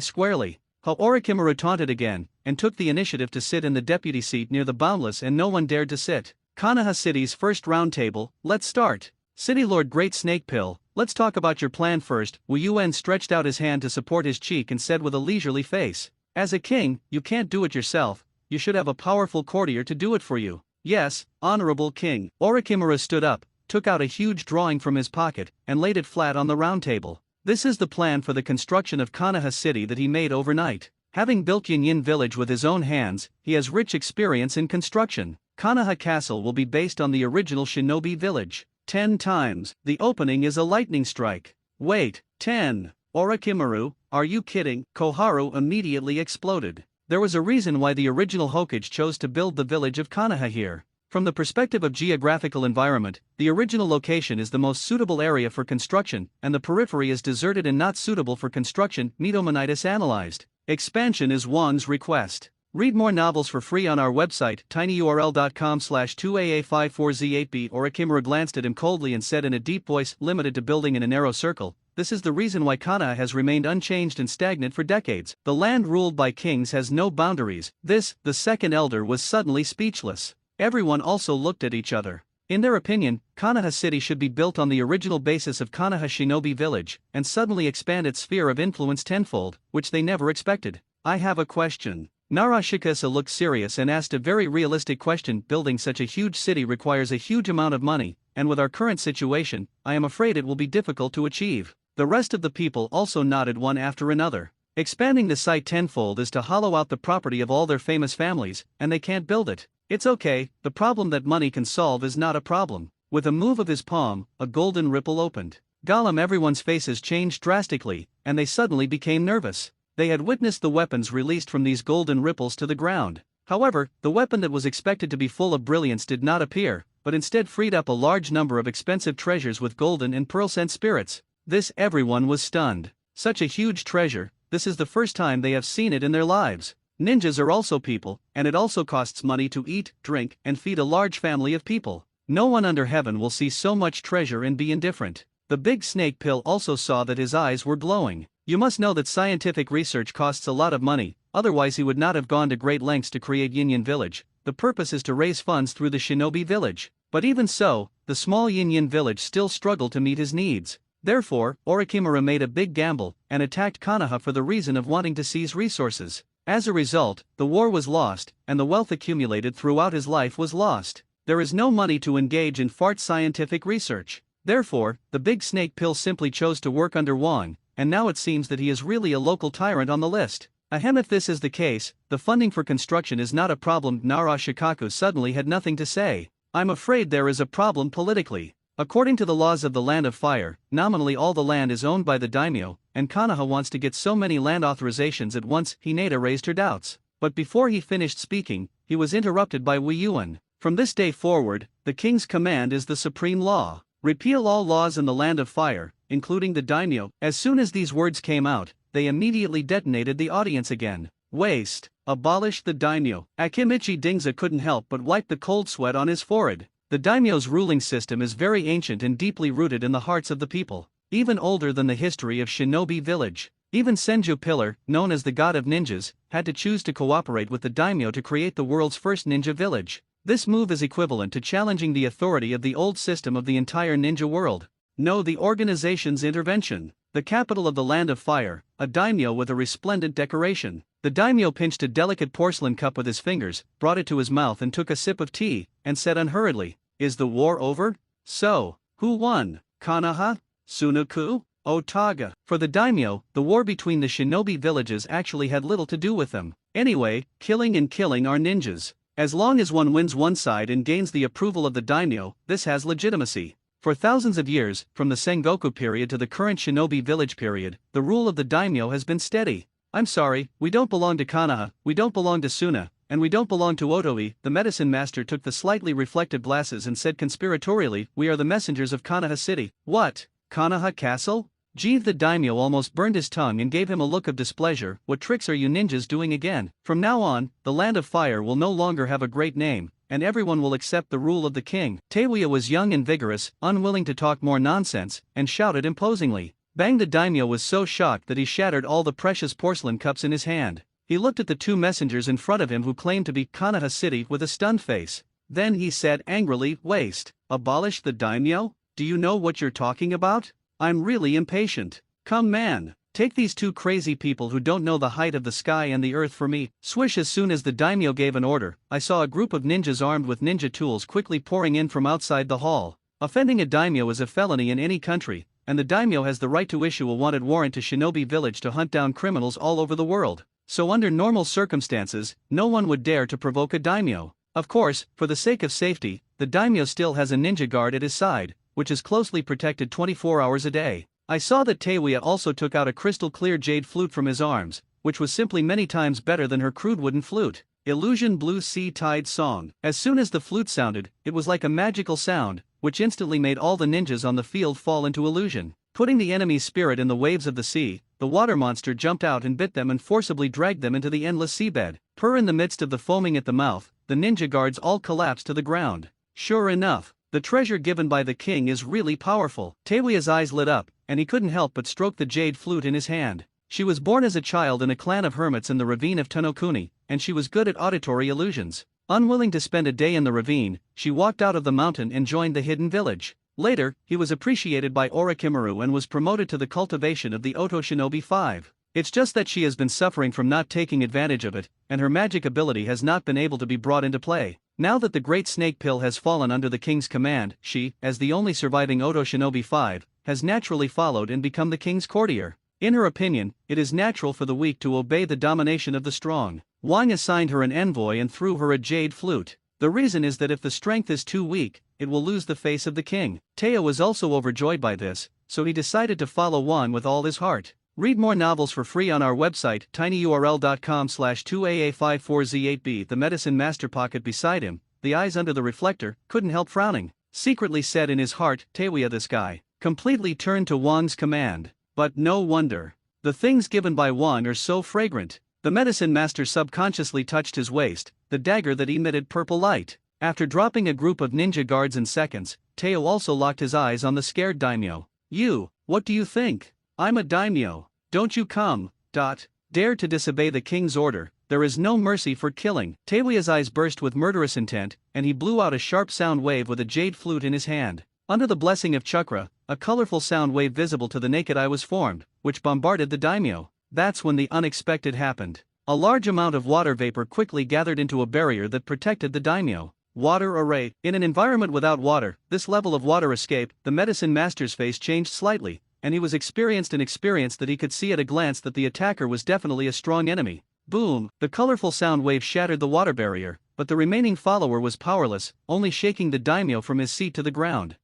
squarely. Orochimaru taunted again, and took the initiative to sit in the deputy seat near the Boundless, and no one dared to sit. Konoha City's first round table, let's start. City Lord Great Snake Pill, let's talk about your plan first. Wu Yuan stretched out his hand to support his cheek and said with a leisurely face, as a king, you can't do it yourself, you should have a powerful courtier to do it for you. Yes, honorable king. Orochimaru stood up, took out a huge drawing from his pocket, and laid it flat on the round table. This is the plan for the construction of Konoha City that he made overnight. Having built Yin Village with his own hands, he has rich experience in construction. Konoha Castle will be based on the original shinobi village. 10 times. The opening is a lightning strike. Wait, 10. Orochimaru, are you kidding? Koharu immediately exploded. There was a reason why the original Hokage chose to build the village of Konoha here. From the perspective of geographical environment, the original location is the most suitable area for construction, and the periphery is deserted and not suitable for construction. Mitomonitis analyzed. Expansion is Wang's request. Read more novels for free on our website, tinyurl.com/2aa54z8b. Orochimaru glanced at him coldly and said in a deep voice, limited to building in a narrow circle, this is the reason why Konoha has remained unchanged and stagnant for decades. The land ruled by kings has no boundaries. This, the second elder, was suddenly speechless. Everyone also looked at each other. In their opinion, Konoha City should be built on the original basis of Konoha Shinobi Village, and suddenly expand its sphere of influence tenfold, which they never expected. I have a question. Narashikasa looked serious and asked a very realistic question. Building such a huge city requires a huge amount of money, and with our current situation, I am afraid it will be difficult to achieve. The rest of the people also nodded one after another. Expanding the site tenfold is to hollow out the property of all their famous families, and they can't build it. It's okay, the problem that money can solve is not a problem. With a move of his palm, a golden ripple opened. Gollum, everyone's faces changed drastically, and they suddenly became nervous. They had witnessed the weapons released from these golden ripples to the ground. However, the weapon that was expected to be full of brilliance did not appear, but instead freed up a large number of expensive treasures with golden and pearl-scent spirits. This, everyone was stunned. Such a huge treasure, this is the first time they have seen it in their lives. Ninjas are also people, and it also costs money to eat, drink, and feed a large family of people. No one under heaven will see so much treasure and be indifferent. The big snake pill also saw that his eyes were glowing. You must know that scientific research costs a lot of money, otherwise he would not have gone to great lengths to create Yin Village. The purpose is to raise funds through the shinobi village. But even so, the small Yin village still struggled to meet his needs. Therefore, Orochimaru made a big gamble, and attacked Konoha for the reason of wanting to seize resources. As a result, the war was lost, and the wealth accumulated throughout his life was lost. There is no money to engage in fart scientific research. Therefore, the big snake pill simply chose to work under Wang, and now it seems that he is really a local tyrant on the list. Ahem, if this is the case, the funding for construction is not a problem. Nara Shikaku suddenly had nothing to say. I'm afraid there is a problem politically. According to the laws of the Land of Fire, nominally all the land is owned by the daimyo, and Konoha wants to get so many land authorizations at once. Hinata raised her doubts. But before he finished speaking, he was interrupted by Wu Yuan. From this day forward, the king's command is the supreme law. Repeal all laws in the Land of Fire, including the daimyo. As soon as these words came out, they immediately detonated the audience again. Waste. Abolish the daimyo. Akimichi Dingza couldn't help but wipe the cold sweat on his forehead. The daimyo's ruling system is very ancient and deeply rooted in the hearts of the people, even older than the history of Shinobi Village. Even Senju Pillar, known as the god of ninjas, had to choose to cooperate with the daimyo to create the world's first ninja village. This move is equivalent to challenging the authority of the old system of the entire ninja world. No, the organization's intervention. The capital of the Land of Fire, a daimyo with a resplendent decoration. The daimyo pinched a delicate porcelain cup with his fingers, brought it to his mouth and took a sip of tea, and said unhurriedly, "Is the war over? So, who won? Konoha? Sunoku? Otaga?" For the daimyo, the war between the shinobi villages actually had little to do with them. Anyway, killing and killing are ninjas. As long as one wins one side and gains the approval of the daimyo, this has legitimacy. For thousands of years, from the Sengoku period to the current shinobi village period, the rule of the daimyo has been steady. I'm sorry, we don't belong to Konoha, we don't belong to Suna, and we don't belong to Otoi. The medicine master took the slightly reflective glasses and said conspiratorially, "We are the messengers of Konoha City." What? Konoha Castle? Jeeve the daimyo almost burned his tongue and gave him a look of displeasure. What tricks are you ninjas doing again? From now on, the land of fire will no longer have a great name, and everyone will accept the rule of the king. Taewya was young and vigorous, unwilling to talk more nonsense, and shouted imposingly. Bang! The daimyo was so shocked that he shattered all the precious porcelain cups in his hand. He looked at the two messengers in front of him who claimed to be Konoha City with a stunned face. Then he said angrily, "Waste. Abolish the daimyo? Do you know what you're talking about? I'm really impatient. Come man, take these two crazy people who don't know the height of the sky and the earth for me." Swish! As soon as the daimyo gave an order, I saw a group of ninjas armed with ninja tools quickly pouring in from outside the hall. Offending a daimyo is a felony in any country, and the daimyo has the right to issue a wanted warrant to Shinobi Village to hunt down criminals all over the world. So under normal circumstances, no one would dare to provoke a daimyo. Of course, for the sake of safety, the daimyo still has a ninja guard at his side, which is closely protected 24 hours a day. I saw that Taewya also took out a crystal-clear jade flute from his arms, which was simply many times better than her crude wooden flute. Illusion Blue Sea Tide Song. As soon as the flute sounded, it was like a magical sound, which instantly made all the ninjas on the field fall into illusion. Putting the enemy's spirit in the waves of the sea, the water monster jumped out and bit them and forcibly dragged them into the endless seabed. In the midst of the foaming at the mouth, the ninja guards all collapsed to the ground. Sure enough, the treasure given by the king is really powerful. Taewya's eyes lit up, and he couldn't help but stroke the jade flute in his hand. She was born as a child in a clan of hermits in the ravine of Tonokuni, and she was good at auditory illusions. Unwilling to spend a day in the ravine, she walked out of the mountain and joined the hidden village. Later, he was appreciated by Orochimaru and was promoted to the cultivation of the Oto Shinobi 5. It's just that she has been suffering from not taking advantage of it, and her magic ability has not been able to be brought into play. Now that the Great Snake Pill has fallen under the king's command, she, as the only surviving Oto Shinobi 5, has naturally followed and become the king's courtier. In her opinion, it is natural for the weak to obey the domination of the strong. Wang assigned her an envoy and threw her a jade flute. The reason is that if the strength is too weak, it will lose the face of the king. Teo was also overjoyed by this, so he decided to follow Wang with all his heart. Read more novels for free on our website, tinyurl.com/2aa54z8b. The medicine master pocket beside him, the eyes under the reflector, couldn't help frowning. Secretly said in his heart, Taewya, this guy completely turned to Wang's command. But no wonder. The things given by Wang are so fragrant. The medicine master subconsciously touched his waist, the dagger that emitted purple light. After dropping a group of ninja guards in seconds, Teo also locked his eyes on the scared daimyo. "You, what do you think? I'm a daimyo. Don't you come, dare to disobey the king's order. There is no mercy for killing." Taewya's eyes burst with murderous intent, and he blew out a sharp sound wave with a jade flute in his hand. Under the blessing of chakra, a colorful sound wave visible to the naked eye was formed, which bombarded the daimyo. That's when the unexpected happened. A large amount of water vapor quickly gathered into a barrier that protected the daimyo. Water array. In an environment without water, this level of water escape, the medicine master's face changed slightly, and he was experienced that he could see at a glance that the attacker was definitely a strong enemy. Boom! The colorful sound wave shattered the water barrier, but the remaining follower was powerless, only shaking the daimyo from his seat to the ground.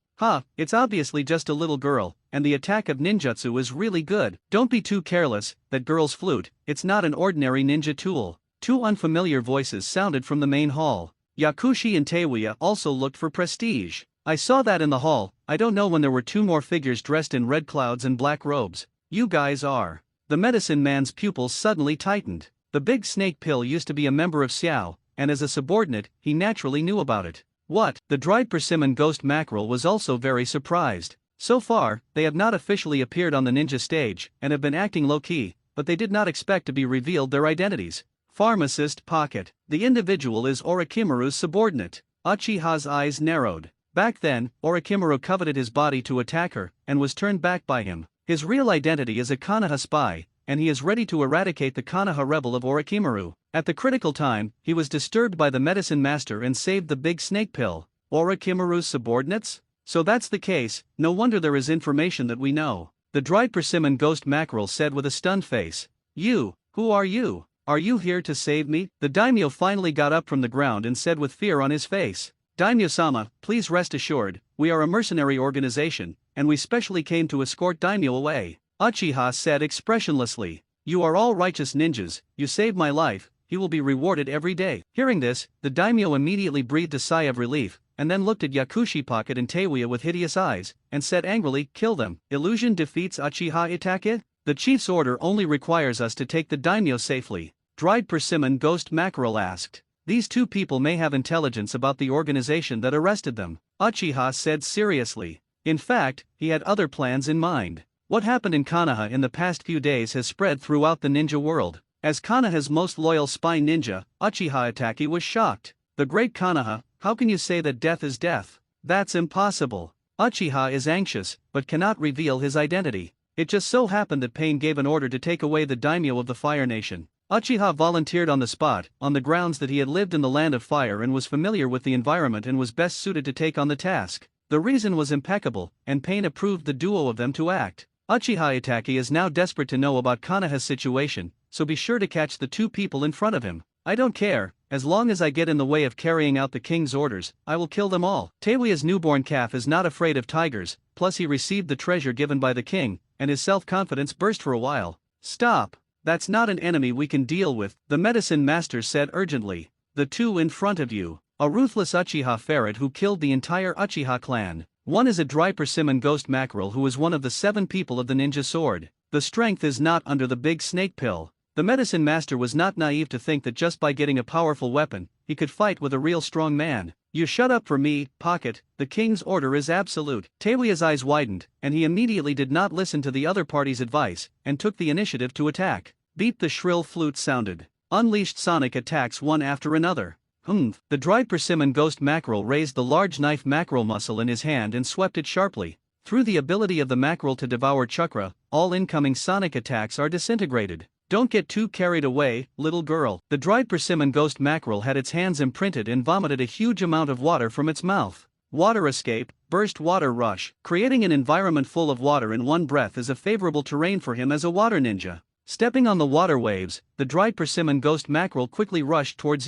It's obviously just a little girl, and the attack of ninjutsu is really good. Don't be too careless, that girl's flute, it's not an ordinary ninja tool. Two unfamiliar voices sounded from the main hall. Yakushi and Taewya also looked for prestige. I saw that in the hall. I don't know when there were two more figures dressed in red clouds and black robes. You guys are. The medicine man's pupils suddenly tightened. The big snake pill used to be a member of Xiao, and as a subordinate, he naturally knew about it. What? The dried persimmon ghost mackerel was also very surprised. So far, they have not officially appeared on the ninja stage, and have been acting low-key, but they did not expect to be revealed their identities. Pharmacist Pocket. The individual is Orochimaru's subordinate. Uchiha's eyes narrowed. Back then, Orochimaru coveted his body to attack her, and was turned back by him. His real identity is a Konoha spy, and he is ready to eradicate the Konoha rebel of Orochimaru. At the critical time, he was disturbed by the medicine master and saved the big snake pill. Orochimaru's subordinates? So that's the case, no wonder there is information that we know. The dried persimmon ghost mackerel said with a stunned face. You, who are you? Are you here to save me? The daimyo finally got up from the ground and said with fear on his face. Daimyo-sama, please rest assured, we are a mercenary organization, and we specially came to escort daimyo away. Uchiha said expressionlessly. You are all righteous ninjas, you saved my life, he will be rewarded every day. Hearing this, the daimyo immediately breathed a sigh of relief, and then looked at Yakushi Pocket and Teiwaya with hideous eyes, and said angrily, "Kill them." Illusion defeats Uchiha Itake? The chief's order only requires us to take the daimyo safely, dried persimmon ghost mackerel asked. These two people may have intelligence about the organization that arrested them, Uchiha said seriously. In fact, he had other plans in mind. What happened in Konoha in the past few days has spread throughout the ninja world. As Konoha's most loyal spy ninja, Uchiha Itake was shocked. The great Konoha, how can you say that death is death? That's impossible. Uchiha is anxious, but cannot reveal his identity. It just so happened that Pain gave an order to take away the daimyo of the Fire Nation. Uchiha volunteered on the spot, on the grounds that he had lived in the land of fire and was familiar with the environment and was best suited to take on the task. The reason was impeccable, and Pain approved the duo of them to act. Uchiha Itake is now desperate to know about Konoha's situation, so be sure to catch the two people in front of him. I don't care, as long as I get in the way of carrying out the king's orders, I will kill them all. Teiwaya's newborn calf is not afraid of tigers, plus he received the treasure given by the king, and his self-confidence burst for a while. Stop! That's not an enemy we can deal with, the medicine master said urgently. The two in front of you, a ruthless Uchiha ferret who killed the entire Uchiha clan. One is a dry persimmon ghost mackerel who is one of the 7 people of the ninja sword. The strength is not under the big snake pill. The medicine master was not naive to think that just by getting a powerful weapon, he could fight with a real strong man. You shut up for me, Pocket, the king's order is absolute. Teiwaya's eyes widened, and he immediately did not listen to the other party's advice, and took the initiative to attack. Beep, the shrill flute sounded. Unleashed sonic attacks one after another. Humph. The dried persimmon ghost mackerel raised the large knife mackerel muscle in his hand and swept it sharply. Through the ability of the mackerel to devour chakra, all incoming sonic attacks are disintegrated. Don't get too carried away, little girl. The dried persimmon ghost mackerel had its hands imprinted and vomited a huge amount of water from its mouth. Water escape, burst water rush. Creating an environment full of water in one breath is a favorable terrain for him as a water ninja. Stepping on the water waves, the dried persimmon ghost mackerel quickly rushed towards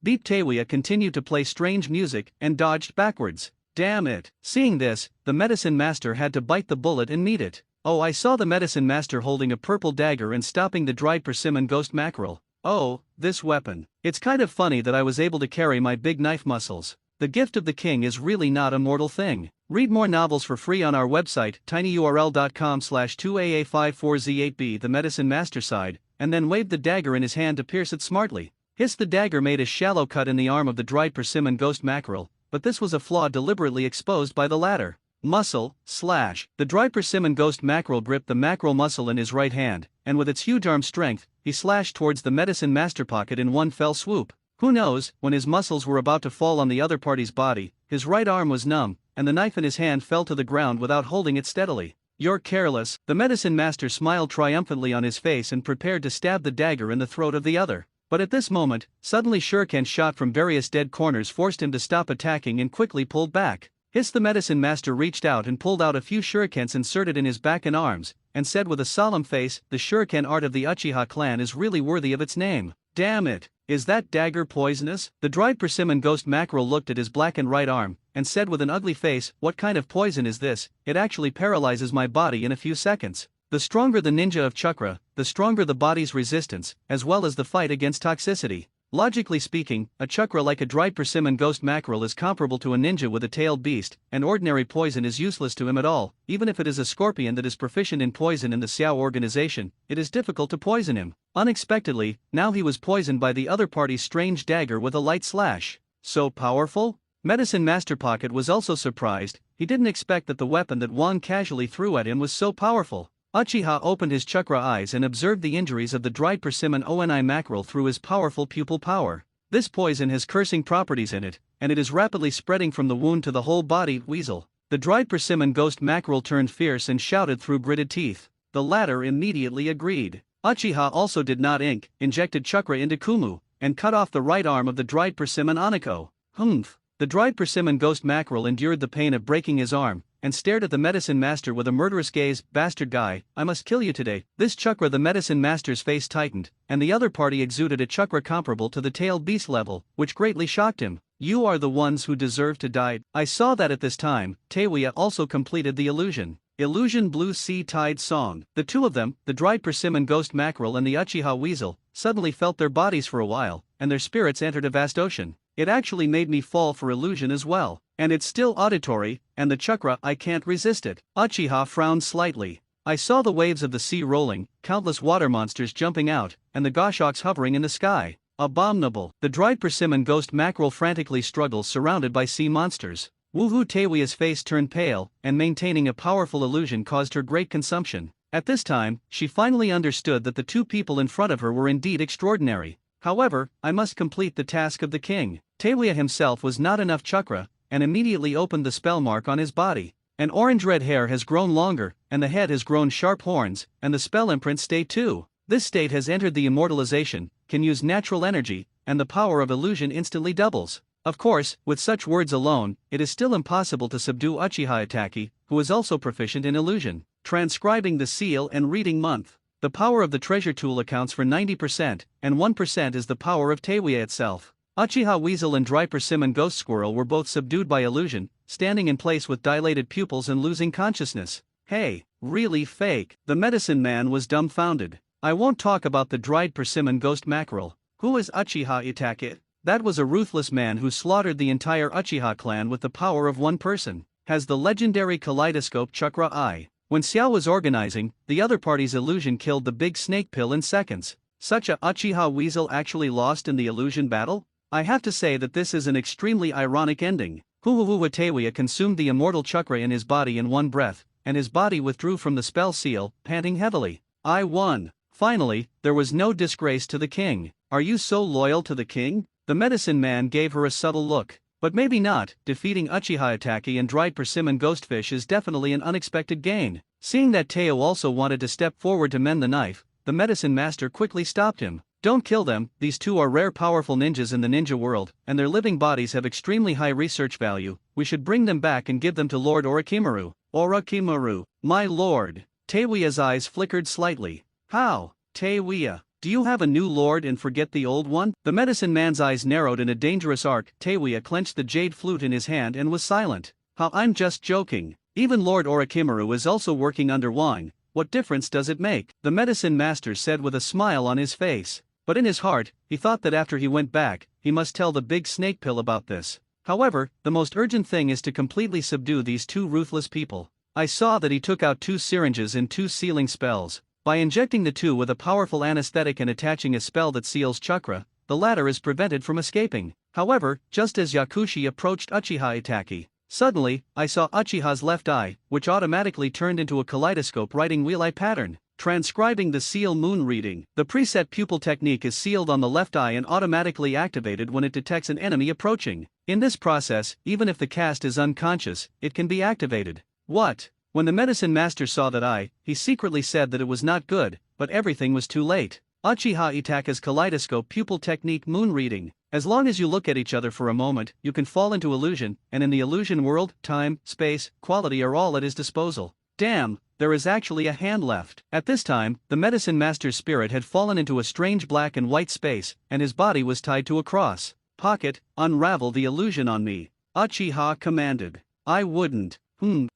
Beep. Teiwaya continued to play strange music and dodged backwards. Damn it. Seeing this, the medicine master had to bite the bullet and meet it. Oh, I saw the medicine master holding a purple dagger and stopping the dried persimmon ghost mackerel. Oh, this weapon. It's kind of funny that I was able to carry my big knife muscles. The gift of the king is really not a mortal thing. Read more novels for free on our website, tinyurl.com/2aa54z8b. The medicine master sighed, and then waved the dagger in his hand to pierce it smartly. Hiss. The dagger made a shallow cut in the arm of the dried persimmon ghost mackerel, but this was a flaw deliberately exposed by the latter. Muscle, slash. The dried persimmon ghost mackerel gripped the mackerel muscle in his right hand, and with its huge arm strength, he slashed towards the medicine master Pocket in one fell swoop. Who knows, when his muscles were about to fall on the other party's body, his right arm was numb, and the knife in his hand fell to the ground without holding it steadily. You're careless. The medicine master smiled triumphantly on his face and prepared to stab the dagger in the throat of the other. But at this moment, suddenly shuriken shot from various dead corners forced him to stop attacking and quickly pulled back. Hiss. The medicine master reached out and pulled out a few shurikens inserted in his back and arms, and said with a solemn face, the shuriken art of the Uchiha clan is really worthy of its name. Damn it, is that dagger poisonous? The dried persimmon ghost mackerel looked at his blackened right arm, and said with an ugly face, what kind of poison is this? It actually paralyzes my body in a few seconds. The stronger the ninja of chakra, the stronger the body's resistance, as well as the fight against toxicity. Logically speaking, a chakra like a dried persimmon ghost mackerel is comparable to a ninja with a tailed beast, and ordinary poison is useless to him at all. Even if it is a scorpion that is proficient in poison in the Xiao organization, it is difficult to poison him. Unexpectedly, now he was poisoned by the other party's strange dagger with a light slash. So powerful? Medicine Master Pocket was also surprised. He didn't expect that the weapon that Wang casually threw at him was so powerful. Uchiha opened his chakra eyes and observed the injuries of the dried persimmon oni mackerel through his powerful pupil power. This poison has cursing properties in it, and it is rapidly spreading from the wound to the whole body. Weasel. The dried persimmon ghost mackerel turned fierce and shouted through gritted teeth. The latter immediately agreed. Uchiha also did not injected chakra into Kumu, and cut off the right arm of the dried persimmon oniko. Humph. The dried persimmon ghost mackerel endured the pain of breaking his arm, and stared at the medicine master with a murderous gaze. Bastard guy, I must kill you today. This chakra. The medicine master's face tightened, and the other party exuded a chakra comparable to the tailed beast level, which greatly shocked him. You are the ones who deserve to die. I saw that at this time. Teiwaya also completed the illusion. Illusion Blue Sea Tide Song. The two of them, the dried persimmon ghost mackerel and the Uchiha weasel, suddenly felt their bodies for a while, and their spirits entered a vast ocean. it actually made me fall for illusion as well. And it's still auditory, and the chakra, I can't resist it. Uchiha frowned slightly. I saw the waves of the sea rolling, countless water monsters jumping out, and the goshawks hovering in the sky. Abominable. The dried persimmon ghost mackerel frantically struggles surrounded by sea monsters. Woohoo! Tawia's face turned pale, and maintaining a powerful illusion caused her great consumption. At this time, she finally understood that the two people in front of her were indeed extraordinary. However, I must complete the task of the king. Tawia himself was not enough chakra, and immediately opened the spell mark on his body. An orange-red hair has grown longer, and the head has grown sharp horns, and the spell imprints stay too. This state has entered the immortalization, can use natural energy, and the power of illusion instantly doubles. Of course, with such words alone, it is still impossible to subdue Uchiha Itachi, who is also proficient in illusion. Transcribing the seal and reading month. The power of the treasure tool accounts for 90%, and 1% is the power of Tawia itself. Uchiha Weasel and Dry Persimmon Ghost Squirrel were both subdued by illusion, standing in place with dilated pupils and losing consciousness. Hey, really fake. The medicine man was dumbfounded. I won't talk about the dried persimmon ghost mackerel. Who is Uchiha Itachi? That was a ruthless man who slaughtered the entire Uchiha clan with the power of one person. Has the legendary kaleidoscope chakra eye. When Xiao was organizing, the other party's illusion killed the big snake pill in seconds. Such a Uchiha Weasel actually lost in the illusion battle? I have to say that this is an extremely ironic ending. Huhuhu Tawia consumed the immortal chakra in his body in one breath, and his body withdrew from the spell seal, panting heavily. I won. Finally, there was no disgrace to the king. Are you so loyal to the king? The medicine man gave her a subtle look. But maybe not. Defeating Uchiha Itachi and dried persimmon ghostfish is definitely an unexpected gain. Seeing that Teo also wanted to step forward to mend the knife, the medicine master quickly stopped him. Don't kill them, these two are rare powerful ninjas in the ninja world, and their living bodies have extremely high research value. We should bring them back and give them to Lord Orochimaru. Orochimaru, my lord. Tawia's eyes flickered slightly. How? Tawia, do you have a new lord and forget the old one? The medicine man's eyes narrowed in a dangerous arc. Tawia clenched the jade flute in his hand and was silent. How? I'm just joking. Even Lord Orochimaru is also working under wine. What difference does it make? The medicine master said with a smile on his face. But in his heart, he thought that after he went back, he must tell the big snake pill about this. However, the most urgent thing is to completely subdue these two ruthless people. I saw that he took out 2 syringes and 2 sealing spells. By injecting the 2 with a powerful anesthetic and attaching a spell that seals chakra, the latter is prevented from escaping. However, just as Yakushi approached Uchiha Itachi, suddenly, I saw Uchiha's left eye, which automatically turned into a kaleidoscope writing wheel eye pattern. Transcribing the seal moon reading. The preset pupil technique is sealed on the left eye and automatically activated when it detects an enemy approaching. In this process, even if the cast is unconscious, it can be activated. What? When the medicine master saw that eye, he secretly said that it was not good, but everything was too late. Uchiha Itachi's kaleidoscope pupil technique moon reading. As long as you look at each other for a moment, you can fall into illusion, and in the illusion world, time, space, quality are all at his disposal. Damn, there is actually a hand left. At this time, the medicine master's spirit had fallen into a strange black and white space, and his body was tied to a cross. Pocket, unravel the illusion on me. Uchiha commanded. I wouldn't.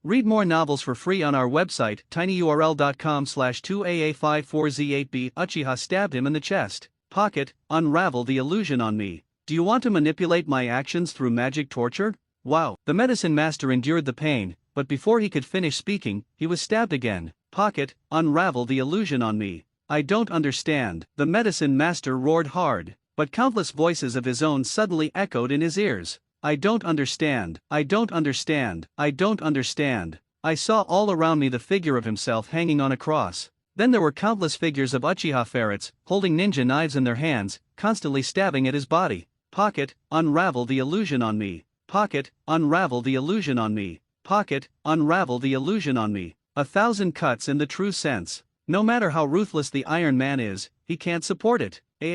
Read more novels for free on our website, tinyurl.com/2aa54z8b. Uchiha stabbed him in the chest. Pocket, unravel the illusion on me. Do you want to manipulate my actions through magic torture? Wow. The medicine master endured the pain, but before he could finish speaking, he was stabbed again. Pocket, unravel the illusion on me. I don't understand. The medicine master roared hard, but countless voices of his own suddenly echoed in his ears. I don't understand. I don't understand. I don't understand. I saw all around me the figure of himself hanging on a cross. Then there were countless figures of Uchiha ferrets, holding ninja knives in their hands, constantly stabbing at his body. Pocket, unravel the illusion on me. Pocket, unravel the illusion on me. Pocket, unravel the illusion on me. 1,000 cuts in the true sense. No matter how ruthless the Iron Man is, he can't support it. In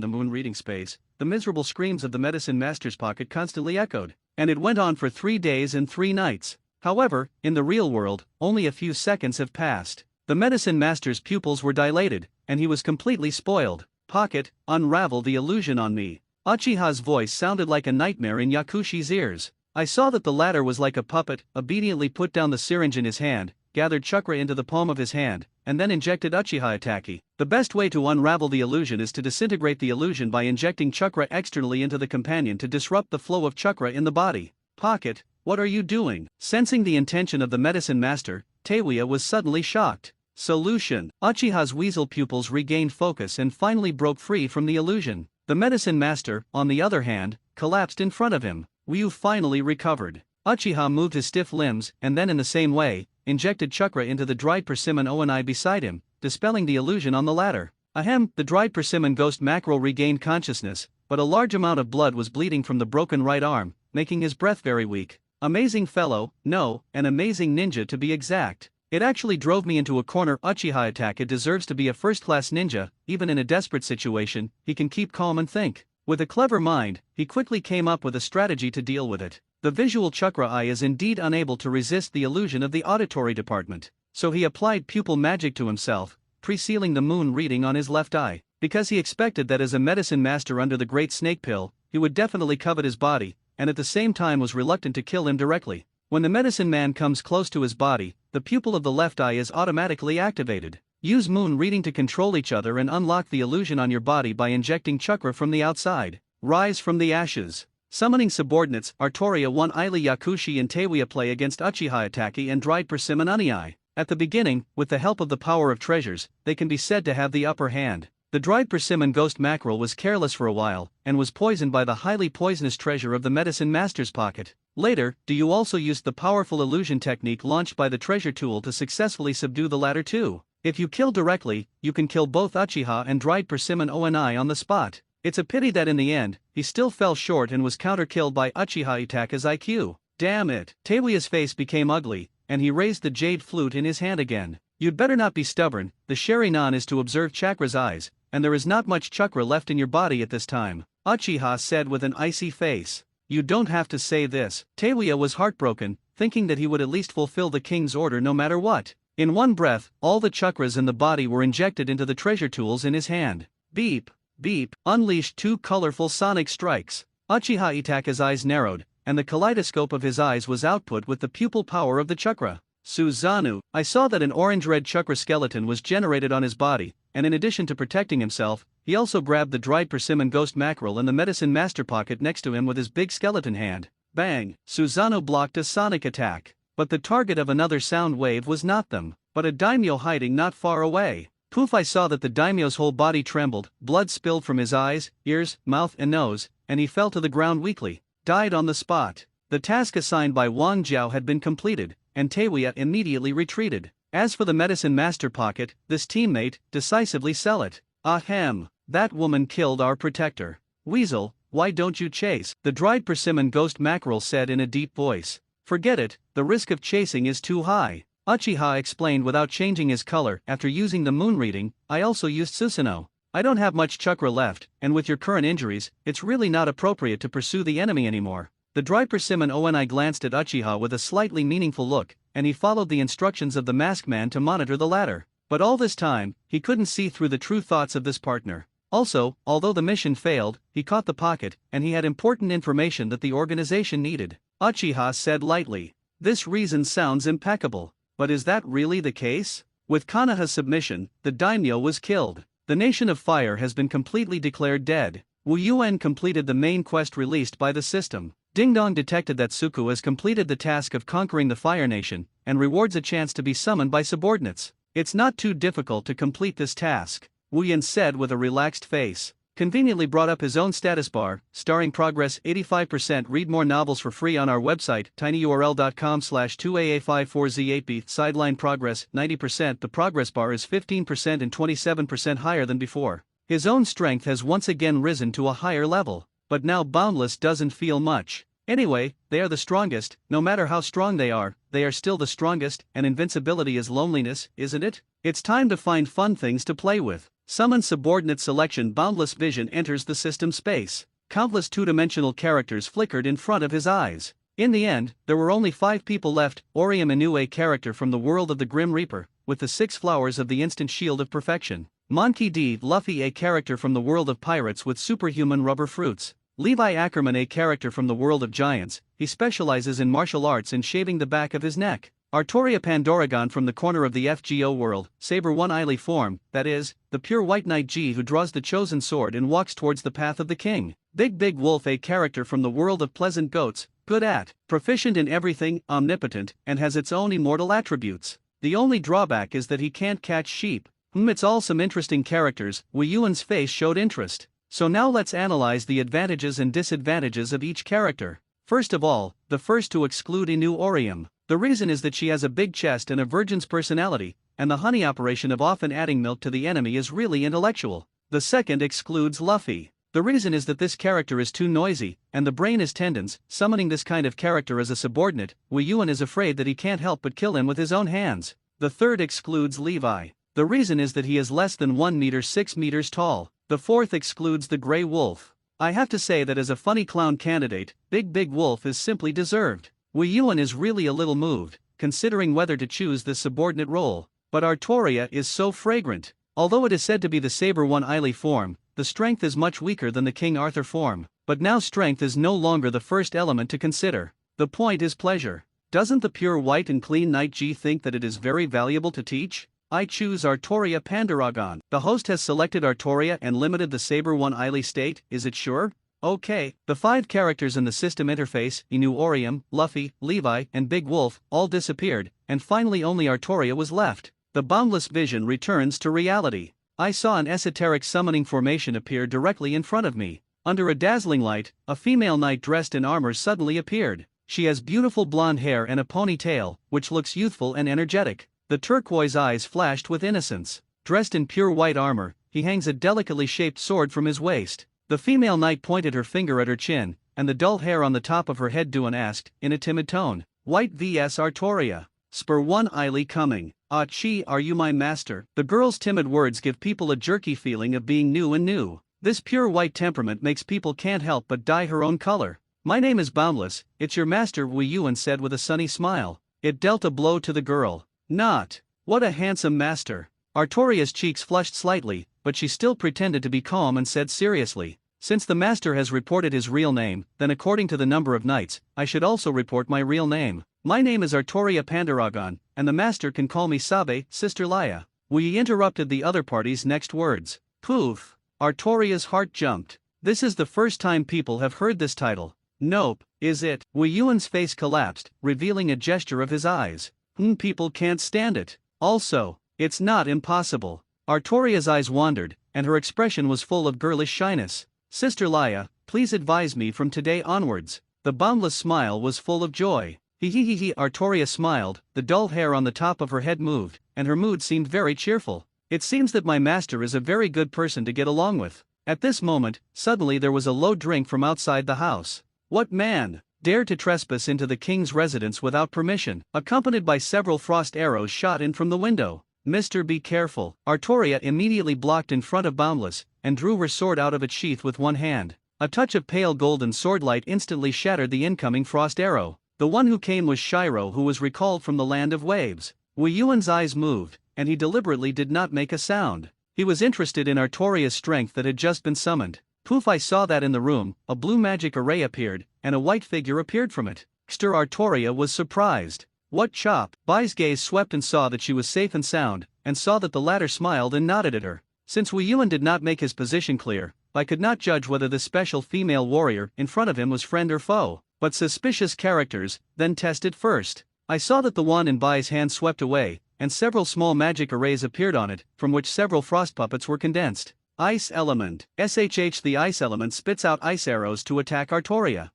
the moon reading space, the miserable screams of the medicine master's pocket constantly echoed, and it went on for 3 days and 3 nights. However, in the real world, only a few seconds have passed. The medicine master's pupils were dilated, and he was completely spoiled. Pocket, unravel the illusion on me. Uchiha's voice sounded like a nightmare in Yakushi's ears. I saw that the latter was like a puppet, obediently put down the syringe in his hand, gathered chakra into the palm of his hand, and then injected Uchiha Ataki. The best way to unravel the illusion is to disintegrate the illusion by injecting chakra externally into the companion to disrupt the flow of chakra in the body. Pocket, what are you doing? Sensing the intention of the medicine master, Teiwaya was suddenly shocked. Solution. Uchiha's weasel pupils regained focus and finally broke free from the illusion. The medicine master, on the other hand, collapsed in front of him. Ryu finally recovered. Uchiha moved his stiff limbs and then in the same way, injected chakra into the dried persimmon Onai beside him, dispelling the illusion on the latter. Ahem, the dried persimmon ghost mackerel regained consciousness, but a large amount of blood was bleeding from the broken right arm, making his breath very weak. Amazing fellow, no, an amazing ninja to be exact. It actually drove me into a corner. Uchiha Ataki deserves to be a first-class ninja. Even in a desperate situation, he can keep calm and think. With a clever mind, he quickly came up with a strategy to deal with it. The visual chakra eye is indeed unable to resist the illusion of the auditory department, so he applied pupil magic to himself, pre-sealing the moon reading on his left eye, because he expected that as a medicine master under the great snake pill, he would definitely covet his body, and at the same time was reluctant to kill him directly. When the medicine man comes close to his body, the pupil of the left eye is automatically activated. Use moon reading to control each other and unlock the illusion on your body by injecting chakra from the outside. Rise from the ashes. Summoning subordinates, Artoria won Ili Yakushi and Teiwaya play against Uchiha Ataki and dried persimmon Unai. At the beginning, with the help of the power of treasures, they can be said to have the upper hand. The dried persimmon ghost mackerel was careless for a while, and was poisoned by the highly poisonous treasure of the medicine master's pocket. Later, Ryu also used the powerful illusion technique launched by the treasure tool to successfully subdue the latter too. If you kill directly, you can kill both Uchiha and dried persimmon Onai on the spot. It's a pity that in the end, he still fell short and was counter-killed by Uchiha Itake's IQ. Damn it. Teiwaya's face became ugly, and he raised the jade flute in his hand again. You'd better not be stubborn. The Sharinan is to observe chakra's eyes, and there is not much chakra left in your body at this time, Uchiha said with an icy face. You don't have to say this. Teiwaya was heartbroken, thinking that he would at least fulfill the king's order no matter what. In one breath, all the chakras in the body were injected into the treasure tools in his hand. Beep. Beep, unleashed two colorful sonic strikes. Uchiha Itake's eyes narrowed, and the kaleidoscope of his eyes was output with the pupil power of the chakra. Suzanu, I saw that an orange-red chakra skeleton was generated on his body, and in addition to protecting himself, he also grabbed the dried persimmon ghost mackerel and the medicine master pocket next to him with his big skeleton hand. Bang, Suzano blocked a sonic attack. But the target of another sound wave was not them, but a daimyo hiding not far away. Poof, I saw that the daimyo's whole body trembled, blood spilled from his eyes, ears, mouth and nose, and he fell to the ground weakly. Died on the spot. The task assigned by Wang Jiao had been completed, and Teiwaya immediately retreated. As for the medicine master pocket, this teammate, decisively sell it. Ahem, that woman killed our protector. Weasel, why don't you chase? The dried persimmon ghost mackerel said in a deep voice. Forget it, the risk of chasing is too high. Uchiha explained without changing his color. After using the moon reading, I also used Susanoo. I don't have much chakra left, and with your current injuries, it's really not appropriate to pursue the enemy anymore. The dried persimmon Oni glanced at Uchiha with a slightly meaningful look, and he followed the instructions of the masked man to monitor the latter. But all this time, he couldn't see through the true thoughts of this partner. Also, although the mission failed, he caught the pocket, and he had important information that the organization needed. Uchiha said lightly. This reason sounds impeccable. But is that really the case? With Konoha's submission, the daimyo was killed. The Nation of Fire has been completely declared dead. Wu Yuan completed the main quest released by the system. Ding Dong detected that Suku has completed the task of conquering the Fire Nation, and rewards a chance to be summoned by subordinates. It's not too difficult to complete this task, Wu Yan said with a relaxed face. Conveniently brought up his own status bar, starring progress 85%. Read more novels for free on our website, tinyurl.com/2aa54z8b. Sideline progress 90%. The progress bar is 15% and 27% higher than before. His own strength has once again risen to a higher level, but now Boundless doesn't feel much. Anyway, they are the strongest. No matter how strong they are still the strongest, and invincibility is loneliness, isn't it? It's time to find fun things to play with. Summon subordinate selection. Boundless vision enters the system space. Countless two-dimensional characters flickered in front of his eyes. In the end, there were only 5 people left. Orium Inu, a character from the world of the Grim Reaper, with the 6 flowers of the instant shield of perfection. Monkey D. Luffy, a character from the world of pirates with superhuman rubber fruits. Levi Ackerman, a character from the world of giants, he specializes in martial arts and shaving the back of his neck. Artoria Pandoragon from the corner of the FGO world, Saber One Eily form, that is, the pure white knight G who draws the chosen sword and walks towards the path of the king. Big Wolf, a character from the world of pleasant goats, good at, proficient in everything, omnipotent, and has its own immortal attributes. The only drawback is that he can't catch sheep. It's all some interesting characters. Wei Yuan's face showed interest. So now let's analyze the advantages and disadvantages of each character. First of all, the first to exclude Inu Orium. The reason is that she has a big chest and a virgin's personality, and the honey operation of often adding milk to the enemy is really intellectual. The second excludes Luffy. The reason is that this character is too noisy, and the brain is tendons. Summoning this kind of character as a subordinate, Wei Yuan is afraid that he can't help but kill him with his own hands. The third excludes Levi. The reason is that he is less than 1 meter 6 meters tall. The fourth excludes the Grey Wolf. I have to say that as a funny clown candidate, Big Wolf is simply deserved. Wei Yuan is really a little moved, considering whether to choose this subordinate role. But Artoria is so fragrant. Although it is said to be the Saber One Eily form, the strength is much weaker than the King Arthur form. But now strength is no longer the first element to consider. The point is pleasure. Doesn't the pure white and clean Knight G think that it is very valuable to teach? I choose Artoria Pandoragon. The host has selected Artoria and limited the Saber One Eily state, is it sure? Okay. The 5 characters in the system interface, Inu Orium, Luffy, Levi, and Big Wolf, all disappeared, and finally only Artoria was left. The boundless vision returns to reality. I saw an esoteric summoning formation appear directly in front of me. Under a dazzling light, a female knight dressed in armor suddenly appeared. She has beautiful blonde hair and a ponytail, which looks youthful and energetic. The turquoise eyes flashed with innocence. Dressed in pure white armor, he hangs a delicately shaped sword from his waist. The female knight pointed her finger at her chin, and the dull hair on the top of her head Duan asked, in a timid tone, "White vs Artoria. Spur One Eily coming. Ah Chi, are you my master?" The girl's timid words give people a jerky feeling of being new. This pure white temperament makes people can't help but dye her own color. "My name is Boundless, it's your master," Wei Yuan said with a sunny smile. It dealt a blow to the girl. Not. What a handsome master. Artoria's cheeks flushed slightly, but she still pretended to be calm and said seriously, "Since the master has reported his real name, then according to the number of nights, I should also report my real name. My name is Artoria Pandoragon, and the master can call me Sabe, Sister Laya." We interrupted the other party's next words. Poof. Artoria's heart jumped. This is the first time people have heard this title. Nope, is it? Wei Yuan's face collapsed, revealing a gesture of his eyes. People can't stand it. Also, it's not impossible. Artoria's eyes wandered, and her expression was full of girlish shyness. "Sister Laya, please advise me from today onwards." The boundless smile was full of joy. Artoria smiled, the dull hair on the top of her head moved, and her mood seemed very cheerful. "It seems that my master is a very good person to get along with." At this moment, suddenly there was a low drink from outside the house. What man dared to trespass into the king's residence without permission? Accompanied by several frost arrows shot in from the window. "Mister, be careful." Artoria immediately blocked in front of Boundless, and drew her sword out of its sheath with one hand. A touch of pale golden sword light instantly shattered the incoming frost arrow. The one who came was Shiro, who was recalled from the land of waves. Wei Yuan's eyes moved, and he deliberately did not make a sound. He was interested in Artoria's strength that had just been summoned. Poof, I saw that in the room, a blue magic array appeared, and a white figure appeared from it. Artoria was surprised. What chop? Bai's gaze swept and saw that she was safe and sound, and saw that the latter smiled and nodded at her. Since Wei Yuan did not make his position clear, I could not judge whether this special female warrior in front of him was friend or foe, but suspicious characters, then tested first. I saw that the wand in Bai's hand swept away, and several small magic arrays appeared on it, from which several frost puppets were condensed. Ice element. The ice element spits out ice arrows to attack Artoria.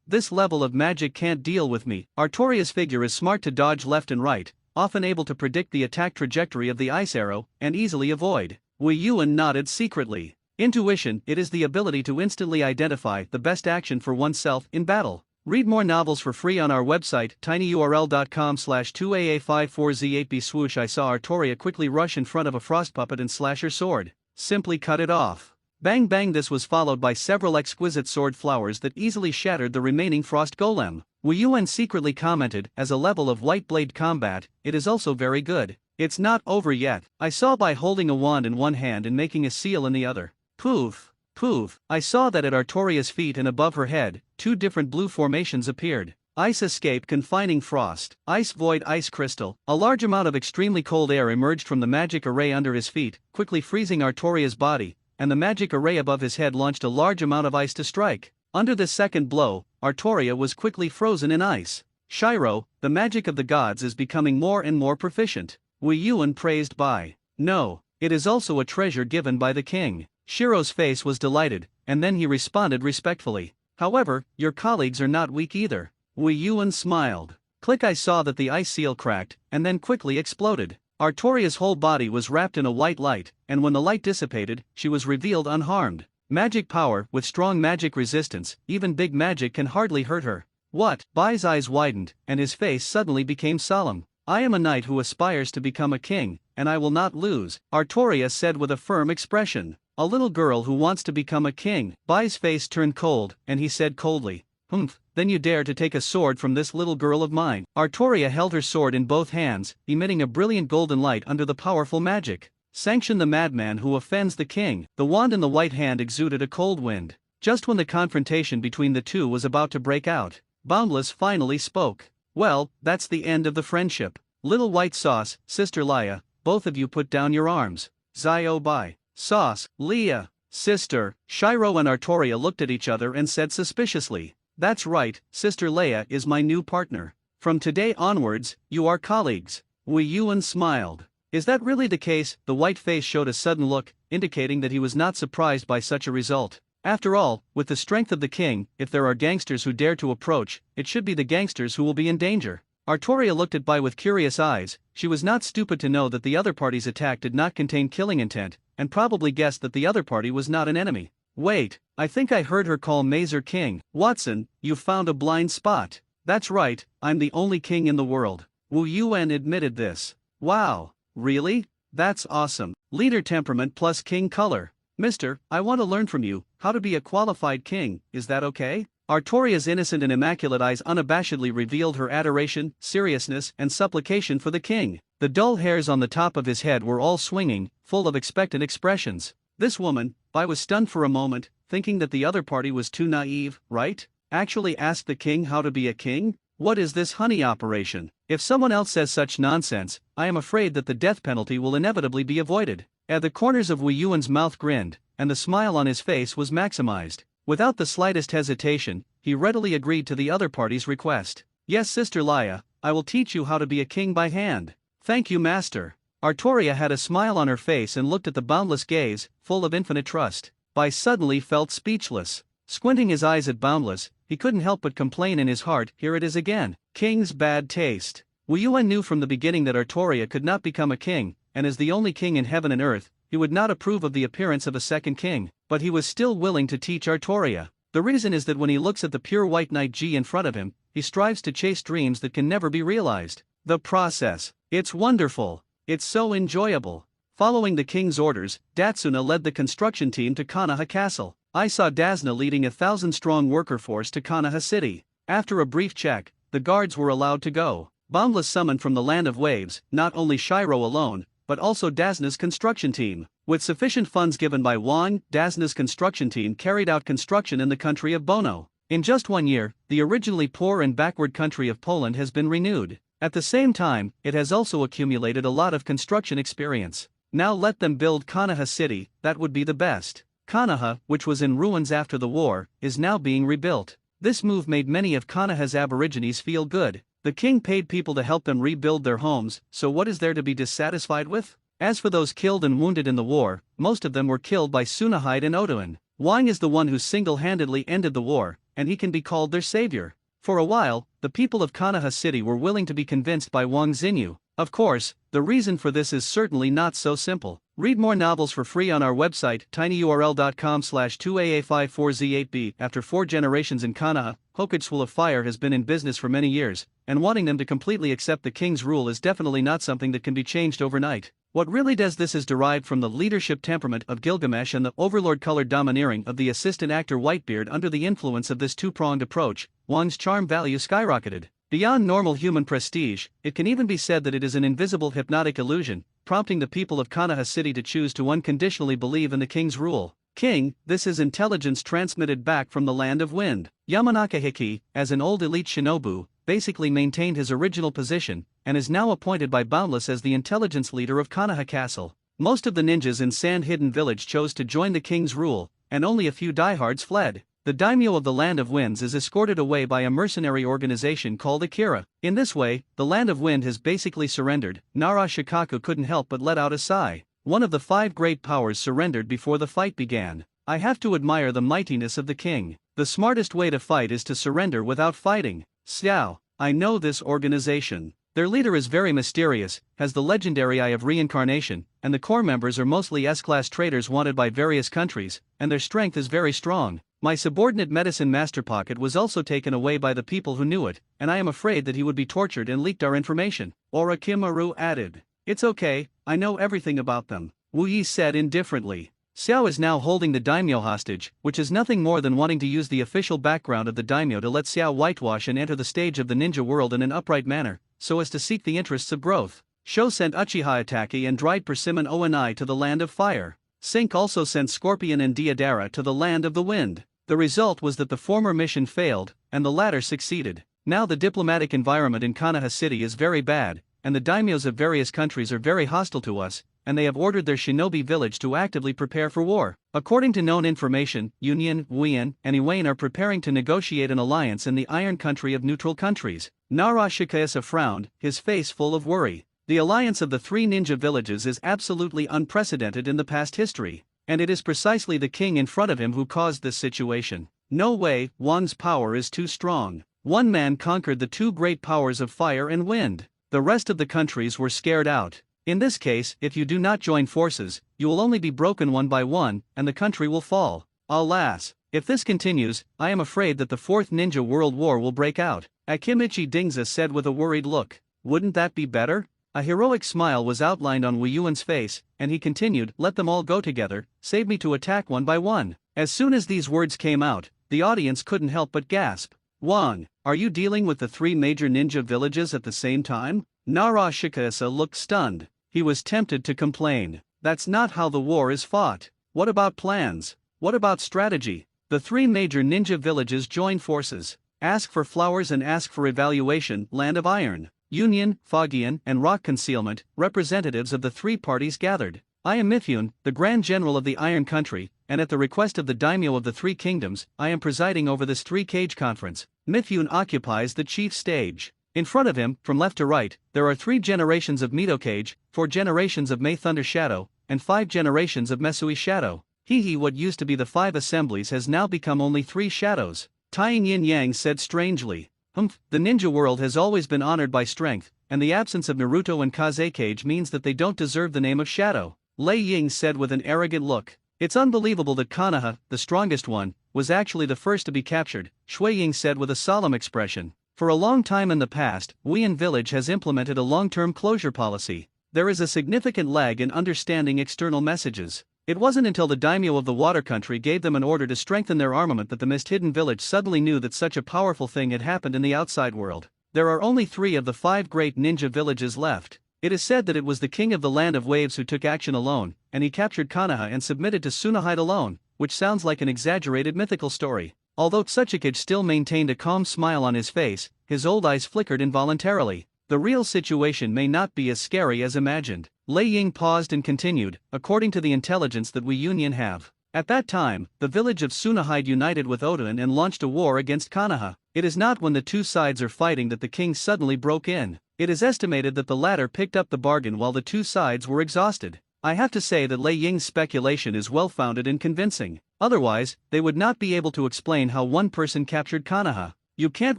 This level of magic can't deal with me. Artoria's figure is smart to dodge left and right, often able to predict the attack trajectory of the ice arrow, and easily avoid. Wei Yuan nodded secretly. Intuition, it is the ability to instantly identify the best action for oneself in battle. Read more novels for free on our website, tinyurl.com/2aa54z8b swoosh. I saw Artoria quickly rush in front of a frost puppet and slash her sword. Simply cut it off. Bang bang. This was followed by several exquisite sword flowers that easily shattered the remaining frost golem. Wei Yuan secretly commented, as a level of white blade combat, it is also very good. It's not over yet. I saw Bai holding a wand in one hand and making a seal in the other. Poof. Poof. I saw that at Artoria's feet and above her head, 2 different blue formations appeared. Ice escape confining frost. Ice void ice crystal. A large amount of extremely cold air emerged from the magic array under his feet, quickly freezing Artoria's body, and the magic array above his head launched a large amount of ice to strike. Under this second blow, Artoria was quickly frozen in ice. Shiro, the magic of the gods is becoming more and more proficient. Wei Yuan praised by. No, it is also a treasure given by the king. Shiro's face was delighted, and then he responded respectfully. However, your colleagues are not weak either. Wei Yuan smiled. Click. I saw that the ice seal cracked, and then quickly exploded. Artoria's whole body was wrapped in a white light, and when the light dissipated, she was revealed unharmed. Magic power with strong magic resistance, even big magic can hardly hurt her. What? Bai's eyes widened, and his face suddenly became solemn. I am a knight who aspires to become a king, and I will not lose, Artoria said with a firm expression. A little girl who wants to become a king. Bai's face turned cold, and he said coldly, "Humph, then you dare to take a sword from this little girl of mine." Artoria held her sword in both hands, emitting a brilliant golden light under the powerful magic. Sanction the madman who offends the king. The wand in the white hand exuded a cold wind. Just when the confrontation between the two was about to break out, Boundless finally spoke. Well, that's the end of the friendship. Little White Sauce, Sister Leia, both of you put down your arms. Zio Bai. Sauce, Leia. Sister. Shiro and Artoria looked at each other and said suspiciously, "That's right, Sister Leia is my new partner. From today onwards, you are colleagues." Wei Yuan smiled. Is that really the case? The white face showed a sudden look, indicating that he was not surprised by such a result. After all, with the strength of the king, if there are gangsters who dare to approach, it should be the gangsters who will be in danger. Artoria looked at Bai with curious eyes. She was not stupid to know that the other party's attack did not contain killing intent, and probably guessed that the other party was not an enemy. Wait, I think I heard her call Mazer king. Watson, you found a blind spot. That's right, I'm the only king in the world. Wu Yuan admitted this. Wow, really? That's awesome. Leader temperament plus king color. Mister, I want to learn from you how to be a qualified king, is that okay? Artoria's innocent and immaculate eyes unabashedly revealed her adoration, seriousness, and supplication for the king. The dull hairs on the top of his head were all swinging, full of expectant expressions. This woman, Bai was stunned for a moment, thinking that the other party was too naive, right? Actually ask the king how to be a king? What is this honey operation? If someone else says such nonsense, I am afraid that the death penalty will inevitably be avoided. At the corners of Wei Yuan's mouth grinned, and the smile on his face was maximized. Without the slightest hesitation, he readily agreed to the other party's request. Yes, Sister Leia, I will teach you how to be a king by hand. Thank you, Master. Artoria had a smile on her face and looked at the boundless gaze, full of infinite trust. Bai suddenly felt speechless. Squinting his eyes at Boundless, he couldn't help but complain in his heart, here it is again. King's bad taste. Wei Yuan knew from the beginning that Artoria could not become a king, and as the only king in heaven and earth, he would not approve of the appearance of a second king, but he was still willing to teach Artoria. The reason is that when he looks at the pure white knight G in front of him, he strives to chase dreams that can never be realized. The process. It's wonderful. It's so enjoyable. Following the king's orders, Datsuna led the construction team to Konoha Castle. I saw Dasna leading a 1,000-strong worker force to Konoha City. After a brief check, the guards were allowed to go. Boundless summoned from the land of waves, not only Shiro alone, but also Dasna's construction team. With sufficient funds given by Wang, Dasna's construction team carried out construction in the country of Bono. In just 1 year, the originally poor and backward country of Poland has been renewed. At the same time, it has also accumulated a lot of construction experience. Now let them build Konoha City, that would be the best. Konoha, which was in ruins after the war, is now being rebuilt. This move made many of Konoha's aborigines feel good. The king paid people to help them rebuild their homes, so what is there to be dissatisfied with? As for those killed and wounded in the war, most of them were killed by Tsunahide and Odoin. Wang is the one who single-handedly ended the war, and he can be called their savior. For a while, the people of Konoha City were willing to be convinced by Wang Xinyu. Of course, the reason for this is certainly not so simple. Read more novels for free on our website, tinyurl.com/2aa54z8b. After 4 generations in Konoha, Hokage School of Fire has been in business for many years, and wanting them to completely accept the king's rule is definitely not something that can be changed overnight. What really does this is derived from the leadership temperament of Gilgamesh and the overlord-colored domineering of the assistant actor Whitebeard. Under the influence of this two-pronged approach, Wang's charm value skyrocketed. Beyond normal human prestige, it can even be said that it is an invisible hypnotic illusion, prompting the people of Konoha City to choose to unconditionally believe in the king's rule. King, this is intelligence transmitted back from the land of wind. Yamanaka Hiki, as an old elite shinobu, basically maintained his original position, and is now appointed by Boundless as the intelligence leader of Konoha Castle. Most of the ninjas in Sand Hidden Village chose to join the king's rule, and only a few diehards fled. The daimyo of the Land of Winds is escorted away by a mercenary organization called Akira. In this way, the Land of Wind has basically surrendered. Nara Shikaku couldn't help but let out a sigh. One of the 5 great powers surrendered before the fight began. I have to admire the mightiness of the king. The smartest way to fight is to surrender without fighting. Xiao, I know this organization. Their leader is very mysterious, has the legendary Eye of Reincarnation, and the core members are mostly S-class traders wanted by various countries, and their strength is very strong. My subordinate Medicine Master Pocket was also taken away by the people who knew it, and I am afraid that he would be tortured and leaked our information. Orochimaru added. It's okay, I know everything about them, Wu Yi said indifferently. Xiao is now holding the daimyo hostage, which is nothing more than wanting to use the official background of the daimyo to let Xiao whitewash and enter the stage of the ninja world in an upright manner, so as to seek the interests of growth. Sho sent Uchiha Itaki and dried Persimmon Oni to the land of fire. Sink also sent Scorpion and Deodara to the land of the wind. The result was that the former mission failed, and the latter succeeded. Now the diplomatic environment in Konoha City is very bad, and the daimyos of various countries are very hostile to us, and they have ordered their shinobi village to actively prepare for war. According to known information, Union, Wuyan, and Iwane are preparing to negotiate an alliance in the Iron Country of neutral countries. Nara Shikayasa frowned, his face full of worry. The alliance of the 3 ninja villages is absolutely unprecedented in the past history, and it is precisely the king in front of him who caused this situation. No way, Wang's power is too strong. One man conquered the 2 great powers of fire and wind. The rest of the countries were scared out. In this case, if you do not join forces, you will only be broken one by one, and the country will fall. Alas, if this continues, I am afraid that the 4th Ninja World War will break out. Akimichi Dingza said with a worried look. Wouldn't that be better? A heroic smile was outlined on Wu Yuan's face, and he continued, let them all go together, save me to attack one by one. As soon as these words came out, the audience couldn't help but gasp. Wang, are you dealing with the 3 major ninja villages at the same time? Nara Shikayasa looked stunned. He was tempted to complain. That's not how the war is fought. What about plans? What about strategy? The 3 major ninja villages join forces. Ask for flowers and ask for evaluation, Land of Iron. Union, Fogian, and Rock Concealment, representatives of the 3 parties gathered. I am Mifune, the Grand General of the Iron Country, and at the request of the daimyo of the 3 kingdoms, I am presiding over this 3-cage conference. Mifune occupies the chief stage. In front of him, from left to right, there are 3 generations of Mito Cage, 4 generations of May Thunder Shadow, and 5 generations of Mesui Shadow. What used to be the 5 assemblies has now become only 3 shadows. Tying Yin Yang said strangely. The ninja world has always been honored by strength, and the absence of Naruto and Kaze Cage means that they don't deserve the name of Shadow. Lei Ying said with an arrogant look. It's unbelievable that Konoha, the strongest one, was actually the first to be captured, Shui Ying said with a solemn expression. For a long time in the past, Wuyan Village has implemented a long-term closure policy. There is a significant lag in understanding external messages. It wasn't until the daimyo of the water country gave them an order to strengthen their armament that the Mist-Hidden Village suddenly knew that such a powerful thing had happened in the outside world. There are only 3 of the 5 great ninja villages left. It is said that it was the king of the Land of Waves who took action alone, and he captured Konoha and submitted to Tsunahide alone, which sounds like an exaggerated mythical story. Although Tsuchikage still maintained a calm smile on his face, his old eyes flickered involuntarily. The real situation may not be as scary as imagined. Lei Ying paused and continued, according to the intelligence that we Union have. At that time, the village of Tsunahide united with Oden and launched a war against Konoha. It is not when the 2 sides are fighting that the king suddenly broke in. It is estimated that the latter picked up the bargain while the 2 sides were exhausted. I have to say that Lei Ying's speculation is well-founded and convincing. Otherwise, they would not be able to explain how one person captured Konoha. You can't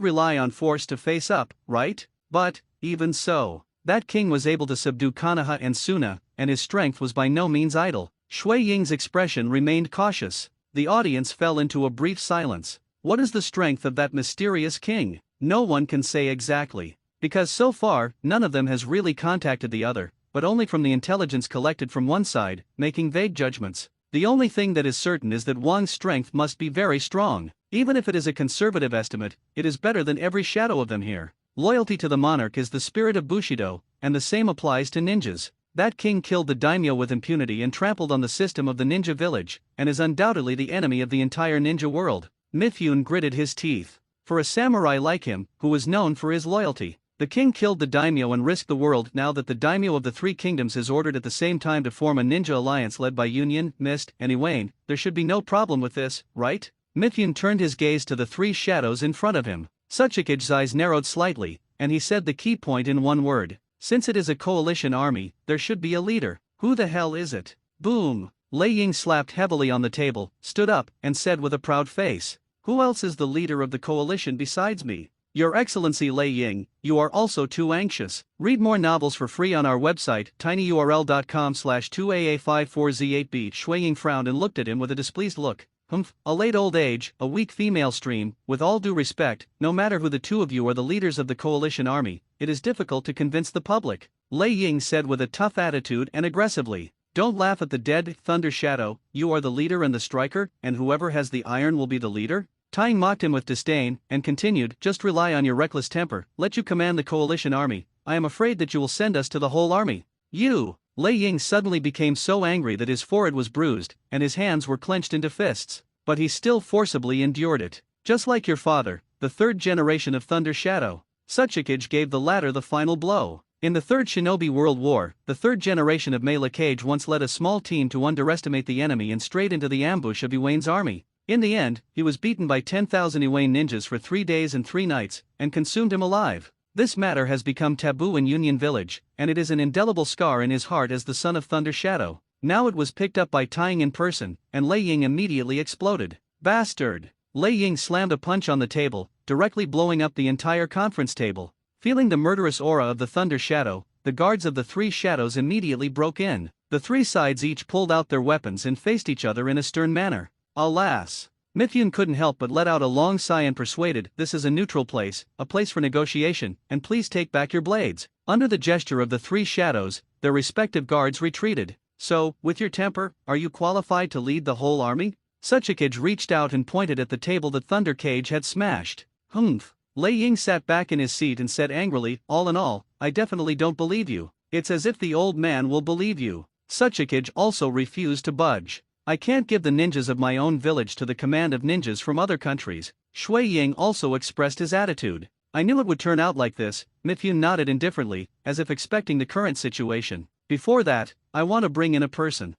rely on force to face up, right? But, even so, that king was able to subdue Konoha and Suna, and his strength was by no means idle. Shui Ying's expression remained cautious. The audience fell into a brief silence. What is the strength of that mysterious king? No one can say exactly. Because so far, none of them has really contacted the other, but only from the intelligence collected from one side, making vague judgments. The only thing that is certain is that Wang's strength must be very strong. Even if it is a conservative estimate, it is better than every shadow of them here. Loyalty to the monarch is the spirit of Bushido, and the same applies to ninjas. That king killed the daimyo with impunity and trampled on the system of the ninja village, and is undoubtedly the enemy of the entire ninja world. Mifune gritted his teeth. For a samurai like him, who was known for his loyalty, the king killed the daimyo and risked the world. Now that the daimyo of the three kingdoms is ordered at the same time to form a ninja alliance led by Union, Mist, and Iwane, there should be no problem with this, right? Mifune turned his gaze to the three shadows in front of him. Suchikage's eyes narrowed slightly, and he said the key point in one word. Since it is a coalition army, there should be a leader. Who the hell is it? Boom! Lei Ying slapped heavily on the table, stood up, and said with a proud face, "Who else is the leader of the coalition besides me?" Your Excellency Lei Ying, you are also too anxious. Read more novels for free on our website, tinyurl.com/2aa54z8b. Shui Ying frowned and looked at him with a displeased look. A late old age, a weak female stream. With all due respect, no matter who the two of you are the leaders of the coalition army, it is difficult to convince the public. Lei Ying said with a tough attitude and aggressively. Don't laugh at the dead, Thunder Shadow. You are the leader and the striker, and whoever has the iron will be the leader? Tai Ying mocked him with disdain, and continued, just rely on your reckless temper, let you command the coalition army. I am afraid that you will send us to the whole army. You! Lei Ying suddenly became so angry that his forehead was bruised, and his hands were clenched into fists. But he still forcibly endured it. Just like your father, the third generation of Thunder Shadow. Suchikage gave the latter the final blow. In the Third Shinobi World War, the third generation of Mei Kage once led a small team to underestimate the enemy and strayed into the ambush of Iwane's army. In the end, he was beaten by 10,000 Iwane ninjas for 3 days and 3 nights, and consumed him alive. This matter has become taboo in Union Village, and it is an indelible scar in his heart as the son of Thunder Shadow. Now it was picked up by Tai Ying in person, and Lei Ying immediately exploded. Bastard! Lei Ying slammed a punch on the table, directly blowing up the entire conference table. Feeling the murderous aura of the Thunder Shadow, the guards of the three shadows immediately broke in. The three sides each pulled out their weapons and faced each other in a stern manner. Alas! Mifune couldn't help but let out a long sigh and persuaded, this is a neutral place, a place for negotiation, and please take back your blades. Under the gesture of the three shadows, their respective guards retreated. So, with your temper, are you qualified to lead the whole army? Suchikage reached out and pointed at the table that Thunder Cage had smashed. Humph. Lei Ying sat back in his seat and said angrily, all in all, I definitely don't believe you. It's as if the old man will believe you. Suchikage also refused to budge. I can't give the ninjas of my own village to the command of ninjas from other countries. Shui Ying also expressed his attitude. I knew it would turn out like this. Mifune nodded indifferently, as if expecting the current situation. Before that, I want to bring in a person.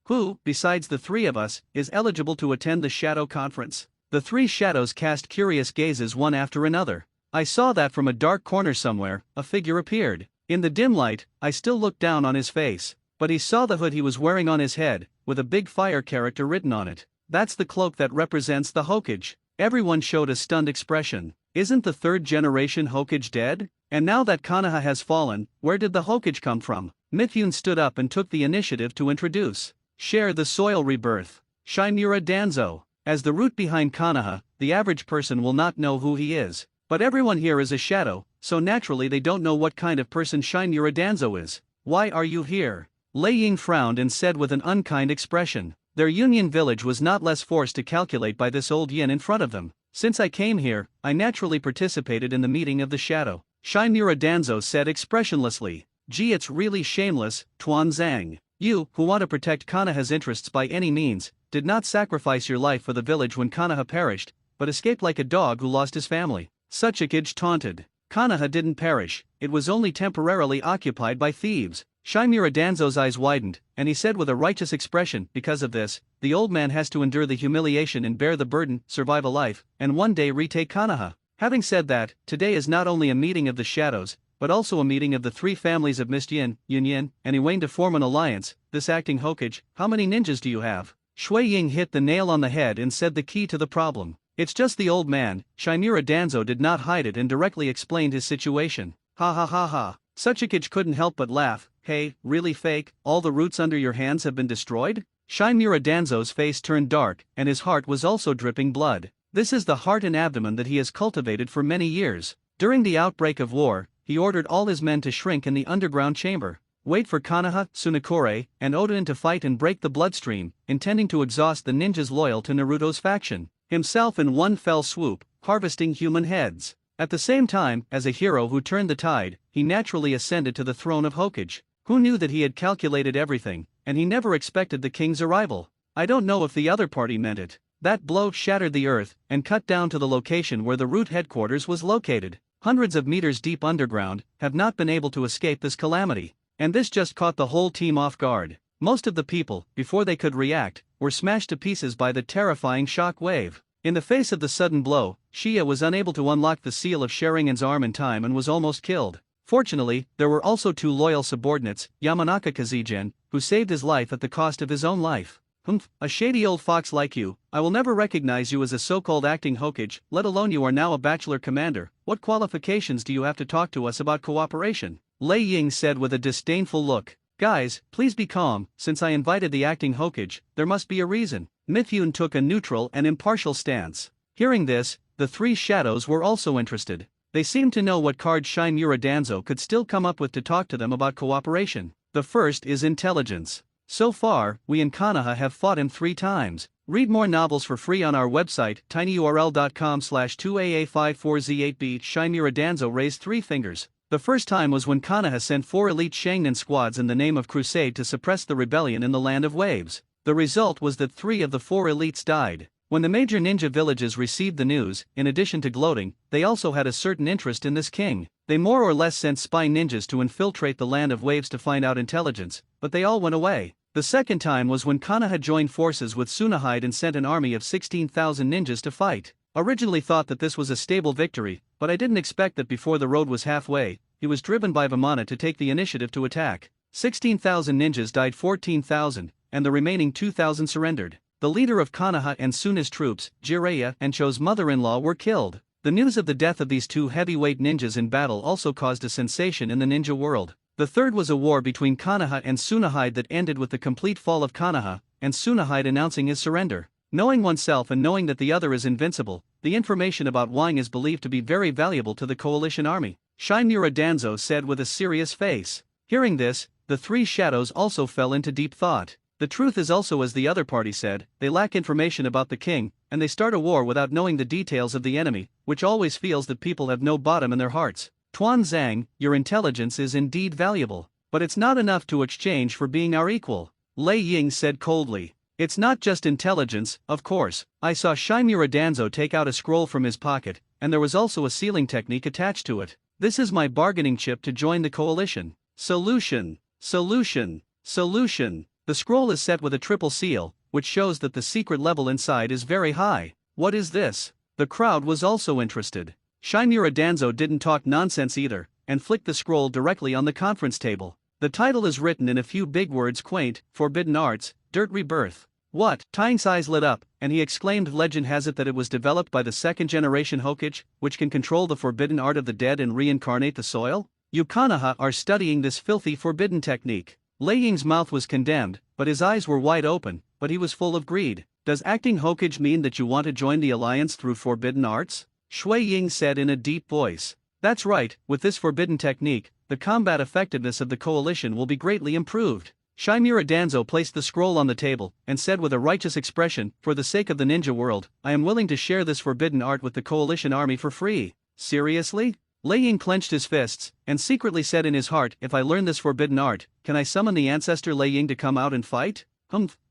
Who, besides the three of us, is eligible to attend the Shadow Conference? The three shadows cast curious gazes one after another. I saw that from a dark corner somewhere, a figure appeared. In the dim light, I still looked down on his face. But he saw the hood he was wearing on his head, with a big fire character written on it. That's the cloak that represents the Hokage. Everyone showed a stunned expression. Isn't the third generation Hokage dead? And now that Konoha has fallen, where did the Hokage come from? Mifune stood up and took the initiative to introduce. Share the soil rebirth. Shinmura Danzo. As the root behind Konoha, the average person will not know who he is. But everyone here is a shadow, so naturally they don't know what kind of person Shinmura Danzo is. Why are you here? Lei Ying frowned and said with an unkind expression. Their Union village was not less forced to calculate by this old yin in front of them. Since I came here, I naturally participated in the meeting of the shadow. Shinmura Danzo said expressionlessly. Gee, it's really shameless, Tuan Zhang. You, who want to protect Konoha's interests by any means, did not sacrifice your life for the village when Konoha perished, but escaped like a dog who lost his family. Suchikage taunted. Konoha didn't perish, it was only temporarily occupied by thieves. Shinmura Danzo's eyes widened, and he said with a righteous expression, because of this, the old man has to endure the humiliation and bear the burden, survive a life, and one day retake Konoha. Having said that, today is not only a meeting of the shadows, but also a meeting of the three families of Mist Yin, Yun, and Iwane to form an alliance. This acting Hokage, how many ninjas do you have? Shui Ying hit the nail on the head and said the key to the problem. It's just the old man. Shinmura Danzo did not hide it and directly explained his situation. Ha ha ha ha. Suchikage couldn't help but laugh. Hey, really fake? All the roots under your hands have been destroyed? Shinmura Danzo's face turned dark, and his heart was also dripping blood. This is the heart and abdomen that he has cultivated for many years. During the outbreak of war, he ordered all his men to shrink in the underground chamber, wait for Konoha, Tsunekure, and Oden to fight and break the bloodstream, intending to exhaust the ninjas loyal to Naruto's faction, himself in one fell swoop, harvesting human heads. At the same time, as a hero who turned the tide, he naturally ascended to the throne of Hokage. Who knew that he had calculated everything, and he never expected the king's arrival? I don't know if the other party meant it. That blow shattered the earth and cut down to the location where the root headquarters was located. Hundreds of meters deep underground have not been able to escape this calamity. And this just caught the whole team off guard. Most of the people, before they could react, were smashed to pieces by the terrifying shock wave. In the face of the sudden blow, Shia was unable to unlock the seal of Sharingan's arm in time and was almost killed. Fortunately, there were also two loyal subordinates, Yamanaka Kazigen, who saved his life at the cost of his own life. Humph, a shady old fox like you, I will never recognize you as a so-called acting Hokage, let alone you are now a bachelor commander. What qualifications do you have to talk to us about cooperation? Lei Ying said with a disdainful look. Guys, please be calm, since I invited the acting Hokage, there must be a reason. Mifune took a neutral and impartial stance. Hearing this, the three shadows were also interested. They seemed to know what card Shinmura Danzo could still come up with to talk to them about cooperation. The first is intelligence. So far, we in Konoha have fought him 3 times. Read more novels for free on our website, tinyurl.com/2aa54z8b. Shinmura Danzo raised 3 fingers. The first time was when Konoha sent 4 elite Shangnan squads in the name of crusade to suppress the rebellion in the Land of Waves. The result was that 3 of the 4 elites died. When the major ninja villages received the news, in addition to gloating, they also had a certain interest in this king. They more or less sent spy ninjas to infiltrate the Land of Waves to find out intelligence, but they all went away. The second time was when Konoha joined forces with Tsunehide and sent an army of 16,000 ninjas to fight. Originally thought that this was a stable victory, but I didn't expect that before the road was halfway, he was driven by Vamana to take the initiative to attack. 16,000 ninjas died 14,000, and the remaining 2,000 surrendered. The leader of Konoha and Tsuna's troops, Jiraiya and Cho's mother-in-law were killed. The news of the death of these 2 heavyweight ninjas in battle also caused a sensation in the ninja world. The third was a war between Konoha and Tsunehide that ended with the complete fall of Konoha, and Tsunehide announcing his surrender. Knowing oneself and knowing that the other is invincible, the information about Wang is believed to be very valuable to the coalition army. Shinmura Danzo said with a serious face. Hearing this, the 3 shadows also fell into deep thought. The truth is also, as the other party said, they lack information about the king, and they start a war without knowing the details of the enemy, which always feels that people have no bottom in their hearts. Tuan Zhang, your intelligence is indeed valuable, but it's not enough to exchange for being our equal. Lei Ying said coldly. It's not just intelligence, of course. I saw Shinmura Danzo take out a scroll from his pocket, and there was also a sealing technique attached to it. This is my bargaining chip to join the coalition. Solution. Solution. Solution. The scroll is set with a triple seal, which shows that the secret level inside is very high. What is this? The crowd was also interested. Shinmura Danzo didn't talk nonsense either, and flicked the scroll directly on the conference table. The title is written in a few big words: quaint, forbidden arts, dirt rebirth. What? Tang's eyes lit up, and he exclaimed, legend has it that it was developed by the 2nd generation Hokage, which can control the forbidden art of the dead and reincarnate the soil? You Konoha are studying this filthy forbidden technique. Lei Ying's mouth was condemned, but his eyes were wide open, but he was full of greed. Does acting Hokage mean that you want to join the alliance through forbidden arts? Shui Ying said in a deep voice. That's right, with this forbidden technique, the combat effectiveness of the coalition will be greatly improved. Shinmura Danzo placed the scroll on the table, and said with a righteous expression, for the sake of the ninja world, I am willing to share this forbidden art with the coalition army for free. Seriously? Lei Ying clenched his fists, and secretly said in his heart, if I learn this forbidden art, can I summon the ancestor Lei Ying to come out and fight?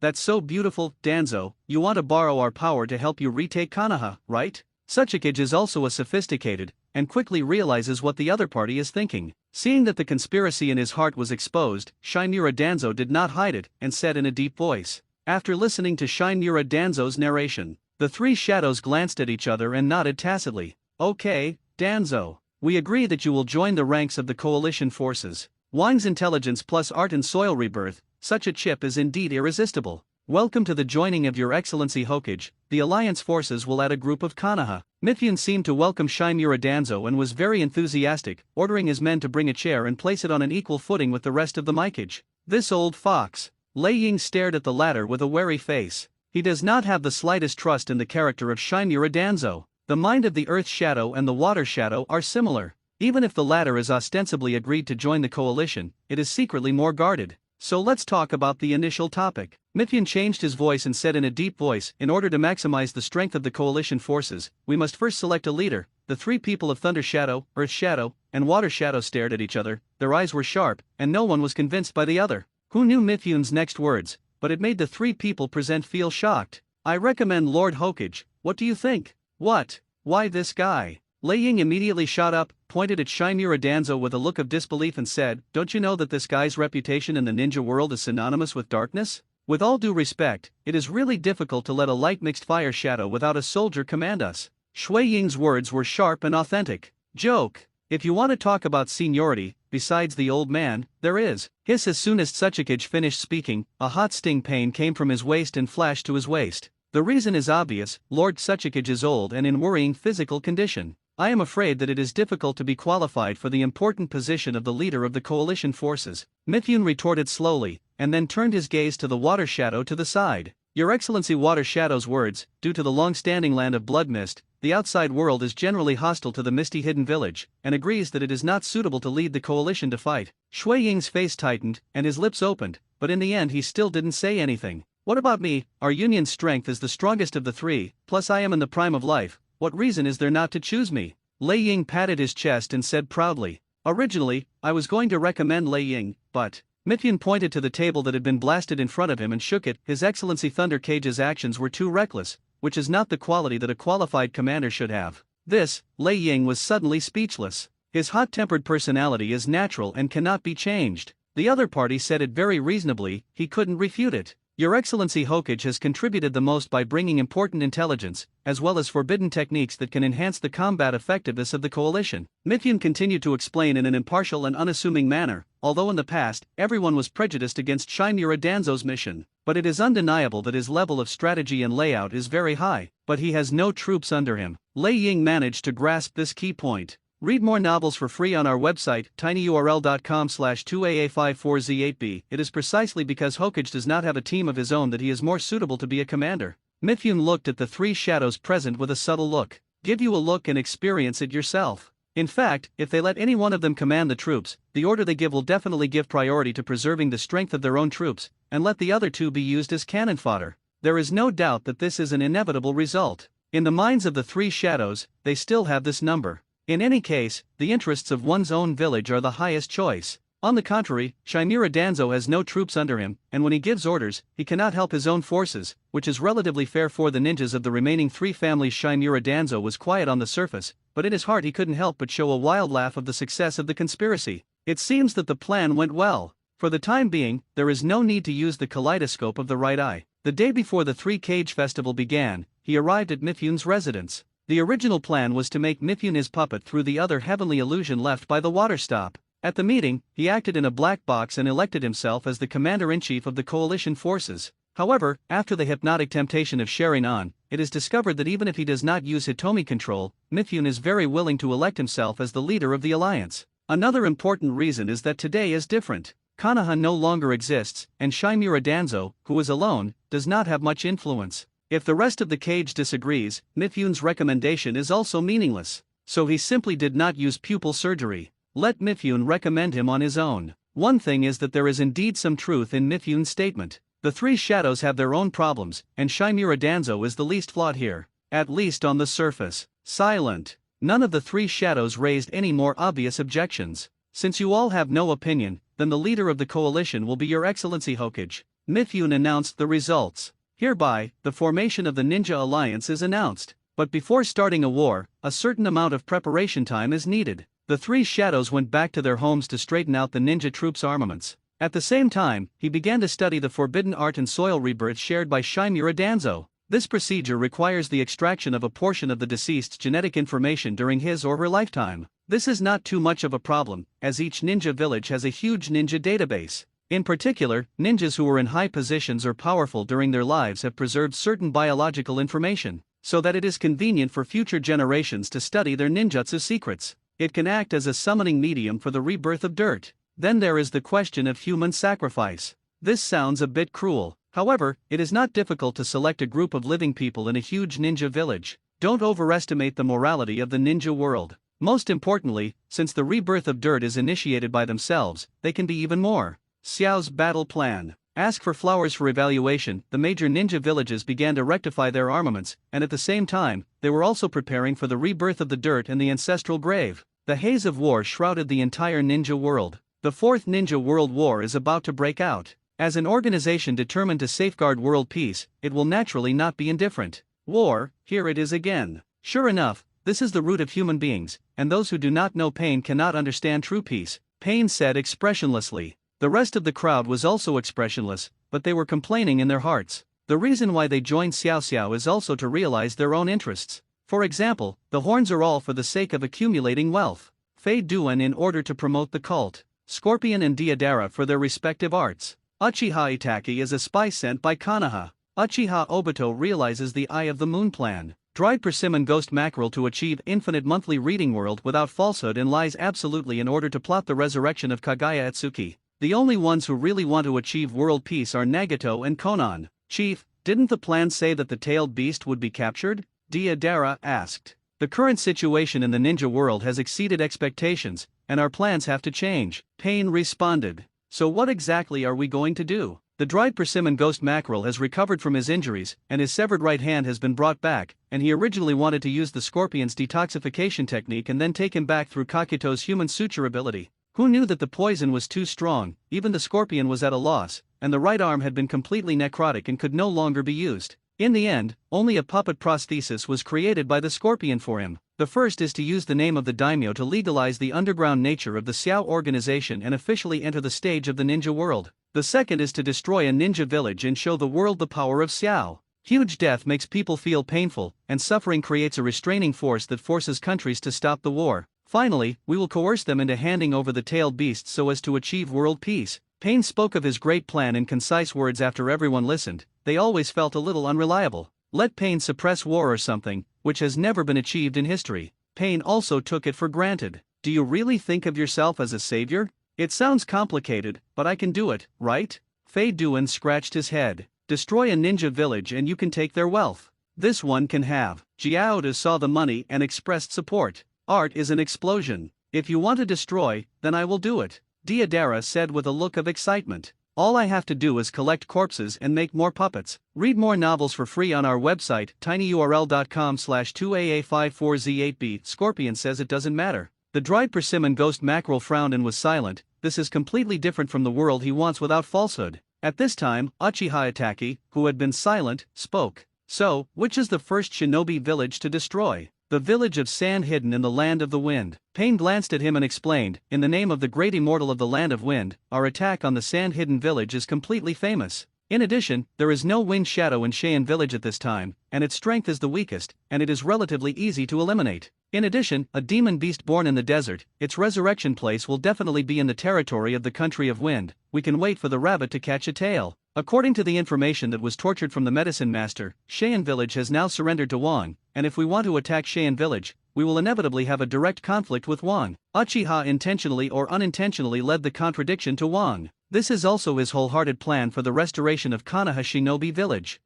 That's so beautiful, Danzo, you want to borrow our power to help you retake Konoha, right? Suchikage is also a sophisticated, and quickly realizes what the other party is thinking. Seeing that the conspiracy in his heart was exposed, Shinmura Danzo did not hide it, and said in a deep voice. After listening to Shinmura Danzo's narration, the 3 shadows glanced at each other and nodded tacitly. Okay, Danzo. We agree that you will join the ranks of the coalition forces. Wang's intelligence plus art and soil rebirth, such a chip is indeed irresistible. Welcome to the joining of your excellency Hokage. The alliance forces will add a group of Konoha. Mifune seemed to welcome Shinmura Danzo and was very enthusiastic, ordering his men to bring a chair and place it on an equal footing with the rest of the Mikage. This old fox. Lei Ying stared at the latter with a wary face. He does not have the slightest trust in the character of Shinmura Danzo. The mind of the Earth Shadow and the Water Shadow are similar. Even if the latter is ostensibly agreed to join the coalition, it is secretly more guarded. So let's talk about the initial topic. Mithyan changed his voice and said in a deep voice, in order to maximize the strength of the coalition forces, we must first select a leader. The three people of Thunder Shadow, Earth Shadow, and Water Shadow stared at each other, their eyes were sharp, and no one was convinced by the other. Who knew Mithyan's next words? But it made the three people present feel shocked. I recommend Lord Hokage. What do you think? What? Why this guy? Lei Ying immediately shot up, pointed at Shimura Danzo with a look of disbelief and said, don't you know that this guy's reputation in the ninja world is synonymous with darkness? With all due respect, it is really difficult to let a light mixed fire shadow without a soldier command us. Shui Ying's words were sharp and authentic. Joke. If you want to talk about seniority, besides the old man, there is. Hiss. As soon as Tsuchikage finished speaking, a hot sting pain came from his waist and flashed to his waist. The reason is obvious, Lord Tsuchikage is old and in worrying physical condition. I am afraid that it is difficult to be qualified for the important position of the leader of the coalition forces. Mithyan retorted slowly, and then turned his gaze to the Water Shadow to the side. Your Excellency, Water Shadow's words, due to the long-standing land of blood mist, the outside world is generally hostile to the misty hidden village, and agrees that it is not suitable to lead the coalition to fight. Shui Ying's face tightened, and his lips opened, but in the end he still didn't say anything. What about me? Our union's strength is the strongest of the three, plus I am in the prime of life. What reason is there not to choose me? Lei Ying patted his chest and said proudly. Originally, I was going to recommend Lei Ying, but... Mithyan pointed to the table that had been blasted in front of him and shook it. His Excellency Thunder Cage's actions were too reckless, which is not the quality that a qualified commander should have. This, Lei Ying was suddenly speechless. His hot-tempered personality is natural and cannot be changed. The other party said it very reasonably, he couldn't refute it. Your Excellency Hokage has contributed the most by bringing important intelligence, as well as forbidden techniques that can enhance the combat effectiveness of the coalition. Mithyan continued to explain in an impartial and unassuming manner, although in the past, everyone was prejudiced against Shimura Danzo's mission. But it is undeniable that his level of strategy and layout is very high, but he has no troops under him. Lei Ying managed to grasp this key point. Read more novels for free on our website, tinyurl.com/2aa54z8b. It is precisely because Hokage does not have a team of his own that he is more suitable to be a commander. Mithyan looked at the three shadows present with a subtle look. Give you a look and experience it yourself. In fact, if they let any one of them command the troops, the order they give will definitely give priority to preserving the strength of their own troops, and let the other two be used as cannon fodder. There is no doubt that this is an inevitable result. In the minds of the three shadows, they still have this number. In any case, the interests of one's own village are the highest choice. On the contrary, Shimura Danzo has no troops under him, and when he gives orders, he cannot help his own forces, which is relatively fair for the ninjas of the remaining three families. Shimura Danzo was quiet on the surface, but in his heart he couldn't help but show a wild laugh of the success of the conspiracy. It seems that the plan went well. For the time being, there is no need to use the kaleidoscope of the right eye. The day before the Three Cage Festival began, he arrived at Mithyan's residence. The original plan was to make Mithyan his puppet through the other heavenly illusion left by the water stop. At the meeting, he acted in a black box and elected himself as the commander-in-chief of the coalition forces. However, after the hypnotic temptation of sharing on, it is discovered that even if he does not use Hitomi control, Mithyan is very willing to elect himself as the leader of the alliance. Another important reason is that today is different. Konoha no longer exists, and Shimura Danzo, who is alone, does not have much influence. If the rest of the cage disagrees, Mithyan's recommendation is also meaningless. So he simply did not use pupil surgery. Let Mithyan recommend him on his own. One thing is that there is indeed some truth in Mithyan's statement. The three shadows have their own problems, and Shimura Danzo is the least flawed here. At least on the surface. Silent. None of the three shadows raised any more obvious objections. Since you all have no opinion, then the leader of the coalition will be Your Excellency Hokage. Mithyan announced the results. Hereby, the formation of the Ninja Alliance is announced. But before starting a war, a certain amount of preparation time is needed. The three shadows went back to their homes to straighten out the ninja troops' armaments. At the same time, he began to study the forbidden art and soil rebirth shared by Shimura Danzo. This procedure requires the extraction of a portion of the deceased's genetic information during his or her lifetime. This is not too much of a problem, as each ninja village has a huge ninja database. In particular, ninjas who were in high positions or powerful during their lives have preserved certain biological information, so that it is convenient for future generations to study their ninjutsu secrets. It can act as a summoning medium for the rebirth of dirt. Then there is the question of human sacrifice. This sounds a bit cruel. However, it is not difficult to select a group of living people in a huge ninja village. Don't overestimate the morality of the ninja world. Most importantly, since the rebirth of dirt is initiated by themselves, they can be even more Xiao's battle plan. Ask for flowers for evaluation. The major ninja villages began to rectify their armaments, and at the same time, they were also preparing for the rebirth of the dirt and the ancestral grave. The haze of war shrouded the entire ninja world. The Fourth Ninja World War is about to break out. As an organization determined to safeguard world peace, it will naturally not be indifferent. War, here it is again. Sure enough, this is the root of human beings, and those who do not know pain cannot understand true peace, Pain said expressionlessly. The rest of the crowd was also expressionless, but they were complaining in their hearts. The reason why they joined Xiao Xiao is also to realize their own interests. For example, the horns are all for the sake of accumulating wealth. Fei Duan in order to promote the cult. Scorpion and Deidara for their respective arts. Uchiha Itaki is a spy sent by Konoha. Uchiha Obito realizes the Eye of the Moon plan. Dried persimmon ghost mackerel to achieve infinite monthly reading world without falsehood and lies absolutely in order to plot the resurrection of Kagaya Atsuki. The only ones who really want to achieve world peace are Nagato and Konan. Chief, didn't the plan say that the tailed beast would be captured? Deidara asked. The current situation in the ninja world has exceeded expectations, and our plans have to change. Pain responded. So what exactly are we going to do? The dried persimmon ghost mackerel has recovered from his injuries, and his severed right hand has been brought back, and he originally wanted to use the scorpion's detoxification technique and then take him back through Kakito's human suture ability. Who knew that the poison was too strong? Even the scorpion was at a loss, and the right arm had been completely necrotic and could no longer be used. In the end, only a puppet prosthesis was created by the scorpion for him. The first is to use the name of the daimyo to legalize the underground nature of the Xiao organization and officially enter the stage of the ninja world. The second is to destroy a ninja village and show the world the power of Xiao. Huge death makes people feel painful, and suffering creates a restraining force that forces countries to stop the war. Finally, we will coerce them into handing over the tailed beasts so as to achieve world peace. Pain spoke of his great plan in concise words after everyone listened. They always felt a little unreliable. Let Pain suppress war or something, which has never been achieved in history. Pain also took it for granted. Do you really think of yourself as a savior? It sounds complicated, but I can do it, right? Fei Duan scratched his head. Destroy a ninja village and you can take their wealth. This one can have. Jiaoda saw the money and expressed support. Art is an explosion. If you want to destroy, then I will do it, Deidara said with a look of excitement. All I have to do is collect corpses and make more puppets. Read more novels for free on our website, tinyurl.com/2aa54z8b. Scorpion says it doesn't matter. The dried persimmon ghost mackerel frowned and was silent. This is completely different from the world he wants without falsehood. At this time, Uchiha Itaki, who had been silent, spoke. So, which is the first shinobi village to destroy? The village of Sand hidden in the land of the wind. Pain glanced at him and explained, in the name of the great immortal of the land of wind, our attack on the sand hidden village is completely famous. In addition, there is no wind shadow in Cheyenne village at this time, and its strength is the weakest, and it is relatively easy to eliminate. In addition, a demon beast born in the desert, its resurrection place will definitely be in the territory of the country of wind. We can wait for the rabbit to catch a tail. According to the information that was tortured from the medicine master, Cheyenne village has now surrendered to Wang, and if we want to attack Cheyenne village, we will inevitably have a direct conflict with Wang. Uchiha intentionally or unintentionally led the contradiction to Wang. This is also his wholehearted plan for the restoration of Konoha Shinobi village.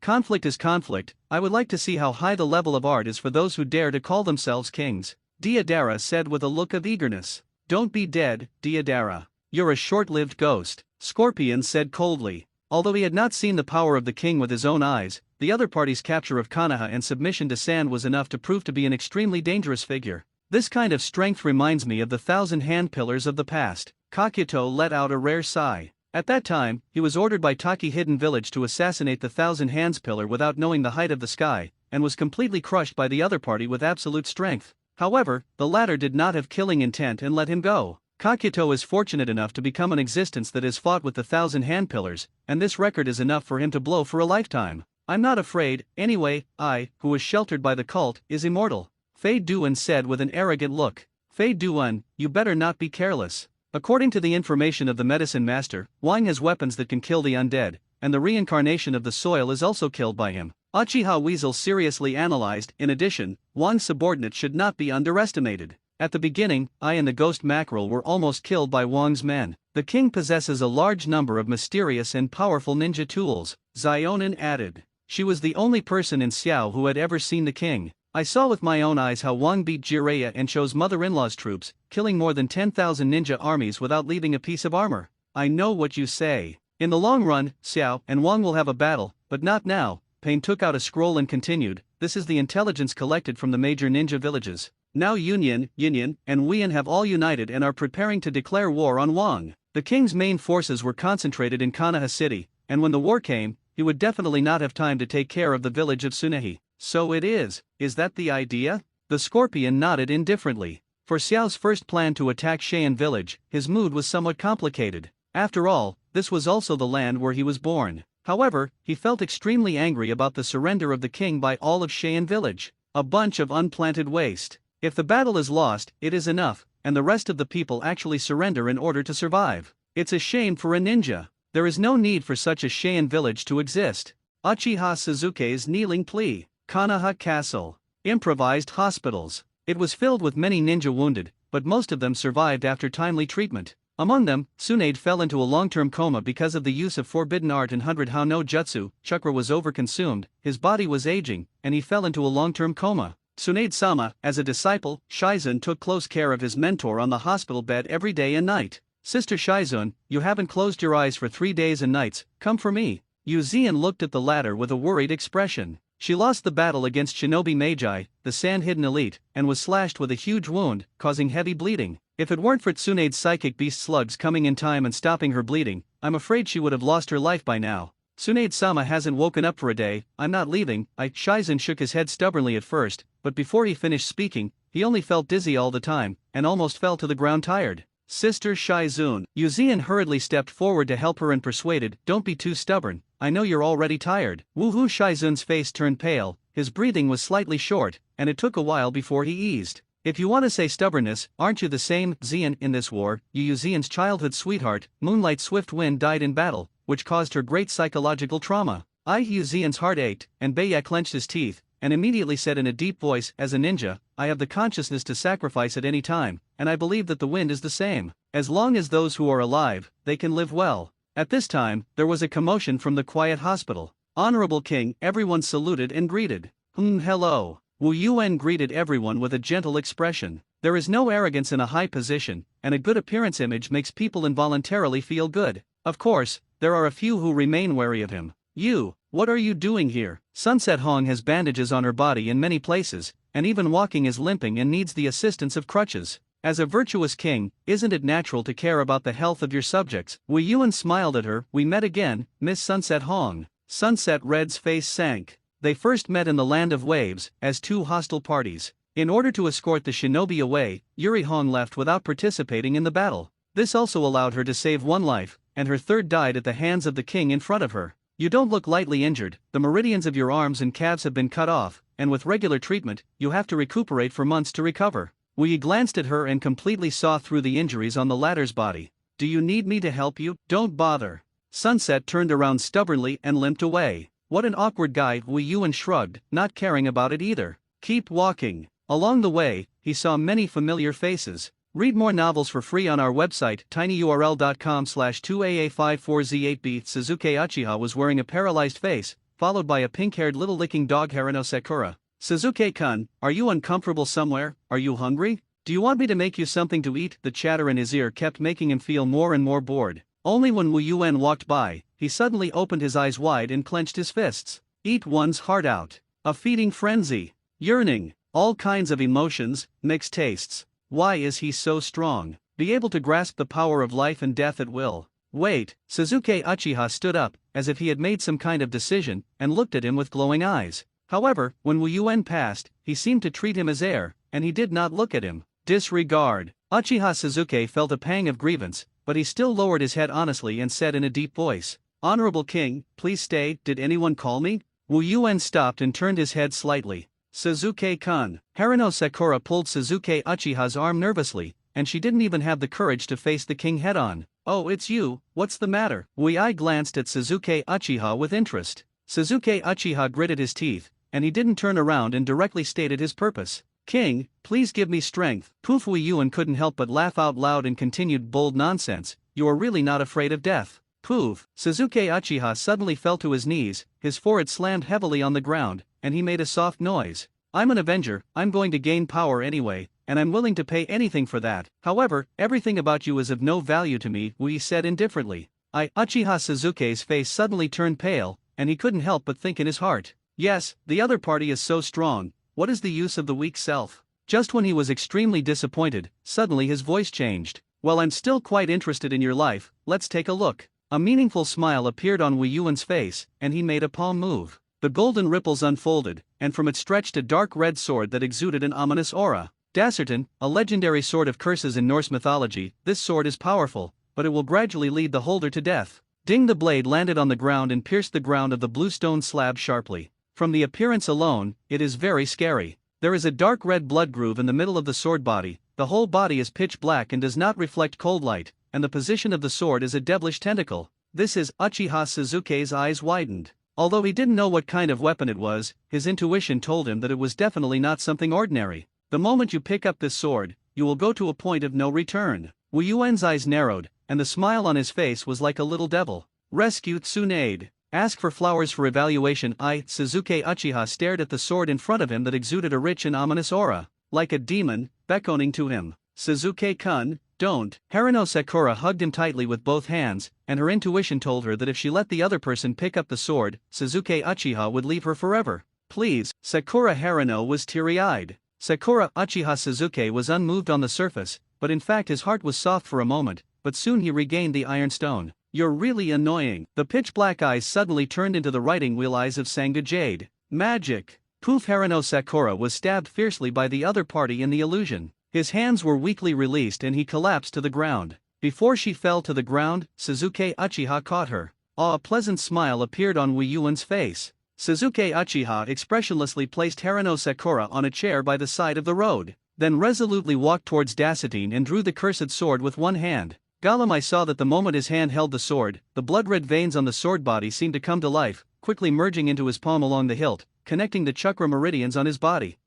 Conflict is conflict. I would like to see how high the level of art is for those who dare to call themselves kings, Deidara said with a look of eagerness. Don't be dead, Deidara. You're a short-lived ghost, Scorpion said coldly. Although he had not seen the power of the king with his own eyes, the other party's capture of Konoha and submission to Sand was enough to prove to be an extremely dangerous figure. This kind of strength reminds me of the 1,000-hand pillars of the past. Kakito let out a rare sigh. At that time, he was ordered by Taki Hidden Village to assassinate the 1,000 Hands pillar without knowing the height of the sky, and was completely crushed by the other party with absolute strength. However, the latter did not have killing intent and let him go. Kakito is fortunate enough to become an existence that has fought with the 1,000 hand pillars, and this record is enough for him to blow for a lifetime. I'm not afraid, anyway. I, who was sheltered by the cult, is immortal, Fei Duan said with an arrogant look. Fei Duan, you better not be careless. According to the information of the medicine master, Wang has weapons that can kill the undead, and the reincarnation of the soil is also killed by him. Uchiha Weasel seriously analyzed. In addition, Wang's subordinates should not be underestimated. At the beginning, I and the ghost mackerel were almost killed by Wang's men. The king possesses a large number of mysterious and powerful ninja tools, Zionin added. She was the only person in Xiao who had ever seen the king. I saw with my own eyes how Wang beat Jiraiya and Cho's mother-in-law's troops, killing more than 10,000 ninja armies without leaving a piece of armor. I know what you say. In the long run, Xiao and Wang will have a battle, but not now. Payne took out a scroll and continued, this is the intelligence collected from the major ninja villages. Now Yunyan, Yinyan, and Weian have all united and are preparing to declare war on Wang. The king's main forces were concentrated in Konoha City, and when the war came, he would definitely not have time to take care of the village of Tsunehi. So it is that the idea? The scorpion nodded indifferently. For Xiao's first plan to attack Cheyenne village, his mood was somewhat complicated. After all, this was also the land where he was born. However, he felt extremely angry about the surrender of the king by all of Cheyenne village. A bunch of unplanted waste. If the battle is lost, it is enough, and the rest of the people actually surrender in order to survive. It's a shame for a ninja. There is no need for such a Cheyenne village to exist. Uchiha Suzuki's kneeling plea. Konoha Castle. Improvised hospitals. It was filled with many ninja wounded, but most of them survived after timely treatment. Among them, Tsunade fell into a long-term coma because of the use of forbidden art and 100 Hao no Jutsu. Chakra was overconsumed, his body was aging, and he fell into a long-term coma. Tsunade-sama, as a disciple, Shizun took close care of his mentor on the hospital bed every day and night. Sister Shizun, you haven't closed your eyes for 3 days and nights, come for me. Yu Zian looked at the latter with a worried expression. She lost the battle against Shinobi Magi, the sand-hidden elite, and was slashed with a huge wound, causing heavy bleeding. If it weren't for Tsunade's psychic beast slugs coming in time and stopping her bleeding, I'm afraid she would have lost her life by now. Tsunade-sama hasn't woken up for a day, I'm not leaving. Shizun shook his head stubbornly at first, but before he finished speaking, he only felt dizzy all the time, and almost fell to the ground tired. Sister Shizun. Yu Zian hurriedly stepped forward to help her and persuaded, don't be too stubborn, I know you're already tired. Woohoo! Shizun's face turned pale, his breathing was slightly short, and it took a while before he eased. If you want to say stubbornness, aren't you the same, Zian? In this war, Yu Zian's childhood sweetheart, Moonlight Swiftwind died in battle, which caused her great psychological trauma. Yu Zian's heart ached, and Beiya clenched his teeth, and immediately said in a deep voice, as a ninja, I have the consciousness to sacrifice at any time, and I believe that the wind is the same. As long as those who are alive, they can live well. At this time, there was a commotion from the quiet hospital. Honorable King, everyone saluted and greeted. Hello. Wu Yuan greeted everyone with a gentle expression. There is no arrogance in a high position, and a good appearance image makes people involuntarily feel good. Of course, there are a few who remain wary of him. You, what are you doing here? Sunset Hong has bandages on her body in many places, and even walking is limping and needs the assistance of crutches. As a virtuous king, isn't it natural to care about the health of your subjects? Wu Yuan smiled at her. We met again, Miss Sunset Hong. Sunset Red's face sank. They first met in the Land of Waves, as two hostile parties. In order to escort the shinobi away, Yuri Hong left without participating in the battle. This also allowed her to save one life, and her third died at the hands of the king in front of her. You don't look lightly injured, the meridians of your arms and calves have been cut off, and with regular treatment, you have to recuperate for months to recover. Wu Yi glanced at her and completely saw through the injuries on the latter's body. Do you need me to help you? Don't bother. Sunset turned around stubbornly and limped away. What an awkward guy, Wu Yuan shrugged, not caring about it either. Keep walking. Along the way, he saw many familiar faces. Read more novels for free on our website, tinyurl.com/2aa54z8b. Suzuki Uchiha was wearing a paralyzed face, followed by a pink-haired little licking dog Harano Sakura. Suzuki-kun, are you uncomfortable somewhere? Are you hungry? Do you want me to make you something to eat? The chatter in his ear kept making him feel more and more bored. Only when Wu Yuan walked by, he suddenly opened his eyes wide and clenched his fists. Eat one's heart out. A feeding frenzy. Yearning. All kinds of emotions, mixed tastes. Why is he so strong? Be able to grasp the power of life and death at will. Wait, Suzuki Uchiha stood up, as if he had made some kind of decision, and looked at him with glowing eyes. However, when Wu Yuan passed, he seemed to treat him as air, and he did not look at him. Disregard. Uchiha Suzuki felt a pang of grievance, but he still lowered his head honestly and said in a deep voice, Honorable King, please stay, did anyone call me? Wu Yuan stopped and turned his head slightly. Suzuki-kun. Harano Sakura pulled Suzuki Uchiha's arm nervously, and she didn't even have the courage to face the king head-on. Oh, it's you, what's the matter? Wu Yi glanced at Suzuki Uchiha with interest. Suzuki Uchiha gritted his teeth, and he didn't turn around and directly stated his purpose. King, please give me strength. Poof. Wu Yuan couldn't help but laugh out loud and continued, bold nonsense, you are really not afraid of death. Poof. Suzuki Uchiha suddenly fell to his knees, his forehead slammed heavily on the ground, and he made a soft noise. I'm an avenger, I'm going to gain power anyway, and I'm willing to pay anything for that. However, everything about you is of no value to me, Wu Yi said indifferently. Uchiha Suzuki's face suddenly turned pale, and he couldn't help but think in his heart. Yes, the other party is so strong, what is the use of the weak self? Just when he was extremely disappointed, suddenly his voice changed. Well, I'm still quite interested in your life, let's take a look. A meaningful smile appeared on Wu Yuan's face, and he made a palm move. The golden ripples unfolded, and from it stretched a dark red sword that exuded an ominous aura. Dasserton, a legendary sword of curses in Norse mythology, this sword is powerful, but it will gradually lead the holder to death. Ding! The blade landed on the ground and pierced the ground of the blue stone slab sharply. From the appearance alone, it is very scary. There is a dark red blood groove in the middle of the sword body, the whole body is pitch black and does not reflect cold light, and the position of the sword is a devilish tentacle. This is Uchiha Suzuki's eyes widened. Although he didn't know what kind of weapon it was, his intuition told him that it was definitely not something ordinary. The moment you pick up this sword, you will go to a point of no return. Wu Yuan's eyes narrowed, and the smile on his face was like a little devil. Rescue Tsunade. Ask for flowers for evaluation. Suzuki Uchiha stared at the sword in front of him that exuded a rich and ominous aura, like a demon, beckoning to him. Suzuki-kun, don't. Harino Sakura hugged him tightly with both hands, and her intuition told her that if she let the other person pick up the sword, Suzuki Uchiha would leave her forever. Please. Sakura Harino was teary-eyed. Sakura Uchiha Suzuki was unmoved on the surface, but in fact his heart was soft for a moment, but soon he regained the iron stone. You're really annoying. The pitch-black eyes suddenly turned into the writing wheel eyes of Sanga Jade. Magic. Poof! Harino Sakura was stabbed fiercely by the other party in the illusion. His hands were weakly released and he collapsed to the ground. Before she fell to the ground, Suzuki Uchiha caught her. A pleasant smile appeared on Wu Yuan's face. Suzuki Uchiha expressionlessly placed Harino Sakura on a chair by the side of the road, then resolutely walked towards Dasatine and drew the cursed sword with one hand. Galamai saw that the moment his hand held the sword, the blood-red veins on the sword body seemed to come to life, quickly merging into his palm along the hilt, connecting the chakra meridians on his body.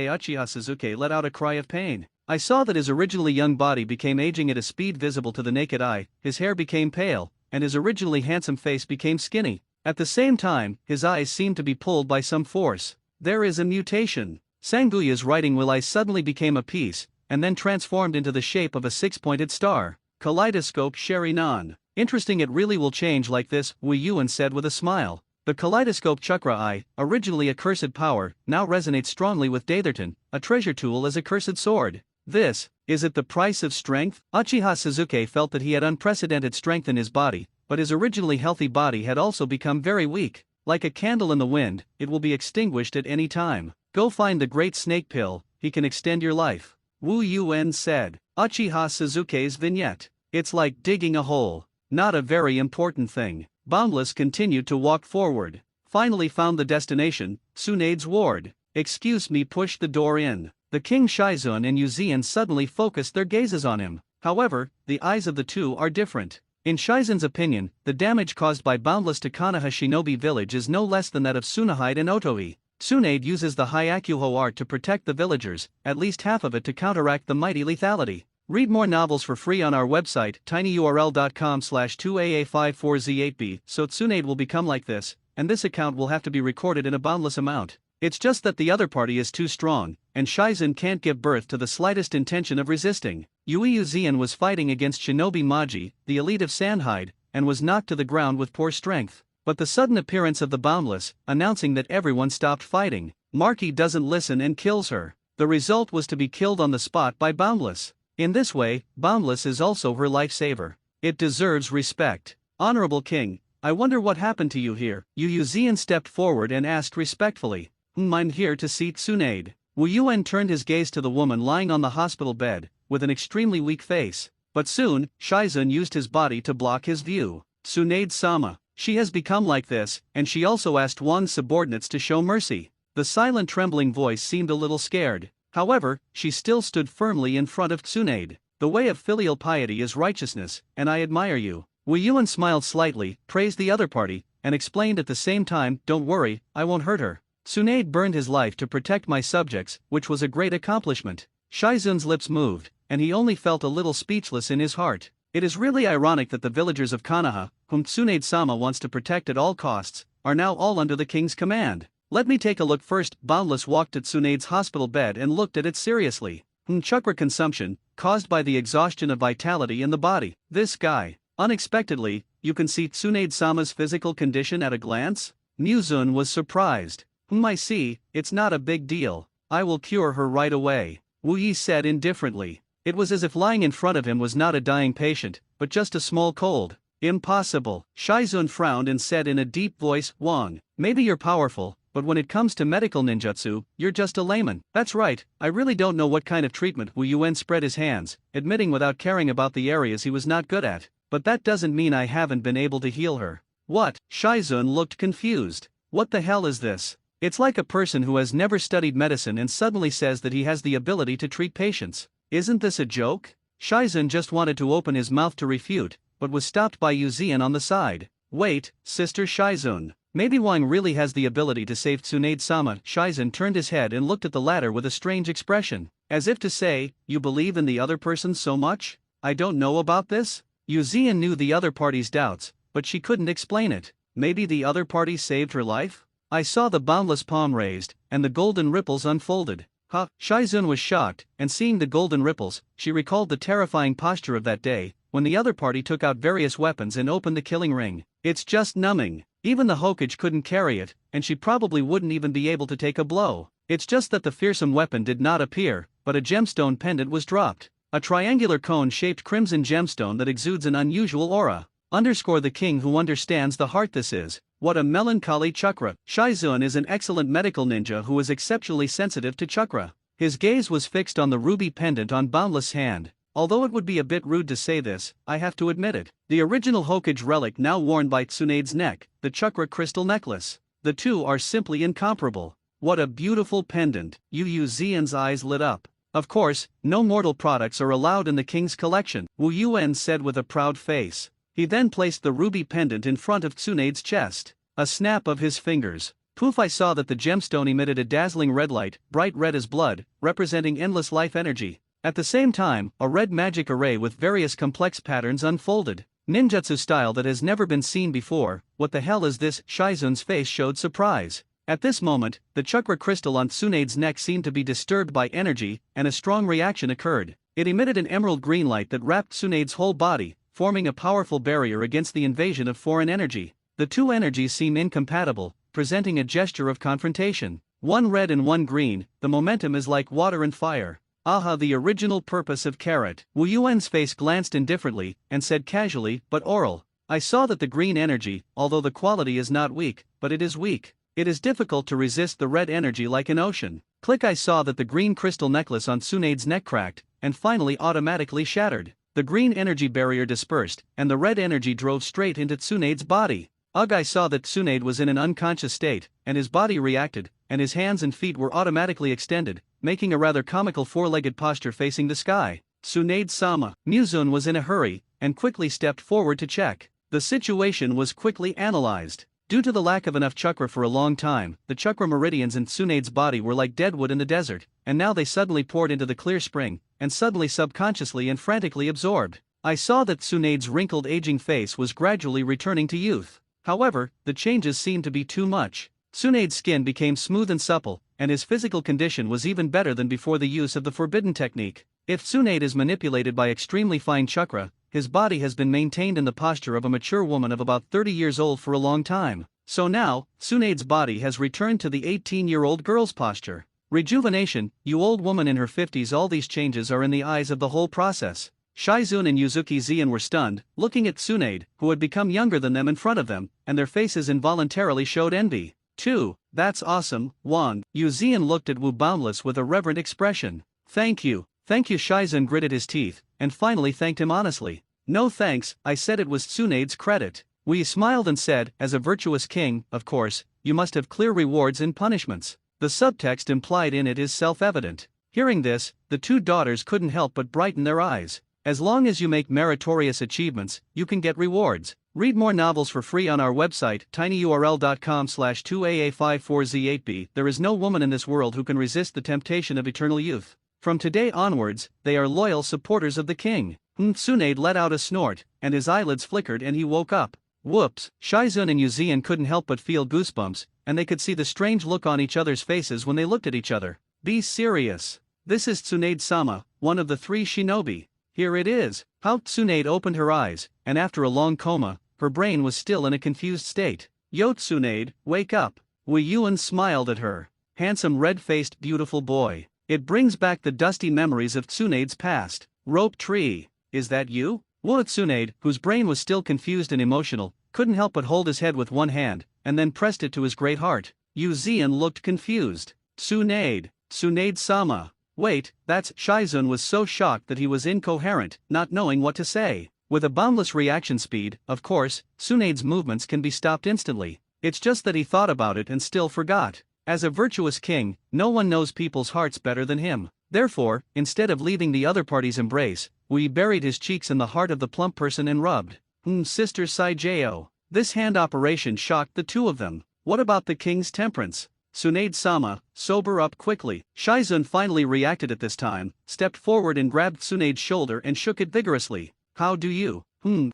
Uchiha Suzuki let out a cry of pain. I saw that his originally young body became aging at a speed visible to the naked eye, his hair became pale, and his originally handsome face became skinny. At the same time, his eyes seemed to be pulled by some force. There is a mutation. Sanguya's writing will eyes suddenly became a piece, and then transformed into the shape of a six-pointed star. Kaleidoscope Sherinan. Interesting, it really will change like this, Wu Yuan said with a smile. The kaleidoscope chakra eye, originally a cursed power, now resonates strongly with Datherton, a treasure tool as a cursed sword. This, is it the price of strength? Uchiha Suzuki felt that he had unprecedented strength in his body, but his originally healthy body had also become very weak. Like a candle in the wind, it will be extinguished at any time. Go find the great snake pill, he can extend your life. Wu Yuan said. Uchiha Suzuki's vignette. It's like digging a hole. Not a very important thing. Boundless continued to walk forward. Finally found the destination, Tsunade's ward. Excuse me, pushed the door in. The King Shizun and Yuzian suddenly focused their gazes on him. However, the eyes of the two are different. In Shizun's opinion, the damage caused by Boundless to Konoha Shinobi village is no less than that of Tsunahide and Otoi. Tsunade uses the Hyakuho art to protect the villagers, at least half of it to counteract the mighty lethality. Read more novels for free on our website, tinyurl.com/2aa54z8b. So Tsunade will become like this, and this account will have to be recorded in a boundless amount. It's just that the other party is too strong, and Shizun can't give birth to the slightest intention of resisting. Yui Uzian was fighting against Shinobi Maji, the elite of Sandhide, and was knocked to the ground with poor strength. But the sudden appearance of the Boundless, announcing that everyone stopped fighting, Marky doesn't listen and kills her. The result was to be killed on the spot by Boundless. In this way, Boundless is also her lifesaver. It deserves respect. Honorable King, I wonder what happened to you here. Yu Zian stepped forward and asked respectfully. I'm here to see Tsunade. Wu Yuan turned his gaze to the woman lying on the hospital bed, with an extremely weak face. But soon, Shizun used his body to block his view. Tsunade-sama. She has become like this, and she also asked Wang's subordinates to show mercy. The silent trembling voice seemed a little scared. However, she still stood firmly in front of Tsunade. The way of filial piety is righteousness, and I admire you. Wu Yuan smiled slightly, praised the other party, and explained at the same time, don't worry, I won't hurt her. Tsunade burned his life to protect my subjects, which was a great accomplishment. Shizun's lips moved, and he only felt a little speechless in his heart. It is really ironic that the villagers of Konoha, whom Tsunade-sama wants to protect at all costs, are now all under the king's command. Let me take a look first. Boundless walked to Tsunade's hospital bed and looked at it seriously. Chakra consumption, caused by the exhaustion of vitality in the body. This guy. Unexpectedly, you can see Tsunade-sama's physical condition at a glance? Muzun was surprised. I see, it's not a big deal. I will cure her right away, Wu Yi said indifferently. It was as if lying in front of him was not a dying patient, but just a small cold. Impossible. Shaizun frowned and said in a deep voice, Wang, maybe you're powerful, but when it comes to medical ninjutsu, you're just a layman. That's right, I really don't know what kind of treatment. Wu Yuan spread his hands, admitting without caring about the areas he was not good at. But that doesn't mean I haven't been able to heal her. What? Shaizun looked confused. What the hell is this? It's like a person who has never studied medicine and suddenly says that he has the ability to treat patients. Isn't this a joke? Shaizun just wanted to open his mouth to refute, but was stopped by Yu Zian on the side. Wait, Sister Shaizun. Maybe Wang really has the ability to save Tsunade-sama. Shaizun turned his head and looked at the latter with a strange expression, as if to say, you believe in the other person so much? I don't know about this? Yu Zian knew the other party's doubts, but she couldn't explain it. Maybe the other party saved her life? I saw the boundless palm raised, and the golden ripples unfolded. Ha! Shaizun was shocked, and seeing the golden ripples, she recalled the terrifying posture of that day, when the other party took out various weapons and opened the killing ring. It's just numbing. Even the Hokage couldn't carry it, and she probably wouldn't even be able to take a blow. It's just that the fearsome weapon did not appear, but a gemstone pendant was dropped. A triangular cone-shaped crimson gemstone that exudes an unusual aura. Underscore the king who understands the heart. This is. What a melancholy chakra. Shaizun is an excellent medical ninja who is exceptionally sensitive to chakra. His gaze was fixed on the ruby pendant on Boundless' hand. Although it would be a bit rude to say this, I have to admit it. The original Hokage relic now worn by Tsunade's neck, the chakra crystal necklace. The two are simply incomparable. What a beautiful pendant. Yu Zian's eyes lit up. Of course, no mortal products are allowed in the king's collection, Wu Yuan said with a proud face. He then placed the ruby pendant in front of Tsunade's chest. A snap of his fingers. Poof! I saw that the gemstone emitted a dazzling red light, bright red as blood, representing endless life energy. At the same time, a red magic array with various complex patterns unfolded. Ninjutsu style that has never been seen before. What the hell is this? Shaizun's face showed surprise. At this moment, the chakra crystal on Tsunade's neck seemed to be disturbed by energy, and a strong reaction occurred. It emitted an emerald green light that wrapped Tsunade's whole body, forming a powerful barrier against the invasion of foreign energy. The two energies seem incompatible, presenting a gesture of confrontation. One red and one green, the momentum is like water and fire. Aha, the original purpose of carrot. Wu Yuan's face glanced indifferently, and said casually, but oral. I saw that the green energy, although the quality is not weak, but it is weak. It is difficult to resist the red energy like an ocean. Click! I saw that the green crystal necklace on Tsunade's neck cracked, and finally automatically shattered. The green energy barrier dispersed, and the red energy drove straight into Tsunade's body. Ugh! I saw that Tsunade was in an unconscious state, and his body reacted, and his hands and feet were automatically extended, making a rather comical four-legged posture facing the sky. Tsunade-sama. Muzun was in a hurry, and quickly stepped forward to check. The situation was quickly analyzed. Due to the lack of enough chakra for a long time, the chakra meridians in Tsunade's body were like deadwood in the desert, and now they suddenly poured into the clear spring, and suddenly subconsciously and frantically absorbed. I saw that Tsunade's wrinkled aging face was gradually returning to youth. However, the changes seemed to be too much. Tsunade's skin became smooth and supple, and his physical condition was even better than before the use of the forbidden technique. If Tsunade is manipulated by extremely fine chakra, his body has been maintained in the posture of a mature woman of about 30 years old for a long time. So now, Tsunade's body has returned to the 18-year-old girl's posture. Rejuvenation, you old woman in her 50s. All these changes are in the eyes of the whole process. Shaizun and Yuzuki Zian were stunned, looking at Tsunade, who had become younger than them in front of them, and their faces involuntarily showed envy. Too, that's awesome, Wang. Yu Zian looked at Wu Boundless with a reverent expression. Thank you. Shaizun gritted his teeth, and finally thanked him honestly. No thanks, I said it was Tsunade's credit. Wu smiled and said, as a virtuous king, of course, you must have clear rewards and punishments. The subtext implied in it is self-evident. Hearing this, the two daughters couldn't help but brighten their eyes. As long as you make meritorious achievements, you can get rewards. Read more novels for free on our website, tinyurl.com/2aa54z8b. There is no woman in this world who can resist the temptation of eternal youth. From today onwards, they are loyal supporters of the king. Tsunade let out a snort, and his eyelids flickered and he woke up. Whoops! Shaizun and Yu Zian couldn't help but feel goosebumps, and they could see the strange look on each other's faces when they looked at each other. Be serious. This is Tsunade-sama, one of the 3 shinobi. Here it is. How? Tsunade opened her eyes, and after a long coma, her brain was still in a confused state. Yo Tsunade, wake up. Wei Yuan smiled at her. Handsome red-faced beautiful boy. It brings back the dusty memories of Tsunade's past. Rope tree. Is that you? Tsunade, whose brain was still confused and emotional, couldn't help but hold his head with one hand, and then pressed it to his great heart. Yu Zian looked confused. Tsunade. Tsunade-sama. Wait, that's. Shizun was so shocked that he was incoherent, not knowing what to say. With a boundless reaction speed, of course, Tsunade's movements can be stopped instantly. It's just that he thought about it and still forgot. As a virtuous king, no one knows people's hearts better than him. Therefore, instead of leaving the other party's embrace, Wei buried his cheeks in the heart of the plump person and rubbed. Sister Saijao. This hand operation shocked the two of them. What about the king's temperance? Tsunade-sama, sober up quickly. Shizun finally reacted at this time, stepped forward and grabbed Tsunade's shoulder and shook it vigorously. How do you?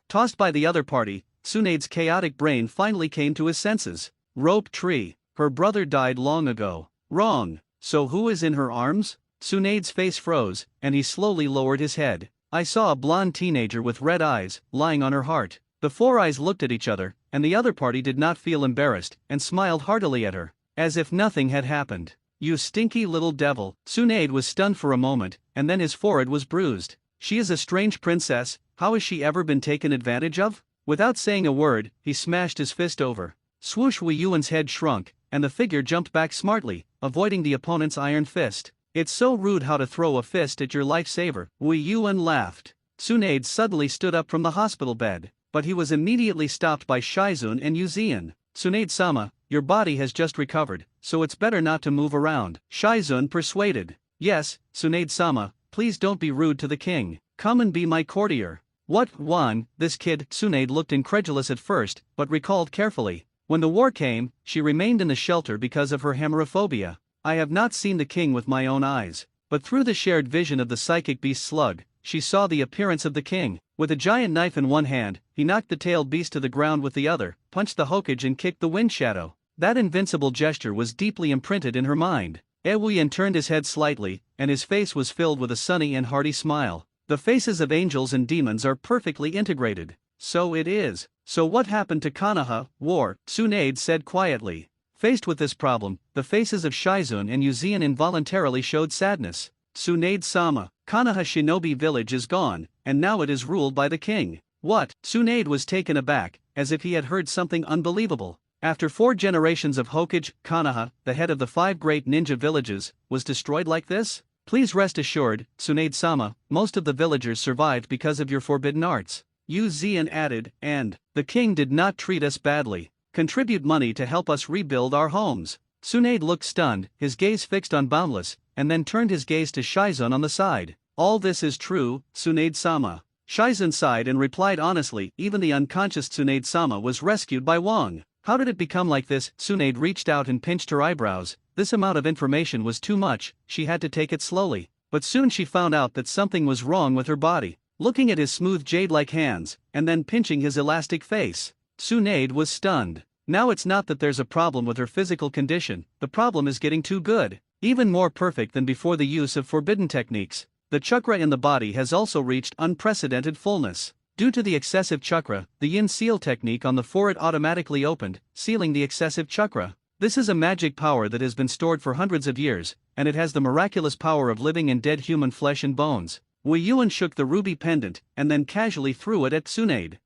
Tossed by the other party, Tsunade's chaotic brain finally came to his senses. Rope tree. Her brother died long ago. Wrong. So who is in her arms? Tsunade's face froze, and he slowly lowered his head. I saw a blonde teenager with red eyes, lying on her heart. The 4 eyes looked at each other, and the other party did not feel embarrassed, and smiled heartily at her, as if nothing had happened. You stinky little devil. Tsunade was stunned for a moment, and then his forehead was bruised. She is a strange princess. How has she ever been taken advantage of? Without saying a word, he smashed his fist over. Swoosh! Wei Yuan's head shrunk, and the figure jumped back smartly, avoiding the opponent's iron fist. It's so rude how to throw a fist at your lifesaver. Wei Yuan laughed. Tsunade suddenly stood up from the hospital bed, but he was immediately stopped by Shizun and Yu Zian. Tsunade-sama, your body has just recovered, so it's better not to move around. Shizun persuaded. Yes, Tsunade-sama, please don't be rude to the king. Come and be my courtier. What? Juan, this kid. Tsunade looked incredulous at first, but recalled carefully. When the war came, she remained in the shelter because of her hemerophobia. I have not seen the king with my own eyes, but through the shared vision of the psychic beast Slug, she saw the appearance of the king. With a giant knife in one hand, he knocked the tailed beast to the ground with the other, punched the Hokage and kicked the wind shadow. That invincible gesture was deeply imprinted in her mind. Ewian turned his head slightly, and his face was filled with a sunny and hearty smile. The faces of angels and demons are perfectly integrated. So it is. So what happened to Konoha? War, Tsunade said quietly. Faced with this problem, the faces of Shizun and Yu Zian involuntarily showed sadness. Tsunade-sama, Konoha Shinobi village is gone, and now it is ruled by the king. What? Tsunade was taken aback, as if he had heard something unbelievable. After 4 generations of Hokage, Konoha, the head of the 5 great ninja villages, was destroyed like this? Please rest assured, Tsunade-sama, most of the villagers survived because of your forbidden arts. Yu Zian added, and the king did not treat us badly. Contribute money to help us rebuild our homes. Tsunade looked stunned, his gaze fixed on Boundless, and then turned his gaze to Shizun on the side. All this is true, Tsunade-sama. Shizun sighed and replied honestly, even the unconscious Tsunade-sama was rescued by Wang. How did it become like this? Tsunade reached out and pinched her eyebrows. This amount of information was too much, she had to take it slowly. But soon she found out that something was wrong with her body. Looking at his smooth jade-like hands, and then pinching his elastic face, Tsunade was stunned. Now it's not that there's a problem with her physical condition, the problem is getting too good. Even more perfect than before the use of forbidden techniques. The chakra in the body has also reached unprecedented fullness. Due to the excessive chakra, the yin seal technique on the forehead automatically opened, sealing the excessive chakra. This is a magic power that has been stored for hundreds of years, and it has the miraculous power of living in dead human flesh and bones. Wei Yuan shook the ruby pendant, and then casually threw it at Tsunade.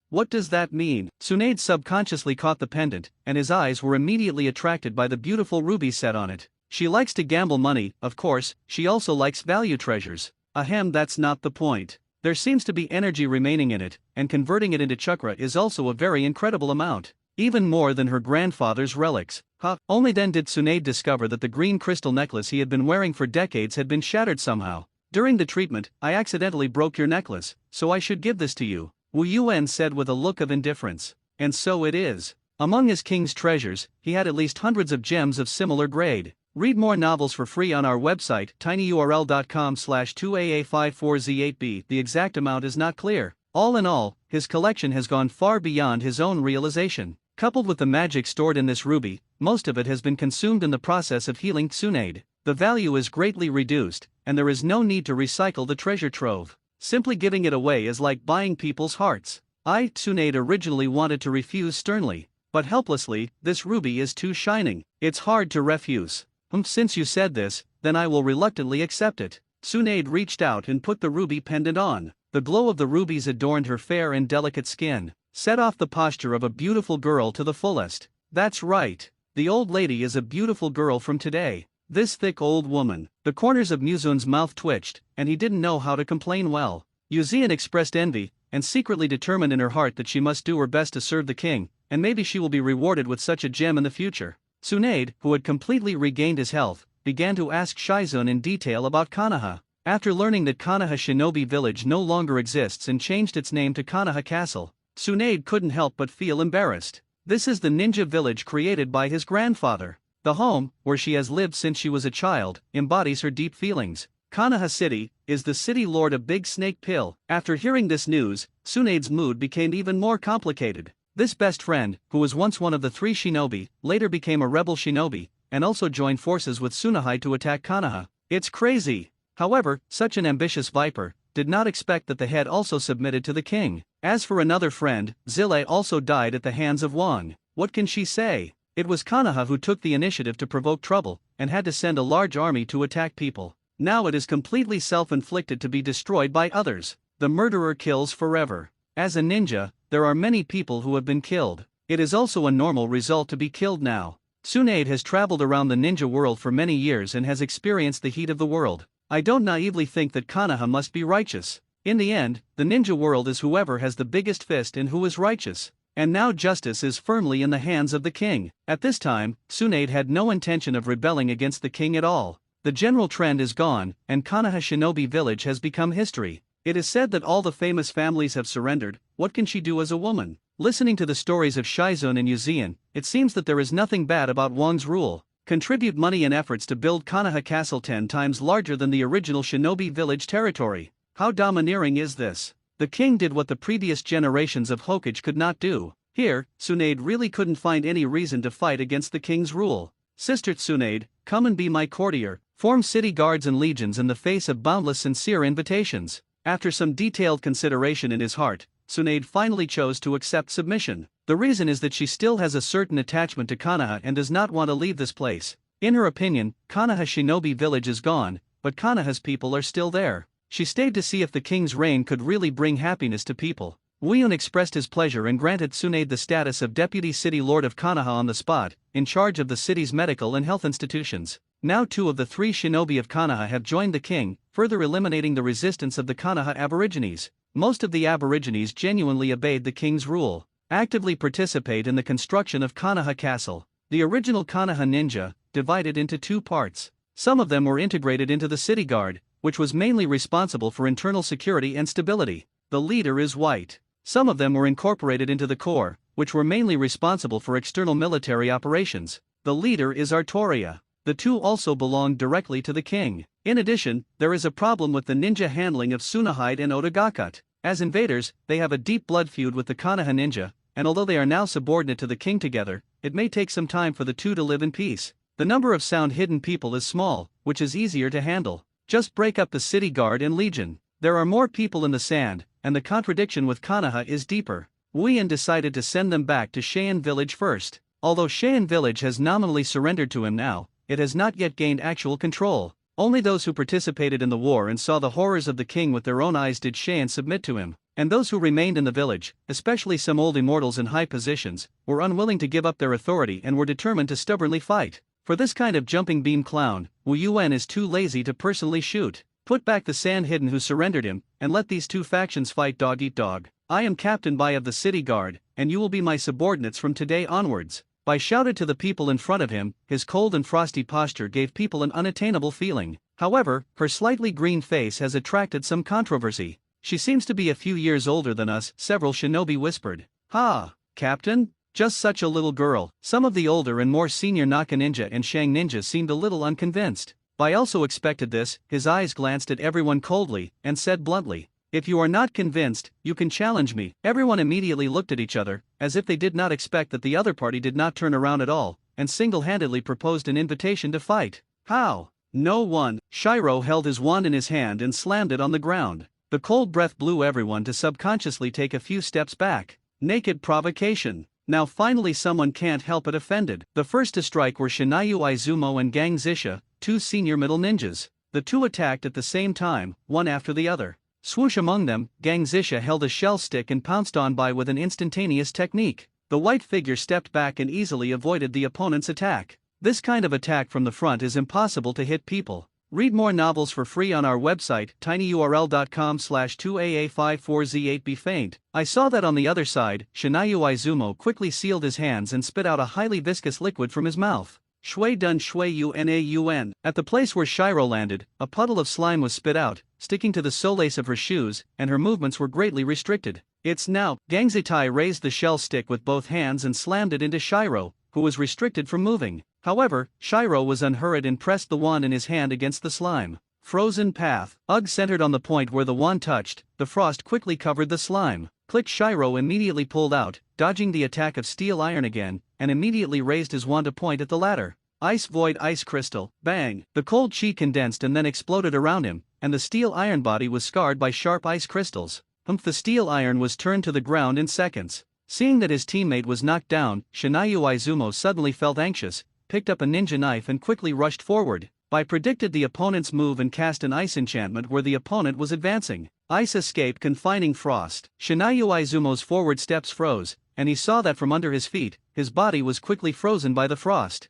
What does that mean? Tsunade subconsciously caught the pendant, and his eyes were immediately attracted by the beautiful ruby set on it. She likes to gamble money, of course, she also likes value treasures. Ahem, that's not the point. There seems to be energy remaining in it, and converting it into chakra is also a very incredible amount. Even more than her grandfather's relics. Only then did Tsunade discover that the green crystal necklace he had been wearing for decades had been shattered somehow. During the treatment, I accidentally broke your necklace, so I should give this to you, Wu Yuan said with a look of indifference. And so it is. Among his king's treasures, he had at least hundreds of gems of similar grade. Read more novels for free on our website, tinyurl.com/2aa54z8b. The exact amount is not clear. All in all, his collection has gone far beyond his own realization. Coupled with the magic stored in this ruby, most of it has been consumed in the process of healing Tsunade. The value is greatly reduced, and there is no need to recycle the treasure trove. Simply giving it away is like buying people's hearts. Tsunade originally wanted to refuse sternly, but helplessly, this ruby is too shining. It's hard to refuse. Since you said this, then I will reluctantly accept it. Tsunade reached out and put the ruby pendant on. The glow of the rubies adorned her fair and delicate skin, set off the posture of a beautiful girl to the fullest. That's right. The old lady is a beautiful girl from today. This thick old woman. The corners of Muzun's mouth twitched, and he didn't know how to complain well. Yuzian expressed envy, and secretly determined in her heart that she must do her best to serve the king, and maybe she will be rewarded with such a gem in the future. Tsunade, who had completely regained his health, began to ask Shizun in detail about Konoha. After learning that Konoha Shinobi Village no longer exists and changed its name to Konoha Castle, Tsunade couldn't help but feel embarrassed. This is the ninja village created by his grandfather. The home, where she has lived since she was a child, embodies her deep feelings. Konoha City is the city lord of Big Snake Pill. After hearing this news, Tsunade's mood became even more complicated. This best friend, who was once one of the 3 shinobi, later became a rebel shinobi, and also joined forces with Tsunahide to attack Konoha. It's crazy. However, such an ambitious viper did not expect that the head also submitted to the king. As for another friend, Zille also died at the hands of Wang. What can she say? It was Konoha who took the initiative to provoke trouble, and had to send a large army to attack people. Now it is completely self-inflicted to be destroyed by others. The murderer kills forever. As a ninja, there are many people who have been killed. It is also a normal result to be killed now. Tsunade has traveled around the ninja world for many years and has experienced the heat of the world. I don't naively think that Konoha must be righteous. In the end, the ninja world is whoever has the biggest fist and who is righteous. And now justice is firmly in the hands of the king. At this time, Tsunade had no intention of rebelling against the king at all. The general trend is gone, and Konoha Shinobi Village has become history. It is said that all the famous families have surrendered. What can she do as a woman? Listening to the stories of Shizun and Yuzian, it seems that there is nothing bad about Wang's rule. Contribute money and efforts to build Konoha Castle 10 times larger than the original Shinobi Village territory. How domineering is this? The king did what the previous generations of Hokage could not do. Here, Tsunade really couldn't find any reason to fight against the king's rule. Sister Tsunade, come and be my courtier. Form city guards and legions in the face of boundless sincere invitations. After some detailed consideration in his heart, Tsunade finally chose to accept submission. The reason is that she still has a certain attachment to Konoha and does not want to leave this place. In her opinion, Konoha Shinobi Village is gone, but Konoha's people are still there. She stayed to see if the king's reign could really bring happiness to people. Wuyun expressed his pleasure and granted Tsunade the status of Deputy City Lord of Konoha on the spot, in charge of the city's medical and health institutions. Now 2 of the 3 shinobi of Konoha have joined the king, further eliminating the resistance of the Konoha aborigines. Most of the aborigines genuinely obeyed the king's rule. Actively participate in the construction of Konoha Castle. The original Konoha ninja, divided into 2 parts. Some of them were integrated into the city guard, which was mainly responsible for internal security and stability. The leader is white. Some of them were incorporated into the corps, which were mainly responsible for external military operations. The leader is Artoria. The 2 also belonged directly to the king. In addition, there is a problem with the ninja handling of Tsunahide and Otagakut. As invaders, they have a deep blood feud with the Konoha ninja, and although they are now subordinate to the king together, it may take some time for the 2 to live in peace. The number of sound hidden people is small, which is easier to handle. Just break up the city guard and legion. There are more people in the sand, and the contradiction with Konoha is deeper. Wuyun decided to send them back to Cheyenne Village first. Although Cheyenne Village has nominally surrendered to him now, it has not yet gained actual control. Only those who participated in the war and saw the horrors of the king with their own eyes did Cheyenne submit to him, and those who remained in the village, especially some old immortals in high positions, were unwilling to give up their authority and were determined to stubbornly fight. For this kind of jumping beam clown, Wu Yuan is too lazy to personally shoot. Put back the sand hidden who surrendered him, and let these 2 factions fight dog eat dog. I am Captain Bai of the city guard, and you will be my subordinates from today onwards. Bai shouted to the people in front of him. His cold and frosty posture gave people an unattainable feeling. However, her slightly green face has attracted some controversy. She seems to be a few years older than us, several shinobi whispered. Ha, Captain? Just such a little girl. Some of the older and more senior Naka ninja and Shang ninja seemed a little unconvinced. Bai also expected this. His eyes glanced at everyone coldly, and said bluntly, If you are not convinced, you can challenge me. Everyone immediately looked at each other, as if they did not expect that the other party did not turn around at all, and single-handedly proposed an invitation to fight. How? No one. Shiro held his wand in his hand and slammed it on the ground. The cold breath blew everyone to subconsciously take a few steps back. Naked provocation. Now finally someone can't help but offended. The first to strike were Shinayu Izumo and Gang Zisha, two senior middle ninjas. The two attacked at the same time, one after the other. Swoosh among them, Gang Zisha held a shell stick and pounced on Bai with an instantaneous technique. The white figure stepped back and easily avoided the opponent's attack. This kind of attack from the front is impossible to hit people. Read more novels for free on our website, tinyurl.com/2aa54z8bfaint. I saw that on the other side, Shinayu Izumo quickly sealed his hands and spit out a highly viscous liquid from his mouth. Shui dun shui yun. At the place where Shiro landed, a puddle of slime was spit out, sticking to the soles of her shoes, and her movements were greatly restricted. It's now. Gangzitai raised the shell stick with both hands and slammed it into Shiro, who was restricted from moving. However, Shiro was unhurried and pressed the wand in his hand against the slime. Frozen path. Ugg centered on the point where the wand touched, the frost quickly covered the slime. Click. Shiro immediately pulled out, dodging the attack of steel iron again, and immediately raised his wand to point at the latter. Ice void ice crystal. Bang! The cold chi condensed and then exploded around him, and the steel iron body was scarred by sharp ice crystals. The steel iron was turned to the ground in seconds. Seeing that his teammate was knocked down, Shinayu Izumo suddenly felt anxious, picked up a ninja knife and quickly rushed forward. Bai predicted the opponent's move and cast an ice enchantment where the opponent was advancing. Ice escape confining frost. Shinayu Izumo's forward steps froze, and he saw that from under his feet, his body was quickly frozen by the frost.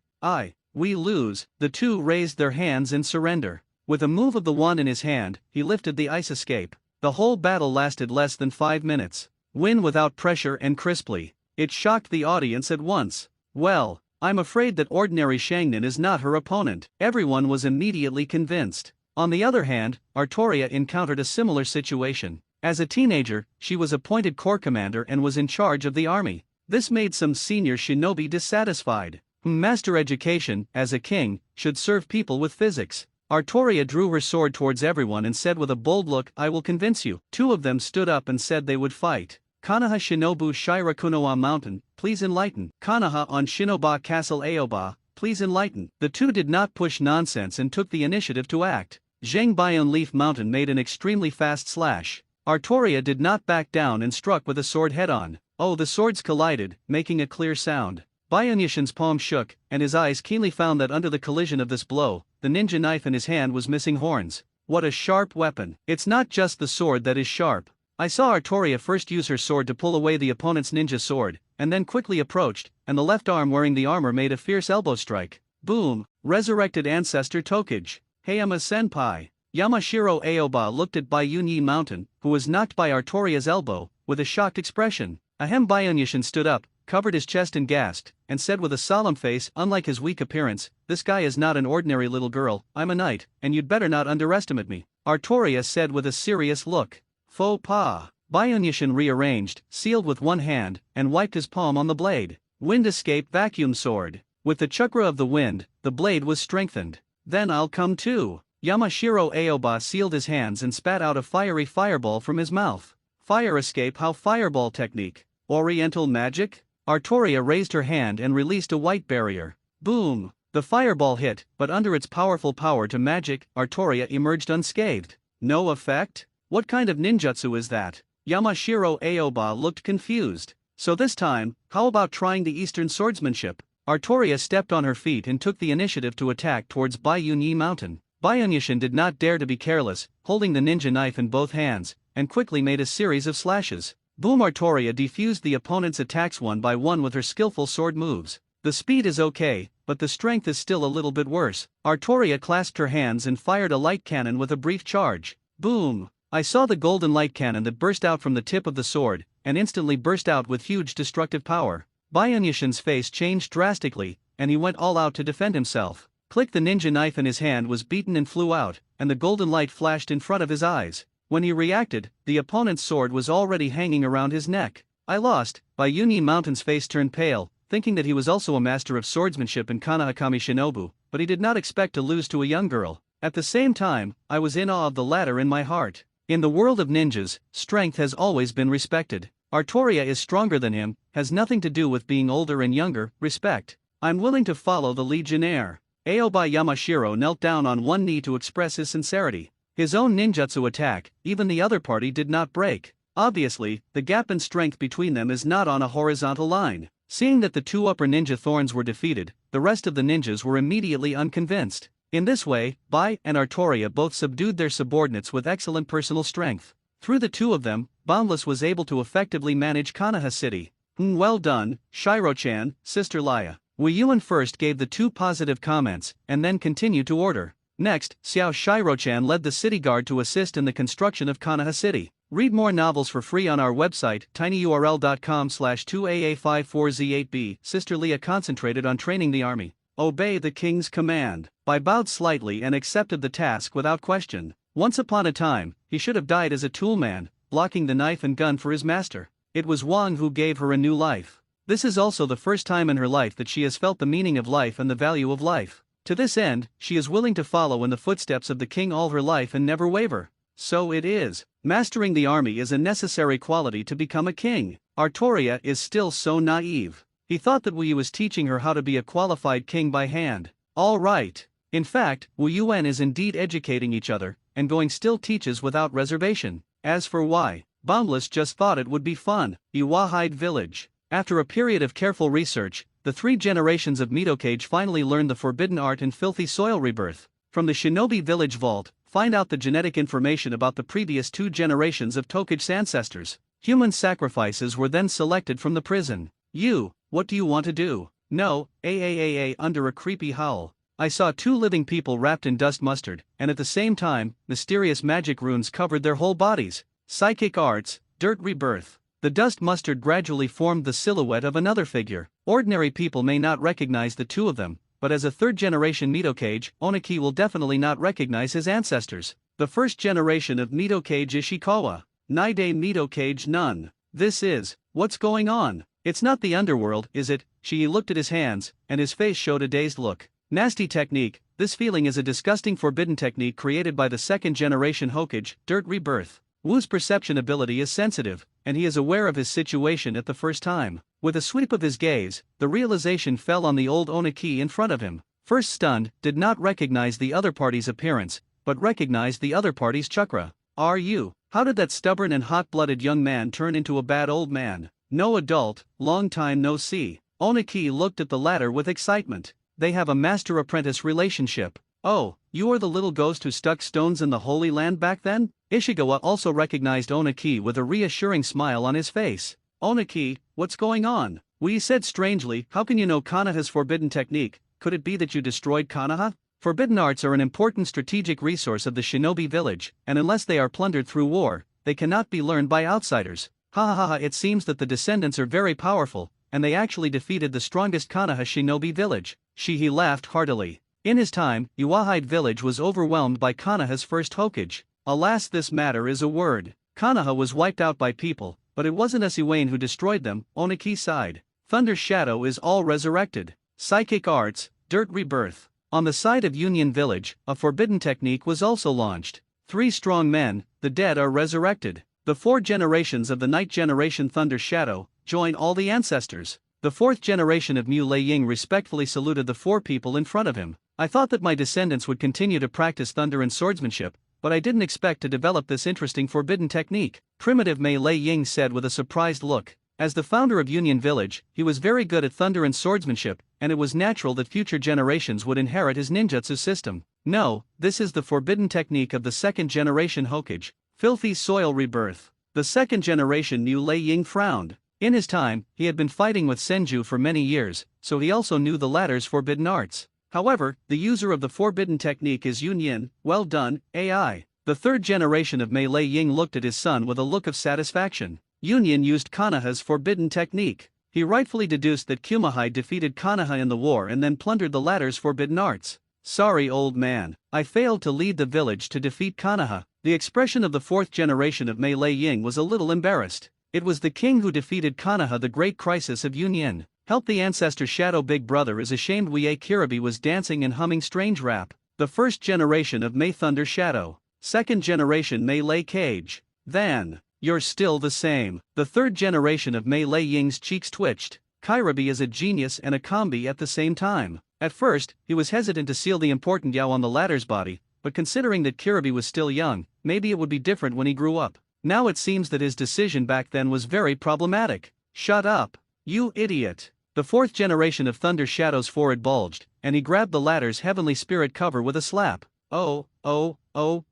We lose. The two raised their hands in surrender. With a move of the wand in his hand, he lifted the ice escape. The whole battle lasted less than 5 minutes. Win without pressure and crisply. It shocked the audience at once. Well, I'm afraid that ordinary Shangnin is not her opponent. Everyone was immediately convinced. On the other hand, Artoria encountered a similar situation. As a teenager, she was appointed corps commander and was in charge of the army. This made some senior shinobi dissatisfied. Master education, as a king, should serve people with physics. Artoria drew her sword towards everyone and said with a bold look, "I will convince you." Two of them stood up and said they would fight. Kanaha Shinobu Shirakunoa Mountain, please enlighten. Kanaha on Shinoba Castle Aoba, please enlighten. The two did not push nonsense and took the initiative to act. Zheng Bayon Leaf Mountain made an extremely fast slash. Artoria did not back down and struck with a sword head-on. Oh, the swords collided, making a clear sound. Bayonyashin's palm shook, and his eyes keenly found that under the collision of this blow, the ninja knife in his hand was missing horns. What a sharp weapon. It's not just the sword that is sharp. I saw Artoria first use her sword to pull away the opponent's ninja sword, and then quickly approached, and the left arm wearing the armor made a fierce elbow strike. Boom! Resurrected ancestor Tokage. Hayama Senpai. Yamashiro Aoba looked at Bayunyi Mountain, who was knocked by Artoria's elbow, with a shocked expression. Ahem. Bayonyashin stood up, covered his chest and gasped, and said with a solemn face, unlike his weak appearance, "This guy is not an ordinary little girl, I'm a knight, and you'd better not underestimate me." Artoria said with a serious look. Faux pas. Bayonyashin rearranged, sealed with one hand, and wiped his palm on the blade. Wind escape vacuum sword. With the chakra of the wind, the blade was strengthened. Then I'll come too. Yamashiro Aoba sealed his hands and spat out a fiery fireball from his mouth. Fire escape. How fireball technique? Oriental magic? Artoria raised her hand and released a white barrier. Boom! The fireball hit, but under its powerful power to magic, Artoria emerged unscathed. No effect? What kind of ninjutsu is that? Yamashiro Aoba looked confused. So this time, how about trying the Eastern swordsmanship? Artoria stepped on her feet and took the initiative to attack towards Bayunyi Mountain. Bayonyashin did not dare to be careless, holding the ninja knife in both hands, and quickly made a series of slashes. Boom! Artoria defused the opponent's attacks one by one with her skillful sword moves. The speed is okay, but the strength is still a little bit worse. Artoria clasped her hands and fired a light cannon with a brief charge. Boom! I saw the golden light cannon that burst out from the tip of the sword, and instantly burst out with huge destructive power. Bayonyashin's face changed drastically, and he went all out to defend himself. Click. The ninja knife in his hand was beaten and flew out, and the golden light flashed in front of his eyes. When he reacted, the opponent's sword was already hanging around his neck. I lost. Bayunyi Mountain's face turned pale, thinking that he was also a master of swordsmanship in Kanahakami Shinobu, but he did not expect to lose to a young girl. At the same time, I was in awe of the latter in my heart. In the world of ninjas, strength has always been respected. Artoria is stronger than him, has nothing to do with being older and younger, respect. I'm willing to follow the Legionnaire. Aoba Yamashiro knelt down on one knee to express his sincerity. His own ninjutsu attack, even the other party did not break. Obviously, the gap in strength between them is not on a horizontal line. Seeing that the two upper ninja thorns were defeated, the rest of the ninjas were immediately unconvinced. In this way, Bai and Artoria both subdued their subordinates with excellent personal strength. Through the two of them, Boundless was able to effectively manage Konoha City. Well done, Shiro-chan, Sister Laya. Wei Yuan first gave the two positive comments, and then continued to order. Next, Xiao Shiro-chan led the city guard to assist in the construction of Konoha City. Read more novels for free on our website, tinyurl.com/2AA54Z8B. Sister Leah concentrated on training the army. Obey the king's command. Bai bowed slightly and accepted the task without question. Once upon a time, he should have died as a toolman, blocking the knife and gun for his master. It was Wang who gave her a new life. This is also the first time in her life that she has felt the meaning of life and the value of life. To this end, she is willing to follow in the footsteps of the king all her life and never waver. So it is. Mastering the army is a necessary quality to become a king. Artoria is still so naive. He thought that Wu Yu was teaching her how to be a qualified king by hand. All right. In fact, Wu Yuan is indeed educating each other, and going still teaches without reservation. As for why, Boundless just thought it would be fun. Iwahide Village. After a period of careful research, the three generations of Midokage finally learned the forbidden art in Filthy Soil Rebirth. From the Shinobi Village Vault, find out the genetic information about the previous two generations of Tokage's ancestors. Human sacrifices were then selected from the prison. You, what do you want to do? No, under a creepy howl. I saw two living people wrapped in dust mustard, and at the same time, mysterious magic runes covered their whole bodies. Psychic arts, dirt rebirth. The dust mustard gradually formed the silhouette of another figure. Ordinary people may not recognize the two of them, but as a third-generation Midokage, Oniki will definitely not recognize his ancestors. The first generation of Midokage Ishikawa. Nide Midokage Nun. This is, what's going on? It's not the underworld, is it? Shi looked at his hands, and his face showed a dazed look. Nasty technique. This feeling is a disgusting forbidden technique created by the second-generation Hokage, Dirt Rebirth. Wu's perception ability is sensitive, and he is aware of his situation at the first time. With a sweep of his gaze, the realization fell on the old Oniki in front of him. First stunned, did not recognize the other party's appearance, but recognized the other party's chakra. Are you? How did that stubborn and hot-blooded young man turn into a bad old man? No adult, long time no see. Oniki looked at the latter with excitement. They have a master-apprentice relationship. Oh, you are the little ghost who stuck stones in the Holy Land back then? Ishigawa also recognized Oniki with a reassuring smile on his face. Oniki, what's going on? We said strangely, how can you know Konoha's forbidden technique? Could it be that you destroyed Konoha? Forbidden arts are an important strategic resource of the shinobi village, and unless they are plundered through war, they cannot be learned by outsiders. Ha ha ha, it seems that the descendants are very powerful, and they actually defeated the strongest Konoha shinobi village. Shihi laughed heartily. In his time, Iwahide village was overwhelmed by Konoha's first Hokage. Alas, this matter is a word. Konoha was wiped out by people, but it wasn't Esiwane who destroyed them, Oniki sighed. Thunder's shadow is all resurrected. Psychic arts, dirt rebirth. On the side of Union Village, a forbidden technique was also launched. 3 strong men, the dead are resurrected. The 4 generations of the Night Generation Thunder's shadow join all the ancestors. The 4th generation of Mu Lei Ying respectfully saluted the 4 people in front of him. I thought that my descendants would continue to practice thunder and swordsmanship, but I didn't expect to develop this interesting forbidden technique, Primitive Mei Lei Ying said with a surprised look. As the founder of Union Village, he was very good at thunder and swordsmanship, and it was natural that future generations would inherit his ninjutsu system. No, this is the forbidden technique of the 2nd generation Hokage, Filthy Soil Rebirth. The 2nd generation Mu Lei Ying frowned. In his time, he had been fighting with Senju for many years, so he also knew the latter's forbidden arts. However, the user of the forbidden technique is Yunyin. Well done, AI. The 3rd generation of Mei Lei Ying looked at his son with a look of satisfaction. Yunyin used Konoha's forbidden technique. He rightfully deduced that Kumahide defeated Konoha in the war and then plundered the latter's forbidden arts. Sorry, old man, I failed to lead the village to defeat Konoha. The expression of the 4th generation of Mei Lei Ying was a little embarrassed. It was the king who defeated Konoha, the great crisis of Yunyin. Help the ancestor shadow. Big brother is ashamed. Wie Kiribi was dancing and humming strange rap. The 1st generation of Mei Thunder Shadow. Second generation Melee Cage. Then, you're still the same. The third generation of Melee Ying's cheeks twitched. Kyrabi is a genius and a combi at the same time. At first, he was hesitant to seal the important Yao on the latter's body, but considering that Kyrabi was still young, maybe it would be different when he grew up. Now it seems that his decision back then was very problematic. Shut up, you idiot. The fourth generation of Thunder Shadow's forehead bulged, and he grabbed the latter's heavenly spirit cover with a slap. Oh,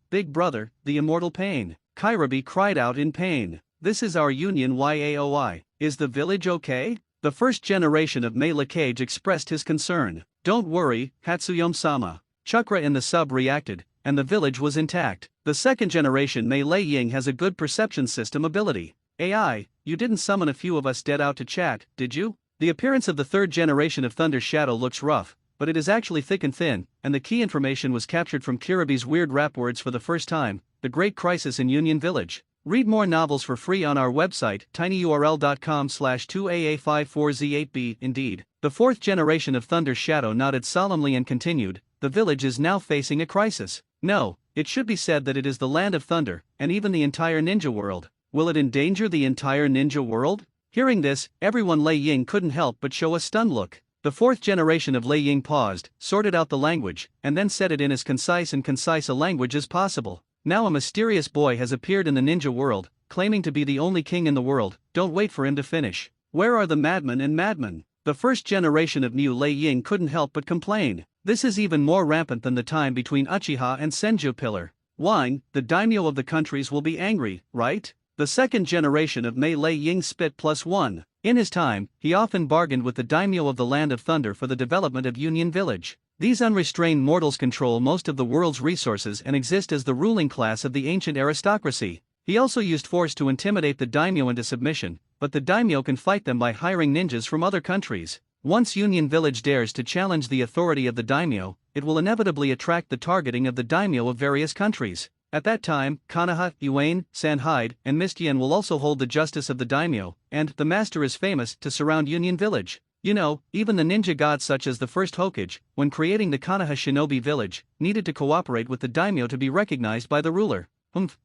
big brother, the immortal pain. Kyrabi cried out in pain. This is our union Yaoi. Is the village okay? The first generation of Melee Cage expressed his concern. Don't worry, Hatsuyom-sama. Chakra in the sub reacted, and the village was intact. The second generation Melee Ying has a good perception system ability. AI, you didn't summon a few of us dead out to chat, did you? The appearance of the third generation of Thunder Shadow looks rough, but it is actually thick and thin, and the key information was captured from Kyrabi's weird rap words for the first time, The Great Crisis in Union Village. Read more novels for free on our website, tinyurl.com/2aa54z8b. Indeed, the fourth generation of Thunder Shadow nodded solemnly and continued, the village is now facing a crisis. No, it should be said that it is the land of thunder, and even the entire ninja world. Will it endanger the entire ninja world? Hearing this, everyone Lei Ying couldn't help but show a stunned look. The fourth generation of Lei Ying paused, sorted out the language, and then said it in as concise a language as possible. Now a mysterious boy has appeared in the ninja world, claiming to be the only king in the world. Don't wait for him to finish. Where are the madmen and madmen? The first generation of new Lei Ying couldn't help but complain. This is even more rampant than the time between Uchiha and Senju Pillar. Whine, the daimyo of the countries will be angry, right? The second generation of Melee Ying spit +1. In his time, he often bargained with the daimyo of the Land of Thunder for the development of Union Village. These unrestrained mortals control most of the world's resources and exist as the ruling class of the ancient aristocracy. He also used force to intimidate the daimyo into submission, but the daimyo can fight them by hiring ninjas from other countries. Once Union Village dares to challenge the authority of the daimyo, it will inevitably attract the targeting of the daimyo of various countries. At that time, Konoha, Iwane, Sanhide, and Mistien will also hold the justice of the daimyo, and the master is famous to surround Union Village. You know, even the ninja gods such as the first Hokage, when creating the Konoha shinobi village, needed to cooperate with the daimyo to be recognized by the ruler.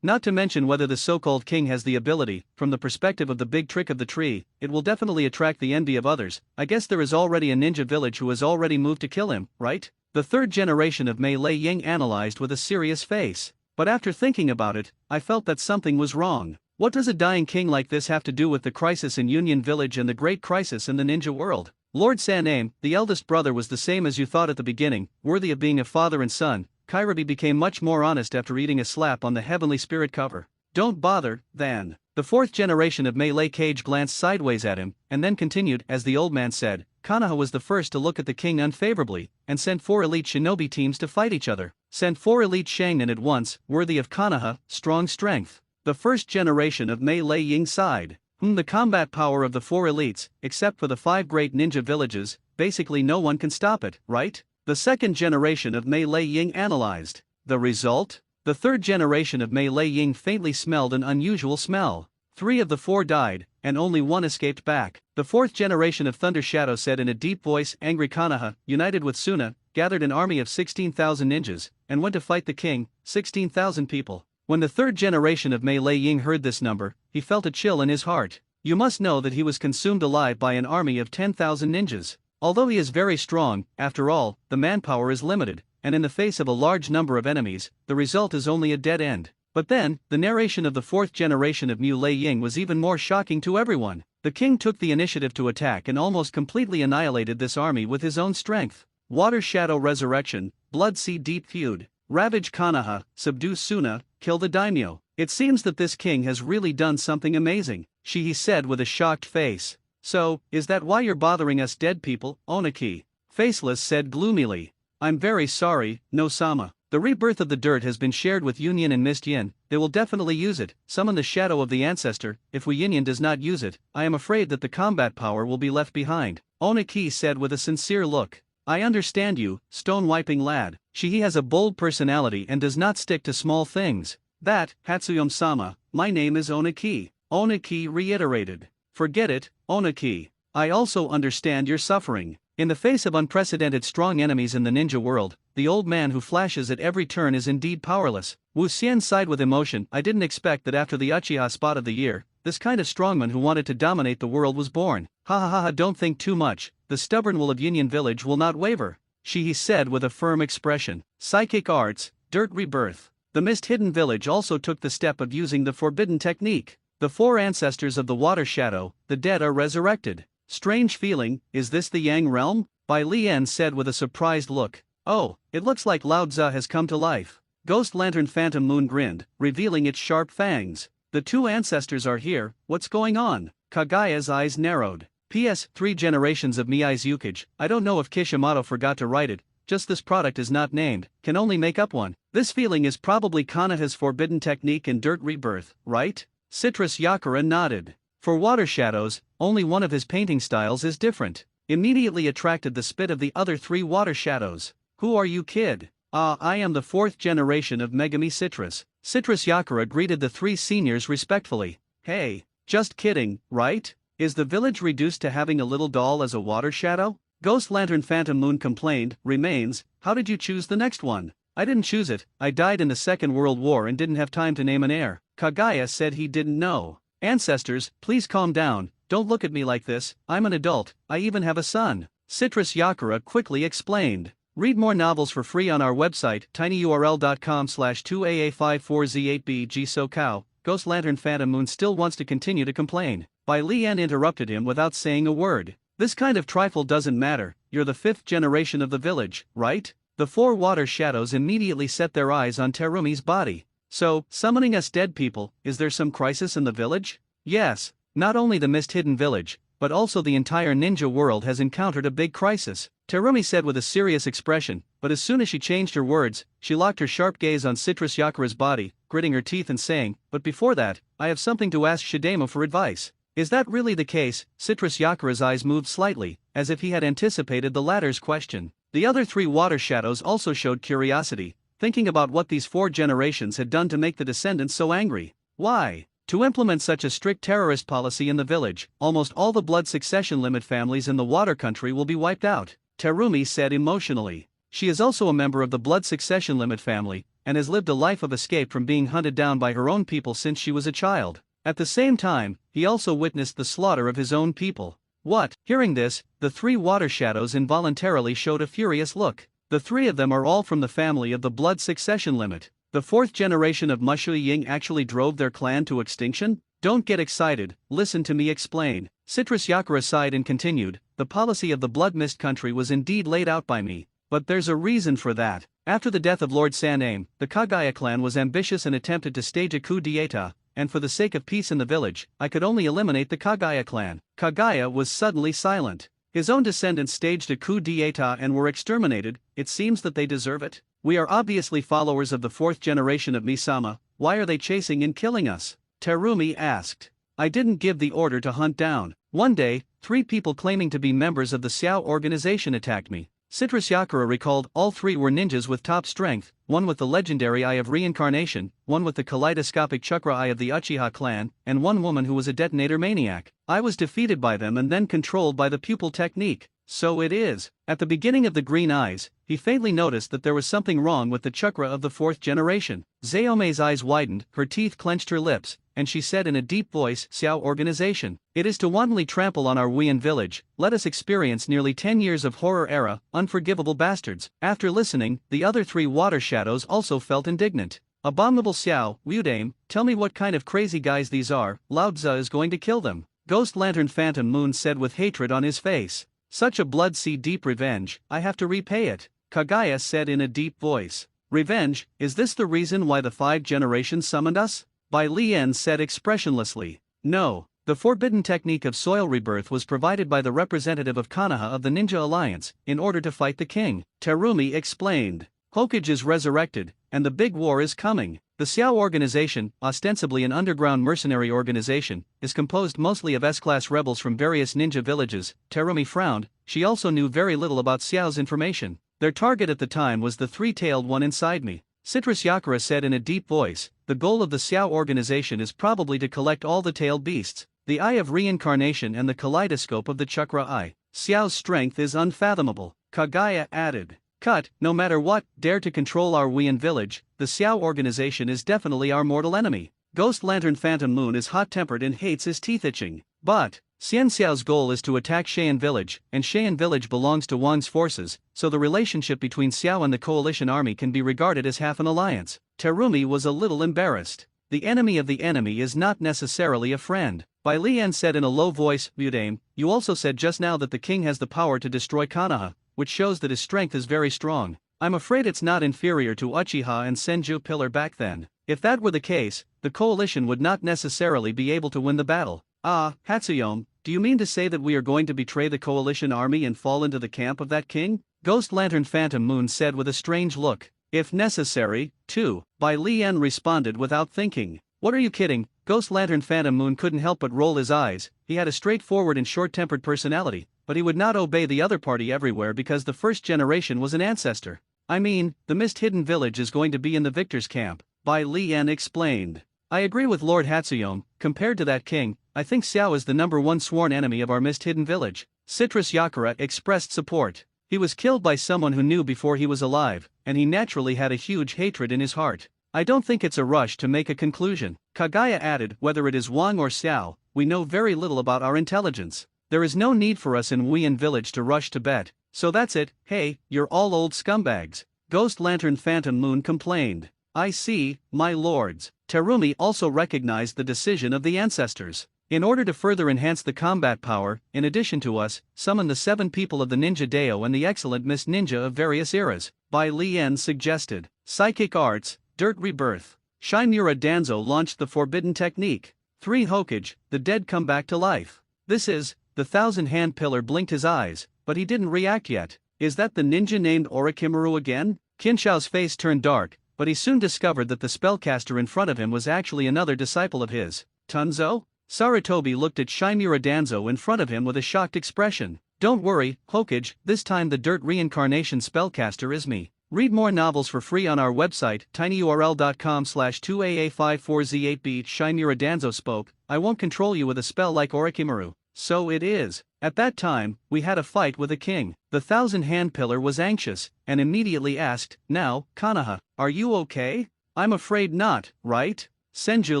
Not to mention whether the so-called king has the ability, from the perspective of the big trick of the tree, it will definitely attract the envy of others. I guess there is already a ninja village who has already moved to kill him, right? The third generation of Melee Ying analyzed with a serious face. But after thinking about it, I felt that something was wrong. What does a dying king like this have to do with the crisis in Union Village and the great crisis in the ninja world? Lord Saname, the eldest brother, was the same as you thought at the beginning, worthy of being a father and son. Kyrabi became much more honest after eating a slap on the heavenly spirit cover. Don't bother, then. The fourth generation of Melee Cage glanced sideways at him, and then continued, as the old man said, Konoha was the first to look at the king unfavorably, and sent 4 elite shinobi teams to fight each other. Sent 4 elite Shangnin at once, worthy of Konoha, strong strength. The first generation of Melee Ying sighed. The combat power of the 4 elites, except for the 5 great ninja villages, basically no one can stop it, right? The second generation of Melee Ying analyzed. The result? The third generation of Melee Ying faintly smelled an unusual smell. 3 of the 4 died, and only 1 escaped back. The fourth generation of Thunder Shadow said in a deep voice, angry Konoha, united with Suna, gathered an army of 16,000 ninjas, and went to fight the king, 16,000 people. When the third generation of Melee Ying heard this number, he felt a chill in his heart. You must know that he was consumed alive by an army of 10,000 ninjas. Although he is very strong, after all, the manpower is limited, and in the face of a large number of enemies, the result is only a dead end. But then, the narration of the fourth generation of Mu Lei Ying was even more shocking to everyone. The king took the initiative to attack and almost completely annihilated this army with his own strength. Water Shadow Resurrection, Blood Sea Deep Feud, ravage Konoha, subdue Suna, kill the daimyo. It seems that this king has really done something amazing, he said with a shocked face. So, is that why you're bothering us dead people, Oniki? Faceless said gloomily. I'm very sorry, no-sama. The rebirth of the dirt has been shared with Union and Mist Yin. They will definitely use it, summon the shadow of the ancestor. If we Union does not use it, I am afraid that the combat power will be left behind, Oniki said with a sincere look. I understand you, stone-wiping lad. He has a bold personality and does not stick to small things. That, Hatsuyom-sama, my name is Oniki. Oniki reiterated. Forget it, Oniki. I also understand your suffering. In the face of unprecedented strong enemies in the ninja world, the old man who flashes at every turn is indeed powerless. Wu Xian sighed with emotion. I didn't expect that after the Uchiha spot of the year, this kind of strongman who wanted to dominate the world was born. Ha ha ha ha, don't think too much, the stubborn will of Union Village will not waver. He said with a firm expression. Psychic arts, dirt rebirth. The Mist Hidden Village also took the step of using the forbidden technique. The four ancestors of the water shadow, the dead are resurrected. Strange feeling, is this the Yang realm? Bai Lian said with a surprised look. Oh, it looks like Lao Tzu has come to life. Ghost Lantern Phantom Moon grinned, revealing its sharp fangs. The two ancestors are here, what's going on? Kagaya's eyes narrowed. P.S. 3 generations of Miyai's Yukage. I don't know if Kishimoto forgot to write it, just this product is not named, can only make up one. This feeling is probably Konoha's forbidden technique in dirt rebirth, right? Citrus Yakura nodded. For water shadows, only one of his painting styles is different. Immediately attracted the spit of the other 3 water shadows. Who are you, kid? I am the 4th generation of Megami Citrus. Citrus Yakura greeted the 3 seniors respectfully. Hey, just kidding, right? Is the village reduced to having a little doll as a water shadow? Ghost Lantern Phantom Moon complained. Remains, how did you choose the next one? I didn't choose it, I died in the Second World War and didn't have time to name an heir. Kagaya said he didn't know. Ancestors, please calm down, don't look at me like this, I'm an adult, I even have a son. Citrus Yakura quickly explained. Read more novels for free on our website, tinyurl.com/2AA54Z8BG. Ghost Lantern Phantom Moon still wants to continue to complain. Bai Lian interrupted him without saying a word. This kind of trifle doesn't matter, you're the 5th generation of the village, right? The 4 water shadows immediately set their eyes on Terumi's body. So, summoning us dead people, is there some crisis in the village? Yes, not only the Mist Hidden Village, but also the entire ninja world has encountered a big crisis, Terumi said with a serious expression, but as soon as she changed her words, she locked her sharp gaze on Citrus Yakura's body, gritting her teeth and saying, but before that, I have something to ask Shidemo for advice. Is that really the case? Citrus Yakura's eyes moved slightly, as if he had anticipated the latter's question. The other 3 water shadows also showed curiosity, thinking about what these 4 generations had done to make the descendants so angry. Why? To implement such a strict terrorist policy in the village, almost all the blood succession limit families in the water country will be wiped out, Terumi said emotionally. She is also a member of the blood succession limit family, and has lived a life of escape from being hunted down by her own people since she was a child. At the same time, he also witnessed the slaughter of his own people. What? Hearing this, the 3 water shadows involuntarily showed a furious look. The 3 of them are all from the family of the blood succession limit. The 4th generation of Mushui Ying actually drove their clan to extinction? Don't get excited, listen to me explain. Citrus Yakura sighed and continued, the policy of the Blood Mist country was indeed laid out by me, but there's a reason for that. After the death of Lord Saname, the Kagaya clan was ambitious and attempted to stage a coup d'etat, and for the sake of peace in the village, I could only eliminate the Kagaya clan. Kagaya was suddenly silent. His own descendants staged a coup d'etat and were exterminated. It seems that they deserve it. We are obviously followers of the 4th generation of Misama, why are they chasing and killing us? Terumi asked. I didn't give the order to hunt down. One day, 3 people claiming to be members of the Xiao organization attacked me. Citrus Yakura recalled all 3 were ninjas with top strength, one with the legendary Eye of Reincarnation, one with the kaleidoscopic chakra eye of the Uchiha clan, and one woman who was a detonator maniac. I was defeated by them and then controlled by the pupil technique. So it is. At the beginning of the green eyes, he faintly noticed that there was something wrong with the chakra of the 4th generation. Zayome's eyes widened, her teeth clenched her lips, and she said in a deep voice, Xiao organization. It is to wantonly trample on our Wuyan village, let us experience nearly 10 years of horror era, unforgivable bastards. After listening, the other 3 water shadows also felt indignant. Abominable Xiao, Wudame, tell me what kind of crazy guys these are, Lao Tzu is going to kill them. Ghost Lantern Phantom Moon said with hatred on his face. Such a blood-sea-deep revenge, I have to repay it, Kagaya said in a deep voice. Revenge, is this the reason why the 5 generations summoned us? Bai Lian said expressionlessly. No, the forbidden technique of soil rebirth was provided by the representative of Konoha of the Ninja Alliance, in order to fight the king, Terumi explained. Hokage is resurrected, and the big war is coming. The Xiao organization, ostensibly an underground mercenary organization, is composed mostly of S-class rebels from various ninja villages. Terumi frowned, she also knew very little about Xiao's information. Their target at the time was the 3-tailed one inside me. Citrus Yakura said in a deep voice, the goal of the Xiao organization is probably to collect all the tailed beasts, the Eye of Reincarnation and the kaleidoscope of the Chakra Eye. Xiao's strength is unfathomable, Kagaya added. Cut, no matter what, dare to control our Weian village, the Xiao organization is definitely our mortal enemy. Ghost Lantern Phantom Moon is hot-tempered and hates his teeth itching. But Xian Xiao's goal is to attack Cheyenne village, and Cheyenne village belongs to Wang's forces, so the relationship between Xiao and the coalition army can be regarded as half an alliance. Terumi was a little embarrassed. The enemy of the enemy is not necessarily a friend. Bai Lian said in a low voice, Budame, you also said just now that the king has the power to destroy Konoha, which shows that his strength is very strong. I'm afraid it's not inferior to Uchiha and Senju Pillar back then. If that were the case, the coalition would not necessarily be able to win the battle. Ah, Hatsuyome, do you mean to say that we are going to betray the coalition army and fall into the camp of that king? Ghost Lantern Phantom Moon said with a strange look. If necessary, too, Bai Lian responded without thinking. What are you kidding? Ghost Lantern Phantom Moon couldn't help but roll his eyes. He had a straightforward and short-tempered personality, but he would not obey the other party everywhere because the first generation was an ancestor. I mean, the Mist Hidden Village is going to be in the victor's camp, Bai Lian explained. I agree with Lord Hatsuyome, compared to that king, I think Xiao is the #1 sworn enemy of our Mist Hidden Village. Citrus Yakura expressed support. He was killed by someone who knew before he was alive, and he naturally had a huge hatred in his heart. I don't think it's a rush to make a conclusion. Kagaya added, whether it is Wang or Xiao, we know very little about our intelligence. There is no need for us in Weian village to rush to bet, so that's it. Hey, you're all old scumbags. Ghost Lantern Phantom Moon complained. I see, my lords. Terumi also recognized the decision of the ancestors. In order to further enhance the combat power, in addition to us, summon the 7 people of the Ninja Deo and the excellent Miss Ninja of various eras, Bai Lian suggested. Psychic Arts, Dirt Rebirth. Shinmura Danzo launched the forbidden technique. 3 Hokage, the dead come back to life. This is, the Thousand-Hand Pillar blinked his eyes, but he didn't react yet. Is that the ninja named Orochimaru again? Kinshao's face turned dark, but he soon discovered that the spellcaster in front of him was actually another disciple of his. Tunzo? Sarutobi looked at Shinmura Danzo in front of him with a shocked expression. Don't worry, Hokage, this time the dirt reincarnation spellcaster is me. Read more novels for free on our website, tinyurl.com/2aa54z8b. Shinmura Danzo spoke, I won't control you with a spell like Orochimaru. So it is. At that time, we had a fight with a king. The Thousand-Hand Pillar was anxious, and immediately asked, now, Konoha, are you okay? I'm afraid not, right? Senju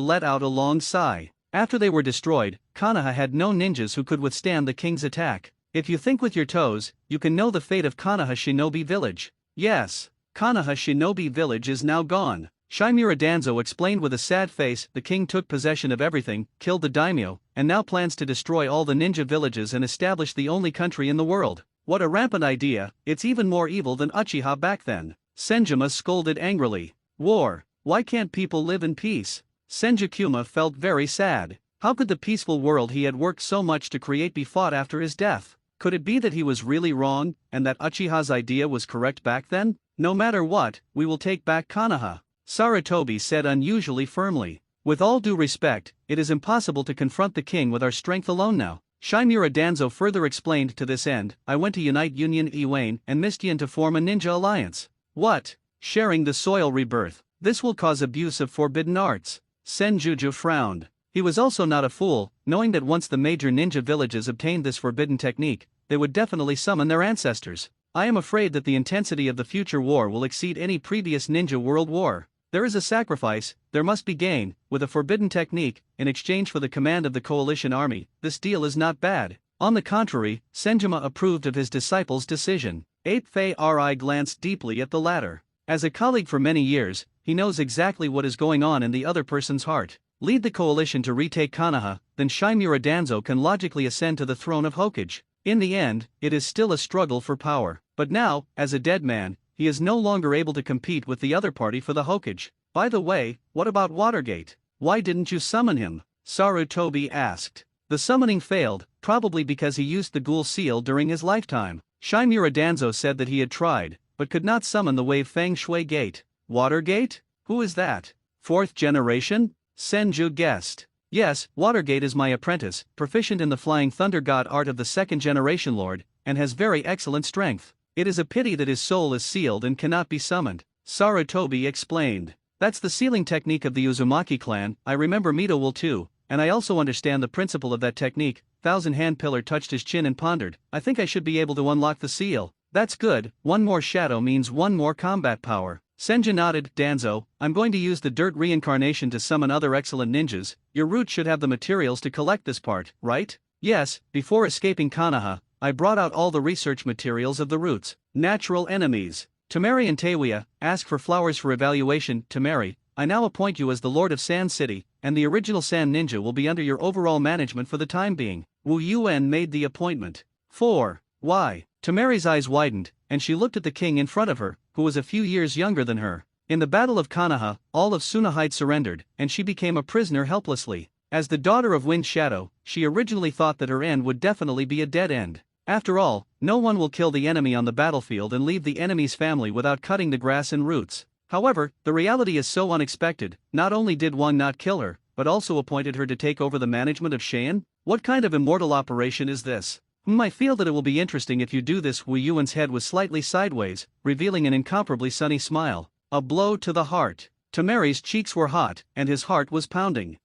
let out a long sigh. After they were destroyed, Konoha had no ninjas who could withstand the king's attack. If you think with your toes, you can know the fate of Konoha Shinobi Village. Yes, Konoha Shinobi Village is now gone. Shinmura Danzo explained with a sad face, the king took possession of everything, killed the daimyo, and now plans to destroy all the ninja villages and establish the only country in the world. What a rampant idea, it's even more evil than Uchiha back then. Senjuma scolded angrily. War, why can't people live in peace? Senju Kuma felt very sad. How could the peaceful world he had worked so much to create be fought after his death? Could it be that he was really wrong, and that Uchiha's idea was correct back then? No matter what, we will take back Konoha. Sarutobi said unusually firmly. With all due respect, it is impossible to confront the king with our strength alone now. Shinmura Danzo further explained to this end, I went to unite Union Iwane and Mistian to form a ninja alliance. What? Sharing the soil rebirth. This will cause abuse of forbidden arts. Senjuju frowned. He was also not a fool, knowing that once the major ninja villages obtained this forbidden technique, they would definitely summon their ancestors. I am afraid that the intensity of the future war will exceed any previous ninja world war. There is a sacrifice, there must be gain, with a forbidden technique, in exchange for the command of the coalition army. This deal is not bad. On the contrary, Senjuma approved of his disciple's decision. Ape Fei Ri glanced deeply at the latter. As a colleague for many years, he knows exactly what is going on in the other person's heart. Lead the coalition to retake Konoha, then Shinmura Danzo can logically ascend to the throne of Hokage. In the end, it is still a struggle for power. But now, as a dead man, he is no longer able to compete with the other party for the Hokage. By the way, what about Watergate? Why didn't you summon him? Sarutobi asked. The summoning failed, probably because he used the ghoul seal during his lifetime. Shinmura Danzo said that he had tried, but could not summon the wave Feng Shui Gate. Watergate? Who is that? 4th generation? Senju guessed. Yes, Watergate is my apprentice, proficient in the Flying Thunder God art of the 2nd generation lord, and has very excellent strength. It is a pity that his soul is sealed and cannot be summoned. Sarutobi explained. That's the sealing technique of the Uzumaki clan. I remember Mito will too, and I also understand the principle of that technique. Thousand Hand Pillar touched his chin and pondered. I think I should be able to unlock the seal. That's good, one more shadow means one more combat power. Senja nodded. Danzo, I'm going to use the dirt reincarnation to summon other excellent ninjas. Your route should have the materials to collect this part, right? Yes, before escaping Konoha, I brought out all the research materials of the roots. Natural enemies. Temari and Teiwaya, ask for flowers for evaluation. Temari, I now appoint you as the Lord of Sand City, and the original Sand Ninja will be under your overall management for the time being. Wu Yuan made the appointment. 4. Why? Temari's eyes widened, and she looked at the king in front of her, who was a few years younger than her. In the Battle of Konoha, all of Tsunahide surrendered, and she became a prisoner helplessly. As the daughter of Wind Shadow, she originally thought that her end would definitely be a dead end. After all, no one will kill the enemy on the battlefield and leave the enemy's family without cutting the grass and roots. However, the reality is so unexpected. Not only did Wang not kill her, but also appointed her to take over the management of Cheyenne? What kind of immortal operation is this? I feel that it will be interesting if you do this. Wu Yuan's head was slightly sideways, revealing an incomparably sunny smile. A blow to the heart. Temari's cheeks were hot, and his heart was pounding.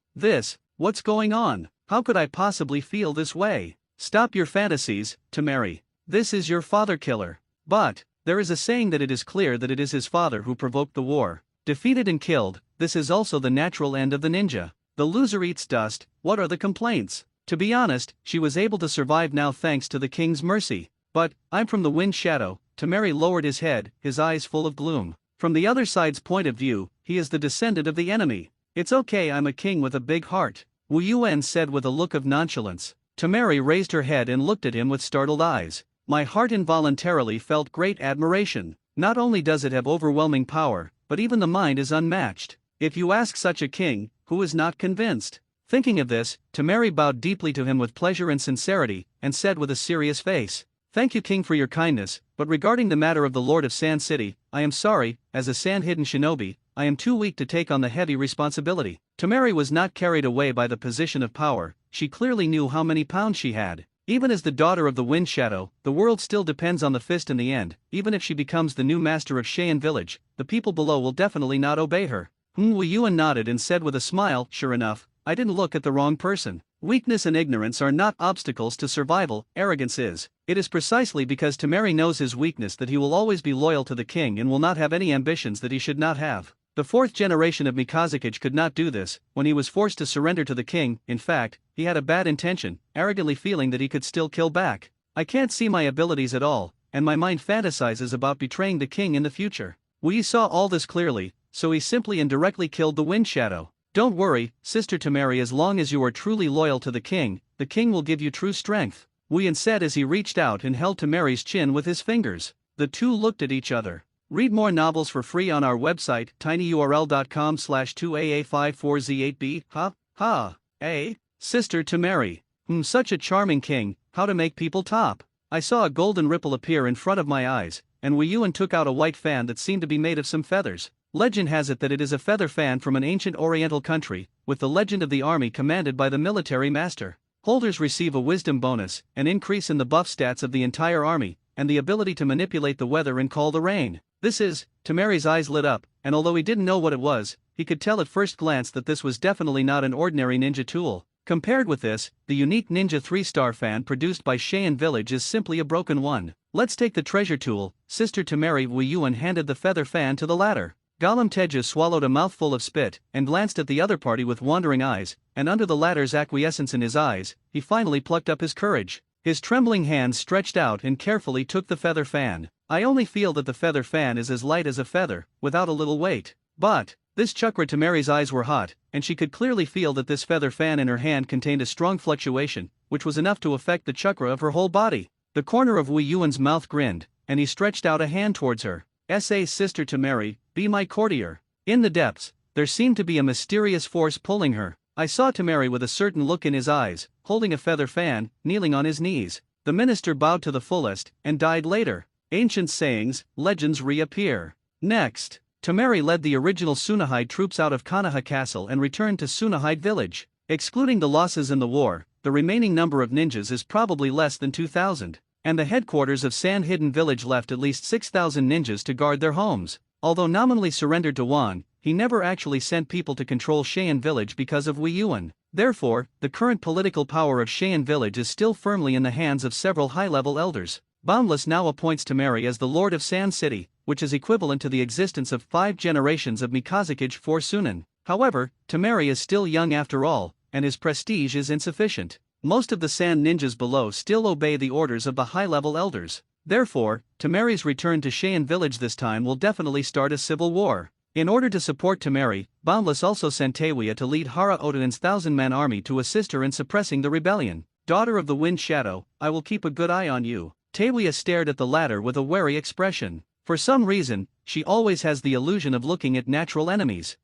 What's going on? How could I possibly feel this way? Stop your fantasies, Temari. This is your father killer. But, there is a saying that it is clear that it is his father who provoked the war. Defeated and killed, this is also the natural end of the ninja. The loser eats dust. What are the complaints? To be honest, she was able to survive now thanks to the king's mercy. But, I'm from the Wind Shadow. Temari lowered his head, his eyes full of gloom. From the other side's point of view, he is the descendant of the enemy. It's okay, I'm a king with a big heart, Wu Yuan said with a look of nonchalance. Temari raised her head and looked at him with startled eyes. My heart involuntarily felt great admiration. Not only does it have overwhelming power, but even the mind is unmatched. If you ask such a king, who is not convinced? Thinking of this, Temari bowed deeply to him with pleasure and sincerity, and said with a serious face, Thank you, king, for your kindness, but regarding the matter of the Lord of Sand City, I am sorry, as a sand-hidden shinobi, I am too weak to take on the heavy responsibility. Temari was not carried away by the position of power. She clearly knew how many pounds she had. Even as the daughter of the Wind Shadow, the world still depends on the fist in the end. Even if she becomes the new master of Cheyenne Village, the people below will definitely not obey her. Wu Yuan nodded and said with a smile, Sure enough, I didn't look at the wrong person. Weakness and ignorance are not obstacles to survival, arrogance is. It is precisely because Temari knows his weakness that he will always be loyal to the king and will not have any ambitions that he should not have. The fourth generation of Mikazakage could not do this. When he was forced to surrender to the king, in fact, he had a bad intention, arrogantly feeling that he could still kill back. I can't see my abilities at all, and my mind fantasizes about betraying the king in the future. We saw all this clearly, so he simply and directly killed the Wind Shadow. Don't worry, Sister Temari, as long as you are truly loyal to the king will give you true strength. Wuyan said as he reached out and held Temari's chin with his fingers. The two looked at each other. Read more novels for free on our website, tinyurl.com/2aa54z8b. Sister Temari. Such a charming king, how to make people top. I saw a golden ripple appear in front of my eyes, and Wu Yuan took out a white fan that seemed to be made of some feathers. Legend has it that it is a feather fan from an ancient oriental country, with the legend of the army commanded by the military master. Holders receive a wisdom bonus, an increase in the buff stats of the entire army, and the ability to manipulate the weather and call the rain. Temari's eyes lit up, and although he didn't know what it was, he could tell at first glance that this was definitely not an ordinary ninja tool. Compared with this, the unique Ninja 3-star fan produced by Cheyenne Village is simply a broken one. Let's take the treasure tool. Sister Temari. Wu Yuan handed the feather fan to the latter. Golem Teja swallowed a mouthful of spit and glanced at the other party with wandering eyes, and under the latter's acquiescence in his eyes, he finally plucked up his courage. His trembling hands stretched out and carefully took the feather fan. I only feel that the feather fan is as light as a feather, without a little weight. But, this chakra. Temari's eyes were hot, and she could clearly feel that this feather fan in her hand contained a strong fluctuation, which was enough to affect the chakra of her whole body. The corner of Wu Yuan's mouth grinned, and he stretched out a hand towards her. Sister Temari, be my courtier. In the depths, there seemed to be a mysterious force pulling her. I saw Temari with a certain look in his eyes, holding a feather fan, kneeling on his knees. The minister bowed to the fullest, and died later. Ancient sayings, legends reappear. Next, Temari led the original Tsunahide troops out of Konoha Castle and returned to Tsunahide Village. Excluding the losses in the war, the remaining number of ninjas is probably less than 2,000. And the headquarters of Sand Hidden Village left at least 6,000 ninjas to guard their homes. Although nominally surrendered to Wan, he never actually sent people to control Cheyenne Village because of Wu Yuan. Therefore, the current political power of Cheyenne Village is still firmly in the hands of several high-level elders. Boundless now appoints Temeri as the Lord of Sand City, which is equivalent to the existence of 5 generations of Mikazakage for Sunan. However, Temeri is still young after all, and his prestige is insufficient. Most of the sand ninjas below still obey the orders of the high-level elders. Therefore, Temeri's return to Cheyenne Village this time will definitely start a civil war. In order to support Temeri, Boundless also sent Tewia to lead Hara Odenen's 1,000-man army to assist her in suppressing the rebellion. Daughter of the Wind Shadow, I will keep a good eye on you. Tewia stared at the latter with a wary expression. For some reason, she always has the illusion of looking at natural enemies.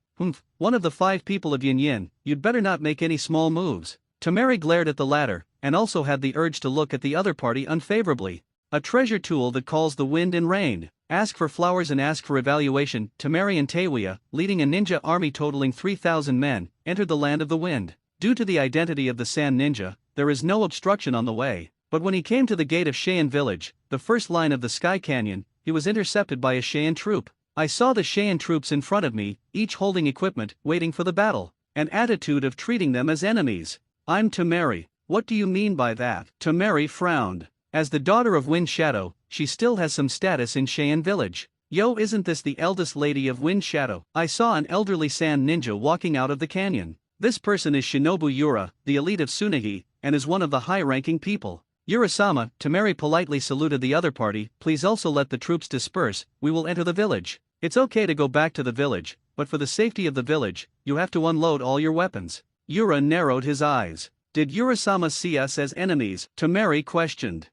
One of the 5 people of Yin Yin, you'd better not make any small moves. Temeri glared at the latter, and also had the urge to look at the other party unfavorably. A treasure tool that calls the wind and rain. Ask for flowers and ask for evaluation. Temeri and Tewia, leading a ninja army totaling 3,000 men, entered the land of the wind. Due to the identity of the sand ninja, there is no obstruction on the way. But when he came to the gate of Cheyenne Village, the first line of the Sky Canyon, he was intercepted by a Cheyenne troop. I saw the Cheyenne troops in front of me, each holding equipment, waiting for the battle. An attitude of treating them as enemies. I'm Temeri. What do you mean by that? Temeri frowned. As the daughter of Wind Shadow, she still has some status in Cheyenne Village. Yo, isn't this the eldest lady of Wind Shadow? I saw an elderly sand ninja walking out of the canyon. This person is Shinobu Yura, the elite of Tsunahi, and is one of the high-ranking people. Yura-sama, Temeri politely saluted the other party. Please also let the troops disperse, we will enter the village. It's okay to go back to the village, but for the safety of the village, you have to unload all your weapons. Yura narrowed his eyes. Did Yura-sama see us as enemies? Temeri questioned.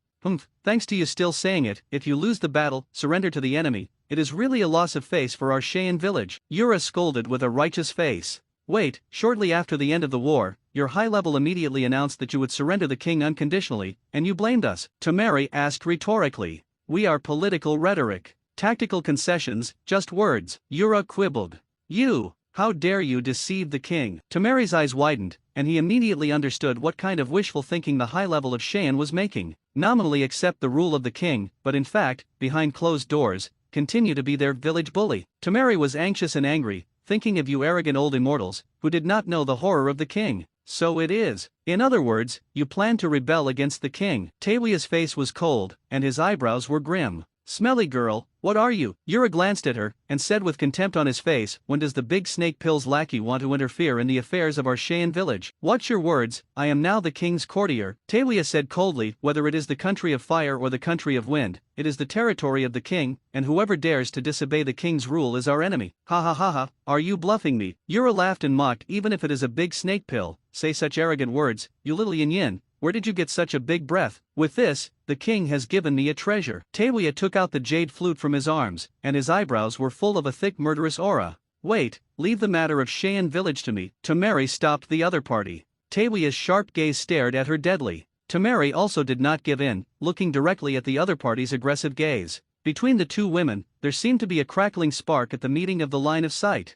Thanks to you still saying it, if you lose the battle, surrender to the enemy, it is really a loss of face for our Cheyenne Village. Yura scolded with a righteous face. Wait, shortly after the end of the war, your high level immediately announced that you would surrender the king unconditionally, and you blamed us. Temeri asked rhetorically. We are political rhetoric. Tactical concessions, just words. Yura quibbled. You! How dare you deceive the king? Temeri's eyes widened, and he immediately understood what kind of wishful thinking the high level of Cheyenne was making. Nominally accept the rule of the king, but in fact, behind closed doors, continue to be their village bully. Temeri was anxious and angry, thinking of you arrogant old immortals, who did not know the horror of the king. So it is. In other words, you plan to rebel against the king. Tewia's face was cold, and his eyebrows were grim. Smelly girl, what are you? Yura glanced at her, and said with contempt on his face, when does the big snake pills lackey want to interfere in the affairs of our Cheyenne Village? Watch your words, I am now the king's courtier. Tewia said coldly, whether it is the country of fire or the country of wind, it is the territory of the king, and whoever dares to disobey the king's rule is our enemy. Ha ha ha ha, are you bluffing me? Yura laughed and mocked. Even if it is a big snake pill, say such arrogant words, you little yin yin. Where did you get such a big breath? With this, the king has given me a treasure. Tewia took out the jade flute from his arms, and his eyebrows were full of a thick murderous aura. Wait, leave the matter of Cheyenne Village to me. Temeri stopped the other party. Tewia's sharp gaze stared at her deadly. Temeri also did not give in, looking directly at the other party's aggressive gaze. Between the two women, there seemed to be a crackling spark at the meeting of the line of sight.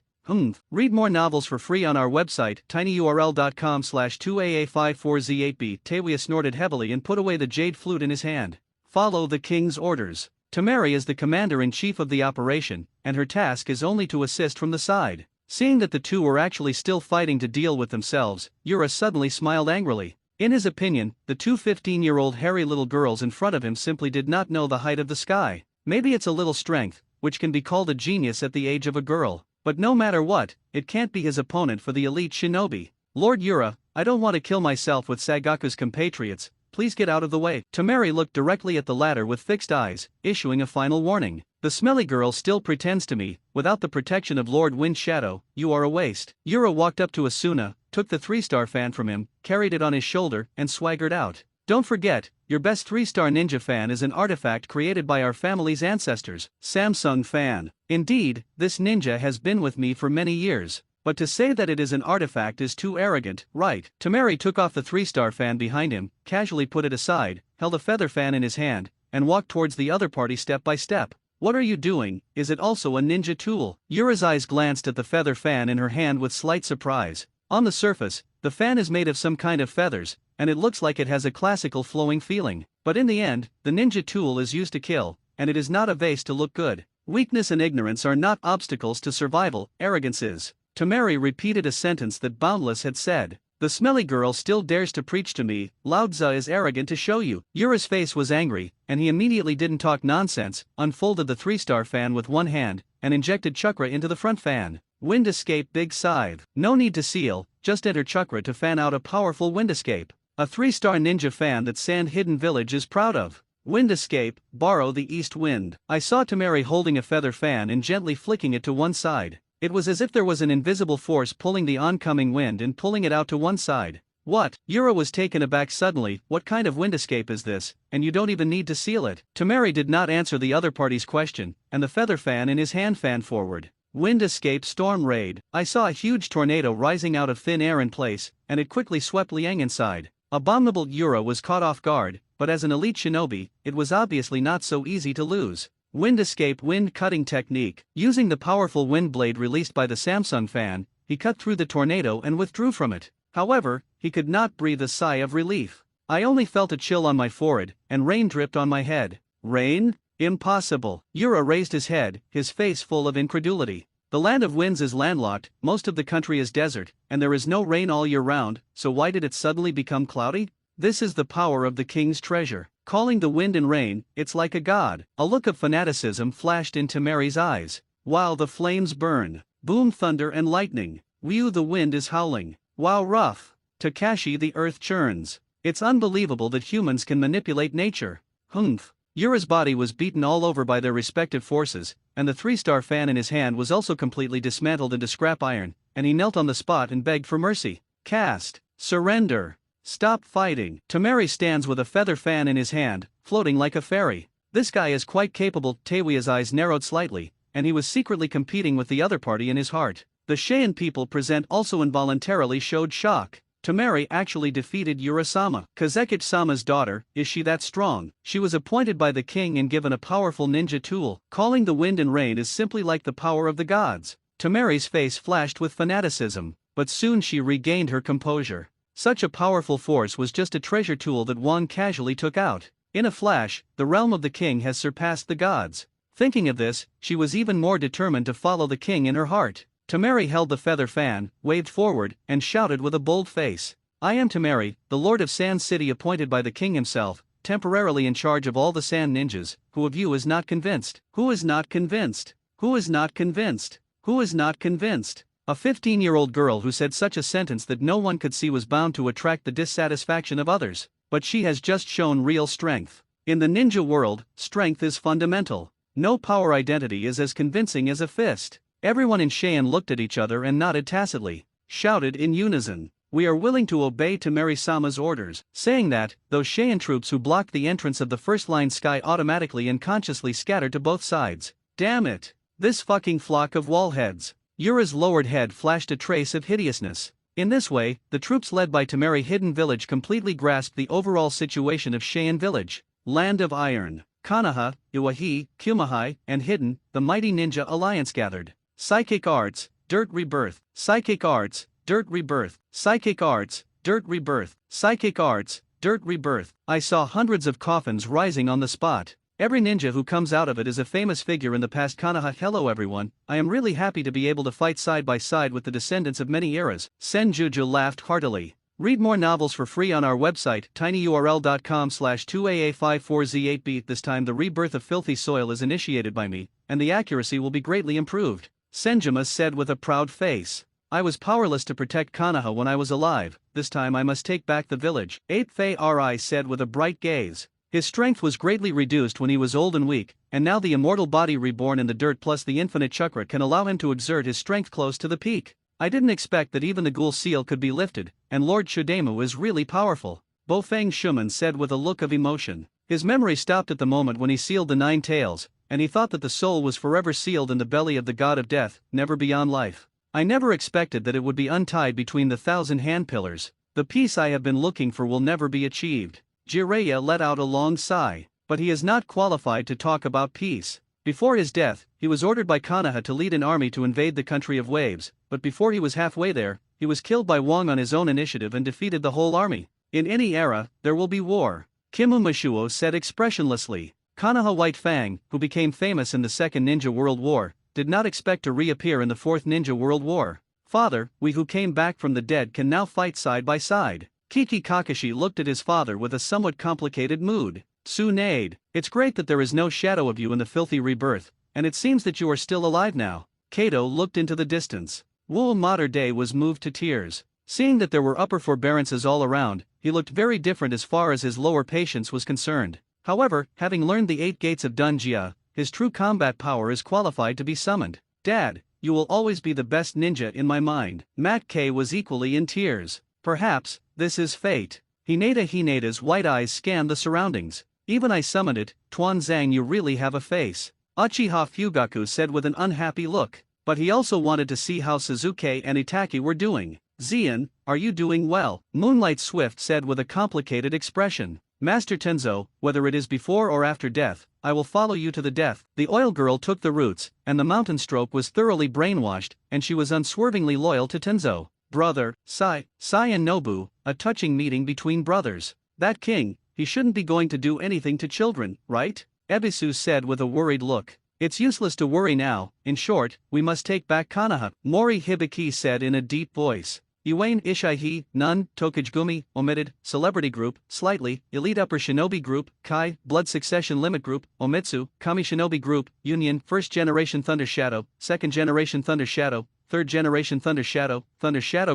Read more novels for free on our website, tinyurl.com/2aa54z8b. Tewia snorted heavily and put away the jade flute in his hand. Follow the king's orders. Temeri is the commander-in-chief of the operation, and her task is only to assist from the side. Seeing that the two were actually still fighting to deal with themselves, Yura suddenly smiled angrily. In his opinion, the two 15-year-old hairy little girls in front of him simply did not know the height of the sky. Maybe it's a little strength, which can be called a genius at the age of a girl. But no matter what, it can't be his opponent for the elite shinobi. Lord Yura, I don't want to kill myself with Sagaku's compatriots, please get out of the way. Temeri looked directly at the latter with fixed eyes, issuing a final warning. The smelly girl still pretends to me, without the protection of Lord Wind Shadow, you are a waste. Yura walked up to Asuna, took the 3-star fan from him, carried it on his shoulder, and swaggered out. Don't forget, your best 3-star ninja fan is an artifact created by our family's ancestors. Samsung fan. Indeed, this ninja has been with me for many years. But to say that it is an artifact is too arrogant, right? Temeri took off the 3-star fan behind him, casually put it aside, held a feather fan in his hand, and walked towards the other party step by step. What are you doing? Is it also a ninja tool? Yura's eyes glanced at the feather fan in her hand with slight surprise. On the surface, the fan is made of some kind of feathers, and it looks like it has a classical flowing feeling. But in the end, the ninja tool is used to kill, and it is not a vase to look good. Weakness and ignorance are not obstacles to survival, arrogance is. Temeri repeated a sentence that Boundless had said. The smelly girl still dares to preach to me, Lao Tzu is arrogant to show you. Yura's face was angry, and he immediately didn't talk nonsense, unfolded the 3-star fan with one hand, and injected chakra into the front fan. Wind escape big scythe. No need to seal, just enter chakra to fan out a powerful wind escape. A 3-star ninja fan that Sand Hidden Village is proud of. Wind escape, borrow the east wind. I saw Tamari holding a feather fan and gently flicking it to one side. It was as if there was an invisible force pulling the oncoming wind and pulling it out to one side. What? Yura was taken aback suddenly. What kind of wind escape is this, and you don't even need to seal it? Tamari did not answer the other party's question, and the feather fan in his hand fanned forward. Wind escape storm raid. I saw a huge tornado rising out of thin air in place, and it quickly swept Liang inside. Abominable Yura was caught off guard, but as an elite shinobi, it was obviously not so easy to lose. Wind escape wind cutting technique. Using the powerful wind blade released by the Samsung fan, he cut through the tornado and withdrew from it. However, he could not breathe a sigh of relief. I only felt a chill on my forehead, and rain dripped on my head. Rain? Impossible. Yura raised his head, his face full of incredulity. The land of winds is landlocked, most of the country is desert, and there is no rain all year round, so why did it suddenly become cloudy? This is the power of the king's treasure. Calling the wind and rain, it's like a god. A look of fanaticism flashed into Mary's eyes. While the flames burn, boom thunder and lightning. Whew, the wind is howling. Wow, rough. Takashi, the earth churns. It's unbelievable that humans can manipulate nature. Humph. Yura's body was beaten all over by their respective forces, and the 3-star fan in his hand was also completely dismantled into scrap iron, and he knelt on the spot and begged for mercy. Cast. Surrender. Stop fighting. Tamari stands with a feather fan in his hand, floating like a fairy. This guy is quite capable. Tawia's eyes narrowed slightly, and he was secretly competing with the other party in his heart. The Cheyenne people present also involuntarily showed shock. Tamari actually defeated Yura-sama. Kazekich-sama's daughter, is she that strong? She was appointed by the king and given a powerful ninja tool. Calling the wind and rain is simply like the power of the gods. Tamari's face flashed with fanaticism, but soon she regained her composure. Such a powerful force was just a treasure tool that Wang casually took out. In a flash, the realm of the king has surpassed the gods. Thinking of this, she was even more determined to follow the king in her heart. Tamari held the feather fan, waved forward, and shouted with a bold face. I am Tamari, the lord of Sand City appointed by the king himself, temporarily in charge of all the sand ninjas. Who of you is not convinced? Who is not convinced? Who is not convinced? Who is not convinced? A 15-year-old girl who said such a sentence that no one could see was bound to attract the dissatisfaction of others. But she has just shown real strength. In the ninja world, strength is fundamental. No power identity is as convincing as a fist. Everyone in Cheyenne looked at each other and nodded tacitly, shouted in unison. We are willing to obey Tamari-sama's orders. Saying that, those Cheyenne troops who blocked the entrance of the first-line sky automatically and consciously scattered to both sides. Damn it! This fucking flock of wallheads. Yura's lowered head flashed a trace of hideousness. In this way, the troops led by Tamari Hidden Village completely grasped the overall situation of Cheyenne Village. Land of Iron. Konoha, Iwahi, Kumahai, and Hidden, the mighty ninja alliance gathered. Psychic arts, dirt rebirth. Psychic arts, dirt rebirth. Psychic arts, dirt rebirth. Psychic arts, dirt rebirth. I saw hundreds of coffins rising on the spot. Every ninja who comes out of it is a famous figure in the past. Konoha. Hello everyone, I am really happy to be able to fight side by side with the descendants of many eras. Senjuju laughed heartily. Read more novels for free on our website, tinyurl.com/2aa54z8b. This time the rebirth of filthy soil is initiated by me, and the accuracy will be greatly improved. Senjima said with a proud face. I was powerless to protect Konoha when I was alive, this time I must take back the village. 8th Ri said with a bright gaze. His strength was greatly reduced when he was old and weak, and now the immortal body reborn in the dirt plus the infinite chakra can allow him to exert his strength close to the peak. I didn't expect that even the ghoul seal could be lifted, and Lord Shudemu is really powerful. Bofeng Shuman said with a look of emotion. His memory stopped at the moment when he sealed the 9 tails, and he thought that the soul was forever sealed in the belly of the god of death, never beyond life. I never expected that it would be untied between the 1,000 hand pillars. The peace I have been looking for will never be achieved. Jiraiya let out a long sigh, but he is not qualified to talk about peace. Before his death, he was ordered by Konoha to lead an army to invade the country of waves, but before he was halfway there, he was killed by Wang on his own initiative and defeated the whole army. In any era, there will be war. Kimumashuo said expressionlessly. Konoha White Fang, who became famous in the Second Ninja World War, did not expect to reappear in the Fourth Ninja World War. Father, we who came back from the dead can now fight side by side. Kiki Kakashi looked at his father with a somewhat complicated mood. Tsunade, it's great that there is no shadow of you in the filthy rebirth, and it seems that you are still alive now. Kato looked into the distance. Wu Mater Day was moved to tears. Seeing that there were upper forbearances all around, he looked very different as far as his lower patience was concerned. However, having learned the 8 gates of Dunjia, his true combat power is qualified to be summoned. Dad, you will always be the best ninja in my mind. Matt K was equally in tears. Perhaps, this is fate. Hinata's white eyes scanned the surroundings. Even I summoned it. Tuanzang, you really have a face. Uchiha Fugaku said with an unhappy look. But he also wanted to see how Suzuki and Itaki were doing. Xian, are you doing well? Moonlight Swift said with a complicated expression. Master Tenzo, whether it is before or after death, I will follow you to the death. The oil girl took the roots, and the mountain stroke was thoroughly brainwashed, and she was unswervingly loyal to Tenzo. Brother, Sai and Nobu, a touching meeting between brothers. That king, he shouldn't be going to do anything to children, right? Ebisu said with a worried look. It's useless to worry now. In short, we must take back Konoha. Mori Hibiki said in a deep voice. Iwane Ishaihi, none, Tokijigumi, omitted, Celebrity Group, slightly, Elite Upper Shinobi Group, Kai, Blood Succession Limit Group, Omitsu, Kami Shinobi Group, Union, First Generation Thunder Shadow, Second Generation Thunder Shadow, Third Generation Thunder Shadow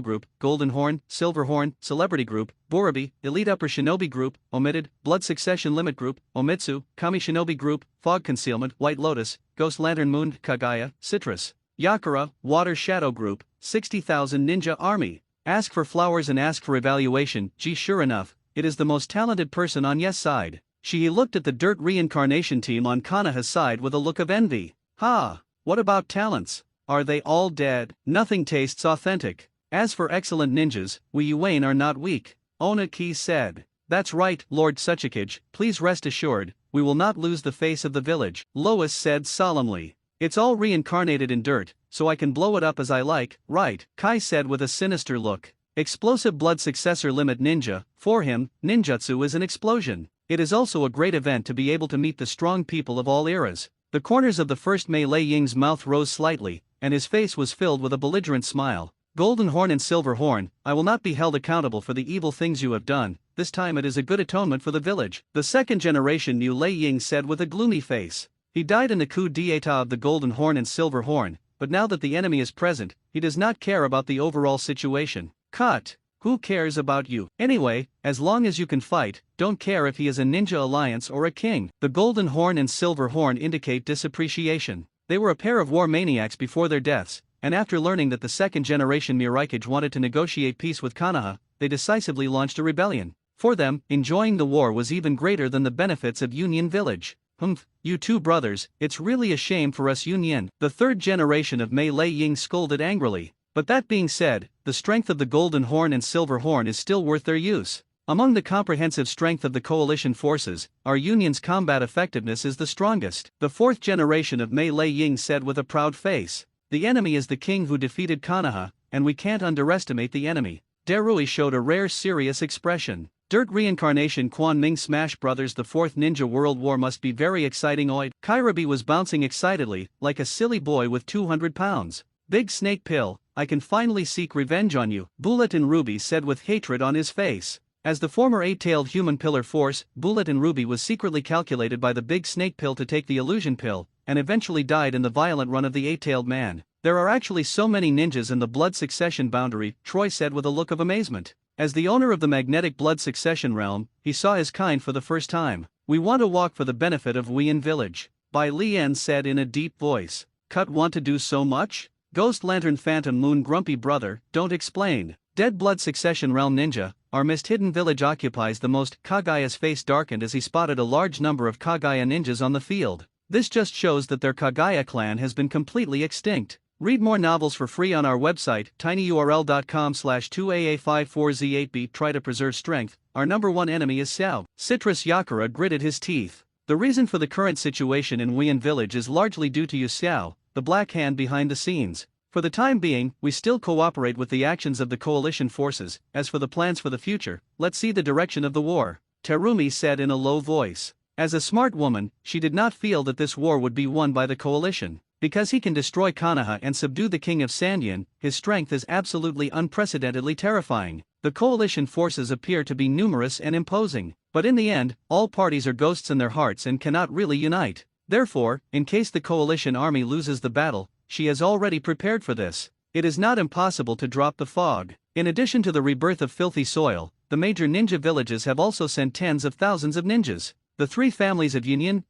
Group, Golden Horn, Silver Horn, Celebrity Group, Borobi, Elite Upper Shinobi Group, omitted, Blood Succession Limit Group, Omitsu, Kami Shinobi Group, Fog Concealment, White Lotus, Ghost Lantern Moon, Kagaya, Citrus, Yakura, Water Shadow Group, 60,000 Ninja Army. Ask for flowers and ask for evaluation. Gee, sure enough, it is the most talented person on Yes side. She looked at the Dirt Reincarnation team on Konoha's side with a look of envy. Ha! What about talents? Are they all dead? Nothing tastes authentic. As for excellent ninjas, we Yuane are not weak. Onaki said. That's right, Lord Suchikage, please rest assured, we will not lose the face of the village. Lois said solemnly. It's all reincarnated in dirt, so I can blow it up as I like, right? Kai said with a sinister look. Explosive Blood Successor Limit Ninja, for him, ninjutsu is an explosion. It is also a great event to be able to meet the strong people of all eras. The corners of the first Mei Lei Ying's mouth rose slightly, and his face was filled with a belligerent smile. Golden Horn and Silver Horn, I will not be held accountable for the evil things you have done, this time it is a good atonement for the village. The second generation Liu Lei Ying said with a gloomy face. He died in the coup d'état of the Golden Horn and Silver Horn, but now that the enemy is present, he does not care about the overall situation. Cut. Who cares about you? Anyway, as long as you can fight, don't care if he is a ninja alliance or a king. The Golden Horn and Silver Horn indicate disappreciation. They were a pair of war maniacs before their deaths, and after learning that the second generation Miraikage wanted to negotiate peace with Konoha, they decisively launched a rebellion. For them, enjoying the war was even greater than the benefits of Union Village. Humph, you two brothers, it's really a shame for us Union. The third generation of Mei Lei Ying scolded angrily. But that being said, the strength of the Golden Horn and Silver Horn is still worth their use. Among the comprehensive strength of the coalition forces, our Union's combat effectiveness is the strongest. The fourth generation of Mei Lei Ying said with a proud face. The enemy is the king who defeated Konoha, and we can't underestimate the enemy. Darui showed a rare serious expression. Dirt Reincarnation Quan Ming Smash Brothers. The Fourth Ninja World War must be very exciting. Oid. Kairabi was bouncing excitedly, like a silly boy with 200 pounds. Big Snake Pill, I can finally seek revenge on you, Bullet and Ruby said with hatred on his face. As the former eight-tailed human pillar force, Bullet and Ruby was secretly calculated by the Big Snake Pill to take the illusion pill, and eventually died in the violent run of the eight-tailed man. There are actually so many ninjas in the blood succession boundary, Troy said with a look of amazement. As the owner of the magnetic blood succession realm, he saw his kind for the first time. We want to walk for the benefit of Wien Village. Bai Lian said in a deep voice. Cut want to do so much? Ghost Lantern Phantom Moon Grumpy Brother, don't explain. Dead Blood Succession Realm Ninja, our mist hidden village occupies the most. Kagaya's face darkened as he spotted a large number of Kagaya ninjas on the field. This just shows that their Kagaya clan has been completely extinct. Read more novels for free on our website, tinyurl.com/2aa54z8b. Try to preserve strength, our number one enemy is Xiao. Citrus Yakura gritted his teeth. The reason for the current situation in Wien Village is largely due to Yu Xiao, the black hand behind the scenes. For the time being, we still cooperate with the actions of the coalition forces. As for the plans for the future, let's see the direction of the war, Terumi said in a low voice. As a smart woman, she did not feel that this war would be won by the coalition. Because he can destroy Konoha and subdue the king of Sandyan, his strength is absolutely unprecedentedly terrifying. The coalition forces appear to be numerous and imposing, but in the end, all parties are ghosts in their hearts and cannot really unite. Therefore, in case the coalition army loses the battle, she has already prepared for this. It is not impossible to drop the fog. In addition to the rebirth of filthy soil, the major ninja villages have also sent tens of thousands of ninjas. The three families of Union,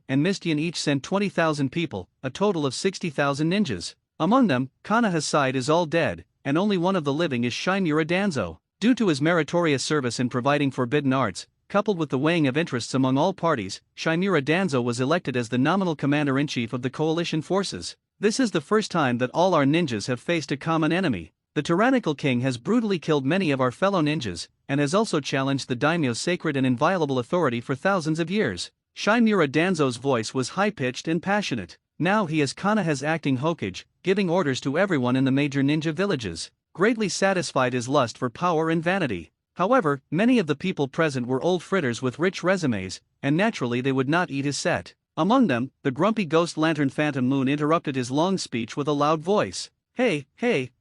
and Mistyan each sent 20,000 people, a total of 60,000 ninjas. Among them, Konoha's side is all dead, and only one of the living is Shimura Danzo. Due to his meritorious service in providing forbidden arts, coupled with the weighing of interests among all parties, Shimura Danzo was elected as the nominal commander-in-chief of the coalition forces. This is the first time that all our ninjas have faced a common enemy. The tyrannical king has brutally killed many of our fellow ninjas, and has also challenged the daimyo's sacred and inviolable authority for thousands of years. Shimura Danzo's voice was high-pitched and passionate. Now he is Konoha's acting Hokage, giving orders to everyone in the major ninja villages. Greatly satisfied his lust for power and vanity. However, many of the people present were old fritters with rich resumes, and naturally they would not eat his set. Among them, the grumpy ghost lantern Phantom Moon interrupted his long speech with a loud voice. Hey,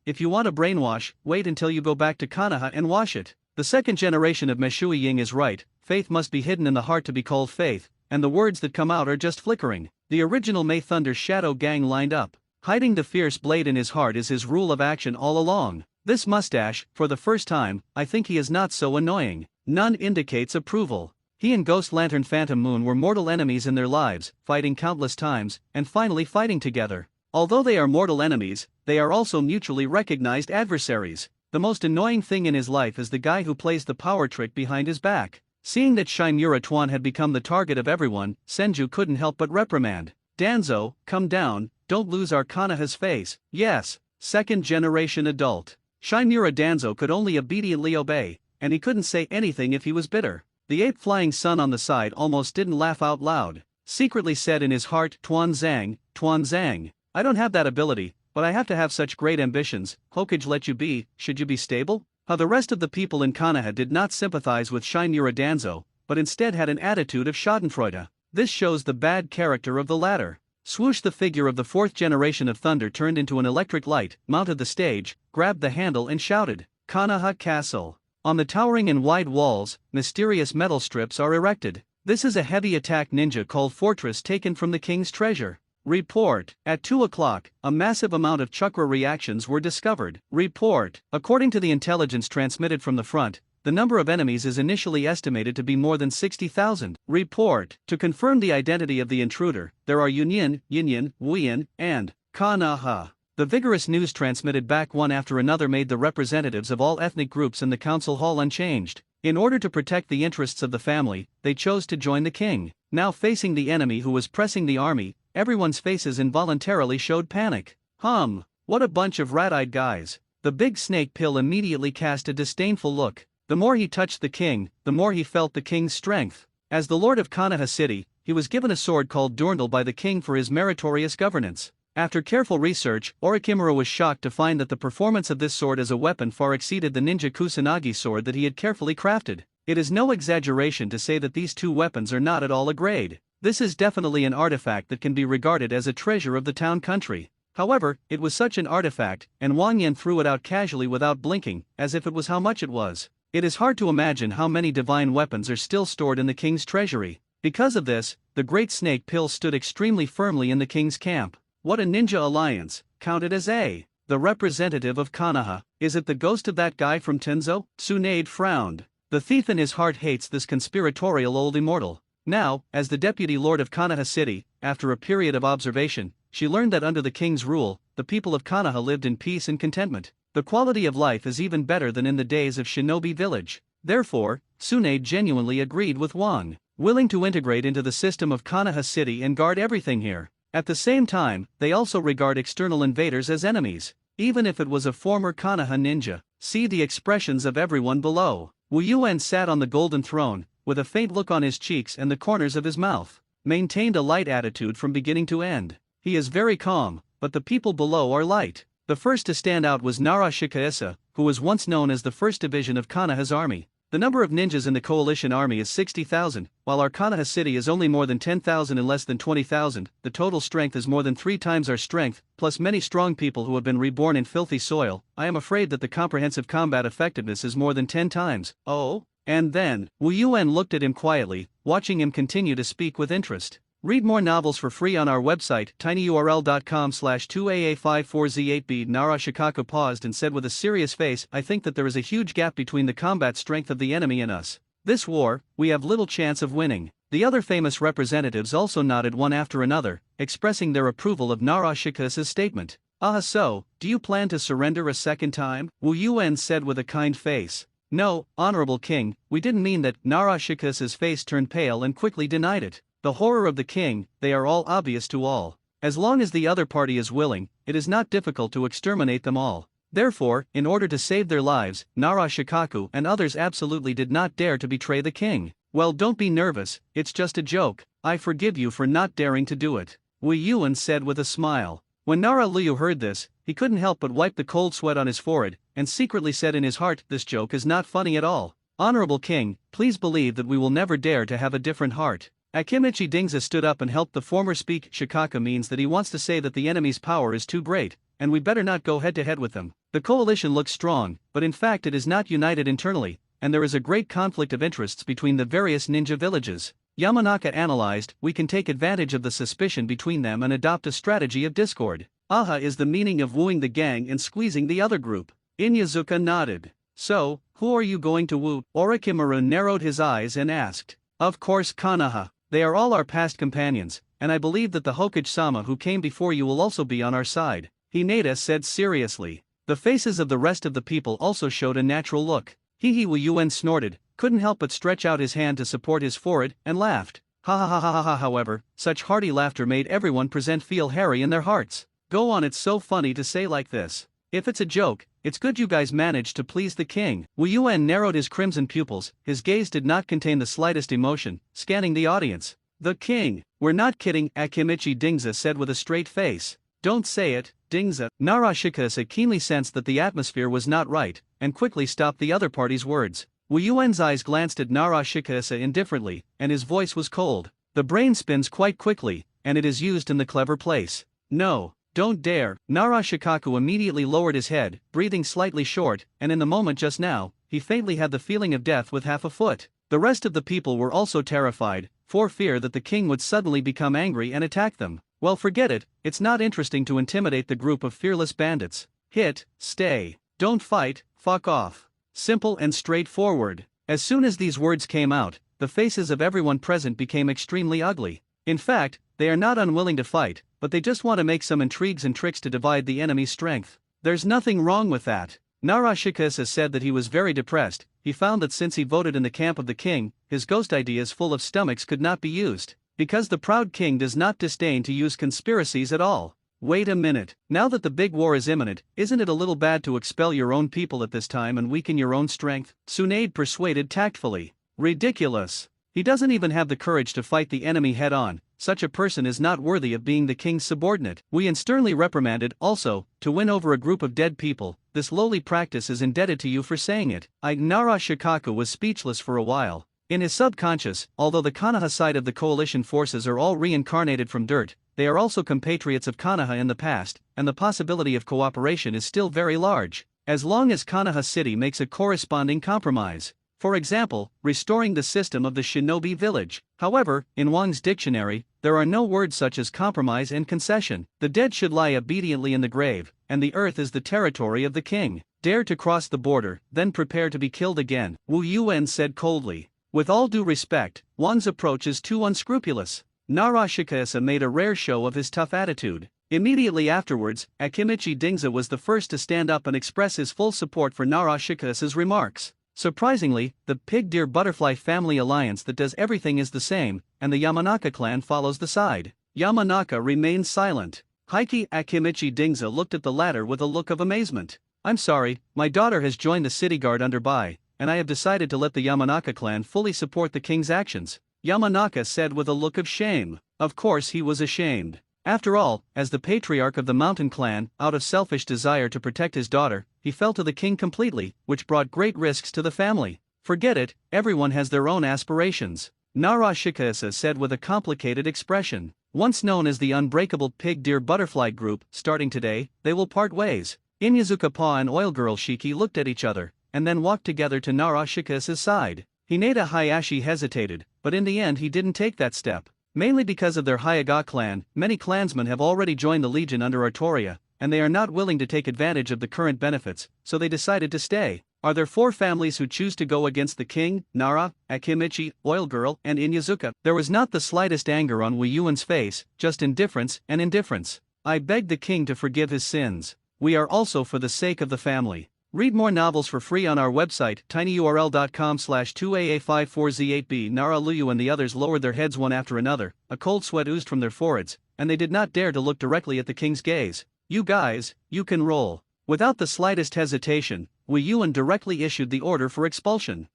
if you want a brainwash, wait until you go back to Konoha and wash it. The second generation of Meshui Ying is right, faith must be hidden in the heart to be called faith, and the words that come out are just flickering. The original May Thunder Shadow Gang lined up. Hiding the fierce blade in his heart is his rule of action all along. This mustache, for the first time, I think he is not so annoying. None indicates approval. He and Ghost Lantern Phantom Moon were mortal enemies in their lives, fighting countless times, and finally fighting together. Although they are mortal enemies, they are also mutually recognized adversaries. The most annoying thing in his life is the guy who plays the power trick behind his back. Seeing that Shimura Tuan had become the target of everyone, Senju couldn't help but reprimand. Danzo, come down, don't lose our Konoha's face. Yes, second generation adult. Shimura Danzo could only obediently obey, and he couldn't say anything if he was bitter. The ape flying sun on the side almost didn't laugh out loud. Secretly said in his heart, Tuan Zhang. I don't have that ability, but I have to have such great ambitions. Hokage let you be, should you be stable? How the rest of the people in Konoha did not sympathize with Shimura Danzo, but instead had an attitude of schadenfreude. This shows the bad character of the latter. Swoosh, the figure of the fourth generation of Thunder turned into an electric light, mounted the stage, grabbed the handle and shouted, Konoha Castle. On the towering and wide walls, mysterious metal strips are erected. This is a heavy attack ninja called Fortress taken from the king's treasure. Report. At 2 o'clock, a massive amount of chakra reactions were discovered. Report. According to the intelligence transmitted from the front, the number of enemies is initially estimated to be more than 60,000. Report. To confirm the identity of the intruder, there are Union, Wuyan, and Konoha. The vigorous news transmitted back one after another made the representatives of all ethnic groups in the council hall unchanged. In order to protect the interests of the family, they chose to join the king. Now facing the enemy who was pressing the army, everyone's faces involuntarily showed panic. What a bunch of rat-eyed guys. The big snake pill immediately cast a disdainful look. The more he touched the king, the more he felt the king's strength. As the lord of Konoha City, he was given a sword called Durndal by the king for his meritorious governance. After careful research, Orikimura was shocked to find that the performance of this sword as a weapon far exceeded the ninja Kusanagi sword that he had carefully crafted. It is no exaggeration to say that these two weapons are not at all a grade. This is definitely an artifact that can be regarded as a treasure of the town country. However, it was such an artifact, and Wang Yan threw it out casually without blinking, as if it was how much it was. It is hard to imagine how many divine weapons are still stored in the king's treasury. Because of this, the great snake pill stood extremely firmly in the king's camp. What a ninja alliance, counted as the representative of Konoha. Is it the ghost of that guy from Tenzo? Tsunade frowned. The thief in his heart hates this conspiratorial old immortal. Now, as the deputy lord of Konoha City, after a period of observation, she learned that under the king's rule, the people of Konoha lived in peace and contentment. The quality of life is even better than in the days of Shinobi Village. Therefore, Tsunade genuinely agreed with Wang, willing to integrate into the system of Konoha City and guard everything here. At the same time, they also regard external invaders as enemies, even if it was a former Konoha ninja. See the expressions of everyone below. Wu Yuan sat on the golden throne, with a faint look on his cheeks and the corners of his mouth, maintained a light attitude from beginning to end. He is very calm, but the people below are light. The first to stand out was Nara Shikaisa, who was once known as the 1st Division of Konoha's army. The number of ninjas in the coalition army is 60,000, while our Konoha city is only more than 10,000 and less than 20,000. The total strength is more than 3 times our strength, plus many strong people who have been reborn in filthy soil. I am afraid that the comprehensive combat effectiveness is more than 10 times. Oh? And then, Wu Yuan looked at him quietly, watching him continue to speak with interest. Read more novels for free on our website, tinyurl.com/2aa54z8b. Nara Shikaku paused and said with a serious face, I think that there is a huge gap between the combat strength of the enemy and us. This war, we have little chance of winning. The other famous representatives also nodded one after another, expressing their approval of Nara Shikaku's statement. So, do you plan to surrender a second time? Wu Yuan said with a kind face. No, honorable king, we didn't mean that. Nara Shikaku's face turned pale and quickly denied it. The horror of the king, they are all obvious to all. As long as the other party is willing, it is not difficult to exterminate them all. Therefore, in order to save their lives, Nara Shikaku and others absolutely did not dare to betray the king. Well, don't be nervous, it's just a joke. I forgive you for not daring to do it. Wu Yuan said with a smile. When Nara Liu heard this, he couldn't help but wipe the cold sweat on his forehead, and secretly said in his heart, this joke is not funny at all. Honorable king, please believe that we will never dare to have a different heart. Akimichi Dingza stood up and helped the former speak. Shikaka means that he wants to say that the enemy's power is too great, and we better not go head to head with them. The coalition looks strong, but in fact it is not united internally, and there is a great conflict of interests between the various ninja villages. Yamanaka analyzed, we can take advantage of the suspicion between them and adopt a strategy of discord. Aha is the meaning of wooing the gang and squeezing the other group. Inyazuka nodded. So, who are you going to woo? Orochimaru narrowed his eyes and asked. Of course Konoha. They are all our past companions, and I believe that the Hokage-sama who came before you will also be on our side, Hinata said seriously. The faces of the rest of the people also showed a natural look. Wu Yuan snorted, couldn't help but stretch out his hand to support his forehead, and laughed. Ha ha ha ha ha ha. However, such hearty laughter made everyone present feel hairy in their hearts. Go on, it's so funny to say like this. If it's a joke, it's good you guys managed to please the king. Wu Yuan narrowed his crimson pupils, his gaze did not contain the slightest emotion, scanning the audience. The king. We're not kidding, Akimichi Dingza said with a straight face. Don't say it, Dingza. Nara Shikasa keenly sensed that the atmosphere was not right, and quickly stopped the other party's words. Wu Yuan's eyes glanced at Nara Shikasa indifferently, and his voice was cold. The brain spins quite quickly, and it is used in the clever place. No. Don't dare. Nara Shikaku immediately lowered his head, breathing slightly short, and in the moment just now, he faintly had the feeling of death with half a foot. The rest of the people were also terrified, for fear that the king would suddenly become angry and attack them. Well, forget it, it's not interesting to intimidate the group of fearless bandits. Hit, stay, don't fight, fuck off. Simple and straightforward. As soon as these words came out, the faces of everyone present became extremely ugly. In fact, they are not unwilling to fight, but they just want to make some intrigues and tricks to divide the enemy's strength. There's nothing wrong with that. Nara Shikasa said that he was very depressed. He found that since he voted in the camp of the king, his ghost ideas full of stomachs could not be used, because the proud king does not disdain to use conspiracies at all. Wait a minute, now that the big war is imminent, isn't it a little bad to expel your own people at this time and weaken your own strength? Tsunade persuaded tactfully. Ridiculous. He doesn't even have the courage to fight the enemy head-on. Such a person is not worthy of being the king's subordinate. Wu Yuan sternly reprimanded. Also, to win over a group of dead people, this lowly practice is indebted to you for saying it. Nara Shikaku was speechless for a while. In his subconscious, although the Konoha side of the coalition forces are all reincarnated from dirt, they are also compatriots of Konoha in the past, and the possibility of cooperation is still very large, as long as Konoha City makes a corresponding compromise. For example, restoring the system of the shinobi village. However, in Wang's dictionary, there are no words such as compromise and concession. The dead should lie obediently in the grave, and the earth is the territory of the king. Dare to cross the border, then prepare to be killed again, Wu Yuan said coldly. With all due respect, Wang's approach is too unscrupulous. Nara Shikasa made a rare show of his tough attitude. Immediately afterwards, Akimichi Dingza was the first to stand up and express his full support for Nara Shikasa's remarks. Surprisingly, the pig-deer-butterfly family alliance that does everything is the same, and the Yamanaka clan follows the side. Yamanaka remained silent. Heike Akimichi Dingza looked at the latter with a look of amazement. I'm sorry, my daughter has joined the city guard under Bai, and I have decided to let the Yamanaka clan fully support the king's actions, Yamanaka said with a look of shame. Of course he was ashamed. After all, as the patriarch of the mountain clan, out of selfish desire to protect his daughter, he fell to the king completely, which brought great risks to the family. Forget it, everyone has their own aspirations. Nara Shikasa said with a complicated expression. Once known as the Unbreakable Pig Deer Butterfly Group, starting today, they will part ways. Inyazuka Pa and Oil Girl Shiki looked at each other, and then walked together to Nara Shikasa's side. Hinata Hayashi hesitated, but in the end he didn't take that step. Mainly because of their Hyaga clan, many clansmen have already joined the Legion under Artoria, and they are not willing to take advantage of the current benefits, so they decided to stay. Are there 4 families who choose to go against the king, Nara, Akimichi, Oil Girl, and Inyazuka? There was not the slightest anger on Wei Yuan's face, just indifference and indifference. I beg the king to forgive his sins. We are also for the sake of the family. Read more novels for free on our website, tinyurl.com/2aa54z8b. Nara, Luyu and the others lowered their heads one after another, a cold sweat oozed from their foreheads, and they did not dare to look directly at the king's gaze. You guys, you can roll. Without the slightest hesitation, Wei Yuan directly issued the order for expulsion.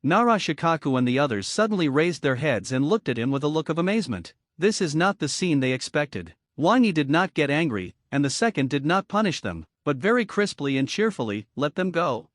Nara Shikaku and the others suddenly raised their heads and looked at him with a look of amazement. This is not the scene they expected. Wang Yi did not get angry, and the second did not punish them, but very crisply and cheerfully, let them go.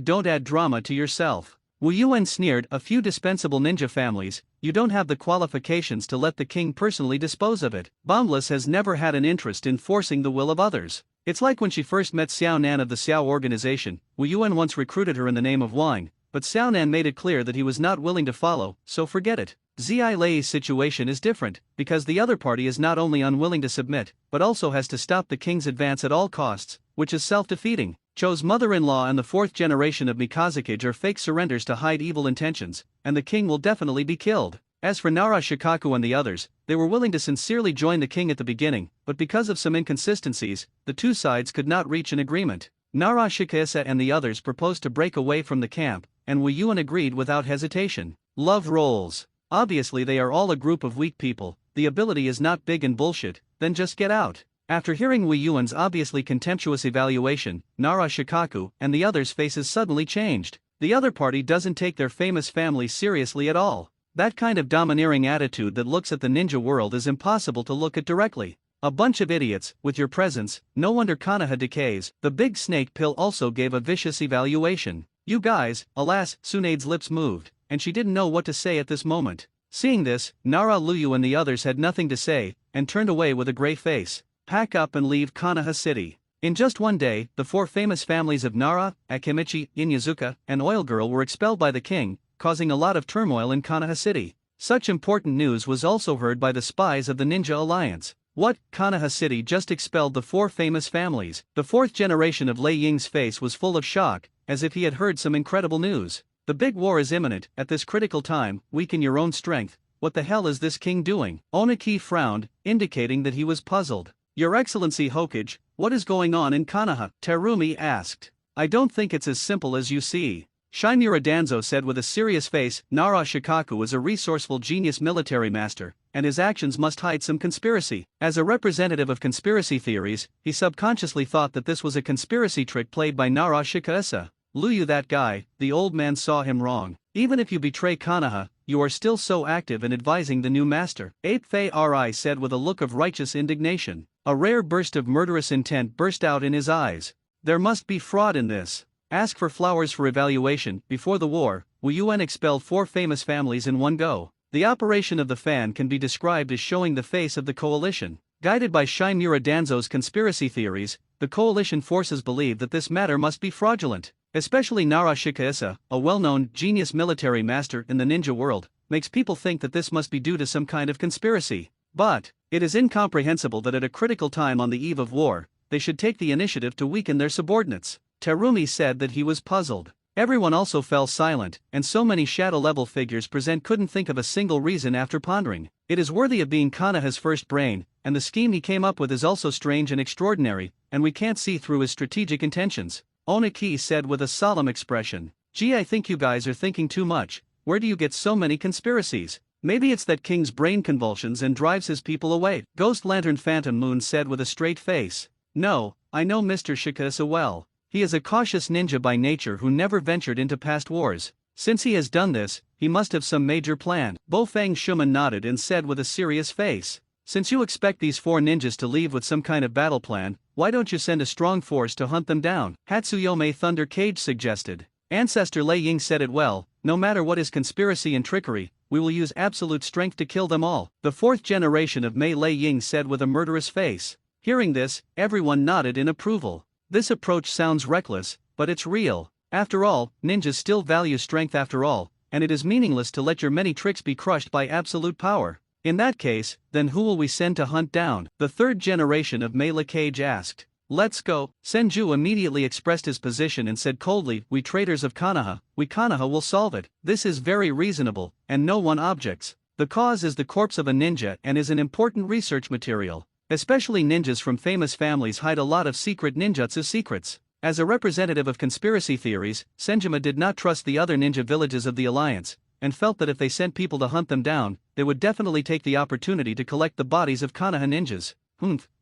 Don't add drama to yourself. Wu Yuan sneered, a few dispensable ninja families, you don't have the qualifications to let the king personally dispose of it. Boundless has never had an interest in forcing the will of others. It's like when she first met Xiao Nan of the Xiao organization. Wu Yuan once recruited her in the name of wine, but Xiao Nan made it clear that he was not willing to follow, so forget it. Zi Lei's situation is different, because the other party is not only unwilling to submit, but also has to stop the king's advance at all costs, which is self-defeating. Cho's mother-in-law and the 4th generation of Mikazakage are fake surrenders to hide evil intentions, and the king will definitely be killed. As for Nara Shikaku and the others, they were willing to sincerely join the king at the beginning, but because of some inconsistencies, the two sides could not reach an agreement. Nara Shikasa and the others proposed to break away from the camp, and Wei Yuan agreed without hesitation. Love rolls. Obviously they are all a group of weak people, the ability is not big and bullshit, then just get out. After hearing Wei Yuan's obviously contemptuous evaluation, Nara Shikaku and the others' faces suddenly changed. The other party doesn't take their famous family seriously at all. That kind of domineering attitude that looks at the ninja world is impossible to look at directly. A bunch of idiots, with your presence, no wonder Konoha decays. The big snake pill also gave a vicious evaluation. You guys, alas, Tsunade's lips moved, and she didn't know what to say at this moment. Seeing this, Nara, Luyu and the others had nothing to say, and turned away with a grey face. Pack up and leave Konoha City. In just one day, the 4 famous families of Nara, Akimichi, Inyazuka, and Oil Girl were expelled by the king, causing a lot of turmoil in Konoha City. Such important news was also heard by the spies of the Ninja Alliance. What? Konoha City just expelled the 4 famous families. The 4th generation of Lei Ying's face was full of shock, as if he had heard some incredible news. The big war is imminent. At this critical time, weaken your own strength. What the hell is this king doing? Oniki frowned, indicating that he was puzzled. Your Excellency Hokage, what is going on in Konoha? Terumi asked. I don't think it's as simple as you see. Shimura Danzo said with a serious face. Nara Shikaku is a resourceful genius military master, and his actions must hide some conspiracy. As a representative of conspiracy theories, he subconsciously thought that this was a conspiracy trick played by Nara Shikasa. Luyu, that guy, the old man saw him wrong. Even if you betray Konoha, you are still so active in advising the new master. Ape Fei Ri said with a look of righteous indignation. A rare burst of murderous intent burst out in his eyes. There must be fraud in this. Ask for flowers for evaluation. Before the war, Wu Yuan expelled 4 famous families in one go. The operation of the fan can be described as showing the face of the coalition. Guided by Shimura Danzo's conspiracy theories, the coalition forces believe that this matter must be fraudulent. Especially Nara Shikasa, a well-known genius military master in the ninja world, makes people think that this must be due to some kind of conspiracy. But it is incomprehensible that at a critical time on the eve of war, they should take the initiative to weaken their subordinates. Terumi said that he was puzzled. Everyone also fell silent, and so many shadow-level figures present couldn't think of a single reason after pondering. It is worthy of being Konoha's first brain, and the scheme he came up with is also strange and extraordinary, and we can't see through his strategic intentions. Oniki said with a solemn expression. Gee, I think you guys are thinking too much. Where do you get so many conspiracies? Maybe it's that king's brain convulsions and drives his people away. Ghost Lantern Phantom Moon said with a straight face. No, I know Mr. Shikasa well. He is a cautious ninja by nature who never ventured into past wars. Since he has done this, he must have some major plan. Bofang Shuman nodded and said with a serious face. Since you expect these 4 ninjas to leave with some kind of battle plan, why don't you send a strong force to hunt them down? Hatsuyome Thunder Cage suggested. Ancestor Lei Ying said it well. no matter what is conspiracy and trickery, we will use absolute strength to kill them all. The fourth generation of Mei Lei Ying said with a murderous face. Hearing this, everyone nodded in approval. This approach sounds reckless, but it's real. After all, ninjas still value strength after all, and it is meaningless to let your many tricks be crushed by absolute power. In that case, then who will we send to hunt down? The third generation of Mei Cage asked. Let's go. Senju immediately expressed his position and said coldly, we traitors of Konoha, we Konoha will solve it. This is very reasonable, and no one objects. The cause is the corpse of a ninja and is an important research material. Especially ninjas from famous families hide a lot of secret ninjutsu secrets. As a representative of conspiracy theories, Senjima did not trust the other ninja villages of the Alliance, and felt that if they sent people to hunt them down, they would definitely take the opportunity to collect the bodies of Konoha ninjas.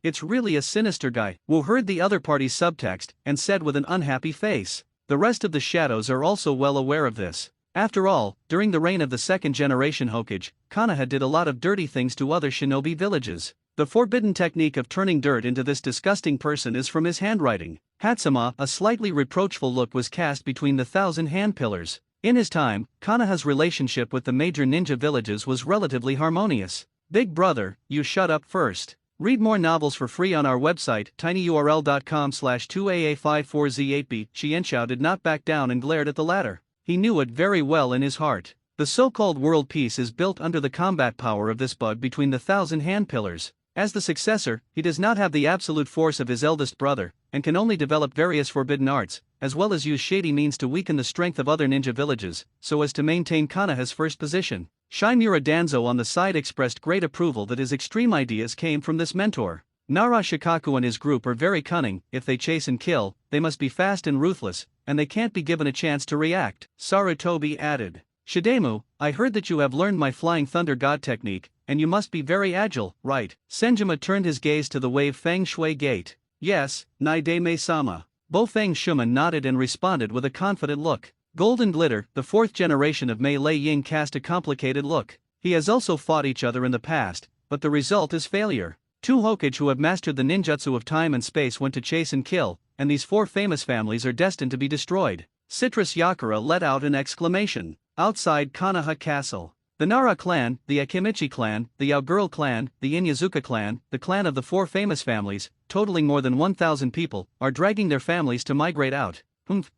It's really a sinister guy. Wu heard the other party's subtext, and said with an unhappy face. The rest of the shadows are also well aware of this. After all, during the reign of the second generation Hokage, Konoha did a lot of dirty things to other shinobi villages. The forbidden technique of turning dirt into this disgusting person is from his handwriting. Hatsuma, a slightly reproachful look was cast between the 1,000 hand pillars. In his time, Konoha's relationship with the major ninja villages was relatively harmonious. Big brother, you shut up first. Read more novels for free on our website, tinyurl.com/2aa54z8b. Xianxiao did not back down and glared at the latter. He knew it very well in his heart. The so-called world peace is built under the combat power of this bug between the 1,000 hand pillars. As the successor, he does not have the absolute force of his eldest brother, and can only develop various forbidden arts, as well as use shady means to weaken the strength of other ninja villages, so as to maintain Konoha's first position. Shimura Danzo on the side expressed great approval that his extreme ideas came from this mentor. Nara Shikaku and his group are very cunning. If they chase and kill, they must be fast and ruthless, and they can't be given a chance to react. Sarutobi added. Shidemu, I heard that you have learned my Flying Thunder God technique, and you must be very agile, right? Senjima turned his gaze to the wave Feng Shui Gate. Yes, Naidame-sama. Bo-Feng Shuman nodded and responded with a confident look. Golden Glitter, the fourth generation of Mei Lei Ying, cast a complicated look. He has also fought each other in the past, but the result is failure. Two Hokage who have mastered the ninjutsu of time and space went to chase and kill, and these four famous families are destined to be destroyed. Citrus Yakura let out an exclamation. Outside Konoha Castle, the Nara clan, the Akimichi clan, the Yaogurl clan, the Inyazuka clan, the clan of the four famous families, totaling more than 1,000 people, are dragging their families to migrate out.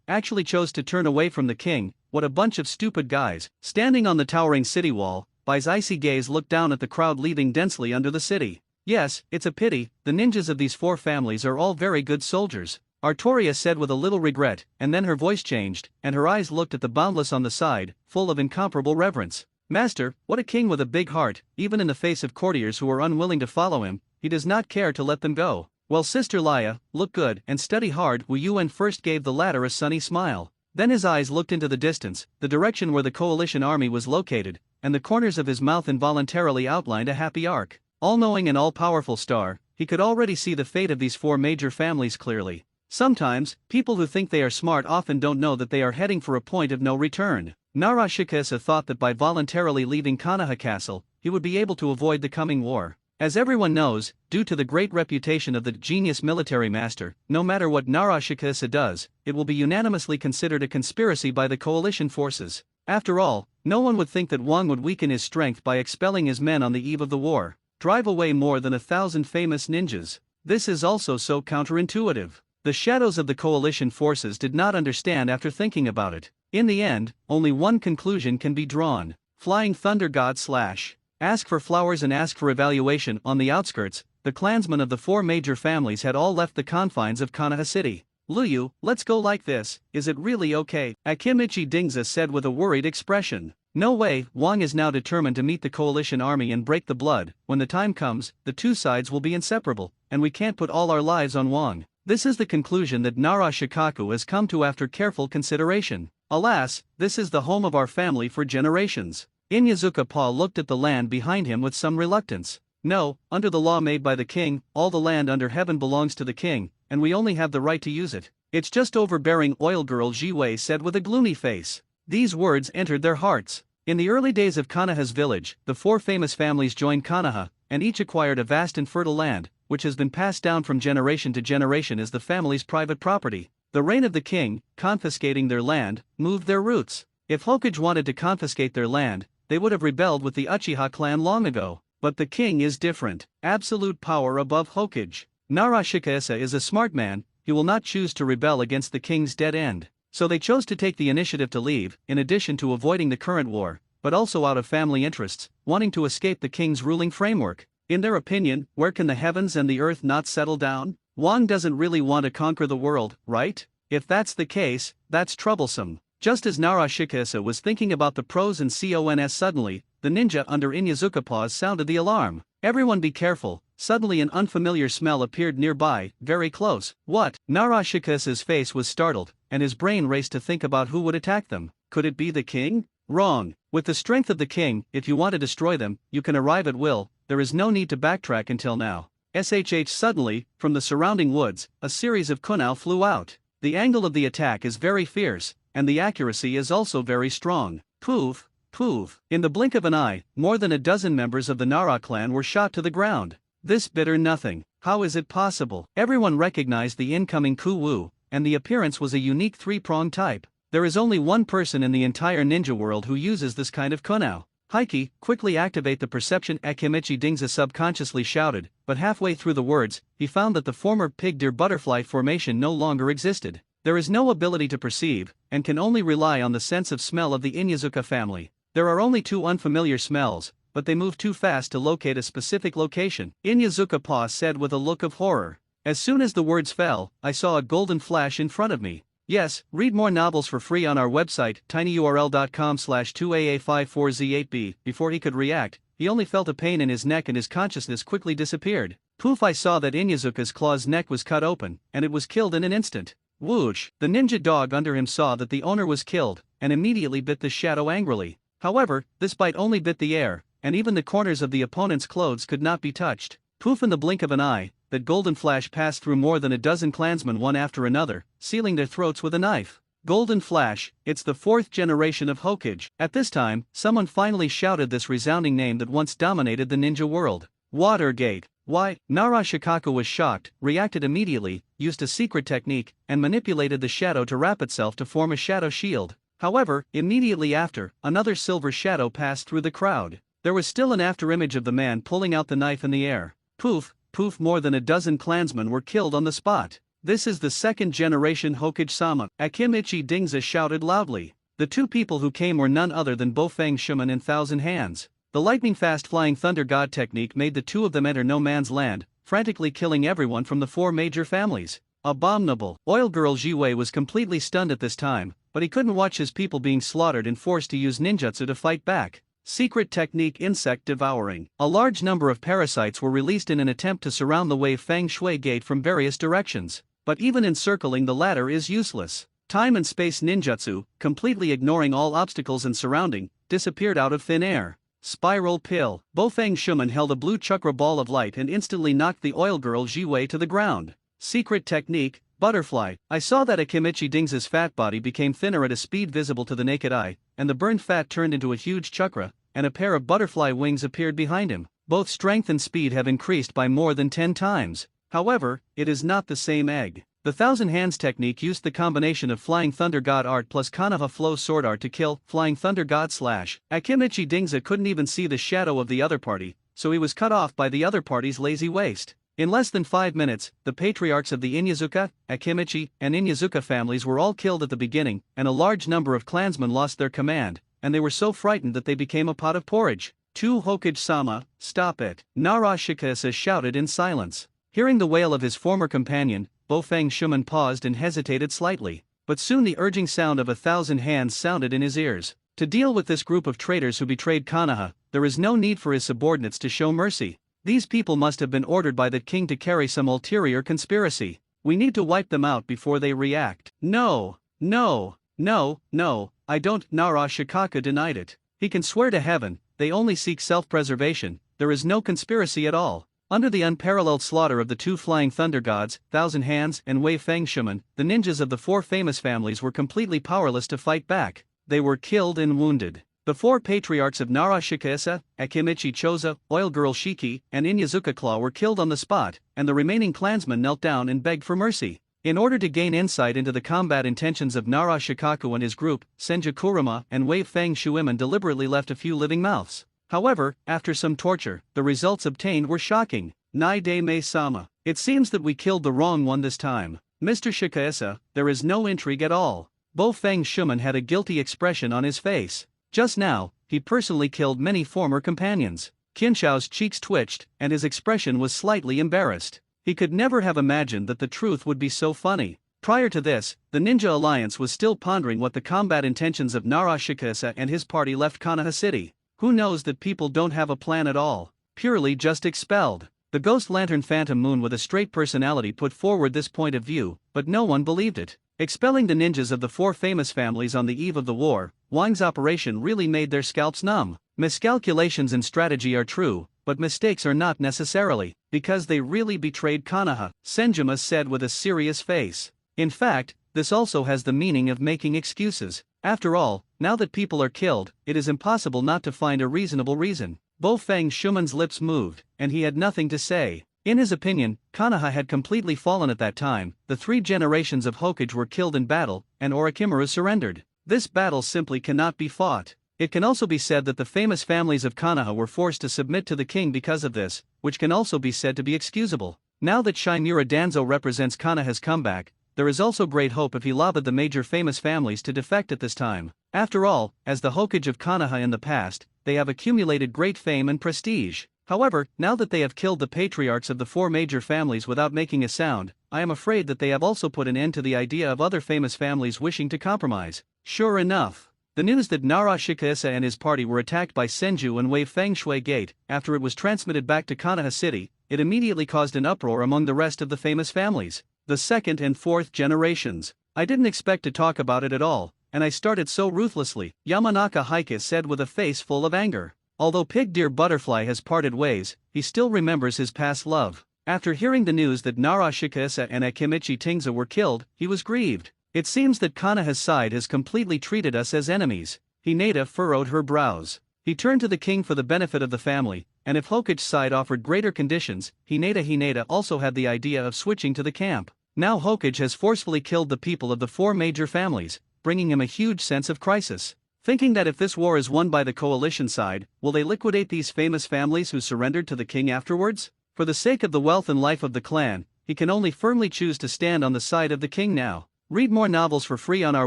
Actually chose to turn away from the king. What a bunch of stupid guys. Standing on the towering city wall, Bai's icy gaze looked down at the crowd leaving densely under the city. Yes, it's a pity, the ninjas of these four families are all very good soldiers. Artoria said with a little regret, and then her voice changed, and her eyes looked at the boundless on the side, full of incomparable reverence. Master, what a king with a big heart. Even in the face of courtiers who are unwilling to follow him, he does not care to let them go. Well, Sister Laya, look good and study hard. Wu Yuan first gave the latter a sunny smile. Then his eyes looked into the distance, the direction where the coalition army was located, and the corners of his mouth involuntarily outlined a happy arc. All-knowing and all-powerful star, he could already see the fate of these four major families clearly. Sometimes, people who think they are smart often don't know that they are heading for a point of no return. Nara Shikasa thought that by voluntarily leaving Konoha Castle, he would be able to avoid the coming war. As everyone knows, due to the great reputation of the genius military master, no matter what Nara Shikasa does, it will be unanimously considered a conspiracy by the coalition forces. After all, no one would think that Wang would weaken his strength by expelling his men on the eve of the war, drive away more than 1,000 famous ninjas. This is also so counterintuitive. The shadows of the coalition forces did not understand after thinking about it. In the end, only one conclusion can be drawn. Flying Thunder God / ask for flowers and ask for evaluation. On the outskirts, the clansmen of the four major families had all left the confines of Konoha City. Luyu, let's go like this, is it really okay? Akimichi Dingza said with a worried expression. No way. Wang is now determined to meet the coalition army and break the blood. When the time comes, the two sides will be inseparable, and we can't put all our lives on Wang. This is the conclusion that Nara Shikaku has come to after careful consideration. Alas, this is the home of our family for generations. Inyazuka Pa looked at the land behind him with some reluctance. No, under the law made by the king, all the land under heaven belongs to the king, and we only have the right to use it. It's just overbearing. Oil Girl Jiwei said with a gloomy face. These words entered their hearts. In the early days of Konoha's village, the four famous families joined Konoha, and each acquired a vast and fertile land, which has been passed down from generation to generation as the family's private property. The reign of the king, confiscating their land, moved their roots. If Hokage wanted to confiscate their land, they would have rebelled with the Uchiha clan long ago. But the king is different, absolute power above Hokage. Nara Shikahisa is a smart man, he will not choose to rebel against the king's dead end. So they chose to take the initiative to leave, in addition to avoiding the current war, but also out of family interests, wanting to escape the king's ruling framework. In their opinion, where can the heavens and the earth not settle down? Wang doesn't really want to conquer the world, right? If that's the case, that's troublesome. Just as Nara Shikahisa was thinking about the pros and cons, suddenly, the ninja under Inyazuka paws sounded the alarm. Everyone be careful. Suddenly an unfamiliar smell appeared nearby, very close. What? Nara Shikahisa's face was startled, and his brain raced to think about who would attack them. Could it be the king? Wrong. With the strength of the king, if you want to destroy them, you can arrive at will, there is no need to backtrack until now. Suddenly, from the surrounding woods, a series of kunai flew out. The angle of the attack is very fierce, and the accuracy is also very strong. Poof, poof. In the blink of an eye, more than a dozen members of the Nara clan were shot to the ground. This bitter nothing. How is it possible? Everyone recognized the incoming Ku-Wu, and the appearance was a unique three-pronged type. There is only one person in the entire ninja world who uses this kind of kunai. Heike, quickly activate the perception, Akimichi Dingza subconsciously shouted, but halfway through the words, he found that the former pig-deer butterfly formation no longer existed. There is no ability to perceive, and can only rely on the sense of smell of the Inyazuka family. There are only two unfamiliar smells, but they move too fast to locate a specific location. Inyazuka Paw said with a look of horror. As soon as the words fell, I saw a golden flash in front of me. Yes, read more novels for free on our website, tinyurl.com/2aa54z8b. Before he could react, he only felt a pain in his neck and his consciousness quickly disappeared. Poof, I saw that Inyazuka's claw's neck was cut open, and it was killed in an instant. Whoosh! The ninja dog under him saw that the owner was killed, and immediately bit the shadow angrily. However, this bite only bit the air, and even the corners of the opponent's clothes could not be touched. Poof, in the blink of an eye, that golden flash passed through more than a dozen clansmen one after another, sealing their throats with a knife. Golden Flash, it's the fourth generation of Hokage. At this time, someone finally shouted this resounding name that once dominated the ninja world. Watergate. Why? Nara Shikaku was shocked, reacted immediately, used a secret technique, and manipulated the shadow to wrap itself to form a shadow shield. However, immediately after, another silver shadow passed through the crowd. There was still an afterimage of the man pulling out the knife in the air. Poof, poof, more than a dozen clansmen were killed on the spot. This is the second generation Hokage-sama, Akimichi Dingza shouted loudly. The two people who came were none other than Bofang Shuman and Thousand Hands. The lightning-fast flying thunder god technique made the two of them enter no man's land, frantically killing everyone from the four major families. Abominable. Oil Girl Jiwei was completely stunned at this time, but he couldn't watch his people being slaughtered and forced to use ninjutsu to fight back. Secret technique insect devouring. A large number of parasites were released in an attempt to surround the wave Feng Shui gate from various directions, but even encircling the latter is useless. Time and space ninjutsu, completely ignoring all obstacles and surrounding, disappeared out of thin air. Spiral pill. Bofang Shuman held a blue chakra ball of light and instantly knocked the oil girl Jiwei to the ground. Secret technique, butterfly. I saw that Akimichi Dingza's fat body became thinner at a speed visible to the naked eye, and the burned fat turned into a huge chakra, and a pair of butterfly wings appeared behind him. Both strength and speed have increased by more than 10 times. However, it is not the same egg. The Thousand Hands technique used the combination of Flying Thunder God art plus Konoha Flow sword art to kill Flying Thunder God / Akimichi Dingza couldn't even see the shadow of the other party, so he was cut off by the other party's lazy waste. In less than 5 minutes, the patriarchs of the Inyazuka, Akimichi, and Inyazuka families were all killed at the beginning, and a large number of clansmen lost their command, and they were so frightened that they became a pot of porridge. To Hokage-sama, stop it. Nara Shikahisa shouted in silence. Hearing the wail of his former companion, Bofang Shuman paused and hesitated slightly, but soon the urging sound of 1,000 hands sounded in his ears. To deal with this group of traitors who betrayed Konoha, there is no need for his subordinates to show mercy. These people must have been ordered by the king to carry some ulterior conspiracy. We need to wipe them out before they react. No, I don't. Nara Shikaka denied it. He can swear to heaven, they only seek self-preservation, there is no conspiracy at all. Under the unparalleled slaughter of the two flying thunder gods, Thousand Hands and Wei Feng Shuman, the ninjas of the four famous families were completely powerless to fight back. They were killed and wounded. The four patriarchs of Nara Shikahisa, Akimichi Choza, Oil Girl Shiki, and Inyazuka Claw were killed on the spot, and the remaining clansmen knelt down and begged for mercy. In order to gain insight into the combat intentions of Nara Shikaku and his group, Senju Kurama and Wei Feng Shuiman deliberately left a few living mouths. However, after some torture, the results obtained were shocking. Nai de me sama. It seems that we killed the wrong one this time. Mr. Shikaisa, there is no intrigue at all. Bo Feng Shuiman had a guilty expression on his face. Just now, he personally killed many former companions. Qinshao's cheeks twitched, and his expression was slightly embarrassed. He could never have imagined that the truth would be so funny. Prior to this, the Ninja Alliance was still pondering what the combat intentions of Nara Shikaisa and his party left Konoha City. Who knows that people don't have a plan at all? Purely just expelled. The Ghost Lantern Phantom Moon with a straight personality put forward this point of view, but no one believed it. Expelling the ninjas of the four famous families on the eve of the war, Wang's operation really made their scalps numb. Miscalculations in strategy are true, but mistakes are not necessarily, because they really betrayed Konoha, Senjuma said with a serious face. In fact, this also has the meaning of making excuses. After all, now that people are killed, it is impossible not to find a reasonable reason. Bo Feng Shuiman's lips moved, and he had nothing to say. In his opinion, Konoha had completely fallen at that time. The 3 generations of Hokage were killed in battle, and Orochimaru surrendered. This battle simply cannot be fought. It can also be said that the famous families of Konoha were forced to submit to the king because of this, which can also be said to be excusable. Now that Shimura Danzo represents Konoha's comeback, there is also great hope if he lobbied the major famous families to defect at this time. After all, as the Hokage of Konoha in the past, they have accumulated great fame and prestige. However, now that they have killed the patriarchs of the 4 major families without making a sound, I am afraid that they have also put an end to the idea of other famous families wishing to compromise. Sure enough, the news that Nara Shikaisa and his party were attacked by Senju and Wei Feng Shui Gate, after it was transmitted back to Konoha City, it immediately caused an uproar among the rest of the famous families. The 2nd and 4th generations. I didn't expect to talk about it at all, and I started so ruthlessly, Yamanaka Heike said with a face full of anger. Although Pig Deer Butterfly has parted ways, he still remembers his past love. After hearing the news that Nara Shikaisa and Akimichi Tingza were killed, he was grieved. It seems that Konoha's side has completely treated us as enemies. Hinata furrowed her brows. He turned to the king for the benefit of the family, and if Hokage's side offered greater conditions, Hinata also had the idea of switching to the camp. Now Hokage has forcefully killed the people of the 4 major families, bringing him a huge sense of crisis. Thinking that if this war is won by the coalition side, will they liquidate these famous families who surrendered to the king afterwards? For the sake of the wealth and life of the clan, he can only firmly choose to stand on the side of the king now. Read more novels for free on our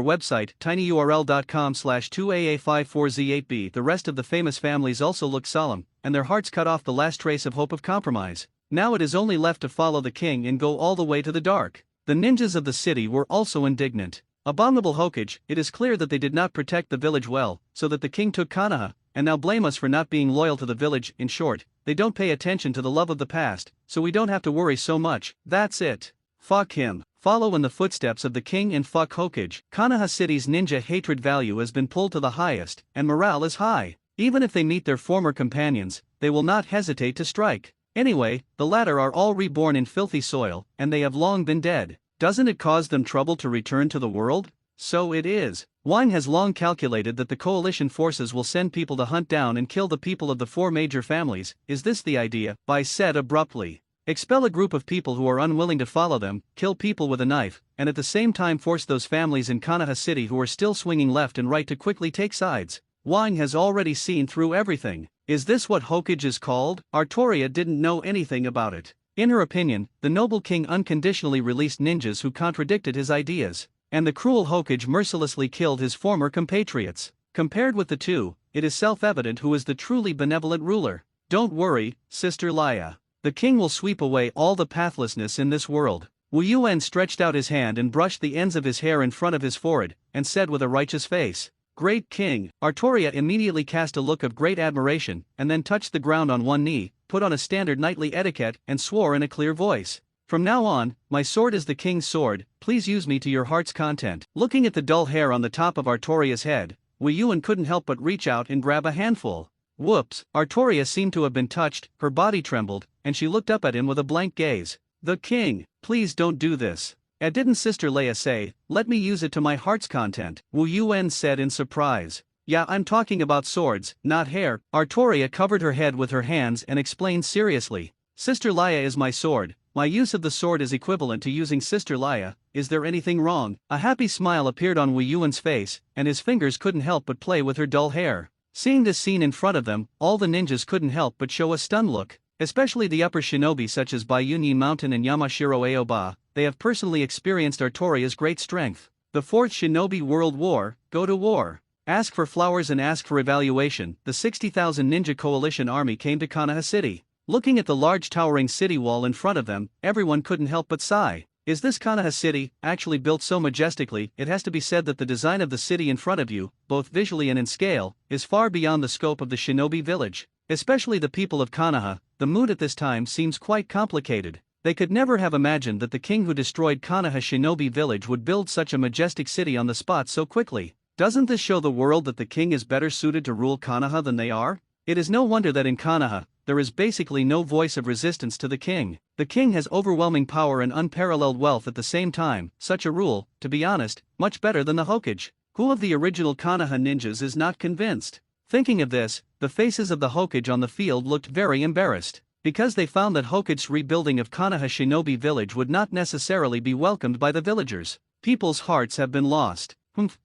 website, tinyurl.com/2aa54z8b. The rest of the famous families also look solemn, and their hearts cut off the last trace of hope of compromise. Now it is only left to follow the king and go all the way to the dark. The ninjas of the city were also indignant. Abominable Hokage, it is clear that they did not protect the village well, so that the king took Konoha, and now blame us for not being loyal to the village. In short, they don't pay attention to the love of the past, so we don't have to worry so much. That's it. Fuck him. Follow in the footsteps of the king and fuck Hokage. Konoha City's ninja hatred value has been pulled to the highest, and morale is high. Even if they meet their former companions, they will not hesitate to strike. Anyway, the latter are all reborn in filthy soil, and they have long been dead. Doesn't it cause them trouble to return to the world? So it is. Wang has long calculated that the coalition forces will send people to hunt down and kill the people of the 4 major families. Is this the idea? Bai said abruptly. Expel a group of people who are unwilling to follow them, kill people with a knife, and at the same time force those families in Konoha City who are still swinging left and right to quickly take sides. Wang has already seen through everything. Is this what Hokage is called? Artoria didn't know anything about it. In her opinion, the noble king unconditionally released ninjas who contradicted his ideas, and the cruel Hokage mercilessly killed his former compatriots. Compared with the two, it is self-evident who is the truly benevolent ruler. Don't worry, Sister Laya. The king will sweep away all the pathlessness in this world. Wu Yuan stretched out his hand and brushed the ends of his hair in front of his forehead, and said with a righteous face, "Great king." Artoria immediately cast a look of great admiration, and then touched the ground on one knee, put on a standard knightly etiquette, and swore in a clear voice, "From now on, my sword is the king's sword, please use me to your heart's content." Looking at the dull hair on the top of Artoria's head, Wu Yuan couldn't help but reach out and grab a handful. Whoops, Artoria seemed to have been touched, her body trembled, and she looked up at him with a blank gaze. "The king, please don't do this." Didn't Sister Leia say, "Let me use it to my heart's content"? Wu Yuan said in surprise. "Yeah, I'm talking about swords, not hair." Artoria covered her head with her hands and explained seriously, "Sister Leia is my sword. My use of the sword is equivalent to using Sister Leia, is there anything wrong? A happy smile appeared on Wei Yuan's face, and his fingers couldn't help but play with her dull hair. Seeing this scene in front of them, all the ninjas couldn't help but show a stunned look, especially the upper shinobi such as Bai Yunyin Mountain and Yamashiro Aoba. They have personally experienced Artoria's great strength. The Fourth Shinobi World War, go to war. Ask for flowers and ask for evaluation. The 60,000 ninja coalition army came to Konoha City. Looking at the large towering city wall in front of them, everyone couldn't help but sigh. Is this Konoha City actually built so majestically? It has to be said that the design of the city in front of you, both visually and in scale, is far beyond the scope of the shinobi village. Especially the people of Konoha, the mood at this time seems quite complicated. They could never have imagined that the king who destroyed Konoha Shinobi Village would build such a majestic city on the spot so quickly. Doesn't this show the world that the king is better suited to rule Konoha than they are? It is no wonder that in Konoha, there is basically no voice of resistance to the king. The king has overwhelming power and unparalleled wealth at the same time. Such a rule, to be honest, much better than the Hokage. Who of the original Konoha ninjas is not convinced? Thinking of this, the faces of the Hokage on the field looked very embarrassed, because they found that Hokage's rebuilding of Konoha Shinobi Village would not necessarily be welcomed by the villagers. People's hearts have been lost.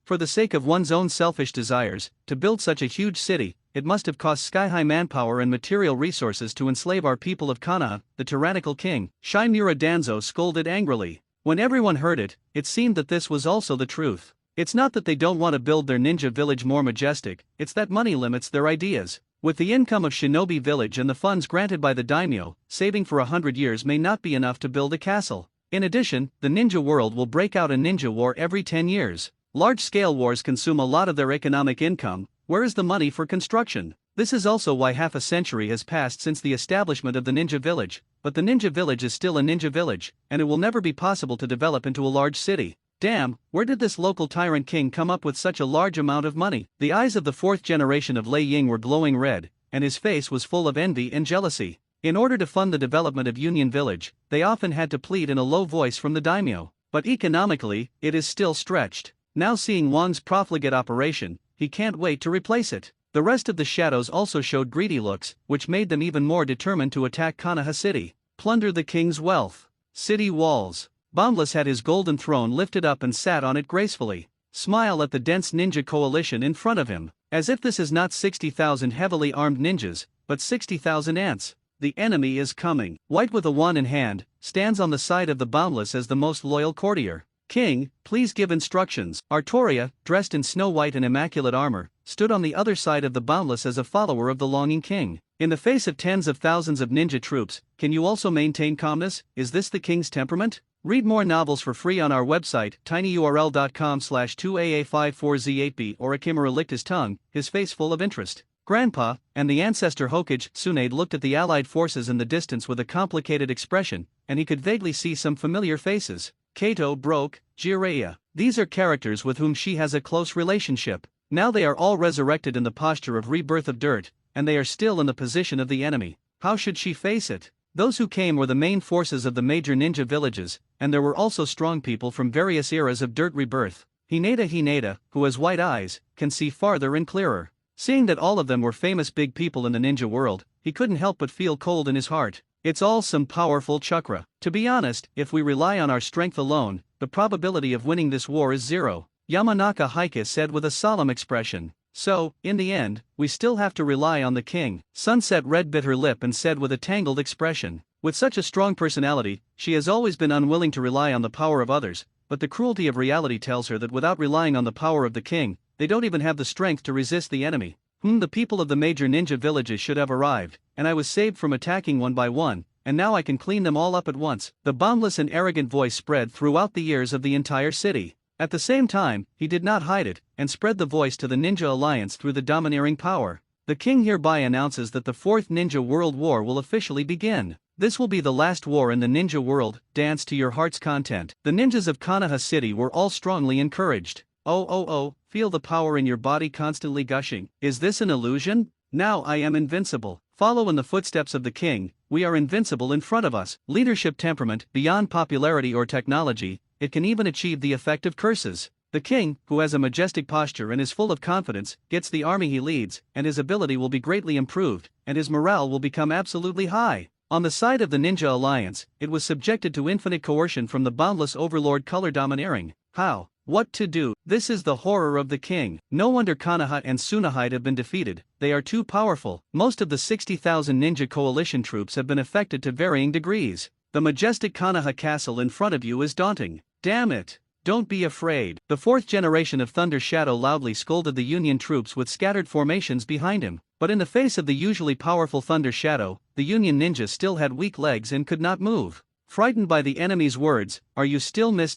For the sake of one's own selfish desires, to build such a huge city, it must have cost sky-high manpower and material resources to enslave our people of Konoha. The tyrannical king, Shimura Danzo, scolded angrily. When everyone heard it, it seemed that this was also the truth. It's not that they don't want to build their ninja village more majestic, it's that money limits their ideas. With the income of Shinobi Village and the funds granted by the daimyo, saving for 100 years may not be enough to build a castle. In addition, the ninja world will break out a ninja war every 10 years. Large-scale wars consume a lot of their economic income. Where is the money for construction? This is also why half a century has passed since the establishment of the ninja village, but the ninja village is still a ninja village, and it will never be possible to develop into a large city. Damn, where did this local tyrant king come up with such a large amount of money? The eyes of the fourth generation of Lei Ying were glowing red, and his face was full of envy and jealousy. In order to fund the development of Union Village, they often had to plead in a low voice from the daimyo, but economically, it is still stretched. Now seeing Wang's profligate operation, he can't wait to replace it. The rest of the shadows also showed greedy looks, which made them even more determined to attack Konoha City. Plunder the king's wealth. City walls. Boundless had his golden throne lifted up and sat on it gracefully. Smile at the dense ninja coalition in front of him, as if this is not 60,000 heavily armed ninjas, but 60,000 ants. The enemy is coming. White with a wand in hand, stands on the side of the Boundless as the most loyal courtier. King, please give instructions. Artoria, dressed in snow white and immaculate armor, stood on the other side of the Boundless as a follower of the longing king. In the face of tens of thousands of ninja troops, can you also maintain calmness? Is this the king's temperament? Read more novels for free on our website, tinyurl.com/2aa54z8b, or Akimura licked his tongue, his face full of interest. Grandpa, and the ancestor Hokage, Tsunade looked at the allied forces in the distance with a complicated expression, and he could vaguely see some familiar faces. Kato, Broke, Jiraiya. These are characters with whom she has a close relationship. Now they are all resurrected in the posture of rebirth of dirt, and they are still in the position of the enemy. How should she face it? Those who came were the main forces of the major ninja villages, and there were also strong people from various eras of dirt rebirth. Hinata, who has white eyes, can see farther and clearer. Seeing that all of them were famous big people in the ninja world, he couldn't help but feel cold in his heart. It's all some powerful chakra. To be honest, if we rely on our strength alone, the probability of winning this war is zero, Yamanaka Heike said with a solemn expression. So, in the end, we still have to rely on the king. Sunset Red bit her lip and said with a tangled expression. With such a strong personality, she has always been unwilling to rely on the power of others, but the cruelty of reality tells her that without relying on the power of the king, they don't even have the strength to resist the enemy. The people of the major ninja villages should have arrived, and I was saved from attacking one by one, and now I can clean them all up at once. The boundless and arrogant voice spread throughout the ears of the entire city. At the same time, he did not hide it, and spread the voice to the Ninja Alliance through the domineering power. The king hereby announces that the Fourth Ninja World War will officially begin. This will be the last war in the ninja world. Dance to your heart's content. The ninjas of Konoha City were all strongly encouraged. Oh, feel the power in your body constantly gushing. Is this an illusion? Now I am invincible. Follow in the footsteps of the king, we are invincible in front of us. Leadership temperament, beyond popularity or technology, it can even achieve the effect of curses. The king, who has a majestic posture and is full of confidence, gets the army he leads, and his ability will be greatly improved, and his morale will become absolutely high. On the side of the Ninja Alliance, it was subjected to infinite coercion from the boundless overlord Color Domineering. How? What to do? This is the horror of the king. No wonder Konoha and Tsunehide have been defeated, they are too powerful. Most of the 60,000 ninja coalition troops have been affected to varying degrees. The majestic Konoha castle in front of you is daunting. Damn it! Don't be afraid. The fourth generation of Thunder Shadow loudly scolded the Union troops with scattered formations behind him, but in the face of the usually powerful Thunder Shadow, the Union ninja still had weak legs and could not move. Frightened by the enemy's words, "Are you still Miss